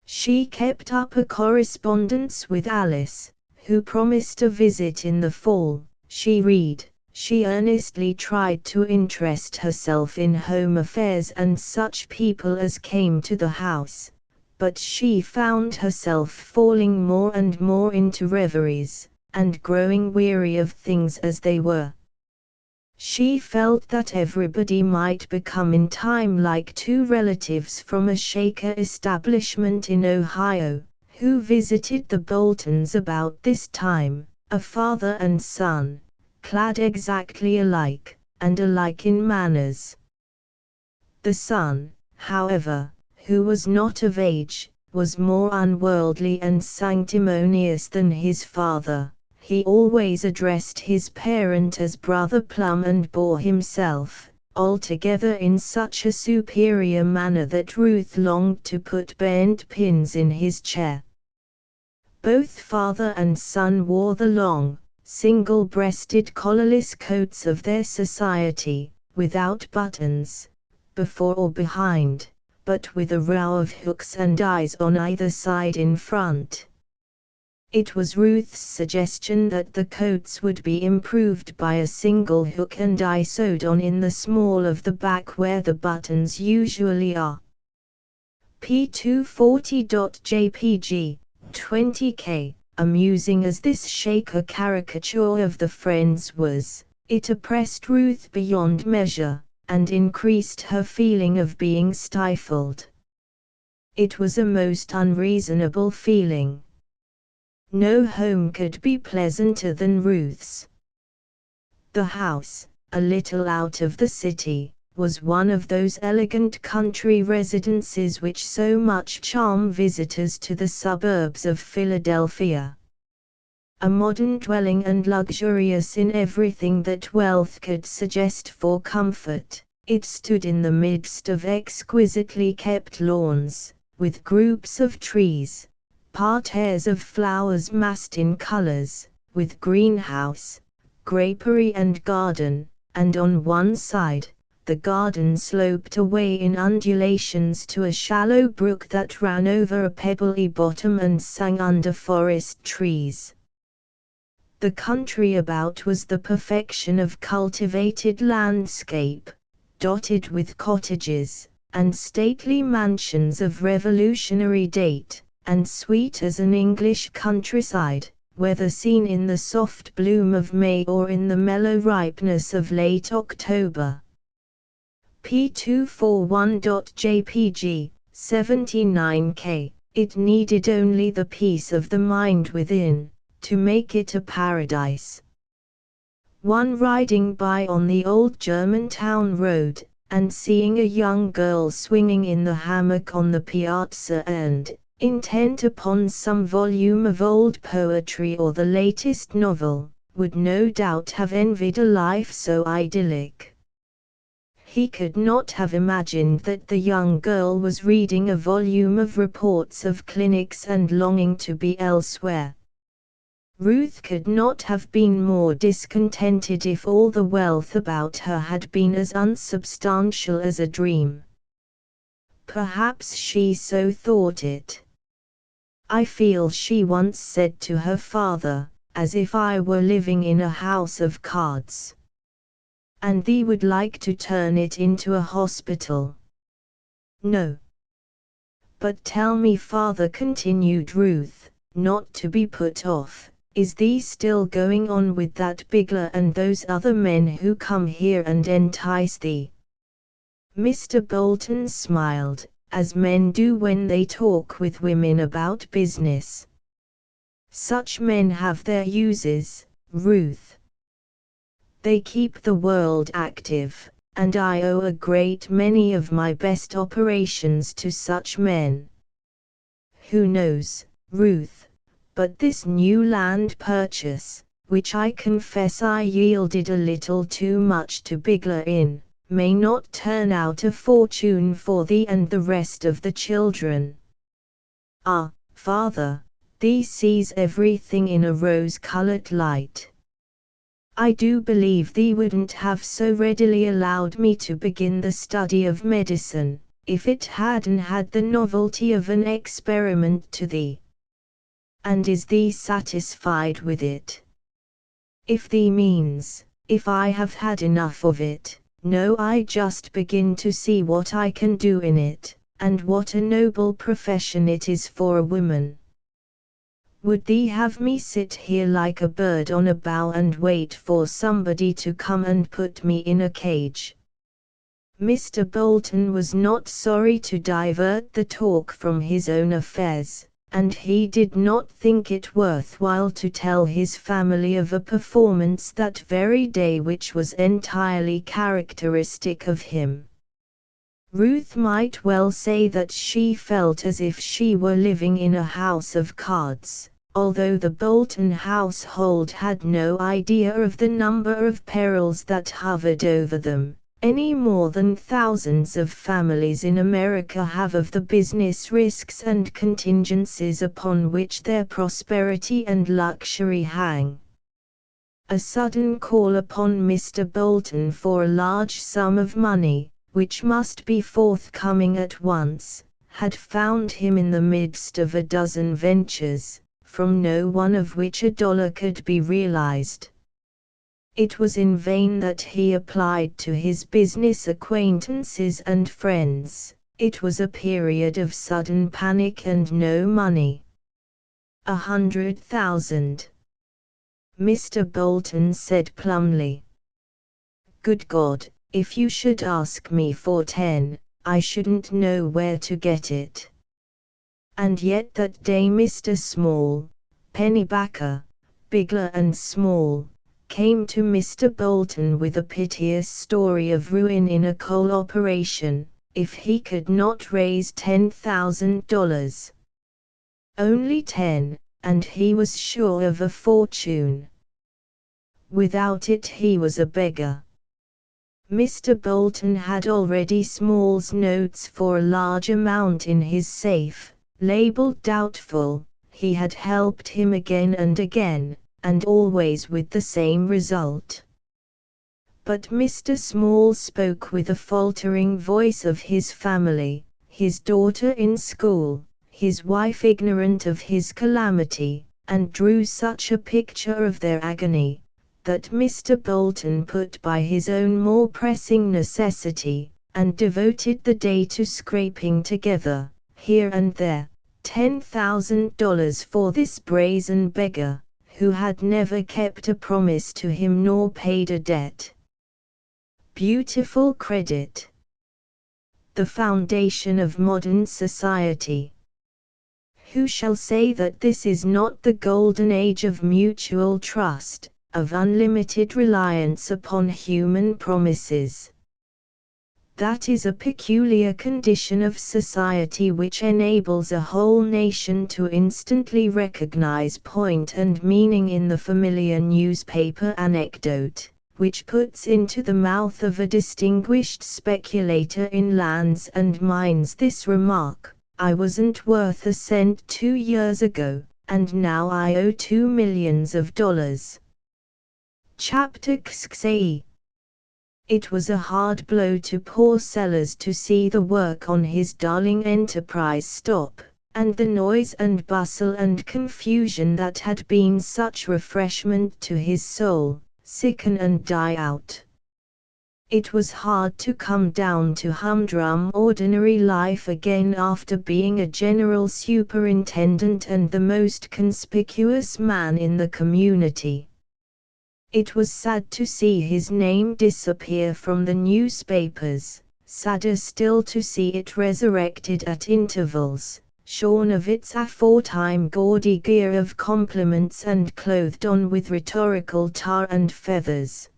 She kept up a correspondence with Alice, who promised a visit in the fall. She earnestly tried to interest herself in home affairs and such people as came to the house, but she found herself falling more and more into reveries, and growing weary of things as they were. She felt that everybody might become in time like two relatives from a Shaker establishment in Ohio, who visited the Boltons about this time, a father and son, clad exactly alike, and alike in manners. The son, however, who was not of age, was more unworldly and sanctimonious than his father. He always addressed his parent as Brother Plum and bore himself, altogether in such a superior manner that Ruth longed to put bent pins in his chair. Both father and son wore the long, single-breasted collarless coats of their society, without buttons, before or behind, but with a row of hooks and eyes on either side in front. It was Ruth's suggestion that the coats would be improved by a single hook and eye sewed on in the small of the back where the buttons usually are. P240.jpg, 20K. Amusing as this Shaker caricature of the Friends was, it oppressed Ruth beyond measure, and increased her feeling of being stifled. It was a most unreasonable feeling. No home could be pleasanter than Ruth's. The house, a little out of the city, was one of those elegant country residences which so much charm visitors to the suburbs of Philadelphia. A modern dwelling and luxurious in everything that wealth could suggest for comfort, it stood in the midst of exquisitely kept lawns, with groups of trees, parterres of flowers massed in colors, with greenhouse, grapery and garden, and on one side, the garden sloped away in undulations to a shallow brook that ran over a pebbly bottom and sang under forest trees. The country about was the perfection of cultivated landscape, dotted with cottages, and stately mansions of revolutionary date, and sweet as an English countryside, whether seen in the soft bloom of May or in the mellow ripeness of late October. P241.jpg, 79K. It needed only the peace of the mind within, to make it a paradise. One riding by on the old Germantown road, and seeing a young girl swinging in the hammock on the piazza and, intent upon some volume of old poetry or the latest novel, would no doubt have envied a life so idyllic. He could not have imagined that the young girl was reading a volume of reports of clinics and longing to be elsewhere. Ruth could not have been more discontented if all the wealth about her had been as unsubstantial as a dream. Perhaps she so thought it. "I feel," she once said to her father, "as if I were living in a house of cards. And thee would like to turn it into a hospital." "No." "But tell me, father," continued Ruth, not to be put off, "is thee still going on with that Bigler and those other men who come here and entice thee?" Mr. Bolton smiled, as men do when they talk with women about business. "Such men have their uses, Ruth. They keep the world active, and I owe a great many of my best operations to such men. Who knows, Ruth, but this new land purchase, which I confess I yielded a little too much to Bigler in, may not turn out a fortune for thee and the rest of the children." "Ah, father, thee sees everything in a rose-colored light. I do believe thee wouldn't have so readily allowed me to begin the study of medicine, if it hadn't had the novelty of an experiment to thee. And is thee satisfied with it? If thee means, if I have had enough of it, no, I just begin to see what I can do in it, and what a noble profession it is for a woman. Would thee have me sit here like a bird on a bough and wait for somebody to come and put me in a cage?" Mr. Bolton was not sorry to divert the talk from his own affairs, and he did not think it worthwhile to tell his family of a performance that very day which was entirely characteristic of him. Ruth might well say that she felt as if she were living in a house of cards, although the Bolton household had no idea of the number of perils that hovered over them, any more than thousands of families in America have of the business risks and contingencies upon which their prosperity and luxury hang. A sudden call upon Mr. Bolton for a large sum of money, which must be forthcoming at once, had found him in the midst of a dozen ventures, from no one of which a dollar could be realized. It was in vain that he applied to his business acquaintances and friends. It was a period of sudden panic and no money. 100,000. Mr. Bolton said plumly. "Good God, if you should ask me for 10, I shouldn't know where to get it." And yet that day Mr. Small, Pennybacker, Bigler and Small, came to Mr. Bolton with a piteous story of ruin in a coal operation, if he could not raise $10,000. Only 10, and he was sure of a fortune. Without it he was a beggar. Mr. Bolton had already Small's notes for a large amount in his safe, labeled doubtful. He had helped him again and again, and always with the same result. But Mr. Small spoke with a faltering voice of his family, his daughter in school, his wife ignorant of his calamity, and drew such a picture of their agony, that Mr. Bolton put by his own more pressing necessity, and devoted the day to scraping together, here and there, $10,000 for this brazen beggar, who had never kept a promise to him nor paid a debt. Beautiful credit. The foundation of modern society. Who shall say that this is not the golden age of mutual trust, of unlimited reliance upon human promises? That is a peculiar condition of society which enables a whole nation to instantly recognize point and meaning in the familiar newspaper anecdote, which puts into the mouth of a distinguished speculator in lands and mines this remark: "I wasn't worth a cent 2 years ago, and now I owe $2 million." Chapter XXVIII. It was a hard blow to poor Sellers to see the work on his darling enterprise stop, and the noise and bustle and confusion that had been such refreshment to his soul, sicken and die out. It was hard to come down to humdrum ordinary life again after being a general superintendent and the most conspicuous man in the community. It was sad to see his name disappear from the newspapers, sadder still to see it resurrected at intervals, shorn of its aforetime gaudy gear of compliments and clothed on with rhetorical tar and feathers.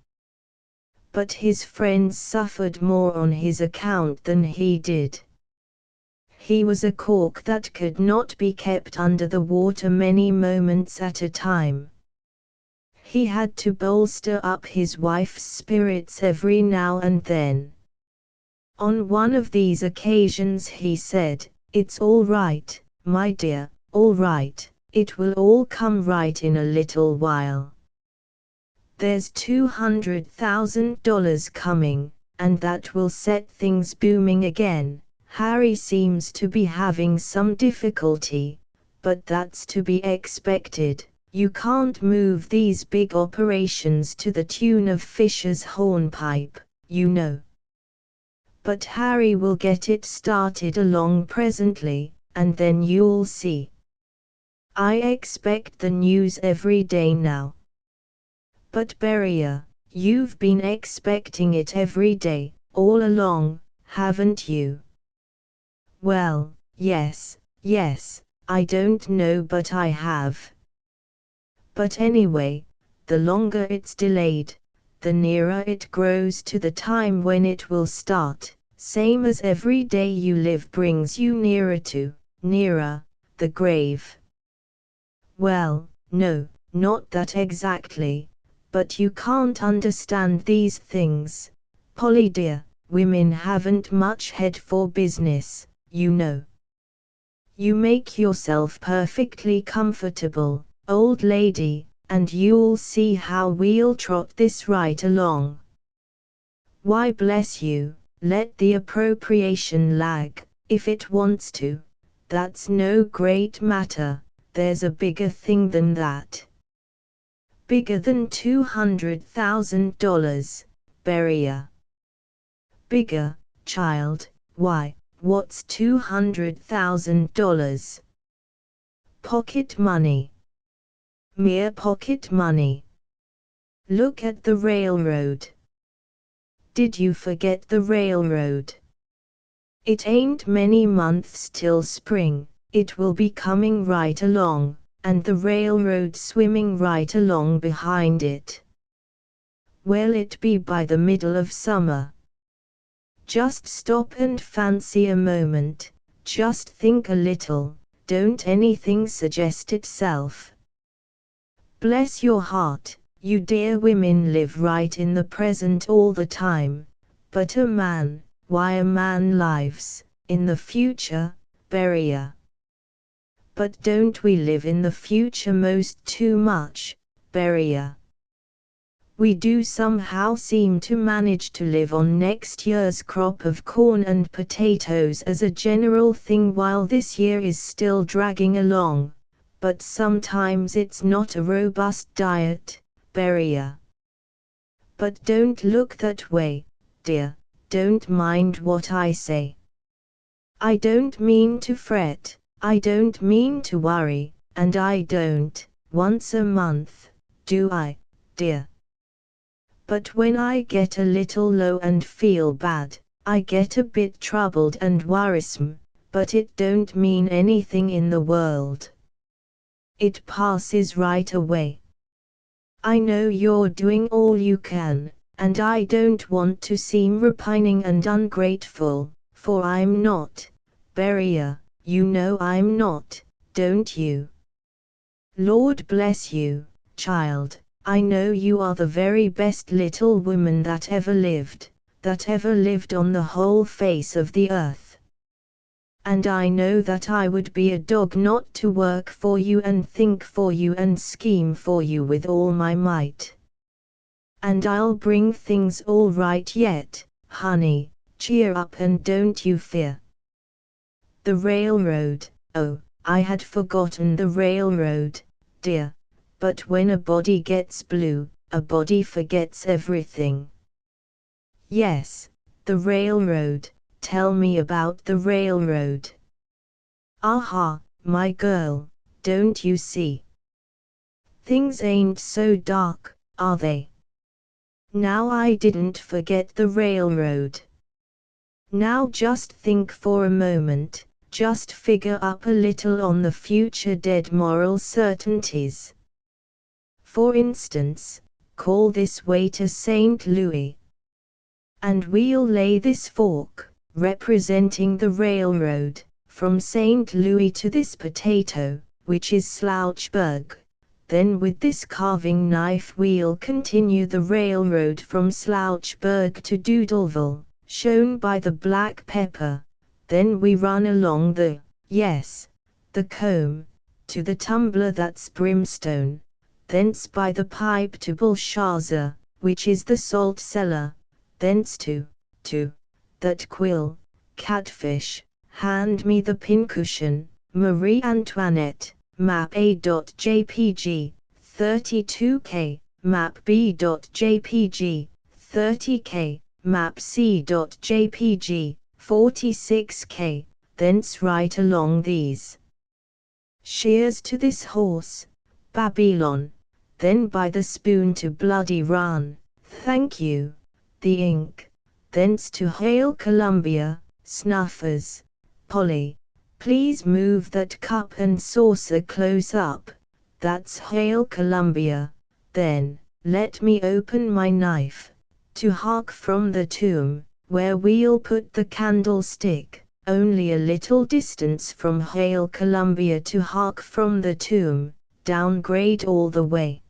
But his friends suffered more on his account than he did. He was a cork that could not be kept under the water many moments at a time. He had to bolster up his wife's spirits every now and then. On one of these occasions he said, "It's all right, my dear, all right, it will all come right in a little while. There's $200,000 coming, and that will set things booming again. Harry seems to be having some difficulty, but that's to be expected. You can't move these big operations to the tune of Fisher's hornpipe, you know. But Harry will get it started along presently, and then you'll see. I expect the news every day now." "But Beria, you've been expecting it every day, all along, haven't you?" "Well, yes, I don't know but I have. But anyway, the longer it's delayed, the nearer it grows to the time when it will start, same as every day you live brings you nearer, the grave." "Well, no, not that exactly, but you can't understand these things, Polly dear, women haven't much head for business, you know. You make yourself perfectly comfortable, old lady, and you'll see how we'll trot this right along. Why bless you, let the appropriation lag, if it wants to, that's no great matter, there's a bigger thing than that." "Bigger than $200,000, Beria?" "Bigger, child, why, what's $200,000? Pocket money. Mere pocket money. Look at the railroad. Did you forget the railroad? It ain't many months till spring, it will be coming right along, and the railroad swimming right along behind it. Will it be by the middle of summer? Just stop and fancy a moment, just think a little, don't anything suggest itself. Bless your heart, you dear women live right in the present all the time, but a man, why a man lives in the future, Beria." "But don't we live in the future most too much, Beria? We do somehow seem to manage to live on next year's crop of corn and potatoes as a general thing while this year is still dragging along. But sometimes it's not a robust diet, Beria. But don't look that way, dear, don't mind what I say. I don't mean to fret, I don't mean to worry, and I don't, once a month, do I, dear? But when I get a little low and feel bad, I get a bit troubled and worrisome, but it don't mean anything in the world. It passes right away. I know you're doing all you can, and I don't want to seem repining and ungrateful, for I'm not, Beria, you know I'm not, don't you? Lord bless you, child, I know you are the very best little woman that ever lived on the whole face of the earth. And I know that I would be a dog not to work for you and think for you and scheme for you with all my might. And I'll bring things all right yet, honey, cheer up and don't you fear. The railroad, oh, I had forgotten the railroad, dear, but when a body gets blue, a body forgets everything. Yes, the railroad, tell me about the railroad. Aha, my girl, don't you see? Things ain't so dark, are they? Now I didn't forget the railroad. Now just think for a moment, just figure up a little on the future dead moral certainties. For instance, call this way to St. Louis. And we'll lay this fork, representing the railroad, from St. Louis to this potato, which is Slouchburg. Then with this carving knife we'll continue the railroad from Slouchburg to Doodleville, shown by the black pepper. Then we run along the comb, to the tumbler that's Brimstone, thence by the pipe to Belshazzar, which is the salt cellar, thence to that quill, catfish, hand me the pincushion, Marie Antoinette, map A.jpg, 32K, map B.jpg, 30K, map C.jpg, 46K, thence right along these shears to this horse, Babylon, then by the spoon to bloody Run, thank you, the ink, thence to Hail Columbia, Snuffers, Polly, please move that cup and saucer close up, that's Hail Columbia, then, let me open my knife, to hark from the tomb, where we'll put the candlestick, only a little distance from Hail Columbia to hark from the tomb, down grade all the way.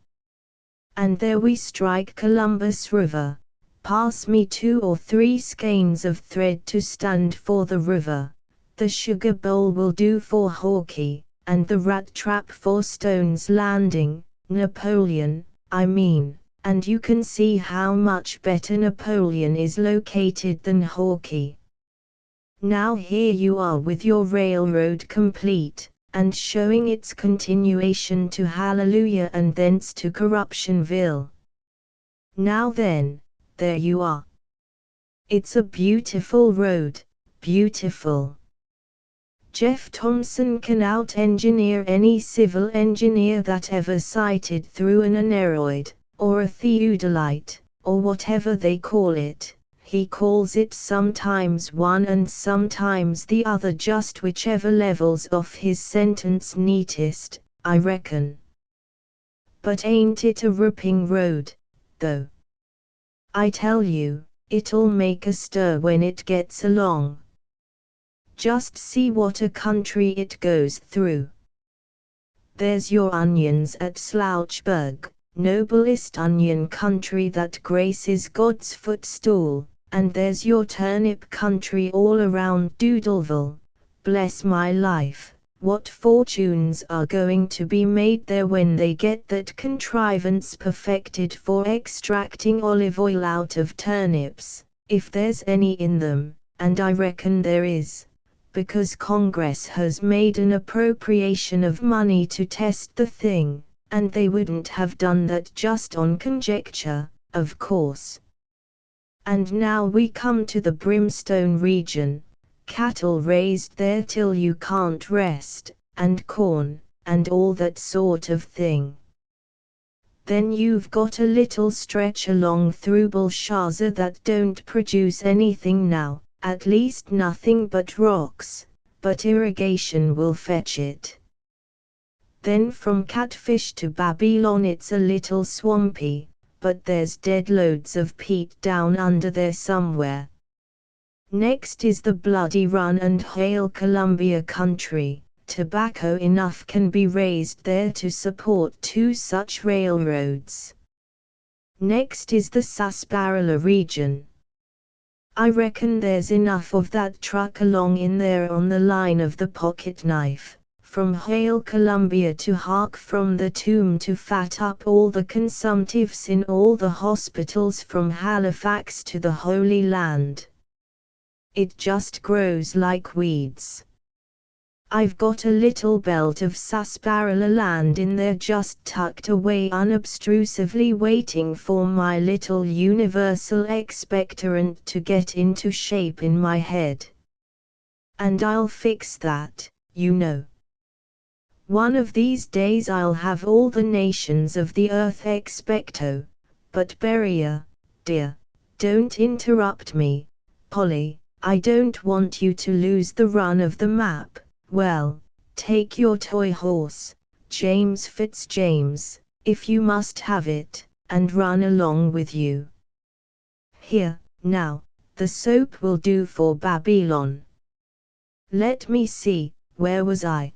And there we strike Columbus River, pass me 2 or 3 skeins of thread to stand for the river, the sugar bowl will do for Hawkeye, and the rat trap for Stone's Landing, Napoleon, I mean, and you can see how much better Napoleon is located than Hawkeye. Now here you are with your railroad complete, and showing its continuation to Hallelujah and thence to Corruptionville. Now then, there you are. It's a beautiful road, beautiful. Jeff Thompson can out-engineer any civil engineer that ever sighted through an aneroid, or a theodolite, or whatever they call it. He calls it sometimes one and sometimes the other, just whichever levels off his sentence neatest, I reckon. But ain't it a ripping road, though? I tell you, it'll make a stir when it gets along. Just see what a country it goes through. There's your onions at Slouchburg, noblest onion country that graces God's footstool, and there's your turnip country all around Doodleville. Bless my life, what fortunes are going to be made there when they get that contrivance perfected for extracting olive oil out of turnips, if there's any in them, and I reckon there is, because Congress has made an appropriation of money to test the thing, and they wouldn't have done that just on conjecture, of course. And now we come to the Brimstone region. Cattle raised there till you can't rest, and corn, and all that sort of thing. Then you've got a little stretch along through Belshazzar that don't produce anything now, at least nothing but rocks, but irrigation will fetch it. Then from Catfish to Babylon it's a little swampy, but there's dead loads of peat down under there somewhere. Next is the Bloody Run and Hail Columbia country. Tobacco enough can be raised there to support 2 such railroads. Next is the Sarsaparilla region. I reckon there's enough of that truck along in there on the line of the pocket knife, from Hail Columbia to Hark from the Tomb to fat up all the consumptives in all the hospitals from Halifax to the Holy Land. It just grows like weeds. I've got a little belt of sarsaparilla land in there just tucked away unobtrusively waiting for my little universal expectorant to get into shape in my head. And I'll fix that, you know. One of these days I'll have all the nations of the earth expecto, but Beria, dear, don't interrupt me, Polly. I don't want you to lose the run of the map. Well, take your toy horse, James Fitzjames, if you must have it, and run along with you. Here, now, the soap will do for Babylon. Let me see, where was I?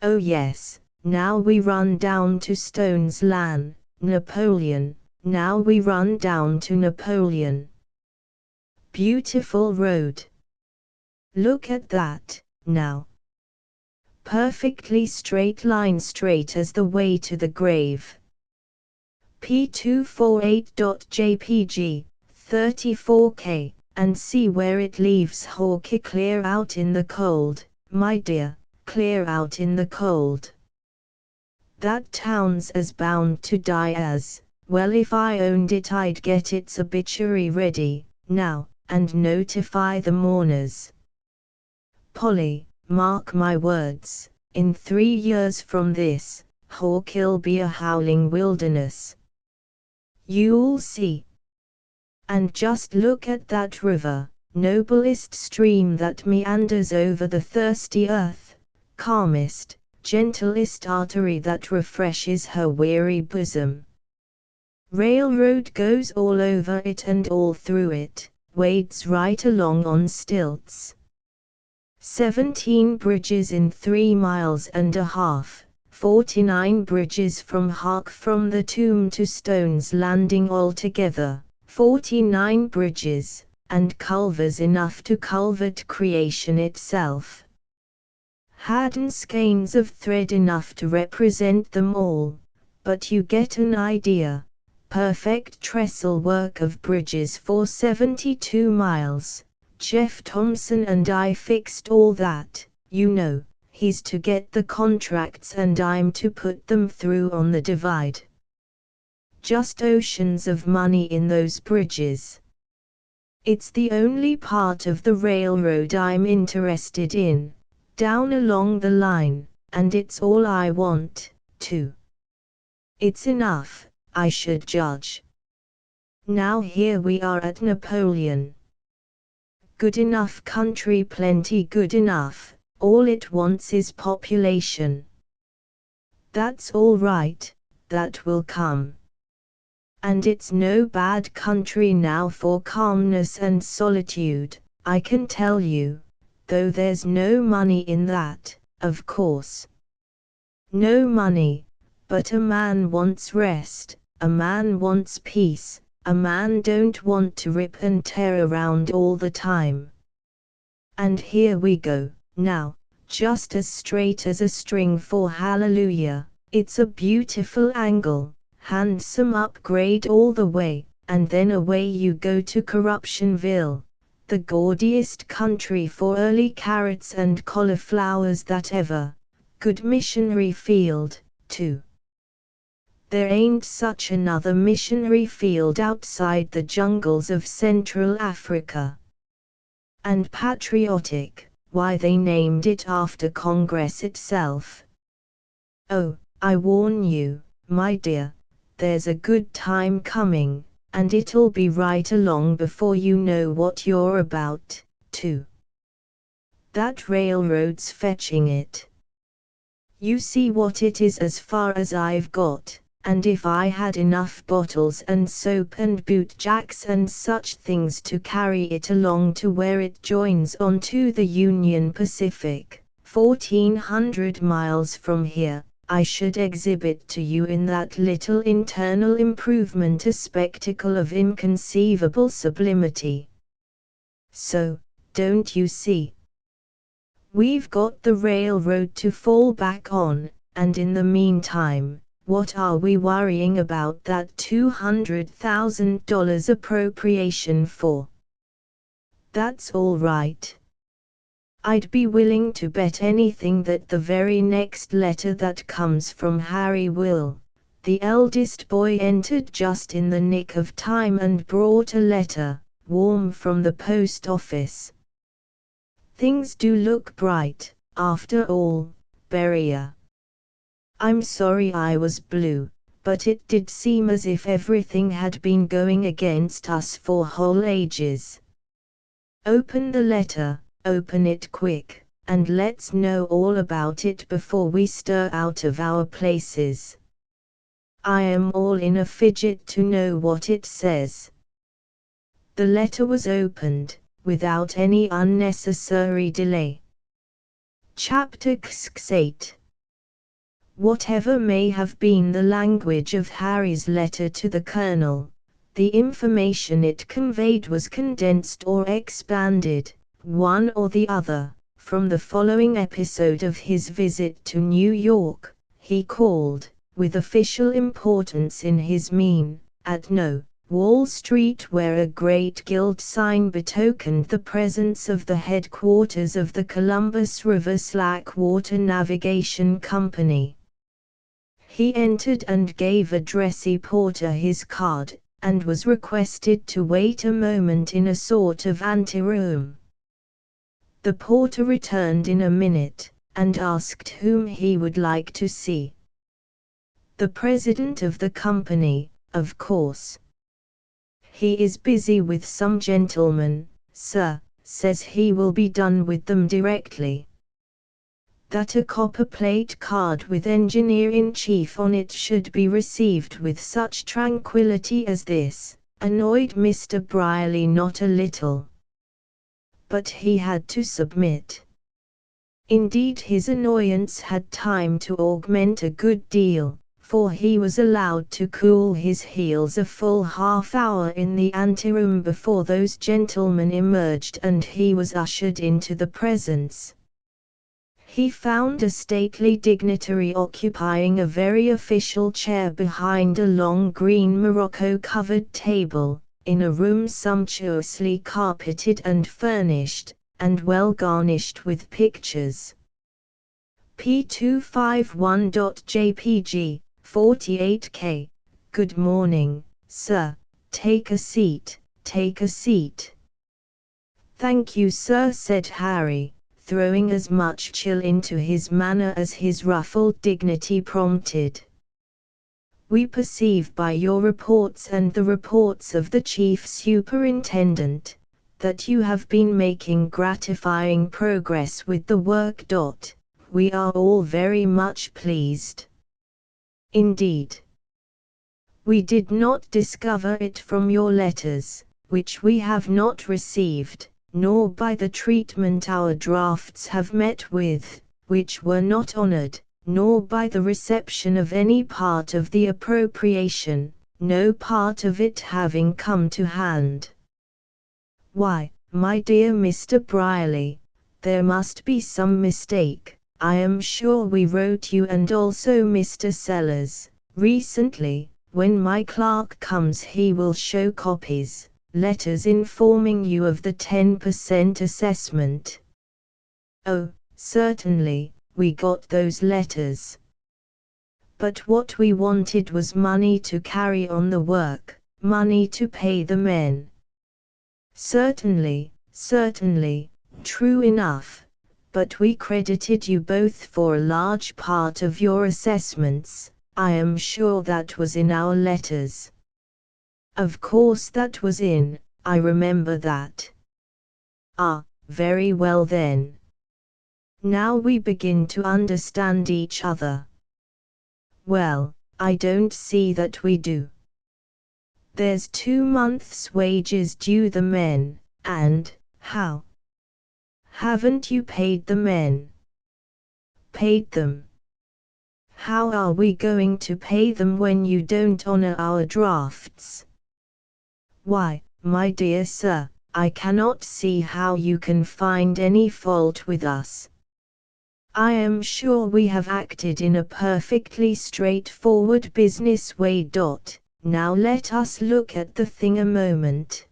Oh yes, now we run down to Stone's Lan, Napoleon, now we run down to Napoleon. Beautiful road. Look at that, now. Perfectly straight line, straight as the way to the grave. P248.jpg, 34K, and see where it leaves Hawkeye. Clear out in the cold, my dear, clear out in the cold. That town's as bound to die as, well, if I owned it I'd get its obituary ready, now, and notify the mourners. Polly, mark my words, in 3 years from this, Hawk'll be a howling wilderness. You'll see. And just look at that river, noblest stream that meanders over the thirsty earth, calmest, gentlest artery that refreshes her weary bosom. Railroad goes all over it and all through it, wades right along on stilts. 17 bridges in 3 miles and a half, 49 bridges from Hark from the Tomb to Stone's Landing altogether, 49 bridges, and culvers enough to culvert creation itself. Hadn't skeins of thread enough to represent them all, but you get an idea. Perfect trestle work of bridges for 72 miles. Jeff Thompson and I fixed all that, you know, he's to get the contracts and I'm to put them through on the divide. Just oceans of money in those bridges. It's the only part of the railroad I'm interested in, down along the line, and it's all I want, too. It's enough, I should judge. Now here we are at Napoleon. Good enough country, plenty good enough, all it wants is population. That's all right, that will come. And it's no bad country now for calmness and solitude, I can tell you, though there's no money in that, of course. No money, but a man wants rest. A man wants peace, a man don't want to rip and tear around all the time. And here we go, now, just as straight as a string for hallelujah, it's a beautiful angle, handsome upgrade all the way, and then away you go to Corruptionville, the gaudiest country for early carrots and cauliflowers that ever, good missionary field, too. There ain't such another missionary field outside the jungles of Central Africa. And patriotic, why they named it after Congress itself. Oh, I warn you, my dear, there's a good time coming, and it'll be right along before you know what you're about, too. That railroad's fetching it. You see what it is as far as I've got. and if I had enough bottles and soap and boot jacks and such things to carry it along to where it joins onto the Union Pacific, 1,400 miles from here, I should exhibit to you in that little internal improvement a spectacle of inconceivable sublimity. So, don't you see? We've got the railroad to fall back on, and in the meantime, what are we worrying about that $200,000 appropriation for? That's all right. I'd be willing to bet anything that the very next letter that comes from Harry will. The eldest boy entered just in the nick of time and brought a letter, warm from the post office. Things do look bright, after all, Beria. I'm sorry I was blue, but it did seem as if everything had been going against us for whole ages. Open the letter. Open it quick, and let's know all about it before we stir out of our places. I am all in a fidget to know what it says. The letter was opened, without any unnecessary delay. Chapter 8. Whatever may have been the language of Harry's letter to the Colonel, the information it conveyed was condensed or expanded, one or the other, from the following episode of his visit to New York. He called, with official importance in his mien, at No. Wall Street, where a great gilt sign betokened the presence of the headquarters of the Columbus River Slackwater Navigation Company. He entered and gave a dressy porter his card, and was requested to wait a moment in a sort of anteroom. The porter returned in a minute, and asked whom he would like to see. The president of the company, of course. He is busy with some gentlemen, sir, says he will be done with them directly. That a copper-plate card with Engineer-in-Chief on it should be received with such tranquillity as this, annoyed Mr. Brierly not a little. But he had to submit. Indeed, his annoyance had time to augment a good deal, for he was allowed to cool his heels a full half-hour in the anteroom before those gentlemen emerged and he was ushered into the presence. He found a stately dignitary occupying a very official chair behind a long green morocco-covered table, in a room sumptuously carpeted and furnished, and well garnished with pictures. P251.jpg, 48K. Good morning, sir. Take a seat, take a seat. Thank you, sir, said Harry, throwing as much chill into his manner as his ruffled dignity prompted. We perceive by your reports and the reports of the Chief Superintendent, that you have been making gratifying progress with the work. We are all very much pleased. Indeed. We did not discover it from your letters, which we have not received, nor by the treatment our drafts have met with, which were not honored, nor by the reception of any part of the appropriation, no part of it having come to hand. Why, my dear Mr. Brierly, there must be some mistake. I am sure we wrote you and also Mr. Sellers, recently. When my clerk comes he will show copies, letters informing you of the 10% assessment. Oh, certainly. We got those letters. But what we wanted was money to carry on the work, money to pay the men. Certainly, certainly, true enough, but we credited you both for a large part of your assessments. I am sure that was in our letters. Of course that was in, I remember that. Ah, very well then. Now we begin to understand each other. Well, I don't see that we do. There's 2 months' wages due the men, and, how? Haven't you paid the men? Paid them? How are we going to pay them when you don't honor our drafts? Why, my dear sir, I cannot see how you can find any fault with us. I am sure we have acted in a perfectly straightforward business way. Now let us look at the thing a moment.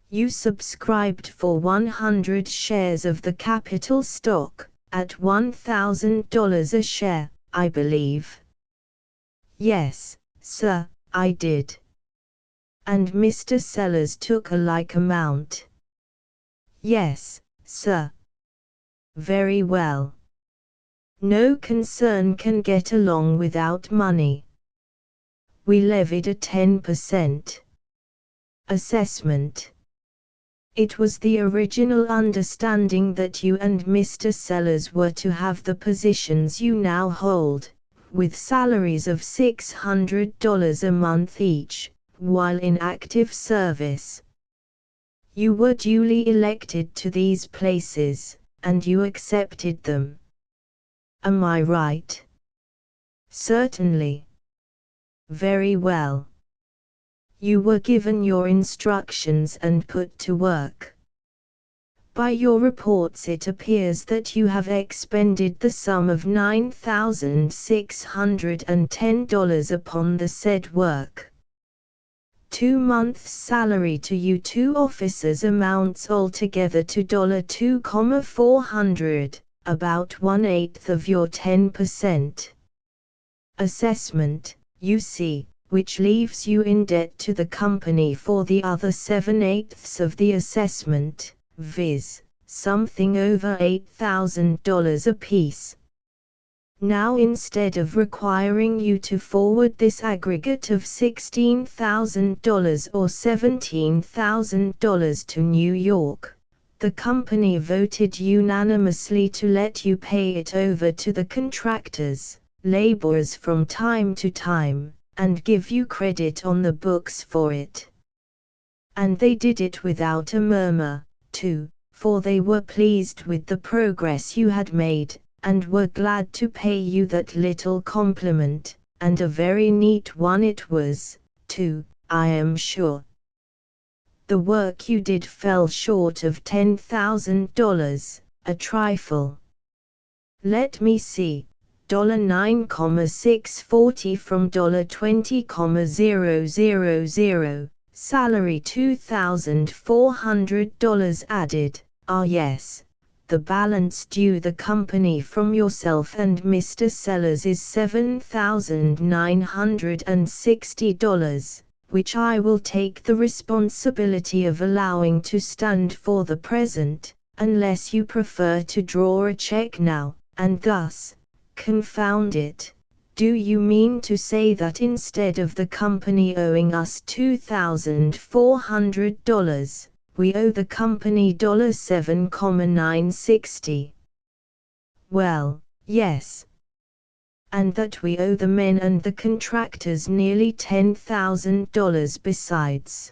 You subscribed for 100 shares of the capital stock, at $1,000 a share, I believe. Yes, sir, I did. And Mr. Sellers took a like amount. Yes, sir. Very well. No concern can get along without money. We levied a 10% assessment. It was the original understanding that you and Mr. Sellers were to have the positions you now hold, with salaries of $600 a month each, while in active service. You were duly elected to these places, and you accepted them. Am I right? Certainly. Very well. You were given your instructions and put to work. By your reports it appears that you have expended the sum of $9,610 upon the said work. 2 months' salary to you 2 officers amounts altogether to $2,400, about 1/8 of your 10% assessment, you see, which leaves you in debt to the company for the other 7/8 of the assessment, viz., something over $8,000 apiece. Now instead of requiring you to forward this aggregate of $16,000 or $17,000 to New York, the company voted unanimously to let you pay it over to the contractors, laborers from time to time, and give you credit on the books for it. And they did it without a murmur, too, for they were pleased with the progress you had made, and were glad to pay you that little compliment, and a very neat one it was, too, I am sure. The work you did fell short of $10,000, a trifle. Let me see, $9,640 from $20,000, salary $2,400 added, yes. The balance due the company from yourself and Mr. Sellers is $7,960, which I will take the responsibility of allowing to stand for the present, unless you prefer to draw a check now, and thus, confound it, do you mean to say that instead of the company owing us $2,400, we owe the company $7,960. Well, yes. And that we owe the men and the contractors nearly $10,000 besides.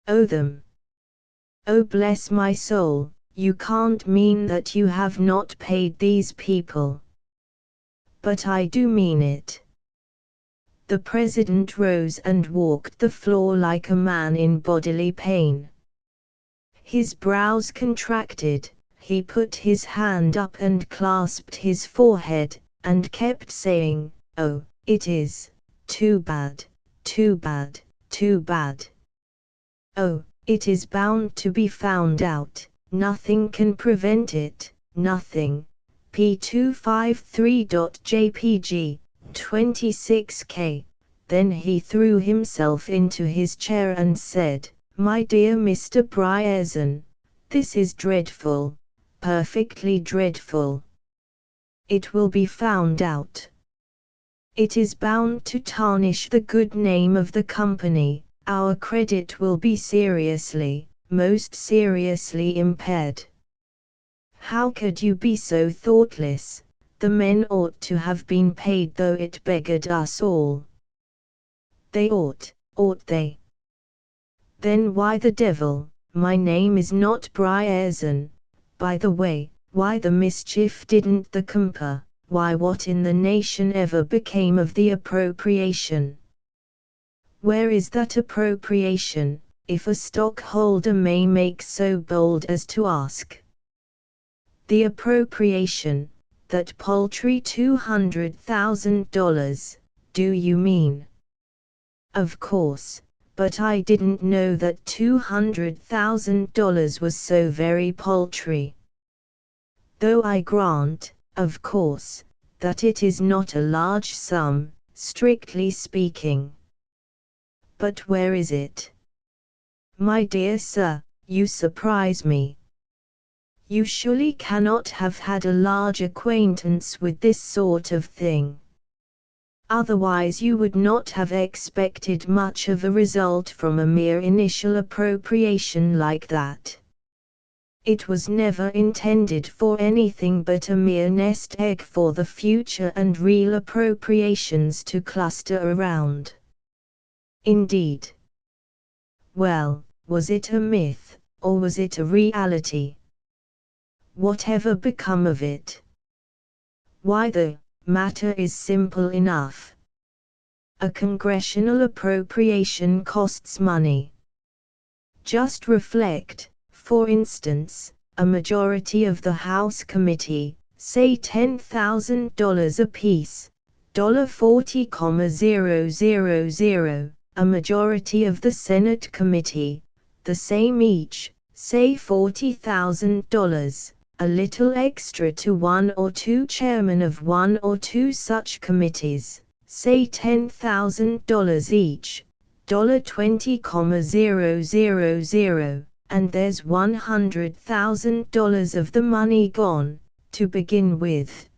Owe them? Oh, bless my soul, you can't mean that you have not paid these people. But I do mean it. The president rose and walked the floor like a man in bodily pain. His brows contracted, he put his hand up and clasped his forehead, and kept saying, "Oh, it is, too bad, too bad, too bad. Oh, it is bound to be found out, nothing can prevent it, nothing." P253.jpg, 26K. Then he threw himself into his chair and said, "My dear Mr. Brierson, this is dreadful, perfectly dreadful. It will be found out. It is bound to tarnish the good name of the company, our credit will be seriously, most seriously impaired. How could you be so thoughtless? The men ought to have been paid, though it beggared us all. They ought they? Then why the devil, my name is not Brierson, by the way, why the mischief didn't the Comper, why what in the nation ever became of the appropriation? Where is that appropriation, if a stockholder may make so bold as to ask? The appropriation, that paltry $200,000, do you mean? Of course, but I didn't know that $200,000 was so very paltry. Though I grant, of course, that it is not a large sum, strictly speaking. But where is it? My dear sir, you surprise me. You surely cannot have had a large acquaintance with this sort of thing. Otherwise you would not have expected much of a result from a mere initial appropriation like that. It was never intended for anything but a mere nest egg for the future and real appropriations to cluster around. Indeed. Well, was it a myth, or was it a reality? Whatever become of it? Why, the matter is simple enough. A congressional appropriation costs money. Just reflect, for instance, a majority of the House Committee, say $10,000 apiece, $40,000, a majority of the Senate Committee, the same each, say $40,000, a little extra to one or two chairmen of one or two such committees, say $10,000 each, $20,000, and there's $100,000 of the money gone, to begin with.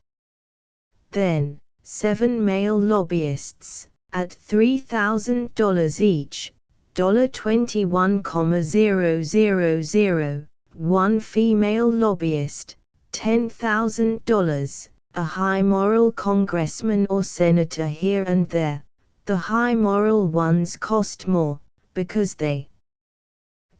Then, 7 male lobbyists, at $3,000 each, $21,000, one female lobbyist, $10,000, a high moral congressman or senator here and there. The high moral ones cost more, because they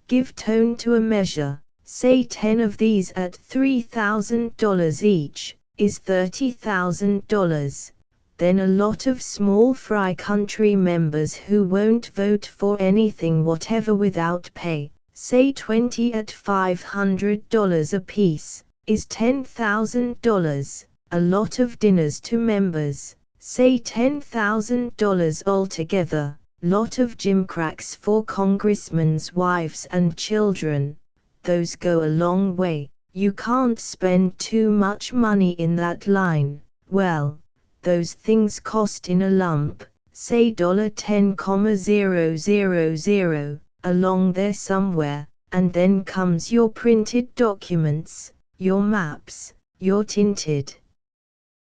give tone to a measure. Say 10 of these at $3,000 each, is $30,000. Then a lot of small fry country members who won't vote for anything whatever without pay, say 20 at $500 apiece, is $10,000, a lot of dinners to members, say $10,000 altogether, lot of gimcracks for congressmen's wives and children, those go a long way. You can't spend too much money in that line. Well, those things cost in a lump, say $10,000, along there somewhere, and then comes your printed documents, your maps, your tinted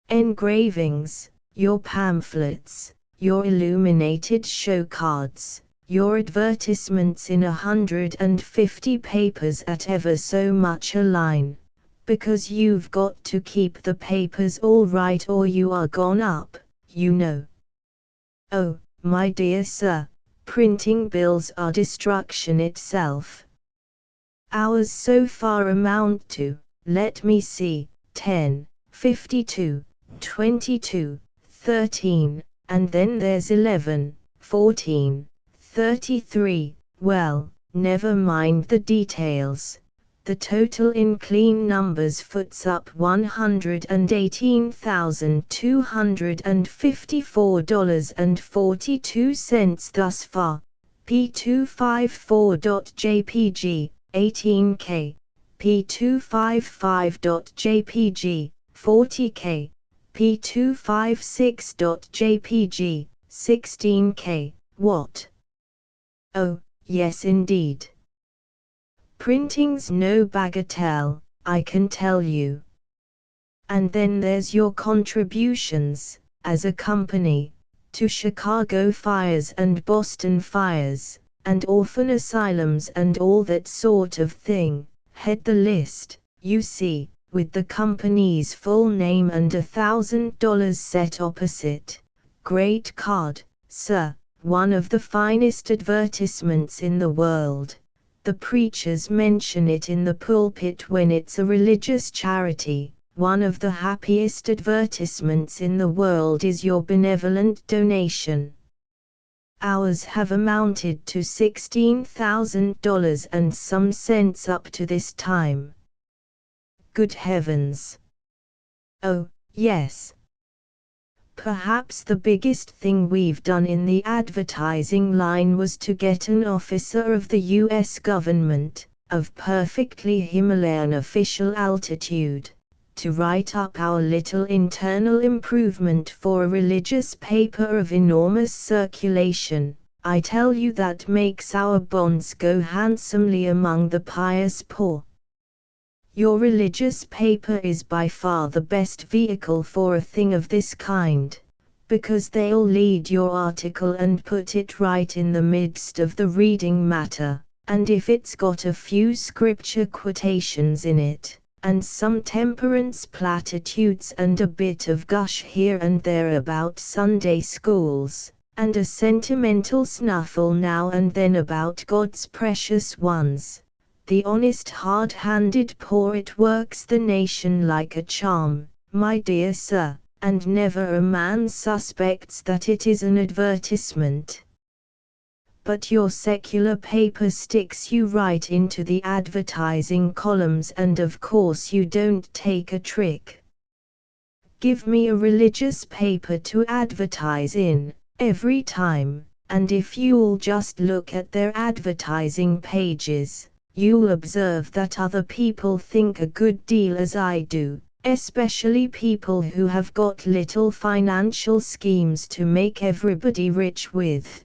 engravings, your pamphlets, your illuminated show cards, your advertisements in 150 papers at ever so much a line, because you've got to keep the papers all right or you are gone up, you know. Oh, my dear sir, printing bills are destruction itself. Ours so far amount to, let me see, 10, 52, 22, 13, and then there's 11, 14, 33, well, never mind the details. The total in clean numbers foots up $118,254.42 thus far. P254.jpg, 18K, P255.jpg, 40K, P256.jpg, 16K, what? Oh, yes indeed. Printing's no bagatelle, I can tell you. And then there's your contributions, as a company, to Chicago fires and Boston fires, and orphan asylums and all that sort of thing. Head the list, you see, with the company's full name and $1,000 set opposite. Great card, sir, one of the finest advertisements in the world. The preachers mention it in the pulpit when it's a religious charity. One of the happiest advertisements in the world is your benevolent donation. Ours have amounted to $16,000 and some cents up to this time. Good heavens! Oh, yes. Perhaps the biggest thing we've done in the advertising line was to get an officer of the U.S. government, of perfectly Himalayan official altitude, to write up our little internal improvement for a religious paper of enormous circulation. I tell you that makes our bonds go handsomely among the pious poor. Your religious paper is by far the best vehicle for a thing of this kind, because they'll lead your article and put it right in the midst of the reading matter, and if it's got a few scripture quotations in it, and some temperance platitudes and a bit of gush here and there about Sunday schools, and a sentimental snuffle now and then about God's precious ones, the honest hard-handed poet works the nation like a charm, my dear sir, and never a man suspects that it is an advertisement. But your secular paper sticks you right into the advertising columns, and of course you don't take a trick. Give me a religious paper to advertise in, every time, and if you'll just look at their advertising pages, you'll observe that other people think a good deal as I do, especially people who have got little financial schemes to make everybody rich with.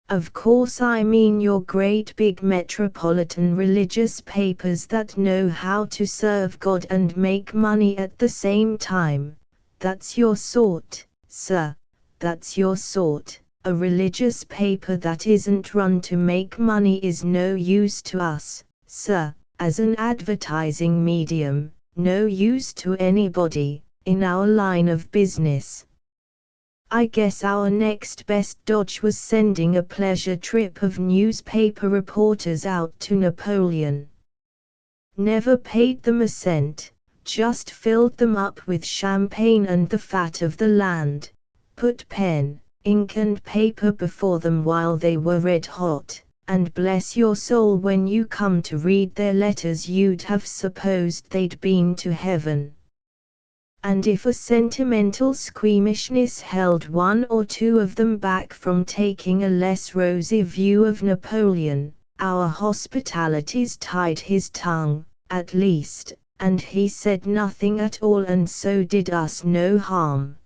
Of course I mean your great big metropolitan religious papers that know how to serve God and make money at the same time. That's your sort, sir, that's your sort. A religious paper that isn't run to make money is no use to us, sir, as an advertising medium, no use to anybody, in our line of business. I guess our next best dodge was sending a pleasure trip of newspaper reporters out to Napoleon. Never paid them a cent, just filled them up with champagne and the fat of the land, put pen, ink and paper before them while they were red hot, and bless your soul when you come to read their letters you'd have supposed they'd been to heaven. And if a sentimental squeamishness held one or two of them back from taking a less rosy view of Napoleon, our hospitalities tied his tongue, at least, and he said nothing at all, and so did us no harm.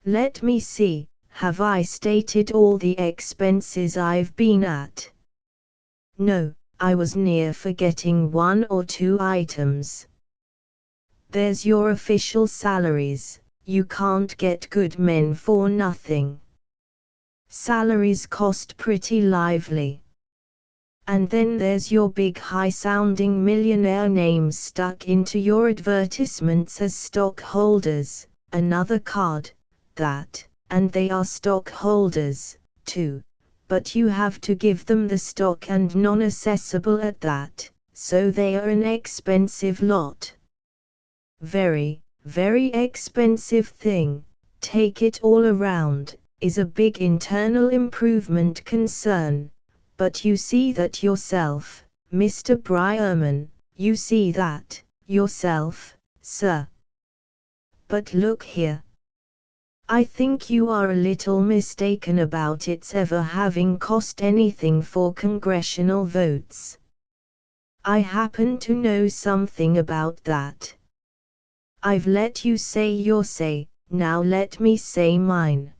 Let me see, have I stated all the expenses I've been at? No, I was near forgetting one or two items. There's your official salaries. You can't get good men for nothing. Salaries cost pretty lively. And then there's your big high-sounding millionaire names stuck into your advertisements as stockholders, another card, that, and they are stockholders, too, but you have to give them the stock and non-assessable at that, so they are an expensive lot. Very, very expensive thing, take it all around, is a big internal improvement concern, but you see that yourself, Mr. Brierman, you see that, yourself, sir. But look here. I think you are a little mistaken about its ever having cost anything for congressional votes. I happen to know something about that. I've let you say your say, now let me say mine.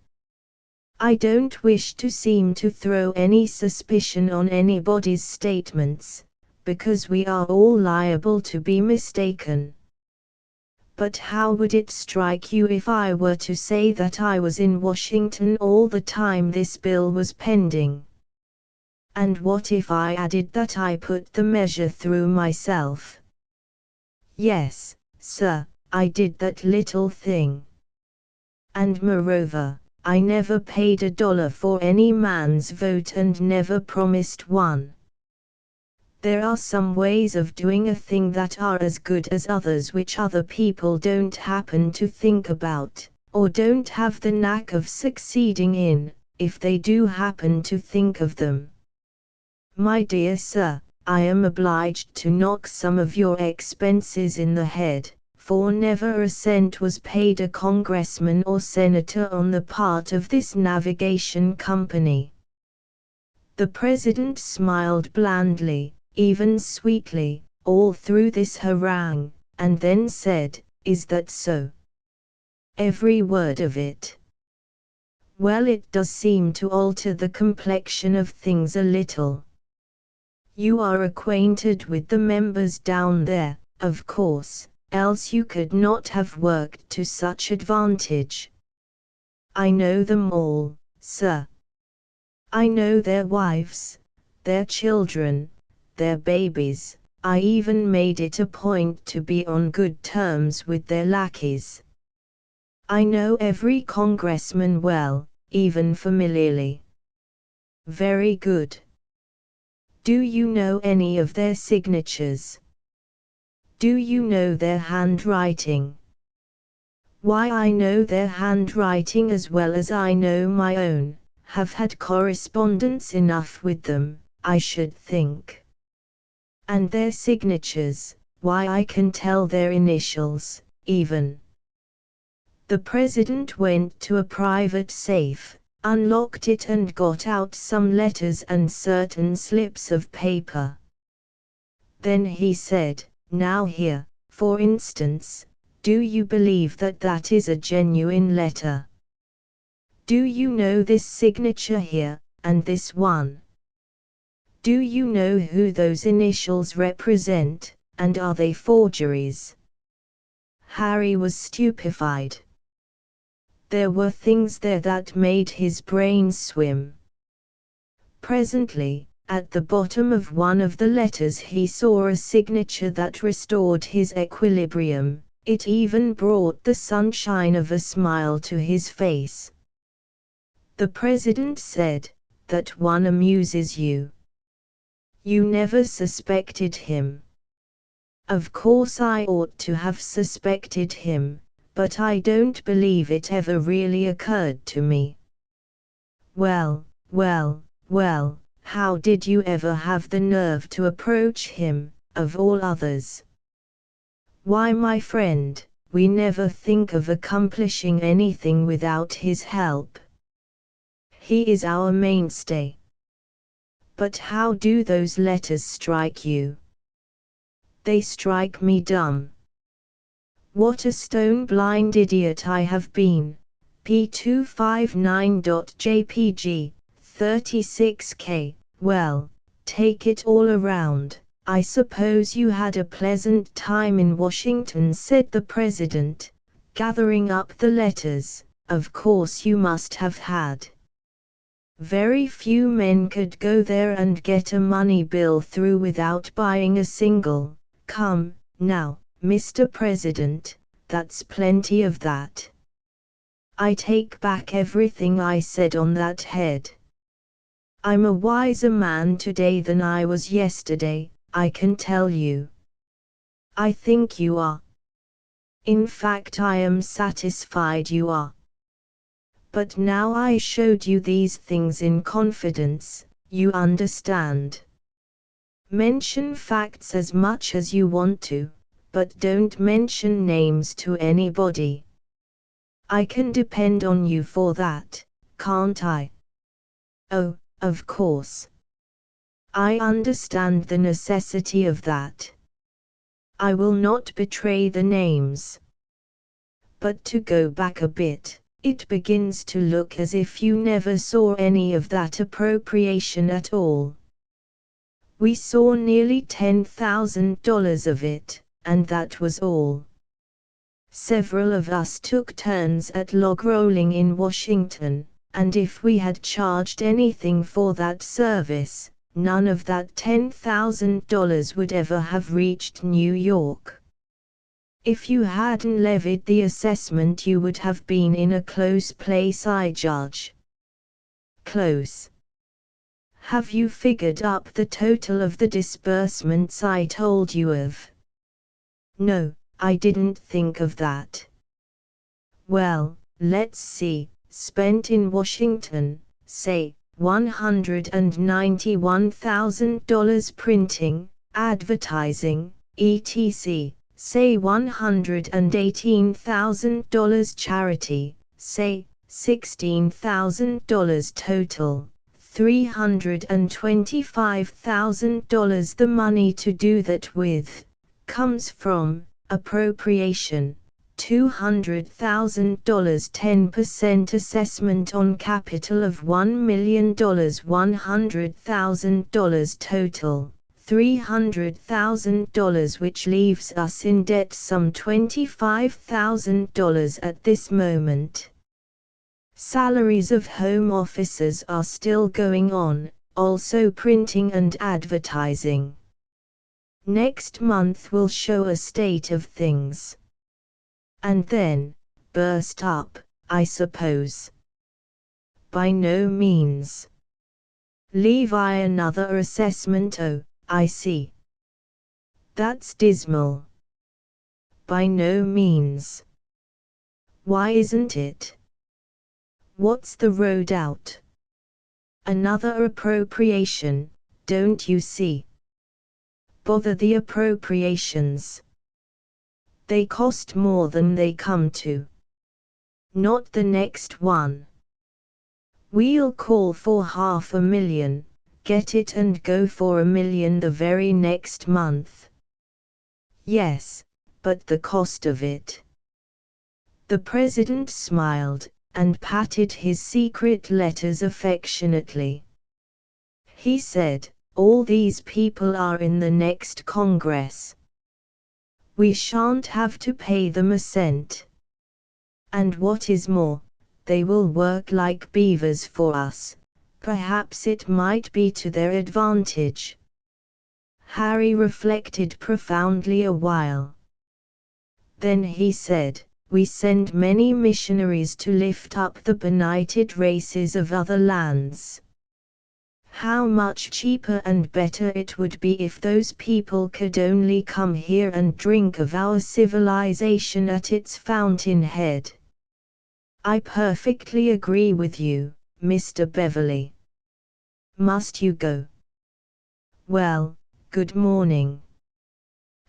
I don't wish to seem to throw any suspicion on anybody's statements, because we are all liable to be mistaken. But how would it strike you if I were to say that I was in Washington all the time this bill was pending? And what if I added that I put the measure through myself? Yes, sir, I did that little thing. And moreover, I never paid $1 for any man's vote and never promised one. There are some ways of doing a thing that are as good as others which other people don't happen to think about, or don't have the knack of succeeding in, if they do happen to think of them. My dear sir, I am obliged to knock some of your expenses in the head, for never a cent was paid a congressman or senator on the part of this navigation company. The president smiled blandly, even sweetly, all through this harangue, and then said, "Is that so?" "Every word of it." "Well, it does seem to alter the complexion of things a little. You are acquainted with the members down there, of course, else you could not have worked to such advantage." "I know them all, sir. I know their wives, their children, their babies. I even made it a point to be on good terms with their lackeys. I know every congressman well, even familiarly." "Very good. Do you know any of their signatures? Do you know their handwriting?" "Why, I know their handwriting as well as I know my own, have had correspondence enough with them, I should think. And their signatures, why, I can tell their initials, even." The president went to a private safe, unlocked it and got out some letters and certain slips of paper. Then he said, "Now here, for instance, do you believe that that is a genuine letter? Do you know this signature here, and this one? Do you know who those initials represent, and are they forgeries?" Harry was stupefied. There were things there that made his brain swim. Presently, at the bottom of one of the letters he saw a signature that restored his equilibrium. It even brought the sunshine of a smile to his face. The president said, "That one amuses you. You never suspected him." "Of course I ought to have suspected him, but I don't believe it ever really occurred to me." "Well, well, well, how did you ever have the nerve to approach him, of all others?" "Why, my friend, we never think of accomplishing anything without his help. He is our mainstay." "But how do those letters strike you?" "They strike me dumb. What a stone-blind idiot I have been. P259.jpg, 36K, well, take it all around, I suppose you had a pleasant time in Washington," said the president, gathering up the letters. "Of course you must have had. Very few men could go there and get a money bill through without buying a single. Come, now, Mr. President, that's plenty of that. I take back everything I said on that head. I'm a wiser man today than I was yesterday, I can tell you." "I think you are. In fact, I am satisfied you are. But now I showed you these things in confidence, you understand. Mention facts as much as you want to, but don't mention names to anybody. I can depend on you for that, can't I?" "Oh, of course. I understand the necessity of that. I will not betray the names. But to go back a bit, it begins to look as if you never saw any of that appropriation at all." "We saw nearly $10,000 of it, and that was all. Several of us took turns at log rolling in Washington, and if we had charged anything for that service, none of that $10,000 would ever have reached New York. If you hadn't levied the assessment, you would have been in a close place, I judge. Close. Have you figured up the total of the disbursements I told you of? No, I didn't think of that. Well, let's see, spent in Washington, say, $191,000 printing, advertising, etc., say $118,000 charity, say, $16,000 total, $325,000. The money to do that with comes from appropriation. $200,000, 10% assessment on capital of $1 million, $100,000 total, $300,000, which leaves us in debt some $25,000 at this moment. Salaries of home officers are still going on, also printing and advertising. Next month will show a state of things. And then, burst up, I suppose. By no means. Levi, another assessment? Oh, I see. That's dismal. By no means. Why isn't it? What's the road out? Another appropriation, don't you see? Bother the appropriations. They cost more than they come to. Not the next one. We'll call for $500,000, get it and go for $1 million the very next month. Yes, but the cost of it. The president smiled, and patted his secret letters affectionately. He said, all these people are in the next Congress. We shan't have to pay them a cent. And what is more, they will work like beavers for us. Perhaps it might be to their advantage. Harry reflected profoundly a while. Then he said, we send many missionaries to lift up the benighted races of other lands. How much cheaper and better it would be if those people could only come here and drink of our civilization at its fountainhead. I perfectly agree with you, Mr. Beverley. Must you go? Well, good morning.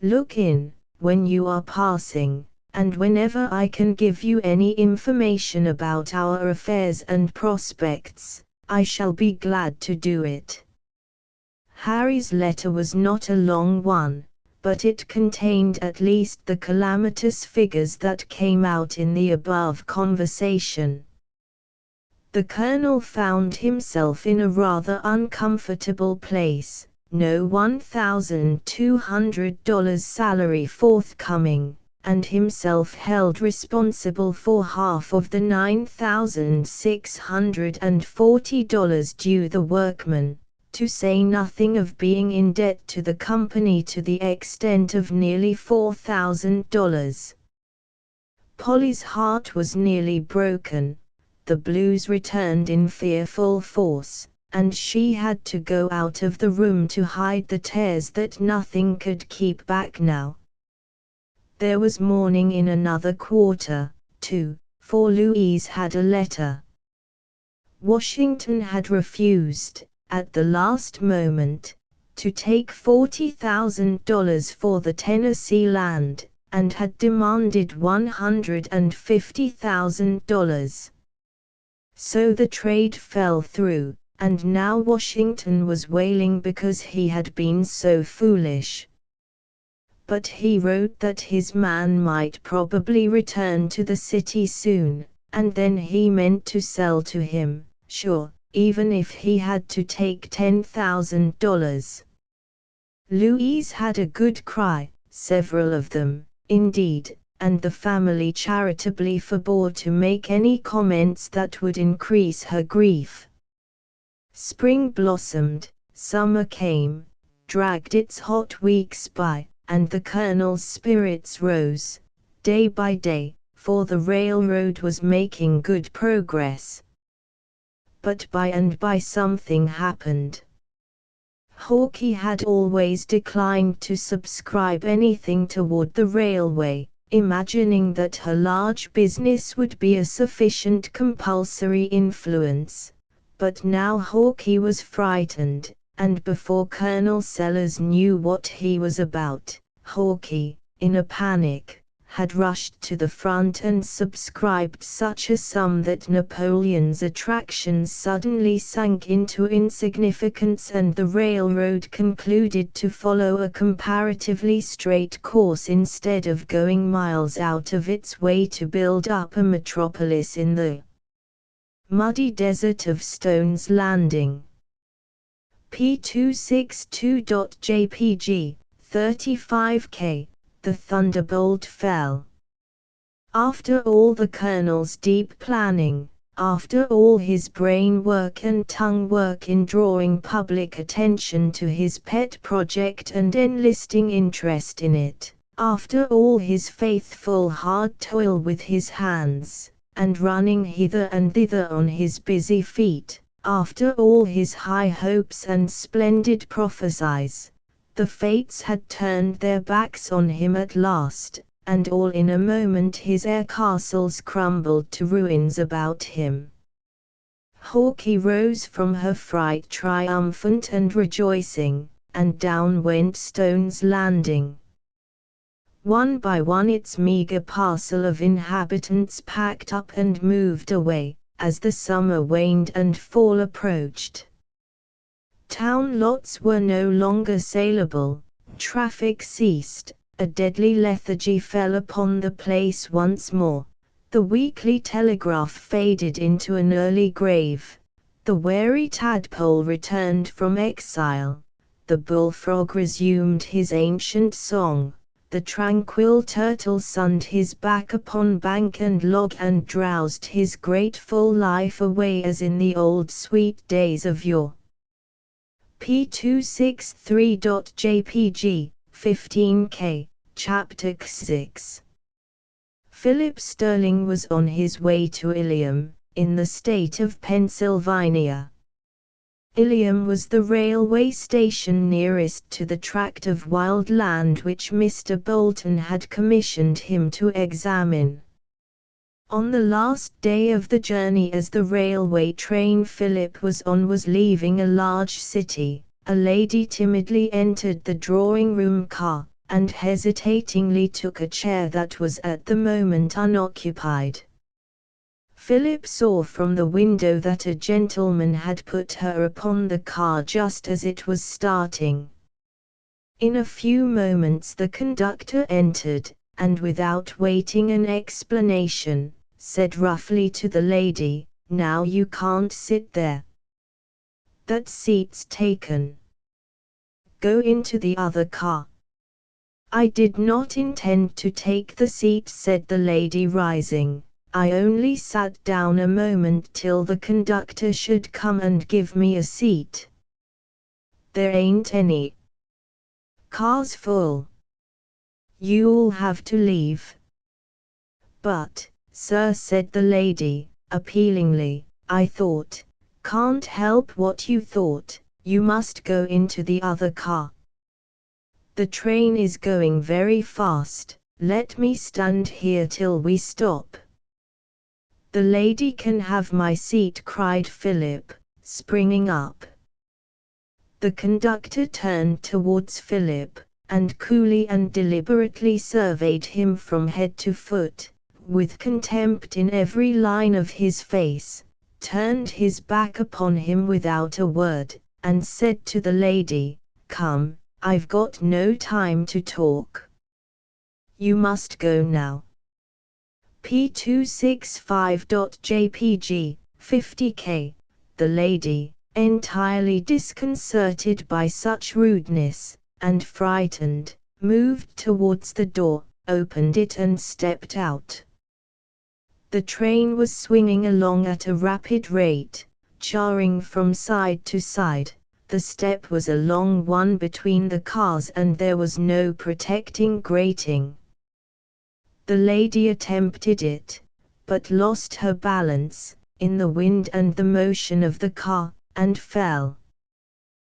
Look in, when you are passing, and whenever I can give you any information about our affairs and prospects, I shall be glad to do it. Harry's letter was not a long one, but it contained at least the calamitous figures that came out in the above conversation. The Colonel found himself in a rather uncomfortable place, no $1,200 salary forthcoming, and himself held responsible for half of the $9,640 due the workmen, to say nothing of being in debt to the company to the extent of nearly $4,000. Polly's heart was nearly broken, the blues returned in fearful force, and she had to go out of the room to hide the tears that nothing could keep back now. There was mourning in another quarter, too, for Louise had a letter. Washington had refused, at the last moment, to take $40,000 for the Tennessee land, and had demanded $150,000. So the trade fell through, and now Washington was wailing because he had been so foolish. But he wrote that his man might probably return to the city soon, and then he meant to sell to him, sure, even if he had to take $10,000. Louise had a good cry, several of them, indeed, and the family charitably forbore to make any comments that would increase her grief. Spring blossomed, summer came, dragged its hot weeks by, and the Colonel's spirits rose, day by day, for the railroad was making good progress. But by and by something happened. Hawke had always declined to subscribe anything toward the railway, imagining that her large business would be a sufficient compulsory influence. But now Hawke was frightened, and before Colonel Sellers knew what he was about, Hawke, in a panic, had rushed to the front and subscribed such a sum that Napoleon's attractions suddenly sank into insignificance and the railroad concluded to follow a comparatively straight course instead of going miles out of its way to build up a metropolis in the muddy desert of Stone's Landing. P262.jpg, 35K. The thunderbolt fell. After all the colonel's deep planning, after all his brain work and tongue work in drawing public attention to his pet project and enlisting interest in it, after all his faithful hard toil with his hands, and running hither and thither on his busy feet, after all his high hopes and splendid prophecies, the fates had turned their backs on him at last, and all in a moment his air castles crumbled to ruins about him. Hawke rose from her fright triumphant and rejoicing, and down went Stone's Landing. One by one its meagre parcel of inhabitants packed up and moved away, as the summer waned and fall approached. Town lots were no longer saleable, traffic ceased, a deadly lethargy fell upon the place once more, the weekly telegraph faded into an early grave, the wary tadpole returned from exile, the bullfrog resumed his ancient song, the tranquil turtle sunned his back upon bank and log and drowsed his grateful life away as in the old sweet days of yore. P263.jpg, 15K, Chapter 6. Philip Sterling was on his way to Ilium, in the state of Pennsylvania. Ilium was the railway station nearest to the tract of wild land which Mr. Bolton had commissioned him to examine. On the last day of the journey as the railway train Philip was on was leaving a large city, a lady timidly entered the drawing-room car, and hesitatingly took a chair that was at the moment unoccupied. Philip saw from the window that a gentleman had put her upon the car just as it was starting. In a few moments the conductor entered, and without waiting an explanation, said roughly to the lady, "Now you can't sit there. That seat's taken. Go into the other car." "I did not intend to take the seat," said the lady rising. "I only sat down a moment till the conductor should come and give me a seat. There ain't any. Car's full. You'll have to leave." "But, sir," said the lady, appealingly, "I thought—" "Can't help what you thought, you must go into the other car. The train is going very fast, let me stand here till we stop." "The lady can have my seat," cried Philip, springing up. The conductor turned towards Philip, and coolly and deliberately surveyed him from head to foot, with contempt in every line of his face, turned his back upon him without a word, and said to the lady, "Come, I've got no time to talk. You must go now." P265.jpg, 50K. The lady, entirely disconcerted by such rudeness, and frightened, moved towards the door, opened it and stepped out. The train was swinging along at a rapid rate, jarring from side to side. The step was a long one between the cars and there was no protecting grating. The lady attempted it, but lost her balance, in the wind and the motion of the car, and fell.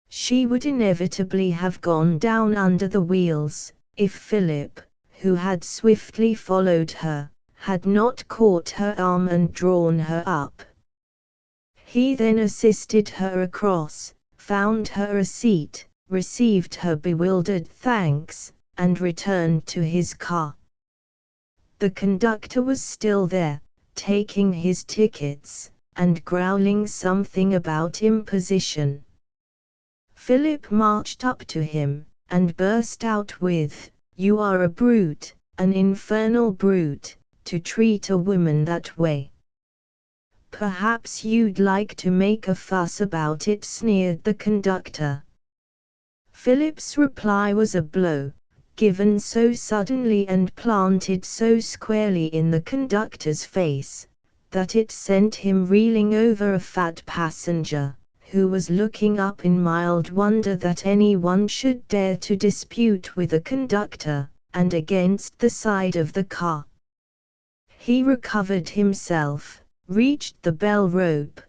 She would inevitably have gone down under the wheels, if Philip, who had swiftly followed her, had not caught her arm and drawn her up. He then assisted her across, found her a seat, received her bewildered thanks, and returned to his car. The conductor was still there, taking his tickets, and growling something about imposition. Philip marched up to him, and burst out with, "You are a brute, an infernal brute, to treat a woman that way." "Perhaps you'd like to make a fuss about it," sneered the conductor. Philip's reply was a blow, given so suddenly and planted so squarely in the conductor's face, that it sent him reeling over a fat passenger, who was looking up in mild wonder that anyone should dare to dispute with a conductor, and against the side of the car. He recovered himself, reached the bell rope.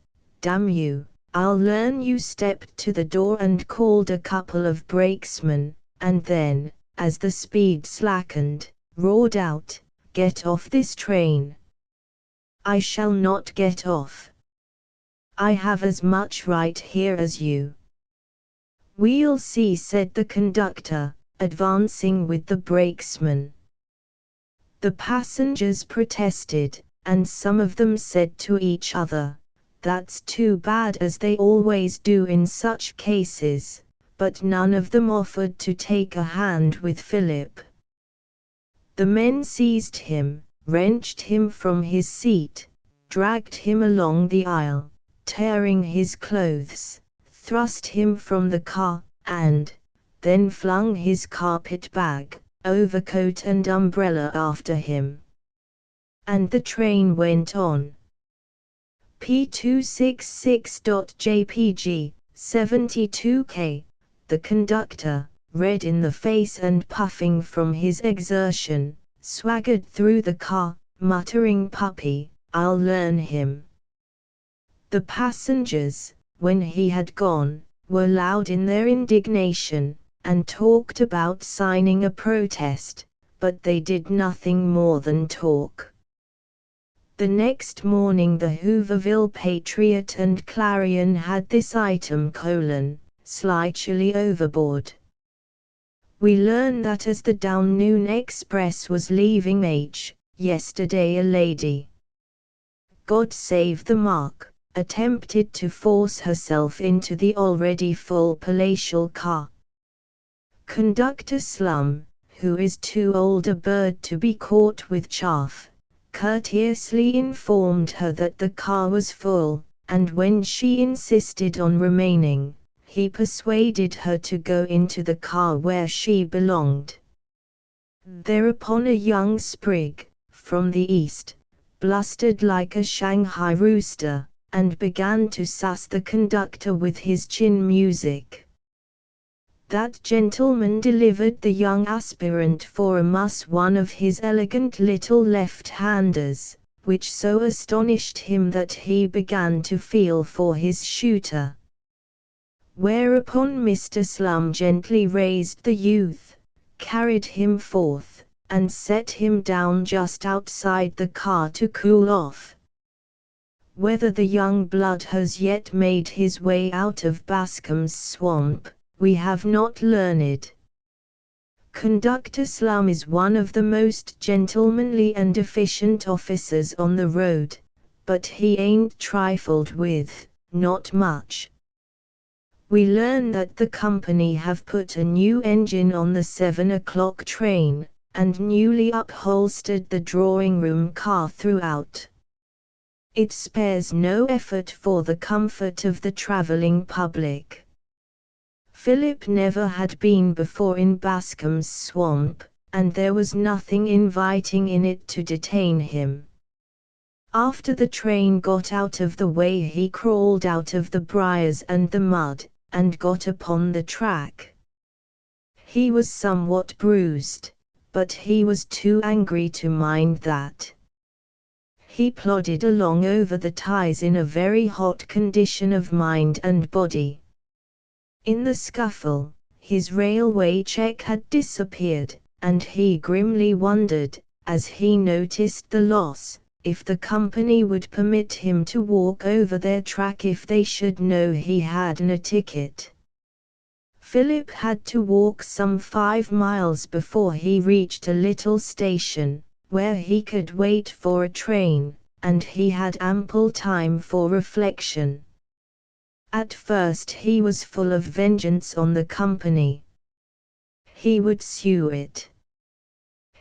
"Damn you, I'll learn you," stepped to the door and called a couple of brakesmen, and then, as the speed slackened, roared out, "Get off this train." "I shall not get off. I have as much right here as you." "We'll see," said the conductor, advancing with the brakesman. The passengers protested, and some of them said to each other, "That's too bad," as they always do in such cases, but none of them offered to take a hand with Philip. The men seized him, wrenched him from his seat, dragged him along the aisle, tearing his clothes, thrust him from the car, and then flung his carpet bag, overcoat and umbrella after him. And the train went on. P266.jpg, 72K, the conductor, red in the face and puffing from his exertion, swaggered through the car, muttering, "Puppy, I'll learn him." The passengers, when he had gone, were loud in their indignation, and talked about signing a protest, but they did nothing more than talk. The next morning the Hooverville Patriot and Clarion had this item: "Slightly overboard." "We learn that as the down noon express was leaving yesterday, a lady, God save the mark, attempted to force herself into the already full palatial car. Conductor Slum, who is too old a bird to be caught with chaff, courteously informed her that the car was full, and when she insisted on remaining, he persuaded her to go into the car where she belonged. Thereupon a young sprig, from the east, blustered like a Shanghai rooster, and began to sass the conductor with his chin music. That gentleman delivered the young aspirant for a muss one of his elegant little left-handers, which so astonished him that he began to feel for his shooter. Whereupon Mr. Slum gently raised the youth, carried him forth, and set him down just outside the car to cool off. Whether the young blood has yet made his way out of Bascom's swamp, we have not learned. Conductor Slum is one of the most gentlemanly and efficient officers on the road, but he ain't trifled with, not much. We learn that the company have put a new engine on the 7 o'clock train, and newly upholstered the drawing room car throughout. It spares no effort for the comfort of the traveling public. Philip never had been before in Bascom's swamp, and there was nothing inviting in it to detain him. After the train got out of the way he crawled out of the briars and the mud, and got upon the track. He was somewhat bruised, but he was too angry to mind that. He plodded along over the ties in a very hot condition of mind and body. In the scuffle, his railway check had disappeared, and he grimly wondered, as he noticed the loss, if the company would permit him to walk over their track if they should know he hadn't a ticket. Philip had to walk some 5 miles before he reached a little station, where he could wait for a train, and he had ample time for reflection. At first he was full of vengeance on the company. He would sue it.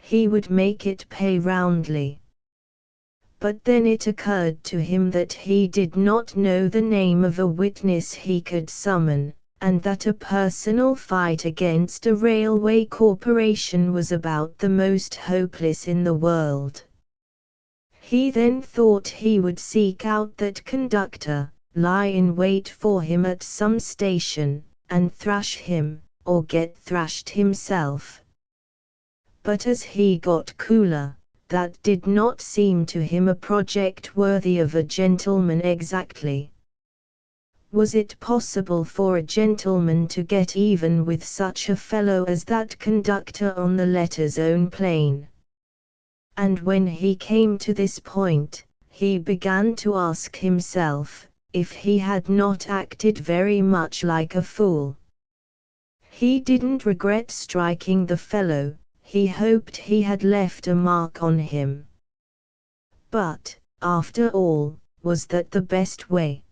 He would make it pay roundly. But then it occurred to him that he did not know the name of a witness he could summon, and that a personal fight against a railway corporation was about the most hopeless in the world. He then thought he would seek out that conductor, lie in wait for him at some station, and thrash him, or get thrashed himself. But as he got cooler, that did not seem to him a project worthy of a gentleman exactly. Was it possible for a gentleman to get even with such a fellow as that conductor on the letter's own plane? And when he came to this point, he began to ask himself, if he had not acted very much like a fool. He didn't regret striking the fellow, he hoped he had left a mark on him. But, after all, was that the best way?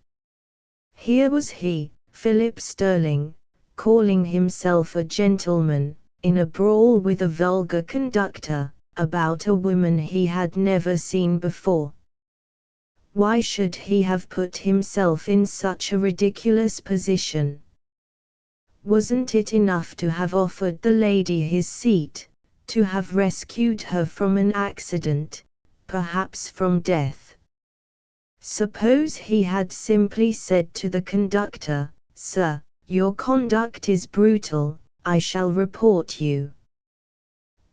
Here was he, Philip Sterling, calling himself a gentleman, in a brawl with a vulgar conductor, about a woman he had never seen before. Why should he have put himself in such a ridiculous position? Wasn't it enough to have offered the lady his seat, to have rescued her from an accident, perhaps from death? Suppose he had simply said to the conductor, "Sir, your conduct is brutal, I shall report you."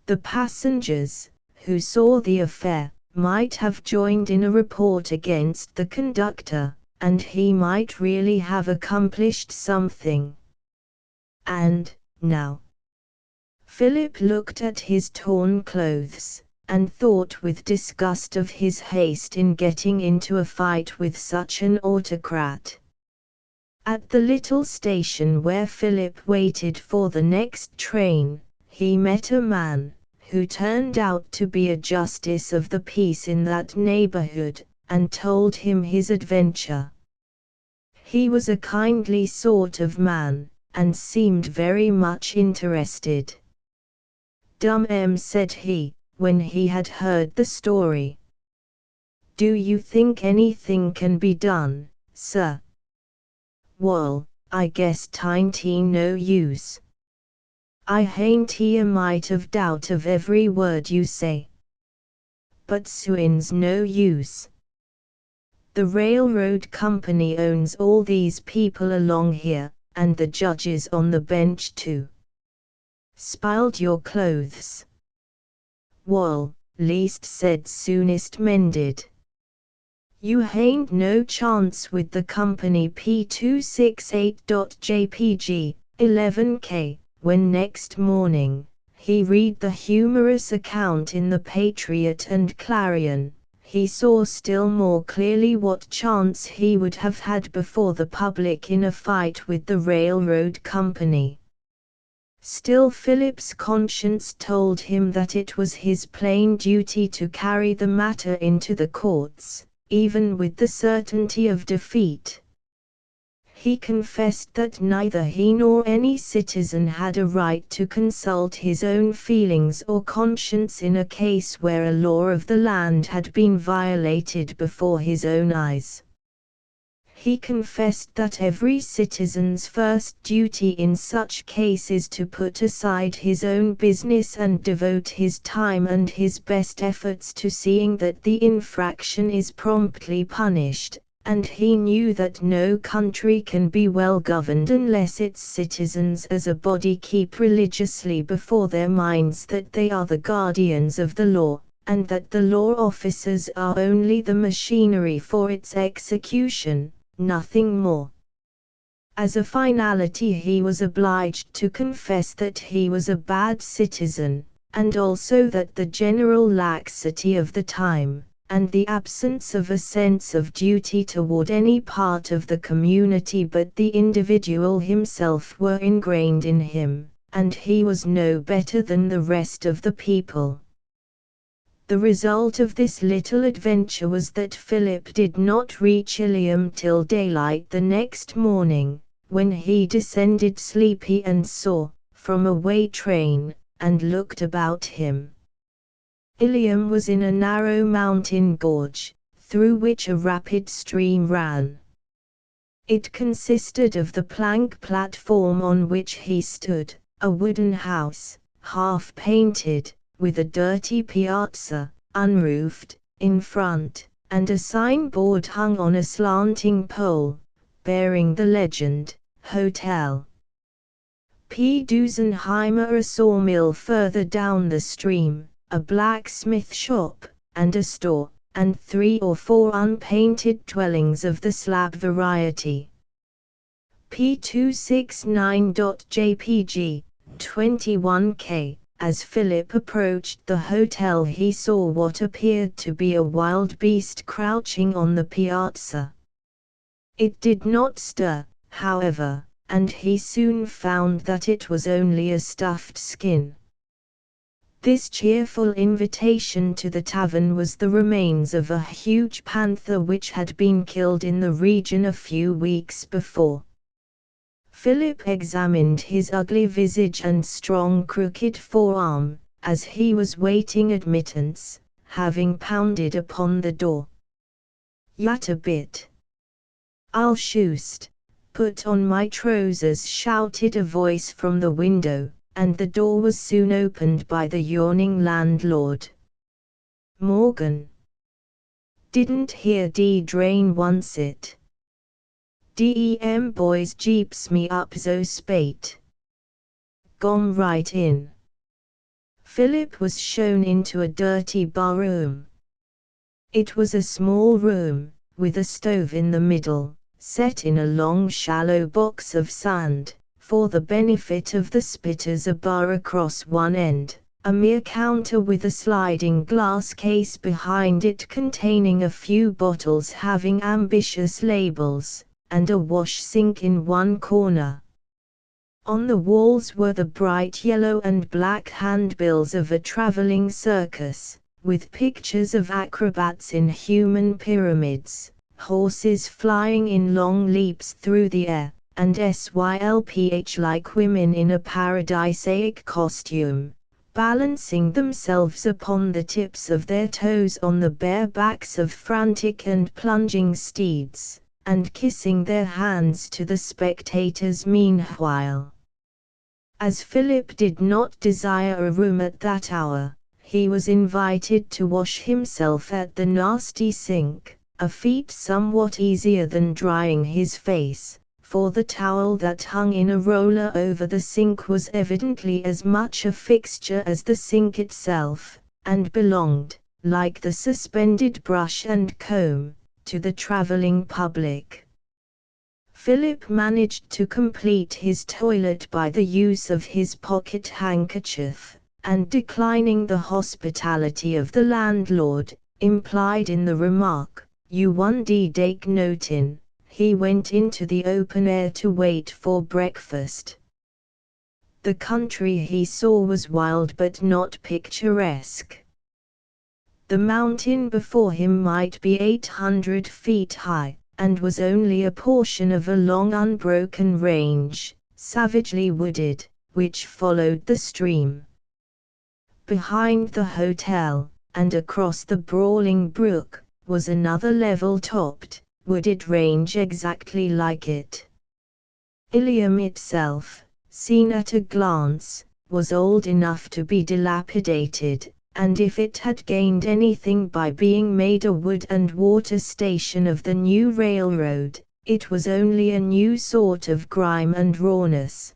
The passengers, who saw the affair, might have joined in a report against the conductor, and he might really have accomplished something. And, now, Philip looked at his torn clothes, and thought with disgust of his haste in getting into a fight with such an autocrat. At the little station where Philip waited for the next train, he met a man, who turned out to be a justice of the peace in that neighborhood, and told him his adventure. He was a kindly sort of man, and seemed very much interested. "Dum," said he, when he had heard the story. "Do you think anything can be done, sir?" "Wall, I guess 'tain't no use. I hain't a mite of doubt of every word you say. But suin's no use. The railroad company owns all these people along here, and the judges on the bench too. Spiled your clothes? Wall, least said soonest mended. You hain't no chance with the company P268.jpg, 11K. When next morning, he read the humorous account in the Patriot and Clarion, he saw still more clearly what chance he would have had before the public in a fight with the railroad company. Still, Philip's conscience told him that it was his plain duty to carry the matter into the courts, even with the certainty of defeat. He confessed that neither he nor any citizen had a right to consult his own feelings or conscience in a case where a law of the land had been violated before his own eyes. He confessed that every citizen's first duty in such case is to put aside his own business and devote his time and his best efforts to seeing that the infraction is promptly punished, and he knew that no country can be well governed unless its citizens as a body keep religiously before their minds that they are the guardians of the law, and that the law officers are only the machinery for its execution, nothing more. As a finality, he was obliged to confess that he was a bad citizen, and also that the general laxity of the time, and the absence of a sense of duty toward any part of the community but the individual himself were ingrained in him, and he was no better than the rest of the people. The result of this little adventure was that Philip did not reach Ilium till daylight the next morning, when he descended sleepy and saw, from a way train, and looked about him. Ilium was in a narrow mountain gorge, through which a rapid stream ran. It consisted of the plank platform on which he stood, a wooden house, half painted, with a dirty piazza, unroofed, in front, and a signboard hung on a slanting pole, bearing the legend, Hotel P. Dusenheimer. A sawmill further down the stream, a blacksmith shop, and a store, and 3 or 4 unpainted dwellings of the slab variety. P269.jpg, 21K. As Philip approached the hotel, he saw what appeared to be a wild beast crouching on the piazza. It did not stir, however, and he soon found that it was only a stuffed skin. This cheerful invitation to the tavern was the remains of a huge panther which had been killed in the region a few weeks before. Philip examined his ugly visage and strong crooked forearm, as he was waiting admittance, having pounded upon the door. "Yet a bit. I'll shoost, put on my trousers," shouted a voice from the window, and the door was soon opened by the yawning landlord. "Morgan. Didn't hear de drain once it. Dem boys jeeps me up zo spate. Gone right in." Philip was shown into a dirty barroom. It was a small room, with a stove in the middle, set in a long shallow box of sand, for the benefit of the spitters, a bar across one end, a mere counter with a sliding glass case behind it containing a few bottles having ambitious labels, and a wash sink in one corner. On the walls were the bright yellow and black handbills of a traveling circus, with pictures of acrobats in human pyramids, horses flying in long leaps through the air, and sylph-like women in a paradisaic costume, balancing themselves upon the tips of their toes on the bare backs of frantic and plunging steeds, and kissing their hands to the spectators meanwhile. As Philip did not desire a room at that hour, he was invited to wash himself at the nasty sink, a feat somewhat easier than drying his face, for the towel that hung in a roller over the sink was evidently as much a fixture as the sink itself, and belonged, like the suspended brush and comb, to the traveling public. Philip managed to complete his toilet by the use of his pocket handkerchief, and declining the hospitality of the landlord, implied in the remark, "You one de take note in," he went into the open air to wait for breakfast. The country he saw was wild but not picturesque. The mountain before him might be 800 feet high, and was only a portion of a long unbroken range, savagely wooded, which followed the stream. Behind the hotel, and across the brawling brook, was another level-topped, wooded range exactly like it. Ilium itself, seen at a glance, was old enough to be dilapidated, and if it had gained anything by being made a wood and water station of the new railroad, it was only a new sort of grime and rawness.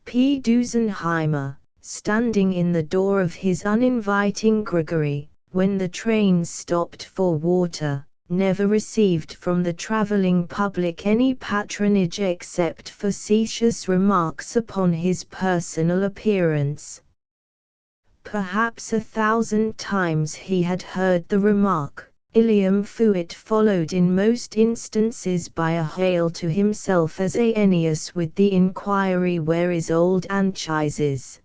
P. Dusenheimer, standing in the door of his uninviting groggery, when the trains stopped for water, never received from the traveling public any patronage except facetious remarks upon his personal appearance. Perhaps 1,000 times he had heard the remark, Ilium fuit, followed in most instances by a hail to himself as Aeneas with the inquiry, "Where is old Anchises?"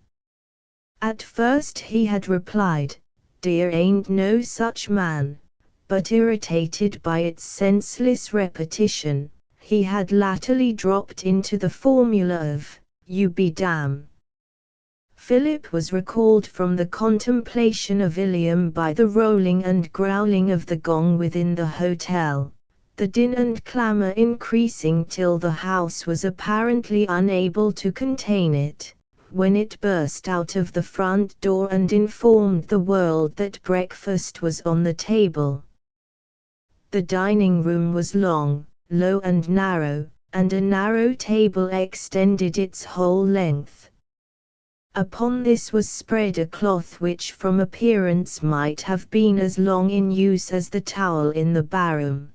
At first he had replied, "Dear ain't no such man," but irritated by its senseless repetition, he had latterly dropped into the formula of, "You be damn." Philip was recalled from the contemplation of Ilium by the rolling and growling of the gong within the hotel, the din and clamor increasing till the house was apparently unable to contain it, when it burst out of the front door and informed the world that breakfast was on the table. The dining room was long, low and narrow, and a narrow table extended its whole length. Upon this was spread a cloth which from appearance might have been as long in use as the towel in the barum.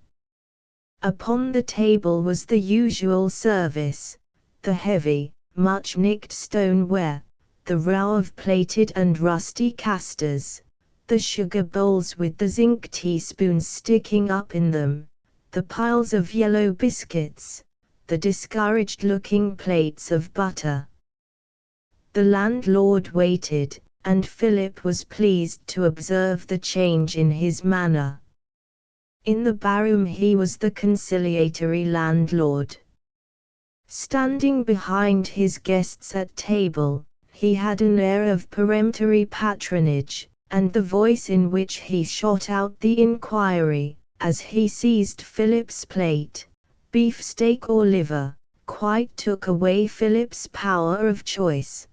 Upon the table was the usual service, the heavy, much nicked stoneware, the row of plated and rusty casters, the sugar bowls with the zinc teaspoons sticking up in them, the piles of yellow biscuits, the discouraged-looking plates of butter. The landlord waited, and Philip was pleased to observe the change in his manner. In the barum he was the conciliatory landlord. Standing behind his guests at table, he had an air of peremptory patronage, and the voice in which he shot out the inquiry, as he seized Philip's plate, "Beefsteak or liver?" quite took away Philip's power of choice.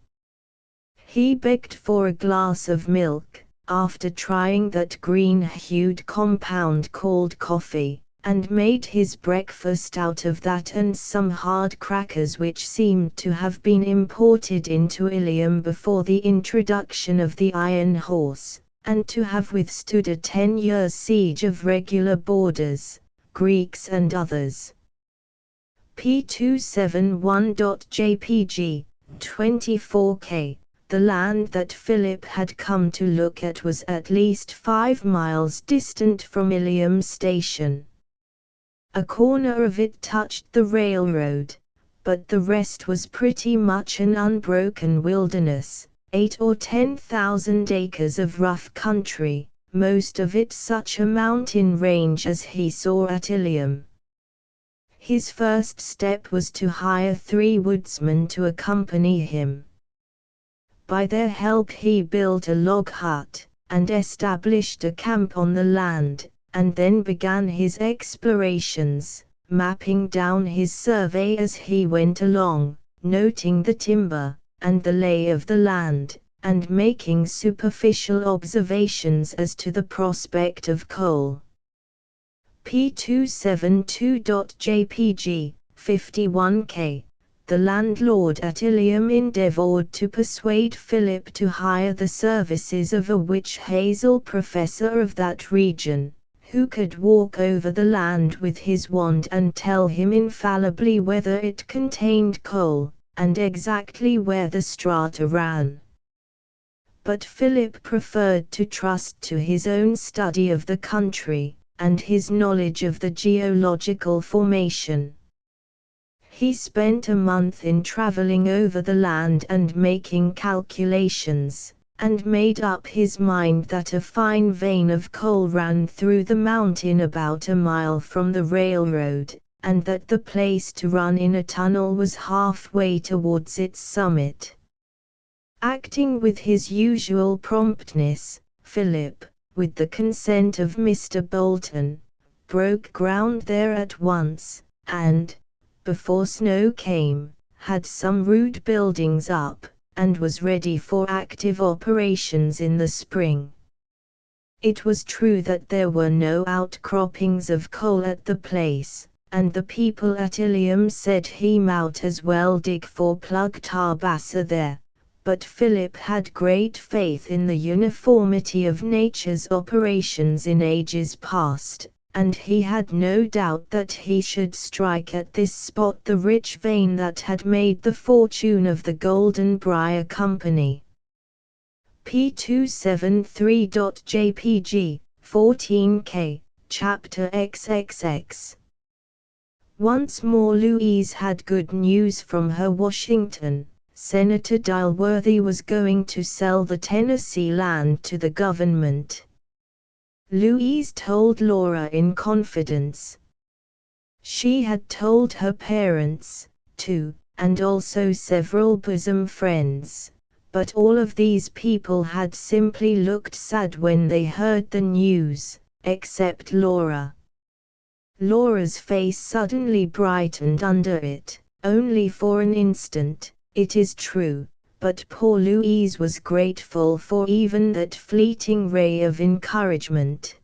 He begged for a glass of milk, after trying that green-hued compound called coffee, and made his breakfast out of that and some hard crackers which seemed to have been imported into Ilium before the introduction of the iron horse, and to have withstood a 10-year siege of regular boarders, Greeks and others. P271.jpg, 24K. The land that Philip had come to look at was at least 5 miles distant from Ilium station. A corner of it touched the railroad, but the rest was pretty much an unbroken wilderness, 8 or 10,000 acres of rough country, most of it such a mountain range as he saw at Ilium. His first step was to hire 3 woodsmen to accompany him. By their help he built a log hut, and established a camp on the land, and then began his explorations, mapping down his survey as he went along, noting the timber, and the lay of the land, and making superficial observations as to the prospect of coal. P272.jpg, 51K. The landlord at Ilium endeavored to persuade Philip to hire the services of a witch hazel professor of that region, who could walk over the land with his wand and tell him infallibly whether it contained coal, and exactly where the strata ran. But Philip preferred to trust to his own study of the country, and his knowledge of the geological formation. He spent a month in traveling over the land and making calculations, and made up his mind that a fine vein of coal ran through the mountain about a mile from the railroad, and that the place to run in a tunnel was halfway towards its summit. Acting with his usual promptness, Philip, with the consent of Mr. Bolton, broke ground there at once, and, before snow came, had some rude buildings up, and was ready for active operations in the spring. It was true that there were no outcroppings of coal at the place, and the people at Ilium said he might as well dig for plug tabasa there, but Philip had great faith in the uniformity of nature's operations in ages past, and he had no doubt that he should strike at this spot the rich vein that had made the fortune of the Golden Briar Company. P273.jpg, 14K, Chapter XXX. Once more Louise had good news from her Washington. Senator Dilworthy was going to sell the Tennessee land to the government. Louise told Laura in confidence. She had told her parents, too, and also several bosom friends, but all of these people had simply looked sad when they heard the news, except Laura. Laura's face suddenly brightened under it, only for an instant, it is true, but poor Louise was grateful for even that fleeting ray of encouragement.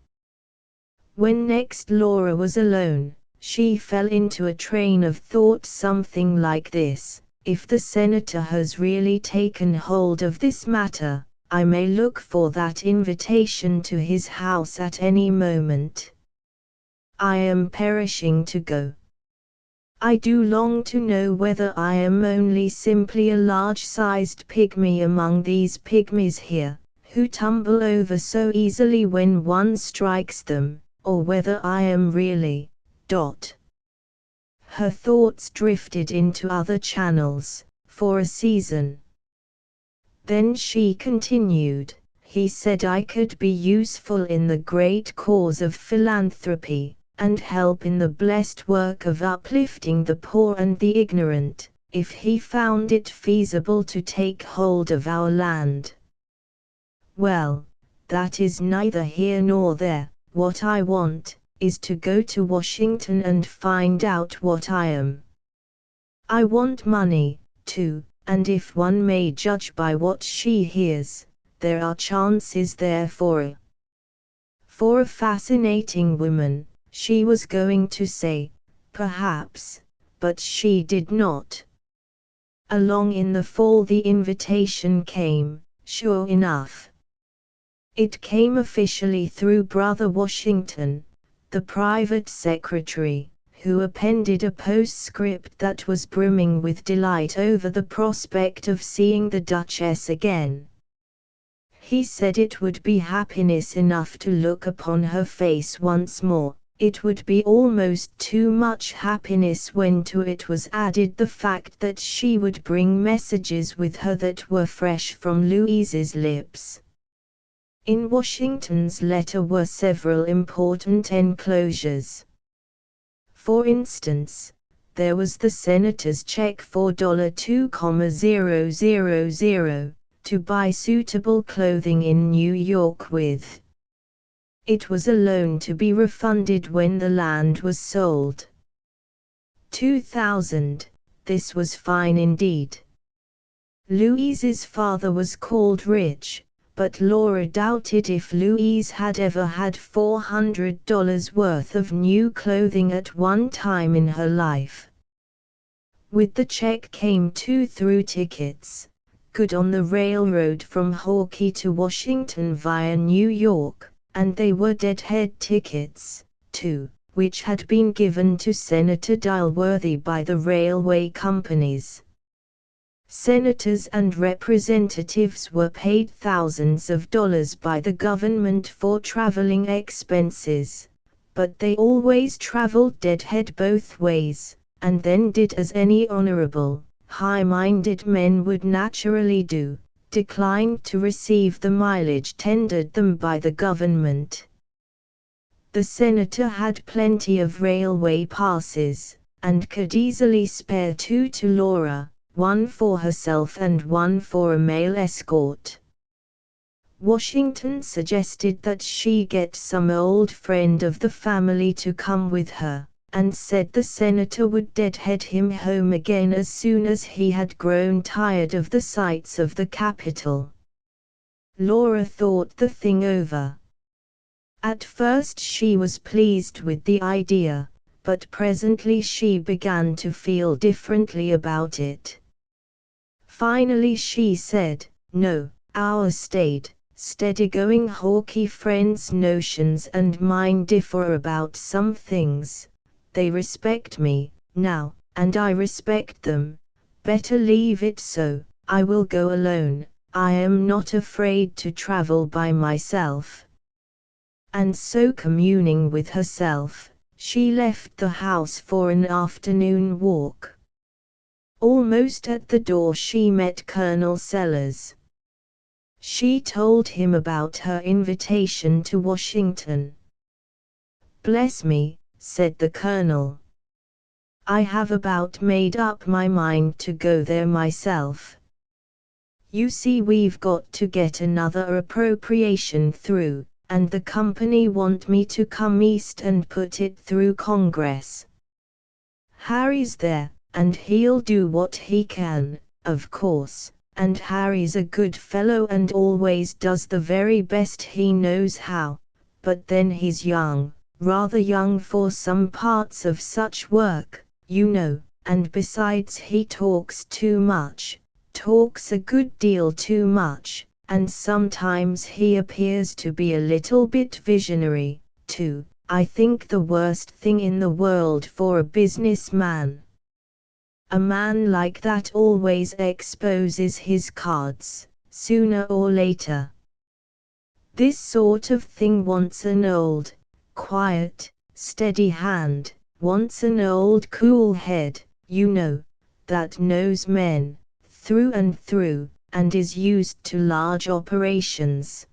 When next Laura was alone, she fell into a train of thought something like this: if the senator has really taken hold of this matter, I may look for that invitation to his house at any moment. I am perishing to go. I do long to know whether I am only simply a large-sized pygmy among these pygmies here, who tumble over so easily when one strikes them, or whether I am really. Her thoughts drifted into other channels, for a season. Then she continued, he said I could be useful in the great cause of philanthropy, and help in the blessed work of uplifting the poor and the ignorant, if he found it feasible to take hold of our land. Well, that is neither here nor there. What I want is to go to Washington and find out what I am. I want money, too, and if one may judge by what she hears, there are chances there for a fascinating woman. She was going to say, perhaps, but she did not. Along in the fall the invitation came, sure enough. It came officially through Brother Washington, the private secretary, who appended a postscript that was brimming with delight over the prospect of seeing the Duchess again. He said it would be happiness enough to look upon her face once more. It would be almost too much happiness when to it was added the fact that she would bring messages with her that were fresh from Louise's lips. In Washington's letter were several important enclosures. For instance, there was the senator's check for $2,000 to buy suitable clothing in New York with. It was a loan to be refunded when the land was sold. $2,000, this was fine indeed. Louise's father was called rich, but Laura doubted if Louise had ever had $400 worth of new clothing at one time in her life. With the check came 2 through tickets, good on the railroad from Hawkeye to Washington via New York. And they were deadhead tickets, too, which had been given to Senator Dilworthy by the railway companies. Senators and representatives were paid thousands of dollars by the government for traveling expenses, but they always traveled deadhead both ways, and then did as any honorable, high-minded men would naturally do. Declined to receive the mileage tendered them by the government. The senator had plenty of railway passes, and could easily spare 2 to Laura, 1 for herself and 1 for a male escort. Washington suggested that she get some old friend of the family to come with her, and said the senator would deadhead him home again as soon as he had grown tired of the sights of the capital. Laura thought the thing over. At first she was pleased with the idea, but presently she began to feel differently about it. Finally she said, "No, our steady-going Hawkeye friends' notions and mine differ about some things. They respect me, now, and I respect them. Better leave it so. I will go alone. I am not afraid to travel by myself." And so communing with herself, she left the house for an afternoon walk. Almost at the door she met Colonel Sellers. She told him about her invitation to Washington. "Bless me," said the colonel. "I have about made up my mind to go there myself. You see, we've got to get another appropriation through, and the company want me to come east and put it through Congress. Harry's there, and he'll do what he can, of course, and Harry's a good fellow and always does the very best he knows how, but then he's young, rather young for some parts of such work, you know, and besides he talks too much. Talks a good deal too much, and sometimes he appears to be a little bit visionary, too. I think the worst thing in the world for a businessman. A man like that always exposes his cards, sooner or later. This sort of thing wants an old, quiet, steady hand, wants an old cool head, you know, that knows men through and through, and is used to large operations.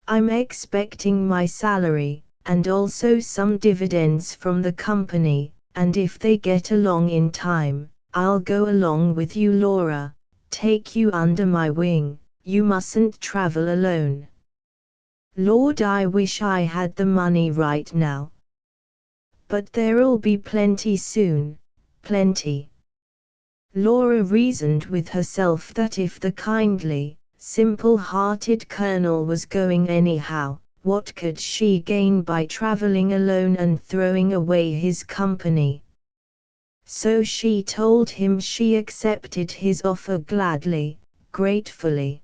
I'm expecting my salary, and also some dividends from the company, and if they get along in time, I'll go along with you, Laura, take you under my wing. You mustn't travel alone. Lord, I wish I had the money right now. But there'll be plenty soon, plenty." Laura reasoned with herself that if the kindly, simple-hearted colonel was going anyhow, what could she gain by traveling alone and throwing away his company? So she told him she accepted his offer gladly, gratefully.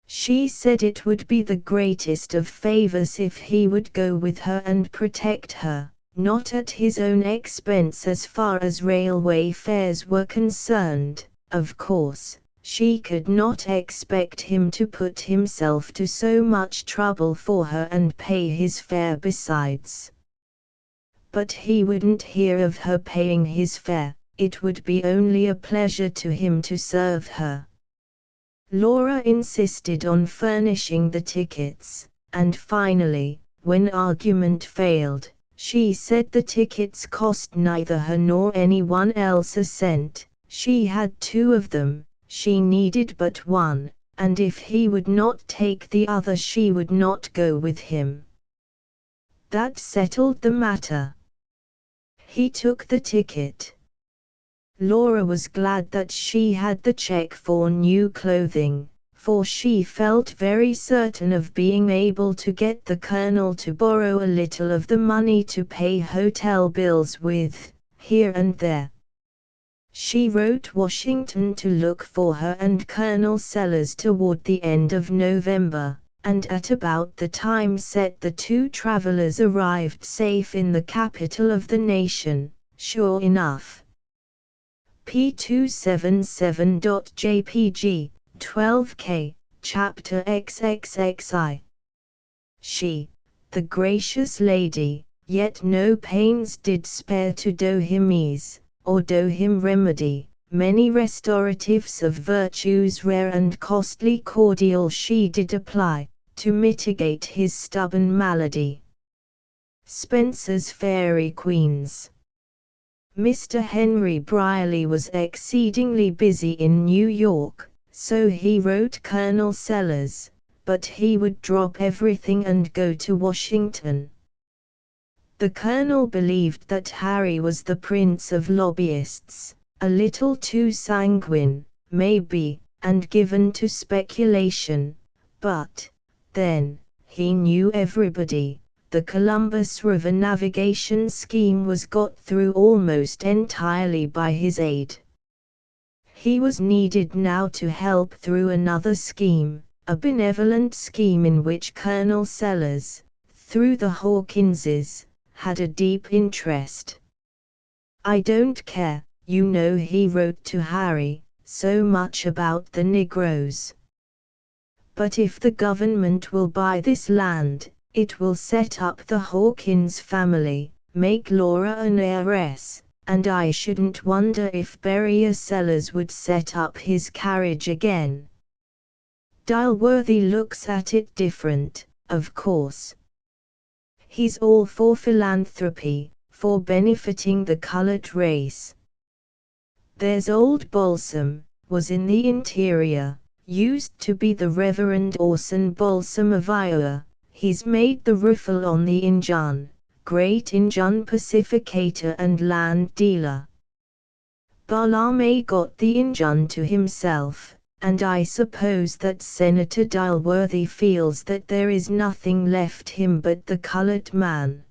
She said it would be the greatest of favors if he would go with her and protect her, not at his own expense as far as railway fares were concerned. Of course, she could not expect him to put himself to so much trouble for her and pay his fare besides. But he wouldn't hear of her paying his fare, it would be only a pleasure to him to serve her. Laura insisted on furnishing the tickets, and finally, when argument failed, she said the tickets cost neither her nor anyone else a cent. She had 2 of them, she needed but one, and if he would not take the other she would not go with him. That settled the matter. He took the ticket. Laura was glad that she had the check for new clothing, for she felt very certain of being able to get the colonel to borrow a little of the money to pay hotel bills with, here and there. She wrote Washington to look for her and Colonel Sellers toward the end of November, and at about the time set the 2 travelers arrived safe in the capital of the nation, sure enough. P277.jpg, 12K, Chapter XXXI. She, the gracious lady, yet no pains did spare to do him ease, or do him remedy, many restoratives of virtues rare and costly cordial she did apply, to mitigate his stubborn malady. Spenser's Fairy Queens. Mr. Henry Brierly was exceedingly busy in New York, so he wrote Colonel Sellers, but he would drop everything and go to Washington. The Colonel believed that Harry was the prince of lobbyists, a little too sanguine, maybe, and given to speculation, but, then, he knew everybody. The Columbus River navigation scheme was got through almost entirely by his aid. He was needed now to help through another scheme, a benevolent scheme in which Colonel Sellers, through the Hawkinses, had a deep interest. "I don't care, you know," he wrote to Harry, "so much about the Negroes. But if the government will buy this land, it will set up the Hawkins family, make Laura an heiress, and I shouldn't wonder if Beriah Sellers would set up his carriage again." Dilworthy looks at it different, of course. He's all for philanthropy, for benefiting the colored race. There's old Balsam, was in the interior, used to be the Reverend Orson Balsam of Iowa. He's made the riffle on the Injun, great Injun pacificator and land dealer. Barlaame got the Injun to himself, and I suppose that Senator Dilworthy feels that there is nothing left him but the colored man.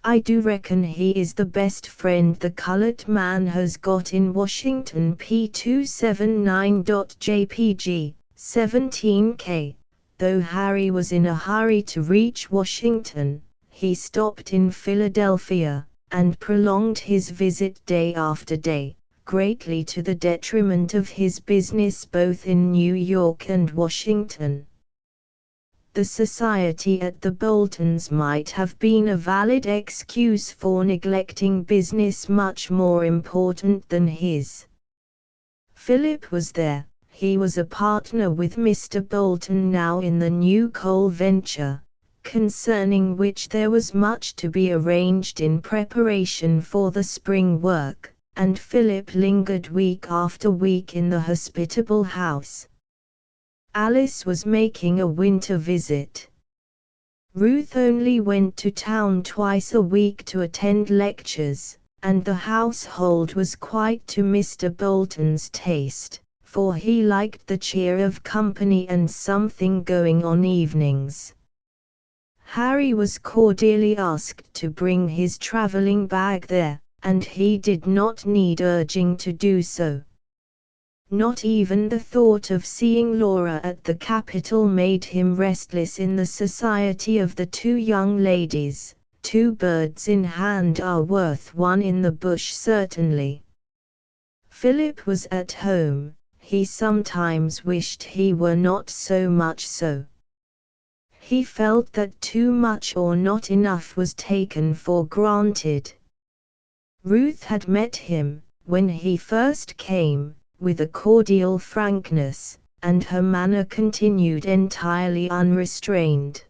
I do reckon he is the best friend the colored man has got in Washington. P279.jpg, 17K. Though Harry was in a hurry to reach Washington, he stopped in Philadelphia, and prolonged his visit day after day, greatly to the detriment of his business both in New York and Washington. The society at the Boltons might have been a valid excuse for neglecting business much more important than his. Philip was there. He was a partner with Mr. Bolton now in the new coal venture, concerning which there was much to be arranged in preparation for the spring work, and Philip lingered week after week in the hospitable house. Alice was making a winter visit. Ruth only went to town twice a week to attend lectures, and the household was quite to Mr. Bolton's taste, for he liked the cheer of company and something going on evenings. Harry was cordially asked to bring his traveling bag there, and he did not need urging to do so. Not even the thought of seeing Laura at the Capitol made him restless in the society of the two young ladies. Two birds in hand are worth one in the bush certainly. Philip was at home. He sometimes wished he were not so much so. He felt that too much or not enough was taken for granted. Ruth had met him, when he first came, with a cordial frankness, and her manner continued entirely unrestrained.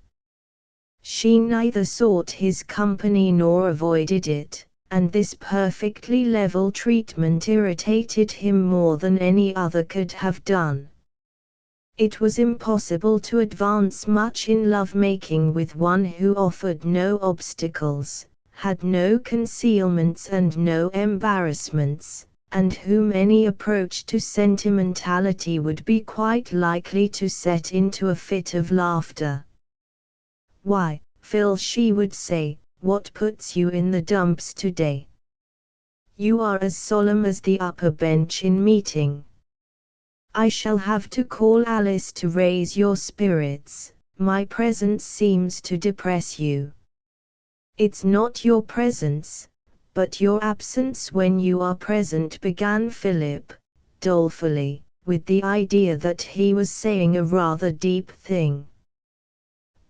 She neither sought his company nor avoided it, and this perfectly level treatment irritated him more than any other could have done. It was impossible to advance much in love-making with one who offered no obstacles, had no concealments and no embarrassments, and whom any approach to sentimentality would be quite likely to set into a fit of laughter. "Why, Phil," she would say, "what puts you in the dumps today? You are as solemn as the upper bench in meeting. I shall have to call Alice to raise your spirits. My presence seems to depress you." "It's not your presence, but your absence when you are present," began Philip, dolefully, with the idea that he was saying a rather deep thing.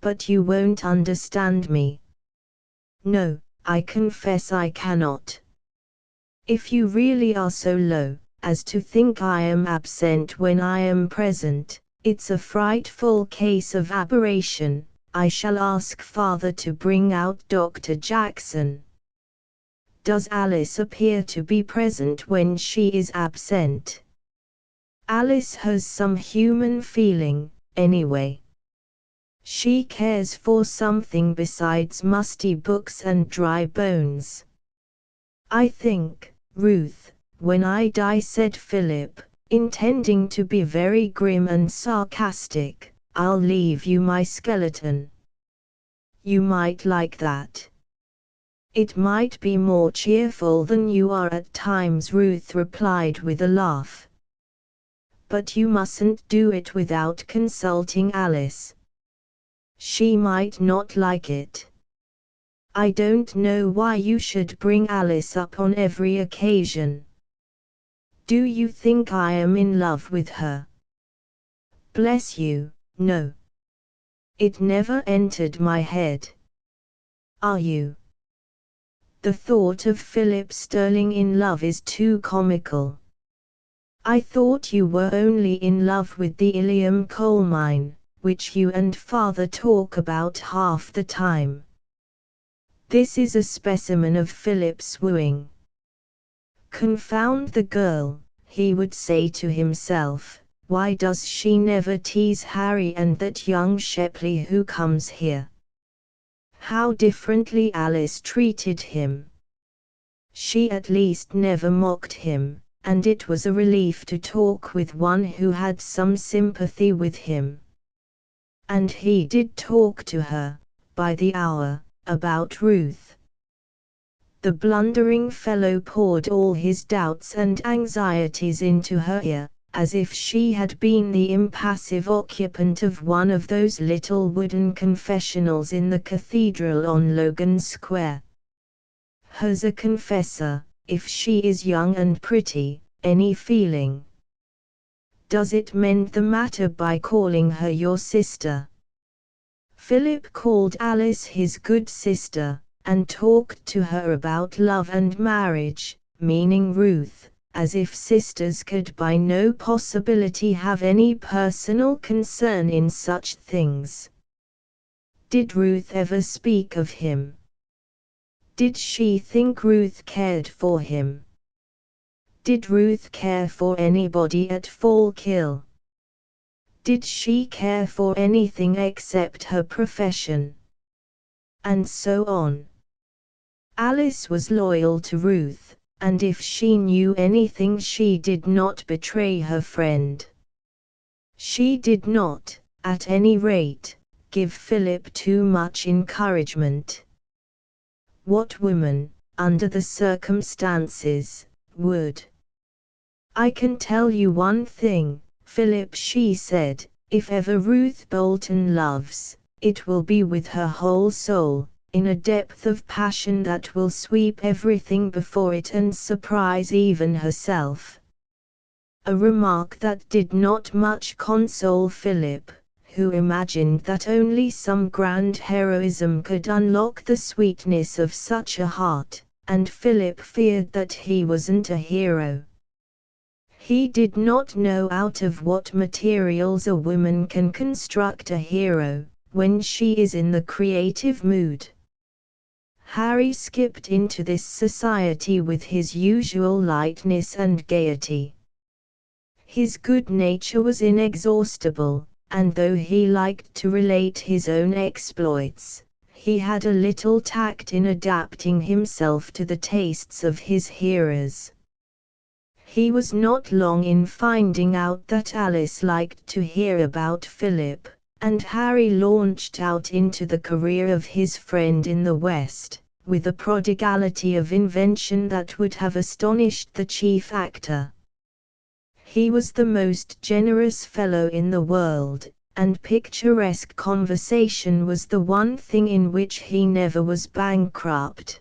"But you won't understand me." "No, I confess I cannot. If you really are so low as to think I am absent when I am present, it's a frightful case of aberration. I shall ask Father to bring out Dr. Jackson." "Does Alice appear to be present when she is absent?" "Alice has some human feeling, anyway." She cares for something besides musty books and dry bones. I think, Ruth, when I die, said Philip, intending to be very grim and sarcastic, I'll leave you my skeleton. You might like that. It might be more cheerful than you are at times, Ruth replied with a laugh. But you mustn't do it without consulting Alice. She might not like it. I don't know why you should bring Alice up on every occasion. Do you think I am in love with her? Bless you, no. It never entered my head. Are you? The thought of Philip Sterling in love is too comical. I thought you were only in love with the Ilium coal mine, which you and father talk about half the time. This is a specimen of Philip's wooing. Confound the girl, he would say to himself, why does she never tease Harry and that young Shepley who comes here? How differently Alice treated him. She at least never mocked him, and it was a relief to talk with one who had some sympathy with him. And he did talk to her, by the hour, about Ruth. The blundering fellow poured all his doubts and anxieties into her ear, as if she had been the impassive occupant of one of those little wooden confessionals in the cathedral on Logan Square. Has a confessor, if she is young and pretty, any feeling? Does it mend the matter by calling her your sister? Philip called Alice his good sister, and talked to her about love and marriage, meaning Ruth, as if sisters could by no possibility have any personal concern in such things. Did Ruth ever speak of him? Did she think Ruth cared for him? Did Ruth care for anybody at Fallkill? Did she care for anything except her profession? And so on. Alice was loyal to Ruth, and if she knew anything she did not betray her friend. She did not, at any rate, give Philip too much encouragement. What woman, under the circumstances, would? I can tell you one thing, Philip, she said, if ever Ruth Bolton loves, it will be with her whole soul, in a depth of passion that will sweep everything before it and surprise even herself. A remark that did not much console Philip, who imagined that only some grand heroism could unlock the sweetness of such a heart, and Philip feared that he wasn't a hero. He did not know out of what materials a woman can construct a hero, when she is in the creative mood. Harry skipped into this society with his usual lightness and gaiety. His good nature was inexhaustible, and though he liked to relate his own exploits, he had a little tact in adapting himself to the tastes of his hearers. He was not long in finding out that Alice liked to hear about Philip, and Harry launched out into the career of his friend in the West, with a prodigality of invention that would have astonished the chief actor. He was the most generous fellow in the world, and picturesque conversation was the one thing in which he never was bankrupt.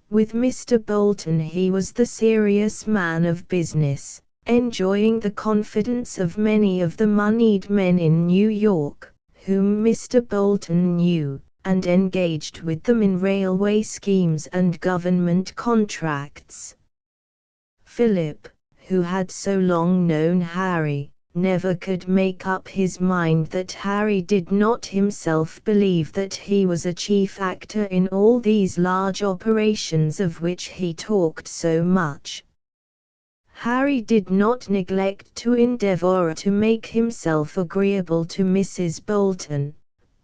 With Mr. Bolton he was the serious man of business, enjoying the confidence of many of the moneyed men in New York, whom Mr. Bolton knew, and engaged with them in railway schemes and government contracts. Philip, who had so long known Harry, never could make up his mind that Harry did not himself believe that he was a chief actor in all these large operations of which he talked so much. Harry did not neglect to endeavour to make himself agreeable to Mrs. Bolton,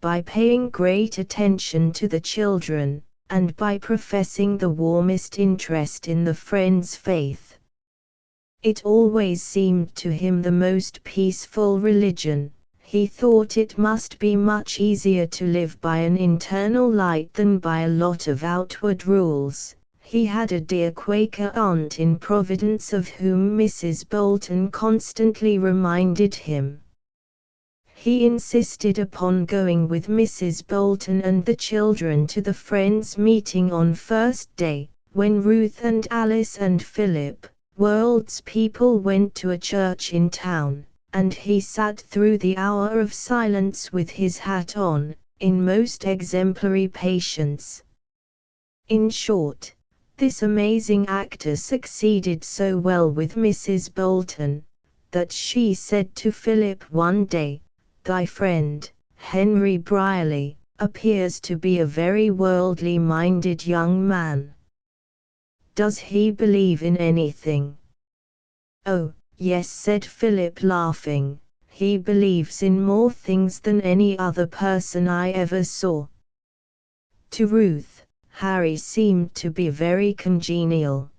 by paying great attention to the children, and by professing the warmest interest in the friend's faith. It always seemed to him the most peaceful religion. He thought it must be much easier to live by an internal light than by a lot of outward rules. He had a dear Quaker aunt in Providence of whom Mrs. Bolton constantly reminded him. He insisted upon going with Mrs. Bolton and the children to the Friends' meeting on First Day, when Ruth and Alice and Philip, World's people, went to a church in town, and he sat through the hour of silence with his hat on, in most exemplary patience. In short, this amazing actor succeeded so well with Mrs. Bolton, that she said to Philip one day, "Thy friend, Henry Brierly, appears to be a very worldly-minded young man. Does he believe in anything?" "Oh, yes," said Philip, laughing, "he believes in more things than any other person I ever saw." To Ruth, Harry seemed to be very congenial.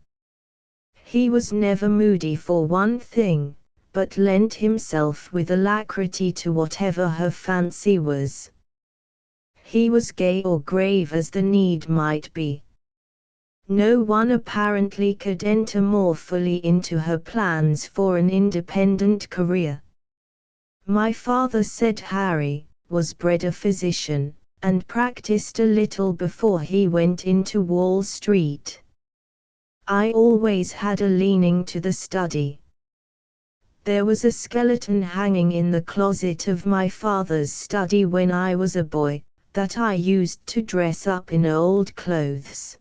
He was never moody for one thing, but lent himself with alacrity to whatever her fancy was. He was gay or grave as the need might be. No one apparently could enter more fully into her plans for an independent career. "My father," said Harry, "was bred a physician, and practiced a little before he went into Wall Street. I always had a leaning to the study. There was a skeleton hanging in the closet of my father's study when I was a boy, that I used to dress up in old clothes.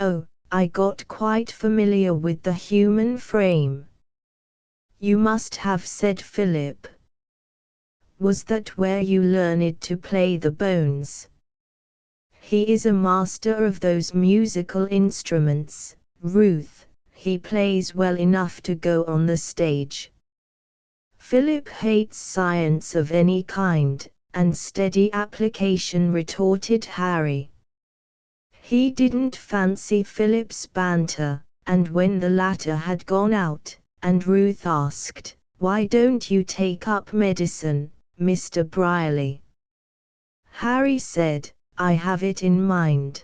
Oh, I got quite familiar with the human frame." "You must have," said Philip. "Was that where you learned to play the bones?" "He is a master of those musical instruments, Ruth. He plays well enough to go on the stage." "Philip hates science of any kind, and steady application," retorted Harry. He didn't fancy Philip's banter, and when the latter had gone out, and Ruth asked, "Why don't you take up medicine, Mr. Brierly?" Harry said, "I have it in mind.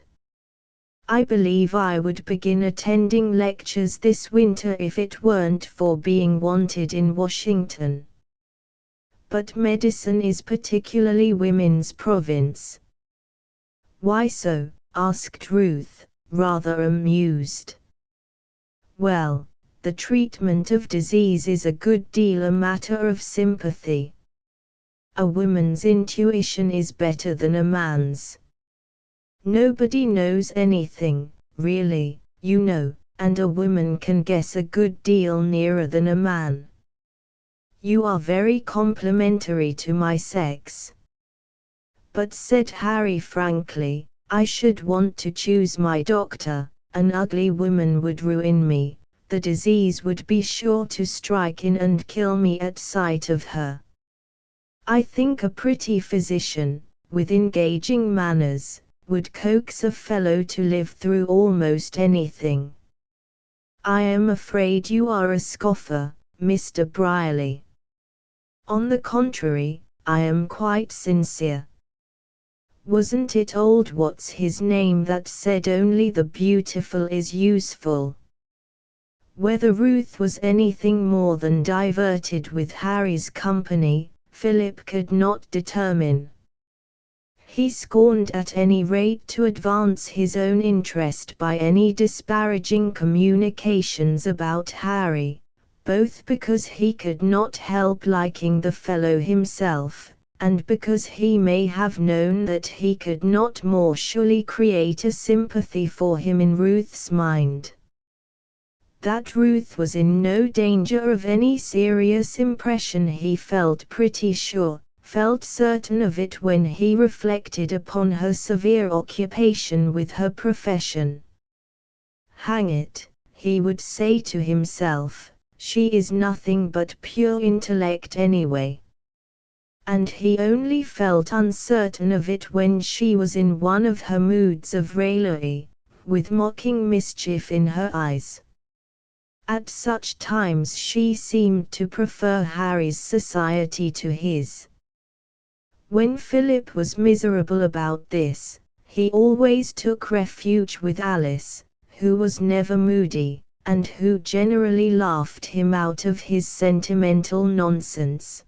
I believe I would begin attending lectures this winter if it weren't for being wanted in Washington." "But medicine is particularly women's province." "Why so?" asked Ruth, rather amused. "Well, the treatment of disease is a good deal a matter of sympathy. A woman's intuition is better than a man's. Nobody knows anything, really, you know, and a woman can guess a good deal nearer than a man." "You are very complimentary to my sex." "But," said Harry frankly, "I should want to choose my doctor. An ugly woman would ruin me. The disease would be sure to strike in and kill me at sight of her. I think a pretty physician, with engaging manners, would coax a fellow to live through almost anything." "I am afraid you are a scoffer, Mr. Brierly." "On the contrary, I am quite sincere. Wasn't it old what's his name that said only the beautiful is useful?" Whether Ruth was anything more than diverted with Harry's company, Philip could not determine. He scorned at any rate to advance his own interest by any disparaging communications about Harry, both because he could not help liking the fellow himself, and because he may have known that he could not more surely create a sympathy for him in Ruth's mind. That Ruth was in no danger of any serious impression he felt pretty sure, felt certain of it when he reflected upon her severe occupation with her profession. "Hang it," he would say to himself, "she is nothing but pure intellect anyway. and he only felt uncertain of it when she was in one of her moods of raillery, with mocking mischief in her eyes. At such times she seemed to prefer Harry's society to his. When Philip was miserable about this, he always took refuge with Alice, who was never moody, and who generally laughed him out of his sentimental nonsense.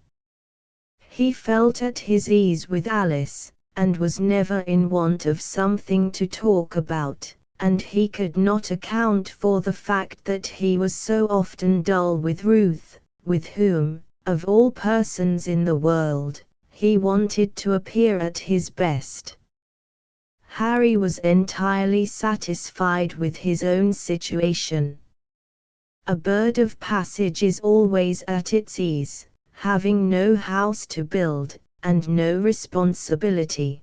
He felt at his ease with Alice, and was never in want of something to talk about, and he could not account for the fact that he was so often dull with Ruth, with whom, of all persons in the world, he wanted to appear at his best. Harry was entirely satisfied with his own situation. A bird of passage is always at its ease, having no house to build, and no responsibility.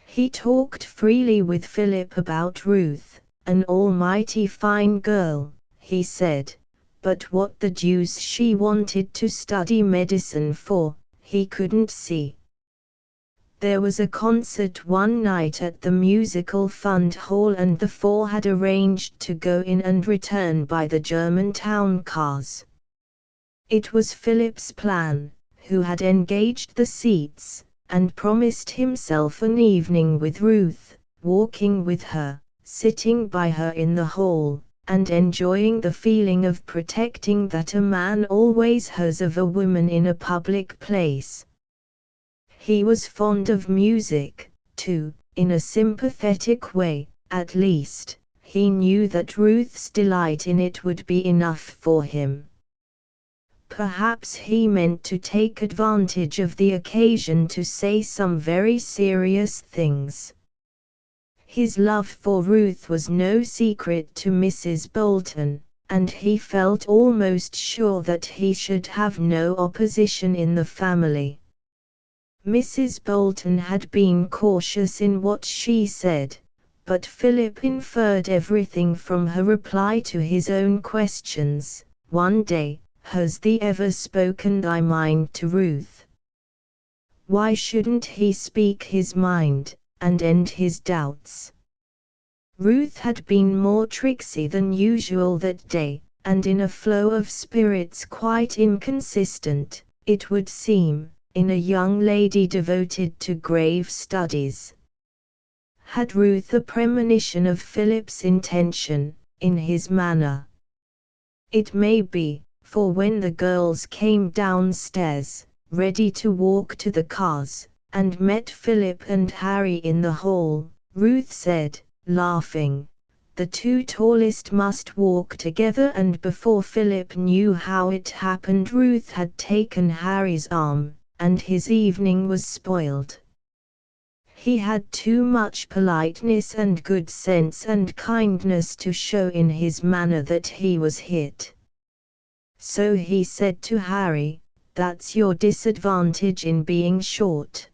He talked freely with Philip about Ruth, an almighty fine girl, he said, but what the deuce she wanted to study medicine for, he couldn't see. There was a concert one night at the Musical Fund Hall and the four had arranged to go in and return by the Germantown cars. It was Philip's plan, who had engaged the seats, and promised himself an evening with Ruth, walking with her, sitting by her in the hall, and enjoying the feeling of protecting that a man always has of a woman in a public place. He was fond of music, too, in a sympathetic way, at least, he knew that Ruth's delight in it would be enough for him. Perhaps he meant to take advantage of the occasion to say some very serious things. His love for Ruth was no secret to Mrs. Bolton, and he felt almost sure that he should have no opposition in the family. Mrs. Bolton had been cautious in what she said, but Philip inferred everything from her reply to his own questions. One day, "Has thee ever spoken thy mind to Ruth?" Why shouldn't he speak his mind, and end his doubts? Ruth had been more tricksy than usual that day, and in a flow of spirits quite inconsistent, it would seem, in a young lady devoted to grave studies. Had Ruth a premonition of Philip's intention, in his manner? It may be, for when the girls came downstairs, ready to walk to the cars, and met Philip and Harry in the hall, Ruth said, laughing, "The two tallest must walk together," and before Philip knew how it happened Ruth had taken Harry's arm, and his evening was spoiled. He had too much politeness and good sense and kindness to show in his manner that he was hit. So he said to Harry, "That's your disadvantage in being short."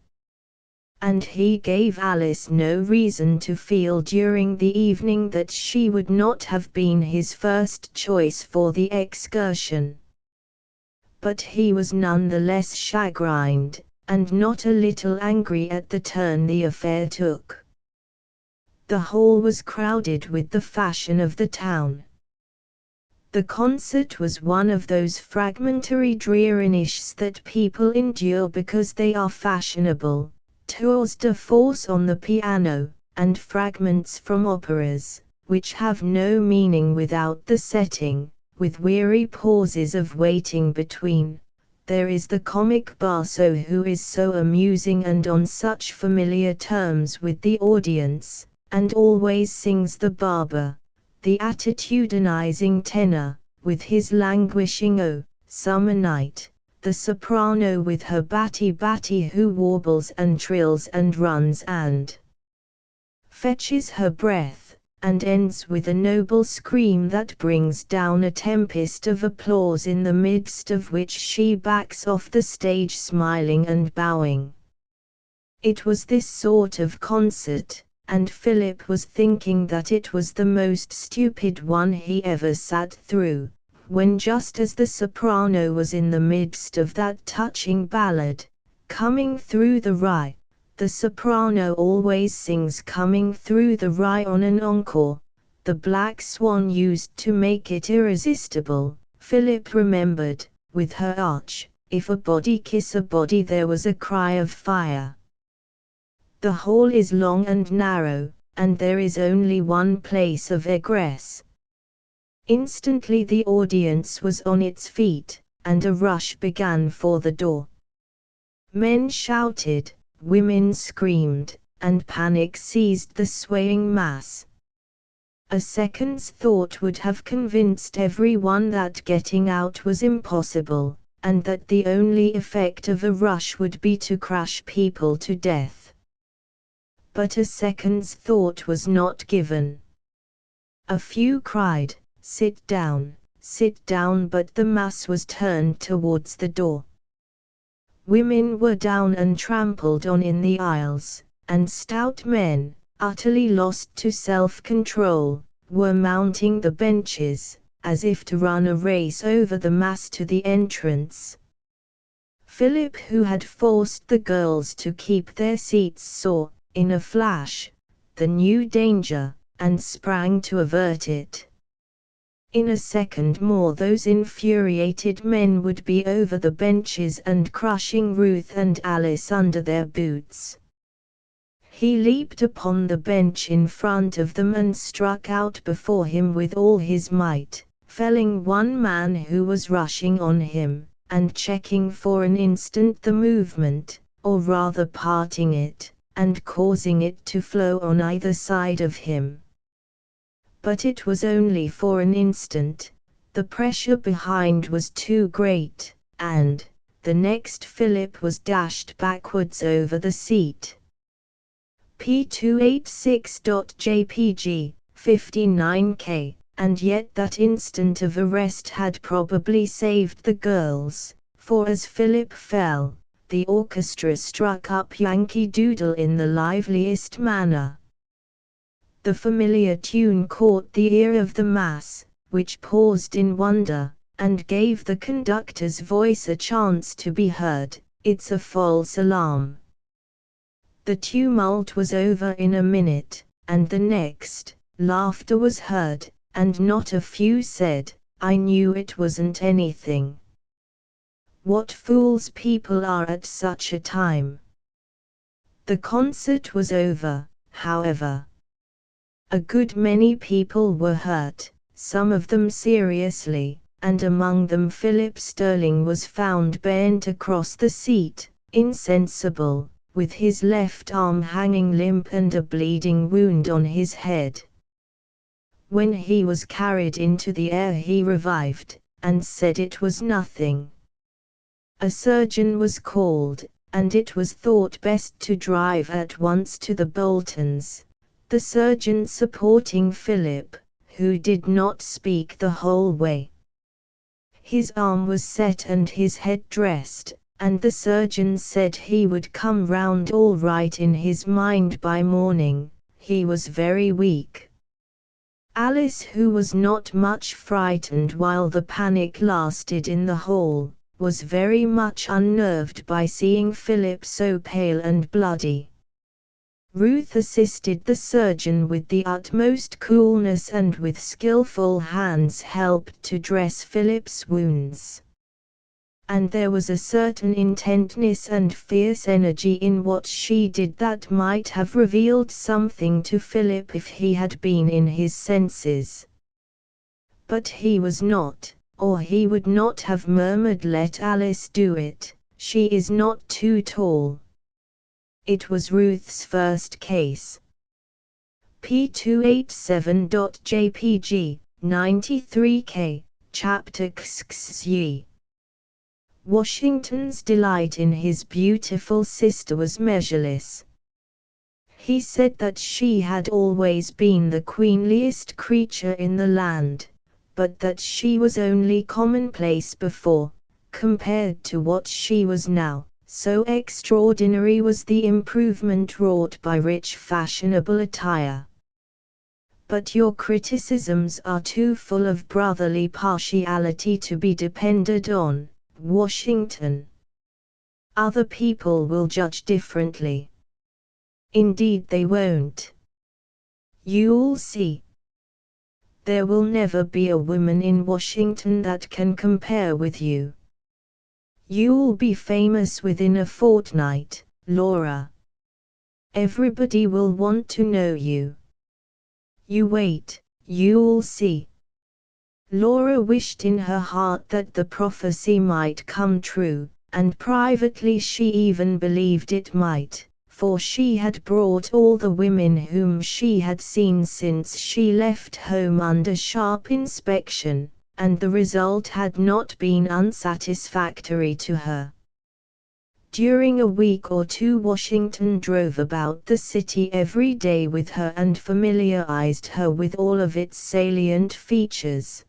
And he gave Alice no reason to feel during the evening that she would not have been his first choice for the excursion. But he was none the less chagrined, and not a little angry at the turn the affair took. The hall was crowded with the fashion of the town. The concert was one of those fragmentary drearinishes that people endure because they are fashionable, tours de force on the piano, and fragments from operas, which have no meaning without the setting, with weary pauses of waiting between. There is the comic basso who is so amusing and on such familiar terms with the audience, and always sings the barber, the attitudinizing tenor, with his languishing "Oh, summer night," the soprano with her batty who warbles and trills and runs and fetches her breath, and ends with a noble scream that brings down a tempest of applause in the midst of which she backs off the stage smiling and bowing. It was this sort of concert, and Philip was thinking that it was the most stupid one he ever sat through, when just as the soprano was in the midst of that touching ballad, Coming through the rye. The soprano always sings Coming Through the Rye on an encore, the black swan used to make it irresistible. Philip remembered, with her arch, if a body kiss a body there was a cry of fire. The hall is long and narrow, and there is only one place of egress. Instantly the audience was on its feet, and a rush began for the door. Men shouted, women screamed, and panic seized the swaying mass. A second's thought would have convinced everyone that getting out was impossible, and that the only effect of a rush would be to crush people to death. But a second's thought was not given. A few cried, sit down, but the mass was turned towards the door. Women were down and trampled on in the aisles, and stout men, utterly lost to self-control, were mounting the benches, as if to run a race over the mass to the entrance. Philip, who had forced the girls to keep their seats, saw, in a flash, the new danger, and sprang to avert it. In a second more those infuriated men would be over the benches and crushing Ruth and Alice under their boots. He leaped upon the bench in front of them and struck out before him with all his might, felling one man who was rushing on him, and checking for an instant the movement, or rather parting it, and causing it to flow on either side of him. But it was only for an instant. The pressure behind was too great, and, the next Philip was dashed backwards over the seat. P286.jpg, 59K, and yet that instant of arrest had probably saved the girls, for as Philip fell, the orchestra struck up Yankee Doodle in the liveliest manner. The familiar tune caught the ear of the mass, which paused in wonder, and gave the conductor's voice a chance to be heard. It's a false alarm. The tumult was over in a minute, and the next, laughter was heard, and not a few said, I knew it wasn't anything. What fools people are at such a time. The concert was over, however. A good many people were hurt, some of them seriously, and among them Philip Sterling was found bent across the seat, insensible, with his left arm hanging limp and a bleeding wound on his head. When he was carried into the air he revived, and said it was nothing. A surgeon was called, and it was thought best to drive at once to the Boltons, the surgeon supporting Philip, who did not speak the whole way. His arm was set and his head dressed, and the surgeon said he would come round all right in his mind by morning. He was very weak. Alice, who was not much frightened while the panic lasted in the hall, was very much unnerved by seeing Philip so pale and bloody. Ruth assisted the surgeon with the utmost coolness and with skillful hands helped to dress Philip's wounds. And there was a certain intentness and fierce energy in what she did that might have revealed something to Philip if he had been in his senses. But he was not, or he would not have murmured, "Let Alice do it, she is not too tall." It was Ruth's first case. P287.jpg, 93K, Chapter XXY. Washington's delight in his beautiful sister was measureless. He said that she had always been the queenliest creature in the land, but that she was only commonplace before, compared to what she was now. So extraordinary was the improvement wrought by rich fashionable attire. But your criticisms are too full of brotherly partiality to be depended on, Washington. Other people will judge differently. Indeed they won't. You'll see. There will never be a woman in Washington that can compare with you. You'll be famous within a fortnight, Laura. Everybody will want to know you. You wait, you'll see. Laura wished in her heart that the prophecy might come true, and privately she even believed it might, for she had brought all the women whom she had seen since she left home under sharp inspection, and the result had not been unsatisfactory to her. During a week or two Washington drove about the city every day with her and familiarized her with all of its salient features.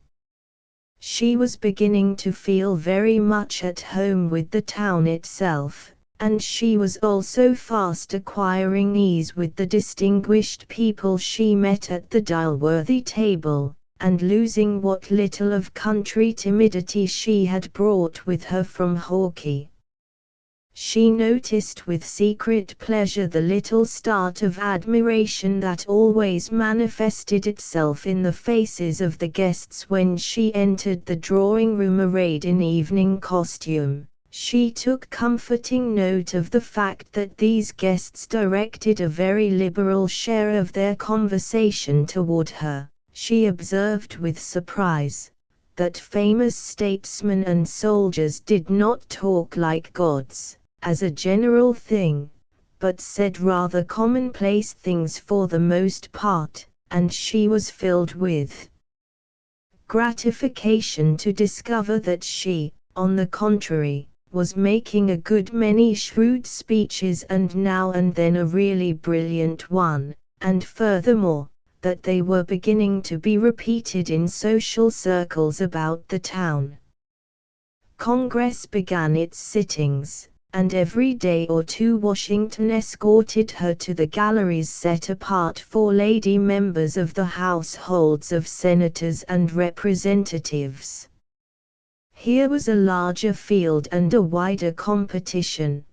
She was beginning to feel very much at home with the town itself, and she was also fast acquiring ease with the distinguished people she met at the Dilworthy table, and losing what little of country timidity she had brought with her from Hawkeye. She noticed with secret pleasure the little start of admiration that always manifested itself in the faces of the guests when she entered the drawing-room arrayed in evening costume. She took comforting note of the fact that these guests directed a very liberal share of their conversation toward her. She observed with surprise that famous statesmen and soldiers did not talk like gods, as a general thing, but said rather commonplace things for the most part, and she was filled with gratification to discover that she, on the contrary, was making a good many shrewd speeches and now and then a really brilliant one, and furthermore, that they were beginning to be repeated in social circles about the town. Congress began its sittings, and every day or two Washington escorted her to the galleries set apart for lady members of the households of senators and representatives. Here was a larger field and a wider competition,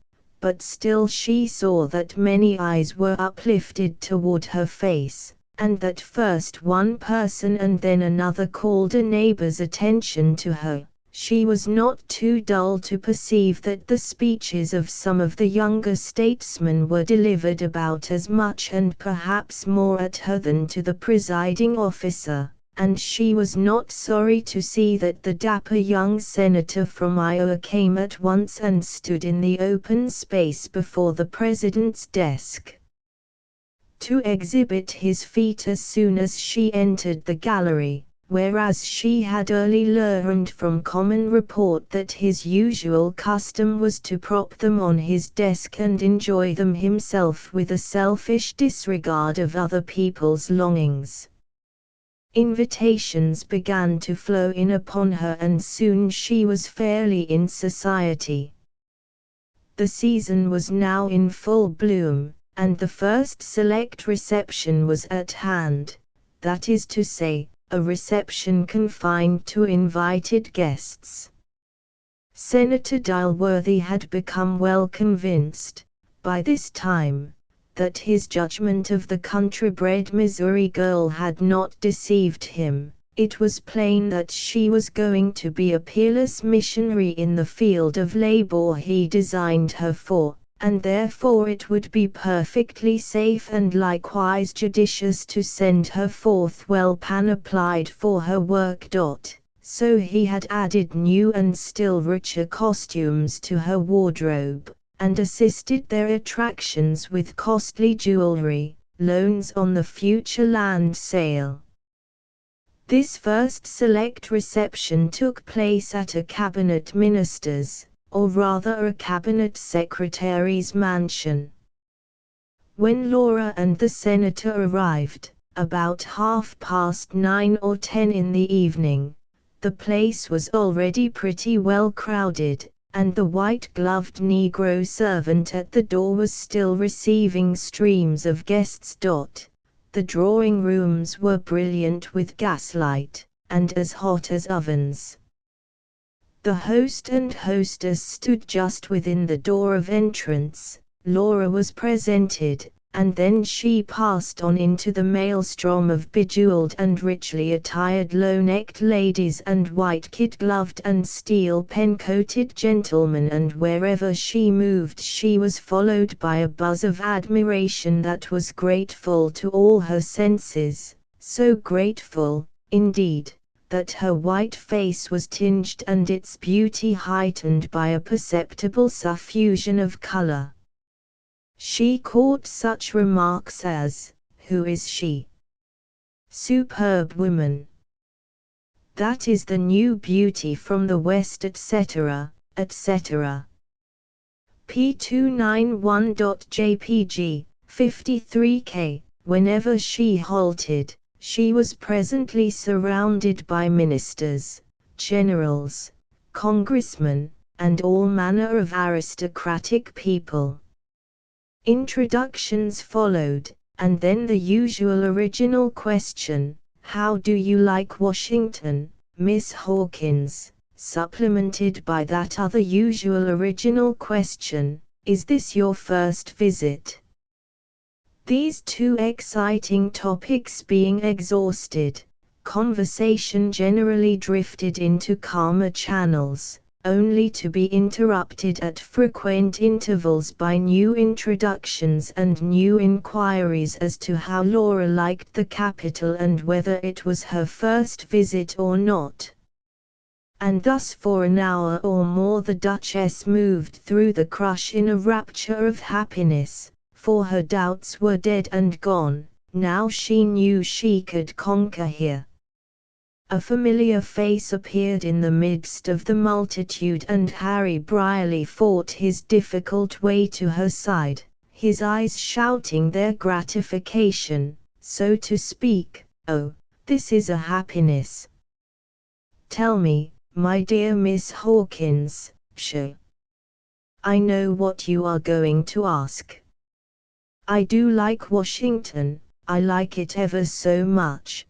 but still she saw that many eyes were uplifted toward her face, and that first one person and then another called a neighbor's attention to her. She was not too dull to perceive that the speeches of some of the younger statesmen were delivered about as much and perhaps more at her than to the presiding officer, and she was not sorry to see that the dapper young senator from Iowa came at once and stood in the open space before the president's desk to exhibit his feet as soon as she entered the gallery, whereas she had early learned from common report that his usual custom was to prop them on his desk and enjoy them himself with a selfish disregard of other people's longings. Invitations began to flow in upon her and soon she was fairly in society. The season was now in full bloom, and the first select reception was at hand, that is to say, a reception confined to invited guests. Senator Dilworthy had become well convinced, by this time, that his judgment of the country-bred Missouri girl had not deceived him. It was plain that she was going to be a peerless missionary in the field of labor he designed her for, and therefore it would be perfectly safe and likewise judicious to send her forth well panoplied for her work. So he had added new and still richer costumes to her wardrobe, and assisted their attractions with costly jewelry, loans on the future land sale. This first select reception took place at a cabinet minister's, or rather a cabinet secretary's mansion. When Laura and the senator arrived, about 9:30 or 10 in the evening, the place was already pretty well crowded, and the white-gloved Negro servant at the door was still receiving streams of guests. The drawing rooms were brilliant with gaslight, and as hot as ovens. The host and hostess stood just within the door of entrance. Laura was presented, and then she passed on into the maelstrom of bejeweled and richly attired low-necked ladies and white kid-gloved and steel-pen-coated gentlemen, and wherever she moved she was followed by a buzz of admiration that was grateful to all her senses, so grateful, indeed, that her white face was tinged and its beauty heightened by a perceptible suffusion of color. She caught such remarks as, "Who is she? Superb woman. That is the new beauty from the West, etc., etc." P291.jpg, 53K. Whenever she halted, she was presently surrounded by ministers, generals, congressmen, and all manner of aristocratic people. Introductions followed, and then the usual original question, "How do you like Washington, Miss Hawkins?" supplemented by that other usual original question, "Is this your first visit?" These two exciting topics being exhausted, conversation generally drifted into calmer channels, only to be interrupted at frequent intervals by new introductions and new inquiries as to how Laura liked the capital and whether it was her first visit or not. And thus for an hour or more the Duchess moved through the crush in a rapture of happiness, for her doubts were dead and gone. Now she knew she could conquer here. A familiar face appeared in the midst of the multitude, and Harry Brierly fought his difficult way to her side, his eyes shouting their gratification, so to speak. "Oh, this is a happiness! Tell me, my dear Miss Hawkins." "Pshaw! I know what you are going to ask. I do like Washington, I like it ever so much."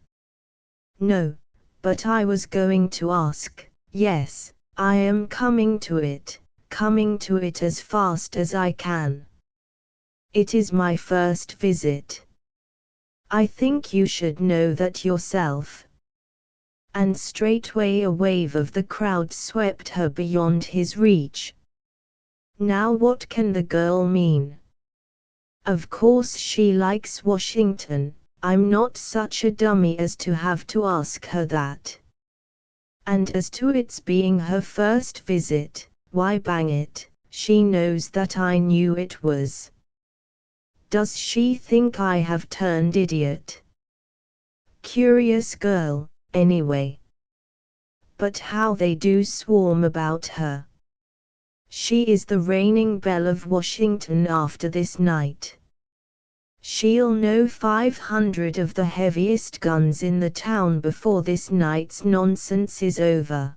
"No, but I was going to ask." "Yes, I am coming to it as fast as I can. It is my first visit. I think you should know that yourself." And straightway a wave of the crowd swept her beyond his reach. Now what can the girl mean? Of course she likes Washington. I'm not such a dummy as to have to ask her that. And as to its being her first visit, why bang it, she knows that I knew it was. Does she think I have turned idiot? Curious girl, anyway. But how they do swarm about her. She is the reigning belle of Washington after this night. She'll know 500 of the heaviest guns in the town before this night's nonsense is over.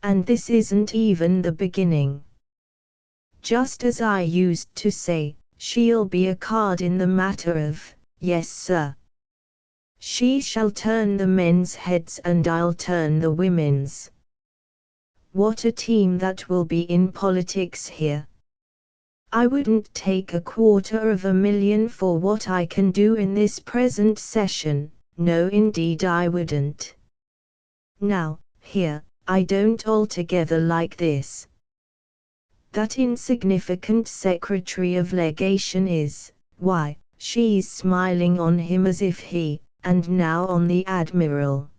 And this isn't even the beginning. Just as I used to say, she'll be a card in the matter of, yes sir. She shall turn the men's heads and I'll turn the women's. What a team that will be in politics here. I wouldn't take $250,000 for what I can do in this present session, no indeed I wouldn't. Now, here, I don't altogether like this. That insignificant Secretary of Legation is, why, she's smiling on him as if he, and now on the Admiral.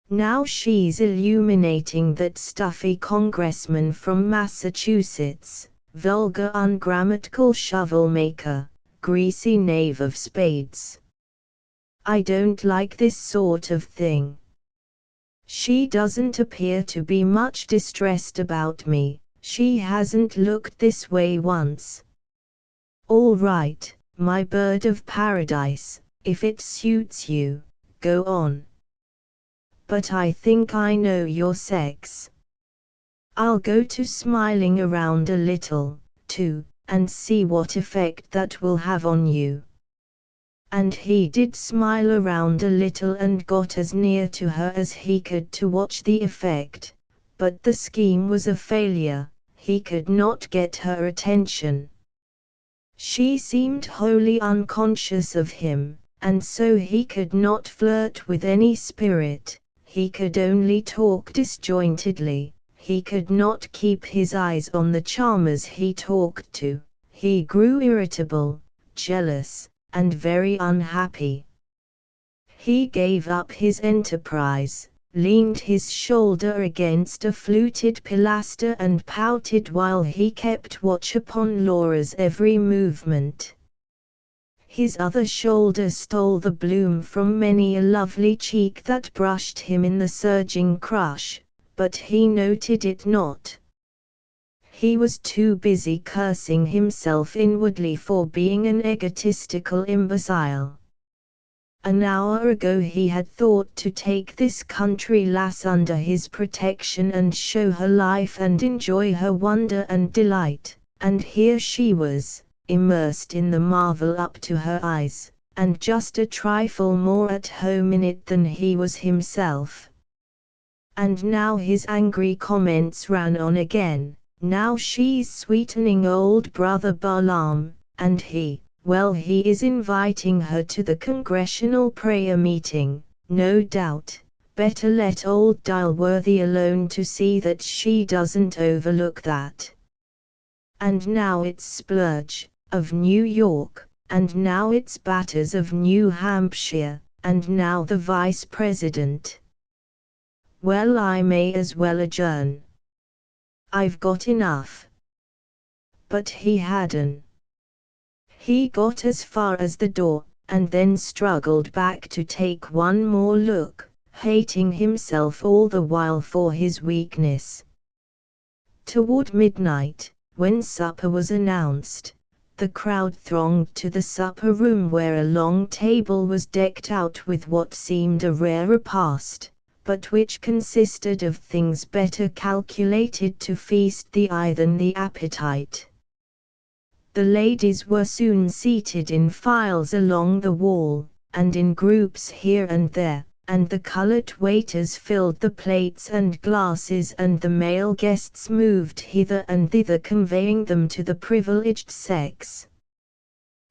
Now she's illuminating that stuffy congressman from Massachusetts. Vulgar ungrammatical shovel-maker, greasy knave of spades. I don't like this sort of thing. She doesn't appear to be much distressed about me, she hasn't looked this way once. All right, my bird of paradise, if it suits you, go on. But I think I know your sex. I'll go to smiling around a little, too, and see what effect that will have on you. And he did smile around a little and got as near to her as he could to watch the effect, but the scheme was a failure. He could not get her attention. She seemed wholly unconscious of him, and so he could not flirt with any spirit. He could only talk disjointedly. He could not keep his eyes on the charmers he talked to. He grew irritable, jealous, and very unhappy. He gave up his enterprise, leaned his shoulder against a fluted pilaster and pouted while he kept watch upon Laura's every movement. His other shoulder stole the bloom from many a lovely cheek that brushed him in the surging crush, but he noted it not. He was too busy cursing himself inwardly for being an egotistical imbecile. An hour ago he had thought to take this country lass under his protection and show her life and enjoy her wonder and delight, and here she was, immersed in the marvel up to her eyes, and just a trifle more at home in it than he was himself. And now his angry comments ran on again. Now she's sweetening old brother Balaam, and he is inviting her to the congressional prayer meeting, no doubt. Better let old Dilworthy alone to see that she doesn't overlook that. And now it's Splurge, of New York, and now it's Batters of New Hampshire, and now the Vice President. Well, I may as well adjourn. I've got enough. But he hadn't. He got as far as the door, and then struggled back to take one more look, hating himself all the while for his weakness. Toward midnight, when supper was announced, the crowd thronged to the supper room where a long table was decked out with what seemed a rare repast, but which consisted of things better calculated to feast the eye than the appetite. The ladies were soon seated in files along the wall, and in groups here and there, and the colored waiters filled the plates and glasses, and the male guests moved hither and thither conveying them to the privileged sex.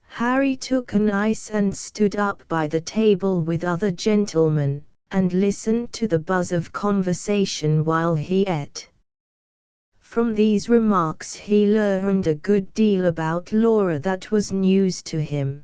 Harry took an ice and stood up by the table with other gentlemen, and listened to the buzz of conversation while he ate. From these remarks he learned a good deal about Laura that was news to him.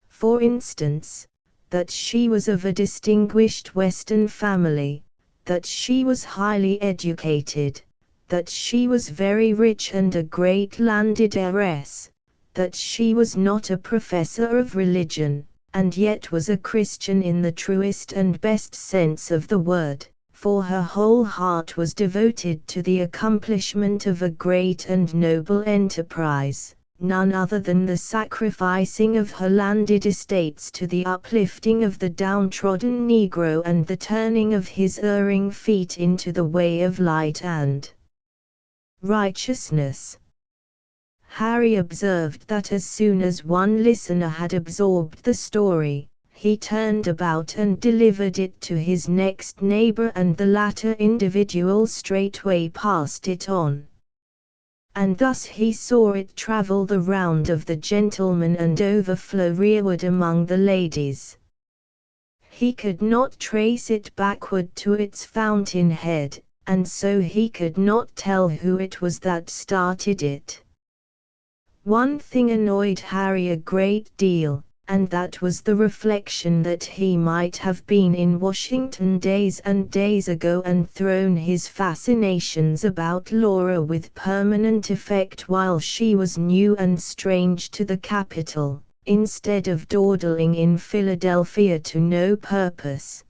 For instance, that she was of a distinguished Western family, that she was highly educated, that she was very rich and a great landed heiress, that she was not a professor of religion, and yet was a Christian in the truest and best sense of the word, for her whole heart was devoted to the accomplishment of a great and noble enterprise, none other than the sacrificing of her landed estates to the uplifting of the downtrodden Negro and the turning of his erring feet into the way of light and righteousness. Harry observed that as soon as one listener had absorbed the story, he turned about and delivered it to his next neighbor, and the latter individual straightway passed it on. And thus he saw it travel the round of the gentlemen and overflow rearward among the ladies. He could not trace it backward to its fountain head, and so he could not tell who it was that started it. One thing annoyed Harry a great deal, and that was the reflection that he might have been in Washington days and days ago and thrown his fascinations about Laura with permanent effect while she was new and strange to the capital, instead of dawdling in Philadelphia to no purpose.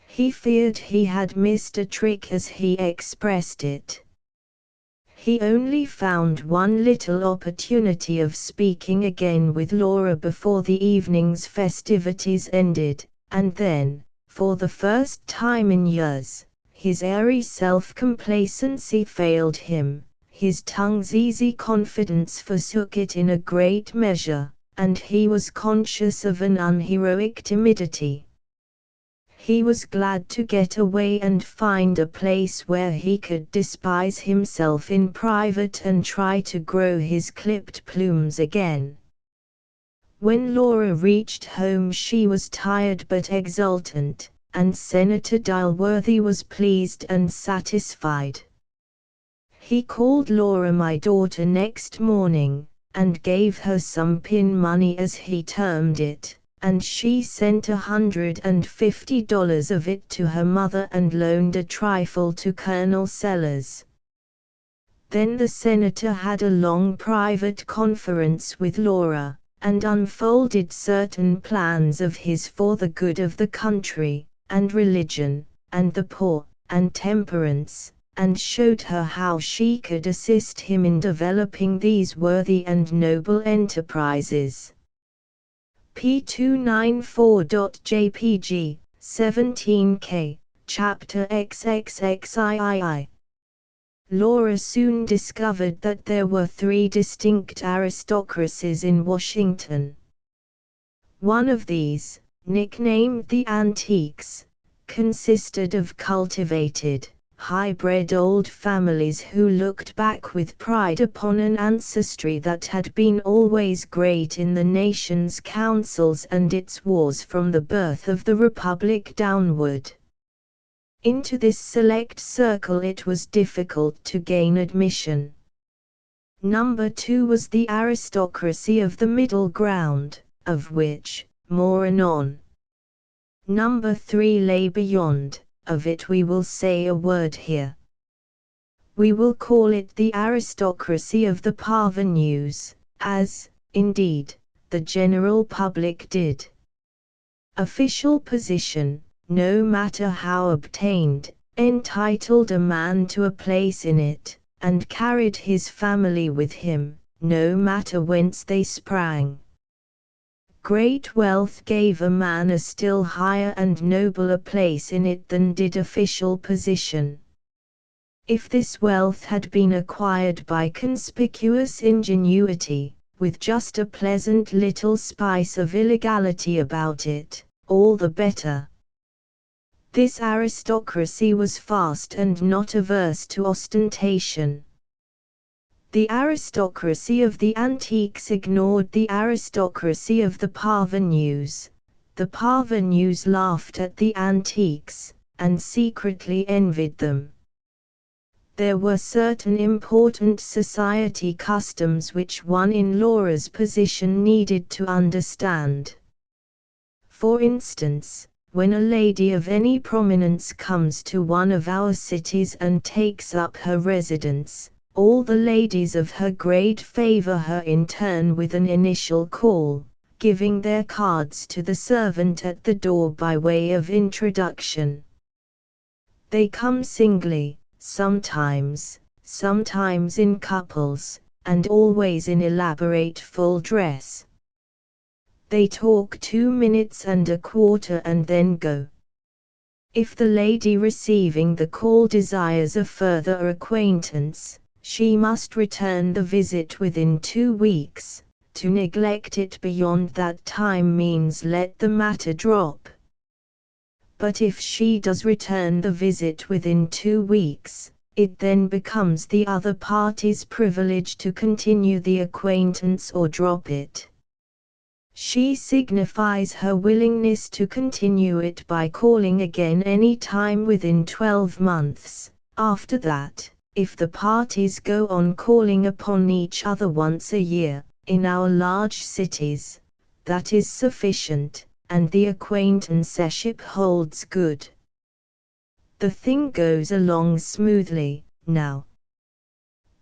He feared he had missed a trick, as he expressed it. He only found one little opportunity of speaking again with Laura before the evening's festivities ended, and then, for the first time in years, his airy self-complacency failed him, his tongue's easy confidence forsook it in a great measure, and he was conscious of an unheroic timidity. He was glad to get away and find a place where he could despise himself in private and try to grow his clipped plumes again. When Laura reached home she was tired but exultant, and Senator Dilworthy was pleased and satisfied. He called Laura my daughter next morning, and gave her some pin money as he termed it, and she sent $150 of it to her mother and loaned a trifle to Colonel Sellers. Then the senator had a long private conference with Laura, and unfolded certain plans of his for the good of the country, and religion, and the poor, and temperance, and showed her how she could assist him in developing these worthy and noble enterprises. P294.jpg, 17K, Chapter XXXIII. Laura soon discovered that there were three distinct aristocracies in Washington. One of these, nicknamed the Antiques, consisted of cultivated, high-bred old families who looked back with pride upon an ancestry that had been always great in the nation's councils and its wars from the birth of the Republic downward. Into this select circle it was difficult to gain admission. Number 2 was the aristocracy of the middle ground, of which, more anon. Number 3 lay beyond. Of it we will say a word here. We will call it the aristocracy of the parvenus, as, indeed, the general public did. Official position, no matter how obtained, entitled a man to a place in it, and carried his family with him, no matter whence they sprang. Great wealth gave a man a still higher and nobler place in it than did official position. If this wealth had been acquired by conspicuous ingenuity, with just a pleasant little spice of illegality about it, all the better. This aristocracy was fast and not averse to ostentation. The aristocracy of the Antiques ignored the aristocracy of the parvenus. The parvenus laughed at the Antiques, and secretly envied them. There were certain important society customs which one in Laura's position needed to understand. For instance, when a lady of any prominence comes to one of our cities and takes up her residence, all the ladies of her grade favor her in turn with an initial call, giving their cards to the servant at the door by way of introduction. They come singly, sometimes in couples, and always in elaborate full dress. They talk 2 minutes and a quarter and then go. If the lady receiving the call desires a further acquaintance, she must return the visit within 2 weeks. To neglect it beyond that time means let the matter drop. But if she does return the visit within 2 weeks, it then becomes the other party's privilege to continue the acquaintance or drop it. She signifies her willingness to continue it by calling again any time within 12 months. After that, if the parties go on calling upon each other once a year, in our large cities, that is sufficient, and the acquaintanceship holds good. The thing goes along smoothly, now.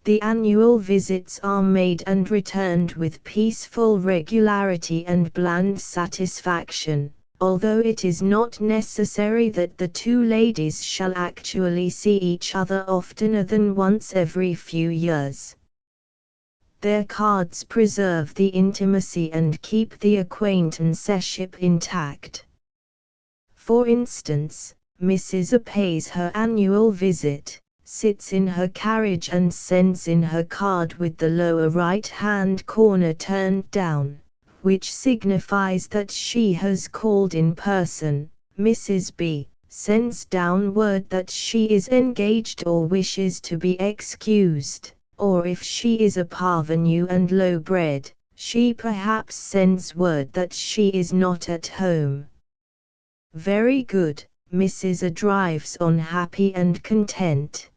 The annual visits are made and returned with peaceful regularity and bland satisfaction, although it is not necessary that the two ladies shall actually see each other oftener than once every few years. Their cards preserve the intimacy and keep the acquaintanceship intact. For instance, Mrs. A pays her annual visit, sits in her carriage and sends in her card with the lower right-hand corner turned down, which signifies that she has called in person, Mrs. B sends down word that she is engaged or wishes to be excused, or if she is a parvenu and low-bred, she perhaps sends word that she is not at home. Very good, Mrs. A drives on happy and content.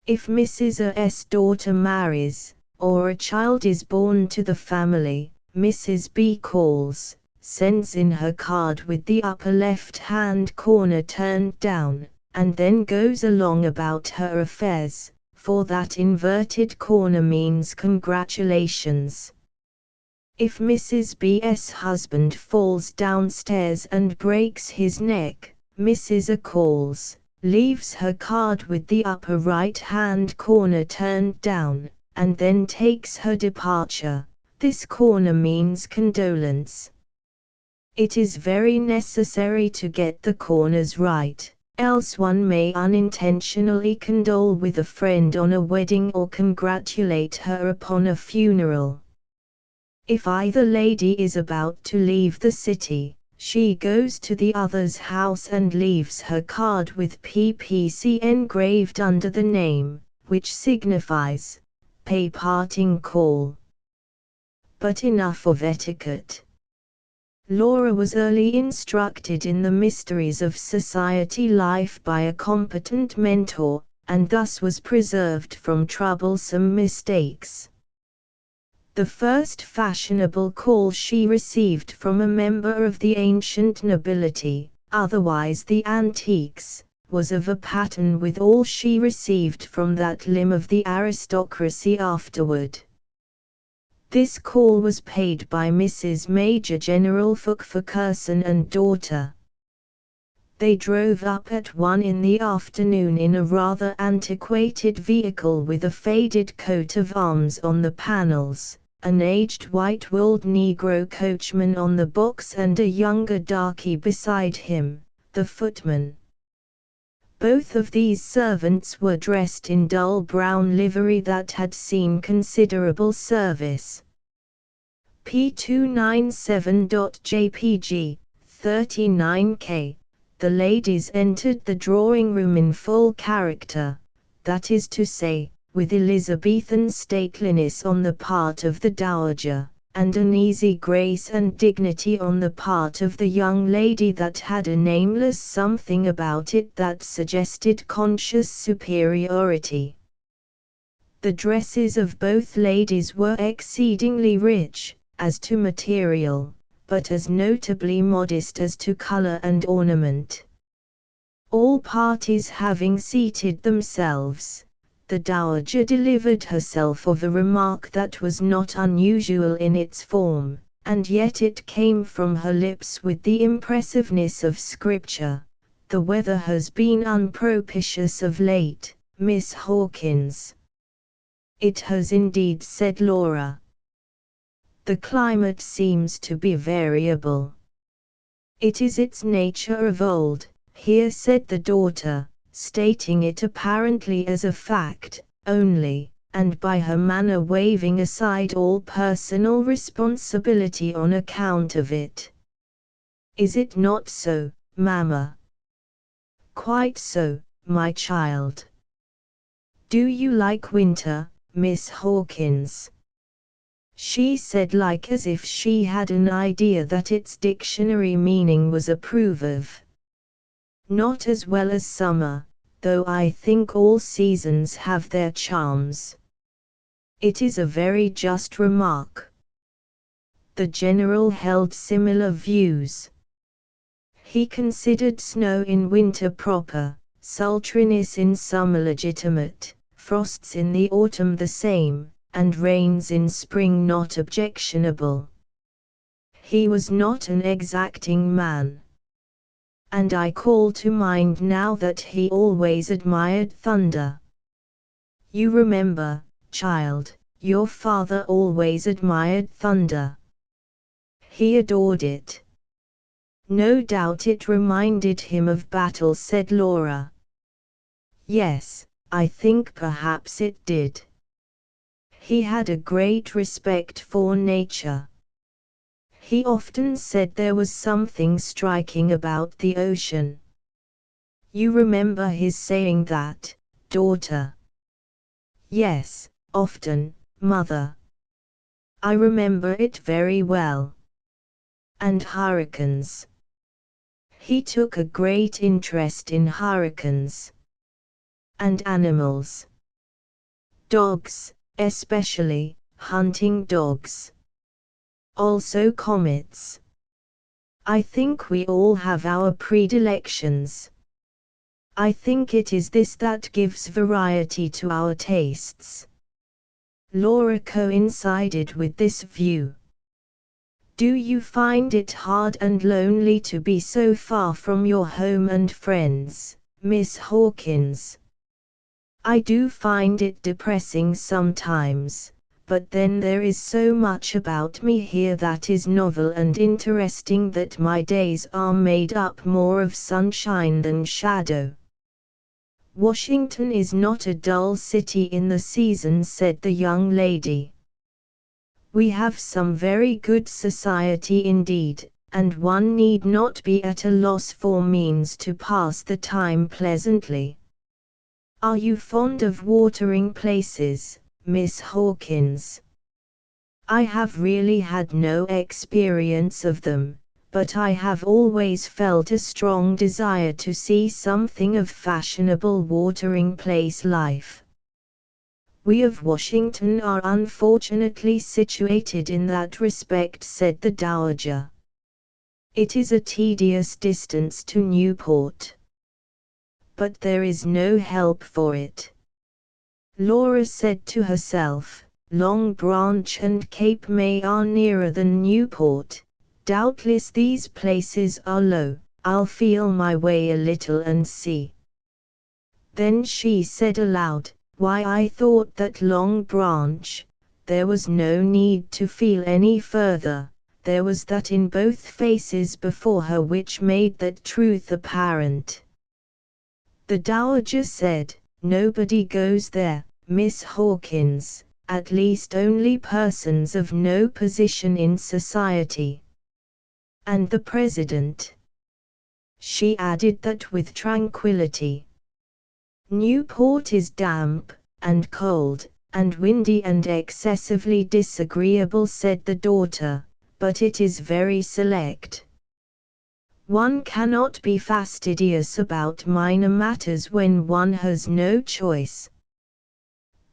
If Mrs. A's daughter marries, or a child is born to the family, Mrs. B calls, sends in her card with the upper left-hand corner turned down, and then goes along about her affairs, for that inverted corner means congratulations. If Mrs. B's husband falls downstairs and breaks his neck, Mrs. A calls, leaves her card with the upper right-hand corner turned down, and then takes her departure. This corner means condolence. It is very necessary to get the corners right, else one may unintentionally condole with a friend on a wedding or congratulate her upon a funeral. If either lady is about to leave the city, she goes to the other's house and leaves her card with PPC engraved under the name, which signifies, pay parting call. But enough of etiquette. Laura was early instructed in the mysteries of society life by a competent mentor, and thus was preserved from troublesome mistakes. The first fashionable call she received from a member of the ancient nobility, otherwise the antiques, was of a pattern with all she received from that limb of the aristocracy afterward. This call was paid by Mrs. Major General Fulkerson and daughter. They drove up at 1 in the afternoon in a rather antiquated vehicle with a faded coat of arms on the panels, an aged white-wooled Negro coachman on the box and a younger darky beside him, the footman. Both of these servants were dressed in dull brown livery that had seen considerable service. P297.jpg, 39K. The ladies entered the drawing-room in full character, that is to say, with Elizabethan stateliness on the part of the dowager, and an easy grace and dignity on the part of the young lady that had a nameless something about it that suggested conscious superiority. The dresses of both ladies were exceedingly rich, as to material, but as notably modest as to color and ornament. All parties having seated themselves, the dowager delivered herself of a remark that was not unusual in its form, and yet it came from her lips with the impressiveness of scripture. The weather has been unpropitious of late, Miss Hawkins. It has indeed, said Laura. The climate seems to be variable. It is its nature of old, here said the daughter, stating it apparently as a fact, only, and by her manner waving aside all personal responsibility on account of it. Is it not so, mamma? Quite so, my child. Do you like winter, Miss Hawkins? She said, like as if she had an idea that its dictionary meaning was approve of. Not as well as summer, though I think all seasons have their charms. It is a very just remark. The general held similar views. He considered snow in winter proper, sultriness in summer legitimate, frosts in the autumn the same, and rains in spring not objectionable. He was not an exacting man. And I call to mind now that he always admired thunder. You remember, child, your father always admired thunder. He adored it. No doubt it reminded him of battle, said Laura. Yes, I think perhaps it did. He had a great respect for nature. He often said there was something striking about the ocean. You remember his saying that, daughter? Yes, often, mother. I remember it very well. And hurricanes. He took a great interest in hurricanes. And animals. Dogs, especially, hunting dogs. Also comets. I think we all have our predilections. I think it is this that gives variety to our tastes. Laura coincided with this view. Do you find it hard and lonely to be so far from your home and friends, Miss Hawkins? I do find it depressing sometimes, but then there is so much about me here that is novel and interesting that my days are made up more of sunshine than shadow. Washington is not a dull city in the season, said the young lady. We have some very good society indeed, and one need not be at a loss for means to pass the time pleasantly. Are you fond of watering places, Miss Hawkins? I have really had no experience of them, but I have always felt a strong desire to see something of fashionable watering place life. We of Washington are unfortunately situated in that respect, said the Dowager. It is a tedious distance to Newport. But there is no help for it. Laura said to herself, Long Branch and Cape May are nearer than Newport. Doubtless these places are low. I'll feel my way a little and see. Then she said aloud, Why, I thought that Long Branch. There was no need to feel any further. There was that in both faces before her which made that truth apparent. The Dowager said, Nobody goes there, Miss Hawkins, at least only persons of no position in society. And the President. She added that with tranquillity. Newport is damp, and cold, and windy and excessively disagreeable, said the daughter, but it is very select. One cannot be fastidious about minor matters when one has no choice.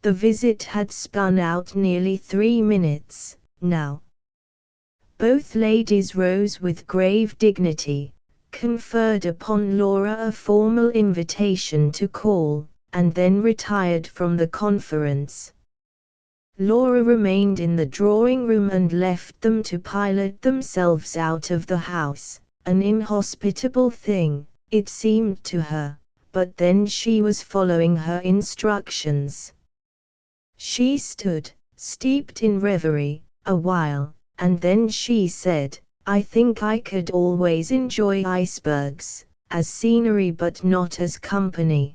The visit had spun out nearly 3 minutes, now. Both ladies rose with grave dignity, conferred upon Laura a formal invitation to call, and then retired from the conference. Laura remained in the drawing-room and left them to pilot themselves out of the house, an inhospitable thing, it seemed to her, but then she was following her instructions. She stood, steeped in reverie, a while, and then she said, I think I could always enjoy icebergs, as scenery but not as company.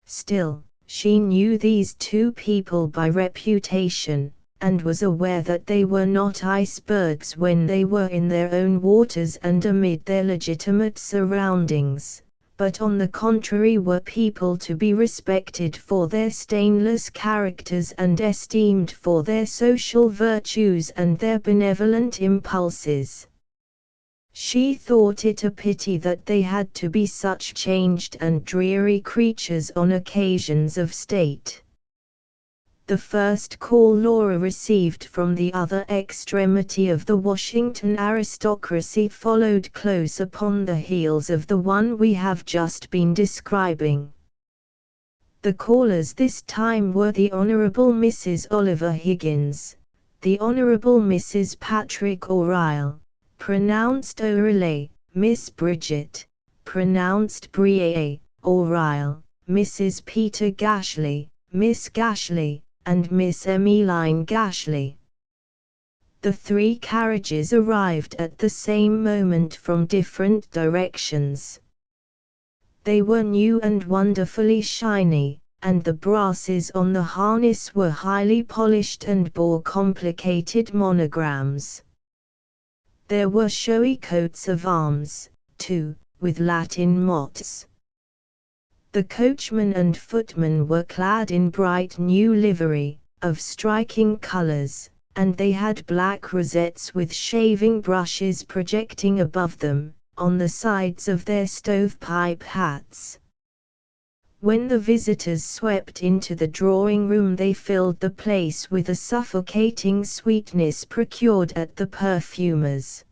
Still, she knew these two people by reputation, and was aware that they were not icebergs when they were in their own waters and amid their legitimate surroundings, but on the contrary were people to be respected for their stainless characters and esteemed for their social virtues and their benevolent impulses. She thought it a pity that they had to be such changed and dreary creatures on occasions of state. The first call Laura received from the other extremity of the Washington aristocracy followed close upon the heels of the one we have just been describing. The callers this time were the Honourable Mrs. Oliver Higgins, the Honourable Mrs. Patrick O'Reilly, pronounced O'Reilly, Miss Bridget, pronounced Brie O'Reilly, Mrs. Peter Gashley, Miss Gashley, and Miss Emmeline Gashley. The 3 carriages arrived at the same moment from different directions. They were new and wonderfully shiny, and the brasses on the harness were highly polished and bore complicated monograms. There were showy coats of arms, too, with Latin mottes. The coachman and footmen were clad in bright new livery, of striking colours, and they had black rosettes with shaving brushes projecting above them, on the sides of their stovepipe hats. When the visitors swept into the drawing-room they filled the place with a suffocating sweetness procured at the perfumer's.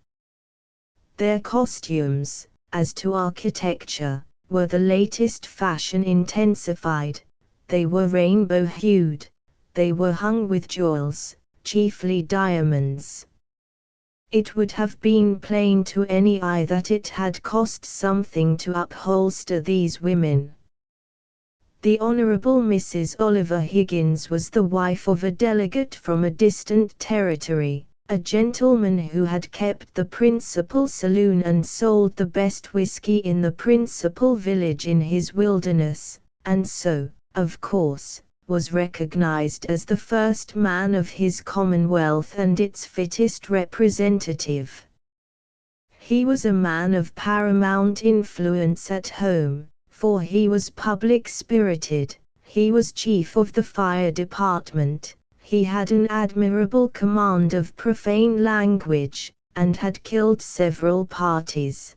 Their costumes, as to architecture, were the latest fashion intensified. They were rainbow-hued, they were hung with jewels, chiefly diamonds. It would have been plain to any eye that it had cost something to upholster these women. The Honourable Mrs. Oliver Higgins was the wife of a delegate from a distant territory, a gentleman who had kept the principal saloon and sold the best whiskey in the principal village in his wilderness, and so, of course, was recognized as the first man of his commonwealth and its fittest representative. He was a man of paramount influence at home, for he was public-spirited, he was chief of the fire department, he had an admirable command of profane language, and had killed several parties.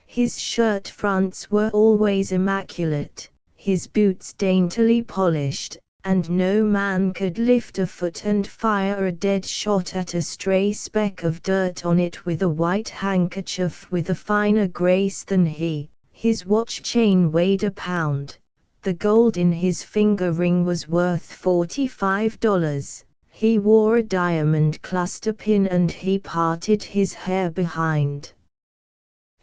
His shirt fronts were always immaculate, his boots daintily polished, and no man could lift a foot and fire a dead shot at a stray speck of dirt on it with a white handkerchief with a finer grace than he. His watch chain weighed a pound, the gold in his finger ring was worth $45, he wore a diamond cluster pin and he parted his hair behind.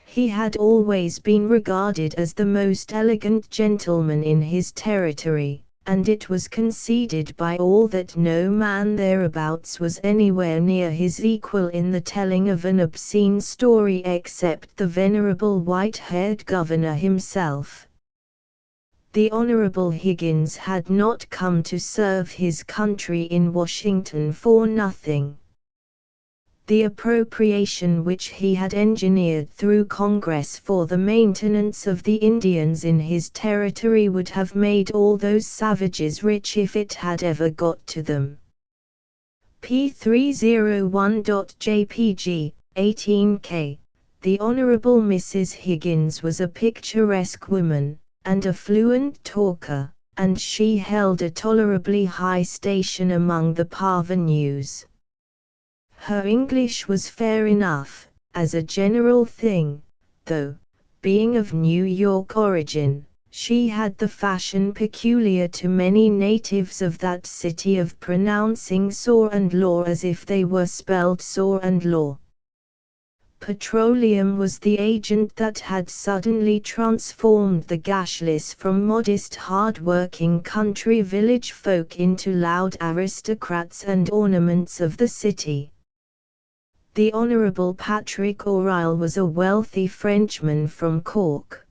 He had always been regarded as the most elegant gentleman in his territory, and it was conceded by all that no man thereabouts was anywhere near his equal in the telling of an obscene story except the venerable white-haired governor himself. The Honourable Higgins had not come to serve his country in Washington for nothing. The appropriation which he had engineered through Congress for the maintenance of the Indians in his territory would have made all those savages rich if it had ever got to them. P301.jpg, 18K. The Honourable Mrs. Higgins was a picturesque woman, and a fluent talker, and she held a tolerably high station among the parvenus. Her English was fair enough, as a general thing, though, being of New York origin, she had the fashion peculiar to many natives of that city of pronouncing saw and law as if they were spelled saw and law. Petroleum was the agent that had suddenly transformed the gashless from modest hard-working country village folk into loud aristocrats and ornaments of the city. The Honourable Patrick O'Reilly was a wealthy Frenchman from Cork.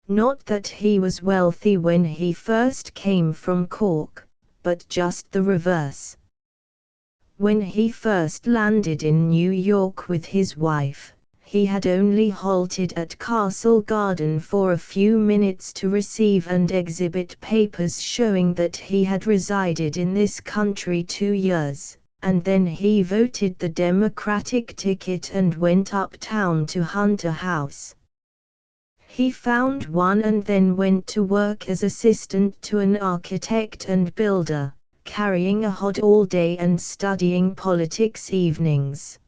Not that he was wealthy when he first came from Cork, but just the reverse. When he first landed in New York with his wife, he had only halted at Castle Garden for a few minutes to receive and exhibit papers showing that he had resided in this country 2 years. And then he voted the Democratic ticket and went uptown to Hunter House. He found one and then went to work as assistant to an architect and builder, carrying a hod all day and studying politics evenings.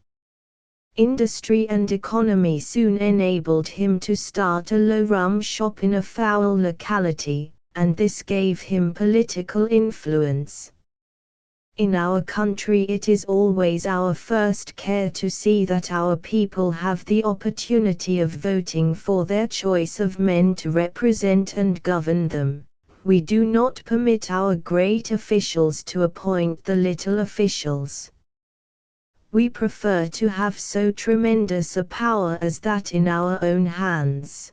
Industry and economy soon enabled him to start a low rum shop in a foul locality, and this gave him political influence. In our country it is always our first care to see that our people have the opportunity of voting for their choice of men to represent and govern them. We do not permit our great officials to appoint the little officials. We prefer to have so tremendous a power as that in our own hands.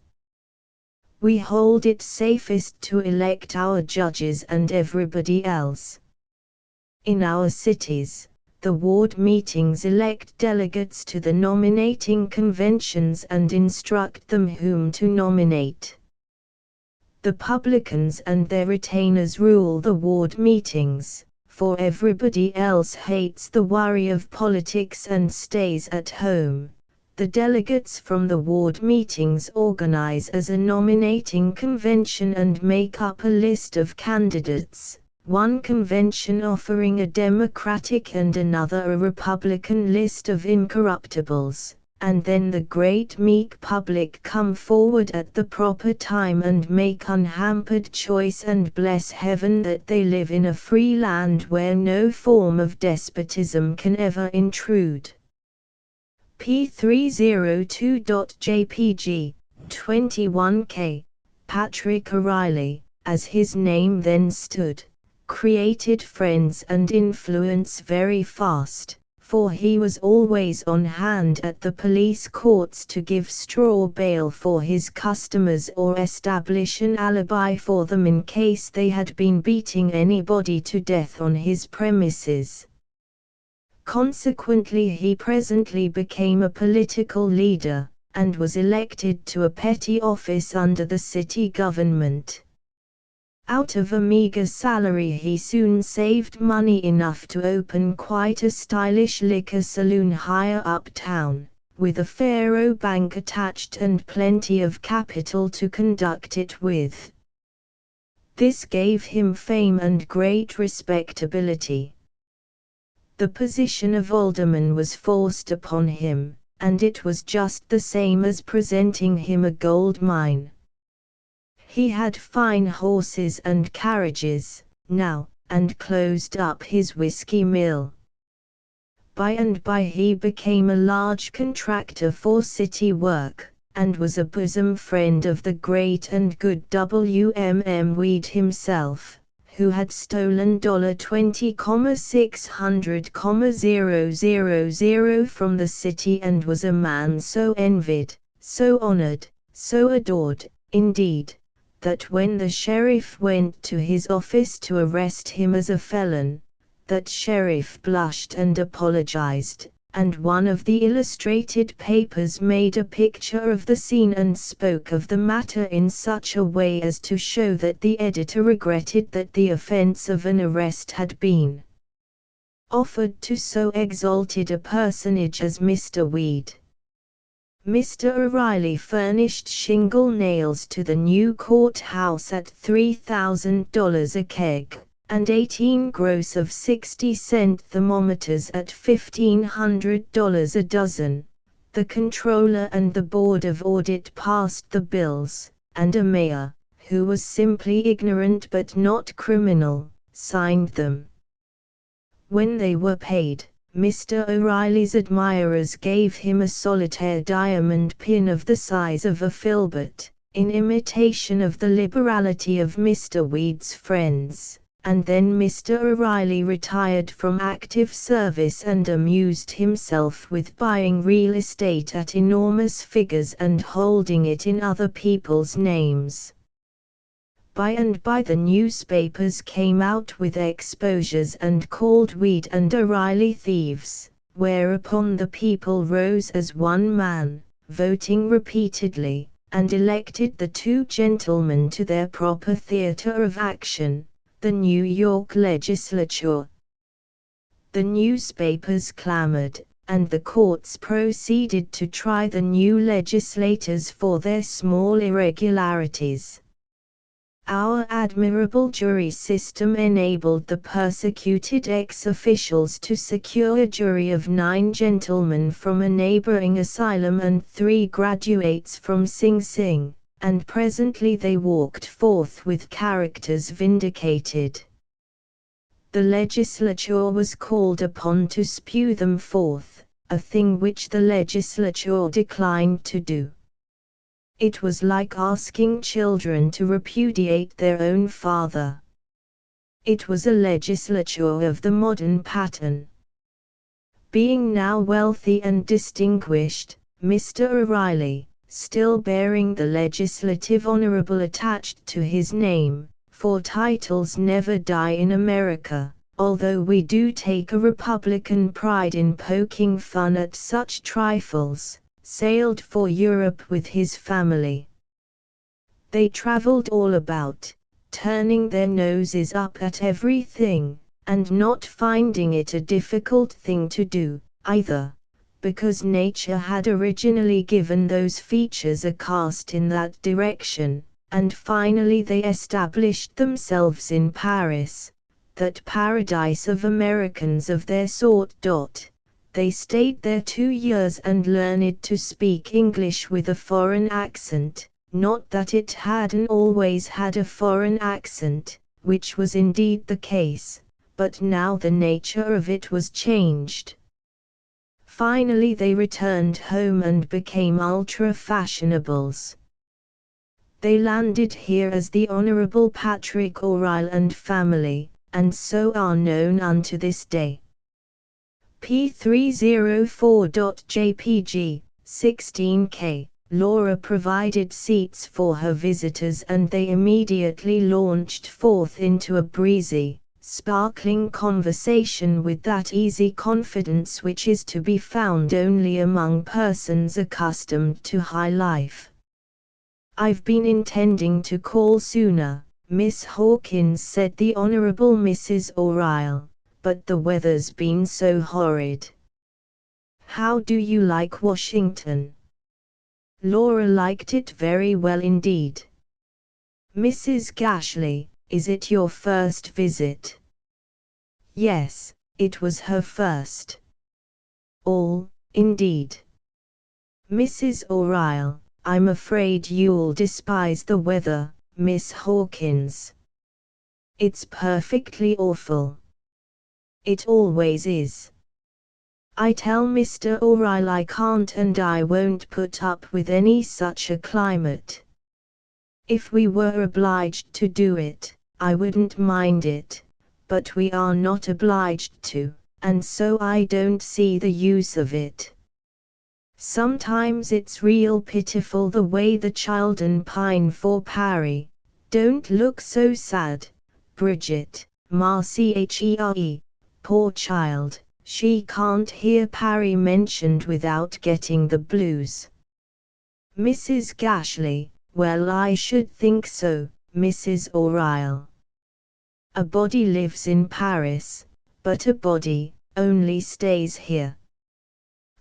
We hold it safest to elect our judges and everybody else. In our cities, The ward meetings elect delegates to the nominating conventions and instruct them whom to nominate. The publicans and their retainers rule the ward meetings, for everybody else hates the worry of politics and stays at home. The delegates from the ward meetings organize as a nominating convention and make up a list of candidates, one convention offering a Democratic and another a Republican list of incorruptibles, and then the great meek public come forward at the proper time and make unhampered choice and bless heaven that they live in a free land where no form of despotism can ever intrude. P302.jpg, 21K, Patrick O'Reilly, as his name then stood, created friends and influence very fast, for he was always on hand at the police courts to give straw bail for his customers or establish an alibi for them in case they had been beating anybody to death on his premises. Consequently, he presently became a political leader, and was elected to a petty office under the city government. Out of a meager salary he soon saved money enough to open quite a stylish liquor saloon higher uptown, with a faro bank attached and plenty of capital to conduct it with. This gave him fame and great respectability. The position of alderman was forced upon him, and it was just the same as presenting him a gold mine. He had fine horses and carriages, now, and closed up his whiskey mill. By and by he became a large contractor for city work, and was a bosom friend of the great and good W.M.M. Weed himself, who had stolen $20,600,000 from the city and was a man so envied, so honored, so adored, indeed, that when the sheriff went to his office to arrest him as a felon, that sheriff blushed and apologized, and one of the illustrated papers made a picture of the scene and spoke of the matter in such a way as to show that the editor regretted that the offense of an arrest had been offered to so exalted a personage as Mr. Weed. Mr. O'Reilly furnished shingle nails to the new courthouse at $3,000 a keg, and 18 gross of 60-cent thermometers at $1,500 a dozen. The comptroller and the board of audit passed the bills, and a mayor, who was simply ignorant but not criminal, signed them. When they were paid, Mr. O'Reilly's admirers gave him a solitaire diamond pin of the size of a filbert, in imitation of the liberality of Mr. Weed's friends. And then Mr. O'Reilly retired from active service and amused himself with buying real estate at enormous figures and holding it in other people's names. By and by the newspapers came out with exposures and called Weed and O'Reilly thieves, whereupon the people rose as one man, voting repeatedly, and elected the two gentlemen to their proper theater of action, the New York legislature. The newspapers clamored, and the courts proceeded to try the new legislators for their small irregularities. Our admirable jury system enabled the persecuted ex-officials to secure a jury of 9 gentlemen from a neighboring asylum and 3 graduates from Sing Sing, and presently they walked forth with characters vindicated. The legislature was called upon to spew them forth, a thing which the legislature declined to do. It was like asking children to repudiate their own father. It was a legislature of the modern pattern. Being now wealthy and distinguished, Mr. O'Reilly, still bearing the legislative honorable attached to his name, for titles never die in America, although we do take a Republican pride in poking fun at such trifles, sailed for Europe with his family. They traveled all about, turning their noses up at everything, and not finding it a difficult thing to do, either, because nature had originally given those features a cast in that direction, and finally they established themselves in Paris, that paradise of Americans of their sort. They stayed there 2 years and learned to speak English with a foreign accent. Not that it hadn't always had a foreign accent, which was indeed the case, but now the nature of it was changed. Finally they returned home and became ultra-fashionables. They landed here as the Honorable Patrick O'Reilly and family, and so are known unto this day. P304.jpg, 16K. Laura provided seats for her visitors and they immediately launched forth into a breezy, sparkling conversation with that easy confidence which is to be found only among persons accustomed to high life. "I've been intending to call sooner, Miss Hawkins," said the Honorable Mrs. O'Reilly, "but the weather's been so horrid. How do you like Washington?" Laura liked it very well indeed. "Mrs. Gashley, is it your first visit?" Yes, it was her first. "All, indeed." Mrs. O'Reilly, "I'm afraid you'll despise the weather, Miss Hawkins. It's perfectly awful. It always is. I tell Mr. O'Reilly I can't and I won't put up with any such a climate. If we were obliged to do it, I wouldn't mind it, but we are not obliged to, and so I don't see the use of it. Sometimes it's real pitiful the way the children pine for Parry. Don't look so sad, Bridget, Marchere, poor child. She can't hear Parry mentioned without getting the blues." Mrs. Gashley, "Well, I should think so, Mrs. O'Reilly. A body lives in Paris, but a body only stays here.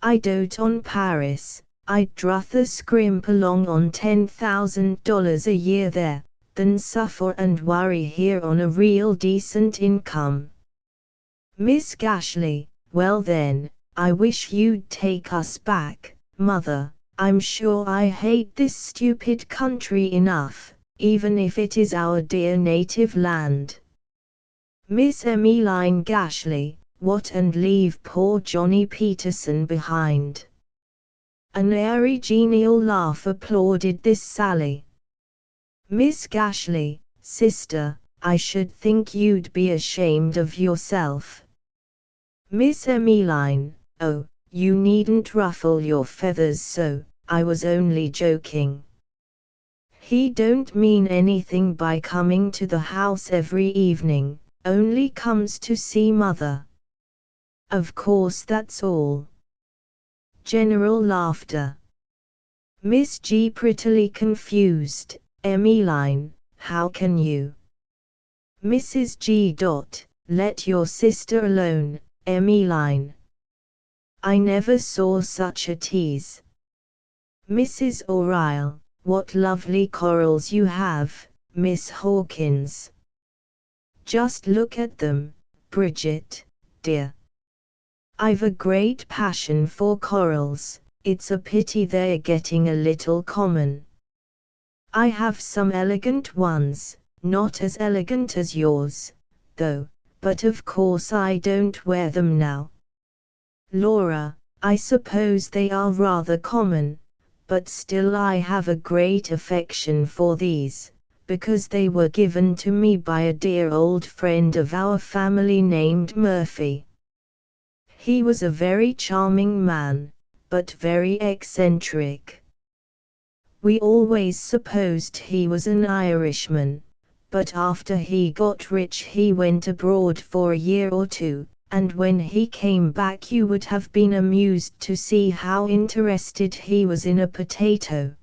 I dote on Paris, I'd druther scrimp along on $10,000 a year there, than suffer and worry here on a real decent income." Miss Gashley, "Well then, I wish you'd take us back, Mother. I'm sure I hate this stupid country enough, even if it is our dear native land." Miss Emmeline Gashley, "What, and leave poor Johnny Peterson behind?" An airy genial laugh applauded this sally. Miss Gashley, "Sister, I should think you'd be ashamed of yourself." Miss Emmeline, "Oh, you needn't ruffle your feathers so, I was only joking. He don't mean anything by coming to the house every evening, only comes to see Mother. Of course that's all." General laughter. Miss G prettily confused, "Emmeline, how can you?" Mrs. G. "Let your sister alone, Emmeline. I never saw such a tease." Mrs. O'Reilly, "What lovely corals you have, Miss Hawkins. Just look at them, Bridget, dear. I've a great passion for corals, it's a pity they're getting a little common. I have some elegant ones, not as elegant as yours, though, but of course I don't wear them now." Laura, "I suppose they are rather common, but still I have a great affection for these, because they were given to me by a dear old friend of our family named Murphy. He was a very charming man, but very eccentric. We always supposed he was an Irishman, but after he got rich he went abroad for a year or two, and when he came back you would have been amused to see how interested he was in a potato.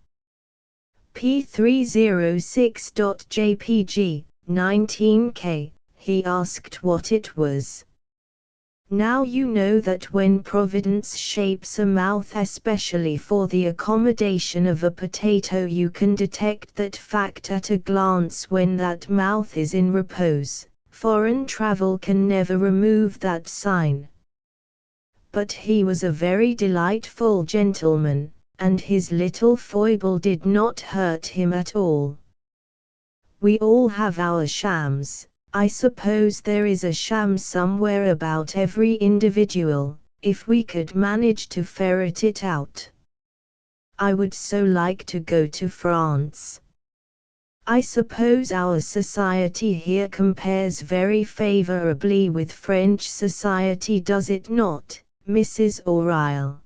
P306.jpg, 19K, he asked what it was. Now you know that when Providence shapes a mouth especially for the accommodation of a potato you can detect that fact at a glance when that mouth is in repose. Foreign travel can never remove that sign. But he was a very delightful gentleman, and his little foible did not hurt him at all. We all have our shams. I suppose there is a sham somewhere about every individual, if we could manage to ferret it out. I would so like to go to France. I suppose our society here compares very favorably with French society, does it not, Mrs. O'Reilly?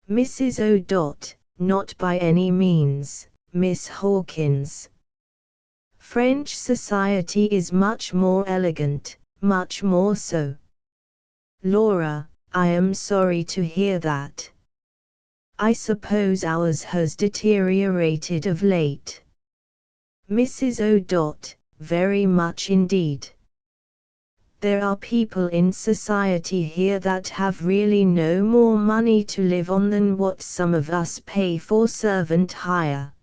Mrs. O. Not by any means, Miss Hawkins. French society is much more elegant, much more so. Laura, I am sorry to hear that. I suppose ours has deteriorated of late. Mrs. O. Very much indeed. There are people in society here that have really no more money to live on than what some of us pay for servant hire.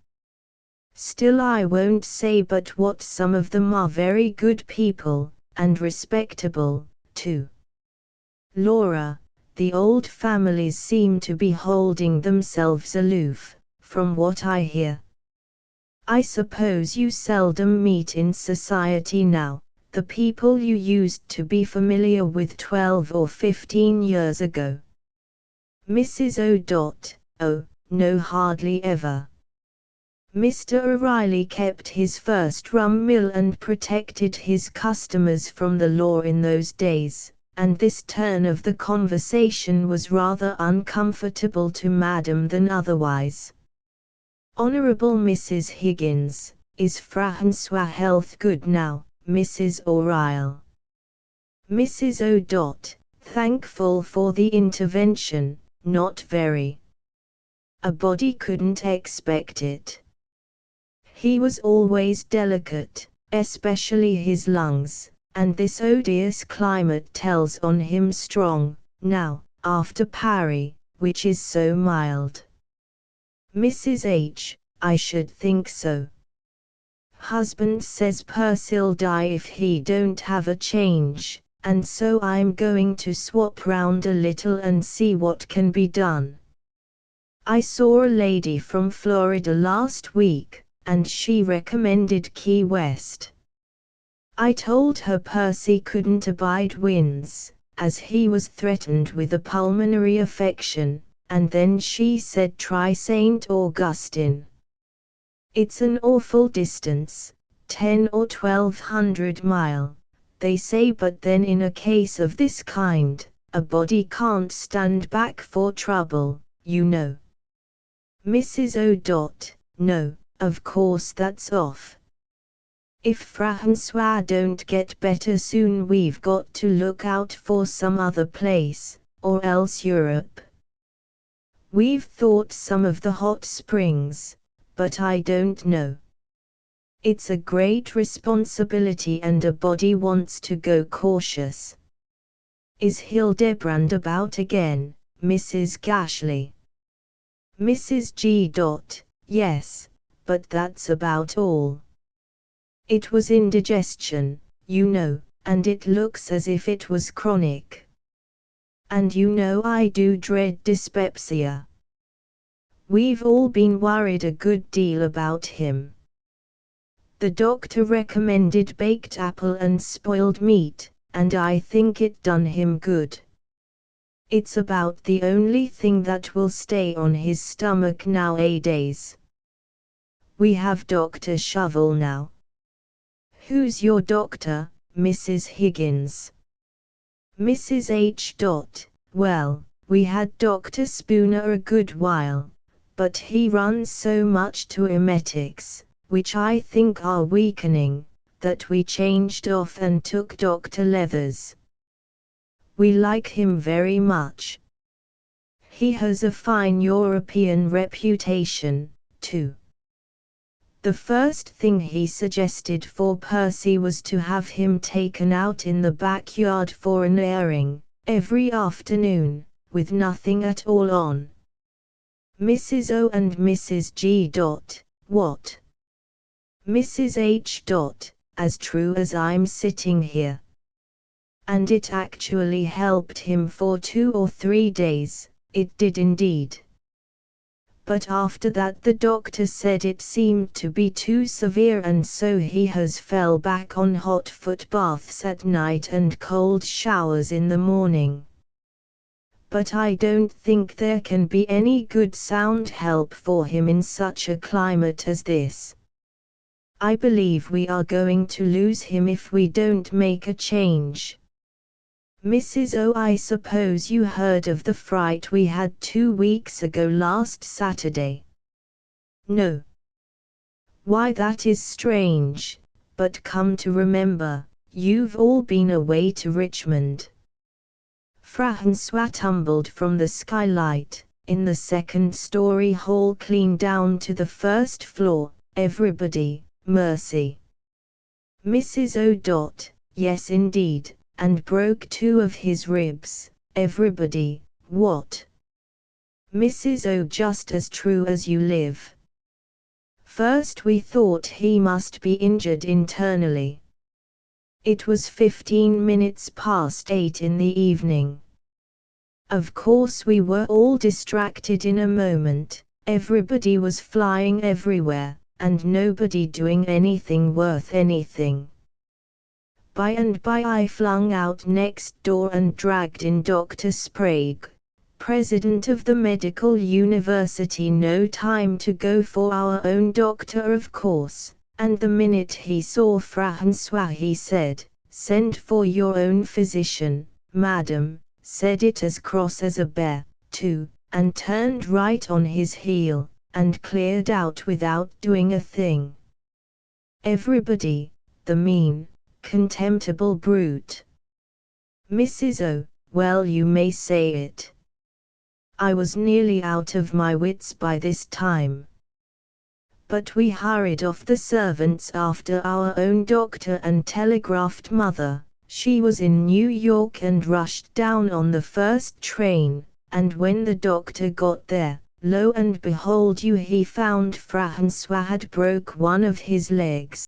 Still I won't say but what some of them are very good people, and respectable, too. Laura, the old families seem to be holding themselves aloof, from what I hear. I suppose you seldom meet in society now, the people you used to be familiar with 12 or 15 years ago. Mrs. O. Oh, no, hardly ever. Mr. O'Reilly kept his first rum mill and protected his customers from the law in those days, and this turn of the conversation was rather uncomfortable to Madam than otherwise. Honorable Mrs. Higgins, is Francois' health good now, Mrs. O'Reilly? Mrs. O. Thankful for the intervention, not very. A body couldn't expect it. He was always delicate, especially his lungs, and this odious climate tells on him strong, now, after Paris, which is so mild. Mrs. H. I should think so. Husband says Percy'll die if he don't have a change, and so I'm going to swap round a little and see what can be done. I saw a lady from Florida last week, and she recommended Key West. I told her Percy couldn't abide winds, as he was threatened with a pulmonary affection, and then she said try St. Augustine. It's an awful distance, 10 or 1200 miles, they say, but then in a case of this kind, a body can't stand back for trouble, you know. Mrs. O. No, of course that's off. If Francois don't get better soon we've got to look out for some other place, or else Europe. We've thought some of the hot springs, but I don't know. It's a great responsibility and a body wants to go cautious. Is Hildebrand about again, Mrs. Gashley? Mrs. G. Yes, but that's about all. It was indigestion, you know, and it looks as if it was chronic. And you know I do dread dyspepsia. We've all been worried a good deal about him. The doctor recommended baked apple and spoiled meat, and I think it done him good. It's about the only thing that will stay on his stomach nowadays. We have Dr. Shovel now. Who's your doctor, Mrs. Higgins? Mrs. H. Well, we had Dr. Spooner a good while, but he runs so much to emetics, which I think are weakening, that we changed off and took Dr. Leathers. We like him very much. He has a fine European reputation, too. The first thing he suggested for Percy was to have him taken out in the backyard for an airing, every afternoon, with nothing at all on. Mrs. O and Mrs. G. What? Mrs. H. As true as I'm sitting here. And it actually helped him for 2 or 3 days, it did indeed. But after that the doctor said it seemed to be too severe, and so he has fell back on hot foot baths at night and cold showers in the morning. But I don't think there can be any good sound help for him in such a climate as this. I believe we are going to lose him if we don't make a change. Mrs. O, I suppose you heard of the fright we had 2 weeks ago last Saturday? No. Why, that is strange, but come to remember, you've all been away to Richmond. Francois tumbled from the skylight, in the second-story hall clean down to the first floor, everybody, mercy. Mrs. O. Yes indeed, and broke 2 of his ribs, everybody, what? Mrs. O. Just as true as you live. First we thought he must be injured internally. It was 15 minutes past 8 in the evening. Of course we were all distracted in a moment, everybody was flying everywhere, and nobody doing anything worth anything. By and by I flung out next door and dragged in Dr. Sprague, president of the medical university. No time to go for our own doctor, of course, and the minute he saw Francois he said, "Send for your own physician, madam," said it as cross as a bear, too, and turned right on his heel, and cleared out without doing a thing. Everybody, the mean, contemptible brute. Mrs. O, well, you may say it. I was nearly out of my wits by this time. But we hurried off the servants after our own doctor and telegraphed mother. She was in New York and rushed down on the first train, and when the doctor got there, lo and behold he found Francois had broke one of his legs.